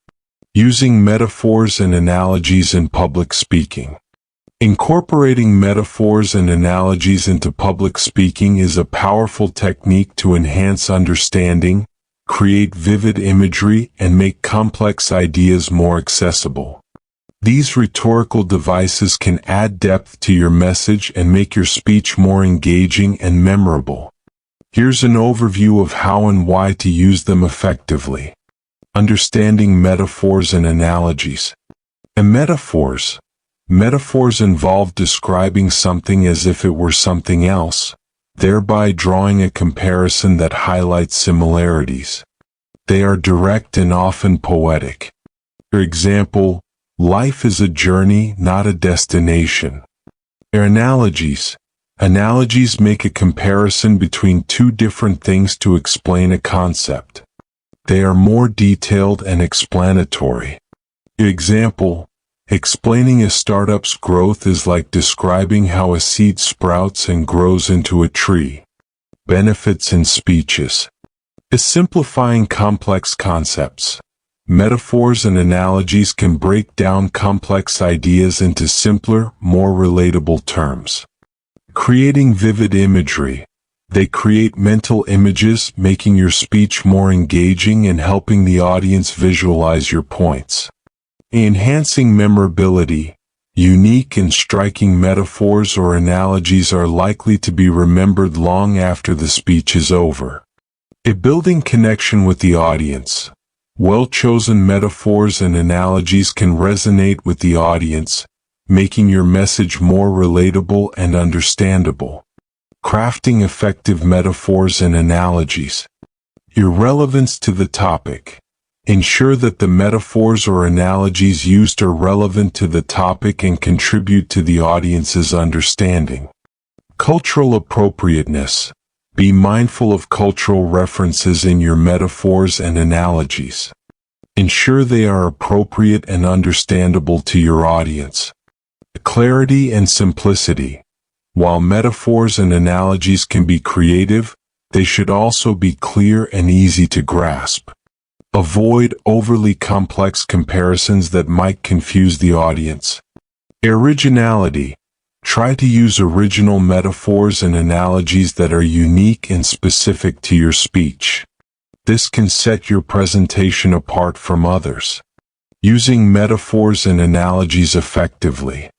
Using metaphors and analogies in public speaking. Incorporating metaphors and analogies into public speaking is a powerful technique to enhance understanding, create vivid imagery, and make complex ideas more accessible. These rhetorical devices can add depth to your message and make your speech more engaging and memorable. Here's an overview of how and why to use them effectively. Understanding metaphors and analogies. Metaphors involve describing something as if it were something else, thereby drawing a comparison that highlights similarities. They are direct and often poetic. For example, life is a journey, not a destination. Analogies make a comparison between two different things to explain a concept. They are more detailed and explanatory. Example, explaining a startup's growth is like describing how a seed sprouts and grows into a tree. Benefits in speeches. Simplifying complex concepts. Metaphors and analogies can break down complex ideas into simpler, more relatable terms. Creating vivid imagery. They create mental images, making your speech more engaging and helping the audience visualize your points. Enhancing memorability. Unique and striking metaphors or analogies are likely to be remembered long after the speech is over. Building connection with the audience. Well-chosen metaphors and analogies can resonate with the audience, making your message more relatable and understandable. Crafting effective metaphors and analogies. Relevance to the topic. Ensure that the metaphors or analogies used are relevant to the topic and contribute to the audience's understanding. Cultural appropriateness. Be mindful of cultural references in your metaphors and analogies. Ensure they are appropriate and understandable to your audience. Clarity and simplicity. While metaphors and analogies can be creative, they should also be clear and easy to grasp. Avoid overly complex comparisons that might confuse the audience. Originality. Try to use original metaphors and analogies that are unique and specific to your speech. This can set your presentation apart from others. Using metaphors and analogies effectively.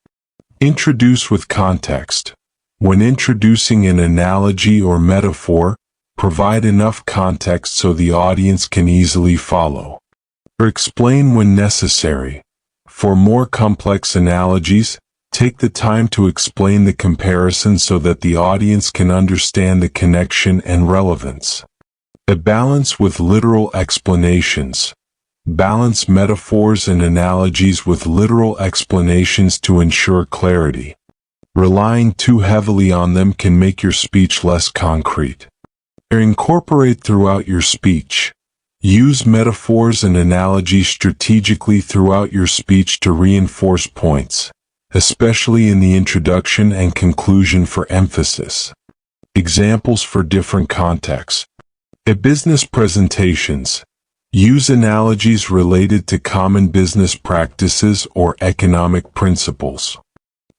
Introduce with context. When introducing an analogy or metaphor, provide enough context so the audience can easily follow. Or explain when necessary. For more complex analogies, take the time to explain the comparison so that the audience can understand the connection and relevance. A balance with literal explanations. Balance metaphors and analogies with literal explanations to ensure clarity. Relying too heavily on them can make your speech less concrete. Incorporate throughout your speech. Use metaphors and analogies strategically throughout your speech to reinforce points, especially in the introduction and conclusion for emphasis. Examples for different contexts. At business presentations, use analogies related to common business practices or economic principles.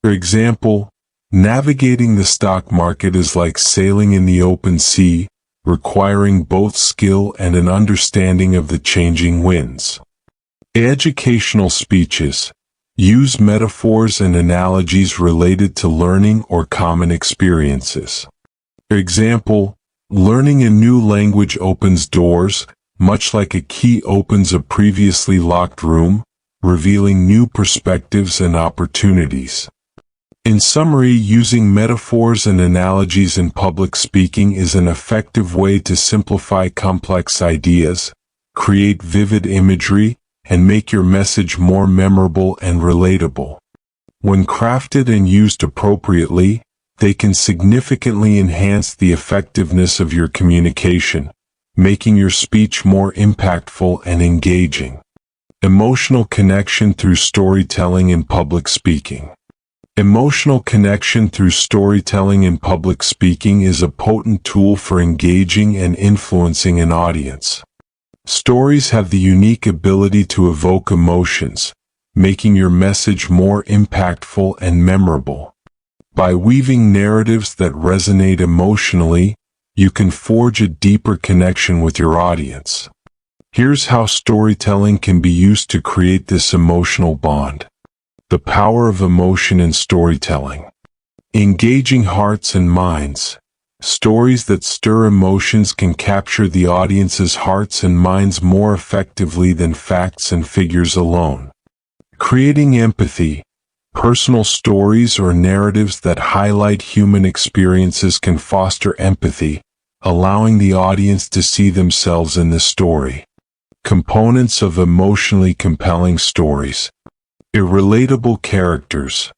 For example, navigating the stock market is like sailing in the open sea, requiring both skill and an understanding of the changing winds. Educational speeches. Use metaphors and analogies related to learning or common experiences. For example, learning a new language opens doors, much like a key opens a previously locked room, revealing new perspectives and opportunities. In summary, using metaphors and analogies in public speaking is an effective way to simplify complex ideas, create vivid imagery, and make your message more memorable and relatable. When crafted and used appropriately, they can significantly enhance the effectiveness of your communication, making your speech more impactful and engaging. Emotional connection through storytelling in public speaking. Emotional connection through storytelling in public speaking is a potent tool for engaging and influencing an audience. Stories have the unique ability to evoke emotions, making your message more impactful and memorable. By weaving narratives that resonate emotionally, you can forge a deeper connection with your audience. Here's how storytelling can be used to create this emotional bond. The power of emotion in storytelling. Engaging hearts and minds. Stories that stir emotions can capture the audience's hearts and minds more effectively than facts and figures alone. Creating empathy. Personal stories or narratives that highlight human experiences can foster empathy, allowing the audience to see themselves in the story. Components of emotionally compelling stories. Relatable characters.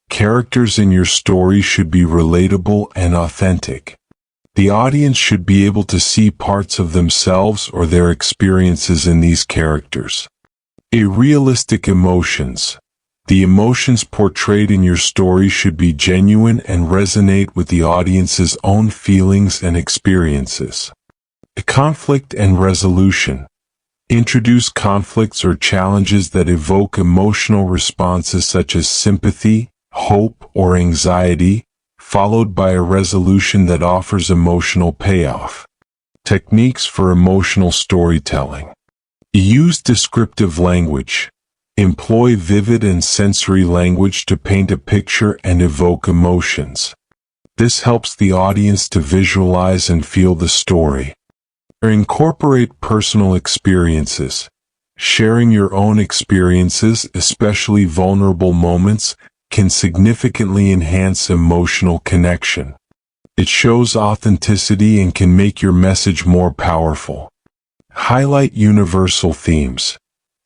Characters in your story should be relatable and authentic. The audience should be able to see parts of themselves or their experiences in these characters. Realistic emotions. The emotions portrayed in your story should be genuine and resonate with the audience's own feelings and experiences. Conflict and resolution. Introduce conflicts or challenges that evoke emotional responses such as sympathy, hope, or anxiety, followed by a resolution that offers emotional payoff. Techniques for emotional storytelling. Use descriptive language. Employ vivid and sensory language to paint a picture and evoke emotions. This helps the audience to visualize and feel the story. Incorporate personal experiences. Sharing your own experiences, especially vulnerable moments, can significantly enhance emotional connection. It shows authenticity and can make your message more powerful. Highlight universal themes.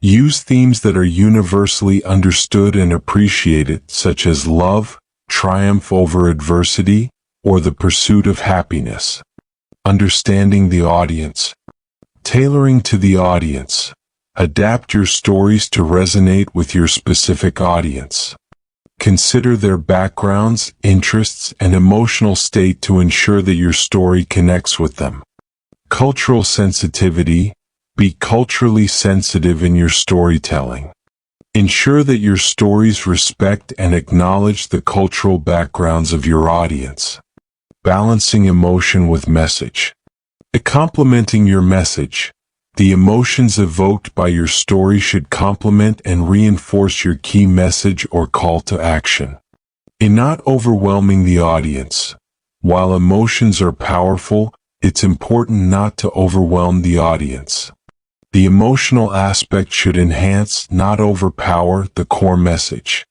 Use themes that are universally understood and appreciated, such as love, triumph over adversity, or the pursuit of happiness. Understanding the audience. Tailoring to the audience. Adapt your stories to resonate with your specific audience. Consider their backgrounds, interests, and emotional state to ensure that your story connects with them. Cultural sensitivity. Be culturally sensitive in your storytelling. Ensure that your stories respect and acknowledge the cultural backgrounds of your audience. Balancing emotion with message. Complementing your message. The emotions evoked by your story should complement and reinforce your key message or call to action. In not overwhelming the audience. While emotions are powerful, it's important not to overwhelm the audience. The emotional aspect should enhance, not overpower, the core message.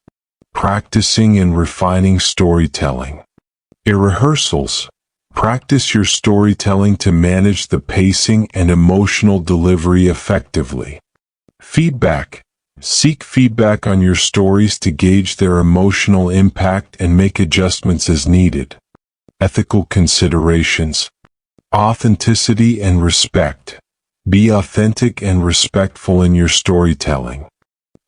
Practicing and refining storytelling. In rehearsals, practice your storytelling to manage the pacing and emotional delivery effectively. Feedback. Seek feedback on your stories to gauge their emotional impact and make adjustments as needed. Ethical considerations. Authenticity and respect. Be authentic and respectful in your storytelling.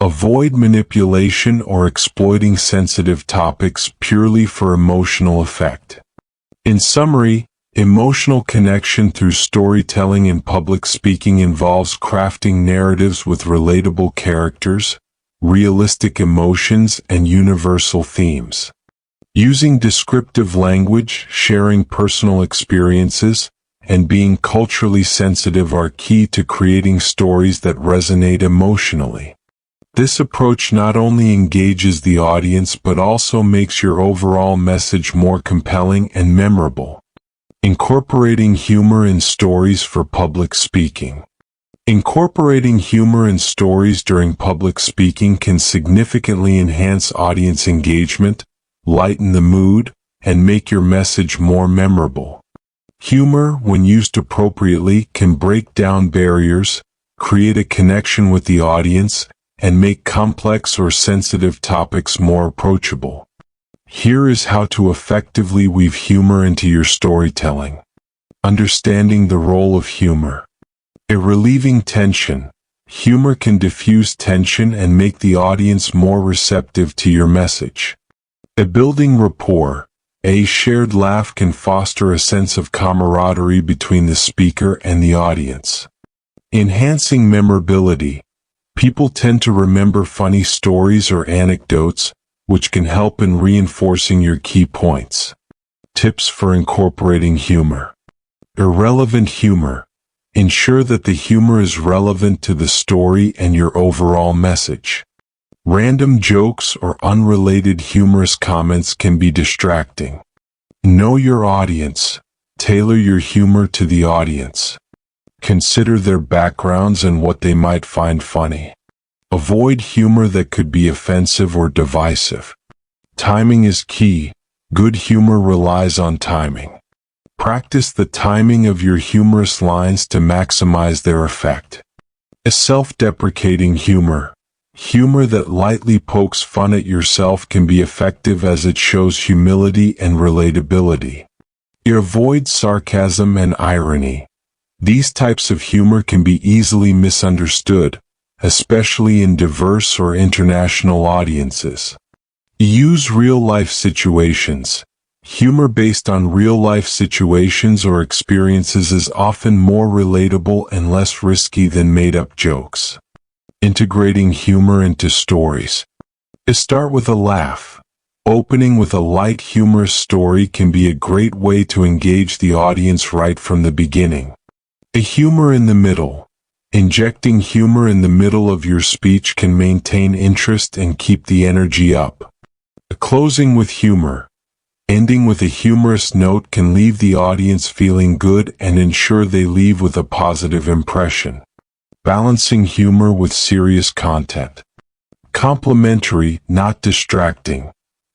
Avoid manipulation or exploiting sensitive topics purely for emotional effect. In summary, emotional connection through storytelling in public speaking involves crafting narratives with relatable characters, realistic emotions, and universal themes. Using descriptive language, sharing personal experiences, and being culturally sensitive are key to creating stories that resonate emotionally. This approach not only engages the audience but also makes your overall message more compelling and memorable. Incorporating humor in stories for public speaking. Incorporating humor in stories during public speaking can significantly enhance audience engagement, lighten the mood, and make your message more memorable. Humor, when used appropriately, can break down barriers, create a connection with the audience, and make complex or sensitive topics more approachable. Here is how to effectively weave humor into your storytelling. Understanding the role of humor. Relieving tension. Humor can diffuse tension and make the audience more receptive to your message. Building rapport. A shared laugh can foster a sense of camaraderie between the speaker and the audience. Enhancing memorability. People tend to remember funny stories or anecdotes, which can help in reinforcing your key points. Tips for incorporating humor. Irrelevant humor. Ensure that the humor is relevant to the story and your overall message. Random jokes or unrelated humorous comments can be distracting. Know your audience. Tailor your humor to the audience. Consider their backgrounds and what they might find funny. Avoid humor that could be offensive or divisive. Timing is key. Good humor relies on timing. Practice the timing of your humorous lines to maximize their effect. A self-deprecating humor. Humor that lightly pokes fun at yourself can be effective as it shows humility and relatability. Avoid sarcasm and irony. These types of humor can be easily misunderstood, especially in diverse or international audiences. Use real-life situations. Humor based on real-life situations or experiences is often more relatable and less risky than made-up jokes. Integrating humor into stories. Start with a laugh. Opening with a light humorous story can be a great way to engage the audience right from the beginning. Humor in the middle. Injecting humor in the middle of your speech can maintain interest and keep the energy up. Closing with humor. Ending with a humorous note can leave the audience feeling good and ensure they leave with a positive impression. Balancing humor with serious content. Complementary, not distracting.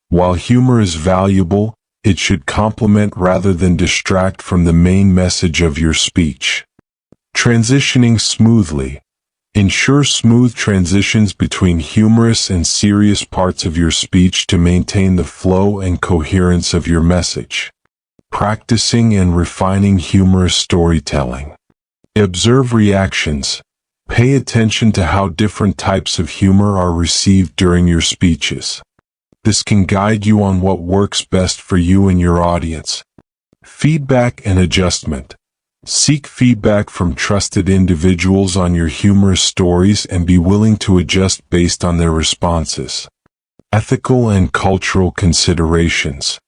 While humor is valuable, it should complement rather than distract from the main message of your speech. Transitioning smoothly. Ensure smooth transitions between humorous and serious parts of your speech to maintain the flow and coherence of your message. Practicing and refining humorous storytelling. Observe reactions. Pay attention to how different types of humor are received during your speeches. This can guide you on what works best for you and your audience. Feedback and adjustment. Seek feedback from trusted individuals on your humorous stories and be willing to adjust based on their responses. Ethical and cultural considerations.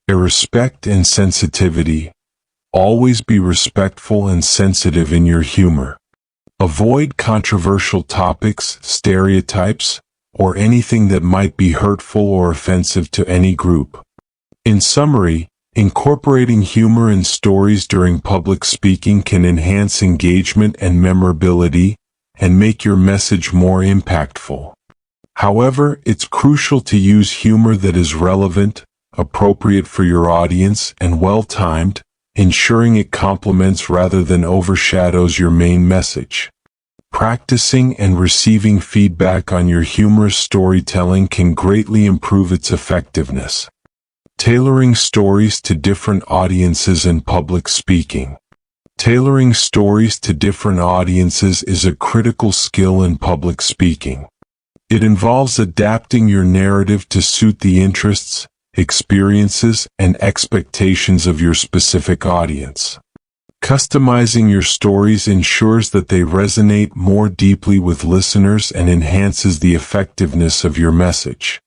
Respect and sensitivity. Always be respectful and sensitive in your humor. Avoid controversial topics, stereotypes, or anything that might be hurtful or offensive to any group. In summary, incorporating humor in stories during public speaking can enhance engagement and memorability, and make your message more impactful. However, it's crucial to use humor that is relevant, appropriate for your audience, and well-timed, ensuring it complements rather than overshadows your main message. Practicing and receiving feedback on your humorous storytelling can greatly improve its effectiveness. Tailoring stories to different audiences in public speaking. Tailoring stories to different audiences is a critical skill in public speaking. It involves adapting your narrative to suit the interests, experiences, and expectations of your specific audience. Customizing your stories ensures that they resonate more deeply with listeners and enhances the effectiveness of your message.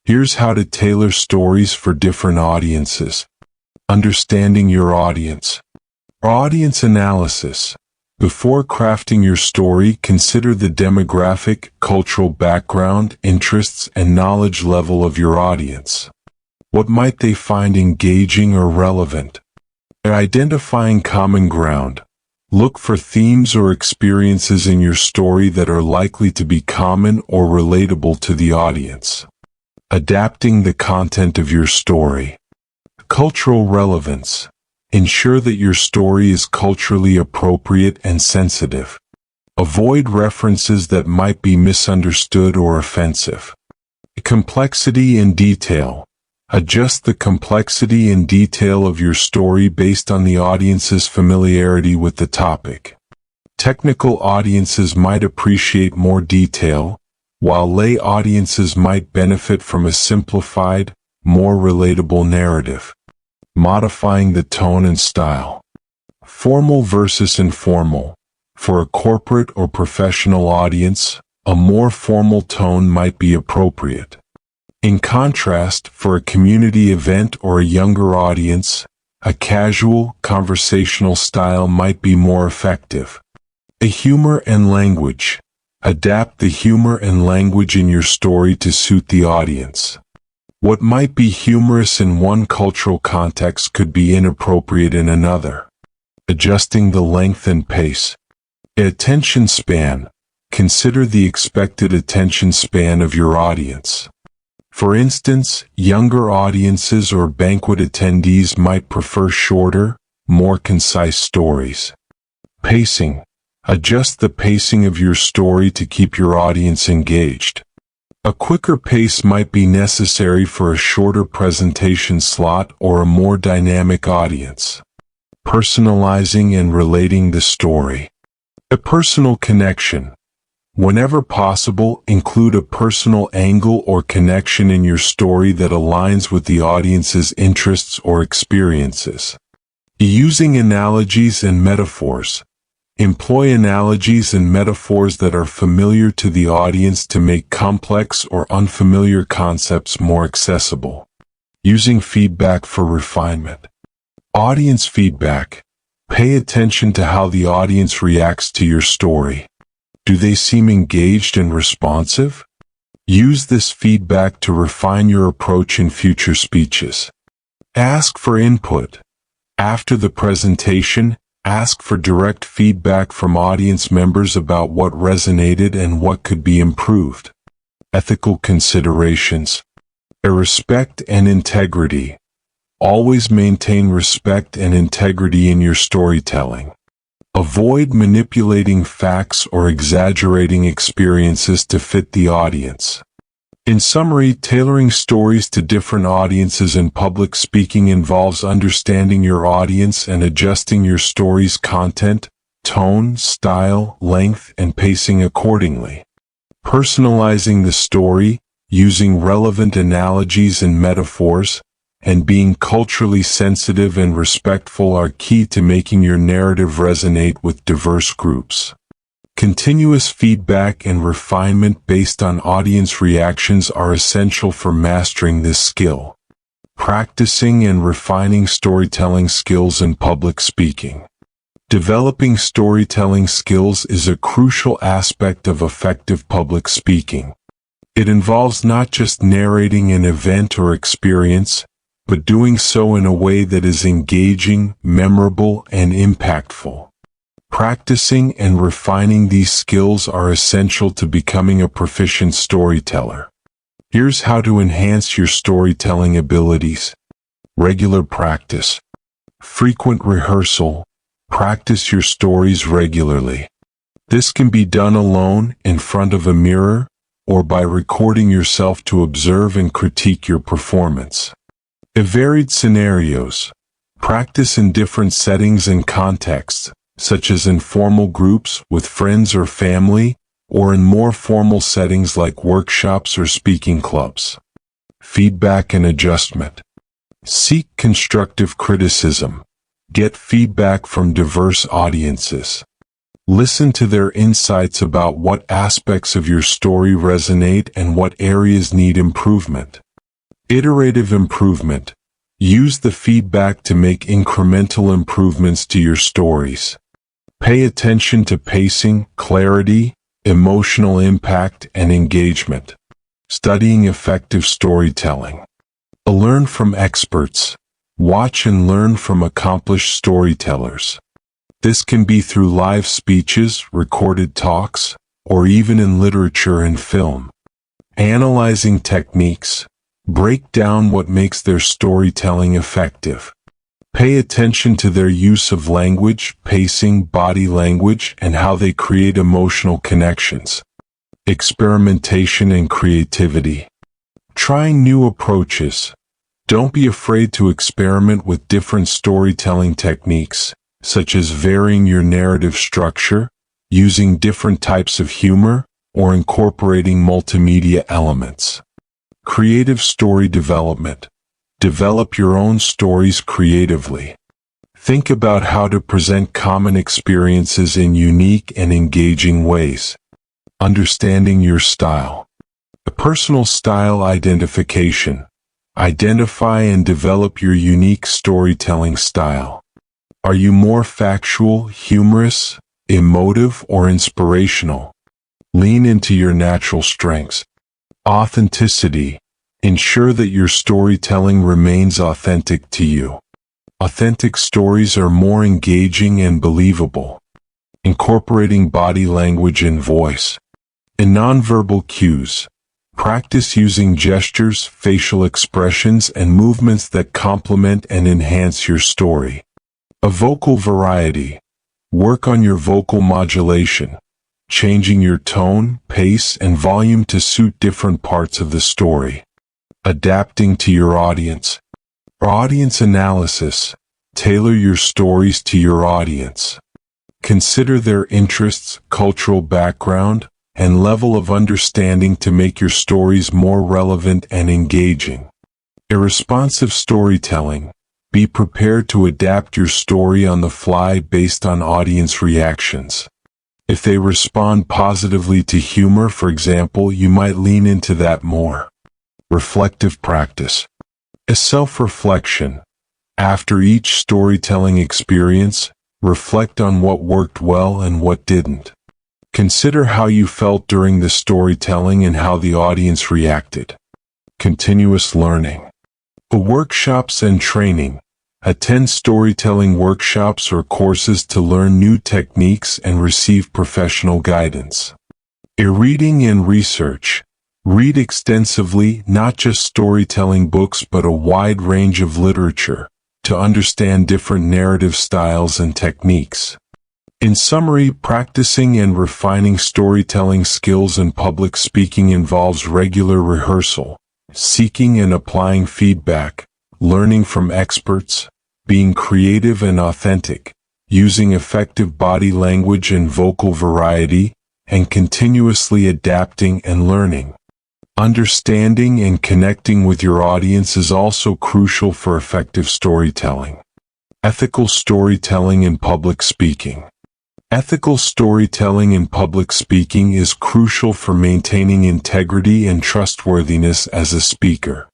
Here's how to tailor stories for different audiences. Understanding your audience. Audience analysis. Before crafting your story, consider the demographic, cultural background, interests, and knowledge level of your audience. What might they find engaging or relevant? Identifying common ground. Look for themes or experiences in your story that are likely to be common or relatable to the audience. Adapting the content of your story. Cultural relevance. Ensure that your story is culturally appropriate and sensitive. Avoid references that might be misunderstood or offensive. Complexity and detail. Adjust the complexity and detail of your story based on the audience's familiarity with the topic. Technical audiences might appreciate more detail, while lay audiences might benefit from a simplified, more relatable narrative. Modifying the tone and style. Formal versus informal. For a corporate or professional audience, a more formal tone might be appropriate. In contrast, for a community event or a younger audience, a casual, conversational style might be more effective. Humor and language. Adapt the humor and language in your story to suit the audience. What might be humorous in one cultural context could be inappropriate in another. Adjusting the length and pace. Attention span. Consider the expected attention span of your audience. For instance, younger audiences or banquet attendees might prefer shorter, more concise stories. Pacing. Adjust the pacing of your story to keep your audience engaged. A quicker pace might be necessary for a shorter presentation slot or a more dynamic audience. Personalizing and relating the story. A personal connection. Whenever possible, include a personal angle or connection in your story that aligns with the audience's interests or experiences. Using analogies and metaphors. Employ analogies and metaphors that are familiar to the audience to make complex or unfamiliar concepts more accessible. Using feedback for refinement. Audience feedback. Pay attention to how the audience reacts to your story. Do they seem engaged and responsive? Use this feedback to refine your approach in future speeches. Ask for input. After the presentation, ask for direct feedback from audience members about what resonated and what could be improved. Ethical considerations. Respect and integrity. Always maintain respect and integrity in your storytelling. Avoid manipulating facts or exaggerating experiences to fit the audience. In summary, tailoring stories to different audiences in public speaking involves understanding your audience and adjusting your story's content, tone, style, length, and pacing accordingly. Personalizing the story, using relevant analogies and metaphors, and being culturally sensitive and respectful are key to making your narrative resonate with diverse groups. Continuous feedback and refinement based on audience reactions are essential for mastering this skill. Practicing and refining storytelling skills in public speaking. Developing storytelling skills is a crucial aspect of effective public speaking. It involves not just narrating an event or experience, but doing so in a way that is engaging, memorable, and impactful. Practicing and refining these skills are essential to becoming a proficient storyteller. Here's how to enhance your storytelling abilities. Regular practice. Frequent rehearsal. Practice your stories regularly. This can be done alone, in front of a mirror, or by recording yourself to observe and critique your performance. Varied scenarios. Practice in different settings and contexts, such as in formal groups with friends or family, or in more formal settings like workshops or speaking clubs. Feedback and adjustment. Seek constructive criticism. Get feedback from diverse audiences. Listen to their insights about what aspects of your story resonate and what areas need improvement. Iterative improvement. Use the feedback to make incremental improvements to your stories. Pay attention to pacing, clarity, emotional impact, and engagement. Studying effective storytelling. Learn from experts. Watch and learn from accomplished storytellers. This can be through live speeches, recorded talks, or even in literature and film. Analyzing techniques. Break down what makes their storytelling effective. Pay attention to their use of language, pacing, body language, and how they create emotional connections. Experimentation and creativity. Trying new approaches. Don't be afraid to experiment with different storytelling techniques, such as varying your narrative structure, using different types of humor, or incorporating multimedia elements. Creative story development. Develop your own stories creatively. Think about how to present common experiences in unique and engaging ways. Understanding your style. A personal style identification. Identify and develop your unique storytelling style. Are you more factual, humorous, emotive, or inspirational? Lean into your natural strengths. Authenticity. Ensure that your storytelling remains authentic to you. Authentic stories are more engaging and believable. Incorporating body language and voice. In nonverbal cues. Practice using gestures, facial expressions, and movements that complement and enhance your story. A vocal variety. Work on your vocal modulation, changing your tone, pace, and volume to suit different parts of the story. Adapting to your audience. Audience analysis. Tailor your stories to your audience. Consider their interests, cultural background, and level of understanding to make your stories more relevant and engaging. Irresponsive storytelling. Be prepared to adapt your story on the fly based on audience reactions. If they respond positively to humor, for example, you might lean into that more. Reflective practice. A self-reflection. After each storytelling experience, reflect on what worked well and what didn't. Consider how you felt during the storytelling and how the audience reacted. Continuous learning. Workshops and training. Attend storytelling workshops or courses to learn new techniques and receive professional guidance. Reading and research. Read extensively, not just storytelling books but a wide range of literature, to understand different narrative styles and techniques. In summary, practicing and refining storytelling skills in public speaking involves regular rehearsal, seeking and applying feedback, learning from experts, being creative and authentic, using effective body language and vocal variety, and continuously adapting and learning. Understanding and connecting with your audience is also crucial for effective storytelling. Ethical storytelling in public speaking. Ethical storytelling in public speaking is crucial for maintaining integrity and trustworthiness as a speaker.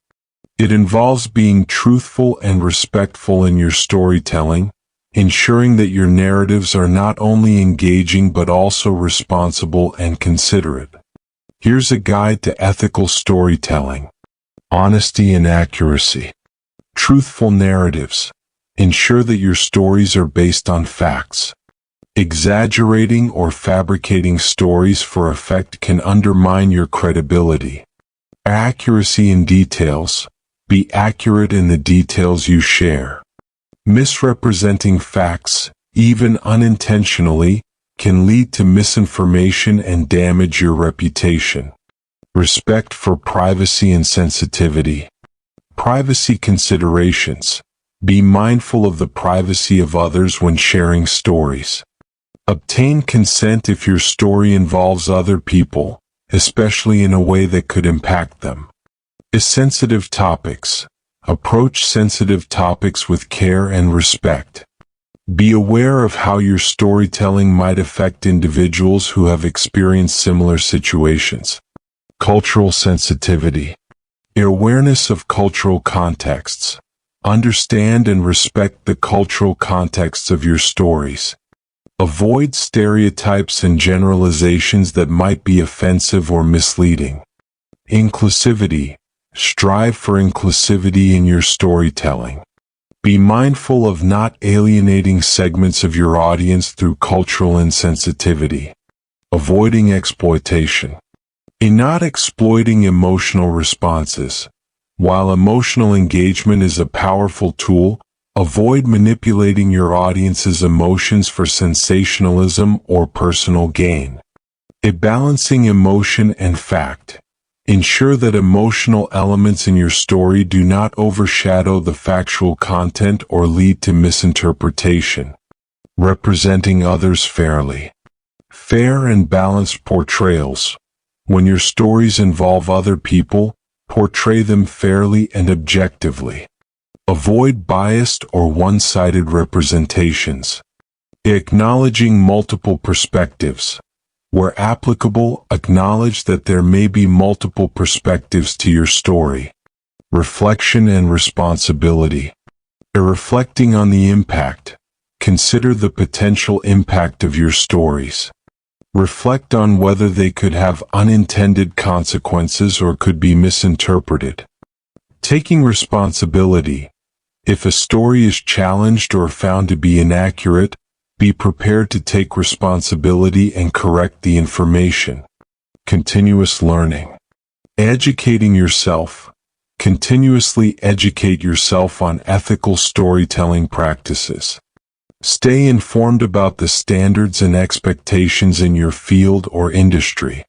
It involves being truthful and respectful in your storytelling, ensuring that your narratives are not only engaging but also responsible and considerate. Here's a guide to ethical storytelling. Honesty and accuracy. Truthful narratives. Ensure that your stories are based on facts. Exaggerating or fabricating stories for effect can undermine your credibility. Accuracy in details. Be accurate in the details you share. Misrepresenting facts, even unintentionally, can lead to misinformation and damage your reputation. Respect for privacy and sensitivity. Privacy considerations. Be mindful of the privacy of others when sharing stories. Obtain consent if your story involves other people, especially in a way that could impact them. Sensitive topics. Approach sensitive topics with care and respect. Be aware of how your storytelling might affect individuals who have experienced similar situations. Cultural sensitivity. Awareness of cultural contexts. Understand and respect the cultural contexts of your stories. Avoid stereotypes and generalizations that might be offensive or misleading. Inclusivity. Strive for inclusivity in your storytelling. Be mindful of not alienating segments of your audience through cultural insensitivity. Avoiding exploitation. In not exploiting emotional responses. While emotional engagement is a powerful tool, avoid manipulating your audience's emotions for sensationalism or personal gain. Balancing emotion and fact. Ensure that emotional elements in your story do not overshadow the factual content or lead to misinterpretation. Representing others fairly. Fair and balanced portrayals. When your stories involve other people, portray them fairly and objectively. Avoid biased or one-sided representations. Acknowledging multiple perspectives. Where applicable, acknowledge that there may be multiple perspectives to your story. Reflection and responsibility. Reflecting on the impact. Consider the potential impact of your stories. Reflect on whether they could have unintended consequences or could be misinterpreted. Taking responsibility. If a story is challenged or found to be inaccurate, be prepared to take responsibility and correct the information. Continuous learning. Educating yourself. Continuously educate yourself on ethical storytelling practices. Stay informed about the standards and expectations in your field or industry.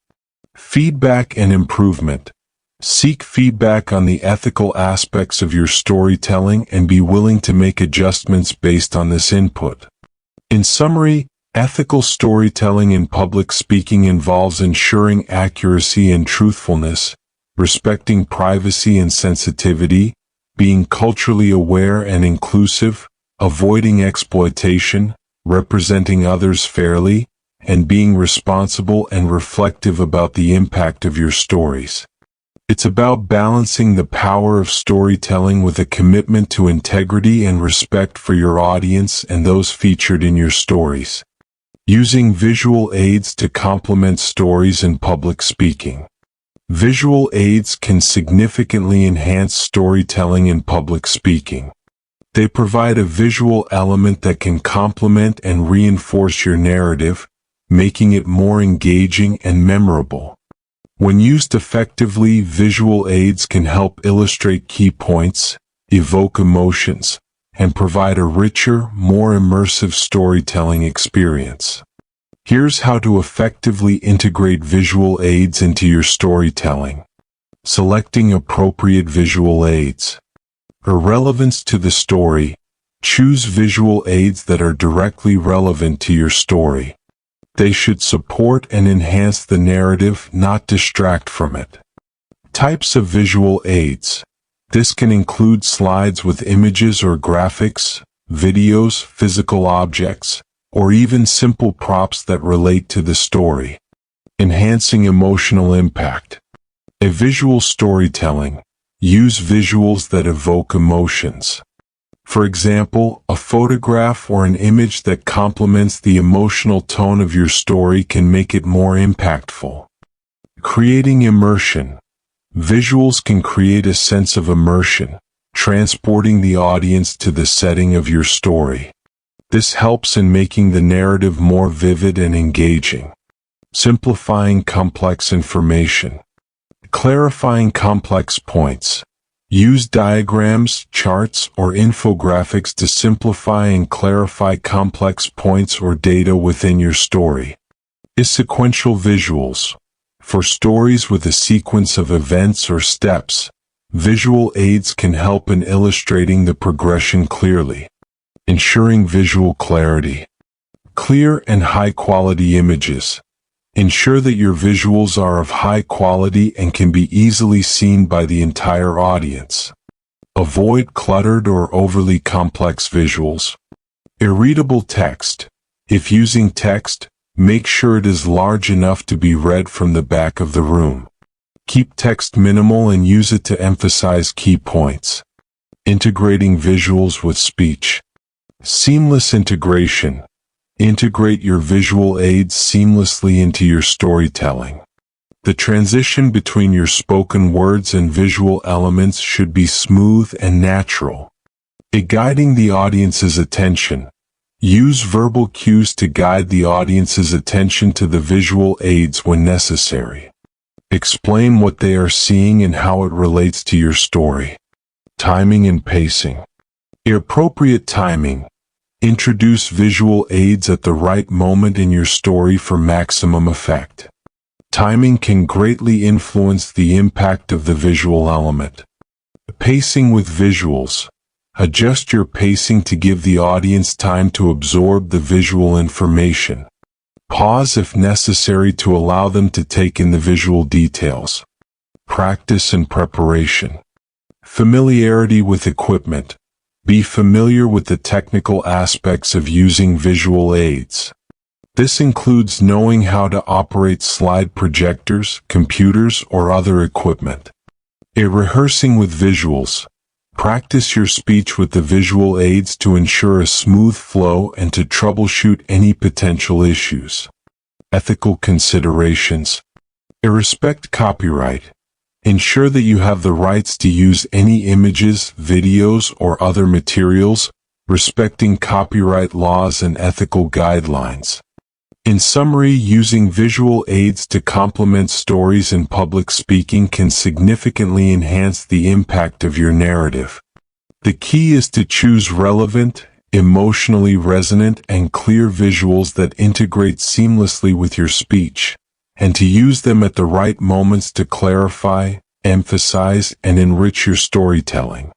Feedback and improvement. Seek feedback on the ethical aspects of your storytelling and be willing to make adjustments based on this input. In summary, ethical storytelling in public speaking involves ensuring accuracy and truthfulness, respecting privacy and sensitivity, being culturally aware and inclusive, avoiding exploitation, representing others fairly, and being responsible and reflective about the impact of your stories. It's about balancing the power of storytelling with a commitment to integrity and respect for your audience and those featured in your stories. Using visual aids to complement stories in public speaking. Visual aids can significantly enhance storytelling in public speaking. They provide a visual element that can complement and reinforce your narrative, making it more engaging and memorable. When used effectively, visual aids can help illustrate key points, evoke emotions, and provide a richer, more immersive storytelling experience. Here's how to effectively integrate visual aids into your storytelling. Selecting appropriate visual aids. Relevance to the story. Choose visual aids that are directly relevant to your story. They should support and enhance the narrative, not distract from it. Types of visual aids. This can include slides with images or graphics, videos, physical objects, or even simple props that relate to the story. Enhancing emotional impact. A visual storytelling. Use visuals that evoke emotions. For example, a photograph or an image that complements the emotional tone of your story can make it more impactful. Creating immersion. Visuals can create a sense of immersion, transporting the audience to the setting of your story. This helps in making the narrative more vivid and engaging. Simplifying complex information. Clarifying complex points. Use diagrams, charts, or infographics to simplify and clarify complex points or data within your story. Sequential visuals. For stories with a sequence of events or steps, visual aids can help in illustrating the progression clearly. Ensuring visual clarity. Clear and high-quality images. Ensure that your visuals are of high quality and can be easily seen by the entire audience. Avoid cluttered or overly complex visuals. Irreadable text. If using text, make sure it is large enough to be read from the back of the room. Keep text minimal and use it to emphasize key points. Integrating visuals with speech. Seamless integration. Integrate your visual aids seamlessly into your storytelling. The transition between your spoken words and visual elements should be smooth and natural. Guiding the audience's attention. Use verbal cues to guide the audience's attention to the visual aids when necessary. Explain what they are seeing and how it relates to your story. Timing and pacing. Appropriate timing. Introduce visual aids at the right moment in your story for maximum effect. Timing can greatly influence the impact of the visual element. Pacing with visuals. Adjust your pacing to give the audience time to absorb the visual information. Pause if necessary to allow them to take in the visual details. Practice and preparation. Familiarity with equipment. Be familiar with the technical aspects of using visual aids. This includes knowing how to operate slide projectors, computers, or other equipment. Rehearsing with visuals. Practice your speech with the visual aids to ensure a smooth flow and to troubleshoot any potential issues. Ethical considerations. Respect copyright. Ensure that you have the rights to use any images, videos, or other materials, respecting copyright laws and ethical guidelines. In summary, using visual aids to complement stories in public speaking can significantly enhance the impact of your narrative. The key is to choose relevant, emotionally resonant, and clear visuals that integrate seamlessly with your speech, and to use them at the right moments to clarify, emphasize, and enrich your storytelling.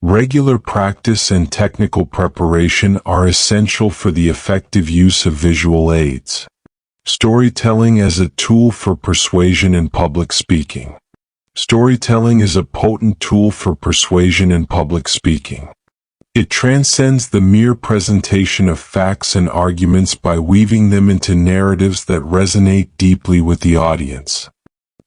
Regular practice and technical preparation are essential for the effective use of visual aids. Storytelling as a tool for persuasion in public speaking. Storytelling is a potent tool for persuasion in public speaking. It transcends the mere presentation of facts and arguments by weaving them into narratives that resonate deeply with the audience.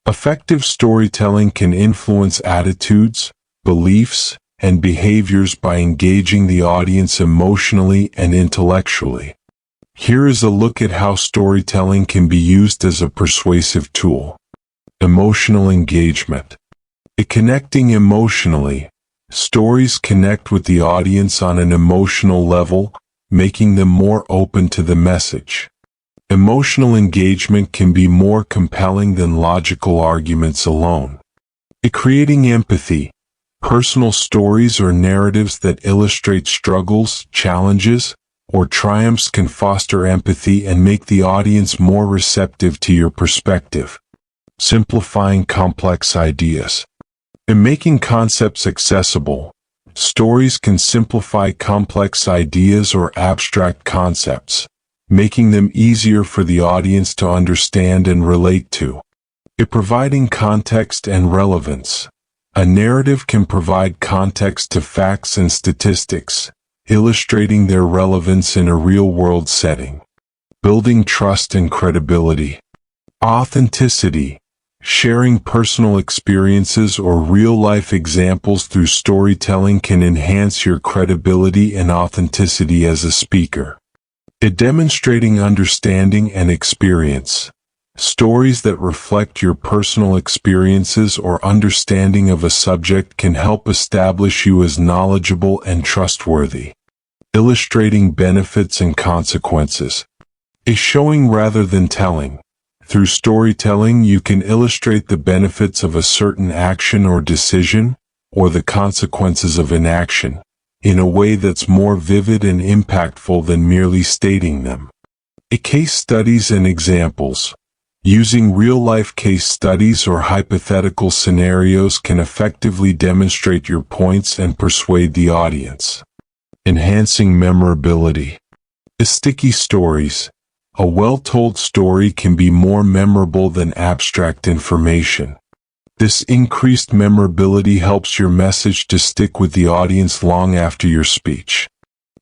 Effective storytelling can influence attitudes, beliefs, and behaviors by engaging the audience emotionally and intellectually. Here is a look at how storytelling can be used as a persuasive tool. Emotional engagement. Connecting emotionally. Stories connect with the audience on an emotional level, making them more open to the message. Emotional engagement can be more compelling than logical arguments alone. Creating empathy. Personal stories or narratives that illustrate struggles, challenges, or triumphs can foster empathy and make the audience more receptive to your perspective. Simplifying complex ideas. In making concepts accessible, stories can simplify complex ideas or abstract concepts, making them easier for the audience to understand and relate to. It providing context and relevance. A narrative can provide context to facts and statistics, illustrating their relevance in a real-world setting. Building trust and credibility. Authenticity. Sharing personal experiences or real-life examples through storytelling can enhance your credibility and authenticity as a speaker. It demonstrating understanding and experience. Stories that reflect your personal experiences or understanding of a subject can help establish you as knowledgeable and trustworthy. Illustrating benefits and consequences. Is showing rather than telling. Through storytelling, you can illustrate the benefits of a certain action or decision, or the consequences of inaction, in a way that's more vivid and impactful than merely stating them. Case studies and examples. Using real-life case studies or hypothetical scenarios can effectively demonstrate your points and persuade the audience. Enhancing memorability. Sticky stories. A well-told story can be more memorable than abstract information. This increased memorability helps your message to stick with the audience long after your speech.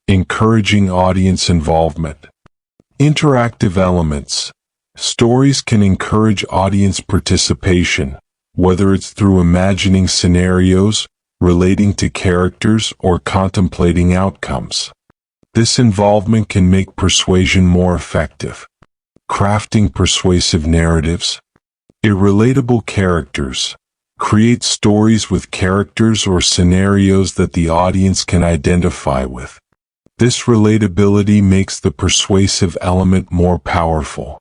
Encouraging audience involvement. Interactive elements. Stories can encourage audience participation, whether it's through imagining scenarios, relating to characters, or contemplating outcomes. This involvement can make persuasion more effective. Crafting persuasive narratives. Relatable characters. Create stories with characters or scenarios that the audience can identify with. This relatability makes the persuasive element more powerful.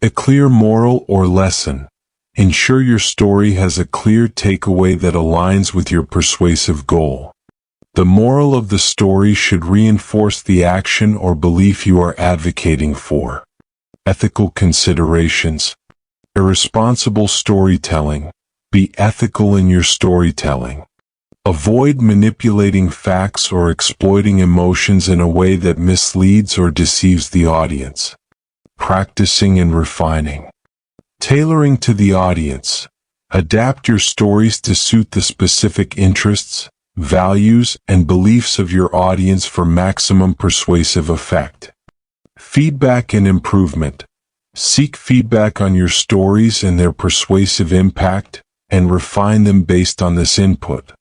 A clear moral or lesson. Ensure your story has a clear takeaway that aligns with your persuasive goal. The moral of the story should reinforce the action or belief you are advocating for. Ethical considerations. Irresponsible storytelling. Be ethical in your storytelling. Avoid manipulating facts or exploiting emotions in a way that misleads or deceives the audience. Practicing and refining. Tailoring to the audience. Adapt your stories to suit the specific interests, values, and beliefs of your audience for maximum persuasive effect. Feedback and improvement. Seek feedback on your stories and their persuasive impact, and refine them based on this input.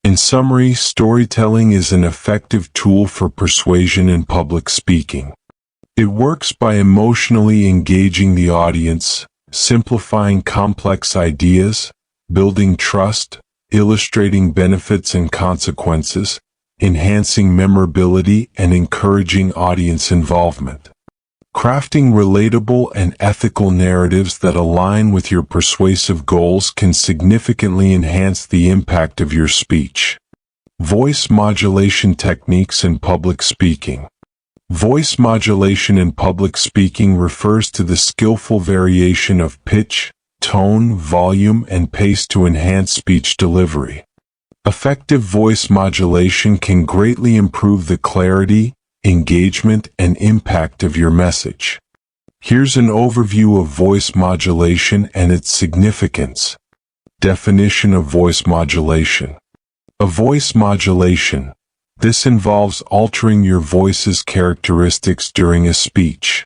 In summary, storytelling is an effective tool for persuasion in public speaking. It works by emotionally engaging the audience, simplifying complex ideas, building trust, illustrating benefits and consequences, enhancing memorability, and encouraging audience involvement. Crafting relatable and ethical narratives that align with your persuasive goals can significantly enhance the impact of your speech. Voice modulation techniques in public speaking. Voice modulation in public speaking refers to the skillful variation of pitch, tone, volume, and pace to enhance speech delivery. Effective voice modulation can greatly improve the clarity, engagement, and impact of your message. Here's an overview of voice modulation and its significance. Definition of voice modulation. A voice modulation. This involves altering your voice's characteristics during a speech.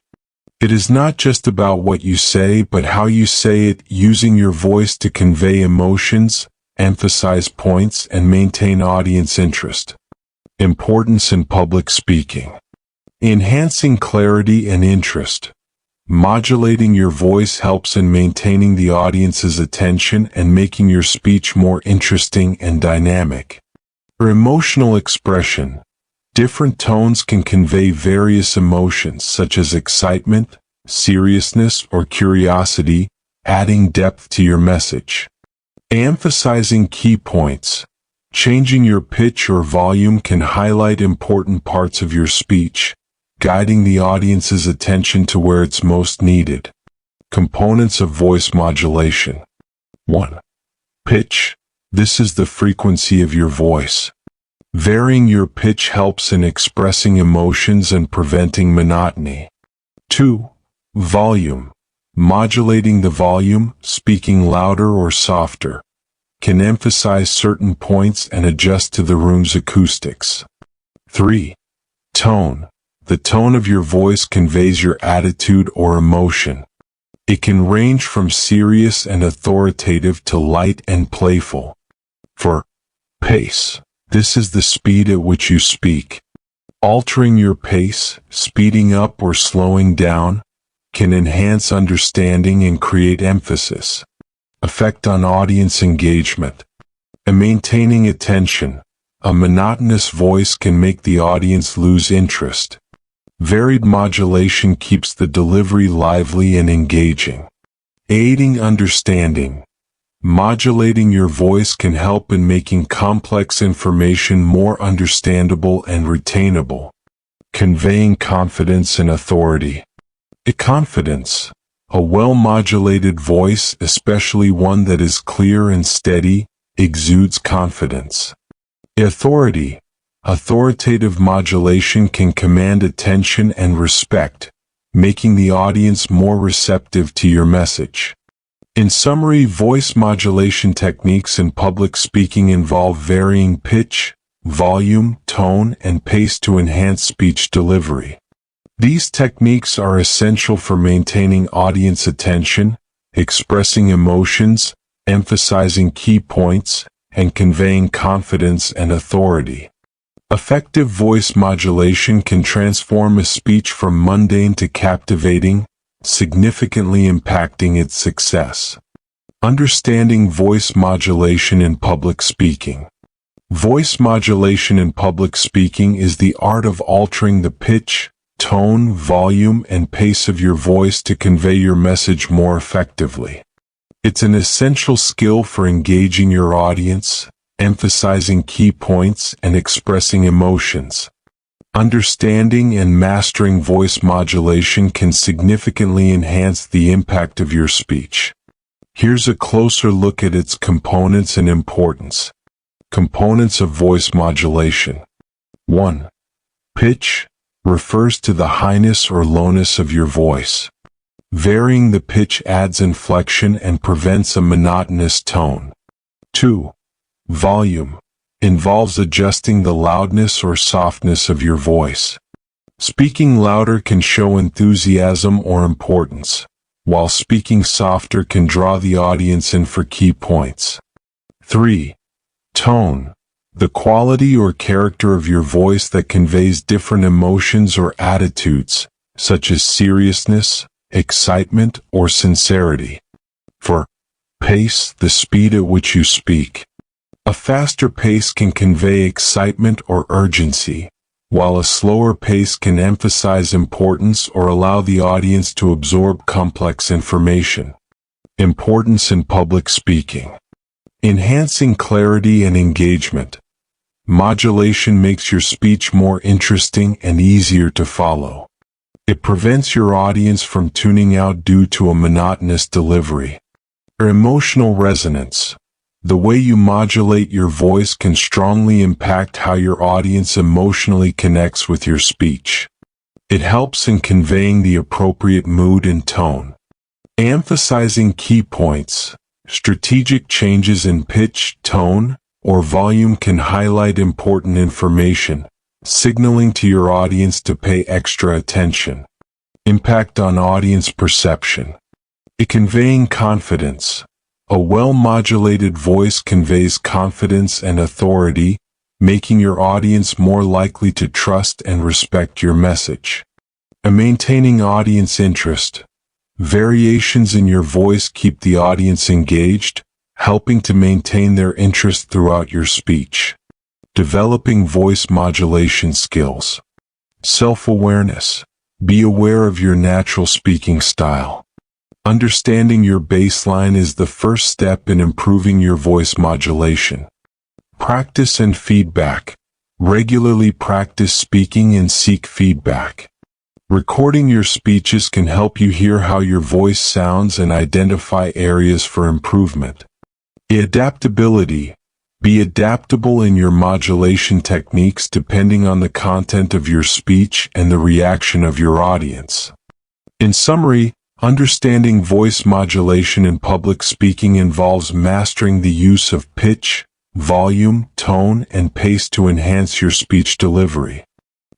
It is not just about what you say, but how you say it, using your voice to convey emotions, emphasize points, and maintain audience interest. Importance in public speaking. Enhancing clarity and interest. Modulating your voice helps in maintaining the audience's attention and making your speech more interesting and dynamic. For emotional expression, different tones can convey various emotions such as excitement, seriousness, or curiosity, adding depth to your message. Emphasizing key points. Changing your pitch or volume can highlight important parts of your speech, guiding the audience's attention to where it's most needed. Components of voice modulation. 1. Pitch. This is the frequency of your voice. Varying your pitch helps in expressing emotions and preventing monotony. 2. Volume. Modulating the volume, speaking louder or softer, can emphasize certain points and adjust to the room's acoustics. 3. Tone. The tone of your voice conveys your attitude or emotion. It can range from serious and authoritative to light and playful. 4. Pace. This is the speed at which you speak. Altering your pace, speeding up or slowing down, can enhance understanding and create emphasis. Effect on audience engagement. And maintaining attention. A monotonous voice can make the audience lose interest. Varied modulation keeps the delivery lively and engaging. Aiding understanding. Modulating your voice can help in making complex information more understandable and retainable. Conveying confidence and authority. Confidence. A well-modulated voice, especially one that is clear and steady, exudes confidence. Authority. Authoritative modulation can command attention and respect, making the audience more receptive to your message. In summary, voice modulation techniques in public speaking involve varying pitch, volume, tone, and pace to enhance speech delivery. These techniques are essential for maintaining audience attention, expressing emotions, emphasizing key points, and conveying confidence and authority. Effective voice modulation can transform a speech from mundane to captivating, significantly impacting its success. Understanding voice modulation in public speaking. Voice modulation in public speaking is the art of altering the pitch, tone, volume, and pace of your voice to convey your message more effectively. It's an essential skill for engaging your audience, emphasizing key points, and expressing emotions. Understanding and mastering voice modulation can significantly enhance the impact of your speech. Here's a closer look at its components and importance. Components of voice modulation. 1. Pitch refers to the highness or lowness of your voice. Varying the pitch adds inflection and prevents a monotonous tone. 2. Volume involves adjusting the loudness or softness of your voice. Speaking louder can show enthusiasm or importance, while speaking softer can draw the audience in for key points. 3. Tone. The quality or character of your voice that conveys different emotions or attitudes, such as seriousness, excitement, or sincerity. 4. Pace. The speed at which you speak. A faster pace can convey excitement or urgency, while a slower pace can emphasize importance or allow the audience to absorb complex information. Importance in public speaking. Enhancing clarity and engagement. Modulation makes your speech more interesting and easier to follow. It prevents your audience from tuning out due to a monotonous delivery. Emotional resonance. The way you modulate your voice can strongly impact how your audience emotionally connects with your speech. It helps in conveying the appropriate mood and tone. Emphasizing key points. Strategic changes in pitch, tone, or volume can highlight important information, signaling to your audience to pay extra attention. Impact on audience perception. Conveying confidence. A well-modulated voice conveys confidence and authority, making your audience more likely to trust and respect your message. Maintaining audience interest. Variations in your voice keep the audience engaged, helping to maintain their interest throughout your speech. Developing voice modulation skills. Self-awareness. Be aware of your natural speaking style. Understanding your baseline is the first step in improving your voice modulation. Practice and feedback. Regularly practice speaking and seek feedback. Recording your speeches can help you hear how your voice sounds and identify areas for improvement. Adaptability. Be adaptable in your modulation techniques depending on the content of your speech and the reaction of your audience. In summary, Understanding voice modulation in public speaking involves mastering the use of pitch, volume, tone, and pace to enhance your speech delivery.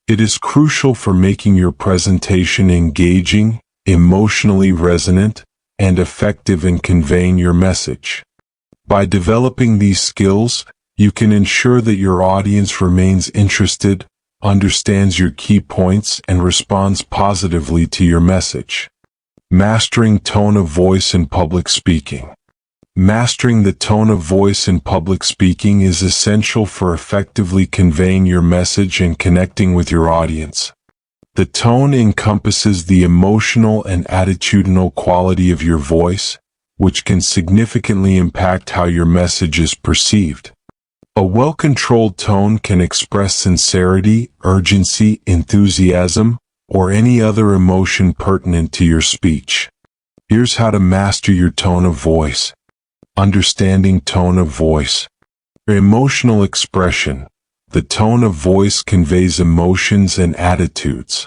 It is crucial for making your presentation engaging, emotionally resonant, and effective in conveying your message. By developing these skills, you can ensure that your audience remains interested, understands your key points, and responds positively to your message. Mastering tone of voice in public speaking. Mastering the tone of voice in public speaking is essential for effectively conveying your message and connecting with your audience. The tone encompasses the emotional and attitudinal quality of your voice, which can significantly impact how your message is perceived. A well-controlled tone can express sincerity, urgency, enthusiasm, or any other emotion pertinent to your speech. Here's how to master your tone of voice. Understanding tone of voice. Emotional expression. The tone of voice conveys emotions and attitudes.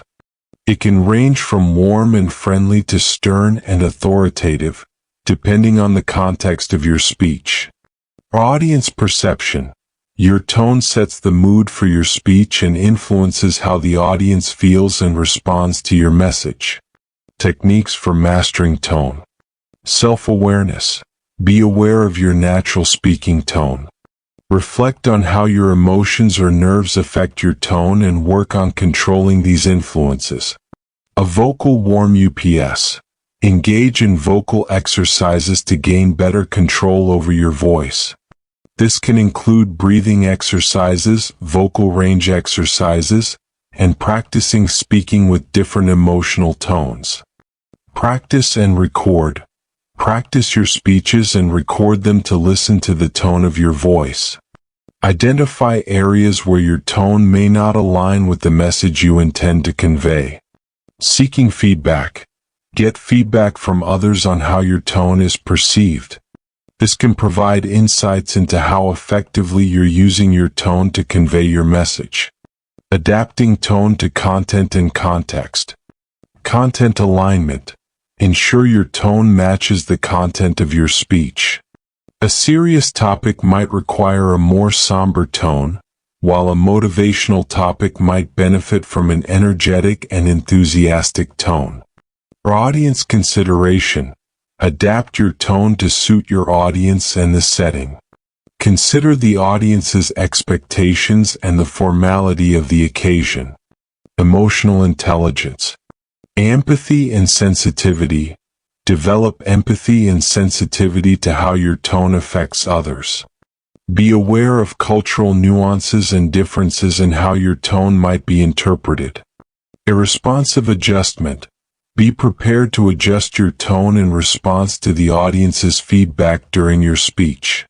It can range from warm and friendly to stern and authoritative, depending on the context of your speech. Audience perception. Your tone sets the mood for your speech and influences how the audience feels and responds to your message. Techniques for mastering tone. Self-awareness. Be aware of your natural speaking tone. Reflect on how your emotions or nerves affect your tone and work on controlling these influences. A vocal warm-up. Engage in vocal exercises to gain better control over your voice. This can include breathing exercises, vocal range exercises, and practicing speaking with different emotional tones. Practice and record. Practice your speeches and record them to listen to the tone of your voice. Identify areas where your tone may not align with the message you intend to convey. Seeking feedback. Get feedback from others on how your tone is perceived. This can provide insights into how effectively you're using your tone to convey your message. Adapting tone to content and context. Content alignment. Ensure your tone matches the content of your speech. A serious topic might require a more somber tone, while a motivational topic might benefit from an energetic and enthusiastic tone. For audience consideration, adapt your tone to suit your audience and the setting. Consider the audience's expectations and the formality of the occasion. Emotional intelligence. Empathy and sensitivity. Develop empathy and sensitivity to how your tone affects others. Be aware of cultural nuances and differences in how your tone might be interpreted. A responsive adjustment. Be prepared to adjust your tone in response to the audience's feedback during your speech.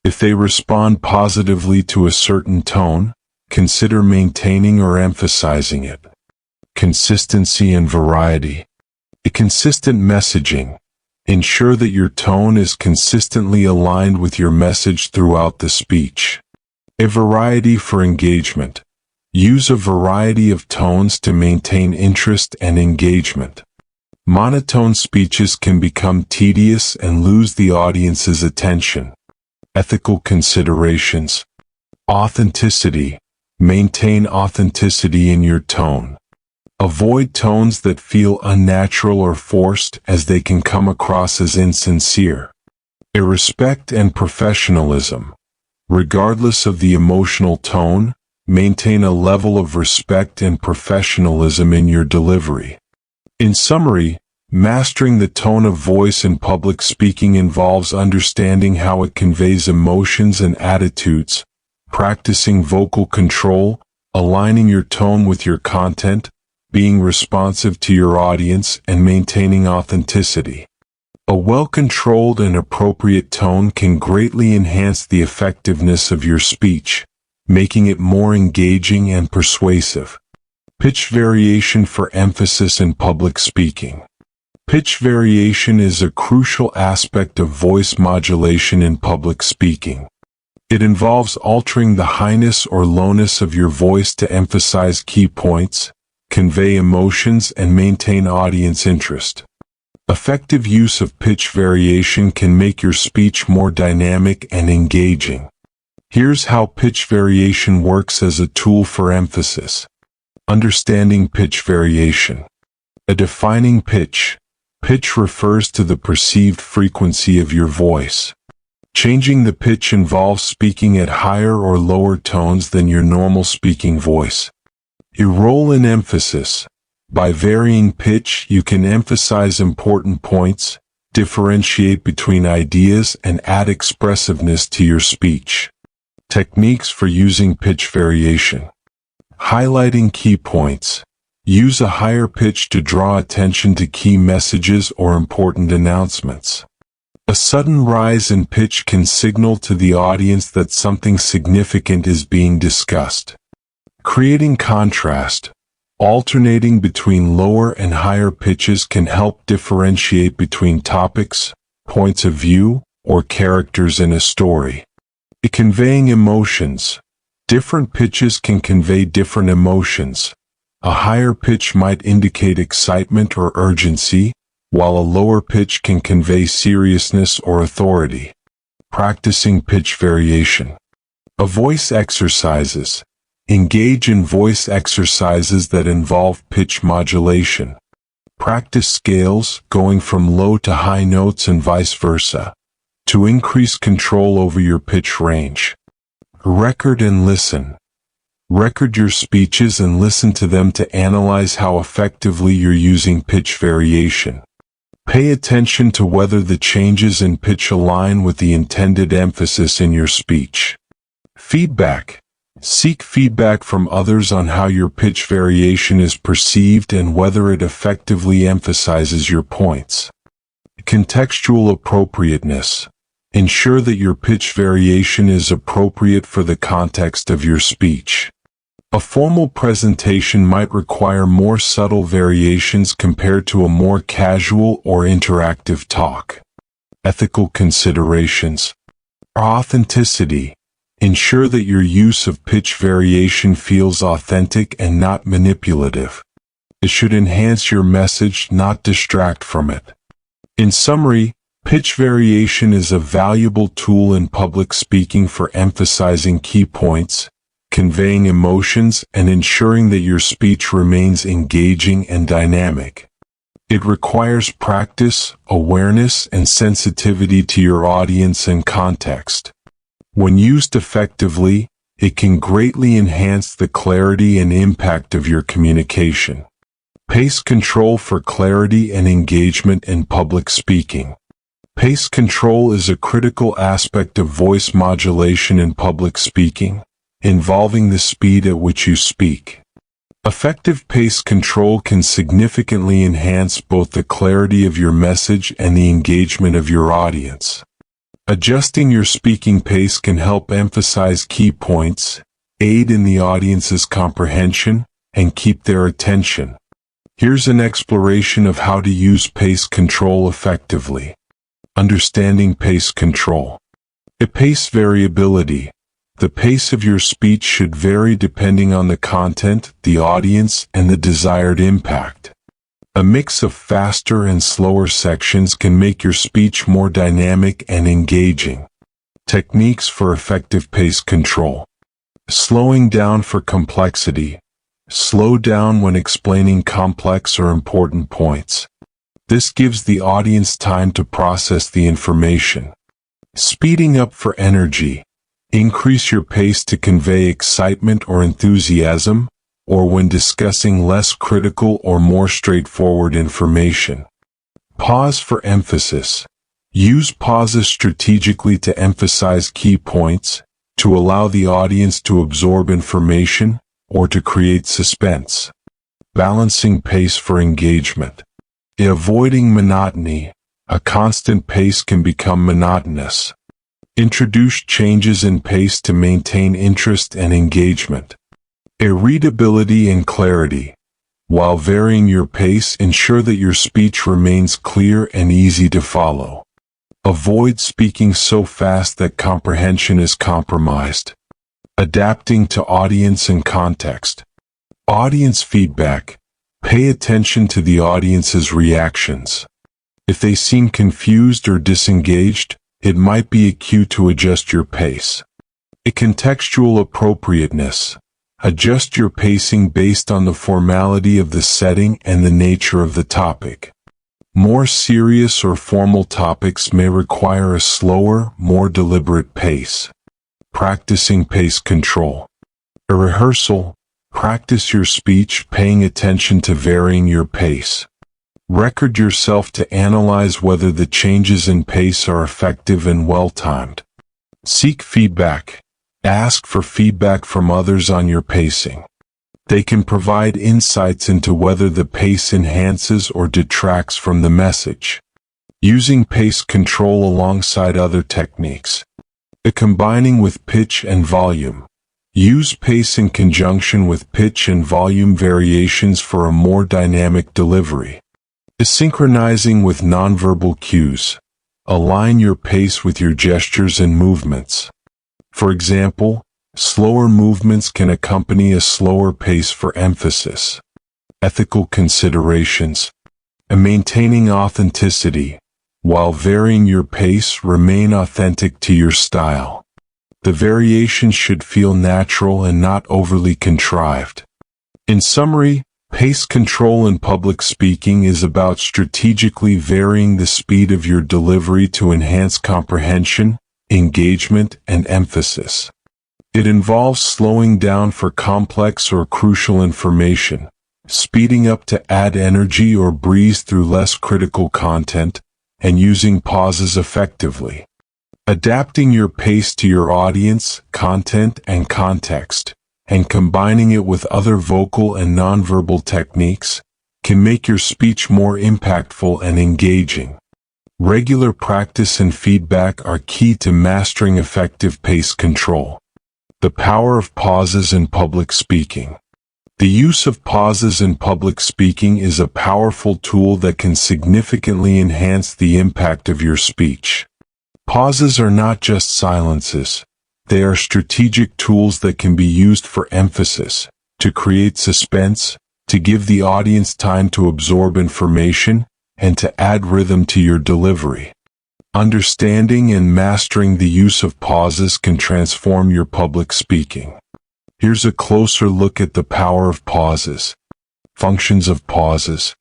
If they respond positively to a certain tone, consider maintaining or emphasizing it. Consistency and variety. A consistent messaging. Ensure that your tone is consistently aligned with your message throughout the speech. A variety for engagement. Use a variety of tones to maintain interest and engagement. Monotone speeches can become tedious and lose the audience's attention. Ethical considerations. Authenticity. Maintain authenticity in your tone. Avoid tones that feel unnatural or forced, as they can come across as insincere. A respect and professionalism. Regardless of the emotional tone, maintain a level of respect and professionalism in your delivery. In summary, mastering the tone of voice in public speaking involves understanding how it conveys emotions and attitudes, practicing vocal control, aligning your tone with your content, being responsive to your audience, and maintaining authenticity. A well-controlled and appropriate tone can greatly enhance the effectiveness of your speech, making it more engaging and persuasive. Pitch variation for emphasis in public speaking. Pitch variation is a crucial aspect of voice modulation in public speaking. It involves altering the highness or lowness of your voice to emphasize key points, convey emotions, and maintain audience interest. Effective use of pitch variation can make your speech more dynamic and engaging. Here's how pitch variation works as a tool for emphasis. Understanding pitch variation. A defining pitch. Pitch refers to the perceived frequency of your voice. Changing the pitch involves speaking at higher or lower tones than your normal speaking voice. A role in emphasis. By varying pitch, you can emphasize important points, differentiate between ideas, and add expressiveness to your speech. Techniques for using pitch variation. Highlighting key points. Use a higher pitch to draw attention to key messages or important announcements. A sudden rise in pitch can signal to the audience that something significant is being discussed. Creating contrast. Alternating between lower and higher pitches can help differentiate between topics, points of view, or characters in a story. Conveying emotions. Different pitches can convey different emotions. A higher pitch might indicate excitement or urgency, while a lower pitch can convey seriousness or authority. Practicing pitch variation. Voice exercises. Engage in voice exercises that involve pitch modulation. Practice scales, going from low to high notes and vice versa, to increase control over your pitch range. Record and listen. Record your speeches and listen to them to analyze how effectively you're using pitch variation. Pay attention to whether the changes in pitch align with the intended emphasis in your speech. Feedback. Seek feedback from others on how your pitch variation is perceived and whether it effectively emphasizes your points. Contextual appropriateness. Ensure that your pitch variation is appropriate for the context of your speech. A formal presentation might require more subtle variations compared to a more casual or interactive talk. Ethical considerations. Authenticity. Ensure that your use of pitch variation feels authentic and not manipulative. It should enhance your message, not distract from it. In summary, pitch variation is a valuable tool in public speaking for emphasizing key points, conveying emotions, and ensuring that your speech remains engaging and dynamic. It requires practice, awareness, and sensitivity to your audience and context. When used effectively, it can greatly enhance the clarity and impact of your communication. Pace control for clarity and engagement in public speaking. Pace control is a critical aspect of voice modulation in public speaking, involving the speed at which you speak. Effective pace control can significantly enhance both the clarity of your message and the engagement of your audience. Adjusting your speaking pace can help emphasize key points, aid in the audience's comprehension, and keep their attention. Here's an exploration of how to use pace control effectively. Understanding pace control. A pace variability. The pace of your speech should vary depending on the content, the audience, and the desired impact. A mix of faster and slower sections can make your speech more dynamic and engaging. Techniques for effective pace control. Slowing down for complexity. Slow down when explaining complex or important points. This gives the audience time to process the information. Speeding up for energy. Increase your pace to convey excitement or enthusiasm, or when discussing less critical or more straightforward information. Pause for emphasis. Use pauses strategically to emphasize key points, to allow the audience to absorb information, or to create suspense. Balancing pace for engagement. Avoiding monotony. A constant pace can become monotonous. Introduce changes in pace to maintain interest and engagement. Readability and clarity. While varying your pace, ensure that your speech remains clear and easy to follow. Avoid speaking so fast that comprehension is compromised. Adapting to audience and context. Audience feedback. Pay attention to the audience's reactions. If they seem confused or disengaged, it might be a cue to adjust your pace. A contextual appropriateness. Adjust your pacing based on the formality of the setting and the nature of the topic. More serious or formal topics may require a slower, more deliberate pace. Practicing pace control. A rehearsal. Practice your speech paying attention to varying your pace. Record yourself to analyze whether the changes in pace are effective and well-timed. Seek feedback. Ask for feedback from others on your pacing. They can provide insights into whether the pace enhances or detracts from the message. Using pace control alongside other techniques. Combining with pitch and volume. Use pace in conjunction with pitch and volume variations for a more dynamic delivery. Synchronizing with nonverbal cues. Align your pace with your gestures and movements. For example, slower movements can accompany a slower pace for emphasis. Ethical considerations. Maintaining authenticity. While varying your pace, remain authentic to your style. The variations should feel natural and not overly contrived. In summary, pace control in public speaking is about strategically varying the speed of your delivery to enhance comprehension, engagement, and emphasis. It involves slowing down for complex or crucial information, speeding up to add energy or breeze through less critical content, and using pauses effectively. Adapting your pace to your audience, content, and context, and combining it with other vocal and nonverbal techniques, can make your speech more impactful and engaging. Regular practice and feedback are key to mastering effective pace control. The power of pauses in public speaking. The use of pauses in public speaking is a powerful tool that can significantly enhance the impact of your speech. Pauses are not just silences. They are strategic tools that can be used for emphasis, to create suspense, to give the audience time to absorb information, and to add rhythm to your delivery. Understanding and mastering the use of pauses can transform your public speaking. Here's a closer look at the power of pauses. Functions of pauses.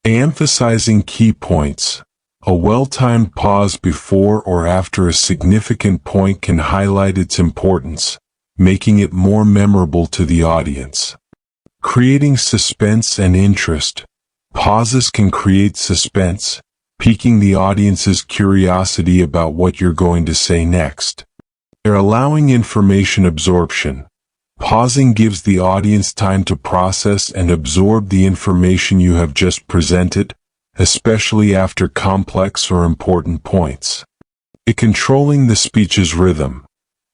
Emphasizing key points. A well-timed pause before or after a significant point can highlight its importance, making it more memorable to the audience. Creating suspense and interest. Pauses can create suspense, piquing the audience's curiosity about what you're going to say next. They're allowing information absorption. Pausing gives the audience time to process and absorb the information you have just presented, especially after complex or important points. Controlling the speech's rhythm.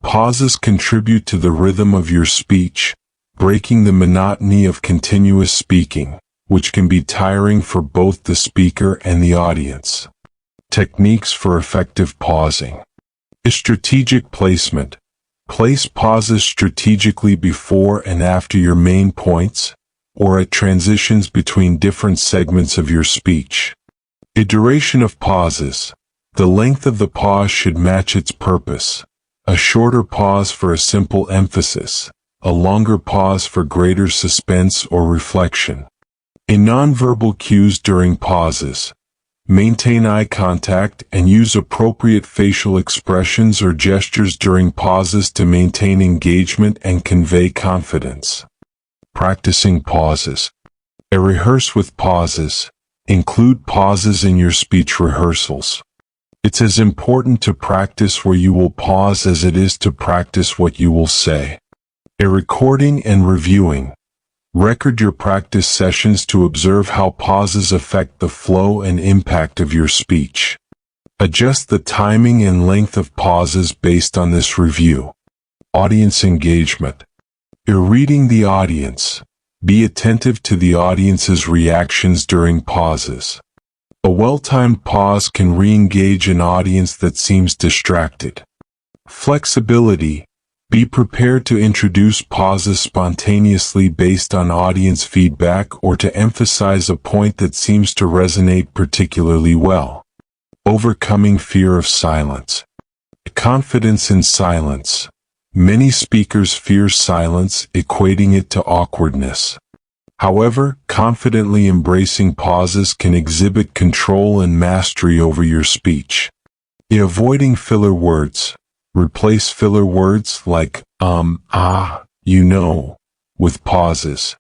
Pauses contribute to the rhythm of your speech, breaking the monotony of continuous speaking, which can be tiring for both the speaker and the audience. Techniques for effective pausing. Strategic placement. Place pauses strategically before and after your main points, or at transitions between different segments of your speech. Duration of pauses. The length of the pause should match its purpose. A shorter pause for a simple emphasis, a longer pause for greater suspense or reflection. Nonverbal cues during pauses. Maintain eye contact and use appropriate facial expressions or gestures during pauses to maintain engagement and convey confidence. Practicing pauses. Rehearse with pauses. Include pauses in your speech rehearsals. It's as important to practice where you will pause as it is to practice what you will say. Recording and reviewing. Record your practice sessions to observe how pauses affect the flow and impact of your speech. Adjust the timing and length of pauses based on this review. Audience engagement. Reading the audience. Be attentive to the audience's reactions during pauses. A well-timed pause can re-engage an audience that seems distracted. Flexibility. Be prepared to introduce pauses spontaneously based on audience feedback or to emphasize a point that seems to resonate particularly well. Overcoming fear of silence. Confidence in silence. Many speakers fear silence, equating it to awkwardness. However, confidently embracing pauses can exhibit control and mastery over your speech. Avoiding filler words. Replace filler words like with pauses.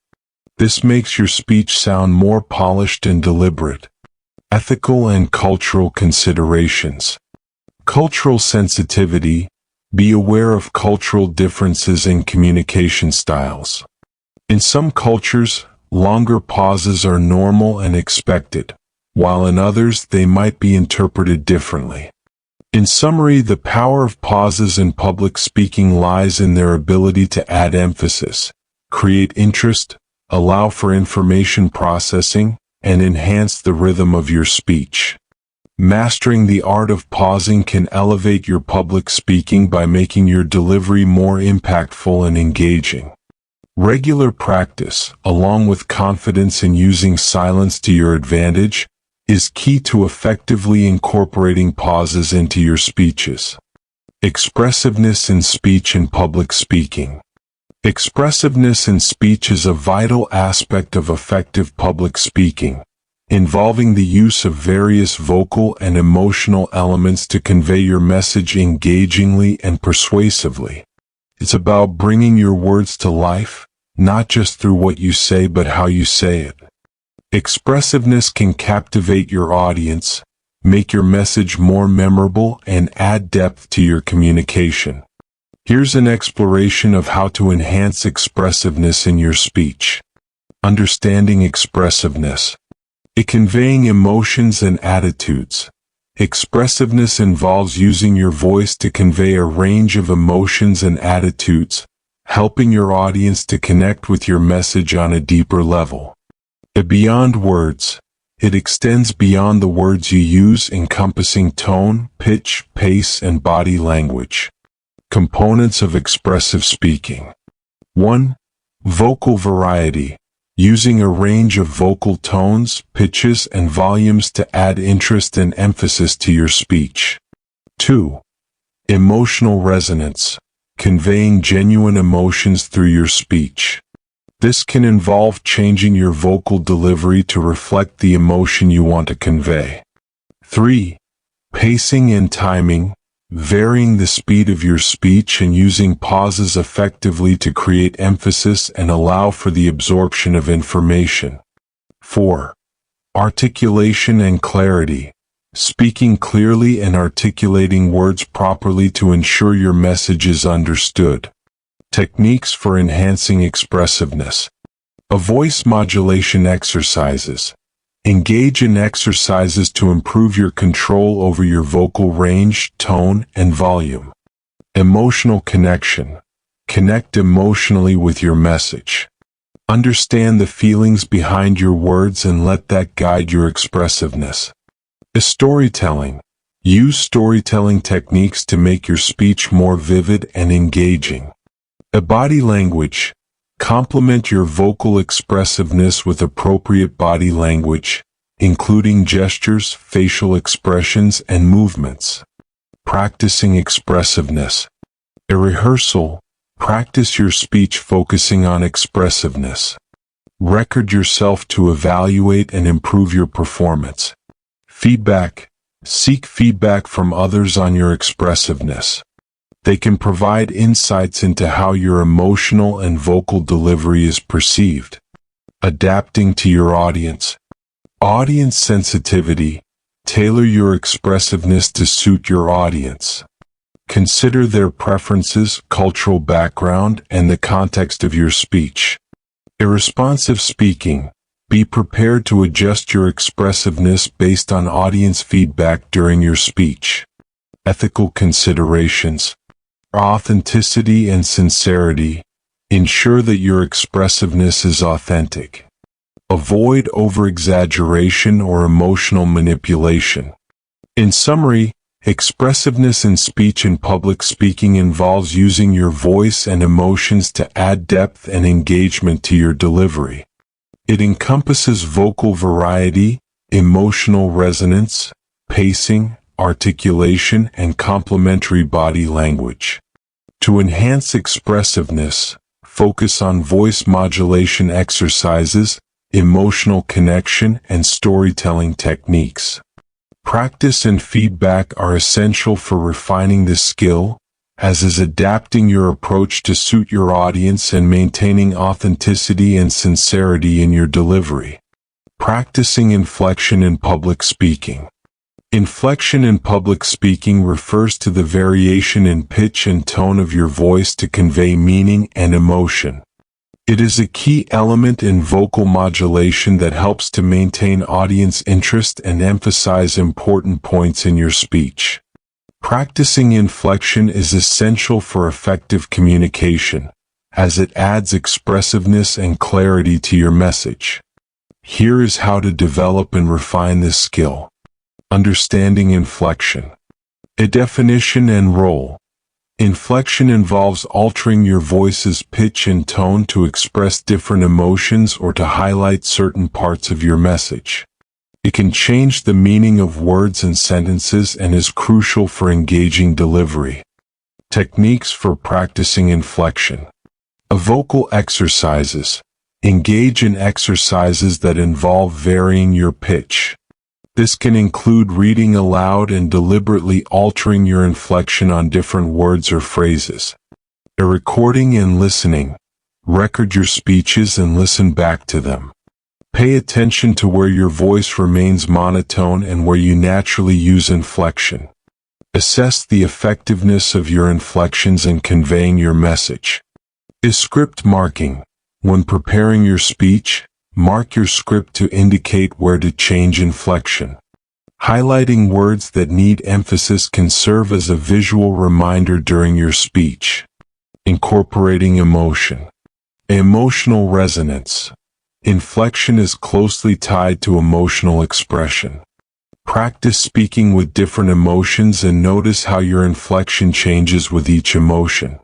This makes your speech sound more polished and deliberate. Ethical and cultural considerations. Cultural sensitivity. Be aware of cultural differences in communication styles. In some cultures, longer pauses are normal and expected, while in others they might be interpreted differently. In summary, the power of pauses in public speaking lies in their ability to add emphasis, create interest, allow for information processing, and enhance the rhythm of your speech. Mastering the art of pausing can elevate your public speaking by making your delivery more impactful and engaging. Regular practice, along with confidence in using silence to your advantage, is key to effectively incorporating pauses into your speeches. Expressiveness in speech and public speaking. Expressiveness in speech is a vital aspect of effective public speaking, involving the use of various vocal and emotional elements to convey your message engagingly and persuasively. It's about bringing your words to life, not just through what you say but how you say it. Expressiveness can captivate your audience, make your message more memorable, and add depth to your communication. Here's an exploration of how to enhance expressiveness in your speech. Understanding expressiveness. Conveying emotions and attitudes. Expressiveness involves using your voice to convey a range of emotions and attitudes, helping your audience to connect with your message on a deeper level. Beyond words. It extends beyond the words you use, encompassing tone, pitch, pace, and body language. Components of expressive speaking. 1. Vocal variety. Using a range of vocal tones, pitches, and volumes to add interest and emphasis to your speech. 2. Emotional resonance. Conveying genuine emotions through your speech. This can involve changing your vocal delivery to reflect the emotion you want to convey. 3. Pacing and timing. Varying the speed of your speech and using pauses effectively to create emphasis and allow for the absorption of information. 4. Articulation and clarity. Speaking clearly and articulating words properly to ensure your message is understood. Techniques for enhancing expressiveness. Voice modulation exercises. Engage in exercises to improve your control over your vocal range, tone, and volume. Emotional connection. Connect emotionally with your message. Understand the feelings behind your words and let that guide your expressiveness. Storytelling. Use storytelling techniques to make your speech more vivid and engaging. Body language. Complement your vocal expressiveness with appropriate body language, including gestures, facial expressions, and movements. Practicing expressiveness. Rehearsal. Practice your speech focusing on expressiveness. Record yourself to evaluate and improve your performance. Feedback. Seek feedback from others on your expressiveness. They can provide insights into how your emotional and vocal delivery is perceived. Adapting to your audience. Audience sensitivity. Tailor your expressiveness to suit your audience. Consider their preferences, cultural background, and the context of your speech. Irresponsive speaking. Be prepared to adjust your expressiveness based on audience feedback during your speech. Ethical considerations. Authenticity and sincerity. Ensure that your expressiveness is authentic. Avoid over-exaggeration or emotional manipulation. In summary, Expressiveness in speech and public speaking involves using your voice and emotions to add depth and engagement to your delivery. It encompasses vocal variety, emotional resonance, pacing, articulation, and complementary body language. To enhance expressiveness, focus on voice modulation exercises, emotional connection, and storytelling techniques. Practice and feedback are essential for refining this skill, as is adapting your approach to suit your audience and maintaining authenticity and sincerity in your delivery. Practicing inflection in public speaking. Inflection in public speaking refers to the variation in pitch and tone of your voice to convey meaning and emotion. It is a key element in vocal modulation that helps to maintain audience interest and emphasize important points in your speech. Practicing inflection is essential for effective communication, as it adds expressiveness and clarity to your message. Here is how to develop and refine this skill. Understanding inflection. A definition and role. Inflection involves altering your voice's pitch and tone to express different emotions or to highlight certain parts of your message. It can change the meaning of words and sentences and is crucial for engaging delivery. Techniques for practicing inflection. Vocal exercises. Engage in exercises that involve varying your pitch. This can include reading aloud and deliberately altering your inflection on different words or phrases. Recording and listening. Record your speeches and listen back to them. Pay attention to where your voice remains monotone and where you naturally use inflection. Assess the effectiveness of your inflections in conveying your message. Script marking. When preparing your speech, mark your script to indicate where to change inflection. Highlighting words that need emphasis can serve as a visual reminder during your speech. Incorporating emotion. Emotional resonance. Inflection is closely tied to emotional expression. Practice speaking with different emotions and notice how your inflection changes with each emotion.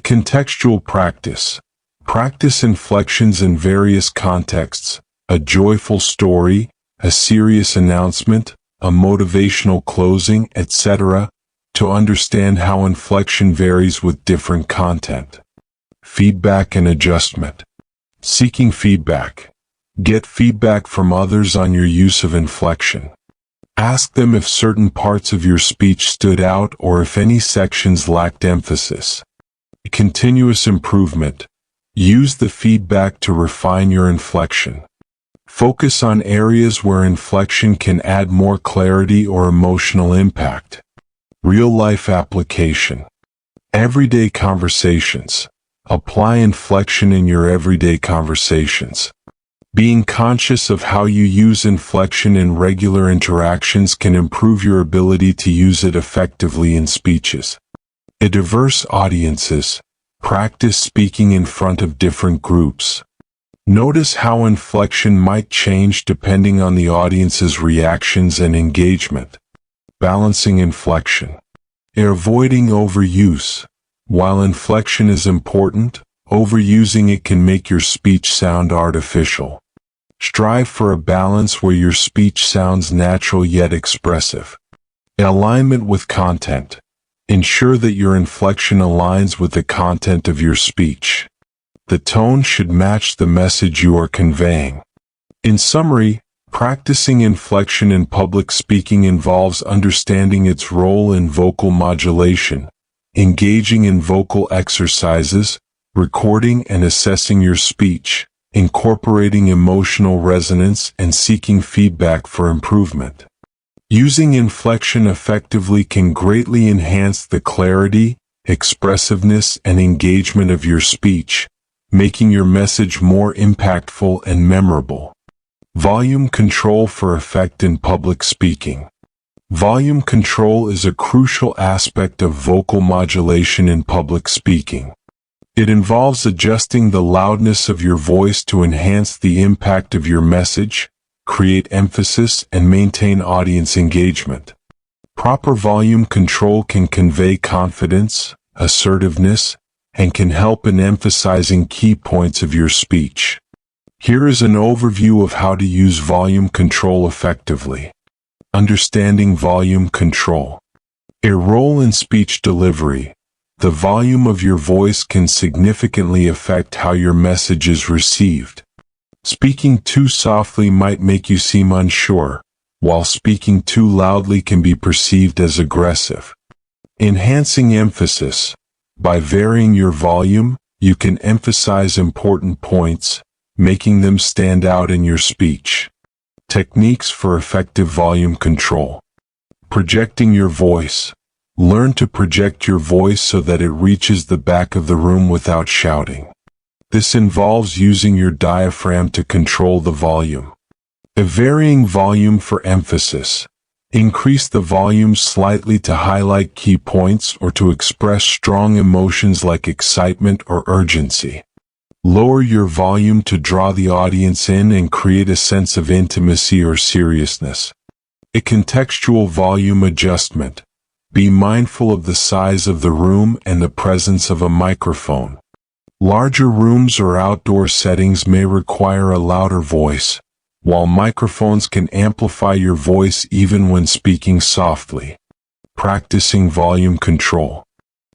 Contextual practice. Practice inflections in various contexts, a joyful story, a serious announcement, a motivational closing, etc., to understand how inflection varies with different content. Feedback and adjustment. Seeking feedback. Get feedback from others on your use of inflection. Ask them if certain parts of your speech stood out or if any sections lacked emphasis. Continuous improvement. Use the feedback to refine your inflection. Focus on areas where inflection can add more clarity or emotional impact. Real-life application. Everyday conversations. Apply inflection in your everyday conversations. Being conscious of how you use inflection in regular interactions can improve your ability to use it effectively in speeches. Diverse audiences. Practice speaking in front of different groups. Notice how inflection might change depending on the audience's reactions and engagement. Balancing inflection. Avoiding overuse. While inflection is important, overusing it can make your speech sound artificial. Strive for a balance where your speech sounds natural yet expressive. Alignment with content. Ensure that your inflection aligns with the content of your speech. The tone should match the message you are conveying. In summary, practicing inflection in public speaking involves understanding its role in vocal modulation, engaging in vocal exercises, recording and assessing your speech, incorporating emotional resonance, and seeking feedback for improvement. Using inflection effectively can greatly enhance the clarity, expressiveness, and engagement of your speech, making your message more impactful and memorable. Volume control for effect in public speaking. Volume control is a crucial aspect of vocal modulation in public speaking. It involves adjusting the loudness of your voice to enhance the impact of your message, create emphasis, and maintain audience engagement. Proper volume control can convey confidence, assertiveness, and can help in emphasizing key points of your speech. Here is an overview of how to use volume control effectively. Understanding volume control. A role in speech delivery. The volume of your voice can significantly affect how your message is received. Speaking too softly might make you seem unsure, while speaking too loudly can be perceived as aggressive. Enhancing emphasis. By varying your volume, you can emphasize important points, making them stand out in your speech. Techniques for effective volume control. Projecting your voice. Learn to project your voice so that it reaches the back of the room without shouting. This involves using your diaphragm to control the volume. A varying volume for emphasis. Increase the volume slightly to highlight key points or to express strong emotions like excitement or urgency. Lower your volume to draw the audience in and create a sense of intimacy or seriousness. A contextual volume adjustment. Be mindful of the size of the room and the presence of a microphone. Larger rooms or outdoor settings may require a louder voice, while microphones can amplify your voice even when speaking softly. Practicing volume control.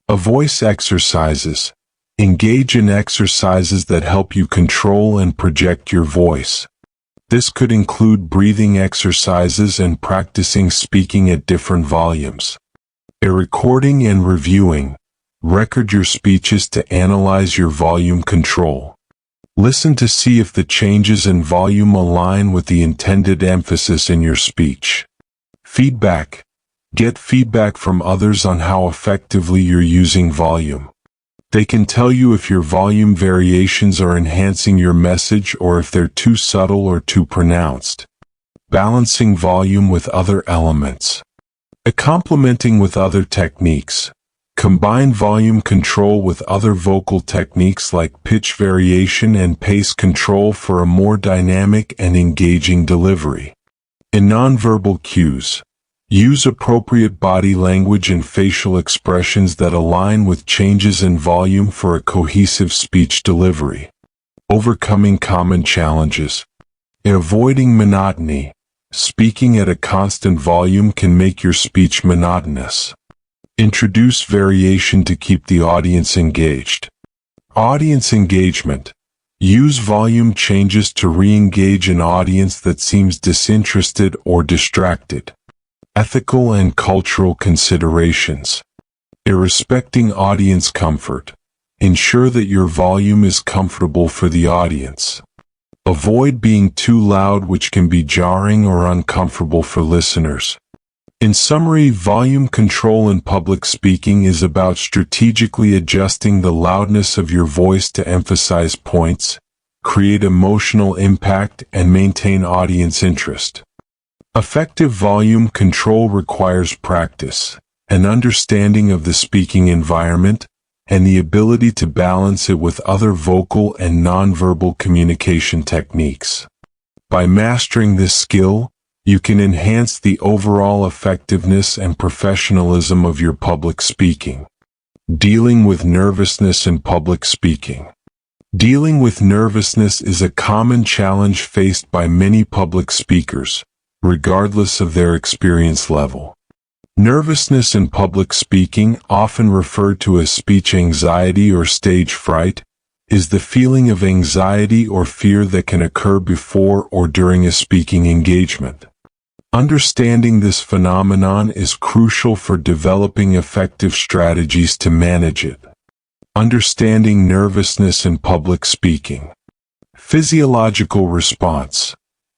Voice exercises. Engage in exercises that help you control and project your voice. This could include breathing exercises and practicing speaking at different volumes. A recording and reviewing. Record your speeches to analyze your volume control. Listen to see if the changes in volume align with the intended emphasis in your speech. Feedback. Get feedback from others on how effectively you're using volume. They can tell you if your volume variations are enhancing your message or if they're too subtle or too pronounced. Balancing volume with other elements. Complementing with other techniques. Combine volume control with other vocal techniques like pitch variation and pace control for a more dynamic and engaging delivery. In nonverbal cues. Use appropriate body language and facial expressions that align with changes in volume for a cohesive speech delivery. Overcoming common challenges. Avoiding monotony. Speaking at a constant volume can make your speech monotonous. Introduce variation to keep the audience engaged. Audience engagement. Use volume changes to re-engage an audience that seems disinterested or distracted. Ethical and cultural considerations. Respecting audience comfort. Ensure that your volume is comfortable for the audience. Avoid being too loud, which can be jarring or uncomfortable for listeners. In summary, volume control in public speaking is about strategically adjusting the loudness of your voice to emphasize points, create emotional impact, and maintain audience interest. Effective volume control requires practice, an understanding of the speaking environment, and the ability to balance it with other vocal and nonverbal communication techniques. By mastering this skill, you can enhance the overall effectiveness and professionalism of your public speaking. Dealing with nervousness in public speaking. Dealing with nervousness is a common challenge faced by many public speakers, regardless of their experience level. Nervousness in public speaking, often referred to as speech anxiety or stage fright, is the feeling of anxiety or fear that can occur before or during a speaking engagement. Understanding this phenomenon is crucial for developing effective strategies to manage it. Understanding nervousness in public speaking. Physiological response.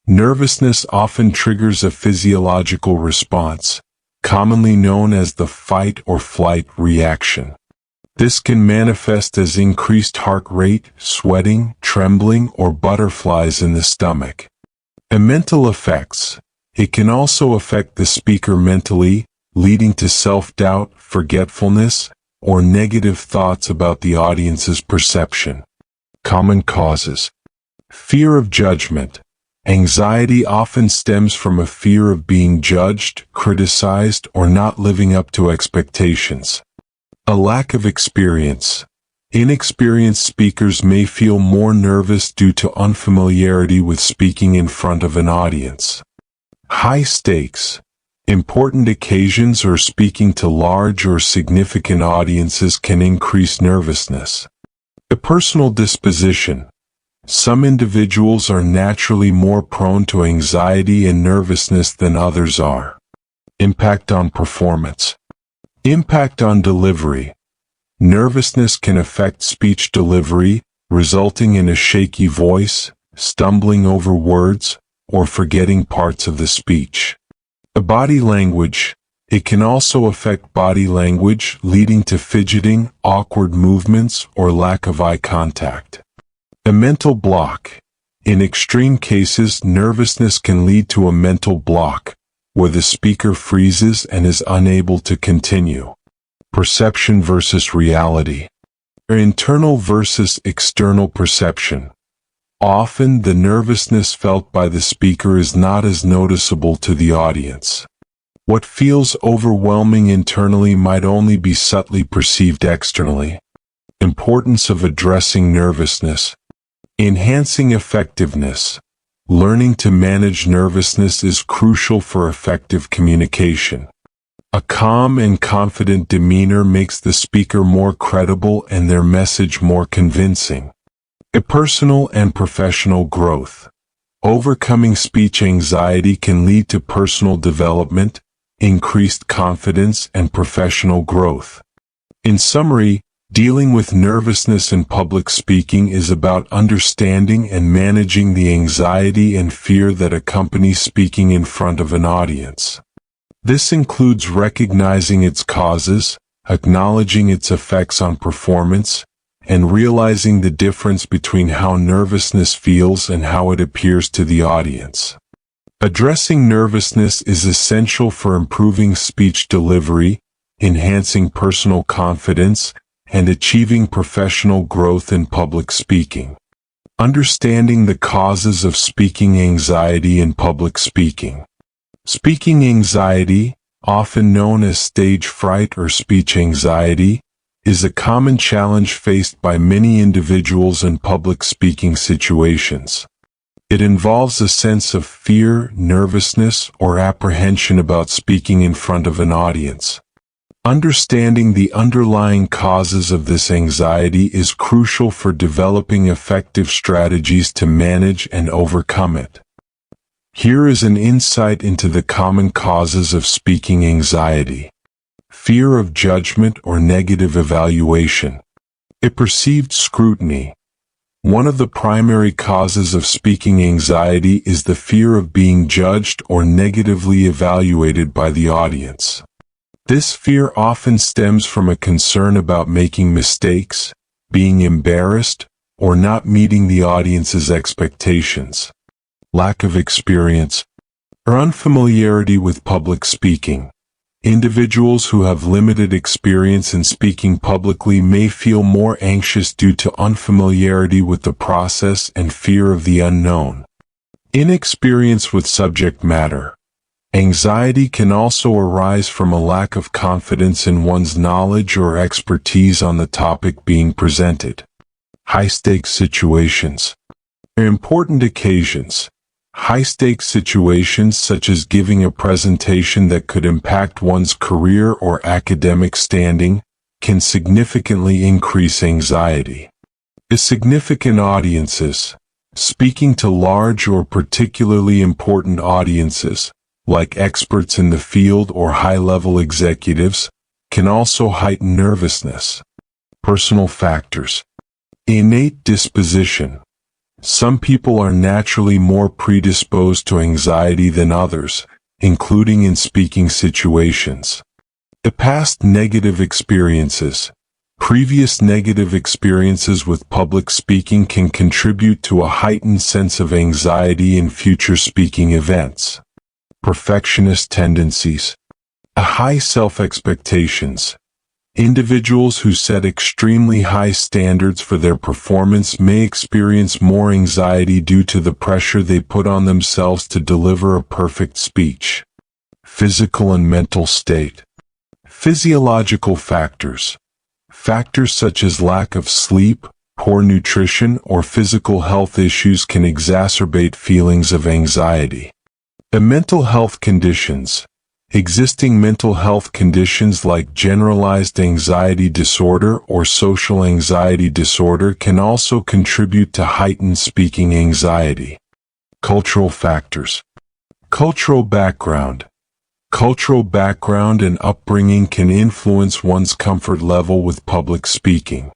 Nervousness often triggers a physiological response, commonly known as the fight or flight reaction. This can manifest as increased heart rate, sweating, trembling, or butterflies in the stomach. Mental effects. It can also affect the speaker mentally, leading to self-doubt, forgetfulness, or negative thoughts about the audience's perception. Common causes. Fear of judgment. Anxiety often stems from a fear of being judged, criticized, or not living up to expectations. A lack of experience. Inexperienced speakers may feel more nervous due to unfamiliarity with speaking in front of an audience. High stakes. Important occasions or speaking to large or significant audiences can increase nervousness. A personal disposition. Some individuals are naturally more prone to anxiety and nervousness than others are. Impact on performance. Impact on delivery. Nervousness can affect speech delivery, resulting in a shaky voice, stumbling over words, or forgetting parts of the speech. Body language. It can also affect body language, leading to fidgeting, awkward movements, or lack of eye contact. A mental block. In extreme cases, nervousness can lead to a mental block, where the speaker freezes and is unable to continue. Perception versus reality. Internal versus external perception. Often, the nervousness felt by the speaker is not as noticeable to the audience. What feels overwhelming internally might only be subtly perceived externally. Importance of addressing nervousness. Enhancing effectiveness. Learning to manage nervousness is crucial for effective communication. A calm and confident demeanor makes the speaker more credible and their message more convincing. A personal and professional growth. Overcoming speech anxiety can lead to personal development, increased confidence, and professional growth. In summary, dealing with nervousness in public speaking is about understanding and managing the anxiety and fear that accompany speaking in front of an audience. This includes recognizing its causes, acknowledging its effects on performance, and realizing the difference between how nervousness feels and how it appears to the audience. Addressing nervousness is essential for improving speech delivery, enhancing personal confidence, and achieving professional growth in public speaking. Understanding the causes of speaking anxiety in public speaking. Speaking anxiety, often known as stage fright or speech anxiety, is a common challenge faced by many individuals in public speaking situations. It involves a sense of fear, nervousness, or apprehension about speaking in front of an audience. Understanding the underlying causes of this anxiety is crucial for developing effective strategies to manage and overcome it. Here is an insight into the common causes of speaking anxiety. Fear of judgment or negative evaluation. A perceived scrutiny. One of the primary causes of speaking anxiety is the fear of being judged or negatively evaluated by the audience. This fear often stems from a concern about making mistakes, being embarrassed, or not meeting the audience's expectations. Lack of experience or unfamiliarity with public speaking. Individuals who have limited experience in speaking publicly may feel more anxious due to unfamiliarity with the process and fear of the unknown. Inexperience with subject matter. Anxiety can also arise from a lack of confidence in one's knowledge or expertise on the topic being presented. High-stakes situations. Important occasions. High-stakes situations such as giving a presentation that could impact one's career or academic standing can significantly increase anxiety. Significant audiences. Speaking to large or particularly important audiences, like experts in the field or high-level executives, can also heighten nervousness. Personal factors. Innate disposition. Some people are naturally more predisposed to anxiety than others, including in speaking situations. The past negative experiences. Previous negative experiences with public speaking can contribute to a heightened sense of anxiety in future speaking events. Perfectionist tendencies. High self-expectations. Individuals who set extremely high standards for their performance may experience more anxiety due to the pressure they put on themselves to deliver a perfect speech. Physical and mental state. Physiological factors. Factors such as lack of sleep, poor nutrition, or physical health issues can exacerbate feelings of anxiety. The mental health conditions. Existing mental health conditions like generalized anxiety disorder or social anxiety disorder can also contribute to heightened speaking anxiety. Cultural factors. Cultural background. Cultural background and upbringing can influence one's comfort level with public speaking.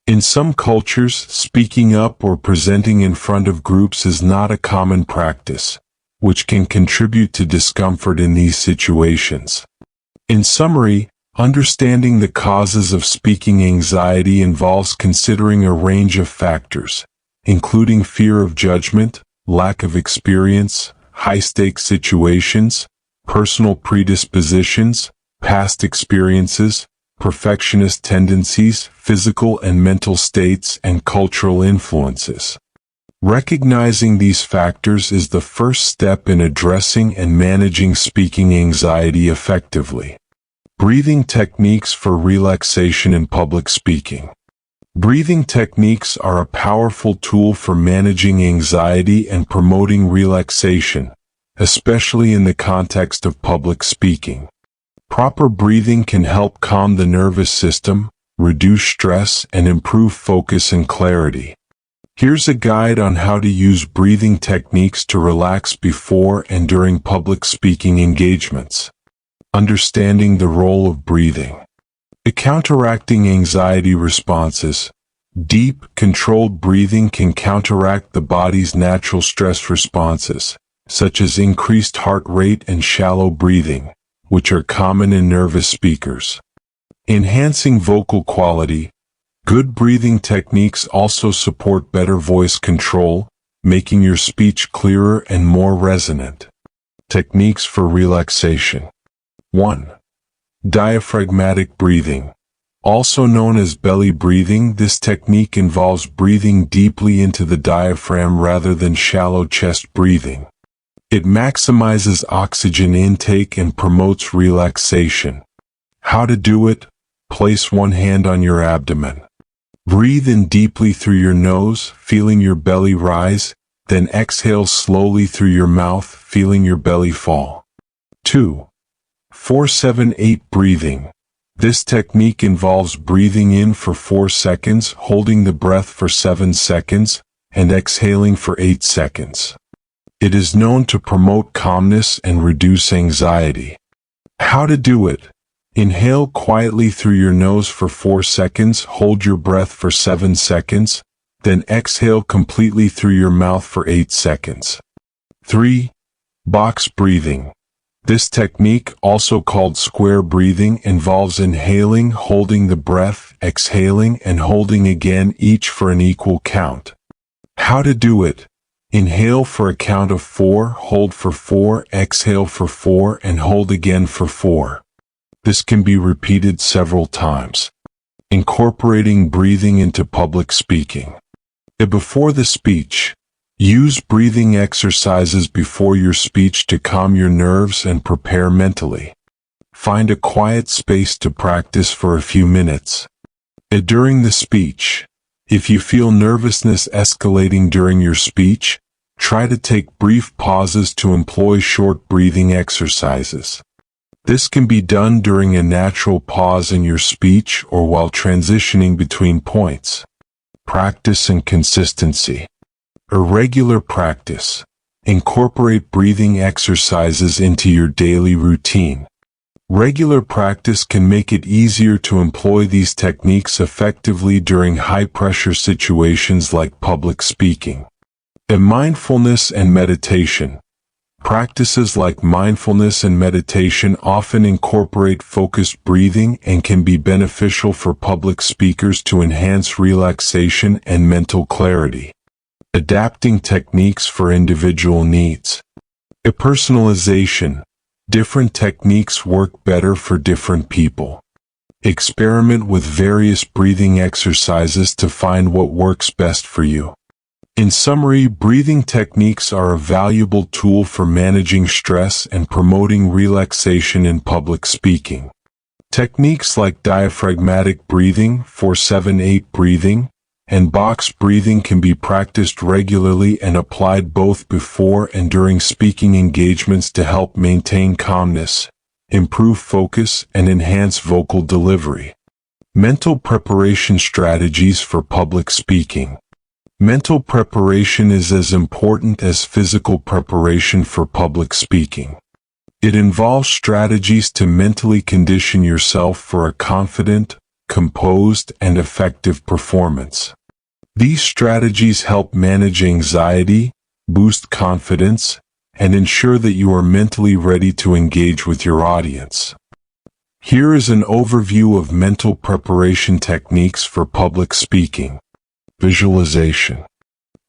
In some cultures, speaking up or presenting in front of groups is not a common practice, which can contribute to discomfort in these situations. In summary, understanding the causes of speaking anxiety involves considering a range of factors, including fear of judgment, lack of experience, high-stakes situations, personal predispositions, past experiences, perfectionist tendencies, physical and mental states, and cultural influences. Recognizing these factors is the first step in addressing and managing speaking anxiety effectively. Breathing techniques for relaxation in public speaking. Breathing techniques are a powerful tool for managing anxiety and promoting relaxation, especially in the context of public speaking. Proper breathing can help calm the nervous system, reduce stress, and improve focus and clarity. Here's a guide on how to use breathing techniques to relax before and during public speaking engagements. Understanding the role of breathing. Counteracting anxiety responses. Deep, controlled breathing can counteract the body's natural stress responses, such as increased heart rate and shallow breathing, which are common in nervous speakers. Enhancing vocal quality. Good breathing techniques also support better voice control, making your speech clearer and more resonant. Techniques for relaxation. 1. Diaphragmatic breathing. Also known as belly breathing, this technique involves breathing deeply into the diaphragm rather than shallow chest breathing. It maximizes oxygen intake and promotes relaxation. How to do it? Place one hand on your abdomen. Breathe in deeply through your nose, feeling your belly rise, then exhale slowly through your mouth, feeling your belly fall. 2. 4-7-8 breathing. This technique involves breathing in for 4 seconds, holding the breath for 7 seconds, and exhaling for 8 seconds. It is known to promote calmness and reduce anxiety. How to do it? Inhale quietly through your nose for 4 seconds, hold your breath for 7 seconds, then exhale completely through your mouth for 8 seconds. 3. Box breathing. This technique, also called square breathing, involves inhaling, holding the breath, exhaling, and holding again, each for an equal count. How to do it? Inhale for a count of 4, hold for 4, exhale for 4, and hold again for 4. This can be repeated several times. Incorporating breathing into public speaking. Before the speech, use breathing exercises before your speech to calm your nerves and prepare mentally. Find a quiet space to practice for a few minutes. During the speech, if you feel nervousness escalating during your speech, try to take brief pauses to employ short breathing exercises. This can be done during a natural pause in your speech or while transitioning between points. Practice and consistency. Irregular practice. Incorporate breathing exercises into your daily routine. Regular practice can make it easier to employ these techniques effectively during high-pressure situations like public speaking. Mindfulness and meditation. Practices like mindfulness and meditation often incorporate focused breathing and can be beneficial for public speakers to enhance relaxation and mental clarity. Adapting techniques for individual needs. Personalization. Different techniques work better for different people. Experiment with various breathing exercises to find what works best for you. In summary, breathing techniques are a valuable tool for managing stress and promoting relaxation in public speaking. Techniques like diaphragmatic breathing, 4-7-8 breathing, and box breathing can be practiced regularly and applied both before and during speaking engagements to help maintain calmness, improve focus, and enhance vocal delivery. Mental preparation strategies for public speaking. Mental preparation is as important as physical preparation for public speaking. It involves strategies to mentally condition yourself for a confident, composed, and effective performance. These strategies help manage anxiety, boost confidence, and ensure that you are mentally ready to engage with your audience. Here is an overview of mental preparation techniques for public speaking. Visualization.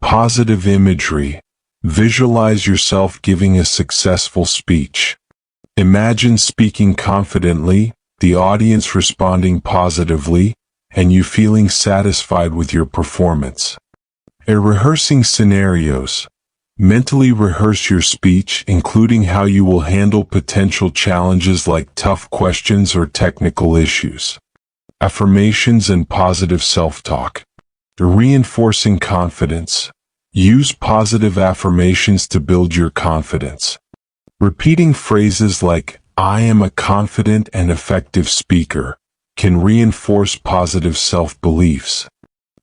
Positive imagery. Visualize yourself giving a successful speech. Imagine speaking confidently, the audience responding positively, and you feeling satisfied with your performance. Rehearsing scenarios. Mentally rehearse your speech, including how you will handle potential challenges like tough questions or technical issues. Affirmations and positive self-talk. Reinforcing confidence. Use positive affirmations to build your confidence. Repeating phrases like, "I am a confident and effective speaker," can reinforce positive self-beliefs.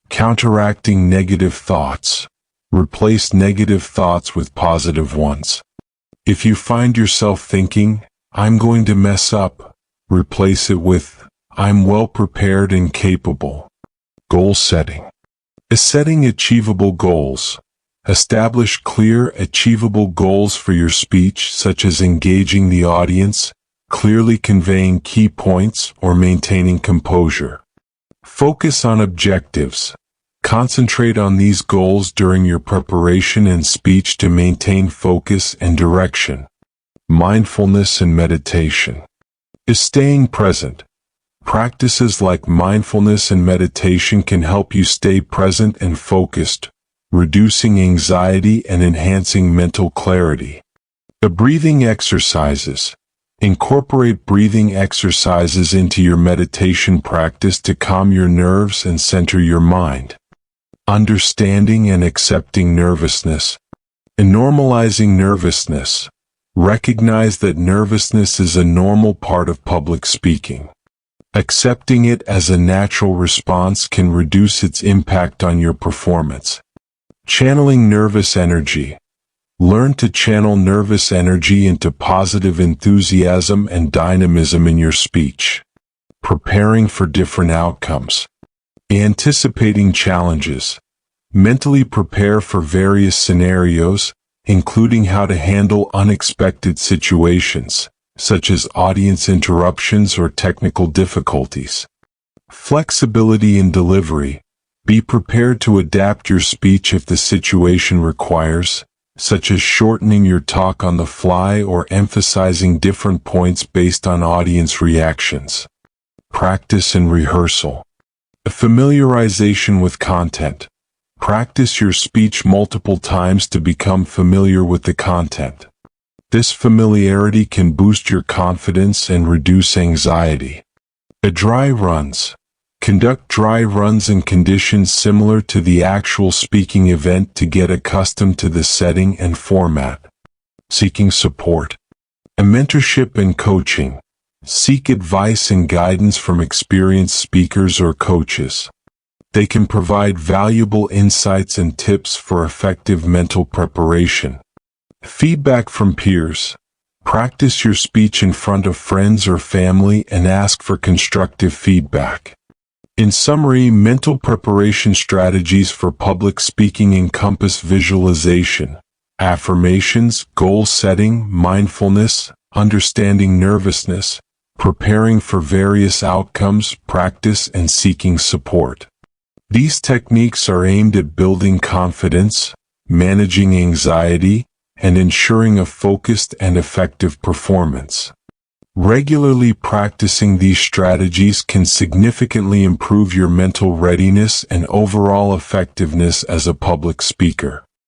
Counteracting negative thoughts. Replace negative thoughts with positive ones. If you find yourself thinking, "I'm going to mess up," replace it with, "I'm well prepared and capable." Goal setting. Setting achievable goals. Establish clear, achievable goals for your speech, such as engaging the audience, clearly conveying key points, or maintaining composure. Focus on objectives. Concentrate on these goals during your preparation and speech to maintain focus and direction. Mindfulness and meditation. Staying present. Practices like mindfulness and meditation can help you stay present and focused, reducing anxiety and enhancing mental clarity. The breathing exercises. Incorporate breathing exercises into your meditation practice to calm your nerves and center your mind. Understanding and accepting nervousness. In normalizing nervousness. Recognize that nervousness is a normal part of public speaking. Accepting it as a natural response can reduce its impact on your performance. Channeling nervous energy. Learn to channel nervous energy into positive enthusiasm and dynamism in your speech. Preparing for different outcomes. Anticipating challenges. Mentally prepare for various scenarios, including how to handle unexpected situations, such as audience interruptions or technical difficulties. Flexibility in delivery. Be prepared to adapt your speech if the situation requires, such as shortening your talk on the fly or emphasizing different points based on audience reactions. Practice and rehearsal. Familiarization with content. Practice your speech multiple times to become familiar with the content. This familiarity can boost your confidence and reduce anxiety. Dry runs. Conduct dry runs in conditions similar to the actual speaking event to get accustomed to the setting and format. Seeking support. Mentorship and coaching. Seek advice and guidance from experienced speakers or coaches. They can provide valuable insights and tips for effective mental preparation. Feedback from peers. Practice your speech in front of friends or family and ask for constructive feedback. In summary, mental preparation strategies for public speaking encompass visualization, affirmations, goal setting, mindfulness, understanding nervousness, preparing for various outcomes, practice, and seeking support. These techniques are aimed at building confidence, managing anxiety, and ensuring a focused and effective performance. Regularly practicing these strategies can significantly improve your mental readiness and overall effectiveness as a public speaker.